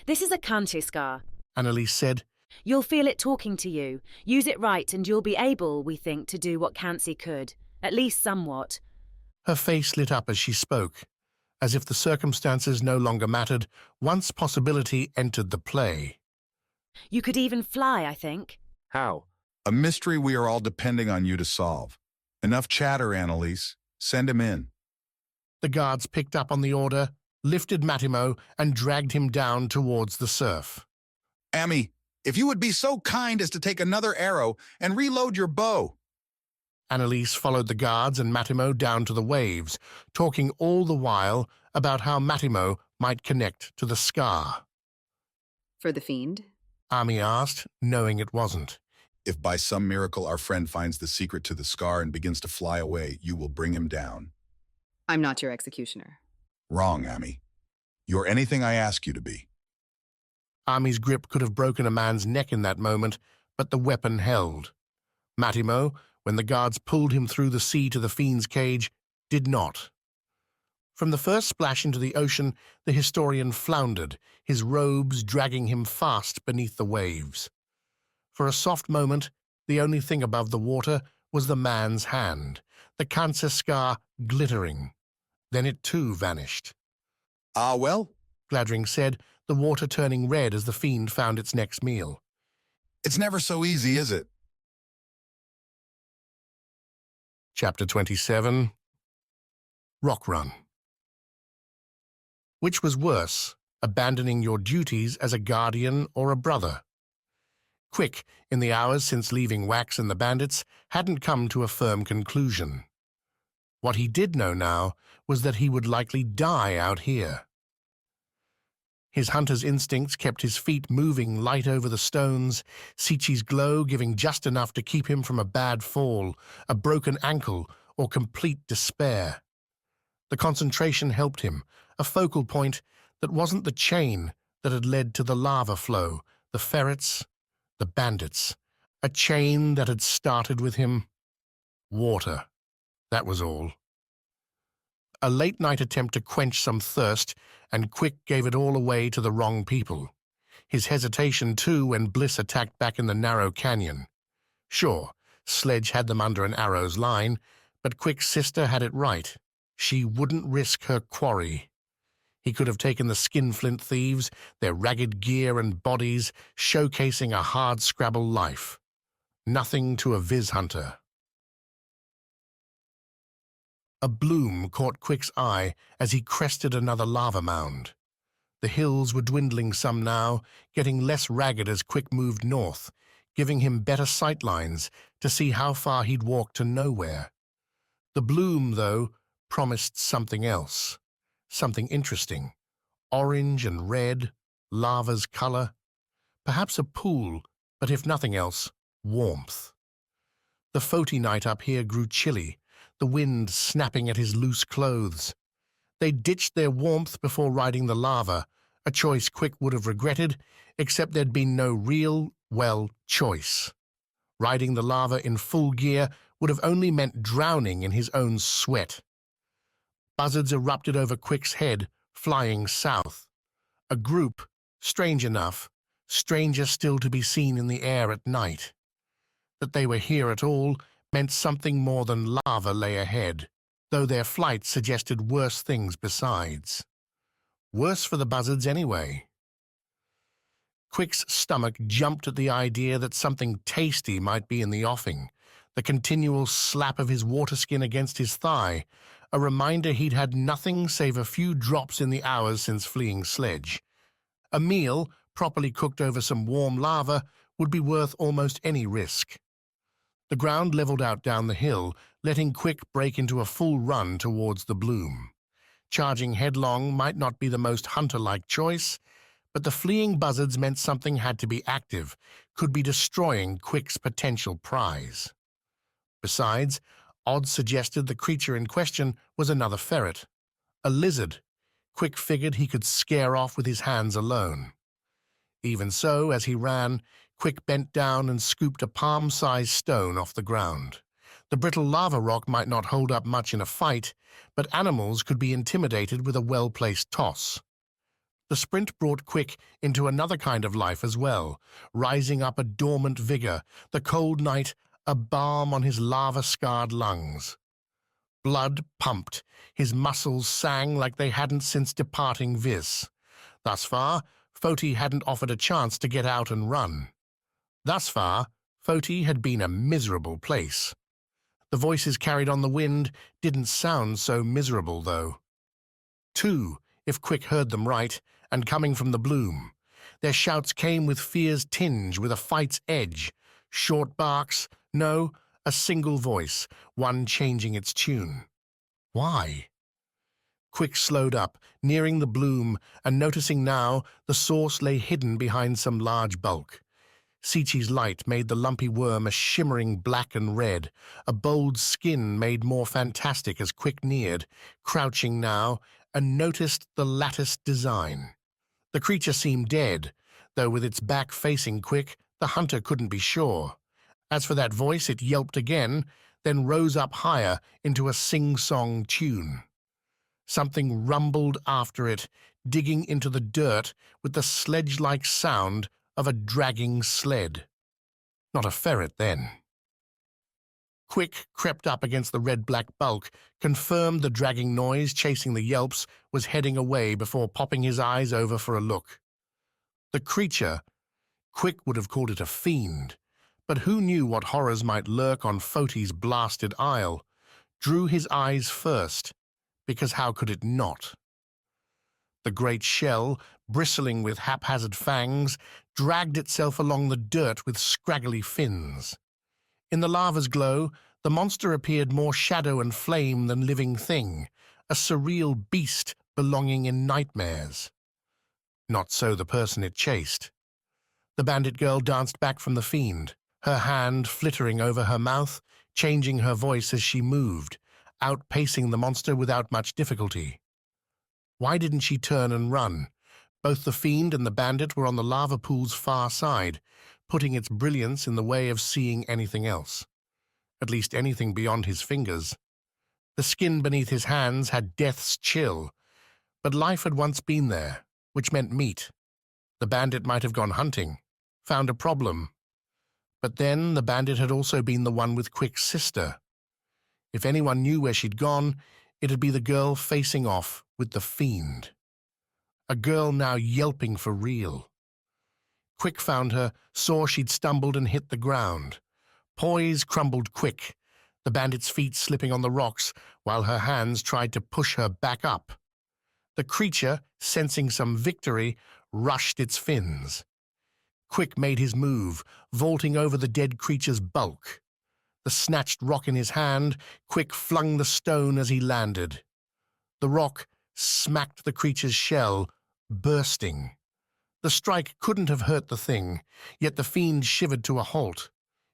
This is a Kanti scar, Annalise said. You'll feel it talking to you. Use it right and you'll be able, we think, to do what Kansi could. At least somewhat. Her face lit up as she spoke. As if the circumstances no longer mattered, once possibility entered the play. You could even fly, I think. How? A mystery we are all depending on you to solve. Enough chatter, Annalise. Send him in. The guards picked up on the order, lifted Mattimo, and dragged him down towards the surf. Ami, if you would be so kind as to take another arrow and reload your bow. Annalise followed the guards and Mattimo down to the waves, talking all the while about how Mattimo might connect to the scar. For the fiend? Ami asked, knowing it wasn't. If by some miracle our friend finds the secret to the scar and begins to fly away, you will bring him down. I'm not your executioner. Wrong, Ami. You're anything I ask you to be. Ami's grip could have broken a man's neck in that moment, but the weapon held. Mattimo, when the guards pulled him through the sea to the fiend's cage, did not. From the first splash into the ocean, the historian floundered, his robes dragging him fast beneath the waves. For a soft moment, the only thing above the water was the man's hand, the cancer scar glittering. Then it too vanished. Ah, well, Gladring said, the water turning red as the fiend found its next meal. It's never so easy, is it? Chapter 27. Rock Run. Which was worse, abandoning your duties as a guardian or a brother? Quick, in the hours since leaving Wax and the Bandits, hadn't come to a firm conclusion. What he did know now was that he would likely die out here. His hunter's instincts kept his feet moving light over the stones, Sichi's glow giving just enough to keep him from a bad fall, a broken ankle, or complete despair. The concentration helped him, a focal point that wasn't the chain that had led to the lava flow, the ferrets, the bandits, a chain that had started with him. Water, that was all. A late-night attempt to quench some thirst, and Quick gave it all away to the wrong people. His hesitation, too, when Bliss attacked back in the narrow canyon. Sure, Sledge had them under an arrow's line, but Quick's sister had it right. She wouldn't risk her quarry. He could have taken the skinflint thieves, their ragged gear and bodies, showcasing a hard-scrabble life. Nothing to a viz hunter. A bloom caught Quick's eye as he crested another lava mound. The hills were dwindling some now, getting less ragged as Quick moved north, giving him better sightlines to see how far he'd walk to nowhere. The bloom, though, promised something else, something interesting. Orange and red, lava's color. Perhaps a pool, but if nothing else, warmth. The Foti night up here grew chilly, the wind snapping at his loose clothes. They ditched their warmth before riding the lava, a choice Quick would have regretted, except there'd been no real, choice. Riding the lava in full gear would have only meant drowning in his own sweat. Buzzards erupted over Quick's head, flying south. A group, strange enough, stranger still to be seen in the air at night. That they were here at all meant something more than lava lay ahead, though their flight suggested worse things besides. Worse for the buzzards anyway. Quick's stomach jumped at the idea that something tasty might be in the offing, the continual slap of his water skin against his thigh, a reminder he'd had nothing save a few drops in the hours since fleeing Sledge. A meal, properly cooked over some warm lava, would be worth almost any risk. The ground leveled out down the hill, letting Quick break into a full run towards the bloom. Charging headlong might not be the most hunter-like choice, but the fleeing buzzards meant something had to be active, could be destroying Quick's potential prize. Besides, odds suggested the creature in question was another ferret. A lizard. Quick figured he could scare off with his hands alone. Even so, as he ran, Quick bent down and scooped a palm-sized stone off the ground. The brittle lava rock might not hold up much in a fight, but animals could be intimidated with a well-placed toss. The sprint brought Quick into another kind of life as well, rising up a dormant vigor, the cold night a balm on his lava-scarred lungs. Blood pumped, his muscles sang like they hadn't since departing Vis. Thus far, Foti hadn't offered a chance to get out and run. Thus far, Foti had been a miserable place. The voices carried on the wind didn't sound so miserable, though. two, if Quick heard them right, and coming from the bloom. Their shouts came with fear's tinge, with a fight's edge. Short barks, no, a single voice, one changing its tune. Why? Quick slowed up, nearing the bloom, and noticing now the source lay hidden behind some large bulk. Sichi's light made the lumpy worm a shimmering black and red, a bold skin made more fantastic as Quick neared, crouching now, and noticed the latticed design. The creature seemed dead, though with its back facing Quick, the hunter couldn't be sure. As for that voice, it yelped again, then rose up higher into a sing-song tune. Something rumbled after it, digging into the dirt with the sledge-like sound of a dragging sled. Not a ferret, then. Quick crept up against the red-black bulk, confirmed the dragging noise chasing the yelps was heading away before popping his eyes over for a look. The creature, Quick would have called it a fiend, but who knew what horrors might lurk on Foti's blasted isle, drew his eyes first, because how could it not? The great shell, bristling with haphazard fangs, dragged itself along the dirt with scraggly fins. In the lava's glow, the monster appeared more shadow and flame than living thing, a surreal beast belonging in nightmares. Not so the person it chased. The bandit girl danced back from the fiend, her hand flittering over her mouth, changing her voice as she moved, outpacing the monster without much difficulty. Why didn't she turn and run? Both the fiend and the bandit were on the lava pool's far side, putting its brilliance in the way of seeing anything else. At least anything beyond his fingers. The skin beneath his hands had death's chill, but life had once been there, which meant meat. The bandit might have gone hunting, found a problem. But then the bandit had also been the one with Quick's sister. If anyone knew where she'd gone, it'd be the girl facing off with the fiend. A girl now yelping for real. Quick found her, saw she'd stumbled and hit the ground. Poise crumbled Quick, the bandit's feet slipping on the rocks while her hands tried to push her back up. The creature, sensing some victory, rushed its fins. Quick made his move, vaulting over the dead creature's bulk. The snatched rock in his hand, Quick flung the stone as he landed. The rock smacked the creature's shell, bursting. The strike couldn't have hurt the thing, yet the fiend shivered to a halt.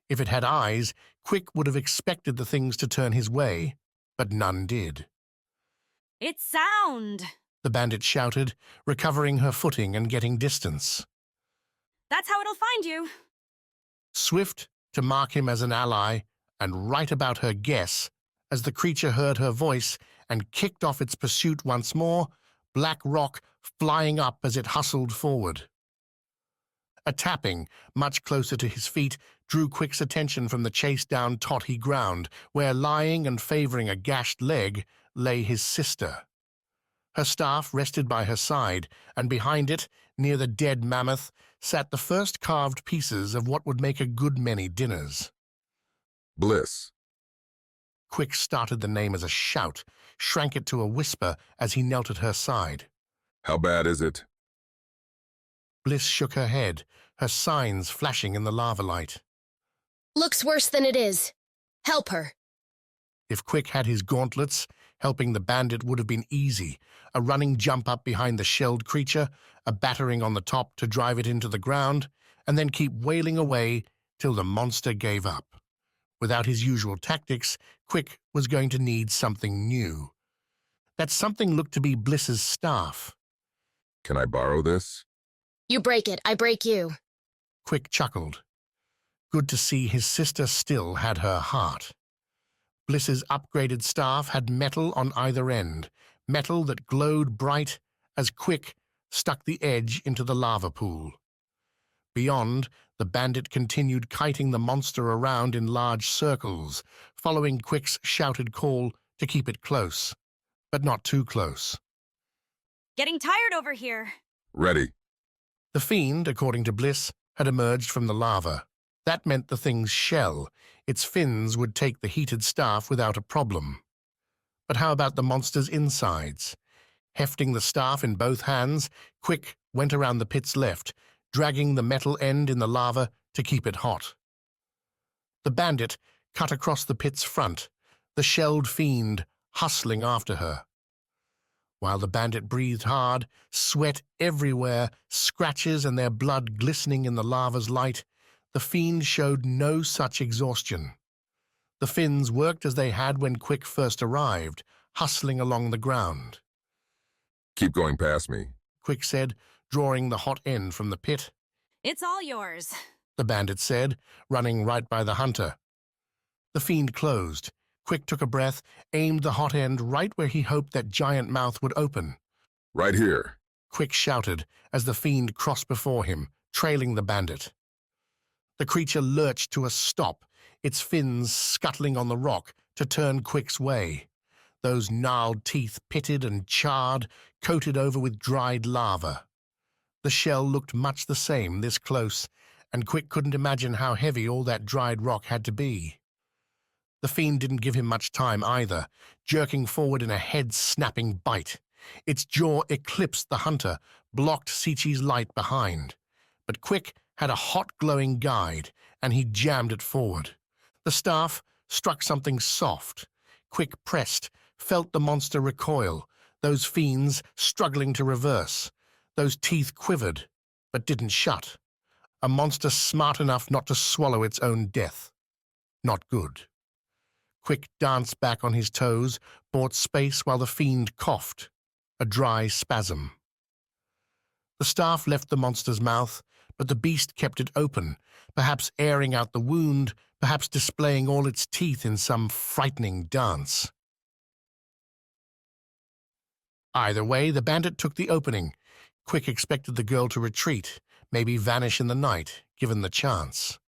If it had eyes, Quick would have expected the things to turn his way, but none did. It's sound! The bandit shouted, recovering her footing and getting distance. That's how it'll find you. Swift to mark him as an ally, and right about her guess, as the creature heard her voice and kicked off its pursuit once more, black rock flying up as it hustled forward. A tapping, much closer to his feet, drew Quick's attention from the chase-down totty ground, where, lying and favoring a gashed leg, lay his sister. Her staff rested by her side, and behind it, near the dead mammoth, sat the first carved pieces of what would make a good many dinners. Bliss. Quick started the name as a shout, shrank it to a whisper as he knelt at her side. How bad is it? Bliss shook her head, her signs flashing in the lava light. Looks worse than it is. Help her. If Quick had his gauntlets, helping the bandit would have been easy. A running jump up behind the shelled creature, a battering on the top to drive it into the ground, and then keep wailing away till the monster gave up. Without his usual tactics, Quick was going to need something new. That something looked to be Bliss's staff. Can I borrow this? You break it, I break you. Quick chuckled. Good to see his sister still had her heart. Bliss's upgraded staff had metal on either end, metal that glowed bright as Quick stuck the edge into the lava pool. Beyond, the bandit continued kiting the monster around in large circles, following Quick's shouted call to keep it close, but not too close. Getting tired over here. Ready. The fiend, according to Bliss, had emerged from the lava. That meant the thing's shell. Its fins would take the heated staff without a problem. But how about the monster's insides? Hefting the staff in both hands, Quick went around the pit's left, dragging the metal end in the lava to keep it hot. The bandit cut across the pit's front, the shelled fiend hustling after her. While the bandit breathed hard, sweat everywhere, scratches and their blood glistening in the lava's light, the fiend showed no such exhaustion. The fins worked as they had when Quick first arrived, hustling along the ground. Keep going past me, Quick said, drawing the hot end from the pit. It's all yours, the bandit said, running right by the hunter. The fiend closed. Quick took a breath, aimed the hot end right where he hoped that giant mouth would open. Right here, Quick shouted as the fiend crossed before him, trailing the bandit. The creature lurched to a stop, its fins scuttling on the rock to turn Quick's way. Those gnarled teeth pitted and charred, coated over with dried lava. The shell looked much the same this close, and Quick couldn't imagine how heavy all that dried rock had to be. The fiend didn't give him much time either, jerking forward in a head-snapping bite. Its jaw eclipsed the hunter, blocked Sichi's light behind. But Quick had a hot, glowing guide, and he jammed it forward. The staff struck something soft. Quick pressed, felt the monster recoil, those fiends struggling to reverse. Those teeth quivered, but didn't shut. A monster smart enough not to swallow its own death. Not good. Quick danced back on his toes, bought space while the fiend coughed. A dry spasm. The staff left the monster's mouth, but the beast kept it open, perhaps airing out the wound, perhaps displaying all its teeth in some frightening dance. Either way, the bandit took the opening. Quick expected the girl to retreat, maybe vanish in the night, given the chance.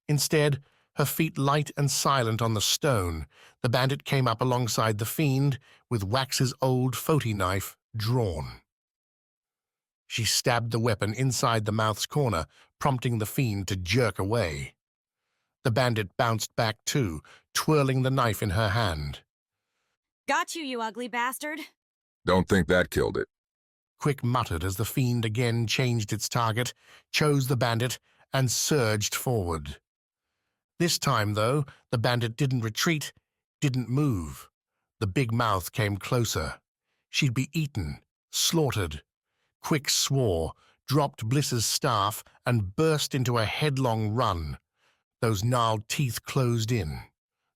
Instead, her feet light and silent on the stone, the bandit came up alongside the fiend, with Wax's old Foti knife drawn. She stabbed the weapon inside the mouth's corner, prompting the fiend to jerk away. The bandit bounced back too, twirling the knife in her hand. Got you, you ugly bastard. Don't think that killed it. Quick muttered as the fiend again changed its target, chose the bandit, and surged forward. This time, though, the bandit didn't retreat, didn't move. The big mouth came closer. She'd be eaten, slaughtered. Quick swore, dropped Bliss's staff, and burst into a headlong run. Those gnarled teeth closed in.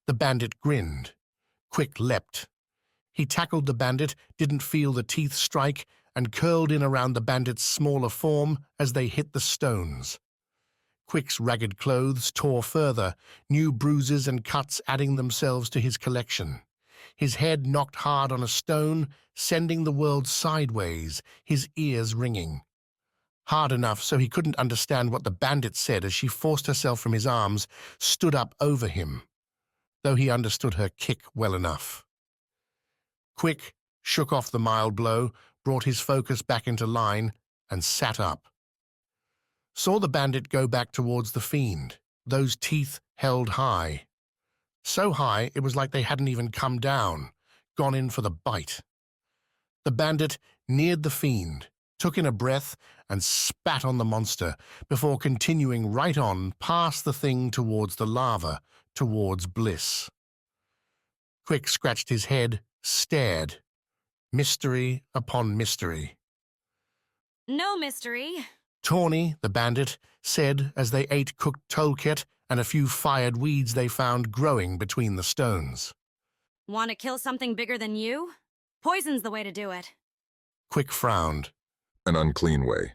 The bandit grinned. Quick leapt. He tackled the bandit, didn't feel the teeth strike, and curled in around the bandit's smaller form as they hit the stones. Quick's ragged clothes tore further, new bruises and cuts adding themselves to his collection. His head knocked hard on a stone, sending the world sideways, his ears ringing. Hard enough so he couldn't understand what the bandit said as she forced herself from his arms, stood up over him, though he understood her kick well enough. Quick shook off the mild blow, brought his focus back into line, and sat up. Saw the bandit go back towards the fiend, those teeth held high. So high it was like they hadn't even come down, gone in for the bite. The bandit neared the fiend, took in a breath, and spat on the monster before continuing right on past the thing towards the lava, towards Bliss. Quick scratched his head, stared. Mystery upon mystery. No mystery. Tawny, the bandit, said as they ate cooked tolkit and a few fired weeds they found growing between the stones. Want to kill something bigger than you? Poison's the way to do it. Quick frowned. An unclean way.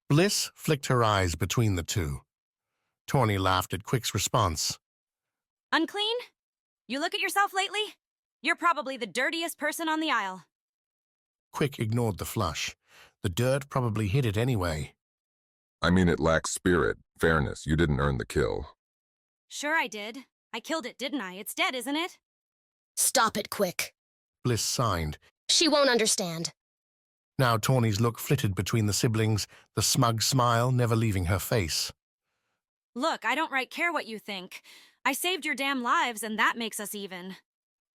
Bliss flicked her eyes between the two. Tawny laughed at Quick's response. Unclean? You look at yourself lately? You're probably the dirtiest person on the isle. Quick ignored the flush. The dirt probably hid it anyway. I mean, it lacks spirit, fairness. You didn't earn the kill. Sure I did. I killed it, didn't I? It's dead, isn't it? Stop it, Quick. Bliss signed. She won't understand. Now Tawny's look flitted between the siblings, the smug smile never leaving her face. Look, I don't right care what you think. I saved your damn lives, and that makes us even.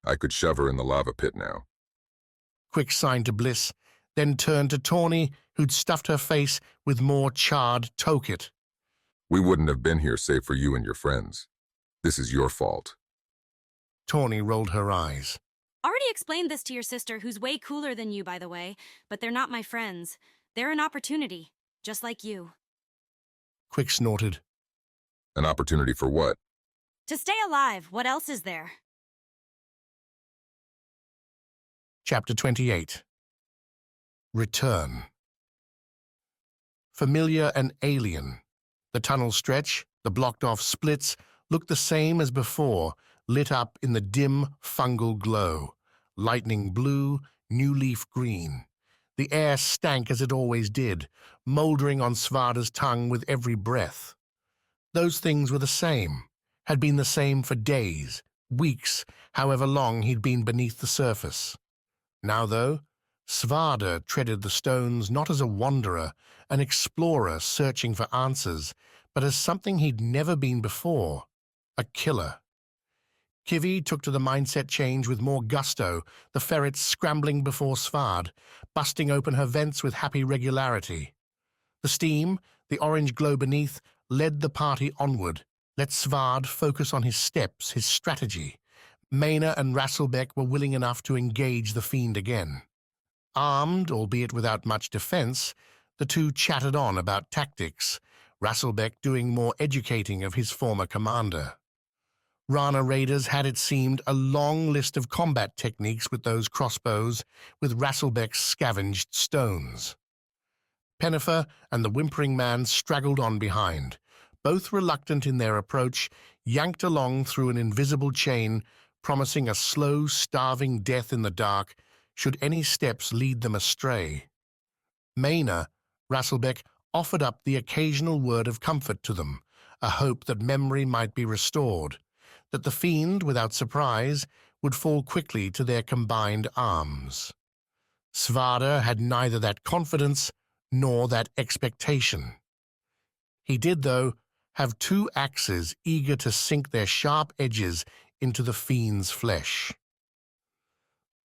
I could shove her in the lava pit now. Quick sign to Bliss, then turned to Tawny, who'd stuffed her face with more charred toket. We wouldn't have been here save for you and your friends. This is your fault. Tawny rolled her eyes. Already explained this to your sister, who's way cooler than you, by the way, but they're not my friends. They're an opportunity, just like you. Quick snorted. An opportunity for what? To stay alive, what else is there? Chapter 28. Return. Familiar and alien. The tunnel stretch, the blocked-off splits, looked the same as before, lit up in the dim fungal glow. Lightning blue, new leaf green. The air stank as it always did, mouldering on Svarde's tongue with every breath. Those things were the same, had been the same for days, weeks, however long he'd been beneath the surface. Now, though, Svarde treaded the stones not as a wanderer, an explorer searching for answers, but as something he'd never been before, a killer. Kivi took to the mindset change with more gusto, the ferret scrambling before Svarde, busting open her vents with happy regularity. The steam, the orange glow beneath, led the party onward, let Svarde focus on his steps, his strategy. Maina and Rasselbeck were willing enough to engage the fiend again. Armed, albeit without much defense, the two chatted on about tactics, Rasselbeck doing more educating of his former commander. Rana raiders had, it seemed, a long list of combat techniques with those crossbows, with Rasselbeck's scavenged stones. Pennifer and the whimpering man straggled on behind, both reluctant in their approach, yanked along through an invisible chain, promising a slow, starving death in the dark should any steps lead them astray. Maina, Rasselbeck, offered up the occasional word of comfort to them, a hope that memory might be restored, that the fiend, without surprise, would fall quickly to their combined arms. Svarde had neither that confidence nor that expectation. He did, though, have two axes eager to sink their sharp edges into the fiend's flesh.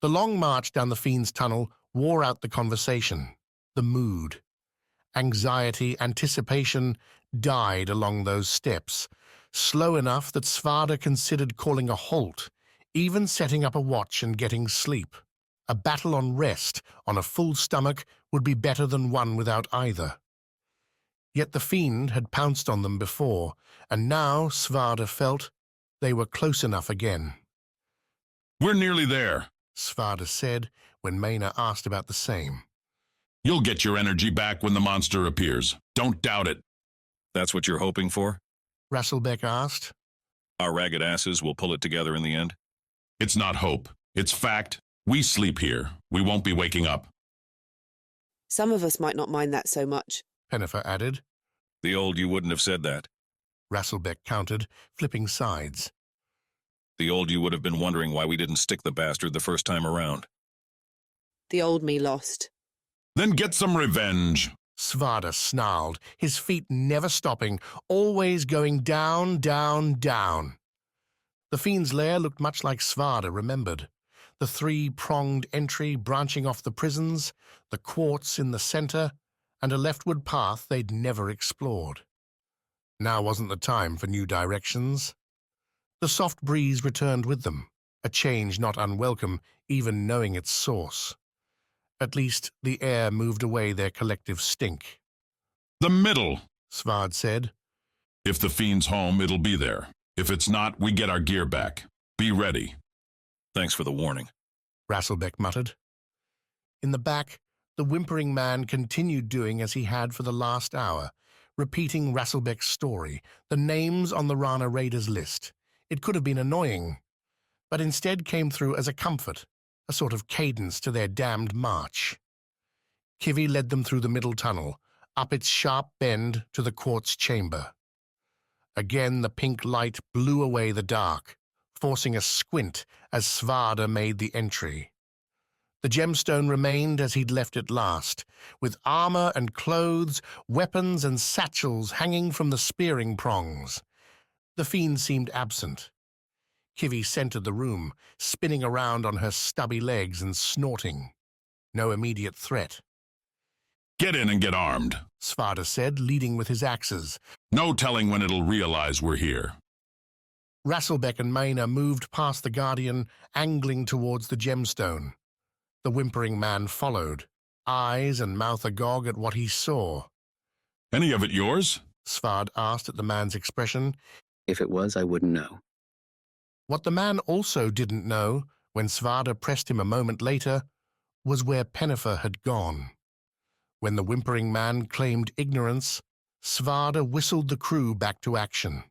The long march down the fiend's tunnel wore out the conversation, the mood. Anxiety, anticipation died along those steps, slow enough that Svarde considered calling a halt, even setting up a watch and getting sleep. A battle on rest, on a full stomach, would be better than one without either. Yet the fiend had pounced on them before, and now Svarde felt they were close enough again. "We're nearly there," Svarde said when Maina asked about the same. "You'll get your energy back when the monster appears. Don't doubt it." That's what you're hoping for? Rasselbeck asked. Our ragged asses will pull it together in the end? It's not hope. It's fact. We sleep here. We won't be waking up. Some of us might not mind that so much, Pennifer added. The old you wouldn't have said that. Rasselbeck countered, flipping sides. The old you would have been wondering why we didn't stick the bastard the first time around. The old me lost. Then get some revenge. Svarde snarled, his feet never stopping, always going down, down, down. The fiend's lair looked much like Svarde remembered. The three-pronged entry branching off the prisons, the quartz in the center, and a leftward path they'd never explored. Now wasn't the time for new directions. The soft breeze returned with them, a change not unwelcome, even knowing its source. At least the air moved away their collective stink. "The middle," Svarde said. "If the fiend's home, it'll be there. If it's not, we get our gear back. Be ready." Thanks for the warning, Rasselbeck muttered. In the back, the whimpering man continued doing as he had for the last hour, repeating Rasselbeck's story, the names on the Rana Raiders list. It could have been annoying, but instead came through as a comfort, a sort of cadence to their damned march. Kivi led them through the middle tunnel, up its sharp bend to the quartz chamber. Again the pink light blew away the dark, forcing a squint as Svarde made the entry. The gemstone remained as he'd left it last, with armor and clothes, weapons and satchels hanging from the spearing prongs. The fiend seemed absent. Kivi centered the room, spinning around on her stubby legs and snorting. No immediate threat. Get in and get armed. Svarde said, leading with his axes. No telling when it'll realize we're here. Rasselbeck and Maina moved past the Guardian, angling towards the gemstone. The whimpering man followed, eyes and mouth agog at what he saw. Any of it yours? Svarde asked at the man's expression. If it was, I wouldn't know. What the man also didn't know, when Svarde pressed him a moment later, was where Pennifer had gone. When the whimpering man claimed ignorance, Svarde whistled the crew back to action.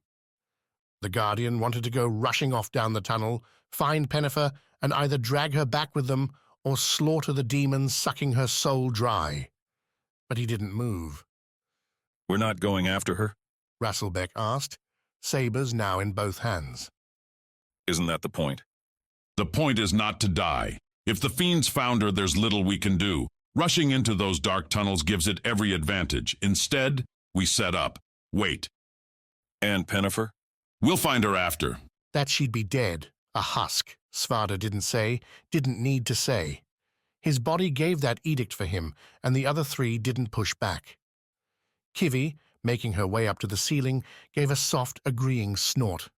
The Guardian wanted to go rushing off down the tunnel, find Pennifer, and either drag her back with them or slaughter the demons sucking her soul dry. But he didn't move. We're not going after her? Rasselbeck asked, sabers now in both hands. Isn't that the point? The point is not to die. If the fiends found her, there's little we can do. Rushing into those dark tunnels gives it every advantage. Instead, we set up. Wait. And Pennifer? We'll find her after. That she'd be dead, a husk, Svarde didn't say, didn't need to say. His body gave that edict for him, and the other three didn't push back. Kivi, making her way up to the ceiling, gave a soft, agreeing snort.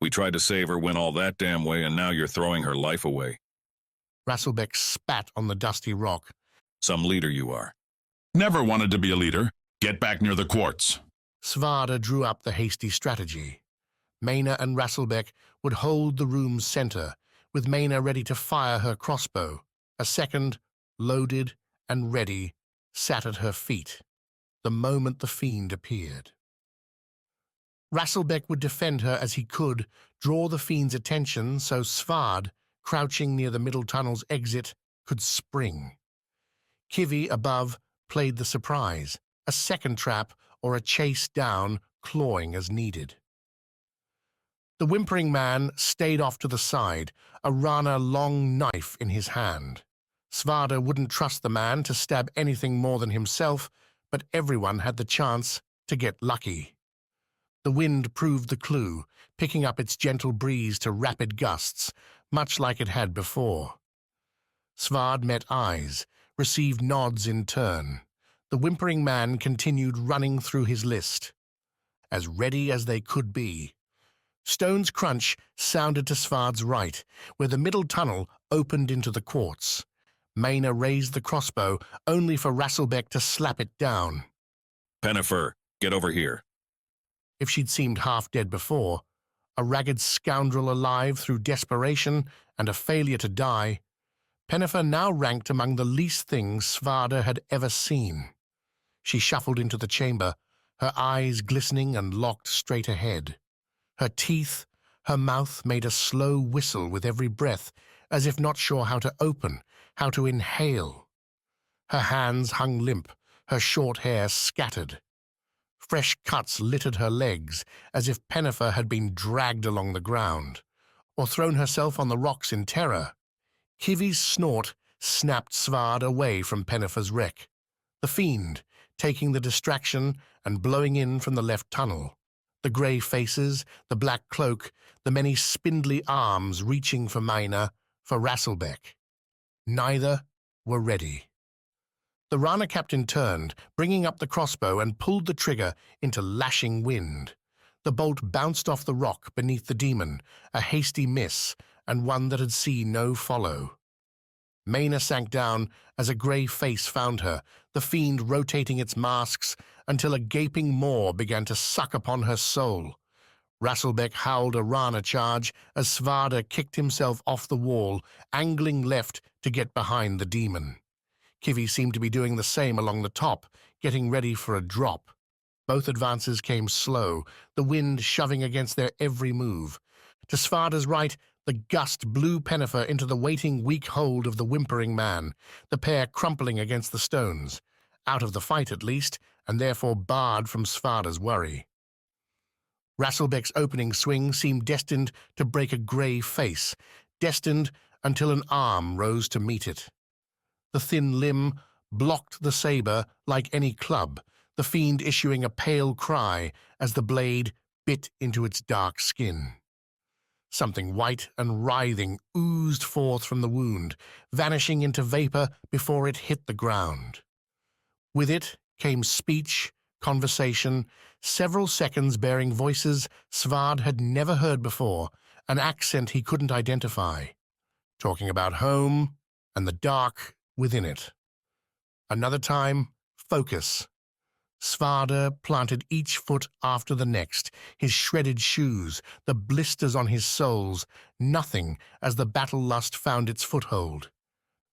We tried to save her, went all that damn way, and now you're throwing her life away. Rasselbeck spat on the dusty rock. Some leader you are. Never wanted to be a leader. Get back near the quartz. Svarde drew up the hasty strategy. Maina and Rasselbeck would hold the room's center, with Maina ready to fire her crossbow. A second, loaded and ready, sat at her feet, the moment the fiend appeared. Rasselbeck would defend her as he could, draw the fiend's attention so Svarde, crouching near the middle tunnel's exit, could spring. Kivi, above, played the surprise, a second trap or a chase down, clawing as needed. The whimpering man stayed off to the side, a Rana long knife in his hand. Svarde wouldn't trust the man to stab anything more than himself, but everyone had the chance to get lucky. The wind proved the clue, picking up its gentle breeze to rapid gusts, much like it had before. Svarde met eyes, received nods in turn. The whimpering man continued running through his list, as ready as they could be. Stone's crunch sounded to Svarde's right, where the middle tunnel opened into the quartz. Maina raised the crossbow, only for Rasselbeck to slap it down. Pennifer, get over here. If she'd seemed half dead before, a ragged scoundrel alive through desperation and a failure to die, Pennifer now ranked among the least things Svarde had ever seen. She shuffled into the chamber, her eyes glistening and locked straight ahead. Her teeth, her mouth made a slow whistle with every breath, as if not sure how to open, how to inhale. Her hands hung limp, her short hair scattered. Fresh cuts littered her legs, as if Pennifer had been dragged along the ground, or thrown herself on the rocks in terror. Kivi's snort snapped Svarde away from Pennifer's wreck. The fiend, taking the distraction and blowing in from the left tunnel. The grey faces, the black cloak, the many spindly arms reaching for Maina, for Rasselbeck. Neither were ready. The Rana captain turned, bringing up the crossbow, and pulled the trigger into lashing wind. The bolt bounced off the rock beneath the demon, a hasty miss, and one that had seen no follow. Maina sank down as a grey face found her, the fiend rotating its masks until a gaping maw began to suck upon her soul. Rasselbeck howled a Rana charge as Svarde kicked himself off the wall, angling left to get behind the demon. Kivi seemed to be doing the same along the top, getting ready for a drop. Both advances came slow, the wind shoving against their every move. To Svarde's right, the gust blew Pennifer into the waiting weak hold of the whimpering man, the pair crumpling against the stones. Out of the fight at least, and therefore barred from Svarde's worry. Rasselbeck's opening swing seemed destined to break a grey face, destined until an arm rose to meet it. The thin limb blocked the saber like any club, the fiend issuing a pale cry as the blade bit into its dark skin. Something white and writhing oozed forth from the wound, vanishing into vapor before it hit the ground. With it came speech, conversation, several seconds bearing voices Svarde had never heard before, an accent he couldn't identify, talking about home and the dark within it. Another time, focus. Svarde planted each foot after the next, his shredded shoes, the blisters on his soles, nothing as the battle lust found its foothold.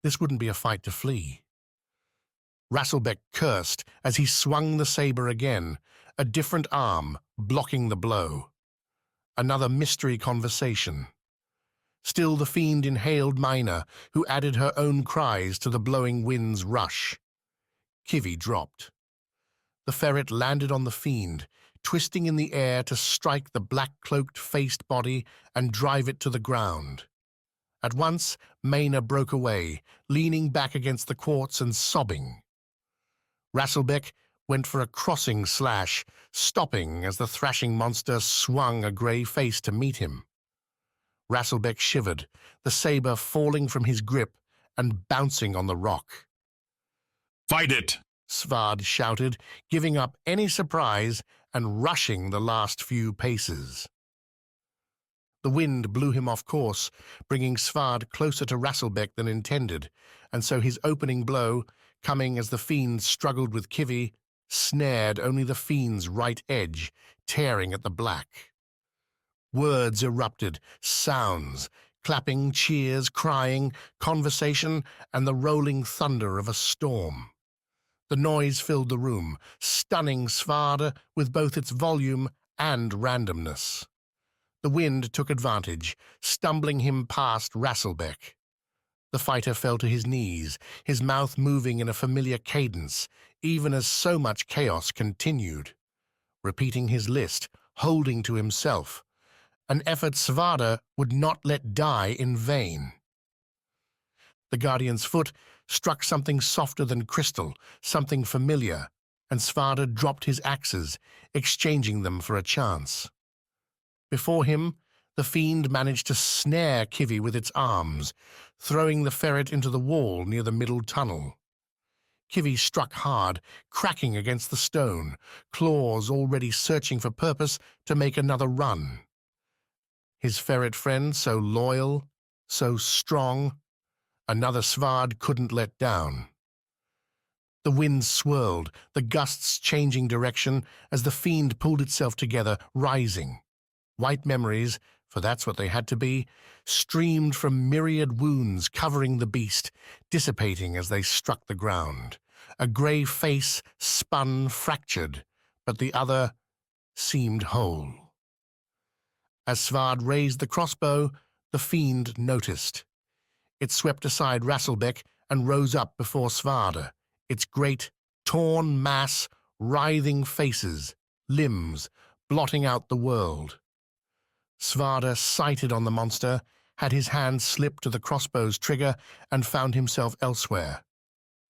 This wouldn't be a fight to flee. Rasselbeck cursed as he swung the saber again, a different arm blocking the blow. Another mystery conversation. Still the fiend inhaled Mina, who added her own cries to the blowing wind's rush. Kivi dropped. The ferret landed on the fiend, twisting in the air to strike the black-cloaked faced body and drive it to the ground. At once, Mina broke away, leaning back against the quartz and sobbing. Rasselbeck went for a crossing slash, stopping as the thrashing monster swung a grey face to meet him. Rasselbeck shivered, the saber falling from his grip and bouncing on the rock. "Fight it!" Svarde shouted, giving up any surprise and rushing the last few paces. The wind blew him off course, bringing Svarde closer to Rasselbeck than intended, and so his opening blow, coming as the fiend struggled with Kivi, snared only the fiend's right edge, tearing at the black. Words erupted, sounds, clapping, cheers, crying, conversation, and the rolling thunder of a storm. The noise filled the room, stunning Svarde with both its volume and randomness. The wind took advantage, stumbling him past Rasselbeck. The fighter fell to his knees, his mouth moving in a familiar cadence, even as so much chaos continued. Repeating his list, holding to himself, an effort Svarde would not let die in vain. The Guardian's foot struck something softer than crystal, something familiar, and Svarde dropped his axes, exchanging them for a chance. Before him, the fiend managed to snare Kivi with its arms, throwing the ferret into the wall near the middle tunnel. Kivi struck hard, cracking against the stone, claws already searching for purpose to make another run. His ferret friend, so loyal, so strong, another Svarde couldn't let down. The wind swirled, the gusts changing direction as the fiend pulled itself together, rising. White memories, for that's what they had to be, streamed from myriad wounds covering the beast, dissipating as they struck the ground. A grey face spun fractured, but the other seemed whole. As Svarde raised the crossbow, the fiend noticed. It swept aside Rasselbeck and rose up before Svarde, its great, torn mass, writhing faces, limbs, blotting out the world. Svarde sighted on the monster, had his hand slip to the crossbow's trigger, and found himself elsewhere.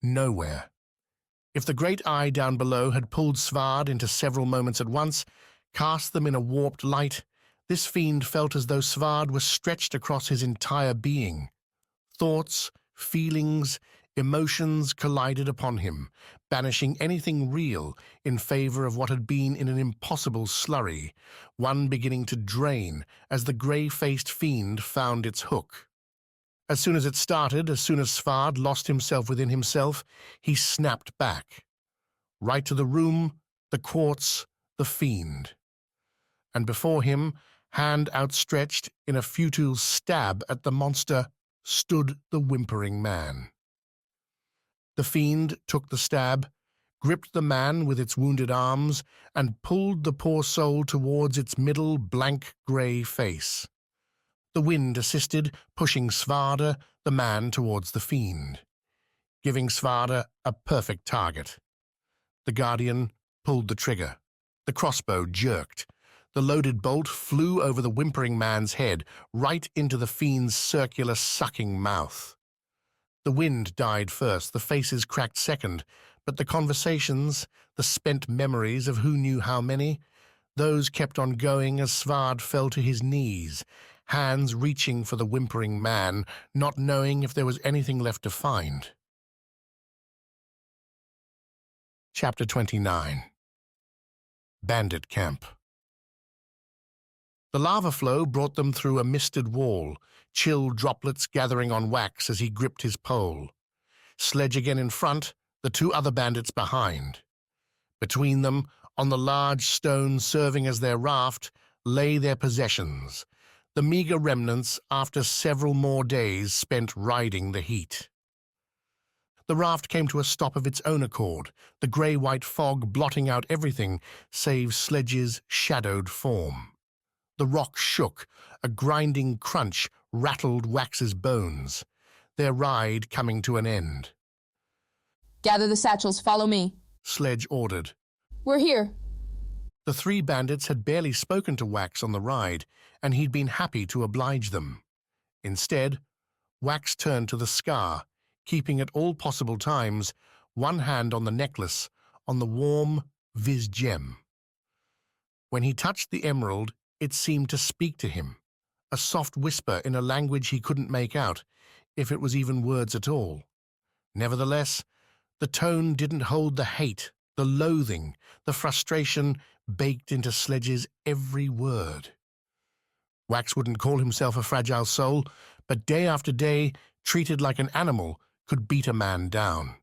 Nowhere. If the great eye down below had pulled Svarde into several moments at once, cast them in a warped light, this fiend felt as though Svarde was stretched across his entire being. Thoughts, feelings, emotions collided upon him, banishing anything real in favor of what had been in an impossible slurry, one beginning to drain as the grey-faced fiend found its hook. As soon as it started, as soon as Svarde lost himself within himself, he snapped back. Right to the room, the quartz, the fiend. And before him, hand outstretched in a futile stab at the monster, stood the whimpering man. The fiend took the stab, gripped the man with its wounded arms, and pulled the poor soul towards its middle blank grey face. The wind assisted, pushing Svarde, the man, towards the fiend, giving Svarde a perfect target. The Guardian pulled the trigger. The crossbow jerked. The loaded bolt flew over the whimpering man's head, right into the fiend's circular, sucking mouth. The wind died first, the faces cracked second, but the conversations, the spent memories of who knew how many, those kept on going as Svarde fell to his knees, hands reaching for the whimpering man, not knowing if there was anything left to find. Chapter 29. Bandit Camp. The lava flow brought them through a misted wall, chill droplets gathering on Wax as he gripped his pole. Sledge again in front, the two other bandits behind. Between them, on the large stone serving as their raft, lay their possessions, the meager remnants after several more days spent riding the heat. The raft came to a stop of its own accord, the grey-white fog blotting out everything save Sledge's shadowed form. The rock shook, a grinding crunch rattled Wax's bones, their ride coming to an end. Gather the satchels, follow me, Sledge ordered. We're here. The three bandits had barely spoken to Wax on the ride, and he'd been happy to oblige them. Instead, Wax turned to the scar, keeping at all possible times one hand on the necklace, on the warm Viz gem. When he touched the emerald, it seemed to speak to him, a soft whisper in a language he couldn't make out, if it was even words at all. Nevertheless, the tone didn't hold the hate, the loathing, the frustration baked into Sledge's every word. Wax wouldn't call himself a fragile soul, but day after day, treated like an animal, could beat a man down.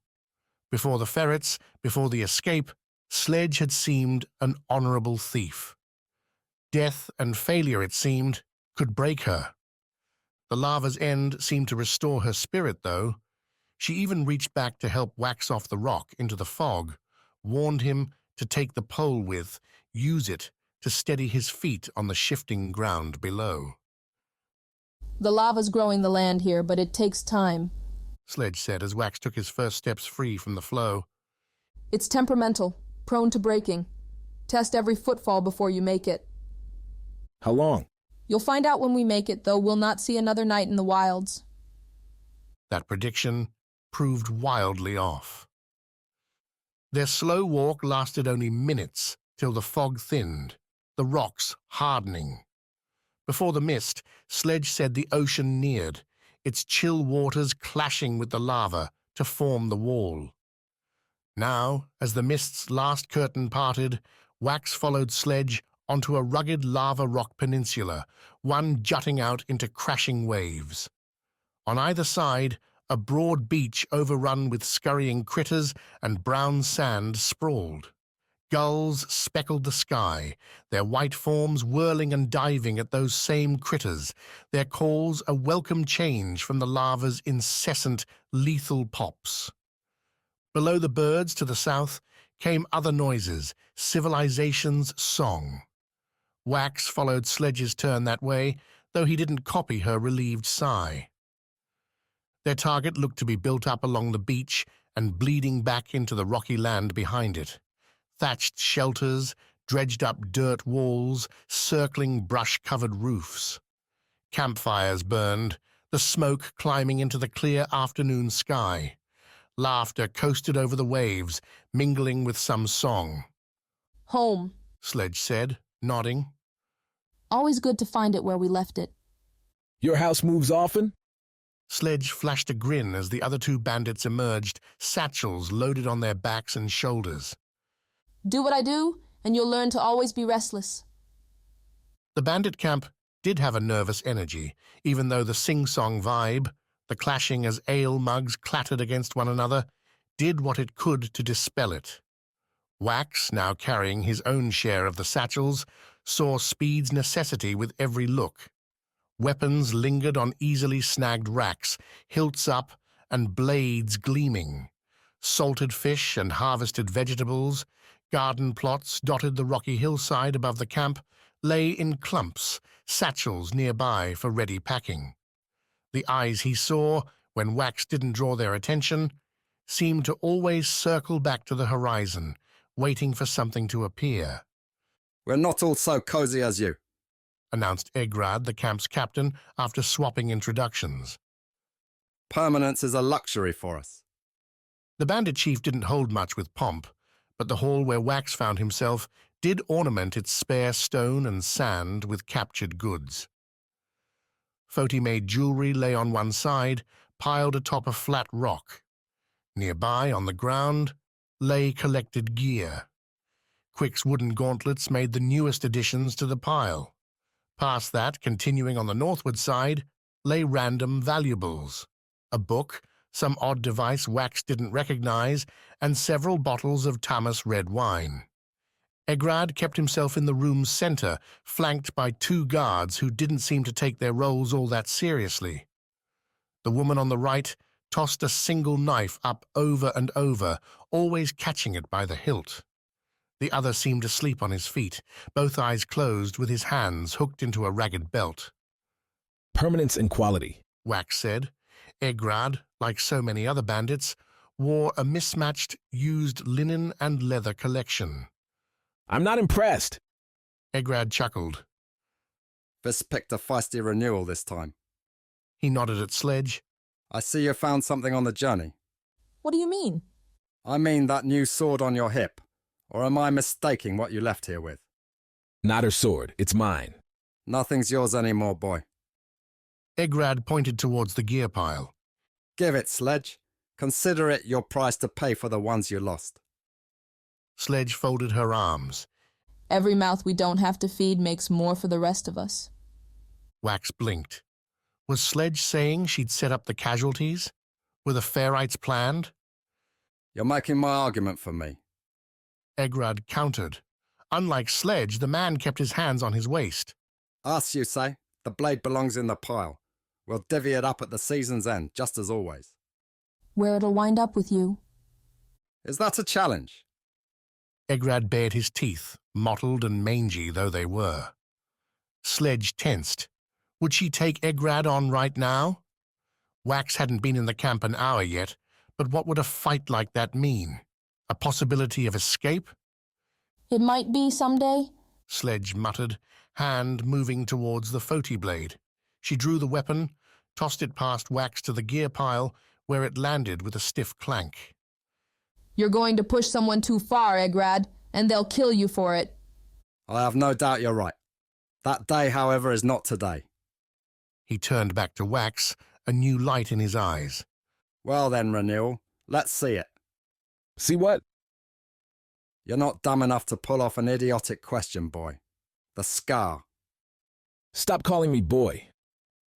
Before the ferrets, before the escape, Sledge had seemed an honorable thief. Death and failure, it seemed, could break her. The lava's end seemed to restore her spirit, though. She even reached back to help Wax off the rock into the fog, warned him to take the pole with, use it to steady his feet on the shifting ground below. The lava's growing the land here, but it takes time, Sledge said as Wax took his first steps free from the flow. It's temperamental, prone to breaking. Test every footfall before you make it. How long? You'll find out when we make it, though we'll not see another night in the wilds. That prediction proved wildly off. Their slow walk lasted only minutes till the fog thinned, the rocks hardening. Before the mist, Sledge said the ocean neared, its chill waters clashing with the lava to form the wall. Now, as the mist's last curtain parted, Wax followed Sledge onto a rugged lava rock peninsula, one jutting out into crashing waves. On either side, a broad beach overrun with scurrying critters and brown sand sprawled. Gulls speckled the sky, their white forms whirling and diving at those same critters, their calls a welcome change from the lava's incessant, lethal pops. Below the birds to the south came other noises, civilization's song. Wax followed Sledge's turn that way, though he didn't copy her relieved sigh. Their target looked to be built up along the beach and bleeding back into the rocky land behind it. Thatched shelters, dredged-up dirt walls, circling brush-covered roofs. Campfires burned, the smoke climbing into the clear afternoon sky. Laughter coasted over the waves, mingling with some song. Home, Sledge said, nodding. Always good to find it where we left it. Your house moves often? Sledge flashed a grin as the other two bandits emerged, satchels loaded on their backs and shoulders. Do what I do, and you'll learn to always be restless. The bandit camp did have a nervous energy, even though the sing-song vibe, the clashing as ale mugs clattered against one another, did what it could to dispel it. Wax, now carrying his own share of the satchels, saw speed's necessity with every look. Weapons lingered on easily snagged racks, hilts up and blades gleaming. Salted fish and harvested vegetables, garden plots dotted the rocky hillside above the camp, lay in clumps, satchels nearby for ready packing. The eyes he saw, when Wax didn't draw their attention, seemed to always circle back to the horizon, waiting for something to appear. We're not all so cozy as you, announced Egrad, the camp's captain, after swapping introductions. Permanence is a luxury for us. The bandit chief didn't hold much with pomp, but the hall where Wax found himself did ornament its spare stone and sand with captured goods. Foti-made jewelry lay on one side, piled atop a flat rock. Nearby, on the ground, lay collected gear. Quick's wooden gauntlets made the newest additions to the pile. Past that, continuing on the northward side, lay random valuables. A book, some odd device Wax didn't recognize, and several bottles of Tamas red wine. Egrad kept himself in the room's center, flanked by two guards who didn't seem to take their roles all that seriously. The woman on the right tossed a single knife up over and over, always catching it by the hilt. The other seemed asleep on his feet, both eyes closed with his hands hooked into a ragged belt. Permanence and quality, Wax said. Egrad, like so many other bandits, wore a mismatched, used linen and leather collection. I'm not impressed. Egrad chuckled. This picked a feisty renewal this time. He nodded at Sledge. I see you found something on the journey. What do you mean? I mean that new sword on your hip. Or am I mistaking what you left here with? Not her sword, it's mine. Nothing's yours anymore, boy. Egrad pointed towards the gear pile. Give it, Sledge. Consider it your price to pay for the ones you lost. Sledge folded her arms. Every mouth we don't have to feed makes more for the rest of us. Wax blinked. Was Sledge saying she'd set up the casualties? Were the Fairites planned? You're making my argument for me. Egrad countered. Unlike Sledge, the man kept his hands on his waist. Us, you say? The blade belongs in the pile. We'll divvy it up at the season's end, just as always. Where it'll wind up with you. Is that a challenge? Egrad bared his teeth, mottled and mangy though they were. Sledge tensed. Would she take Egrad on right now? Wax hadn't been in the camp an hour yet, but what would a fight like that mean? A possibility of escape? It might be someday, Sledge muttered, hand moving towards the Foti blade. She drew the weapon, tossed it past Wax to the gear pile, where it landed with a stiff clank. You're going to push someone too far, Egrad, and they'll kill you for it. I have no doubt you're right. That day, however, is not today. He turned back to Wax, a new light in his eyes. Well then, Renewal, let's see it. See what? You're not dumb enough to pull off an idiotic question, boy. The scar. Stop calling me boy.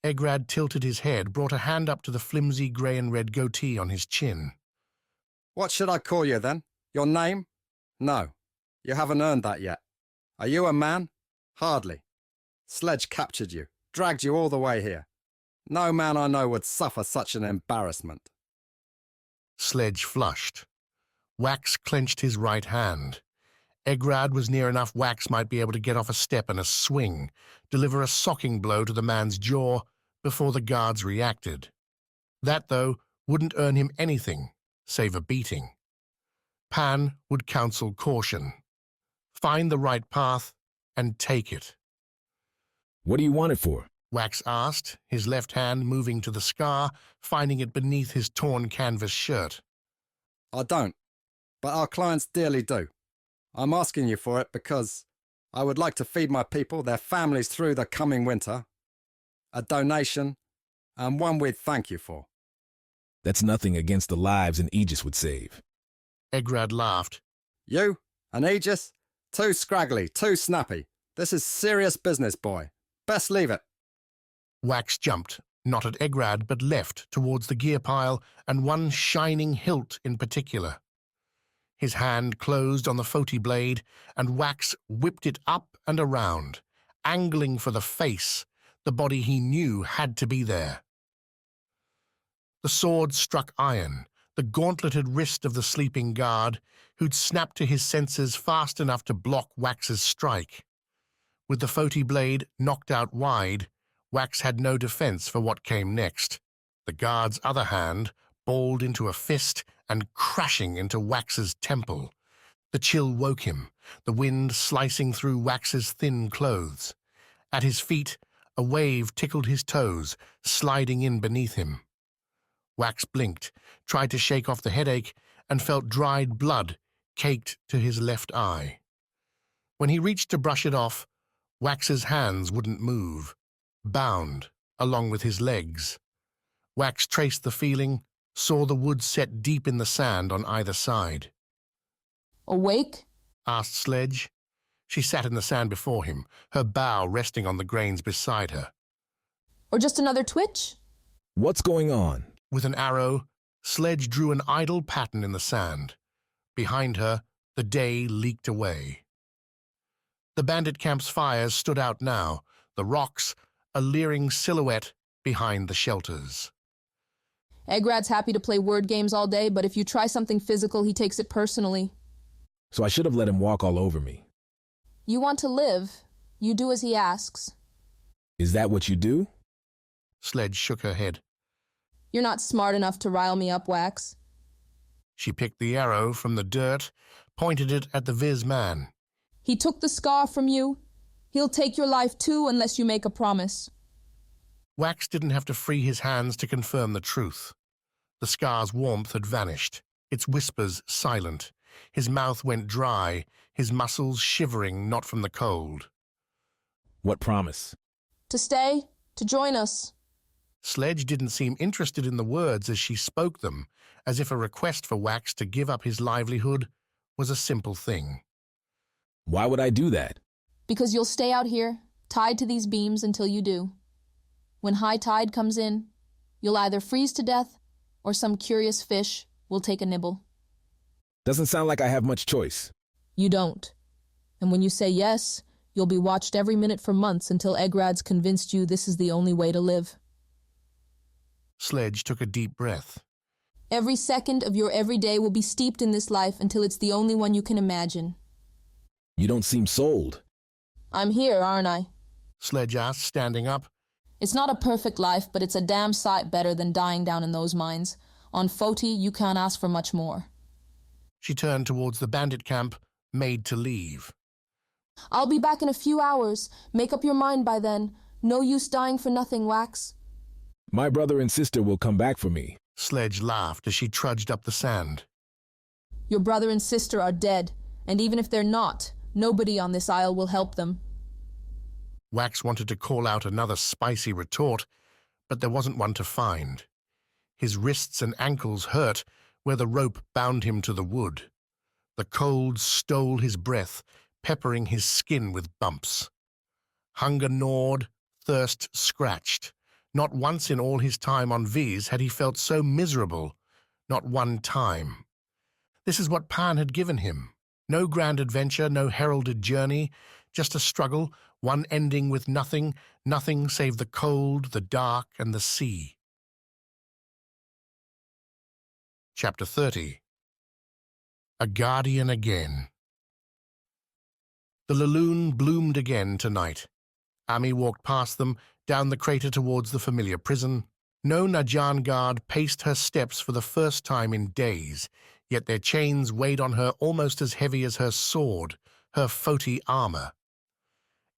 Egrad tilted his head, brought a hand up to the flimsy grey and red goatee on his chin. What should I call you then? Your name? No, you haven't earned that yet. Are you a man? Hardly. Sledge captured you, dragged you all the way here. No man I know would suffer such an embarrassment. Sledge flushed. Wax clenched his right hand. Egrad was near enough Wax might be able to get off a step and a swing, deliver a socking blow to the man's jaw before the guards reacted. That, though, wouldn't earn him anything, save a beating. Pan would counsel caution. Find the right path and take it. What do you want it for? Wax asked, his left hand moving to the scar, finding it beneath his torn canvas shirt. I don't, but our clients dearly do. I'm asking you for it because I would like to feed my people, their families through the coming winter. A donation, and one we'd thank you for. That's nothing against the lives an Aegis would save. Egrad laughed. You? An Aegis? Too scraggly, too snappy. This is serious business, boy. Best leave it. Wax jumped, not at Egrad, but left towards the gear pile and one shining hilt in particular. His hand closed on the Foti blade, and Wax whipped it up and around, angling for the face, the body he knew had to be there. The sword struck iron, the gauntleted wrist of the sleeping guard, who'd snapped to his senses fast enough to block Wax's strike. With the Foti blade knocked out wide, Wax had no defense for what came next. The guard's other hand balled into a fist and crashing into Wax's temple. The chill woke him, the wind slicing through Wax's thin clothes. At his feet, a wave tickled his toes, sliding in beneath him. Wax blinked, tried to shake off the headache, and felt dried blood caked to his left eye. When he reached to brush it off, Wax's hands wouldn't move, bound, along with his legs. Wax traced the feeling, saw the wood set deep in the sand on either side. Awake? Asked Sledge. She sat in the sand before him, her bow resting on the grains beside her. Or just another twitch? What's going on? With an arrow, Sledge drew an idle pattern in the sand. Behind her, the day leaked away. The bandit camp's fires stood out now, the rocks, a leering silhouette behind the shelters. Egrad's happy to play word games all day, but if you try something physical, he takes it personally. So I should have let him walk all over me. You want to live, you do as he asks. Is that what you do? Sledge shook her head. You're not smart enough to rile me up, Wax. She picked the arrow from the dirt, pointed it at the Viz man. He took the scar from you. He'll take your life too unless you make a promise. Wax didn't have to free his hands to confirm the truth. The scar's warmth had vanished, its whispers silent. His mouth went dry, his muscles shivering not from the cold. What promise? To stay, to join us. Sledge didn't seem interested in the words as she spoke them, as if a request for Wax to give up his livelihood was a simple thing. Why would I do that? Because you'll stay out here, tied to these beams until you do. When high tide comes in, you'll either freeze to death or some curious fish will take a nibble. Doesn't sound like I have much choice. You don't. And when you say yes, you'll be watched every minute for months until Egrad's convinced you this is the only way to live. Sledge took a deep breath. Every second of your every day will be steeped in this life until it's the only one you can imagine. You don't seem sold. I'm here, aren't I? Sledge asked, standing up. It's not a perfect life, but it's a damn sight better than dying down in those mines. On Foti, you can't ask for much more. She turned towards the bandit camp, made to leave. I'll be back in a few hours. Make up your mind by then. No use dying for nothing, Wax. My brother and sister will come back for me. Sledge laughed as she trudged up the sand. Your brother and sister are dead, and even if they're not, nobody on this isle will help them. Wax wanted to call out another spicy retort, but there wasn't one to find. His wrists and ankles hurt where the rope bound him to the wood. The cold stole his breath, peppering his skin with bumps. Hunger gnawed, thirst scratched. Not once in all his time on Viz had he felt so miserable, not one time. This is what Pan had given him. No grand adventure, no heralded journey, just a struggle, one ending with nothing, nothing save the cold, the dark, and the sea. Chapter 30. A Guardian Again. The Laloon bloomed again tonight. Ami walked past them, down the crater towards the familiar prison. No Najan guard paced her steps for the first time in days, yet their chains weighed on her almost as heavy as her sword, her Foti armor.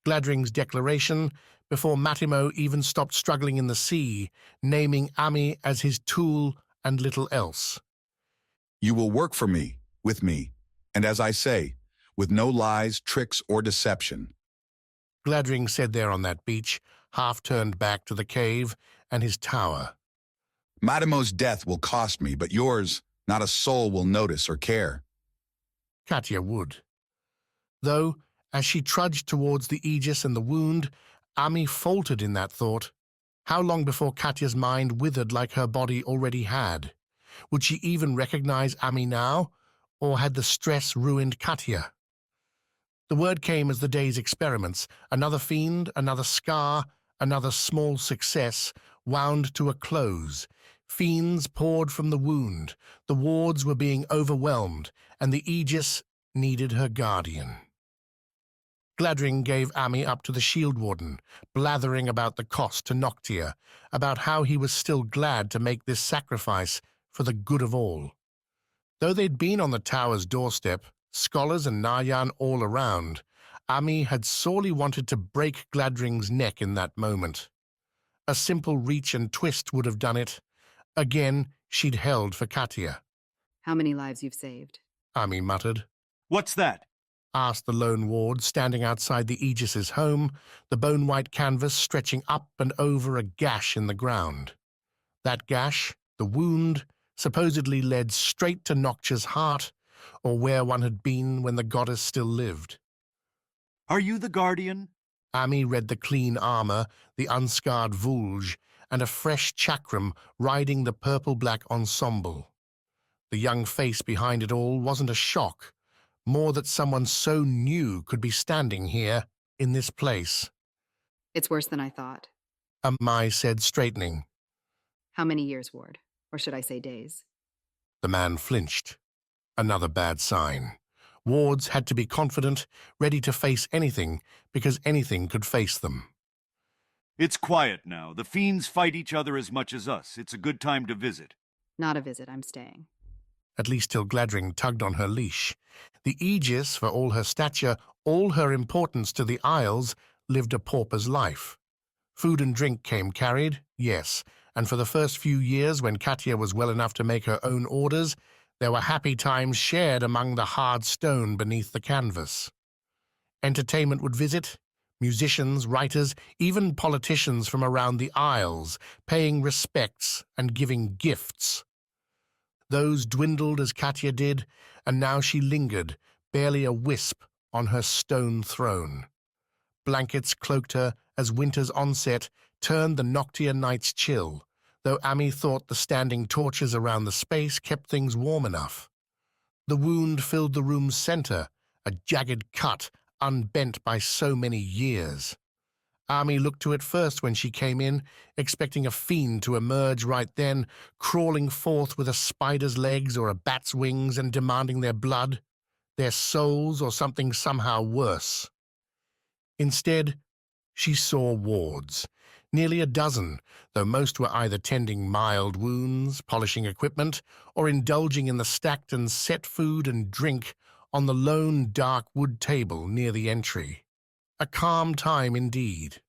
Gladring's declaration, before Matimo even stopped struggling in the sea, naming Ami as his tool and little else. You will work for me, with me, and as I say, with no lies, tricks, or deception. Gladring said there on that beach, half turned back to the cave and his tower. Matimo's death will cost me, but yours, not a soul will notice or care. Katya would. Though, as she trudged towards the Aegis and the wound, Ami faltered in that thought. How long before Katya's mind withered like her body already had? Would she even recognize Ami now, or had the stress ruined Katya? The word came as the day's experiments. Another fiend, another scar, another small success, wound to a close. Fiends poured from the wound. The wards were being overwhelmed, and the Aegis needed her guardian. Gladring gave Ami up to the shield warden, blathering about the cost to Noctia, about how he was still glad to make this sacrifice for the good of all. Though they'd been on the tower's doorstep, scholars and Nayan all around, Ami had sorely wanted to break Gladring's neck in that moment. A simple reach and twist would have done it. Again, she'd held for Katya. How many lives you've saved? Ami muttered. What's that? asked the lone ward standing outside the Aegis's home, the bone-white canvas stretching up and over a gash in the ground. That gash, the wound, supposedly led straight to Noctia's heart, or where one had been when the goddess still lived. Are you the Guardian? Ami read the clean armor, the unscarred vulge, and a fresh chakram riding the purple-black ensemble. The young face behind it all wasn't a shock, more that someone so new could be standing here, in this place. It's worse than I thought. Ami said, straightening. How many years, Ward? Or should I say days? The man flinched. Another bad sign. Wards had to be confident, ready to face anything, because anything could face them. It's quiet now. The fiends fight each other as much as us. It's a good time to visit. Not a visit, I'm staying. At least till Gladring tugged on her leash. The Aegis, for all her stature, all her importance to the Isles, lived a pauper's life. Food and drink came carried, yes, and for the first few years when Katya was well enough to make her own orders, there were happy times shared among the hard stone beneath the canvas. Entertainment would visit, musicians, writers, even politicians from around the Isles, paying respects and giving gifts. Those dwindled as Katya did, and now she lingered, barely a wisp, on her stone throne. Blankets cloaked her as winter's onset turned the Noctia nights chill, though Ami thought the standing torches around the space kept things warm enough. The wound filled the room's center, a jagged cut unbent by so many years. Ami looked to it first when she came in, expecting a fiend to emerge right then, crawling forth with a spider's legs or a bat's wings and demanding their blood, their souls, or something somehow worse. Instead, she saw wards, nearly a dozen, though most were either tending mild wounds, polishing equipment, or indulging in the stacked and set food and drink on the lone dark wood table near the entry. A calm time indeed.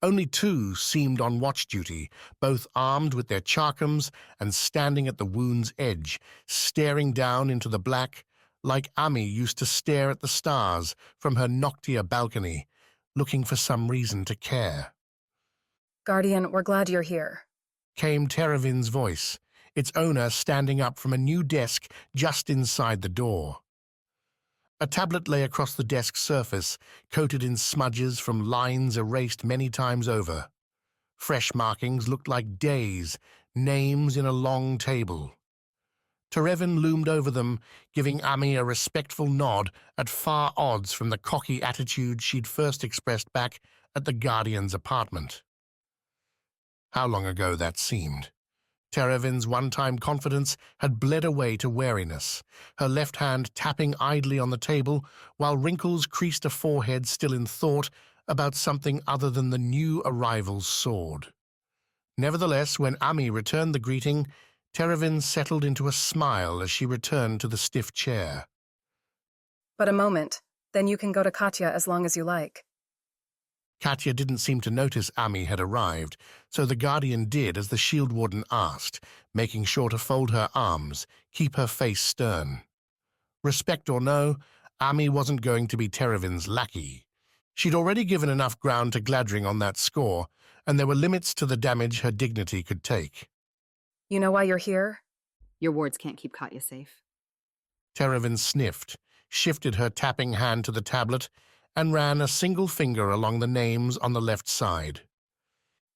Only two seemed on watch duty, both armed with their charkams and standing at the wound's edge, staring down into the black, like Ami used to stare at the stars from her Noctia balcony, looking for some reason to care. Guardian, we're glad you're here, Came Teravin's voice, its owner standing up from a new desk just inside the door. A tablet lay across the desk's surface, coated in smudges from lines erased many times over. Fresh markings looked like days, names in a long table. Terevin loomed over them, giving Ami a respectful nod at far odds from the cocky attitude she'd first expressed back at the Guardian's apartment. How long ago that seemed. Terevin's one-time confidence had bled away to wariness, her left hand tapping idly on the table, while wrinkles creased a forehead still in thought about something other than the new arrival's sword. Nevertheless, when Ami returned the greeting, Terevin settled into a smile as she returned to the stiff chair. but a moment, then you can go to Katya as long as you like. Katya didn't seem to notice Ami had arrived, so the Guardian did as the Shield Warden asked, making sure to fold her arms, keep her face stern. Respect or no, Ami wasn't going to be Terevin's lackey. She'd already given enough ground to Gladring on that score, and there were limits to the damage her dignity could take. You know why you're here? Your wards can't keep Katya safe. Terevin sniffed, shifted her tapping hand to the tablet, and ran a single finger along the names on the left side.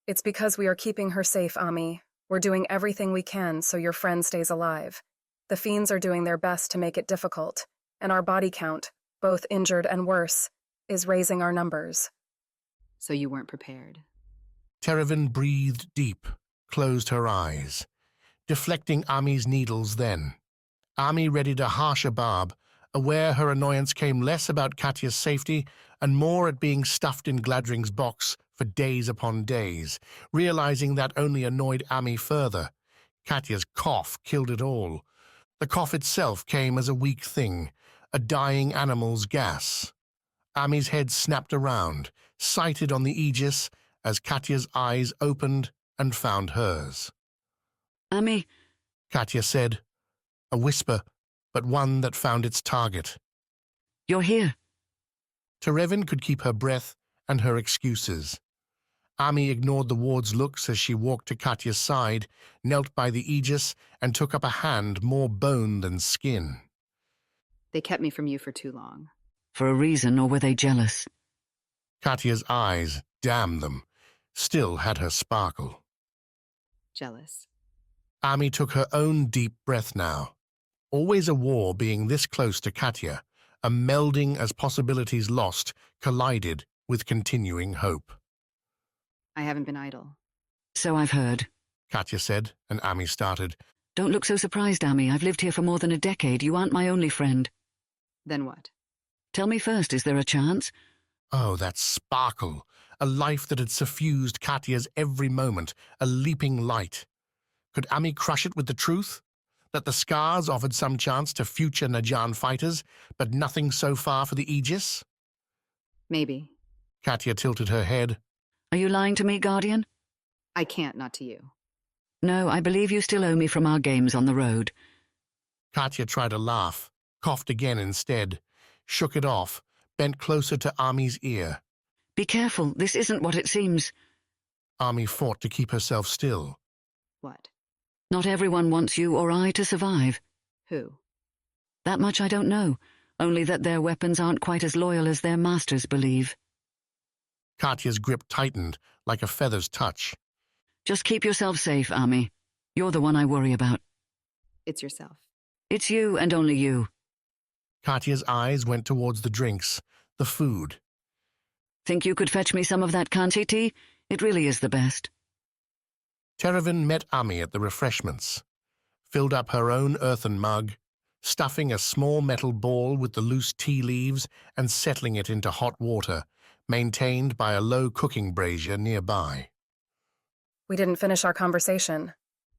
It's because we are keeping her safe, Ami. We're doing everything we can so your friend stays alive. The fiends are doing their best to make it difficult, and our body count, both injured and worse, is raising our numbers. So you weren't prepared. Terevin breathed deep, closed her eyes, deflecting Ami's needles then. Ami readied a harsher barb, aware her annoyance came less about Katya's safety and more at being stuffed in Gladring's box for days upon days, realizing that only annoyed Ami further. Katya's cough killed it all. The cough itself came as a weak thing, a dying animal's gas. Ami's head snapped around, sighted on the Aegis, as Katya's eyes opened and found hers. Ami, Katya said, a whisper, but one that found its target. You're here. Terevin could keep her breath and her excuses. Ami ignored the ward's looks as she walked to Katya's side, knelt by the aegis, and took up a hand more bone than skin. They kept me from you for too long. For a reason, or were they jealous? Katya's eyes, damn them, still had her sparkle. Jealous. Ami took her own deep breath now. Always a war being this close to Katya, a melding as possibilities lost collided with continuing hope. I haven't been idle. So I've heard, Katya said, and Ami started. Don't look so surprised, Ami. I've lived here for more than a decade. You aren't my only friend. Then what? Tell me first, is there a chance? Oh, that sparkle, a life that had suffused Katya's every moment, a leaping light. Could Ami crush it with the truth? That the scars offered some chance to future Najan fighters, but nothing so far for the Aegis? Maybe. Katya tilted her head. Are you lying to me, Guardian? I can't, not to you. No, I believe you still owe me from our games on the road. Katya tried to laugh, coughed again instead, shook it off, bent closer to Ami's ear. Be careful, this isn't what it seems. Ami fought to keep herself still. What? Not everyone wants you or I to survive. Who? That much I don't know, only that their weapons aren't quite as loyal as their masters believe. Katya's grip tightened, like a feather's touch. Just keep yourself safe, Ami. You're the one I worry about. It's yourself. It's you and only you. Katya's eyes went towards the drinks, the food. Think you could fetch me some of that kanchi tea? It really is the best. Terevin met Ami at the refreshments, filled up her own earthen mug, stuffing a small metal ball with the loose tea leaves and settling it into hot water, maintained by a low cooking brazier nearby. We didn't finish our conversation.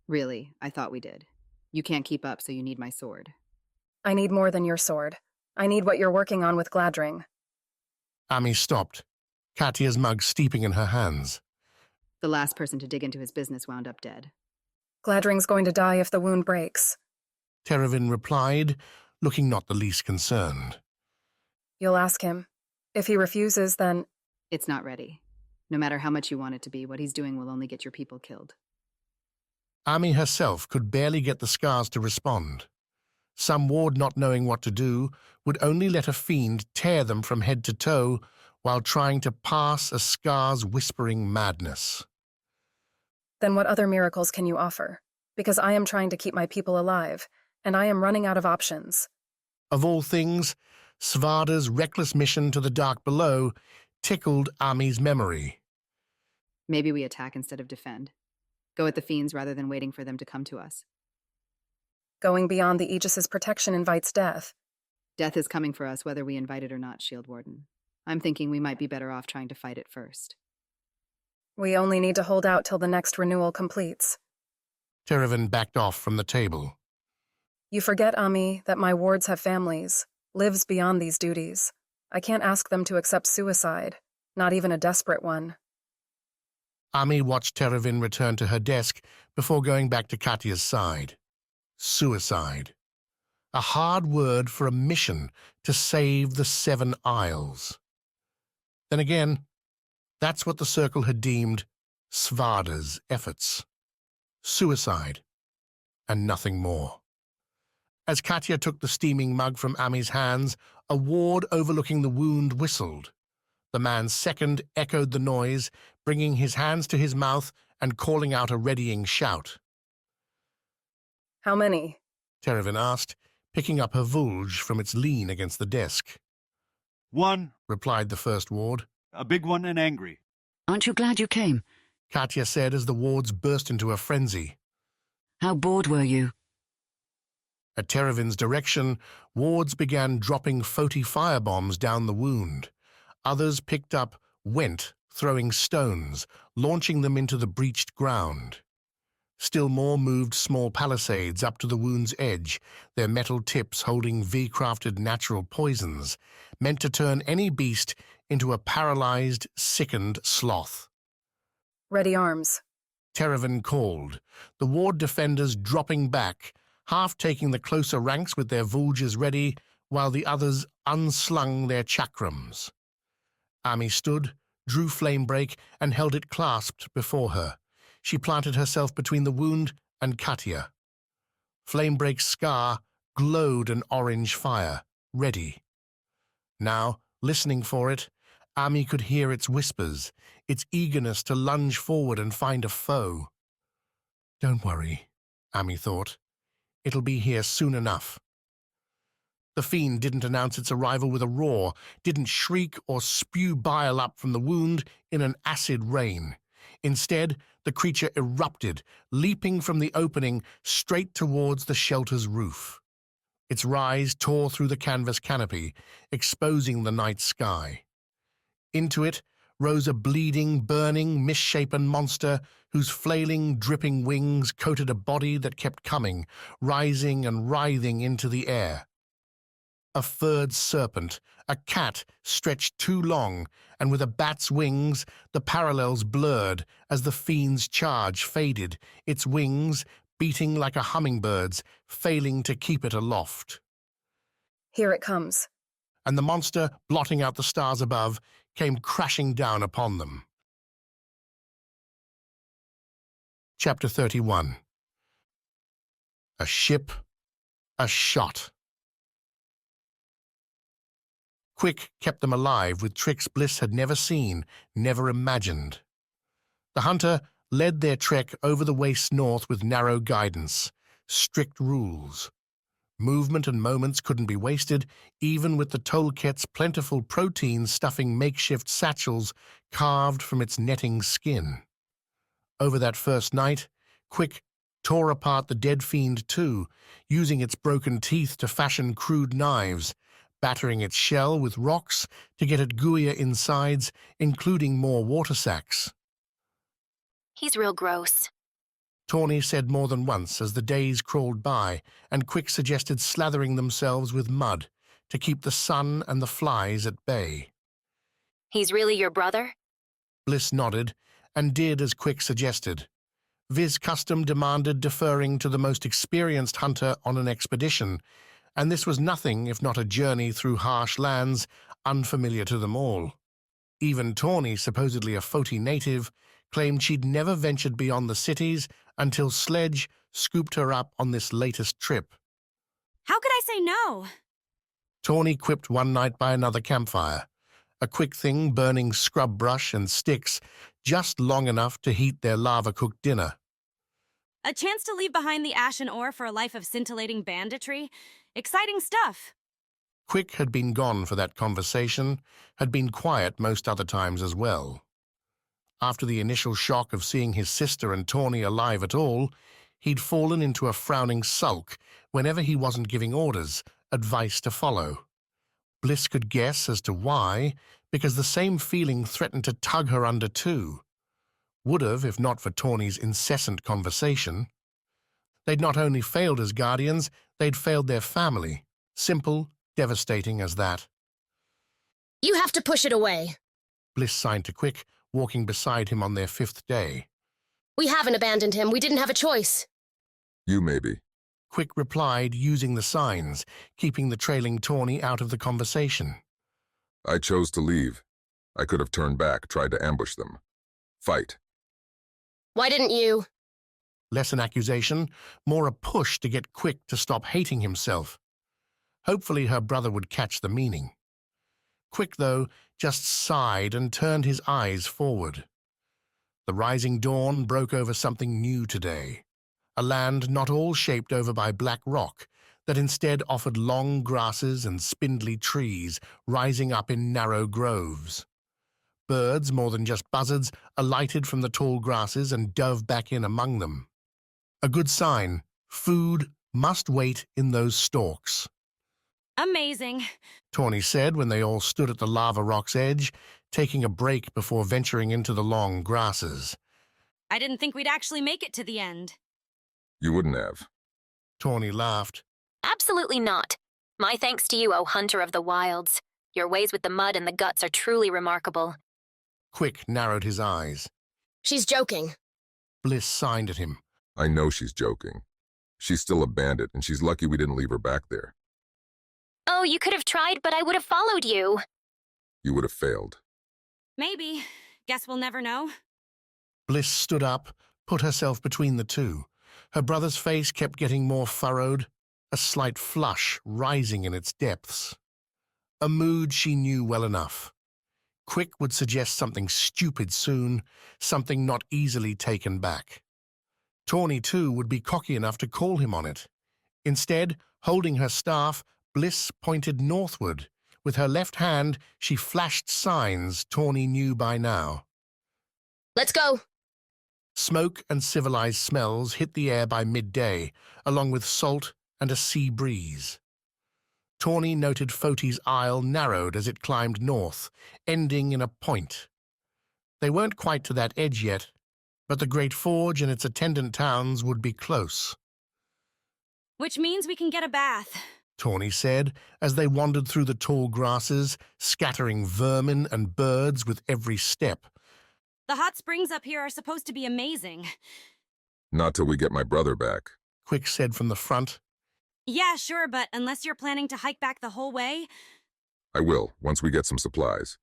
Really, I thought we did. You can't keep up, so you need my sword. I need more than your sword. I need what you're working on with Gladring. Ami stopped, Katya's mug steeping in her hands. The last person to dig into his business wound up dead. Gladring's going to die if the wound breaks. Terevin replied, looking not the least concerned. You'll ask him. If he refuses, then... It's not ready. No matter how much you want it to be, what he's doing will only get your people killed. Ami herself could barely get the scars to respond. Some ward, not knowing what to do, would only let a fiend tear them from head to toe while trying to pass a scar's whispering madness. Then what other miracles can you offer? Because I am trying to keep my people alive, and I am running out of options. Of all things, Svarde's reckless mission to the dark below tickled Ami's memory. Maybe we attack instead of defend. Go at the fiends rather than waiting for them to come to us. Going beyond the Aegis's protection invites death. Death is coming for us whether we invite it or not, Shield Warden. I'm thinking we might be better off trying to fight it first. We only need to hold out till the next renewal completes. Terevin backed off from the table. You forget, Ami, that my wards have families, lives beyond these duties. I can't ask them to accept suicide, not even a desperate one. Ami watched Terevin return to her desk before going back to Katya's side. Suicide. A hard word for a mission to save the Seven Isles. Then again, that's what the Circle had deemed Svarde's efforts. Suicide, and nothing more. As Katya took the steaming mug from Ami's hands, a ward overlooking the wound whistled. The man's second echoed the noise, bringing his hands to his mouth and calling out a readying shout. How many? Terevin asked, picking up her vulge from its lean against the desk. One, replied the first ward. A big one and angry. Aren't you glad you came? Katya said as the wards burst into a frenzy. How bored were you? At Terevin's direction, wards began dropping Foti firebombs down the wound. Others picked up, went, throwing stones, launching them into the breached ground. Still more moved small palisades up to the wound's edge, their metal tips holding V-crafted natural poisons, meant to turn any beast into a paralyzed, sickened sloth. Ready arms. Terevin called, the ward defenders dropping back, half taking the closer ranks with their vulges ready, while the others unslung their chakrams. Ami stood, drew Flamebreak, and held it clasped before her. She planted herself between the wound and Katya. Flamebreak's scar glowed an orange fire, ready. Now, listening for it, Ami could hear its whispers, its eagerness to lunge forward and find a foe. Don't worry, Ami thought. It'll be here soon enough. The fiend didn't announce its arrival with a roar, didn't shriek or spew bile up from the wound in an acid rain. Instead, the creature erupted, leaping from the opening straight towards the shelter's roof. Its rise tore through the canvas canopy, exposing the night sky. Into it rose a bleeding, burning, misshapen monster whose flailing, dripping wings coated a body that kept coming, rising and writhing into the air. A furred serpent, a cat stretched too long, and with a bat's wings, the parallels blurred as the fiend's charge faded, its wings, beating like a hummingbird's, failing to keep it aloft. Here it comes. And the monster, blotting out the stars above, came crashing down upon them. Chapter 31. A ship, a shot. Quick kept them alive with tricks Bliss had never seen, never imagined. The hunter led their trek over the waste north with narrow guidance, strict rules. Movement and moments couldn't be wasted, even with the Tolket's plentiful protein stuffing makeshift satchels carved from its netting skin. Over that first night, Quick tore apart the dead fiend too, using its broken teeth to fashion crude knives, battering its shell with rocks to get at gooier insides, including more water sacs. He's real gross, Tawny said more than once as the days crawled by, and Quick suggested slathering themselves with mud to keep the sun and the flies at bay. He's really your brother? Bliss nodded, and did as Quick suggested. Viz custom demanded deferring to the most experienced hunter on an expedition, and this was nothing if not a journey through harsh lands unfamiliar to them all. Even Tawny, supposedly a Foti native, claimed she'd never ventured beyond the cities until Sledge scooped her up on this latest trip. How could I say no? Tawny quipped one night by another campfire, a quick thing burning scrub brush and sticks just long enough to heat their lava-cooked dinner. A chance to leave behind the ashen ore for a life of scintillating banditry? Exciting stuff. Quick had been gone for that conversation, had been quiet most other times as well. After the initial shock of seeing his sister and Tawny alive at all, he'd fallen into a frowning sulk whenever he wasn't giving orders, advice to follow. Bliss could guess as to why, because the same feeling threatened to tug her under too. Would have, if not for Tawny's incessant conversation. They'd not only failed as guardians, they'd failed their family. Simple, devastating as that. You have to push it away. Bliss signed to Quick, walking beside him on their 5th day. We haven't abandoned him. We didn't have a choice. You maybe. Quick replied, using the signs, keeping the trailing Tawny out of the conversation. I chose to leave. I could have turned back, tried to ambush them. Fight. Why didn't you? Less an accusation, more a push to get Quick to stop hating himself. Hopefully her brother would catch the meaning. Quick, though, just sighed and turned his eyes forward. The rising dawn broke over something new today, a land not all shaped over by black rock, that instead offered long grasses and spindly trees rising up in narrow groves. Birds, more than just buzzards, alighted from the tall grasses and dove back in among them. A good sign. Food must wait in those stalks. Amazing, Tawny said when they all stood at the lava rock's edge, taking a break before venturing into the long grasses. I didn't think we'd actually make it to the end. You wouldn't have. Tawny laughed. Absolutely not. My thanks to you, O Hunter of the Wilds. Your ways with the mud and the guts are truly remarkable. Quick narrowed his eyes. She's joking. Bliss signed at him. I know she's joking. She's still a bandit, and she's lucky we didn't leave her back there. know, you could have tried, but I would have followed you. You would have failed. Maybe. Guess we'll never know. Bliss stood up, put herself between the two. Her brother's face kept getting more furrowed, a slight flush rising in its depths. A mood she knew well enough. Quick would suggest something stupid soon, something not easily taken back. Tawny, too, would be cocky enough to call him on it. Instead, holding her staff, Bliss pointed northward. With her left hand, she flashed signs Tawny knew by now. Let's go. Smoke and civilized smells hit the air by midday, along with salt and a sea breeze. Tawny noted Foti's isle narrowed as it climbed north, ending in a point. They weren't quite to that edge yet, but the Great Forge and its attendant towns would be close. Which means we can get a bath. Tawny said, as they wandered through the tall grasses, scattering vermin and birds with every step. The hot springs up here are supposed to be amazing. Not till we get my brother back. Quick said from the front. Yeah, sure, but unless you're planning to hike back the whole way... I will, once we get some supplies.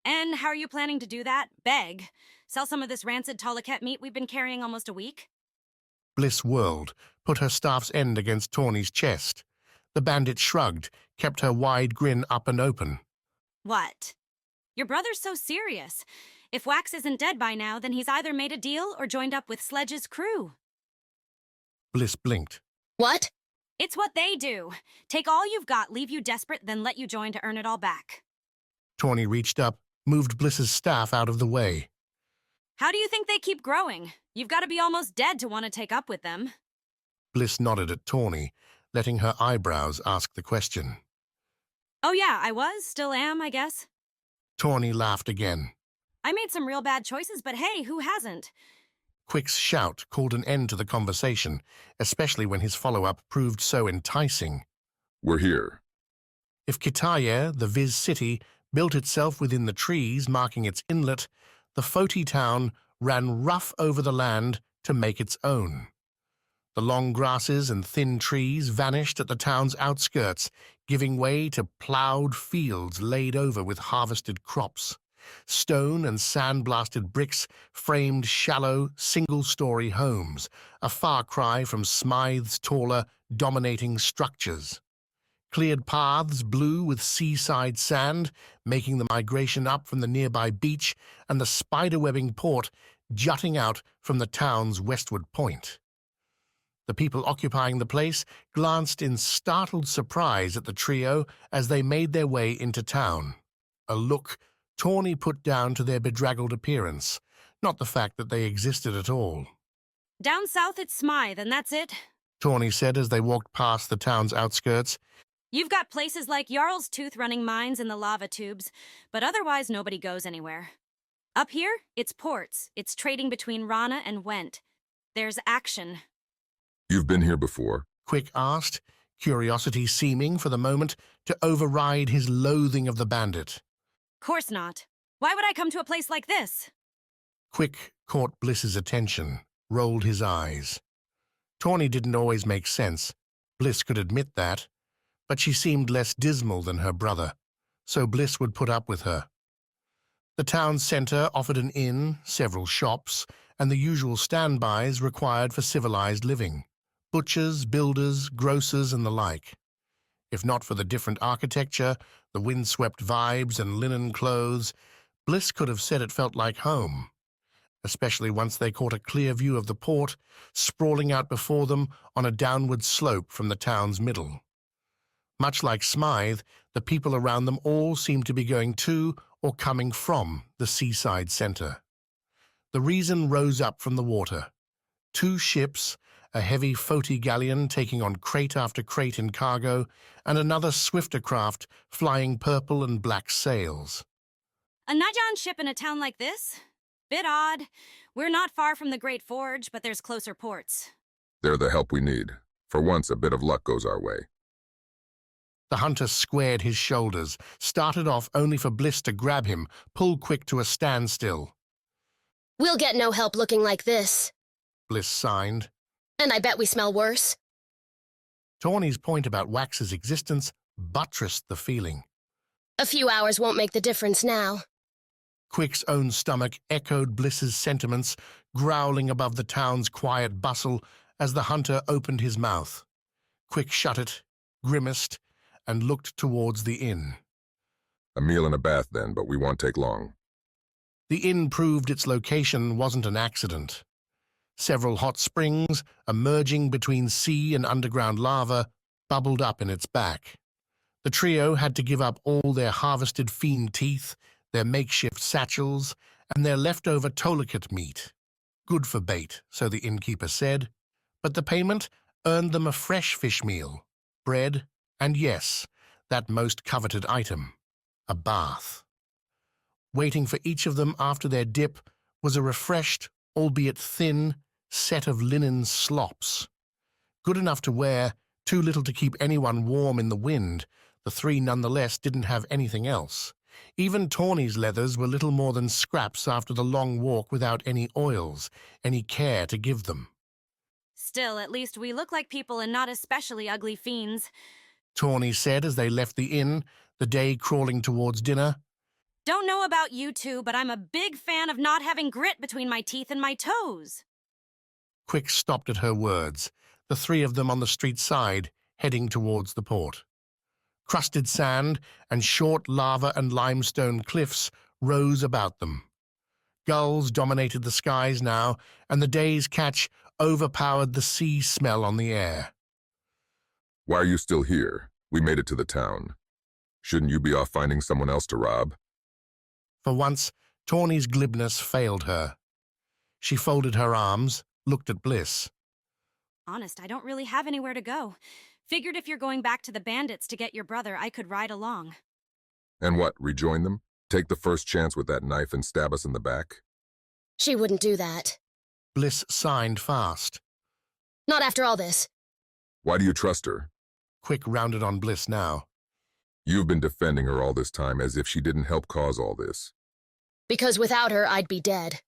And how are you planning to do that? Beg? Sell some of this rancid Toloket meat we've been carrying almost a week? Bliss whirled, put her staff's end against Tawny's chest. The bandit shrugged, kept her wide grin up and open. What? Your brother's so serious. If Wax isn't dead by now, then he's either made a deal or joined up with Sledge's crew. Bliss blinked. What? It's what they do. Take all you've got, leave you desperate, then let you join to earn it all back. Tawny reached up, moved Bliss's staff out of the way. How do you think they keep growing? You've got to be almost dead to want to take up with them. Bliss nodded at Tawny, letting her eyebrows ask the question. Oh yeah, I was, still am, I guess. Tawny laughed again. I made some real bad choices, but hey, who hasn't? Quick's shout called an end to the conversation, especially when his follow-up proved so enticing. We're here. If Kitaya, the Viz city, built itself within the trees marking its inlet, the Foti town ran rough over the land to make its own. The long grasses and thin trees vanished at the town's outskirts, giving way to ploughed fields laid over with harvested crops. Stone and sand-blasted bricks framed shallow, single-story homes, a far cry from Smythe's taller, dominating structures. Cleared paths blue with seaside sand, making the migration up from the nearby beach and the spider-webbing port jutting out from the town's westward point. The people occupying the place glanced in startled surprise at the trio as they made their way into town, a look Tawny put down to their bedraggled appearance, not the fact that they existed at all. Down south it's Smythe, and that's it. Tawny said as they walked past the town's outskirts. You've got places like Jarl's Tooth running mines in the lava tubes, but otherwise nobody goes anywhere. Up here, it's ports. It's trading between Rana and Went. There's action. You've been here before? Quick asked, curiosity seeming for the moment to override his loathing of the bandit. Course not. Why would I come to a place like this? Quick caught Bliss's attention, rolled his eyes. Tawny didn't always make sense. Bliss could admit that. But she seemed less dismal than her brother, so Bliss would put up with her. The town centre offered an inn, several shops, and the usual standbys required for civilized living. Butchers, builders, grocers, and the like. If not for the different architecture, the windswept vibes and linen clothes, Bliss could have said it felt like home, especially once they caught a clear view of the port, sprawling out before them on a downward slope from the town's middle. Much like Smythe, the people around them all seemed to be going to or coming from the seaside centre. The reason rose up from the water. 2 ships, a heavy Foti galleon taking on crate after crate in cargo, and another swifter craft flying purple and black sails. A Najan ship in a town like this? Bit odd. We're not far from the Great Forge, but there's closer ports. They're the help we need. For once, a bit of luck goes our way. The hunter squared his shoulders, started off only for Bliss to grab him, pull Quick to a standstill. We'll get no help looking like this. Bliss signed. And I bet we smell worse. Tawny's point about Wax's existence buttressed the feeling. A few hours won't make the difference now. Quick's own stomach echoed Bliss's sentiments, growling above the town's quiet bustle as the hunter opened his mouth. Quick shut it, grimaced, and looked towards the inn. A meal and a bath then, but we won't take long. The inn proved its location wasn't an accident. Several hot springs, emerging between sea and underground lava, bubbled up in its back. The trio had to give up all their harvested fiend teeth, their makeshift satchels, and their leftover tourniquet meat. Good for bait, so the innkeeper said, but the payment earned them a fresh fish meal, bread, and yes, that most coveted item, a bath. Waiting for each of them after their dip was a refreshed, albeit thin, set of linen slops. Good enough to wear, too little to keep anyone warm in the wind, the three nonetheless didn't have anything else. Even Tawny's leathers were little more than scraps after the long walk without any oils, any care to give them. Still, at least we look like people and not especially ugly fiends. Tawny said as they left the inn, the day crawling towards dinner. Don't know about you two, but I'm a big fan of not having grit between my teeth and my toes. Quick stopped at her words, the three of them on the street side, heading towards the port. Crusted sand and short lava and limestone cliffs rose about them. Gulls dominated the skies now, and the day's catch overpowered the sea smell on the air. Why are you still here? We made it to the town. Shouldn't you be off finding someone else to rob? For once, Tawny's glibness failed her. She folded her arms, looked at Bliss. Honest, I don't really have anywhere to go. Figured if you're going back to the Bandits to get your brother, I could ride along. And what, rejoin them? Take the first chance with that knife and stab us in the back? She wouldn't do that. Bliss signed fast. Not after all this. Why do you trust her? Quick rounded on Bliss now. You've been defending her all this time as if she didn't help cause all this. Because without her, I'd be dead.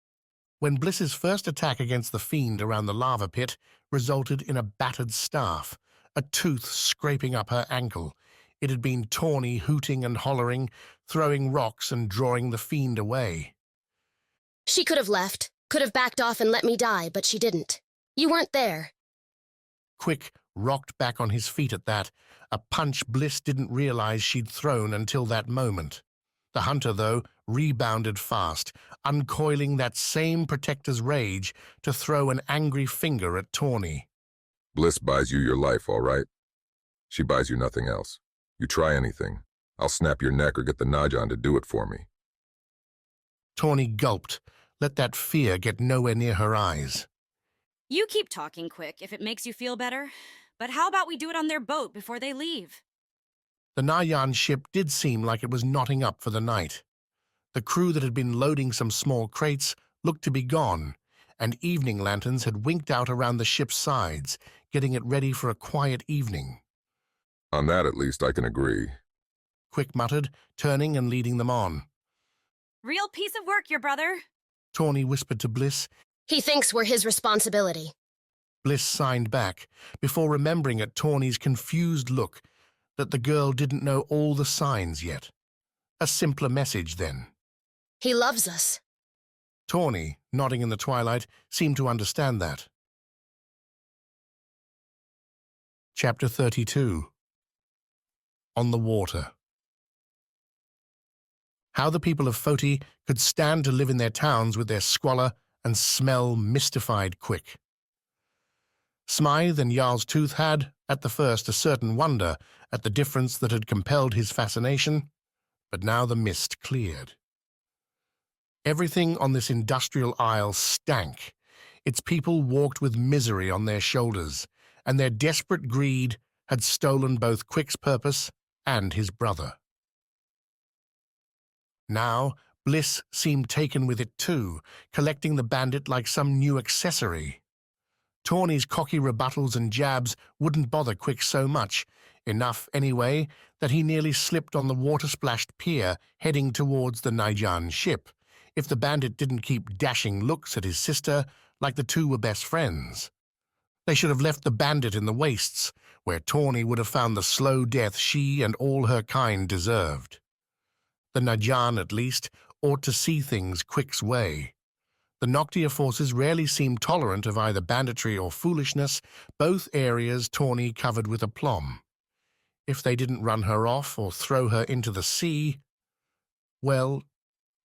When Bliss's first attack against the fiend around the lava pit resulted in a battered staff, a tooth scraping up her ankle, it had been Tawny hooting and hollering, throwing rocks and drawing the fiend away. She could have left, could have backed off and let me die, but she didn't. You weren't there. Quick rocked back on his feet at that, a punch Bliss didn't realize she'd thrown until that moment. The hunter, though, rebounded fast, uncoiling that same protector's rage to throw an angry finger at Tawny. Bliss buys you your life, all right? She buys you nothing else. You try anything, I'll snap your neck or get the Najan to do it for me. Tawny gulped, let that fear get nowhere near her eyes. You keep talking, Quick, if it makes you feel better. But how about we do it on their boat before they leave? The Nayan ship did seem like it was knotting up for the night. The crew that had been loading some small crates looked to be gone, and evening lanterns had winked out around the ship's sides, getting it ready for a quiet evening. On that, at least, I can agree. Quick muttered, turning and leading them on. Real piece of work, your brother. Tawny whispered to Bliss. He thinks we're his responsibility. Bliss signed back, before remembering at Tawny's confused look that the girl didn't know all the signs yet. A simpler message, then. He loves us. Tawny, nodding in the twilight, seemed to understand that. Chapter 32. On the Water. How the people of Foti could stand to live in their towns with their squalor and smell mystified Quick. Smythe and Jarl's Tooth had, at the first, a certain wonder at the difference that had compelled his fascination, but now the mist cleared. Everything on this industrial isle stank. Its people walked with misery on their shoulders, and their desperate greed had stolen both Quick's purpose and his brother. Now, Bliss seemed taken with it too, collecting the bandit like some new accessory. Tawny's cocky rebuttals and jabs wouldn't bother Quick so much, enough, anyway, that he nearly slipped on the water-splashed pier heading towards the Najan ship, if the bandit didn't keep dashing looks at his sister like the two were best friends. They should have left the bandit in the wastes, where Tawny would have found the slow death she and all her kind deserved. The Najan, at least, ought to see things Quick's way. The Noctia forces rarely seemed tolerant of either banditry or foolishness, both areas Tawny covered with aplomb. If they didn't run her off or throw her into the sea, well,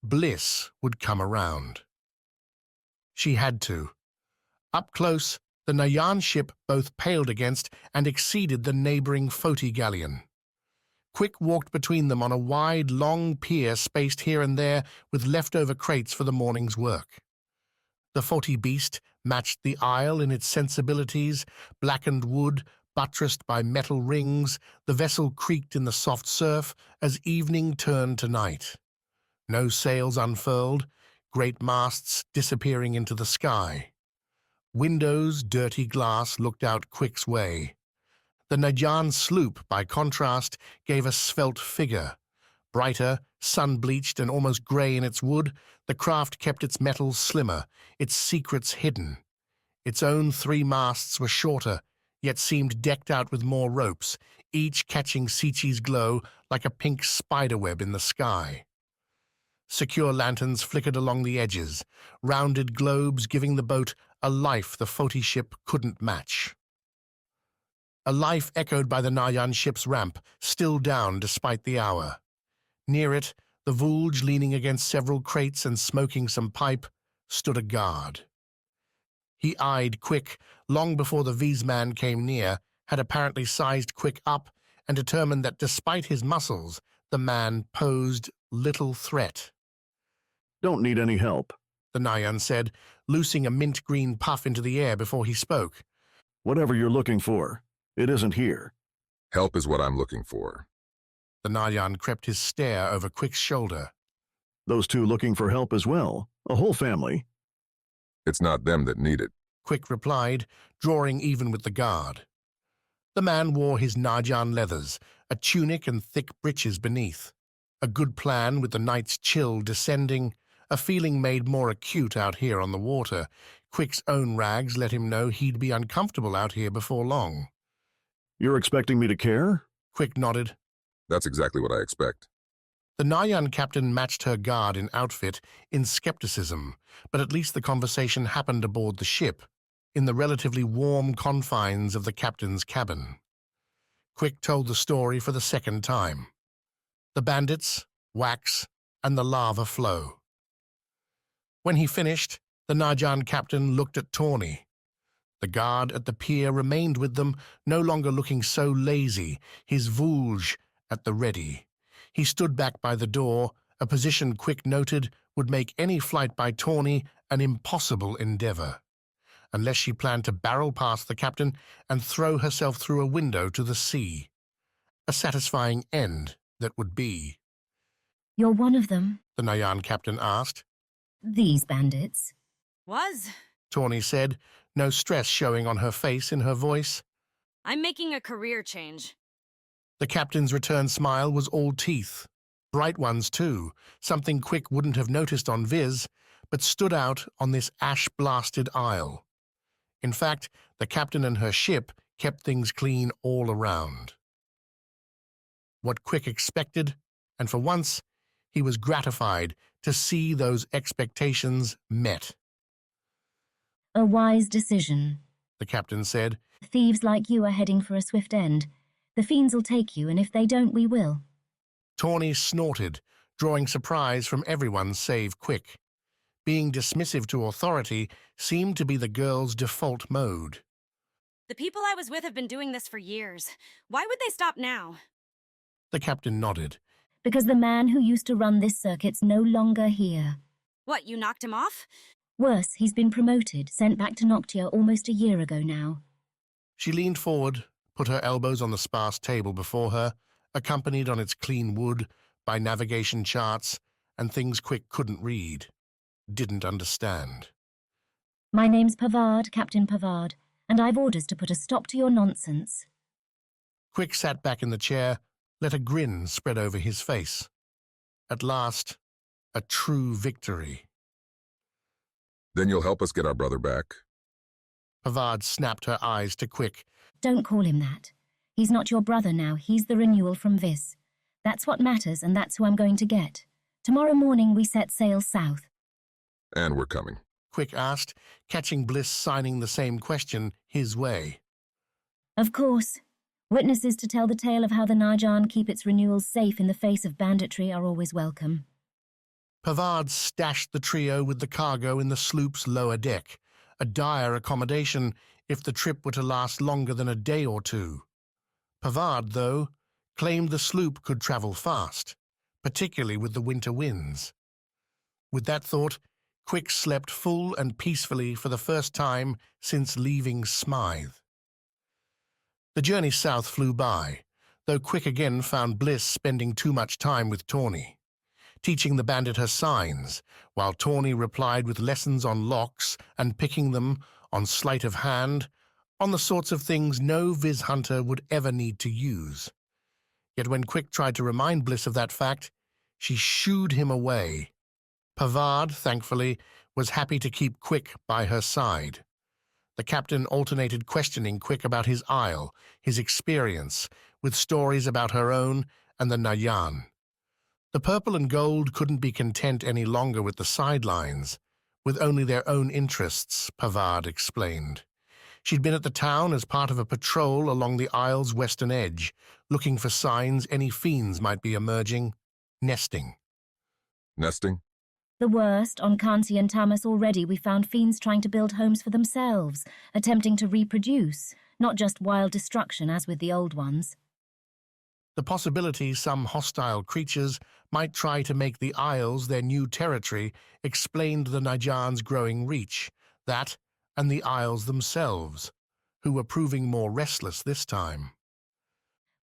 bliss would come around. She had to. Up close, the Nayan ship both paled against and exceeded the neighboring Foti galleon. Quick walked between them on a wide, long pier spaced here and there with leftover crates for the morning's work. The Foti beast matched the isle in its sensibilities, blackened wood, buttressed by metal rings, the vessel creaked in the soft surf as evening turned to night. No sails unfurled, great masts disappearing into the sky. Windows, dirty glass looked out Quick's way. The Najan sloop, by contrast, gave a svelte figure. Brighter, sun-bleached and almost grey in its wood, the craft kept its metals slimmer, its secrets hidden. Its own 3 masts were shorter, yet seemed decked out with more ropes, each catching Sichi's glow like a pink spiderweb in the sky. Secure lanterns flickered along the edges, rounded globes giving the boat a life the Foti ship couldn't match. A life echoed by the Nayan ship's ramp, still down despite the hour. Near it, the Vulge, leaning against several crates and smoking some pipe, stood a guard. He eyed Quick long before the V's-man came near, had apparently sized Quick up, and determined that despite his muscles, the man posed little threat. "Don't need any help," the Nayan said, loosing a mint-green puff into the air before he spoke. "Whatever you're looking for, it isn't here." Help is what I'm looking for. The Nayan crept his stare over Quick's shoulder. "Those 2 looking for help as well, a whole family." It's not them that need it, Quick replied, drawing even with the guard. The man wore his Najan leathers, a tunic and thick breeches beneath. A good plan with the night's chill descending, a feeling made more acute out here on the water. Quick's own rags let him know he'd be uncomfortable out here before long. "You're expecting me to care?" Quick nodded. That's exactly what I expect. The Nayan captain matched her guard in outfit in skepticism, but at least the conversation happened aboard the ship, in the relatively warm confines of the captain's cabin. Quick told the story for the second time. The bandits, wax, and the lava flow. When he finished, the Najan captain looked at Tawny. The guard at the pier remained with them, no longer looking so lazy, his Vulge at the ready. He stood back by the door, a position Quick noted would make any flight by Tawny an impossible endeavor, unless she planned to barrel past the captain and throw herself through a window to the sea. A satisfying end that would be. "You're one of them?" the Nayan captain asked. "These bandits?" Was. Tawny said, no stress showing on her face in her voice. I'm making a career change. The captain's return smile was all teeth. Bright ones, too, something Quick wouldn't have noticed on Viz, but stood out on this ash-blasted isle. In fact, the captain and her ship kept things clean all around. What Quick expected, and for once, he was gratified to see those expectations met. "A wise decision," the captain said. "Thieves like you are heading for a swift end. The fiends will take you, and if they don't, we will." Tawny snorted, drawing surprise from everyone save Quick. Being dismissive to authority seemed to be the girl's default mode. The people I was with have been doing this for years. Why would they stop now? The captain nodded. "Because the man who used to run this circuit's no longer here." What, you knocked him off? "Worse, he's been promoted, sent back to Noctia almost a year ago now." She leaned forward, put her elbows on the sparse table before her, accompanied on its clean wood by navigation charts and things Quick couldn't read, didn't understand. "My name's Pavard, Captain Pavard, and I've orders to put a stop to your nonsense." Quick sat back in the chair, let a grin spread over his face. At last, a true victory. Then you'll help us get our brother back? Pavard snapped her eyes to Quick. "Don't call him that. He's not your brother now, he's the Renewal from Vis. That's what matters, and that's who I'm going to get. Tomorrow morning we set sail south. And we're coming. Quick asked, catching Bliss signing the same question his way. Of course. Witnesses to tell the tale of how the Najan keep its renewals safe in the face of banditry are always welcome. Pavard stashed the trio with the cargo in the sloop's lower deck, a dire accommodation if the trip were to last longer than a day or two. Pavard, though, claimed the sloop could travel fast, particularly with the winter winds. With that thought, Quick slept full and peacefully for the first time since leaving Smythe. The journey south flew by, though Quick again found Bliss spending too much time with Tawny, teaching the bandit her signs, while Tawny replied with lessons on locks and picking them, on sleight of hand, on the sorts of things no Viz hunter would ever need to use. Yet when Quick tried to remind Bliss of that fact, she shooed him away. Pavard, thankfully, was happy to keep Quick by her side. The captain alternated questioning Quick about his isle, his experience, with stories about her own and the Nayan. The purple and gold couldn't be content any longer with the sidelines, with only their own interests, Pavard explained. She'd been at the town as part of a patrol along the isle's western edge, looking for signs any fiends might be emerging, nesting. Nesting? The worst, on Kansi and Tamas already we found fiends trying to build homes for themselves, attempting to reproduce, not just wild destruction as with the old ones. The possibility some hostile creatures might try to make the Isles their new territory explained the Najan's growing reach, that and the Isles themselves, who were proving more restless this time.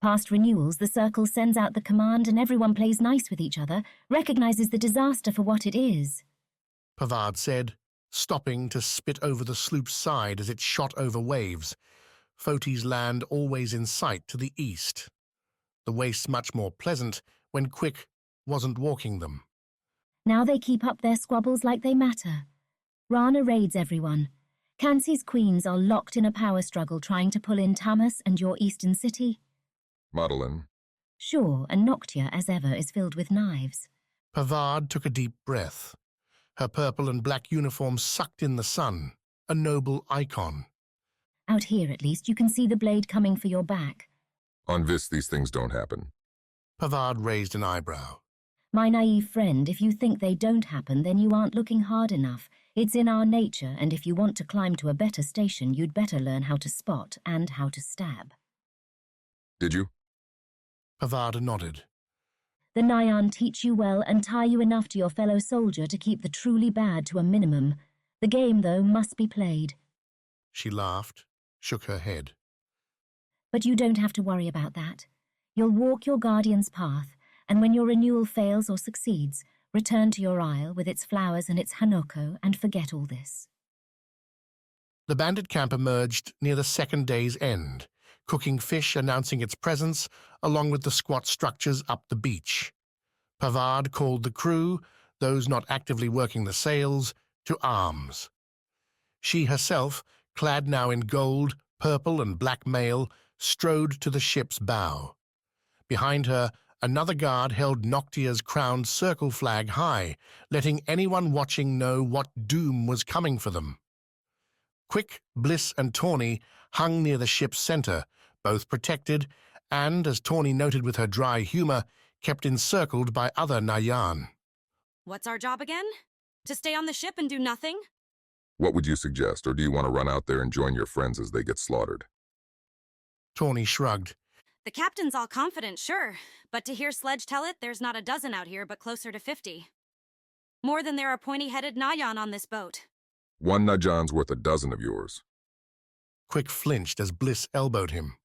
Past renewals, the Circle sends out the command and everyone plays nice with each other, recognizes the disaster for what it is. Pavard said, stopping to spit over the sloop's side as it shot over waves, Foti's land always in sight to the east. The waste much more pleasant when Quick wasn't walking them. Now they keep up their squabbles like they matter. Rana raids everyone. Kansi's queens are locked in a power struggle trying to pull in Tamas and your eastern city. Madeline. Sure, and Noctia, as ever, is filled with knives. Pavard took a deep breath. Her purple and black uniform sucked in the sun, a noble icon. Out here, at least, you can see the blade coming for your back. On Vis, these things don't happen. Pavard raised an eyebrow. My naive friend, if you think they don't happen, then you aren't looking hard enough. It's in our nature, and if you want to climb to a better station, you'd better learn how to spot and how to stab. Did you? Pavard nodded. The Nayan teach you well and tie you enough to your fellow soldier to keep the truly bad to a minimum. The game, though, must be played. She laughed, shook her head. But you don't have to worry about that. You'll walk your guardian's path, and when your renewal fails or succeeds, return to your isle with its flowers and its hanoko and forget all this. The bandit camp emerged near the second day's end, cooking fish announcing its presence along with the squat structures up the beach. Pavard called the crew, those not actively working the sails, to arms. She herself, clad now in gold, purple and black mail, strode to the ship's bow. Behind her, another guard held Noctia's crowned circle flag high, letting anyone watching know what doom was coming for them. Quick, Bliss and Tawny hung near the ship's center, both protected, and, as Tawny noted with her dry humor, kept encircled by other Nayan. What's our job again? To stay on the ship and do nothing? What would you suggest, or do you want to run out there and join your friends as they get slaughtered? Tawny shrugged. The captain's all confident, sure, but to hear Sledge tell it, there's not a dozen out here, but closer to 50. More than there are pointy-headed Nayan on this boat. One Najan's worth a dozen of yours. Quick flinched as Bliss elbowed him.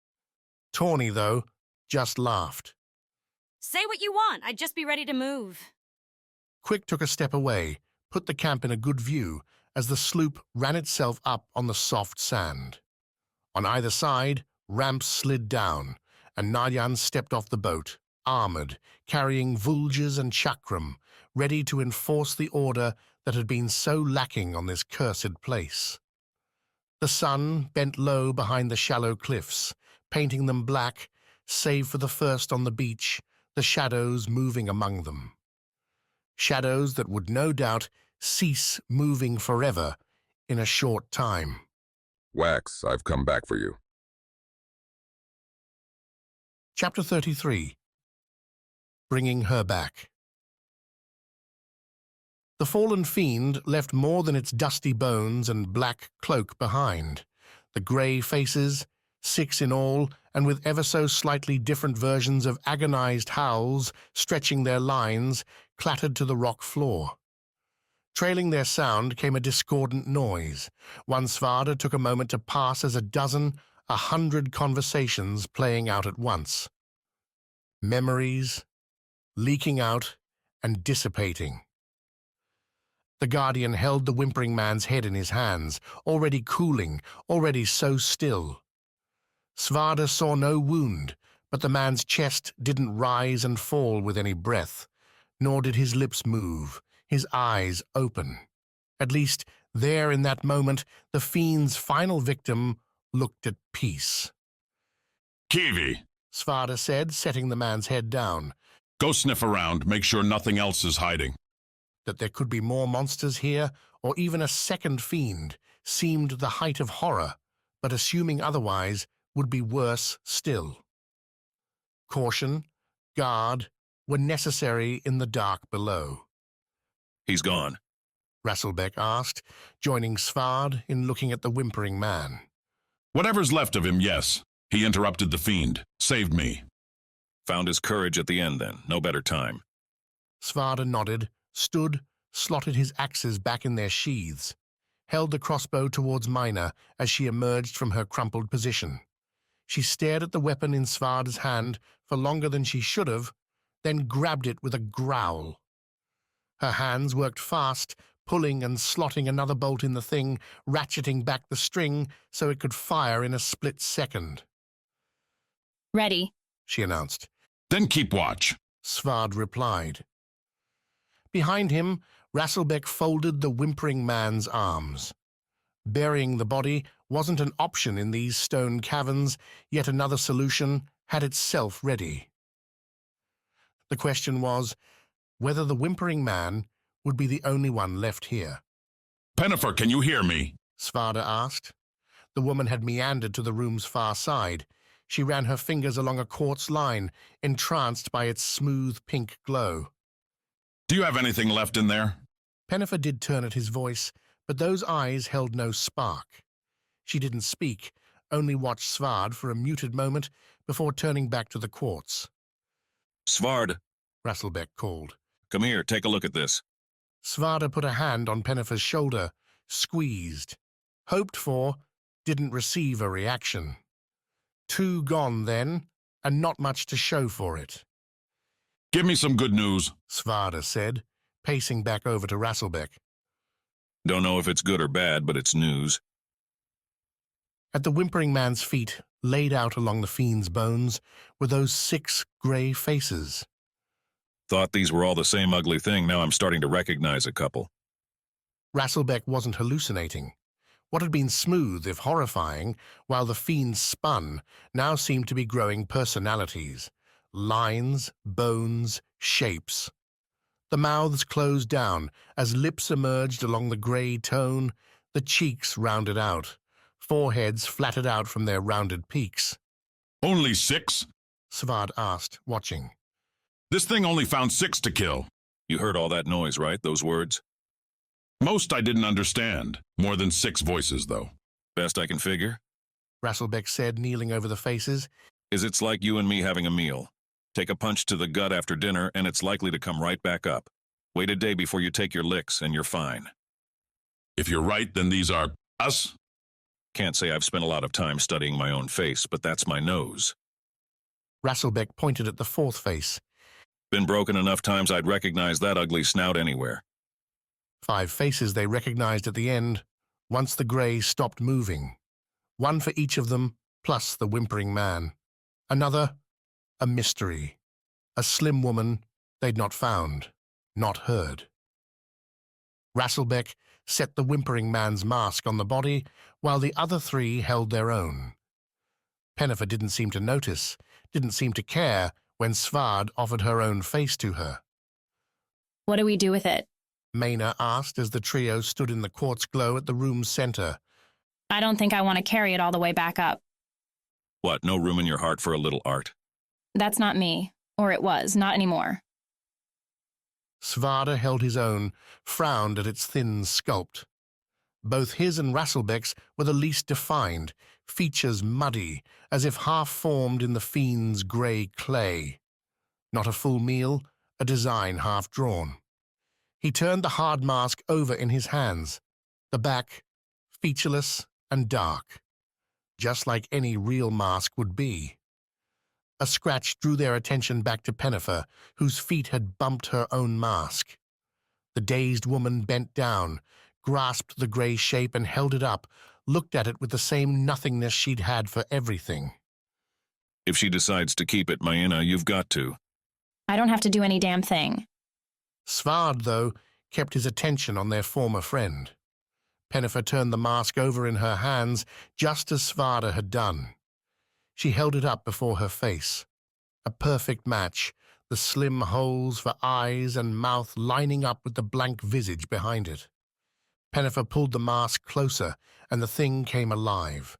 Tawny, though, just laughed. Say what you want, I'd just be ready to move. Quick took a step away, put the camp in a good view as the sloop ran itself up on the soft sand. On either side, ramps slid down, and Nayan stepped off the boat, armored, carrying vulges and chakram, ready to enforce the order that had been so lacking on this cursed place. The sun bent low behind the shallow cliffs, painting them black, save for the first on the beach, the shadows moving among them. Shadows that would no doubt cease moving forever in a short time. Wax, I've come back for you. Chapter 33. Bringing her back. The fallen fiend left more than its dusty bones and black cloak behind. The grey faces, 6 in all, and with ever so slightly different versions of agonized howls stretching their lines, clattered to the rock floor. Trailing their sound came a discordant noise. One Svarde took a moment to pass as 100 conversations playing out at once. Memories, leaking out and dissipating. The Guardian held the whimpering man's head in his hands, already cooling, already so still. Svarde saw no wound, but the man's chest didn't rise and fall with any breath, nor did his lips move, his eyes open. At least, there in that moment, the fiend's final victim looked at peace. Kiwi, Svarde said, setting the man's head down. Go sniff around, make sure nothing else is hiding. That there could be more monsters here, or even a second fiend, seemed the height of horror, but assuming otherwise would be worse still. Caution, guard, were necessary in the dark below. He's gone, Rasselbeck asked, joining Svarde in looking at the whimpering man. Whatever's left of him, yes. He interrupted the fiend, saved me. Found his courage at the end then, no better time. Svarde nodded, stood, slotted his axes back in their sheaths, held the crossbow towards Mina as she emerged from her crumpled position. She stared at the weapon in Svarde's hand for longer than she should have, then grabbed it with a growl. Her hands worked fast, pulling and slotting another bolt in the thing, ratcheting back the string so it could fire in a split second. Ready, she announced. Then keep watch, Svarde replied. Behind him, Rasselbeck folded the whimpering man's arms. Burying the body wasn't an option in these stone caverns, yet another solution had itself ready. The question was whether the whimpering man would be the only one left here. Pennifer, can you hear me? Svarde asked. The woman had meandered to the room's far side. She ran her fingers along a quartz line, entranced by its smooth pink glow. Do you have anything left in there? Pennifer did turn at his voice, but those eyes held no spark. She didn't speak, only watched Svarde for a muted moment before turning back to the quartz. Svarde, Rasselbeck called. Come here, take a look at this. Svarde put a hand on Pennifer's shoulder, squeezed. Hoped for, didn't receive a reaction. 2 gone then, and not much to show for it. Give me some good news, Svarde said, pacing back over to Rasselbeck. Don't know if it's good or bad, but it's news. At the whimpering man's feet, laid out along the fiend's bones, were those 6 grey faces. Thought these were all the same ugly thing, now I'm starting to recognize a couple. Rasselbeck wasn't hallucinating. What had been smooth, if horrifying, while the fiend spun, now seemed to be growing personalities. Lines, bones, shapes. The mouths closed down as lips emerged along the grey tone, the cheeks rounded out, foreheads flattened out from their rounded peaks. Only 6? Svarde asked, watching. This thing only found 6 to kill. You heard all that noise, right? Those words? Most I didn't understand. More than 6 voices, though. Best I can figure? Rasselbeck said, kneeling over the faces. It's like you and me having a meal. Take a punch to the gut after dinner, and it's likely to come right back up. Wait a day before you take your licks, and you're fine. If you're right, then these are us? Can't say I've spent a lot of time studying my own face, but that's my nose. Rasselbeck pointed at the 4th face. Been broken enough times I'd recognize that ugly snout anywhere. 5 faces they recognized at the end, once the grey stopped moving. 1 for each of them, plus the whimpering man. Another, a mystery. A slim woman they'd not found, not heard. Rasselbeck set the whimpering man's mask on the body, while the other 3 held their own. Pennifer didn't seem to notice, didn't seem to care when Svarde offered her own face to her. What do we do with it? Maina asked as the trio stood in the quartz glow at the room's center. I don't think I want to carry it all the way back up. What, no room in your heart for a little art? That's not me. Or it was, not anymore. Svarde held his own, frowned at its thin sculpt. Both his and Rasselbeck's were the least defined, features muddy, as if half-formed in the fiend's grey clay. Not a full meal, a design half-drawn. He turned the hard mask over in his hands, the back featureless and dark, just like any real mask would be. A scratch drew their attention back to Pennifer, whose feet had bumped her own mask. The dazed woman bent down, grasped the grey shape and held it up, looked at it with the same nothingness she'd had for everything. If she decides to keep it, Maina, you've got to. I don't have to do any damn thing. Svarde, though, kept his attention on their former friend. Pennifer turned the mask over in her hands, just as Svarde had done. She held it up before her face. A perfect match, the slim holes for eyes and mouth lining up with the blank visage behind it. Pennifer pulled the mask closer, and the thing came alive.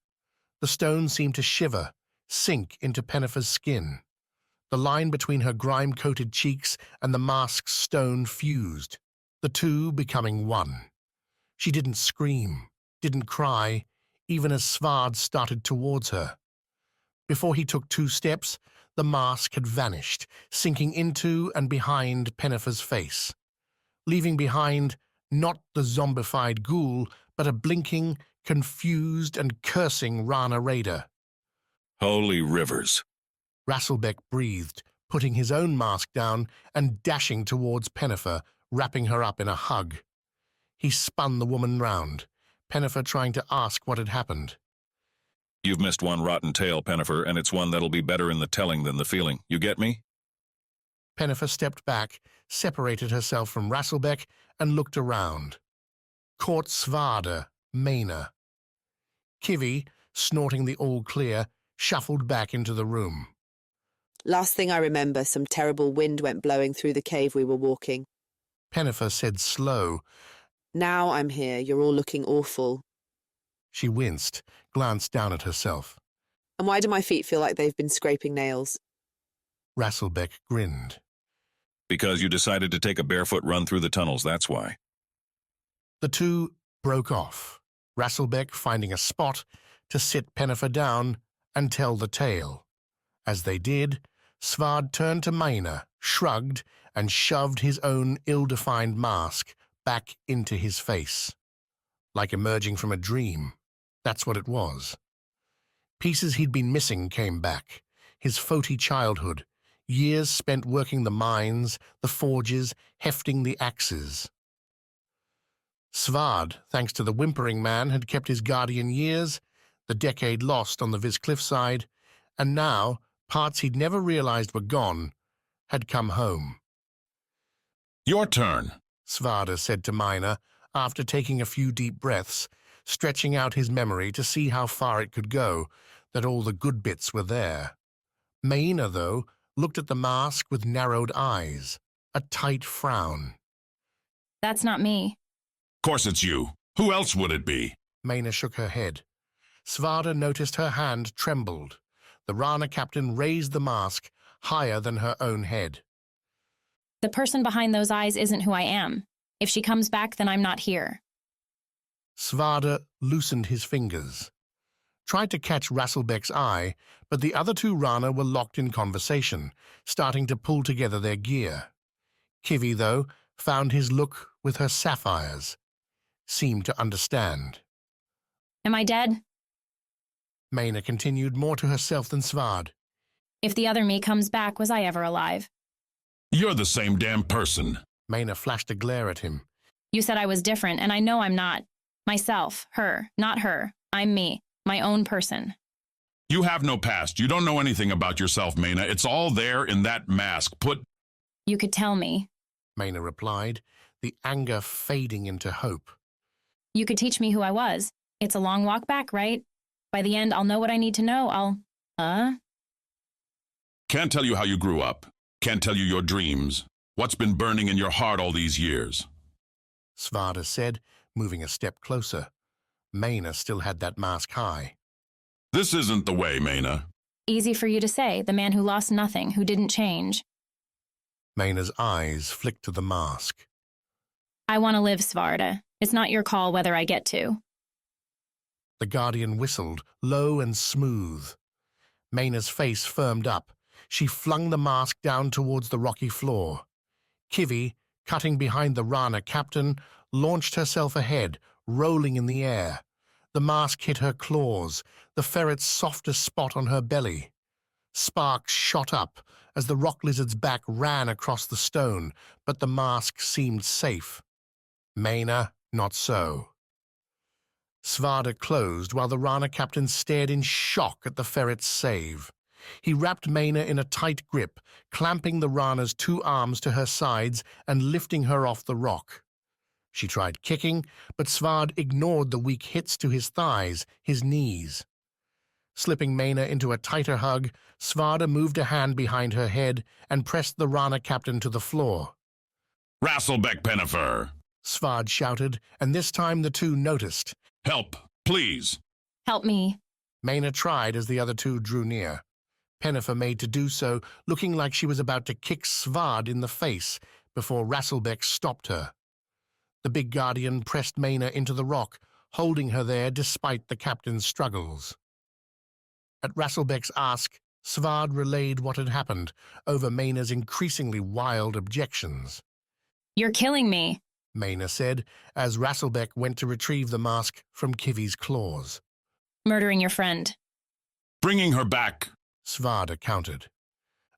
The stone seemed to shiver, sink into Pennifer's skin. The line between her grime-coated cheeks and the mask's stone fused, the two becoming one. She didn't scream, didn't cry, even as Svarde started towards her. Before he took 2 steps, the mask had vanished, sinking into and behind Pennifer's face, leaving behind not the zombified ghoul, but a blinking, confused and cursing Rana Raider. Holy rivers. Rasselbeck breathed, putting his own mask down and dashing towards Pennifer, wrapping her up in a hug. He spun the woman round, Pennifer trying to ask what had happened. You've missed one rotten tale, Pennifer, and it's one that'll be better in the telling than the feeling. You get me? Pennifer stepped back, separated herself from Rasselbeck, and looked around. Caught Svarde, Maina. Kivi, snorting the all-clear, shuffled back into the room. Last thing I remember, some terrible wind went blowing through the cave we were walking. Pennifer said slow. Now I'm here. You're all looking awful. She winced, glanced down at herself. And why do my feet feel like they've been scraping nails? Rasselbeck grinned. Because you decided to take a barefoot run through the tunnels, that's why. The two broke off, Rasselbeck finding a spot to sit Pennifer down and tell the tale. As they did, Svarde turned to Maina, shrugged, and shoved his own ill-defined mask back into his face. Like emerging from a dream. That's what it was. Pieces he'd been missing came back. His Foti childhood, years spent working the mines, the forges, hefting the axes. Svarde, thanks to the whimpering man, had kept his guardian years, the decade lost on the Viz cliffside, and now, parts he'd never realized were gone, had come home. Your turn, Svarde said to Maina, after taking a few deep breaths, stretching out his memory to see how far it could go, that all the good bits were there. Maina, though, looked at the mask with narrowed eyes, a tight frown. That's not me. Course it's you. Who else would it be? Maina shook her head. Svarde noticed her hand trembled. The Rana captain raised the mask higher than her own head. The person behind those eyes isn't who I am. If she comes back, then I'm not here. Svarde loosened his fingers. Tried to catch Rasselbeck's eye, but the other 2 Rana were locked in conversation, starting to pull together their gear. Kivi, though, found his look with her sapphires. Seemed to understand. Am I dead? Maina continued more to herself than Svarde. If the other me comes back, was I ever alive? You're the same damn person. Maina flashed a glare at him. You said I was different, and I know I'm not. Myself, her, not her. I'm me, my own person. You have no past. You don't know anything about yourself, Maina. It's all there in that mask. You could tell me, Maina replied, the anger fading into hope. You could teach me who I was. It's a long walk back, right? By the end, I'll know what I need to know. Can't tell you how you grew up. Can't tell you your dreams. What's been burning in your heart all these years? Svarde said, moving a step closer. Mena still had that mask high. This isn't the way, Mena. Easy for you to say, the man who lost nothing, who didn't change. Mena's eyes flicked to the mask. I want to live, Svarde. It's not your call whether I get to. The Guardian whistled, low and smooth. Mena's face firmed up. She flung the mask down towards the rocky floor. Kivi, cutting behind the Rana captain, launched herself ahead, rolling in the air. The mask hit her claws, the ferret's softest spot on her belly. Sparks shot up as the rock lizard's back ran across the stone, but the mask seemed safe. Mena, not so. Svarde closed while the Rana captain stared in shock at the ferret's save. He wrapped Mena in a tight grip, clamping the Rana's 2 arms to her sides and lifting her off the rock. She tried kicking, but Svarde ignored the weak hits to his thighs, his knees. Slipping Mena into a tighter hug, Svarde moved a hand behind her head and pressed the Rana captain to the floor. Rasselbeck Pennifer! Svarde shouted, and this time the two noticed. Help, please! Help me. Mena tried as the other two drew near. Pennifer made to do so, looking like she was about to kick Svarde in the face before Rasselbeck stopped her. The big Guardian pressed Mena into the rock, holding her there despite the captain's struggles. At Rasselbeck's ask, Svarde relayed what had happened over Mena's increasingly wild objections. You're killing me, Mena said, as Rasselbeck went to retrieve the mask from Kivi's claws. Murdering your friend. Bringing her back, Svarde countered.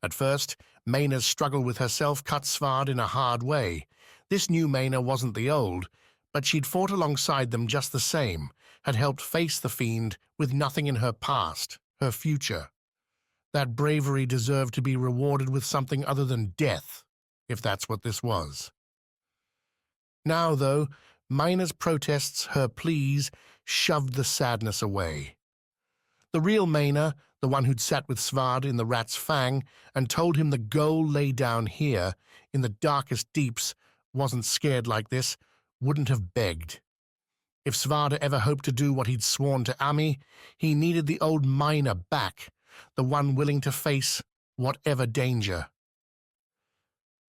At first, Mena's struggle with herself cut Svarde in a hard way. This new Mena wasn't the old, but she'd fought alongside them just the same, had helped face the fiend with nothing in her past, her future. That bravery deserved to be rewarded with something other than death, if that's what this was. Now, though, Mena's protests, her pleas, shoved the sadness away. The real Mena, the one who'd sat with Svarde in the rat's fang and told him the goal lay down here, in the darkest deeps, wasn't scared like this, wouldn't have begged. If Svarde ever hoped to do what he'd sworn to Ami, he needed the old miner back, the one willing to face whatever danger.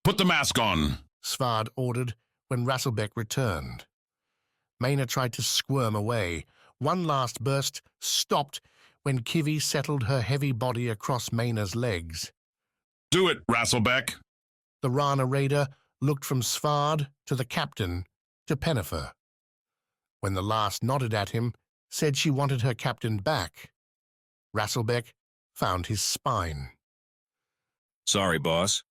Put the mask on, Svarde ordered when Rasselbeck returned. Mena tried to squirm away. One last burst stopped when Kivi settled her heavy body across Mena's legs. Do it, Rasselbeck. The Rana raider looked from Svarde to the captain to Pennifer. When the last nodded at him, said she wanted her captain back. Rasselbeck found his spine. Sorry, boss.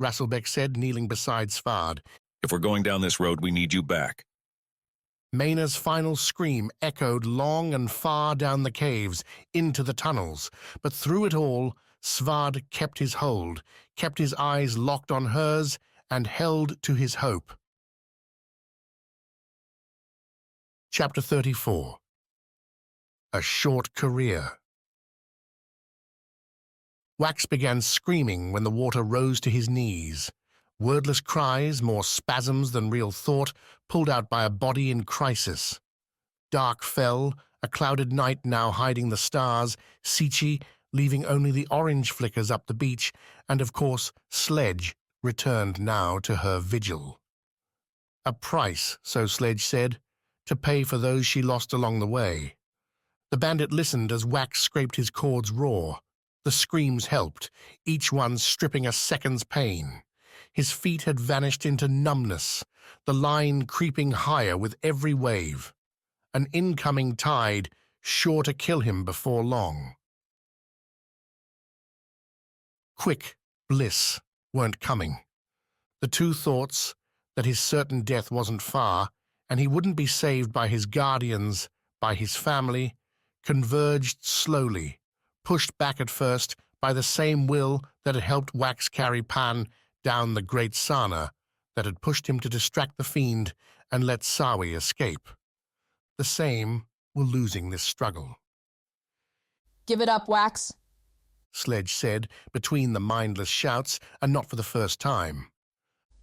Rasselbeck said, kneeling beside Svarde. If we're going down this road, we need you back. Mena's final scream echoed long and far down the caves, into the tunnels, but through it all, Svarde kept his hold, kept his eyes locked on hers, and held to his hope. Chapter 34. A Short Career. Wax began screaming when the water rose to his knees. Wordless cries, more spasms than real thought, pulled out by a body in crisis. Dark fell, a clouded night now hiding the stars, Sichi leaving only the orange flickers up the beach, and of course Sledge returned now to her vigil. A price, so Sledge said, to pay for those she lost along the way. The bandit listened as Wax scraped his cords raw. The screams helped, each one stripping a second's pain. His feet had vanished into numbness, the line creeping higher with every wave. An incoming tide, sure to kill him before long. Quick bliss weren't coming. The two thoughts, that his certain death wasn't far, and he wouldn't be saved by his guardians, by his family, converged slowly, pushed back at first by the same will that had helped Wax carry Pan down the great Sana, that had pushed him to distract the fiend and let Sawi escape. The same were losing this struggle. Give it up, Wax. Sledge said, between the mindless shouts, and not for the first time.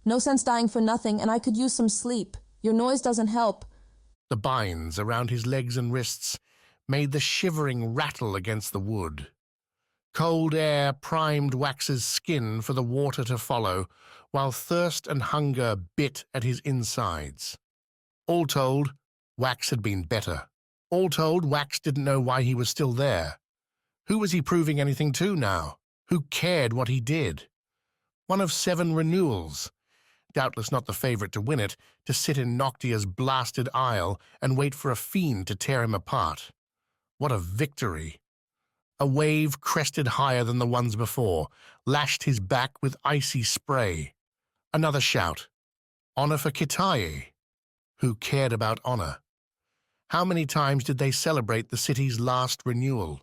No sense dying for nothing, and I could use some sleep. Your noise doesn't help. The binds around his legs and wrists made the shivering rattle against the wood. Cold air primed Wax's skin for the water to follow, while thirst and hunger bit at his insides. All told, Wax had been better. All told, Wax didn't know why he was still there. Who was he proving anything to now? Who cared what he did? One of 7 renewals. Doubtless not the favorite to win it, to sit in Noctia's blasted isle and wait for a fiend to tear him apart. What a victory! A wave crested higher than the ones before, lashed his back with icy spray. Another shout. Honor for Kitaye. Who cared about honor? How many times did they celebrate the city's last renewal?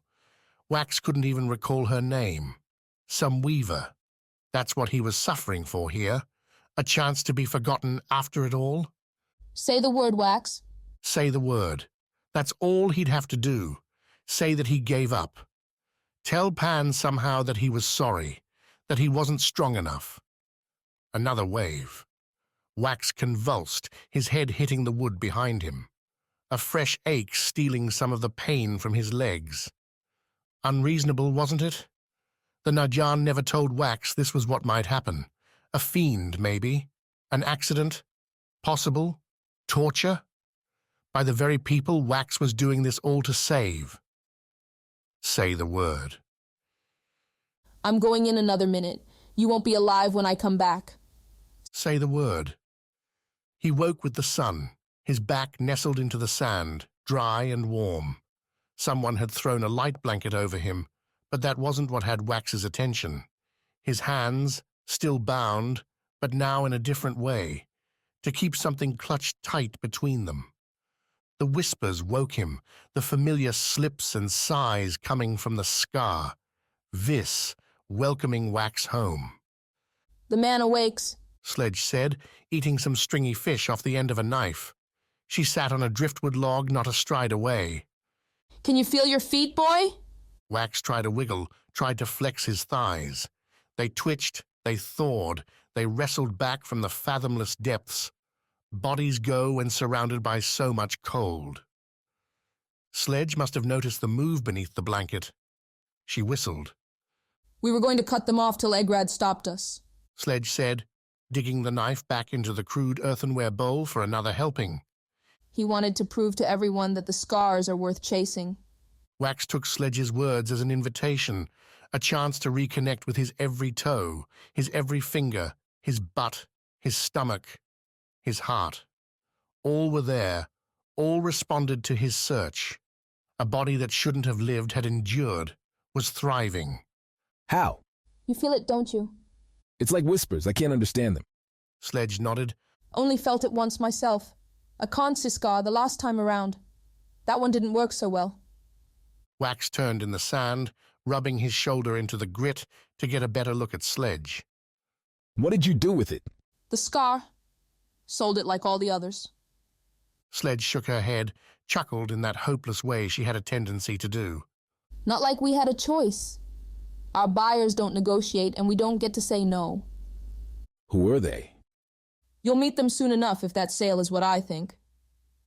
Wax couldn't even recall her name. Some weaver. That's what he was suffering for here. A chance to be forgotten after it all? Say the word, Wax. Say the word. That's all he'd have to do. Say that he gave up. Tell Pan somehow that he was sorry, that he wasn't strong enough. Another wave. Wax convulsed, his head hitting the wood behind him. A fresh ache stealing some of the pain from his legs. Unreasonable, wasn't it? The Najan never told Wax this was what might happen. A fiend, maybe. An accident. Possible. Torture. By the very people Wax was doing this all to save. Say the word. I'm going in another minute. You won't be alive when I come back. Say the word. He woke with the sun, his back nestled into the sand, dry and warm. Someone had thrown a light blanket over him, but that wasn't what had Wax's attention. His hands, still bound, but now in a different way, to keep something clutched tight between them. The whispers woke him, the familiar slips and sighs coming from the scar. Vis, welcoming Wax home. The man awakes, Sledge said, eating some stringy fish off the end of a knife. She sat on a driftwood log not a stride away. Can you feel your feet, boy? Wax tried to wiggle, tried to flex his thighs. They twitched, they thawed, they wrestled back from the fathomless depths. Bodies go when surrounded by so much cold. Sledge must have noticed the move beneath the blanket. She whistled. We were going to cut them off till Egrad stopped us, Sledge said, digging the knife back into the crude earthenware bowl for another helping. He wanted to prove to everyone that the scars are worth chasing. Wax took Sledge's words as an invitation, a chance to reconnect with his every toe, his every finger, his butt, his stomach, his heart. All were there, all responded to his search. A body that shouldn't have lived had endured, was thriving. How? You feel it, don't you? It's like whispers. I can't understand them. Sledge nodded. Only felt it once myself. A Kansi scar the last time around. That one didn't work so well. Wax turned in the sand, rubbing his shoulder into the grit to get a better look at Sledge. What did you do with it? The scar. Sold it like all the others. Sledge shook her head, chuckled in that hopeless way she had a tendency to do. Not like we had a choice. Our buyers don't negotiate, and we don't get to say no. Who were they? You'll meet them soon enough if that sale is what I think.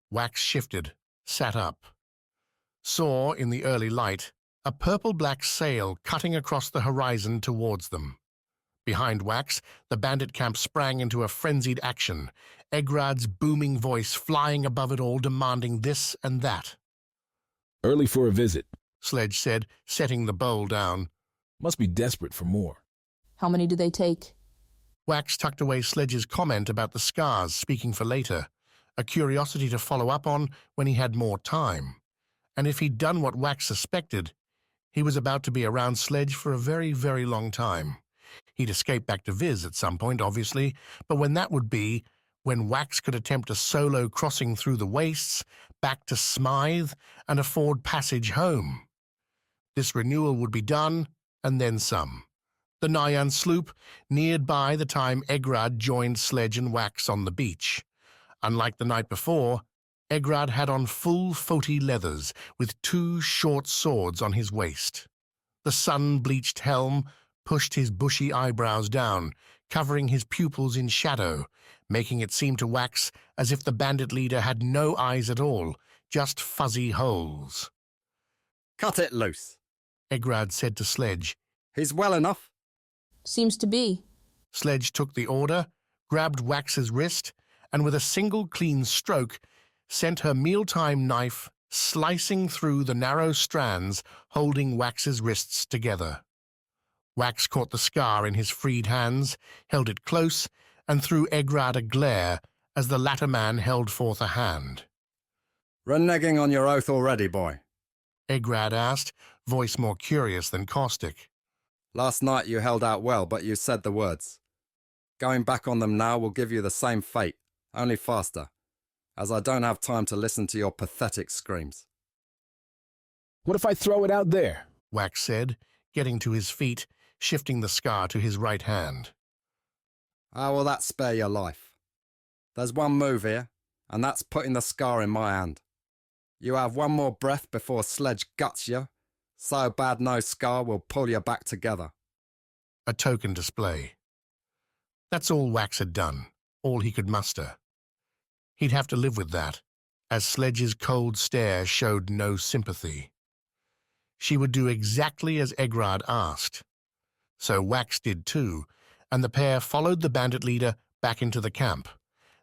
Wax shifted, sat up. Saw, in the early light, a purple-black sail cutting across the horizon towards them. Behind Wax, the bandit camp sprang into a frenzied action, Egrad's booming voice flying above it all, demanding this and that. Early for a visit, Sledge said, setting the bowl down. Must be desperate for more. How many do they take? Wax tucked away Sledge's comment about the scars, speaking for later, a curiosity to follow up on when he had more time. And if he'd done what Wax suspected, he was about to be around Sledge for a very, very long time. He'd escape back to Viz at some point, obviously, but when that would be, when Wax could attempt a solo crossing through the wastes, back to Smythe, and afford passage home. This renewal would be done, and then some. The Nyan sloop neared by the time Egrad joined Sledge and Wax on the beach. Unlike the night before, Egrad had on full Foti leathers with 2 short swords on his waist. The sun-bleached helm pushed his bushy eyebrows down, covering his pupils in shadow, making it seem to Wax as if the bandit leader had no eyes at all, just fuzzy holes. Cut it loose, Egrad said to Sledge. He's well enough. Seems to be. Sledge took the order, grabbed Wax's wrist, and with a single clean stroke, sent her mealtime knife slicing through the narrow strands holding Wax's wrists together. Wax caught the scar in his freed hands, held it close, and threw Egrad a glare as the latter man held forth a hand. Reneging on your oath already, boy? Egrad asked, voice more curious than caustic. Last night you held out well, but you said the words. Going back on them now will give you the same fate, only faster, as I don't have time to listen to your pathetic screams. What if I throw it out there? Wax said, getting to his feet, shifting the scar to his right hand. How will that spare your life? There's one move here, and that's putting the scar in my hand. You have one more breath before Sledge guts you, so bad no scar will pull you back together. A token display. That's all Wax had done, all he could muster. He'd have to live with that, as Sledge's cold stare showed no sympathy. She would do exactly as Egrad asked. So Wax did too, and the pair followed the bandit leader back into the camp.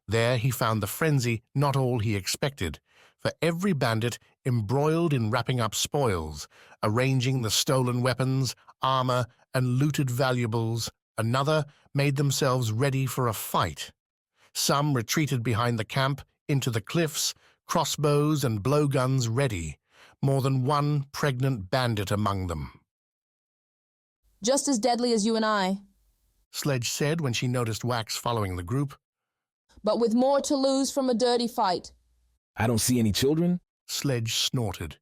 There he found the frenzy not all he expected, for every bandit embroiled in wrapping up spoils, arranging the stolen weapons, armor, and looted valuables. Another made themselves ready for a fight. Some retreated behind the camp, into the cliffs, crossbows and blowguns ready, more than one pregnant bandit among them. Just as deadly as you and I, Sledge said when she noticed Wax following the group. But with more to lose from a dirty fight. I don't see any children? Sledge snorted.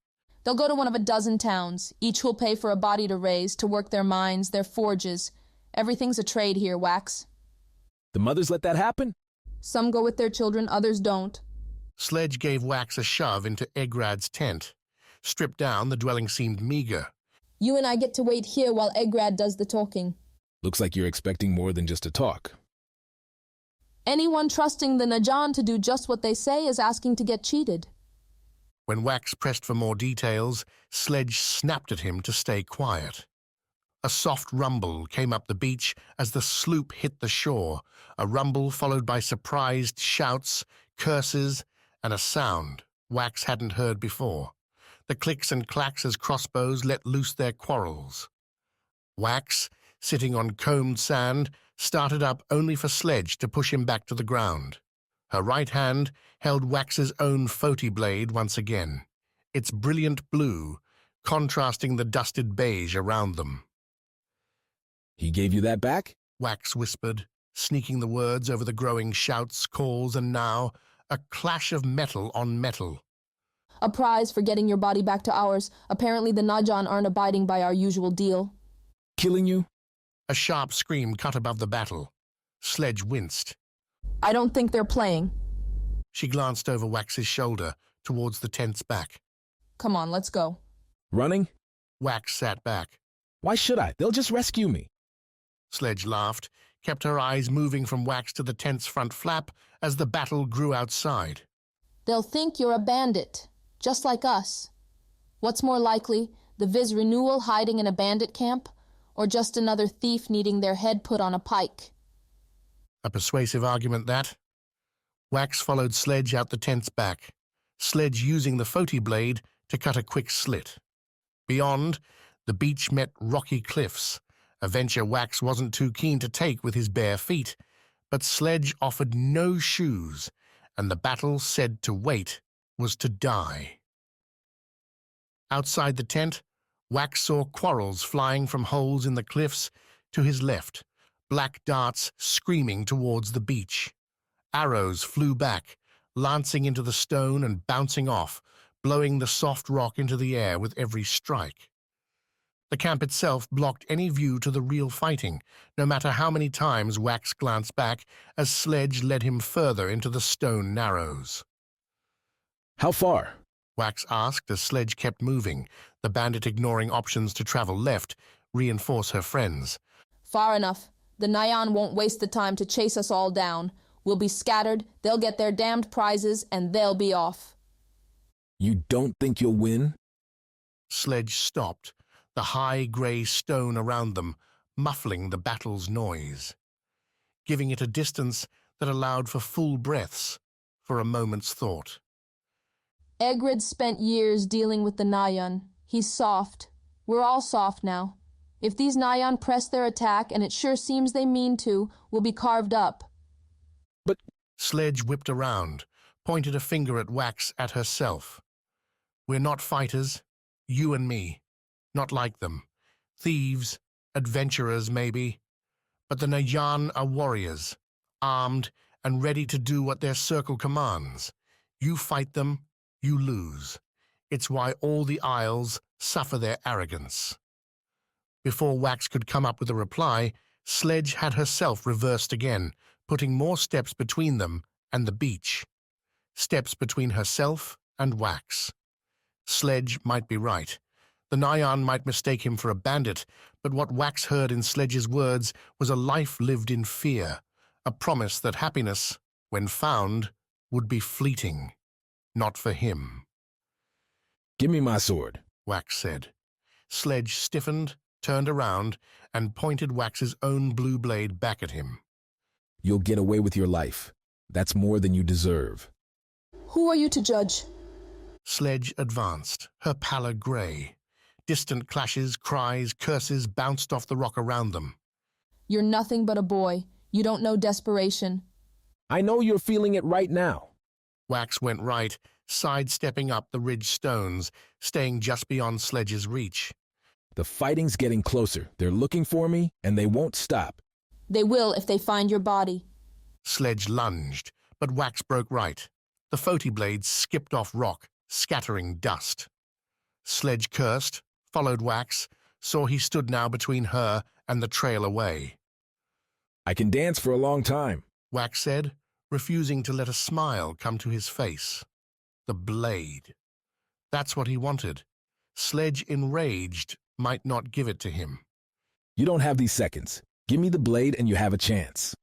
They'll go to one of a dozen towns. Each will pay for a body to raise, to work their mines, their forges. Everything's a trade here, Wax. The mothers let that happen? Some go with their children, others don't. Sledge gave Wax a shove into Egrad's tent. Stripped down, the dwelling seemed meager. You and I get to wait here while Egrad does the talking. Looks like you're expecting more than just a talk. Anyone trusting the Najan to do just what they say is asking to get cheated. When Wax pressed for more details, Sledge snapped at him to stay quiet. A soft rumble came up the beach as the sloop hit the shore, a rumble followed by surprised shouts, curses, and a sound Wax hadn't heard before. The clicks and clacks as crossbows let loose their quarrels. Wax, sitting on combed sand, started up only for Sledge to push him back to the ground. Her right hand held Wax's own Foti blade once again, its brilliant blue contrasting the dusted beige around them. He gave you that back? Wax whispered, sneaking the words over the growing shouts, calls, and now a clash of metal on metal. A prize for getting your body back to ours. Apparently the Najan aren't abiding by our usual deal. Killing you? A sharp scream cut above the battle. Sledge winced. I don't think they're playing. She glanced over Wax's shoulder, towards the tent's back. Come on, let's go. Running? Wax sat back. Why should I? They'll just rescue me. Sledge laughed, kept her eyes moving from Wax to the tent's front flap as the battle grew outside. They'll think you're a bandit, just like us. What's more likely, the Viz Renewal hiding in a bandit camp, or just another thief needing their head put on a pike? A persuasive argument, that. Wax followed Sledge out the tent's back, Sledge using the Foti blade to cut a quick slit. Beyond, the beach met rocky cliffs, a venture Wax wasn't too keen to take with his bare feet, but Sledge offered no shoes, and the battle said to wait was to die. Outside the tent, Wax saw quarrels flying from holes in the cliffs to his left, black darts screaming towards the beach. Arrows flew back, lancing into the stone and bouncing off, blowing the soft rock into the air with every strike. The camp itself blocked any view to the real fighting, no matter how many times Wax glanced back as Sledge led him further into the stone narrows. How far? Wax asked as Sledge kept moving, the bandit ignoring options to travel left, reinforce her friends. Far enough. The Nyan won't waste the time to chase us all down. We'll be scattered, they'll get their damned prizes, and they'll be off. You don't think you'll win? Sledge stopped, the high grey stone around them, muffling the battle's noise, giving it a distance that allowed for full breaths, for a moment's thought. Egrid spent years dealing with the Nyan. He's soft. We're all soft now. If these Nyan press their attack, and it sure seems they mean to, we'll be carved up. But... Sledge whipped around, pointed a finger at Wax, at herself. We're not fighters, you and me. Not like them. Thieves, adventurers maybe. But the Nyan are warriors, armed and ready to do what their circle commands. You fight them, you lose. It's why all the Isles suffer their arrogance. Before Wax could come up with a reply, Sledge had herself reversed again, putting more steps between them and the beach. Steps between herself and Wax. Sledge might be right. The Nyan might mistake him for a bandit, but what Wax heard in Sledge's words was a life lived in fear, a promise that happiness, when found, would be fleeting, not for him. Give me my sword, Wax said. Sledge stiffened, turned around, and pointed Wax's own blue blade back at him. You'll get away with your life. That's more than you deserve. Who are you to judge? Sledge advanced, her pallor grey. Distant clashes, cries, curses bounced off the rock around them. You're nothing but a boy. You don't know desperation. I know you're feeling it right now. Wax went right, sidestepping up the ridge stones, staying just beyond Sledge's reach. The fighting's getting closer. They're looking for me, and they won't stop. They will if they find your body. Sledge lunged, but Wax broke right. The Foti blades skipped off rock, scattering dust. Sledge cursed, followed Wax, saw he stood now between her and the trail away. I can dance for a long time, Wax said, refusing to let a smile come to his face. The blade. That's what he wanted. Sledge, enraged, might not give it to him. You don't have these seconds. Give me the blade and you have a chance.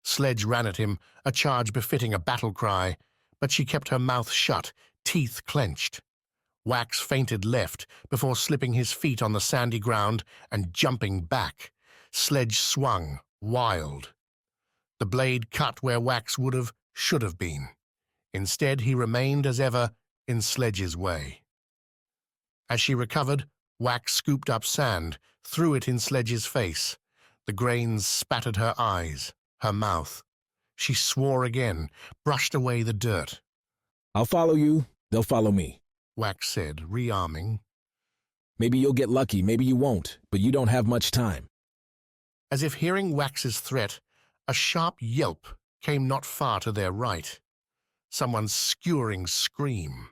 Sledge ran at him, a charge befitting a battle cry, but she kept her mouth shut, teeth clenched. Wax feinted left before slipping his feet on the sandy ground and jumping back. Sledge swung, wild. The blade cut where Wax should have been. Instead, he remained, as ever, in Sledge's way. As she recovered, Wax scooped up sand, threw it in Sledge's face. The grains spattered her eyes, her mouth. She swore again, brushed away the dirt. I'll follow you, they'll follow me, Wax said, rearming. Maybe you'll get lucky, maybe you won't, but you don't have much time. As if hearing Wax's threat, a sharp yelp came not far to their right. Someone's skewering scream.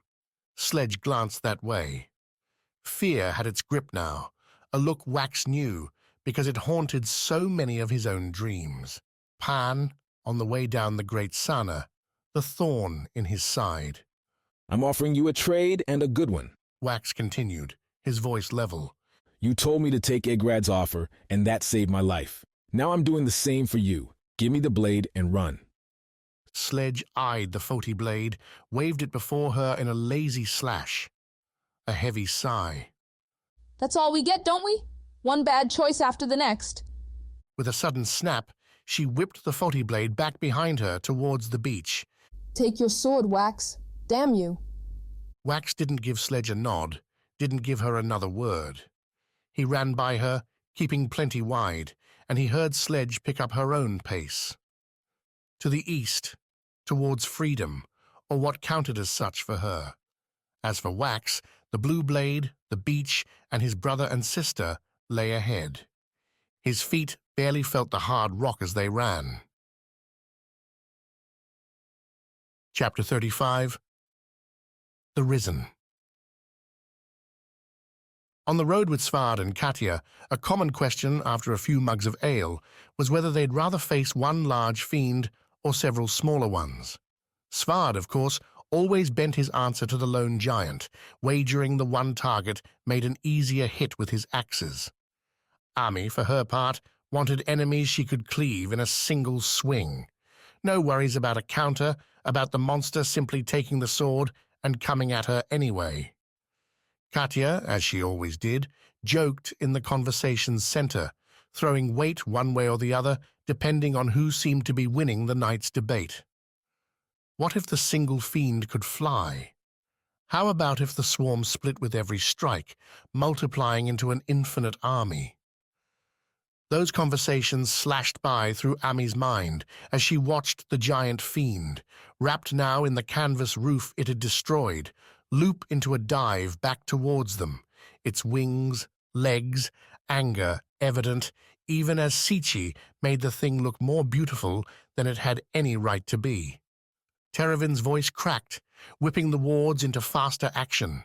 Sledge glanced that way. Fear had its grip now, a look Wax knew, because it haunted so many of his own dreams. Pan, on the way down the Great Sana, the thorn in his side. I'm offering you a trade and a good one, Wax continued, his voice level. You told me to take Egrad's offer, and that saved my life. Now I'm doing the same for you. Give me the blade and run. Sledge eyed the Foti blade, waved it before her in a lazy slash. A heavy sigh. That's all we get, don't we? One bad choice after the next. With a sudden snap, she whipped the Foti blade back behind her towards the beach. Take your sword, Wax. Damn you. Wax didn't give Sledge a nod, didn't give her another word. He ran by her, keeping plenty wide, and he heard Sledge pick up her own pace. To the east, towards freedom, or what counted as such for her. As for Wax, the blue blade, the beach, and his brother and sister lay ahead. His feet barely felt the hard rock as they ran. Chapter 35. The Risen. On the road with Svarde and Katja, a common question after a few mugs of ale was whether they'd rather face one large fiend or several smaller ones. Svarde, of course, always bent his answer to the lone giant, wagering the one target made an easier hit with his axes. Ami, for her part, wanted enemies she could cleave in a single swing. No worries about a counter, about the monster simply taking the sword and coming at her anyway. Katya, as she always did, joked in the conversation's center, throwing weight one way or the other, depending on who seemed to be winning the night's debate. What if the single fiend could fly? How about if the swarm split with every strike, multiplying into an infinite army? Those conversations slashed by through Ami's mind as she watched the giant fiend, wrapped now in the canvas roof it had destroyed, loop into a dive back towards them, its wings, legs, anger evident, even as Sichi made the thing look more beautiful than it had any right to be. Teravin's voice cracked, whipping the wards into faster action.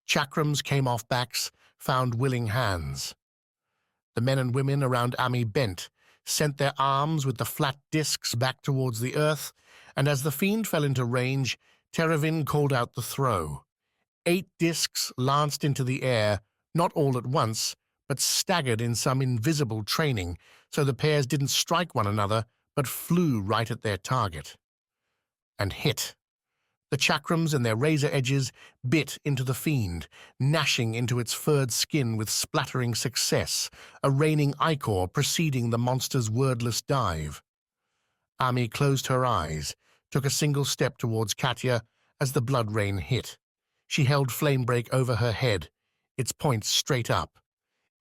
Chakrams came off backs, found willing hands. The men and women around Ami bent, sent their arms with the flat discs back towards the earth, and as the fiend fell into range, Teravin called out the throw. 8 discs lanced into the air, not all at once, but staggered in some invisible training, so the pairs didn't strike one another, but flew right at their target. And hit. The chakrams and their razor edges bit into the fiend, gnashing into its furred skin with splattering success, a raining ichor preceding the monster's wordless dive. Ami closed her eyes, took a single step towards Katya as the blood rain hit. She held Flamebreak over her head, its point straight up.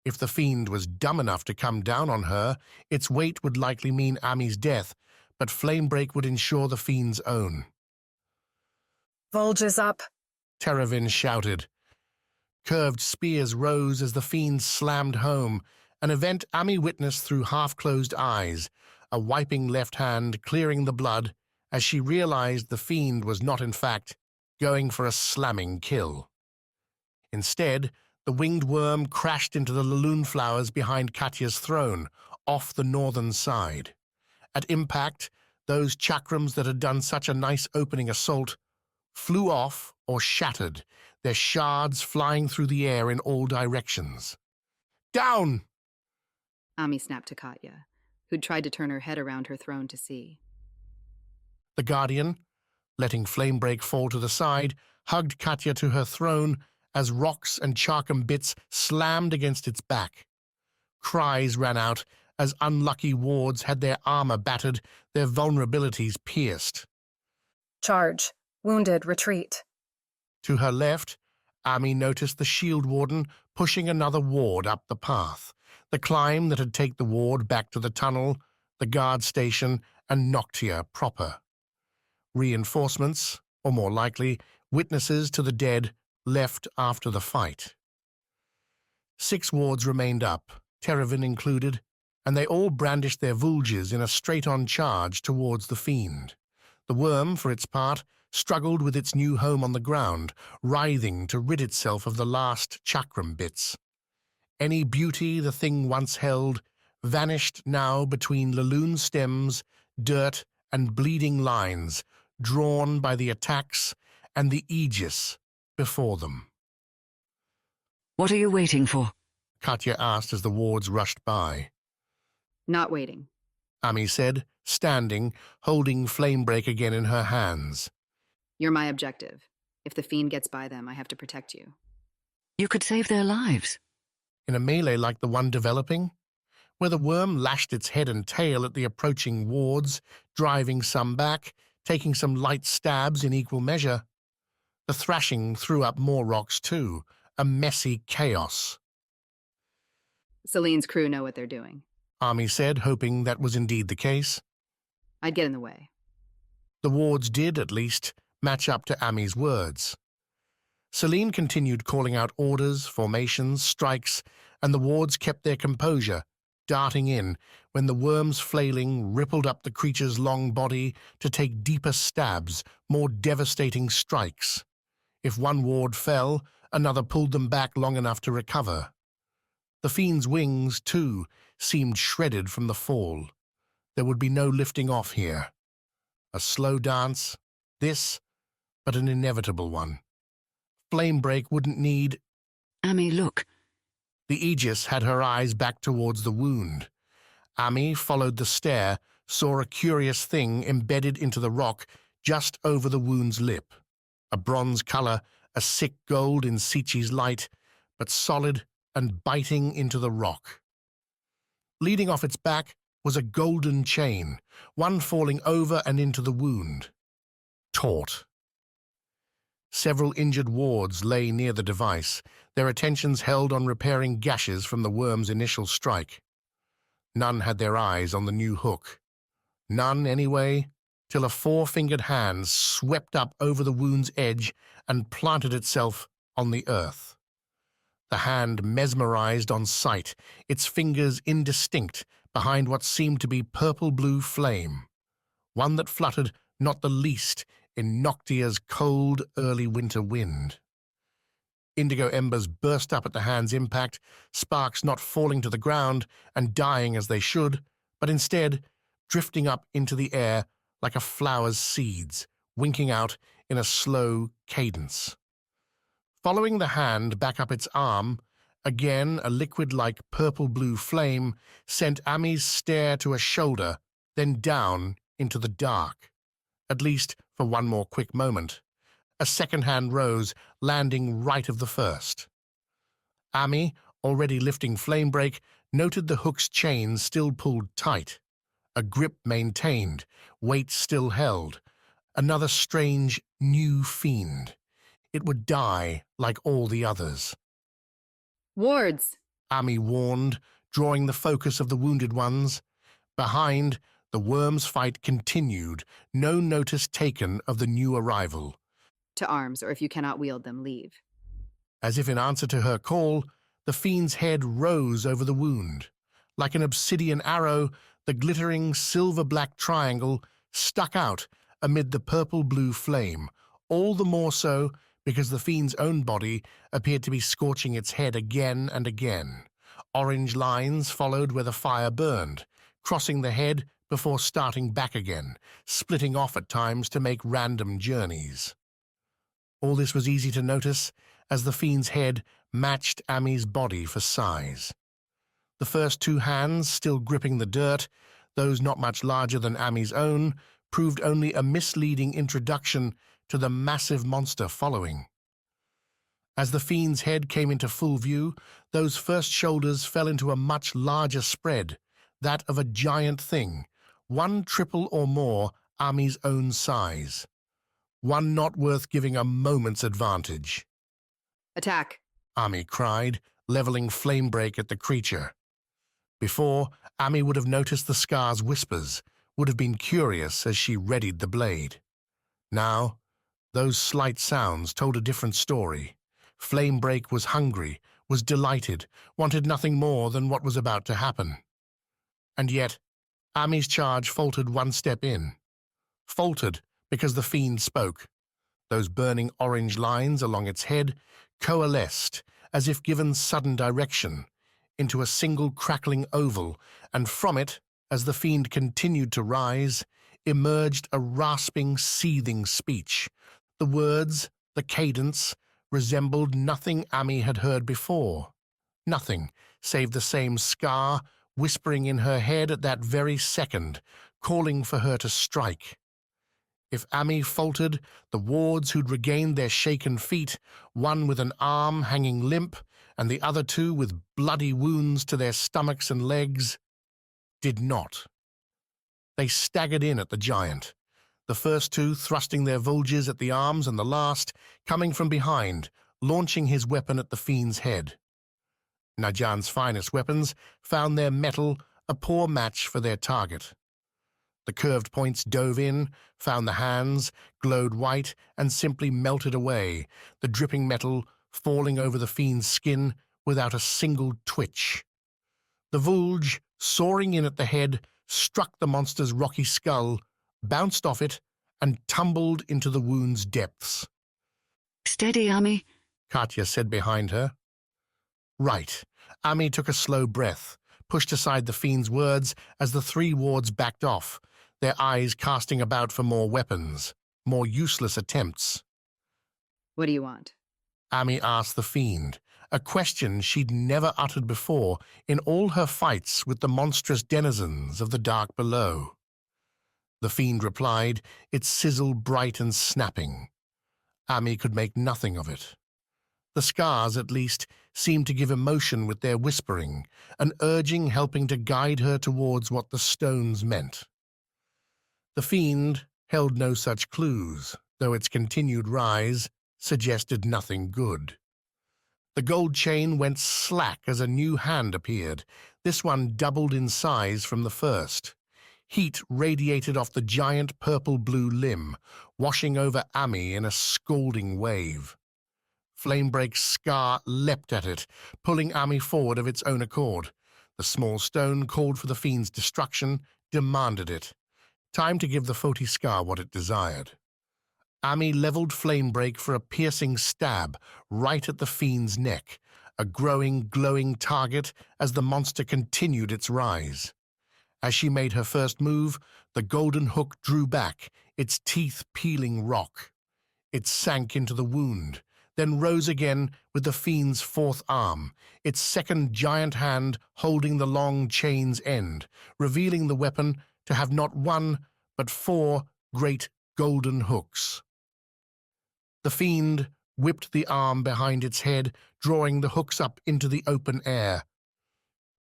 If the fiend was dumb enough to come down on her, its weight would likely mean Ami's death, but Flamebreak would ensure the fiend's own. Vulges up, Teravin shouted. Curved spears rose as the fiend slammed home, an event Ami witnessed through half-closed eyes, a wiping left hand clearing the blood as she realized the fiend was not, in fact, going for a slamming kill. Instead, the winged worm crashed into the laloon flowers behind Katya's throne, off the northern side. At impact, those chakrams that had done such a nice opening assault flew off or shattered, their shards flying through the air in all directions. Down! Ami snapped to Katya, who'd tried to turn her head around her throne to see. The Guardian, letting Flamebreak fall to the side, hugged Katya to her throne as rocks and charkham bits slammed against its back. Cries ran out as unlucky wards had their armor battered, their vulnerabilities pierced. charge, wounded, retreat. To her left, Ami noticed the shield warden pushing another ward up the path, the climb that had taken the ward back to the tunnel, the guard station, and Noctia proper. Reinforcements, or more likely, witnesses to the dead, left after the fight. 6 wards remained up, Teravin included, and they all brandished their vulges in a straight-on charge towards the fiend. The worm, for its part, struggled with its new home on the ground, writhing to rid itself of the last chakram bits. Any beauty the thing once held vanished now between laloon stems, dirt, and bleeding lines, drawn by the attacks and the aegis before them. What are you waiting for? Katya asked as the wards rushed by. Not waiting, Ami said, standing, holding Flamebreak again in her hands. You're my objective. If the fiend gets by them, I have to protect you. You could save their lives. In a melee like the one developing, where the worm lashed its head and tail at the approaching wards, driving some back, taking some light stabs in equal measure. The thrashing threw up more rocks too, a messy chaos. Celine's crew know what they're doing. Ami said, hoping that was indeed the case. I'd get in the way. The wards did, at least, match up to Ami's words. Celine continued calling out orders, formations, strikes, and the wards kept their composure, darting in when the worm's flailing rippled up the creature's long body to take deeper stabs, more devastating strikes. If one ward fell, another pulled them back long enough to recover. The fiend's wings, too, seemed shredded from the fall. There would be no lifting off here. A slow dance, this, but an inevitable one. Flamebreak wouldn't need... Amy, look. The Aegis had her eyes back towards the wound. Amy followed the stare, saw a curious thing embedded into the rock just over the wound's lip. A bronze color, a sick gold in Sichi's light, but solid and biting into the rock. Leading off its back was a golden chain, one falling over and into the wound. Taut. Several injured wards lay near the device, their attentions held on repairing gashes from the worm's initial strike. None had their eyes on the new hook. None, anyway, till a four-fingered hand swept up over the wound's edge and planted itself on the earth. The hand mesmerized on sight, its fingers indistinct behind what seemed to be purple-blue flame, one that fluttered not the least in Noctia's cold, early winter wind. Indigo embers burst up at the hand's impact, sparks not falling to the ground and dying as they should, but instead drifting up into the air like a flower's seeds, winking out in a slow cadence. Following the hand back up its arm, again a liquid-like purple-blue flame sent Amy's stare to a shoulder, then down into the dark, at least for one more quick moment. A second hand rose, landing right of the first. Amy, already lifting Flamebreak, noted the hook's chain still pulled tight. A grip maintained, weight still held. Another strange, new fiend. It would die like all the others. Wards! Amy warned, drawing the focus of the wounded ones. Behind, the worm's fight continued, no notice taken of the new arrival. To arms, or if you cannot wield them, leave. As if in answer to her call, the fiend's head rose over the wound. Like an obsidian arrow, the glittering silver-black triangle stuck out amid the purple-blue flame, all the more so because the fiend's own body appeared to be scorching its head again and again. Orange lines followed where the fire burned, crossing the head before starting back again, splitting off at times to make random journeys. All this was easy to notice as the fiend's head matched Amy's body for size. The first two hands, still gripping the dirt, those not much larger than Amy's own, proved only a misleading introduction to the massive monster following. As the fiend's head came into full view, those first shoulders fell into a much larger spread, that of a giant thing, one triple or more Amy's own size. One not worth giving a moment's advantage. Attack! Amy cried, leveling Flamebreak at the creature. Before, Amy would have noticed the scar's whispers, would have been curious as she readied the blade. Now, those slight sounds told a different story. Flamebreak was hungry, was delighted, wanted nothing more than what was about to happen. And yet, Amy's charge faltered one step in. Faltered because the fiend spoke. Those burning orange lines along its head coalesced, as if given sudden direction, into a single crackling oval, and from it, as the fiend continued to rise, emerged a rasping, seething speech. The words, the cadence, resembled nothing Amy had heard before. Nothing, save the same scar whispering in her head at that very second, calling for her to strike. If Amy faltered, the wards who'd regained their shaken feet, one with an arm hanging limp, and the other two with bloody wounds to their stomachs and legs, did not. They staggered in at the giant, the first two thrusting their vulges at the arms and the last coming from behind, launching his weapon at the fiend's head. Najan's finest weapons found their metal a poor match for their target. The curved points dove in, found the hands, glowed white, and simply melted away, the dripping metal falling over the fiend's skin without a single twitch. The vulge, soaring in at the head, struck the monster's rocky skull, bounced off it, and tumbled into the wound's depths. "Steady, Amy," Katya said behind her. Right. Amy took a slow breath, pushed aside the fiend's words as the three wards backed off, their eyes casting about for more weapons, more useless attempts. What do you want? Ami asked the fiend, a question she'd never uttered before in all her fights with the monstrous denizens of the dark below. The fiend replied, its sizzle bright and snapping. Ami could make nothing of it. The scars, at least, seemed to give emotion with their whispering, an urging helping to guide her towards what the stones meant. The fiend held no such clues, though its continued rise suggested nothing good. The gold chain went slack as a new hand appeared. This one doubled in size from the first. Heat radiated off the giant purple-blue limb, washing over Ami in a scalding wave. Flamebreak's scar leapt at it, pulling Ami forward of its own accord. The small stone called for the fiend's destruction, demanded it. Time to give the Foti scar what it desired. Ami leveled Flamebreak for a piercing stab right at the fiend's neck, a growing, glowing target as the monster continued its rise. As she made her first move, the golden hook drew back, its teeth peeling rock. It sank into the wound, then rose again with the fiend's fourth arm, its second giant hand holding the long chain's end, revealing the weapon to have not one, but 4 great golden hooks. The fiend whipped the arm behind its head, drawing the hooks up into the open air.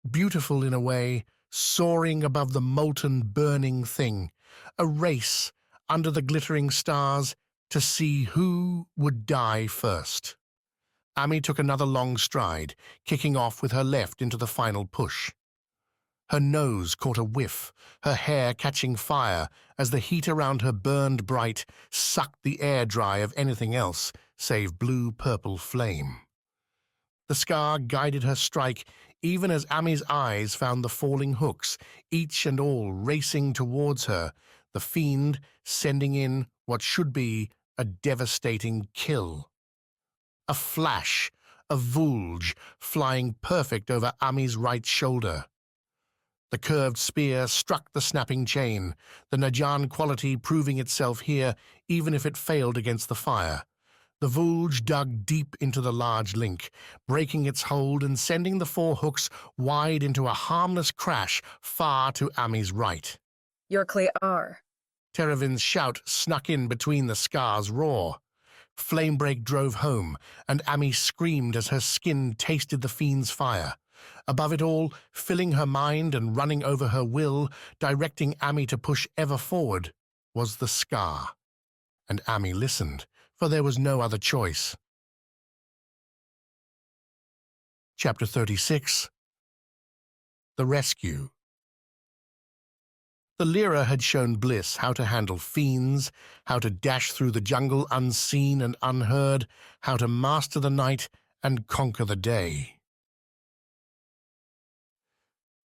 Beautiful in a way, soaring above the molten, burning thing, a race under the glittering stars to see who would die first. Ami took another long stride, kicking off with her left into the final push. Her nose caught a whiff, her hair catching fire as the heat around her burned bright, sucked the air dry of anything else save blue-purple flame. The scar guided her strike even as Ami's eyes found the falling hooks, each and all racing towards her, the fiend sending in what should be a devastating kill. A flash, a vulge, flying perfect over Ami's right shoulder. The curved spear struck the snapping chain, the Najan quality proving itself here even if it failed against the fire. The vulge dug deep into the large link, breaking its hold and sending the 4 hooks wide into a harmless crash far to Ami's right. You're clear. Teravin's shout snuck in between the scar's roar. Flamebreak drove home, and Ami screamed as her skin tasted the fiend's fire. Above it all, filling her mind and running over her will, directing Ami to push ever forward, was the scar. And Ami listened, for there was no other choice. Chapter 36. The Rescue. The Lyra had shown Bliss how to handle fiends, how to dash through the jungle unseen and unheard, how to master the night and conquer the day.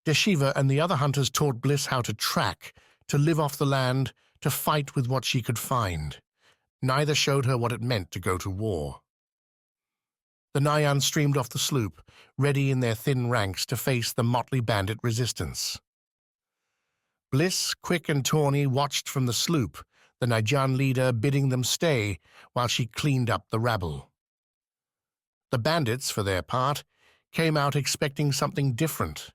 Deshiva and the other hunters taught Bliss how to track, to live off the land, to fight with what she could find. Neither showed her what it meant to go to war. The Nyan streamed off the sloop, ready in their thin ranks to face the motley bandit resistance. Bliss, Quick, and Tawny watched from the sloop, the Najan leader bidding them stay while she cleaned up the rabble. The bandits, for their part, came out expecting something different.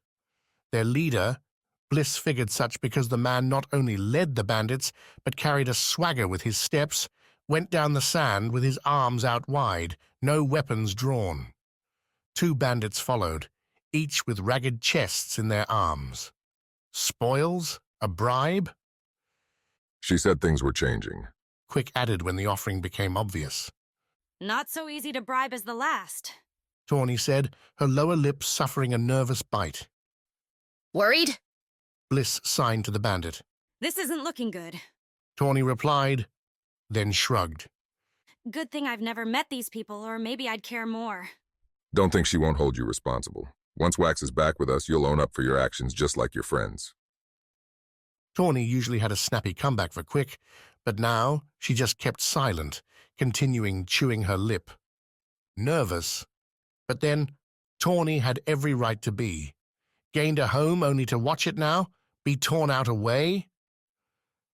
Their leader, Bliss figured such because the man not only led the bandits, but carried a swagger with his steps, went down the sand with his arms out wide, no weapons drawn. 2 bandits followed, each with ragged chests in their arms. Spoils? A bribe? She said things were changing. Quick added when the offering became obvious. Not so easy to bribe as the last. Tawny said, her lower lip suffering a nervous bite. Worried? Bliss signed to the bandit. This isn't looking good. Tawny replied, then shrugged. Good thing I've never met these people, or maybe I'd care more. Don't think she won't hold you responsible. Once Wax is back with us, you'll own up for your actions just like your friends. Tawny usually had a snappy comeback for Quick, but now she just kept silent, continuing chewing her lip. Nervous, but then Tawny had every right to be. Gained a home only to watch it now, be torn out away?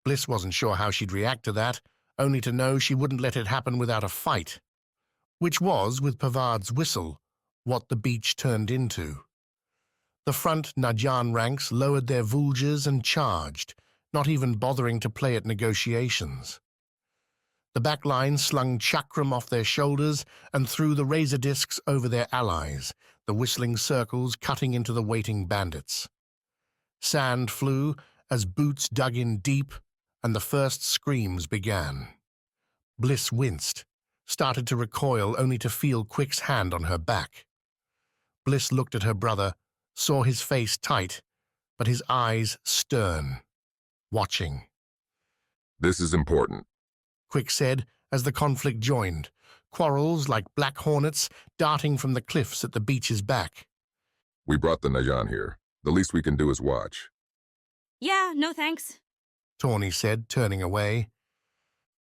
Bliss wasn't sure how she'd react to that, only to know she wouldn't let it happen without a fight. which was, with Pavard's whistle, what the beach turned into. The front Najan ranks lowered their vulges and charged, not even bothering to play at negotiations. The back line slung chakram off their shoulders and threw the razor discs over their allies, the whistling circles cutting into the waiting bandits. Sand flew as boots dug in deep, and the first screams began. Bliss winced, started to recoil only to feel Quick's hand on her back. Bliss looked at her brother, saw his face tight, but his eyes stern, watching. This is important, Quick said as the conflict joined, quarrels like black hornets darting from the cliffs at the beach's back. We brought the Najan here. The least we can do is watch. Yeah, no thanks. Tawny said, turning away.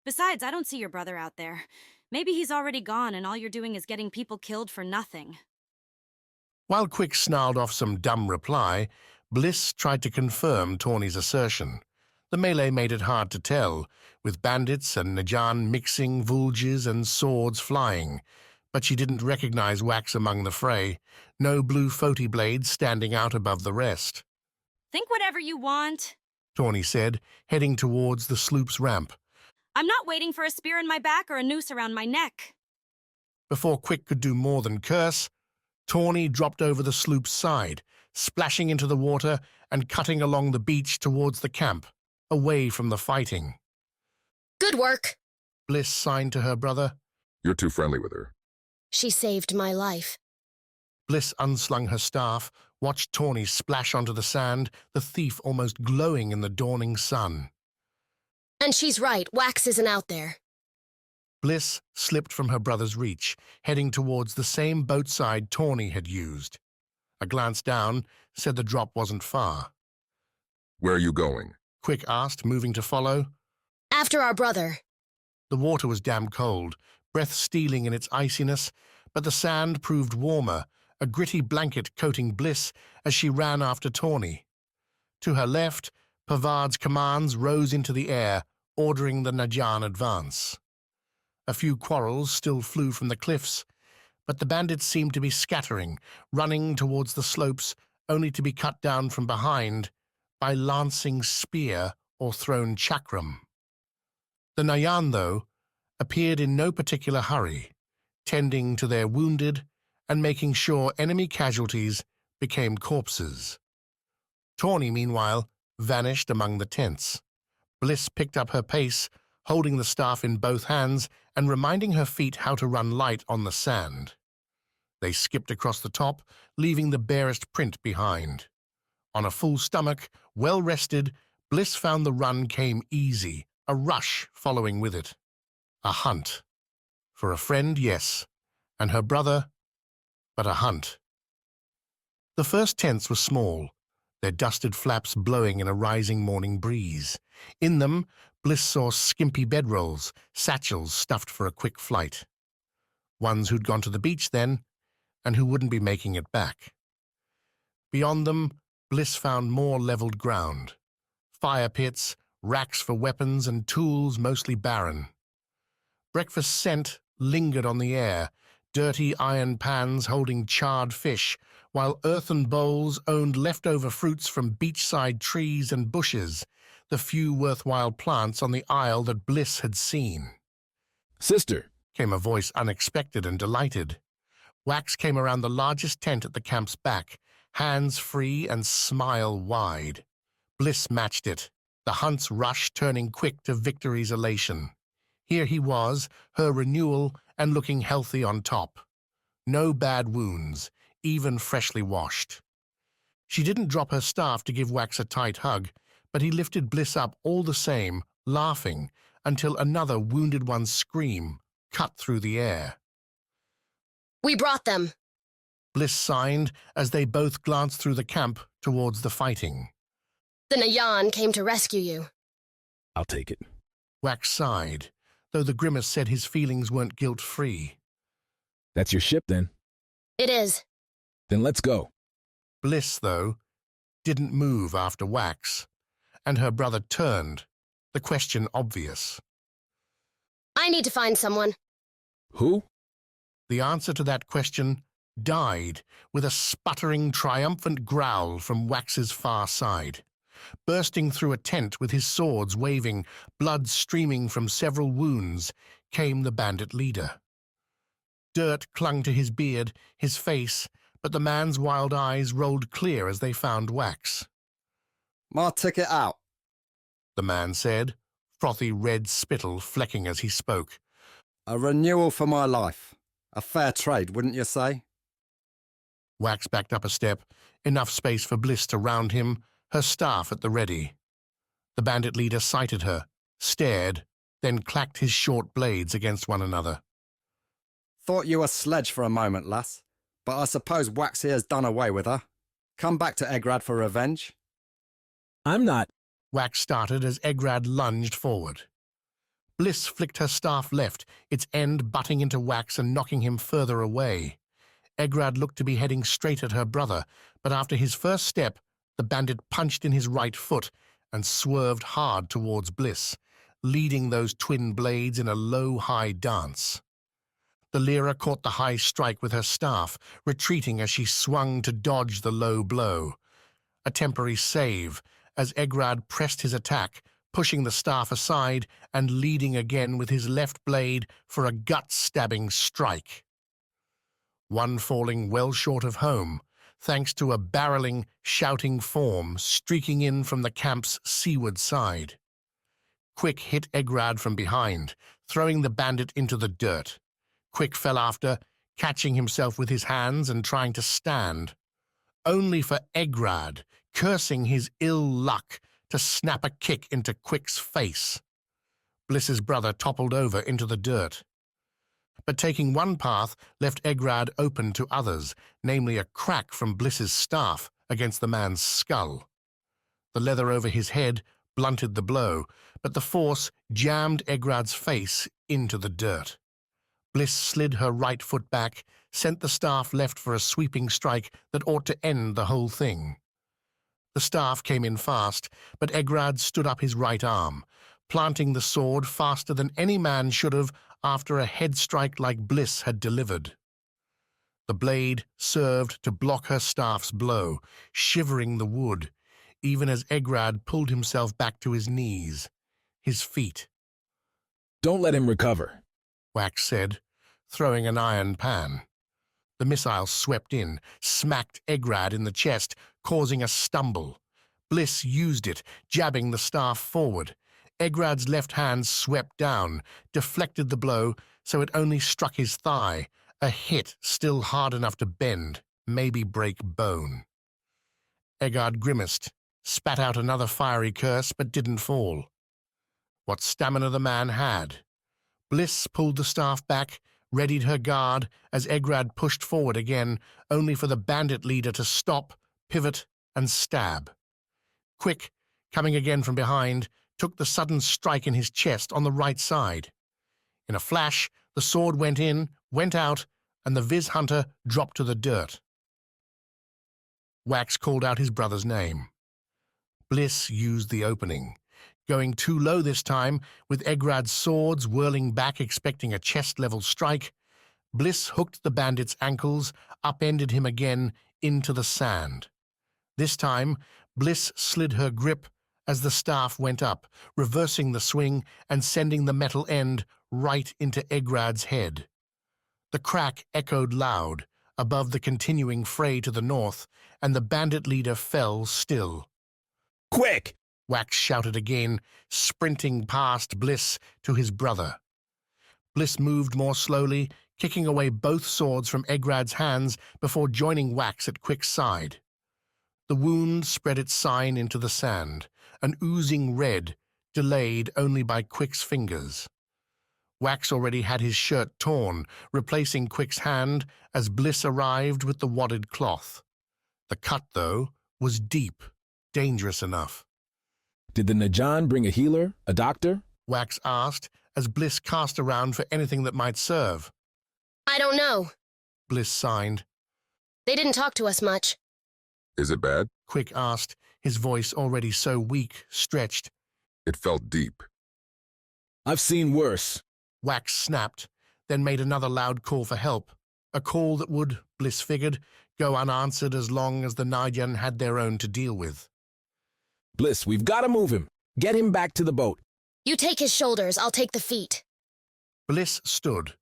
Besides, I don't see your brother out there. Maybe he's already gone and all you're doing is getting people killed for nothing. While Quick snarled off some dumb reply, Bliss tried to confirm Tawny's assertion. The melee made it hard to tell, with bandits and Najan mixing, vulges and swords flying, but she didn't recognize Wax among the fray, no blue Foti blades standing out above the rest. Think whatever you want, Tawny said, heading towards the sloop's ramp. I'm not waiting for a spear in my back or a noose around my neck. Before Quick could do more than curse, Tawny dropped over the sloop's side, splashing into the water and cutting along the beach towards the camp, away from the fighting. Good work, Bliss signed to her brother. You're too friendly with her. She saved my life. Bliss unslung her staff, watched Tawny splash onto the sand, the thief almost glowing in the dawning sun. And she's right, Wax isn't out there. Bliss slipped from her brother's reach, heading towards the same boatside Tawny had used. A glance down said the drop wasn't far. Where are you going? Quick asked, moving to follow. After our brother. The water was damn cold, breath stealing in its iciness, but the sand proved warmer, a gritty blanket coating Bliss as she ran after Tawny. To her left, Pavard's commands rose into the air, ordering the Najan advance. A few quarrels still flew from the cliffs, but the bandits seemed to be scattering, running towards the slopes, only to be cut down from behind by lancing spear or thrown chakram. The Nayan, though, appeared in no particular hurry, tending to their wounded and making sure enemy casualties became corpses. Tawny, meanwhile, vanished among the tents. Bliss picked up her pace, holding the staff in both hands and reminding her feet how to run light on the sand. They skipped across the top, leaving the barest print behind. On a full stomach, well-rested, Bliss found the run came easy, a rush following with it. A hunt. For a friend, yes, and her brother, but a hunt. The first tents were small, their dusted flaps blowing in a rising morning breeze. In them, Bliss saw skimpy bedrolls, satchels stuffed for a quick flight. Ones who'd gone to the beach then, and who wouldn't be making it back. Beyond them, Bliss found more leveled ground. Fire pits, racks for weapons and tools mostly barren. Breakfast scent lingered on the air, dirty iron pans holding charred fish, while earthen bowls owned leftover fruits from beachside trees and bushes, the few worthwhile plants on the isle that Bliss had seen. "Sister," came a voice unexpected and delighted. Wax came around the largest tent at the camp's back, hands free and smile wide. Bliss matched it, the hunt's rush turning quick to victory's elation. Here he was, her renewal, and looking healthy on top. No bad wounds, even freshly washed. She didn't drop her staff to give Wax a tight hug, but he lifted Bliss up all the same, laughing, until another wounded one's scream cut through the air. We brought them, Bliss signed as they both glanced through the camp towards the fighting. The Nayan came to rescue you. "I'll take it." Wax sighed, though the grimace said his feelings weren't guilt-free. "That's your ship, then?" It is. "Then let's go." Bliss, though, didn't move after Wax, and her brother turned, the question obvious. I need to find someone. "Who?" The answer to that question died with a sputtering, triumphant growl from Wax's far side. Bursting through a tent with his swords waving, blood streaming from several wounds, came the bandit leader. Dirt clung to his beard, his face, but the man's wild eyes rolled clear as they found Wax. "My ticket out," the man said, frothy red spittle flecking as he spoke. "A renewal for my life. A fair trade, wouldn't you say?" Wax backed up a step, enough space for Bliss to round him, her staff at the ready. The bandit leader sighted her, stared, then clacked his short blades against one another. "Thought you were Sledge for a moment, lass, but I suppose Wax here's done away with her. Come back to Egrad for revenge?" I'm not. Wax started as Egrad lunged forward. Bliss flicked her staff left, its end butting into Wax and knocking him further away. Egrad looked to be heading straight at her brother, but after his first step, the bandit punched in his right foot and swerved hard towards Bliss, leading those twin blades in a low-high dance. The Lyra caught the high strike with her staff, retreating as she swung to dodge the low blow. A temporary save, as Egrad pressed his attack, pushing the staff aside and leading again with his left blade for a gut-stabbing strike. One falling well short of home, thanks to a barreling, shouting form streaking in from the camp's seaward side. Quick hit Egrad from behind, throwing the bandit into the dirt. Quick fell after, catching himself with his hands and trying to stand. Only for Egrad, cursing his ill luck, to snap a kick into Quick's face. Bliss's brother toppled over into the dirt. But taking one path left Egrad open to others, namely a crack from Bliss's staff against the man's skull. The leather over his head blunted the blow, but the force jammed Egrad's face into the dirt. Bliss slid her right foot back, sent the staff left for a sweeping strike that ought to end the whole thing. The staff came in fast, but Egrad stood up his right arm, planting the sword faster than any man should have after a head strike like Bliss had delivered. The blade served to block her staff's blow, shivering the wood, even as Egrad pulled himself back to his knees, his feet. "Don't let him recover," Wax said, throwing an iron pan. The missile swept in, smacked Egrad in the chest, causing a stumble. Bliss used it, jabbing the staff forward. Egrad's left hand swept down, deflected the blow so it only struck his thigh, a hit still hard enough to bend, maybe break bone. Egrad grimaced, spat out another fiery curse, but didn't fall. What stamina the man had. Bliss pulled the staff back, readied her guard as Egrad pushed forward again, only for the bandit leader to stop, pivot, and stab. Quick, coming again from behind, took the sudden strike in his chest on the right side. In a flash, the sword went in, went out, and the Viz hunter dropped to the dirt. Wax called out his brother's name. Bliss used the opening. Going too low this time, with Egrad's swords whirling back expecting a chest-level strike, Bliss hooked the bandit's ankles, upended him again into the sand. This time, Bliss slid her grip as the staff went up, reversing the swing and sending the metal end right into Egrad's head. The crack echoed loud, above the continuing fray to the north, and the bandit leader fell still. "Quick!" Wax shouted again, sprinting past Bliss to his brother. Bliss moved more slowly, kicking away both swords from Egrad's hands before joining Wax at Quick's side. The wound spread its sign into the sand, an oozing red, delayed only by Quick's fingers. Wax already had his shirt torn, replacing Quick's hand as Bliss arrived with the wadded cloth. The cut, though, was deep, dangerous enough. "Did the Najan bring a healer, a doctor?" Wax asked, as Bliss cast around for anything that might serve. "I don't know," Bliss signed. "They didn't talk to us much." Is it bad? Quick asked, his voice already so weak, stretched. It felt deep. "I've seen worse." Wax snapped, then made another loud call for help. A call that would, Bliss figured, go unanswered as long as the Nayan had their own to deal with. Bliss, we've got to move him. Get him back to the boat. You take his shoulders, I'll take the feet. Bliss stood,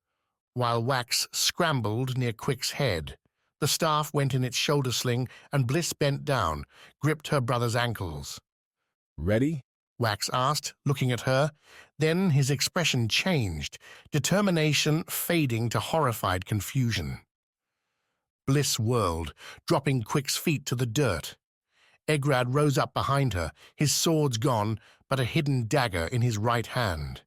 while Wax scrambled near Quick's head. The staff went in its shoulder sling, and Bliss bent down, gripped her brother's ankles. Ready? Wax asked, looking at her. Then his expression changed, determination fading to horrified confusion. Bliss whirled, dropping Quick's feet to the dirt. Egrad rose up behind her, his swords gone, but a hidden dagger in his right hand.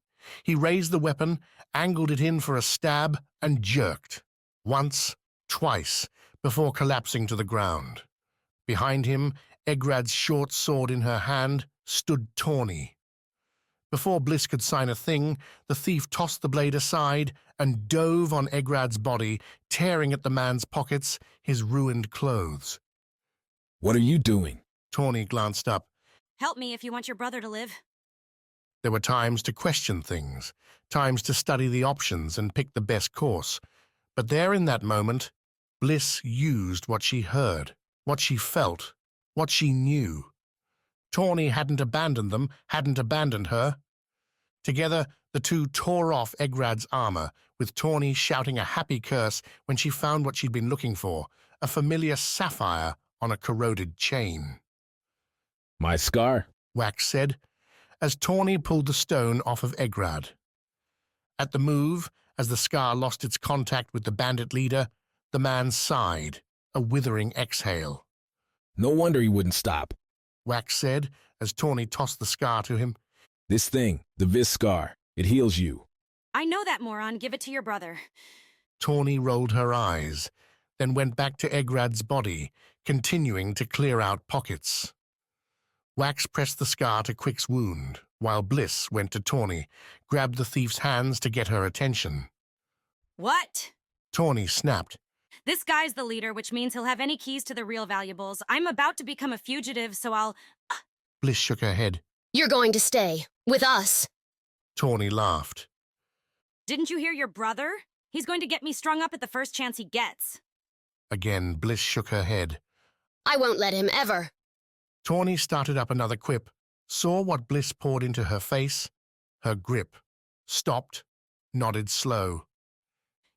He raised the weapon, angled it in for a stab, and jerked. Once, twice, before collapsing to the ground. Behind him, Egrad's short sword in her hand, stood Tawny. Before Bliss could sign a thing, the thief tossed the blade aside and dove on Egrad's body, tearing at the man's pockets, his ruined clothes. What are you doing? Tawny glanced up. Help me if you want your brother to live. There were times to question things, times to study the options and pick the best course. But there in that moment, Bliss used what she heard, what she felt, what she knew. Tawny hadn't abandoned them, hadn't abandoned her. Together, the two tore off Egrad's armor, with Tawny shouting a happy curse when she found what she'd been looking for, a familiar sapphire on a corroded chain. My scar, Wax said, as Tawny pulled the stone off of Egrad. At the move, as the scar lost its contact with the bandit leader, the man sighed, a withering exhale. No wonder he wouldn't stop, Wax said, as Tawny tossed the scar to him. This thing, the Vis scar, it heals you. I know that, moron. Give it to your brother. Tawny rolled her eyes, then went back to Egrad's body, continuing to clear out pockets. Wax pressed the scar to Quick's wound, while Bliss went to Tawny, grabbed the thief's hands to get her attention. What? Tawny snapped. This guy's the leader, which means he'll have any keys to the real valuables. I'm about to become a fugitive, so I'll... Bliss shook her head. You're going to stay. With us. Tawny laughed. Didn't you hear your brother? He's going to get me strung up at the first chance he gets. Again, Bliss shook her head. I won't let him, ever. Tawny started up another quip, saw what Bliss poured into her face, her grip, stopped, nodded slow.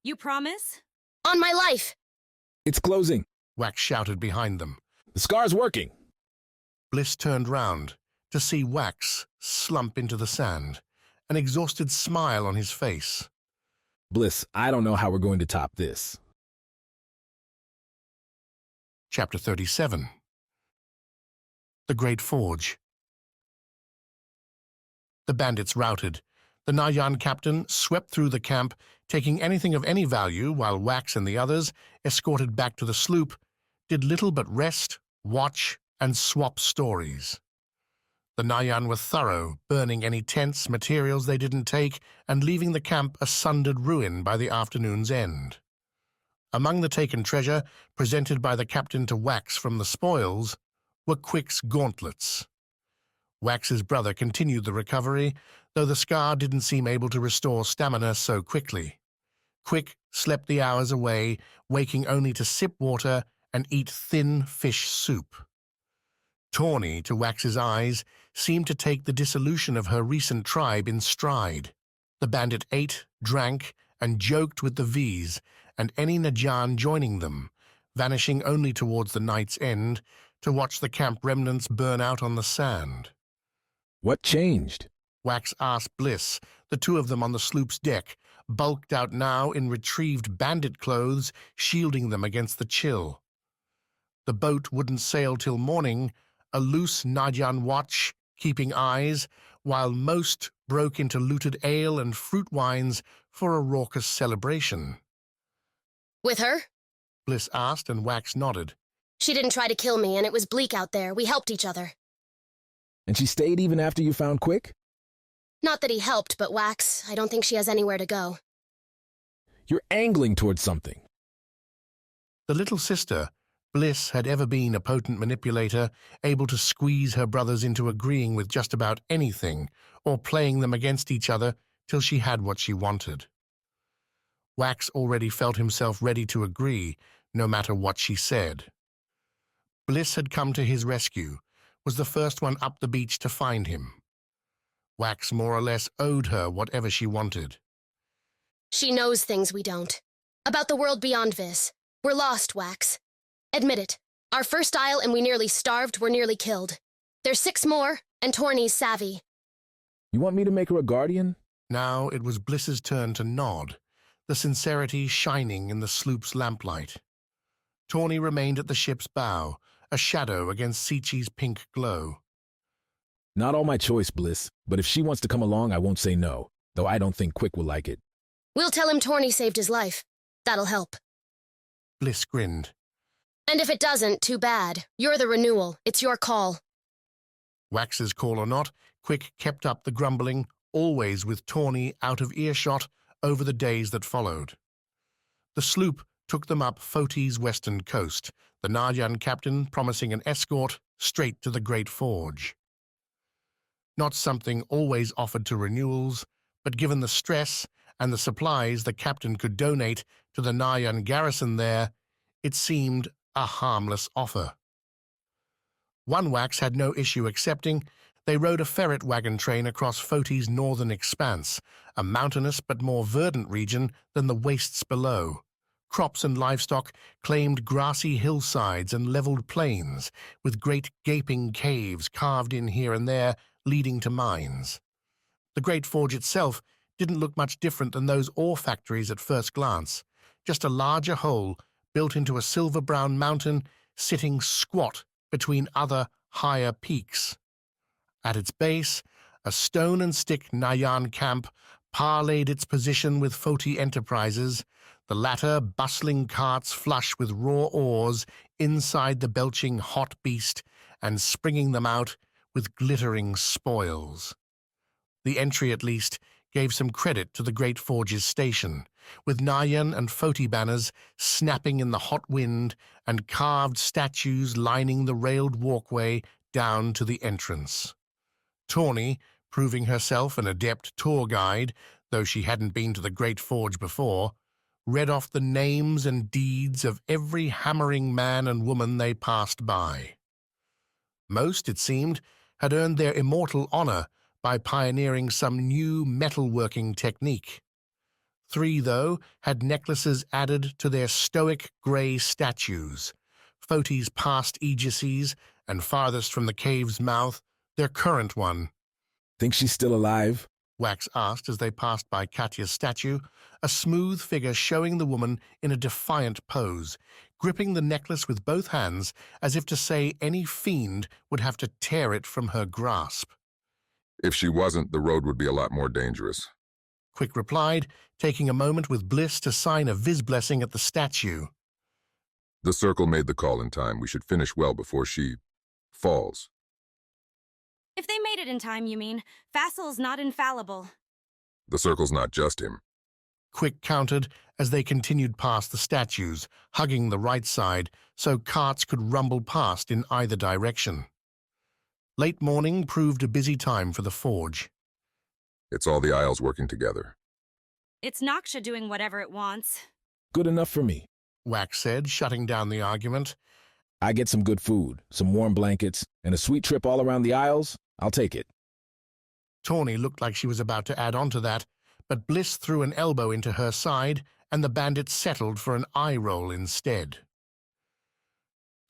You promise? On my life! It's closing, Wax shouted behind them. The scar's working. Bliss turned round to see Wax slump into the sand, an exhausted smile on his face. Bliss, I don't know how we're going to top this. Chapter 37. The Great Forge. The bandits routed. The Nayan captain swept through the camp, taking anything of any value, while Wax and the others, escorted back to the sloop, did little but rest, watch, and swap stories. The Nayan were thorough, burning any tents, materials they didn't take, and leaving the camp a sundered ruin by the afternoon's end. Among the taken treasure, presented by the captain to Wax from the spoils, were Quick's gauntlets. Wax's brother continued the recovery, though the scar didn't seem able to restore stamina so quickly. Quick slept the hours away, waking only to sip water and eat thin fish soup. Tawny, to Wax's eyes, seemed to take the dissolution of her recent tribe in stride. The bandit ate, drank, and joked with the V's, and any Najan joining them, vanishing only towards the night's end, to watch the camp remnants burn out on the sand. What changed? Wax asked Bliss, the two of them on the sloop's deck, bulked out now in retrieved bandit clothes, shielding them against the chill. The boat wouldn't sail till morning, a loose Najan watch, keeping eyes, while most broke into looted ale and fruit wines for a raucous celebration. With her? Bliss asked, and Wax nodded. She didn't try to kill me, and it was bleak out there. We helped each other. And she stayed even after you found Quick? Not that he helped, but Wax, I don't think she has anywhere to go. You're angling towards something. The little sister, Bliss, had ever been a potent manipulator, able to squeeze her brothers into agreeing with just about anything, or playing them against each other till she had what she wanted. Wax already felt himself ready to agree, no matter what she said. Bliss had come to his rescue, was the first one up the beach to find him. Wax more or less owed her whatever she wanted. She knows things we don't. About the world beyond this. We're lost, Wax. Admit it. Our first isle and we nearly starved, we're nearly killed. There's 6 more, and Torny's savvy. You want me to make her a guardian? Now it was Bliss's turn to nod, the sincerity shining in the sloop's lamplight. Torny remained at the ship's bow, a shadow against Sichi's pink glow. Not all my choice, Bliss, but if she wants to come along, I won't say no, though I don't think Quick will like it. We'll tell him Torny saved his life. That'll help. Bliss grinned. And if it doesn't, too bad. You're the Renewal. It's your call. Wax's call or not, Quick kept up the grumbling, always with Torny out of earshot over the days that followed. The sloop took them up Foti's western coast, the Naryan captain promising an escort straight to the Great Forge. Not something always offered to Renewals, but given the stress and the supplies the captain could donate to the Naryan garrison there, it seemed a harmless offer. One Wax had no issue accepting. They rode a ferret wagon train across Foti's northern expanse, a mountainous but more verdant region than the wastes below. Crops and livestock claimed grassy hillsides and leveled plains, with great gaping caves carved in here and there, leading to mines. The Great Forge itself didn't look much different than those ore factories at first glance, just a larger hole built into a silver-brown mountain sitting squat between other, higher peaks. At its base, a stone-and-stick Naryan camp parlayed its position with Foti enterprises, the latter bustling carts flush with raw ores inside the belching hot beast and springing them out with glittering spoils. The entry, at least, gave some credit to the Great Forge's station, with Naryan and Foti banners snapping in the hot wind and carved statues lining the railed walkway down to the entrance. Torny, proving herself an adept tour guide, though she hadn't been to the Great Forge before, read off the names and deeds of every hammering man and woman they passed by. Most, it seemed, had earned their immortal honor by pioneering some new metalworking technique. 3, though, had necklaces added to their stoic grey statues, Foti's past aegises, and farthest from the cave's mouth, their current one. Think she's still alive? Wax asked as they passed by Katya's statue, a smooth figure showing the woman in a defiant pose, gripping the necklace with both hands as if to say any fiend would have to tear it from her grasp. If she wasn't, the road would be a lot more dangerous. Quick replied, taking a moment with Bliss to sign a viz blessing at the statue. The circle made the call in time. We should finish well before she falls. If they made it in time, you mean? Fassil's not infallible. The circle's not just him. Quick countered as they continued past the statues, hugging the right side so carts could rumble past in either direction. Late morning proved a busy time for the forge. It's all the Isles working together. It's Noctia doing whatever it wants. Good enough for me, Wax said, shutting down the argument. I get some good food, some warm blankets, and a sweet trip all around the Isles. I'll take it. Torny looked like she was about to add on to that, but Bliss threw an elbow into her side, and the bandit settled for an eye roll instead.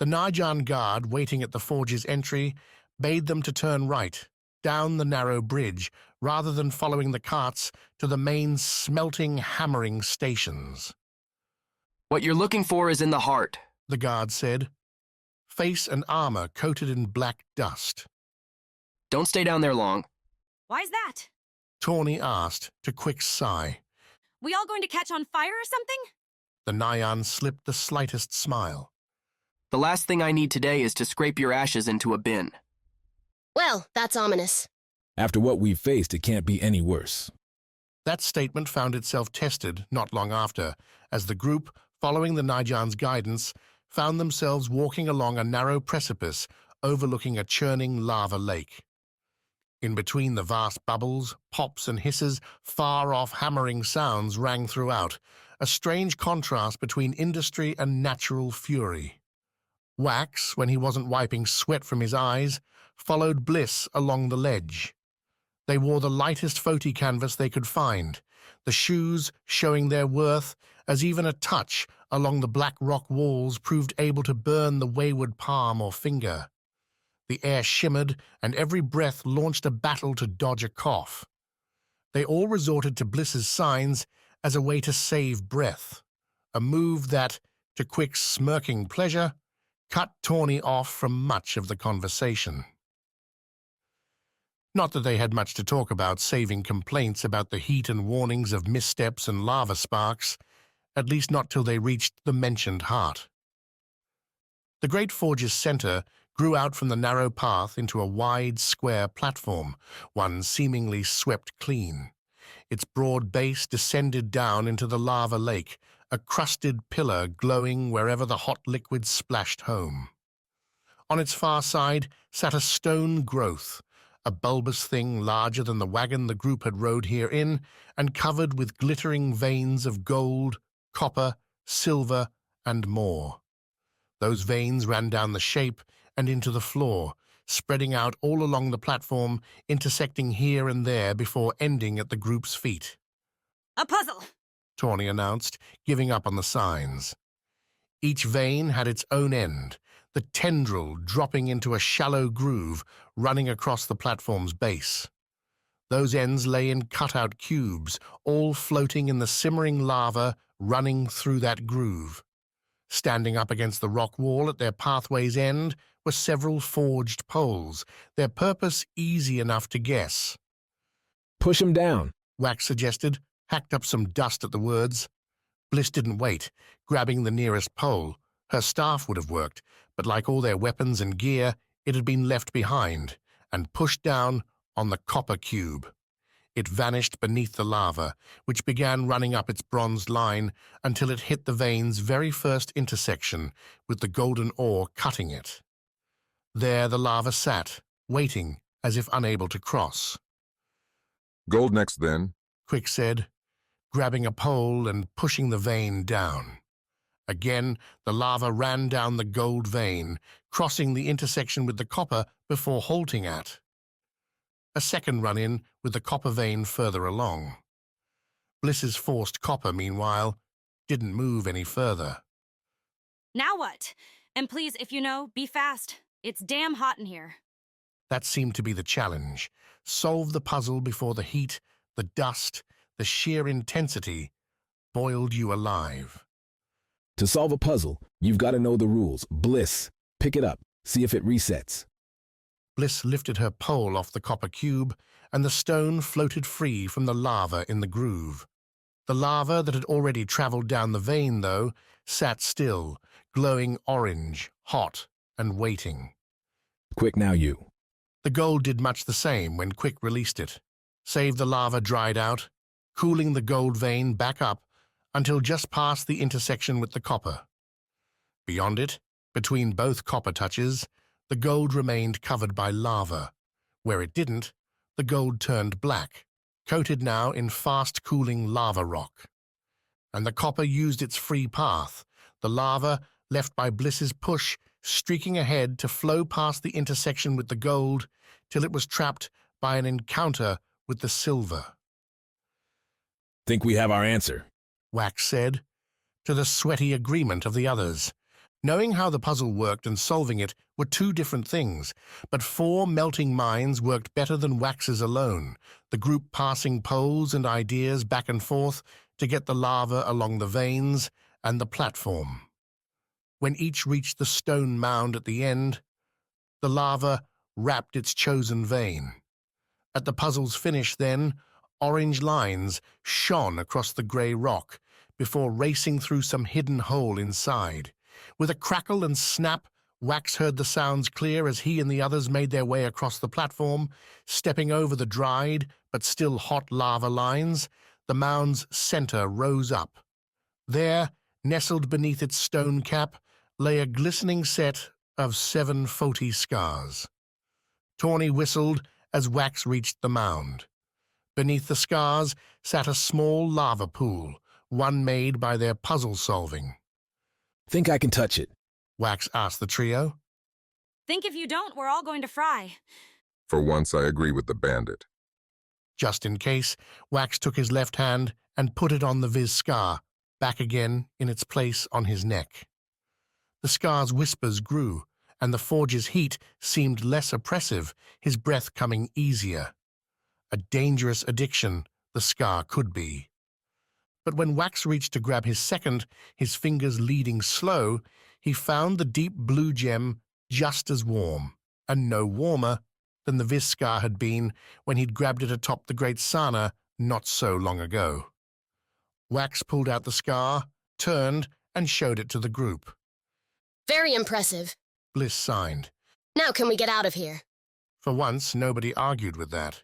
The Naryan guard, waiting at the forge's entry, bade them to turn right, down the narrow bridge, rather than following the carts to the main smelting, hammering stations. What you're looking for is in the heart, the guard said, face and armor coated in black dust. Don't stay down there long. Why's that? Torny asked, to Quick's sigh. We all going to catch on fire or something? The Naryan slipped the slightest smile. The last thing I need today is to scrape your ashes into a bin. Well, that's ominous. After what we've faced, it can't be any worse. That statement found itself tested not long after, as the group, following the Naryan's guidance, found themselves walking along a narrow precipice overlooking a churning lava lake. In between the vast bubbles, pops and hisses, far-off hammering sounds rang throughout, a strange contrast between industry and natural fury. Wax, when he wasn't wiping sweat from his eyes, followed Bliss along the ledge. They wore the lightest Foti canvas they could find, the shoes showing their worth, as even a touch along the black rock walls proved able to burn the wayward palm or finger. The air shimmered, and every breath launched a battle to dodge a cough. They all resorted to Bliss's signs as a way to save breath, a move that, to Quick's smirking pleasure, cut Tawny off from much of the conversation. Not that they had much to talk about, saving complaints about the heat and warnings of missteps and lava sparks, at least not till they reached the mentioned heart. The Great Forge's center grew out from the narrow path into a wide, square platform, one seemingly swept clean. Its broad base descended down into the lava lake, a crusted pillar glowing wherever the hot liquid splashed home. On its far side sat a stone growth, a bulbous thing larger than the wagon the group had rode here in, and covered with glittering veins of gold, copper, silver, and more. Those veins ran down the shape and into the floor, spreading out all along the platform, intersecting here and there before ending at the group's feet. A puzzle! Tawny announced, giving up on the signs. Each vein had its own end, the tendril dropping into a shallow groove running across the platform's base. Those ends lay in cut-out cubes, all floating in the simmering lava running through that groove. Standing up against the rock wall at their pathway's end were several forged poles, their purpose easy enough to guess. "Push him down," Wax suggested, hacked up some dust at the words. Bliss didn't wait, grabbing the nearest pole. Her staff would have worked, but like all their weapons and gear, it had been left behind, and pushed down on the copper cube. It vanished beneath the lava, which began running up its bronzed line until it hit the vein's very first intersection, with the golden ore cutting it. There the lava sat, waiting, as if unable to cross. Gold next, then, Quick said, grabbing a pole and pushing the vein down. Again, the lava ran down the gold vein, crossing the intersection with the copper before halting at. A second run-in with the copper vein further along. Bliss's forced copper, meanwhile, didn't move any further. Now what? And please, if you know, be fast. It's damn hot in here. That seemed to be the challenge. Solve the puzzle before the heat, the dust, the sheer intensity boiled you alive. To solve a puzzle, you've got to know the rules. Bliss, pick it up, see if it resets. Bliss lifted her pole off the copper cube, and the stone floated free from the lava in the groove. The lava that had already traveled down the vein, though, sat still, glowing orange, hot, and waiting. Quick, now you. The gold did much the same when Quick released it, save the lava dried out, cooling the gold vein back up until just past the intersection with the copper. Beyond it, between both copper touches, the gold remained covered by lava. Where it didn't, the gold turned black, coated now in fast-cooling lava rock. And the copper used its free path, the lava, left by Bliss's push, streaking ahead to flow past the intersection with the gold till it was trapped by an encounter with the silver. "Think we have our answer," Wax said, to the sweaty agreement of the others. Knowing how the puzzle worked and solving it were two different things, but 4 melting minds worked better than Wax's alone, the group passing poles and ideas back and forth to get the lava along the veins and the platform. When each reached the stone mound at the end, the lava wrapped its chosen vein. At the puzzle's finish, then, orange lines shone across the grey rock before racing through some hidden hole inside. With a crackle and snap, Wax heard the sounds clear as he and the others made their way across the platform, stepping over the dried but still hot lava lines. The mound's center rose up. There, nestled beneath its stone cap, lay a glistening set of 7 Foti scars. Tawny whistled as Wax reached the mound. Beneath the scars sat a small lava pool, one made by their puzzle-solving. Think I can touch it? Wax asked the trio. Think if you don't, we're all going to fry. For once, I agree with the bandit. Just in case, Wax took his left hand and put it on the Viz scar, back again in its place on his neck. The scar's whispers grew, and the forge's heat seemed less oppressive, his breath coming easier. A dangerous addiction the scar could be. But when Wax reached to grab his second, his fingers leading slow, he found the deep blue gem just as warm, and no warmer than the Viz scar had been when he'd grabbed it atop the Great Sana not so long ago. Wax pulled out the scar, turned, and showed it to the group. Very impressive. Bliss signed. Now can we get out of here? For once, nobody argued with that.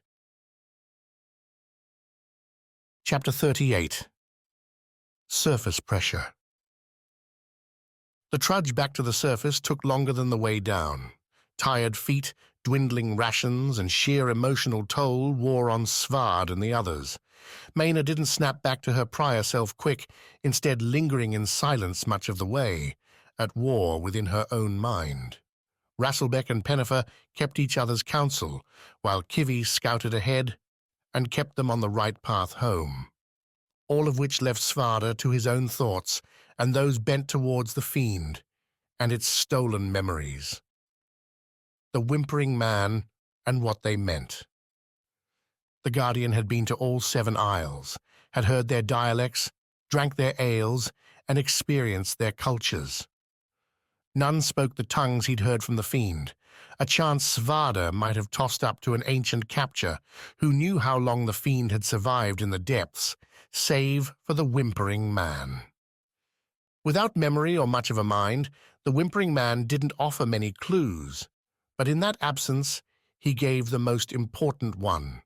Chapter 38. Surface Pressure. The trudge back to the surface took longer than the way down. Tired feet, dwindling rations, and sheer emotional toll wore on Svarde and the others. Maina didn't snap back to her prior self quick, instead lingering in silence much of the way, at war within her own mind. Rasselbeck and Pennifer kept each other's counsel, while Kivy scouted ahead and kept them on the right path home. All of which left Svarde to his own thoughts and those bent towards the fiend and its stolen memories. The whimpering man and what they meant. The Guardian had been to all 7 isles, had heard their dialects, drank their ales, and experienced their cultures. None spoke the tongues he'd heard from the fiend. A chance Svarde might have tossed up to an ancient capture who knew how long the fiend had survived in the depths, save for the whimpering man. Without memory or much of a mind, the whimpering man didn't offer many clues, but in that absence he gave the most important one.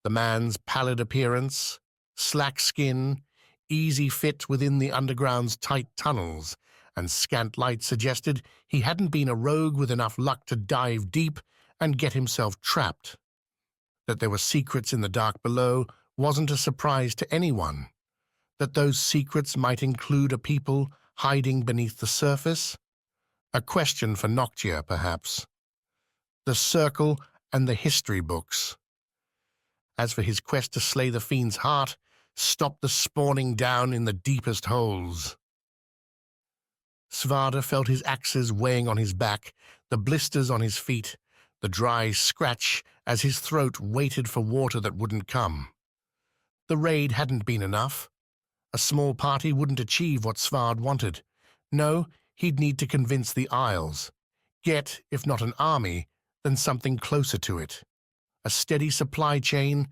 The man's pallid appearance, slack skin, easy fit within the underground's tight tunnels, and scant light suggested he hadn't been a rogue with enough luck to dive deep and get himself trapped. That there were secrets in the dark below wasn't a surprise to anyone. That those secrets might include a people hiding beneath the surface? A question for Noctia, perhaps. The circle and the history books. As for his quest to slay the fiend's heart, stop the spawning down in the deepest holes. Svarde felt his axes weighing on his back, the blisters on his feet, the dry scratch as his throat waited for water that wouldn't come. The raid hadn't been enough. A small party wouldn't achieve what Svarde wanted. No, he'd need to convince the Isles. Get, if not an army, then something closer to it. A steady supply chain,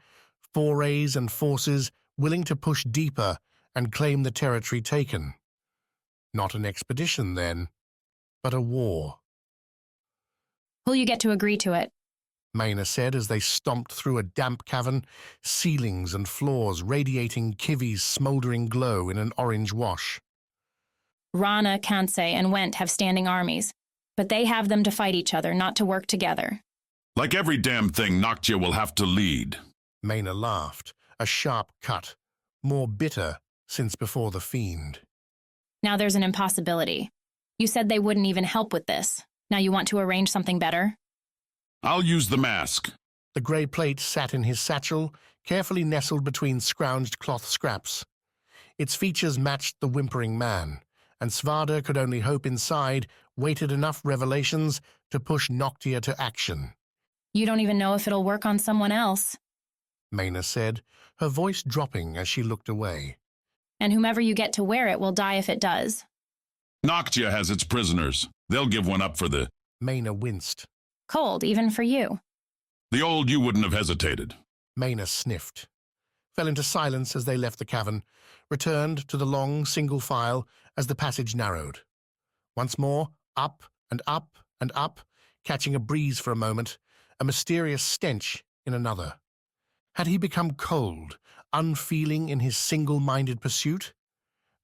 forays and forces willing to push deeper and claim the territory taken. Not an expedition, then, but a war. Will you get to agree to it? Maina said as they stomped through a damp cavern, ceilings and floors radiating Kivy's smoldering glow in an orange wash. Rana, Kansei, and Went have standing armies, but they have them to fight each other, not to work together. Like every damn thing, Noctia will have to lead. Maina laughed, a sharp cut, more bitter since before the fiend. Now there's an impossibility. You said they wouldn't even help with this. Now you want to arrange something better? I'll use the mask. The grey plate sat in his satchel, carefully nestled between scrounged cloth scraps. Its features matched the whimpering man, and Svarde could only hope inside waited enough revelations to push Noctia to action. You don't even know if it'll work on someone else, Maina said, her voice dropping as she looked away. And whomever you get to wear it will die if it does. Noctia has its prisoners. They'll give one up for the... Maina winced. Cold, even for you. The old you wouldn't have hesitated. Maina sniffed, fell into silence as they left the cavern, returned to the long single file as the passage narrowed. Once more, up and up and up, catching a breeze for a moment, a mysterious stench in another. Had he become cold, unfeeling in his single-minded pursuit?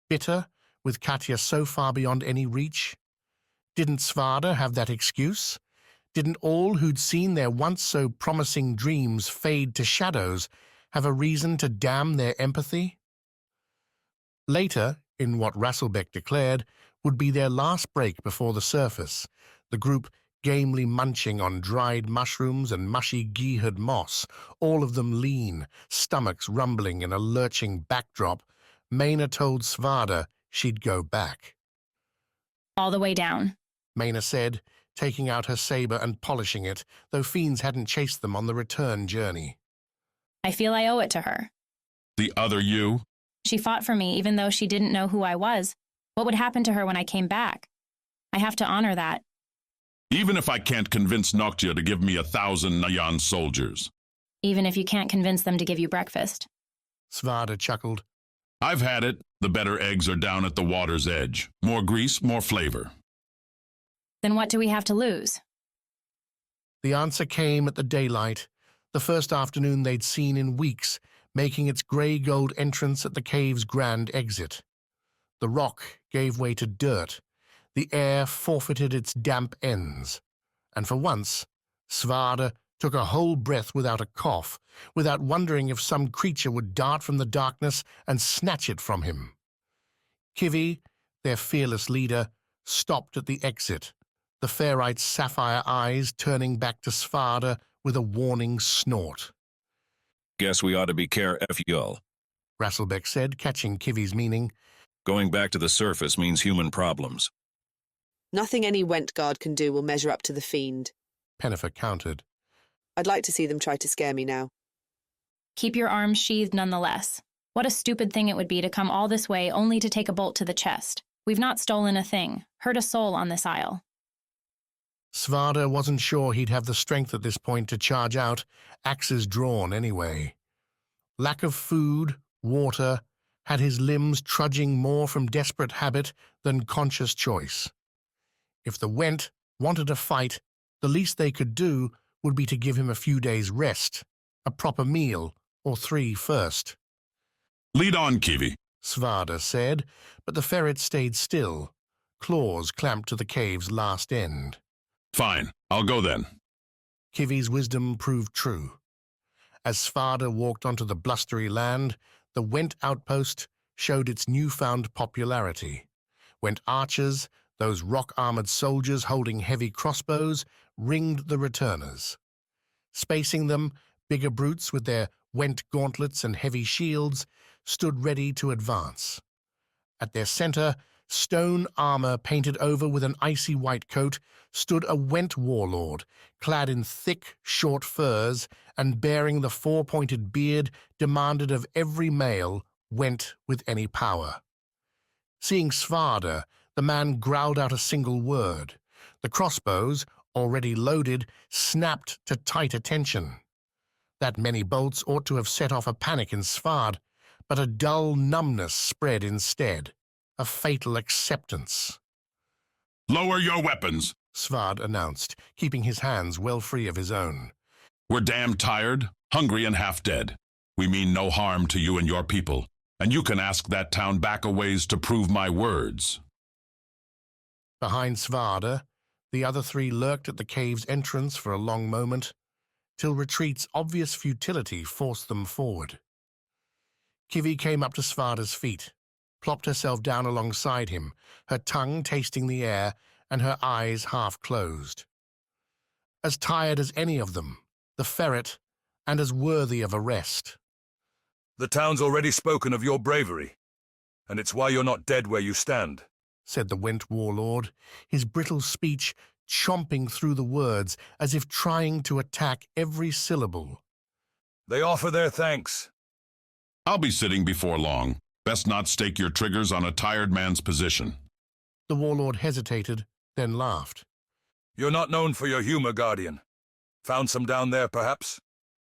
Bitter, with Katya so far beyond any reach? Didn't Svarde have that excuse? Didn't all who'd seen their once so promising dreams fade to shadows have a reason to damn their empathy? Later, in what Rasselbeck declared would be their last break before the surface, the group gamely munching on dried mushrooms and mushy geeherd moss, all of them lean, stomachs rumbling in a lurching backdrop, Maina told Svarde she'd go back. All the way down. Maina said, taking out her saber and polishing it, though fiends hadn't chased them on the return journey. I feel I owe it to her. The other you? She fought for me even though she didn't know who I was. What would happen to her when I came back? I have to honor that. Even if I can't convince Noctia to give me 1,000 Nayan soldiers. Even if you can't convince them to give you breakfast. Svarde chuckled. I've had it. The better eggs are down at the water's edge. More grease, more flavor. Then what do we have to lose? The answer came at the daylight, the first afternoon they'd seen in weeks, making its grey-gold entrance at the cave's grand exit. The rock gave way to dirt. The air forfeited its damp ends. And for once, Svarde took a whole breath without a cough, without wondering if some creature would dart from the darkness and snatch it from him. Kivi, their fearless leader, stopped at the exit, the ferrite's sapphire eyes turning back to Svarde with a warning snort. Guess we ought to be careful, Rasselbeck said, catching Kivi's meaning. Going back to the surface means human problems. Nothing any Went guard can do will measure up to the fiend. Pennifer countered. I'd like to see them try to scare me now. Keep your arms sheathed nonetheless. What a stupid thing it would be to come all this way only to take a bolt to the chest. We've not stolen a thing, hurt a soul on this isle. Svarde wasn't sure he'd have the strength at this point to charge out, axes drawn anyway. Lack of food, water, had his limbs trudging more from desperate habit than conscious choice. If the Went wanted a fight, the least they could do would be to give him a few days' rest, a proper meal, or 3 first. Lead on, Kivi, Svarde said, but the ferret stayed still, claws clamped to the cave's last end. Fine, I'll go then. Kivi's wisdom proved true. As Svarde walked onto the blustery land, the Went outpost showed its newfound popularity. Went archers, those rock-armored soldiers holding heavy crossbows, ringed the returners. Spacing them, bigger brutes with their Went gauntlets and heavy shields stood ready to advance. At their center, stone armor painted over with an icy white coat, stood a Went warlord, clad in thick, short furs and bearing the 4-pointed beard demanded of every male Went with any power. Seeing Svarde, the man growled out a single word. The crossbows, already loaded, snapped to tight attention. That many bolts ought to have set off a panic in Svarde, but a dull numbness spread instead, a fatal acceptance. Lower your weapons, Svarde announced, keeping his hands well free of his own. We're damn tired, hungry, and half dead. We mean no harm to you and your people, and you can ask that town back a ways to prove my words. Behind Svarde, the other 3 lurked at the cave's entrance for a long moment, till retreat's obvious futility forced them forward. Kivi came up to Svarde's feet, plopped herself down alongside him, her tongue tasting the air and her eyes half closed. As tired as any of them, the ferret, and as worthy of a rest. The town's already spoken of your bravery, and it's why you're not dead where you stand, said the Went warlord, his brittle speech chomping through the words as if trying to attack every syllable. They offer their thanks. I'll be sitting before long. Best not stake your triggers on a tired man's position. The warlord hesitated, then laughed. You're not known for your humor, Guardian. Found some down there, perhaps?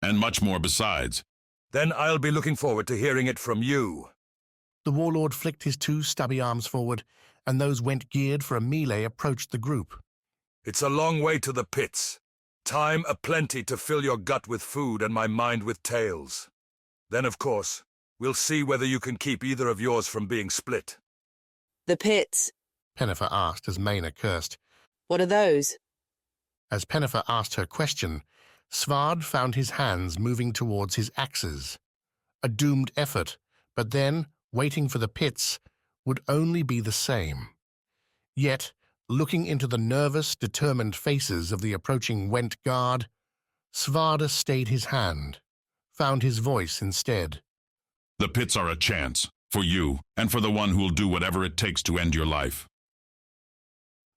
And much more besides. Then I'll be looking forward to hearing it from you. The warlord flicked his 2 stubby arms forward, and those Went geared for a melee approached the group. It's a long way to the pits. Time aplenty to fill your gut with food and my mind with tales. Then, of course, we'll see whether you can keep either of yours from being split. The pits? Pennifer asked as Maina cursed. What are those? As Pennifer asked her question, Svarde found his hands moving towards his axes. A doomed effort, but then, Waiting for the pits would only be the same. Yet, looking into the nervous, determined faces of the approaching Went guard, Svarde stayed his hand, found his voice instead. The pits are a chance, for you, and for the one who'll do whatever it takes to end your life.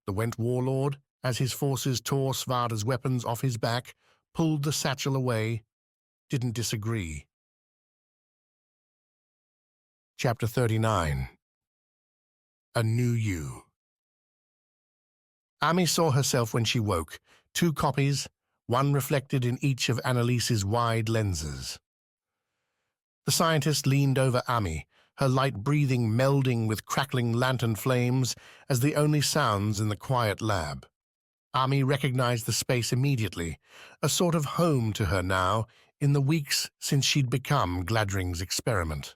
The Went warlord, as his forces tore Svarde's weapons off his back, pulled the satchel away, didn't disagree. Chapter 39. A New You. Ami saw herself when she woke, 2 copies, one reflected in each of Annalise's wide lenses. The scientist leaned over Ami, her light breathing melding with crackling lantern flames as the only sounds in the quiet lab. Ami recognized the space immediately, a sort of home to her now in the weeks since she'd become Gladring's experiment.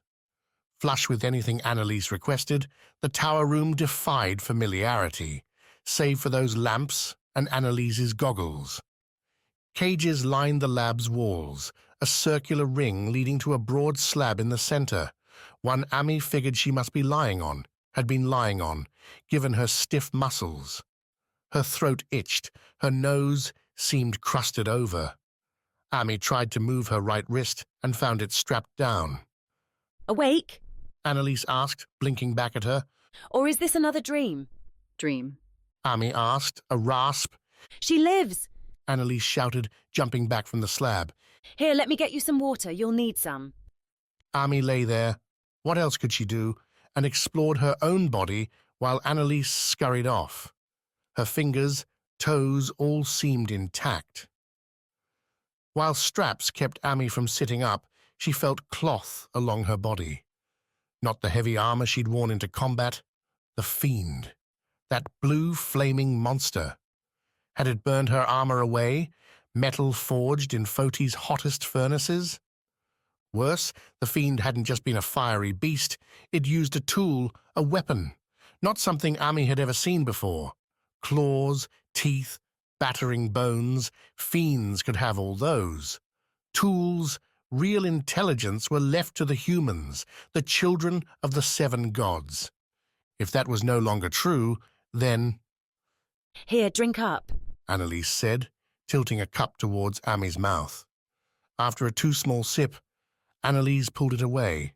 Flush with anything Annalise requested, the tower room defied familiarity, save for those lamps and Annalise's goggles. Cages lined the lab's walls, a circular ring leading to a broad slab in the center, one Ami figured she must be lying on, had been lying on, given her stiff muscles. Her throat itched, her nose seemed crusted over. Ami tried to move her right wrist and found it strapped down. Awake? Annalise asked, blinking back at her. Or is this another dream? Dream. Ami asked, a rasp. She lives! Annalise shouted, jumping back from the slab. Here, let me get you some water. You'll need some. Ami lay there. What else could she do? And explored her own body while Annalise scurried off. Her fingers, toes, all seemed intact. While straps kept Ami from sitting up, she felt cloth along her body. Not the heavy armor she'd worn into combat, the fiend. That blue, flaming monster. Had it burned her armor away, metal forged in Foti's hottest furnaces? Worse, the fiend hadn't just been a fiery beast, it used a tool, a weapon, not something Ami had ever seen before. Claws, teeth, battering bones, fiends could have all those. Tools, real intelligence were left to the humans, the children of the 7 gods. If that was no longer true, then... Here, drink up, Annalise said, tilting a cup towards Ami's mouth. After a too small sip, Annalise pulled it away.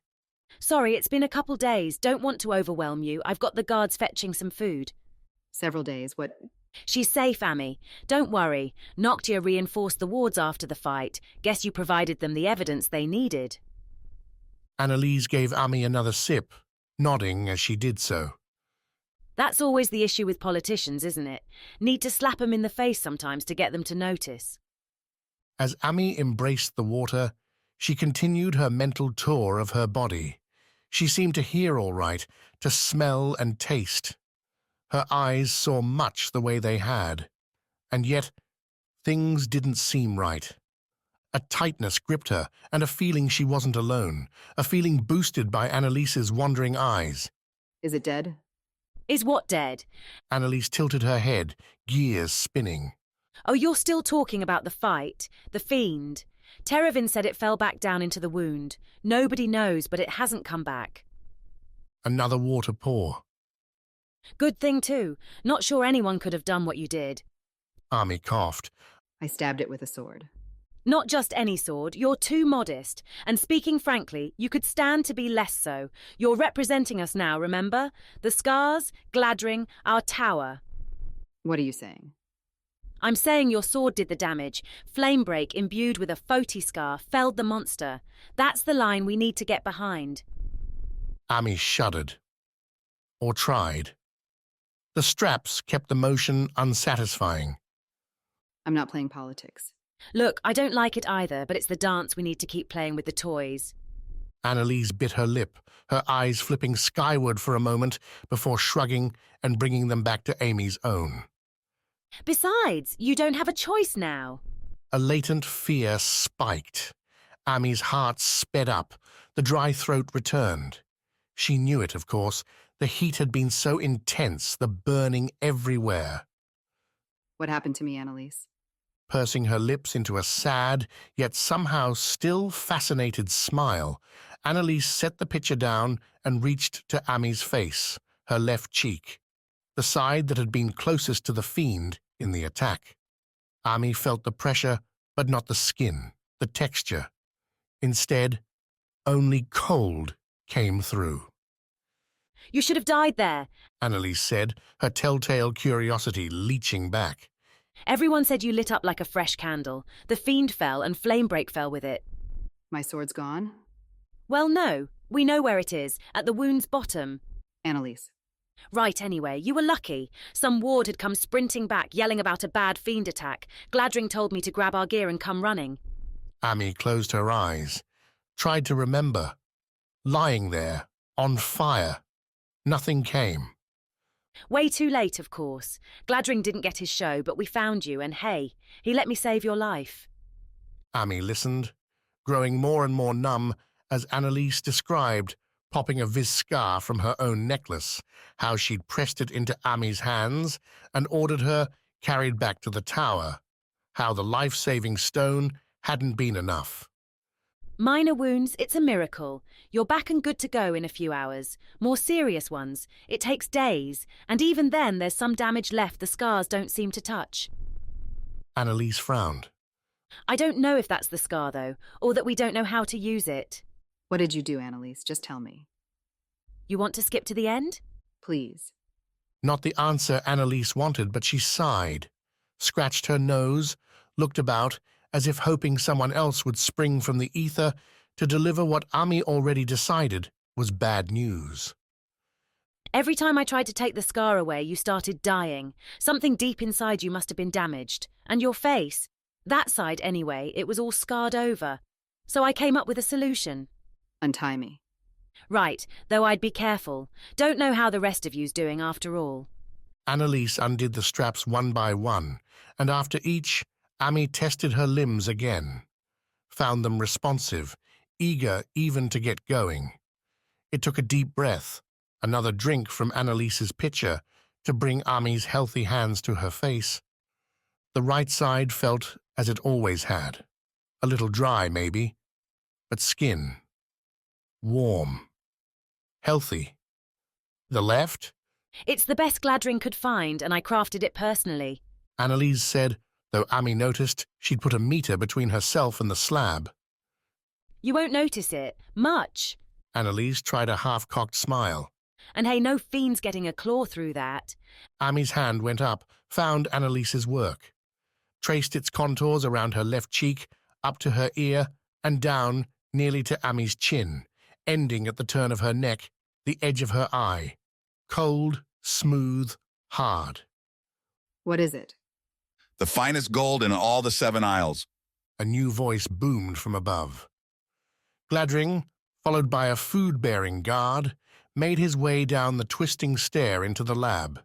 Sorry, it's been a couple days. Don't want to overwhelm you. I've got the guards fetching some food. Several days. What? She's safe, Ami. Don't worry. Noctia reinforced the wards after the fight. Guess you provided them the evidence they needed. Annalise gave Ami another sip, nodding as she did so. That's always the issue with politicians, isn't it? Need to slap them in the face sometimes to get them to notice. As Ami embraced the water, she continued her mental tour of her body. She seemed to hear all right, to smell and taste. Her eyes saw much the way they had, and yet things didn't seem right. A tightness gripped her, and a feeling she wasn't alone, a feeling boosted by Annalise's wandering eyes. Is it dead? Is what dead? Annalise tilted her head, gears spinning. Oh, you're still talking about the fight, the fiend. Terevin said it fell back down into the wound. Nobody knows, but it hasn't come back. Another water pour. Good thing, too. Not sure anyone could have done what you did. Ami coughed. I stabbed it with a sword. Not just any sword. You're too modest. And speaking frankly, you could stand to be less so. You're representing us now, remember? The scars, Gladring, our tower. What are you saying? I'm saying your sword did the damage. Flamebreak, imbued with a Foti scar, felled the monster. That's the line we need to get behind. Ami shuddered. Or tried. The straps kept the motion unsatisfying. I'm not playing politics. Look, I don't like it either, but it's the dance we need to keep playing with the toys. Annalise bit her lip, her eyes flipping skyward for a moment before shrugging and bringing them back to Amy's own. Besides, you don't have a choice now. A latent fear spiked. Amy's heart sped up. The dry throat returned. She knew it, of course. The heat had been so intense, the burning everywhere. What happened to me, Annalise? Pursing her lips into a sad, yet somehow still fascinated smile, Annalise set the pitcher down and reached to Ami's face, her left cheek, the side that had been closest to the fiend in the attack. Ami felt the pressure, but not the skin, the texture. Instead, only cold came through. You should have died there. Annalise said, her telltale curiosity leeching back. Everyone said you lit up like a fresh candle. The fiend fell and Flamebreak fell with it. My sword's gone? Well, no. We know where it is, at the wound's bottom. Annalise. Right, anyway, you were lucky. Some ward had come sprinting back, yelling about a bad fiend attack. Gladring told me to grab our gear and come running. Ami closed her eyes, tried to remember. Lying there, on fire. Nothing came. Way too late, of course. Gladring didn't get his show, but we found you, and hey, he let me save your life. Ami listened, growing more and more numb as Annalise described, popping a Viz scar from her own necklace, how she'd pressed it into Ami's hands and ordered her carried back to the tower, how the life-saving stone hadn't been enough. Minor wounds, it's a miracle. You're back and good to go in a few hours. More serious ones, it takes days, and even then there's some damage left the scars don't seem to touch. Annalise frowned. I don't know if that's the scar, though, or that we don't know how to use it. What did you do, Annalise? Just tell me. You want to skip to the end? Please. Not the answer Annalise wanted, but she sighed, scratched her nose, looked about, as if hoping someone else would spring from the ether to deliver what Ami already decided was bad news. Every time I tried to take the scar away, you started dying. Something deep inside you must have been damaged. And your face, that side anyway, it was all scarred over. So I came up with a solution. Untie me. Right, though I'd be careful. Don't know how the rest of you's doing after all. Annalise undid the straps one by one, and after each, Ami tested her limbs again, found them responsive, eager even to get going. It took a deep breath, another drink from Annalise's pitcher, to bring Ami's healthy hands to her face. The right side felt as it always had, a little dry maybe, but skin, warm, healthy. The left? It's the best Gladring could find, and I crafted it personally. Annalise said, though Ami noticed she'd put a meter between herself and the slab. You won't notice it. Much. Annalise tried a half-cocked smile. And hey, no fiend's getting a claw through that. Ami's hand went up, found Annalise's work, traced its contours around her left cheek, up to her ear, and down nearly to Ami's chin, ending at the turn of her neck, the edge of her eye. Cold, smooth, hard. What is it? The finest gold in all the 7 Isles. A new voice boomed from above. Gladring, followed by a food-bearing guard, made his way down the twisting stair into the lab.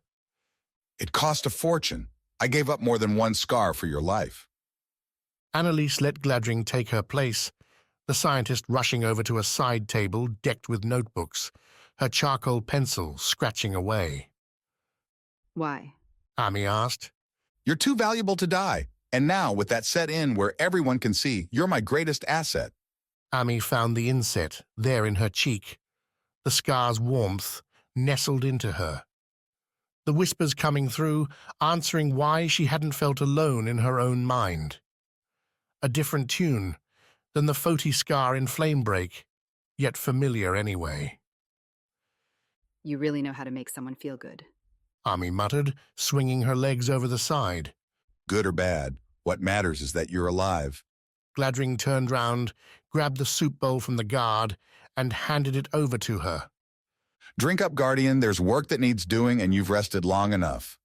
It cost a fortune. I gave up more than 1 scar for your life. Annalise let Gladring take her place, the scientist rushing over to a side table decked with notebooks, her charcoal pencil scratching away. Why? Ami asked. You're too valuable to die. And now, with that set in where everyone can see, you're my greatest asset. Ami found the inset there in her cheek, the scar's warmth nestled into her. The whispers coming through, answering why she hadn't felt alone in her own mind. A different tune than the Foti scar in Flamebreak, yet familiar anyway. You really know how to make someone feel good. Ami muttered, swinging her legs over the side. Good or bad, what matters is that you're alive. Gladring turned round, grabbed the soup bowl from the guard, and handed it over to her. Drink up, Guardian. There's work that needs doing, and you've rested long enough.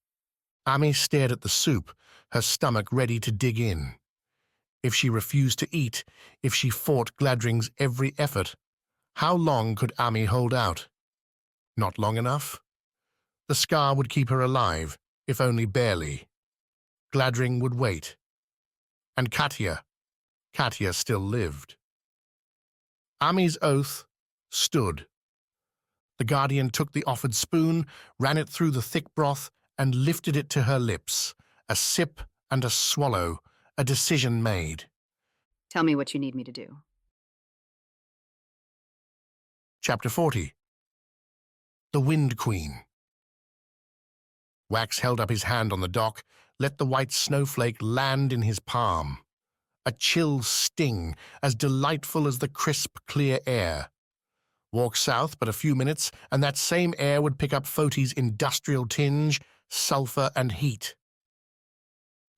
Ami stared at the soup, her stomach ready to dig in. If she refused to eat, if she fought Gladring's every effort, how long could Ami hold out? Not long enough? The scar would keep her alive, if only barely. Gladring would wait. And Katya still lived. Ami's oath stood. The Guardian took the offered spoon, ran it through the thick broth, and lifted it to her lips. A sip and a swallow, a decision made. Tell me what you need me to do. Chapter 40. The Wind Queen. Wax held up his hand on the dock, let the white snowflake land in his palm. A chill sting, as delightful as the crisp, clear air. Walk south but a few minutes, and that same air would pick up Foti's industrial tinge, sulfur, and heat.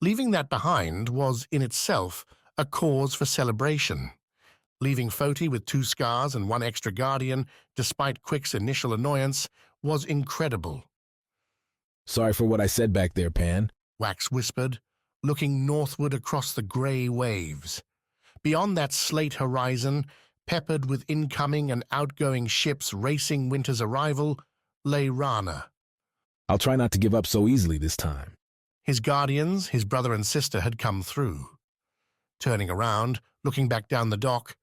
Leaving that behind was, in itself, a cause for celebration. Leaving Foti with 2 scars and 1 extra guardian, despite Quick's initial annoyance, was incredible. Sorry for what I said back there, Pan, Wax whispered, looking northward across the grey waves. Beyond that slate horizon, peppered with incoming and outgoing ships racing winter's arrival, lay Rana. I'll try not to give up so easily this time. His guardians, his brother and sister, had come through. Turning around, looking back down the dock,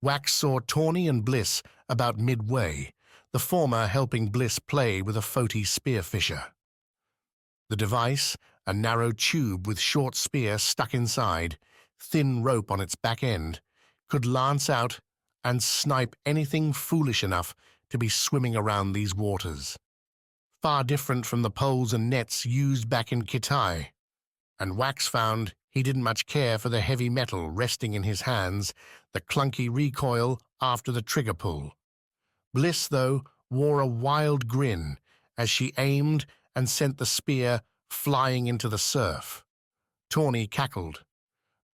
Wax saw Tawny and Bliss about midway, the former helping Bliss play with a Foti spearfisher. The device, a narrow tube with short spear stuck inside, thin rope on its back end, could lance out and snipe anything foolish enough to be swimming around these waters. Far different from the poles and nets used back in Kitai, and Wax found he didn't much care for the heavy metal resting in his hands, the clunky recoil after the trigger pull. Bliss, though, wore a wild grin as she aimed and sent the spear flying into the surf. Tawny cackled.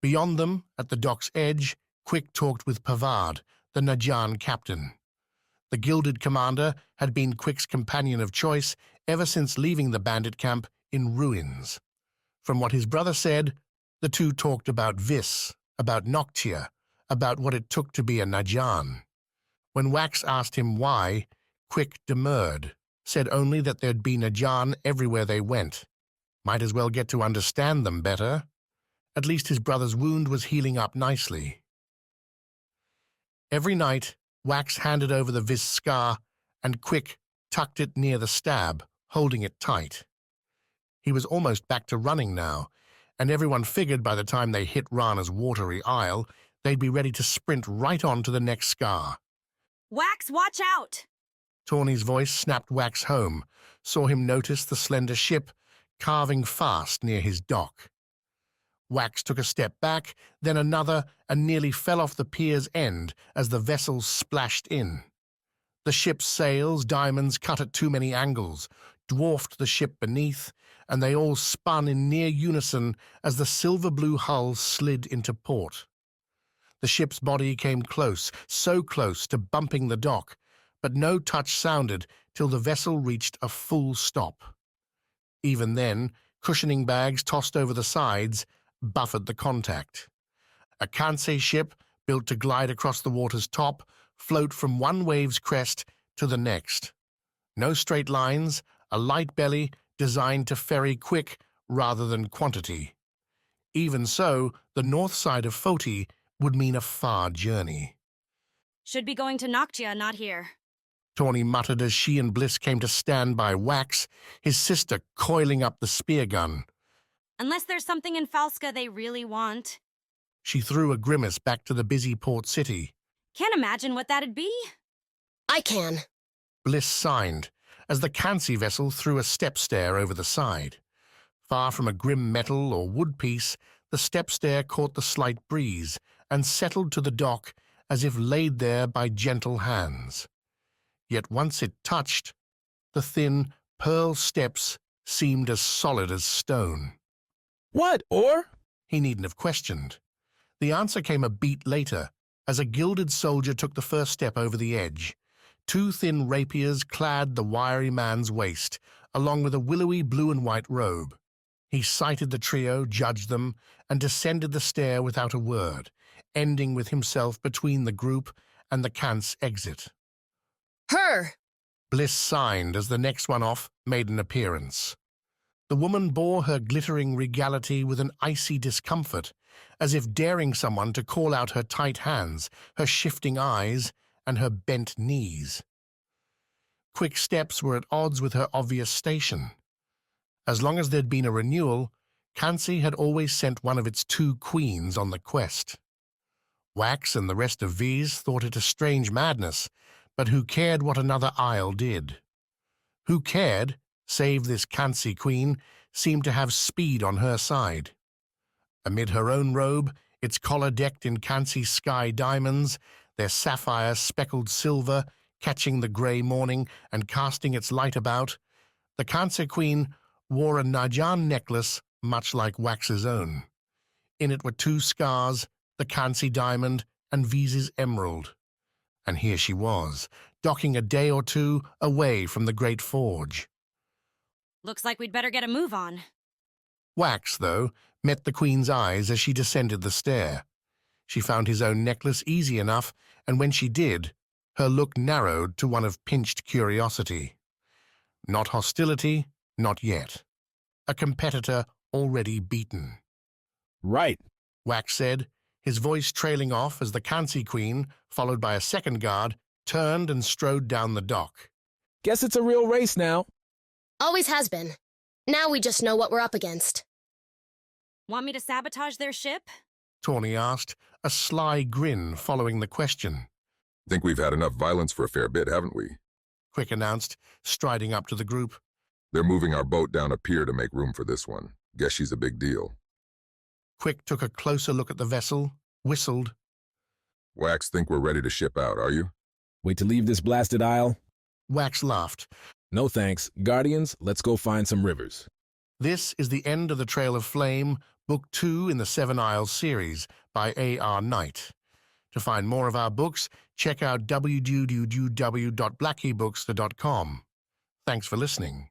Beyond them, at the dock's edge, Quick talked with Pavard, the Najan captain. The gilded commander had been Quick's companion of choice ever since leaving the bandit camp in ruins. From what his brother said, the two talked about Vis, about Noctia, about what it took to be a Najan. When Wax asked him why, Quick demurred, said only that there'd be Najan everywhere they went. Might as well get to understand them better. At least his brother's wound was healing up nicely. Every night, Wax handed over the Vis scar, and Quick tucked it near the stab, holding it tight. He was almost back to running now, and everyone figured by the time they hit Rana's watery isle, they'd be ready to sprint right on to the next scar. Wax, watch out! Tawny's voice snapped Wax home, saw him notice the slender ship carving fast near his dock. Wax took a step back, then another, and nearly fell off the pier's end as the vessel splashed in. The ship's sails, diamonds cut at too many angles, dwarfed the ship beneath, and they all spun in near unison as the silver-blue hull slid into port. The ship's body came close, so close to bumping the dock, but no touch sounded till the vessel reached a full stop. Even then, cushioning bags tossed over the sides buffered the contact. A Kansei ship, built to glide across the water's top, float from one wave's crest to the next. No straight lines, a light belly designed to ferry quick rather than quantity. Even so, the north side of Foti would mean a far journey. Should be going to Noctia, not here. Tawny muttered as she and Bliss came to stand by Wax, his sister coiling up the spear gun. Unless there's something in Falska they really want. She threw a grimace back to the busy port city. Can't imagine what that'd be. I can. Bliss signed, as the Kansei vessel threw a step stair over the side. Far from a grim metal or wood piece, the step stair caught the slight breeze and settled to the dock as if laid there by gentle hands. Yet once it touched, the thin, pearl steps seemed as solid as stone. What, or? He needn't have questioned. The answer came a beat later, as a gilded soldier took the first step over the edge. 2 thin rapiers clad the wiry man's waist, along with a willowy blue and white robe. He sighted the trio, judged them, and descended the stair without a word, ending with himself between the group and the Kant's exit. Her! Bliss signed as the next one off made an appearance. The woman bore her glittering regality with an icy discomfort, as if daring someone to call out her tight hands, her shifting eyes, and her bent knees. Quick steps were at odds with her obvious station. As long as there'd been a renewal, Kansei had always sent one of its 2 queens on the quest. Wax and the rest of V's thought it a strange madness, but who cared what another isle did? Who cared, save this Kansi queen, seemed to have speed on her side. Amid her own robe, its collar decked in Kansi sky diamonds, their sapphire speckled silver, catching the grey morning and casting its light about, the Kansi queen wore a Najan necklace much like Wax's own. In it were 2 scars, the Kansi diamond and Vise's emerald. And here she was, docking a day or 2 away from the great forge. Looks like we'd better get a move on. Wax, though, met the queen's eyes as she descended the stair. She found his own necklace easy enough, and when she did, her look narrowed to one of pinched curiosity. Not hostility, not yet. A competitor already beaten. Right, Wax said, his voice trailing off as the Kansi queen, followed by a second guard, turned and strode down the dock. Guess it's a real race now. Always has been. Now we just know what we're up against. Want me to sabotage their ship? Tawny asked, a sly grin following the question. Think we've had enough violence for a fair bit, haven't we? Quick announced, striding up to the group. They're moving our boat down a pier to make room for this one. Guess she's a big deal. Quick took a closer look at the vessel, whistled. Wax, think we're ready to ship out, are you? Wait to leave this blasted isle? Wax laughed. No thanks. Guardians, let's go find some rivers. This is the end of The Trail of Flame, Book 2 in the 7 Isles series by A.R. Knight. To find more of our books, check out www.blackeybooks.com. Thanks for listening.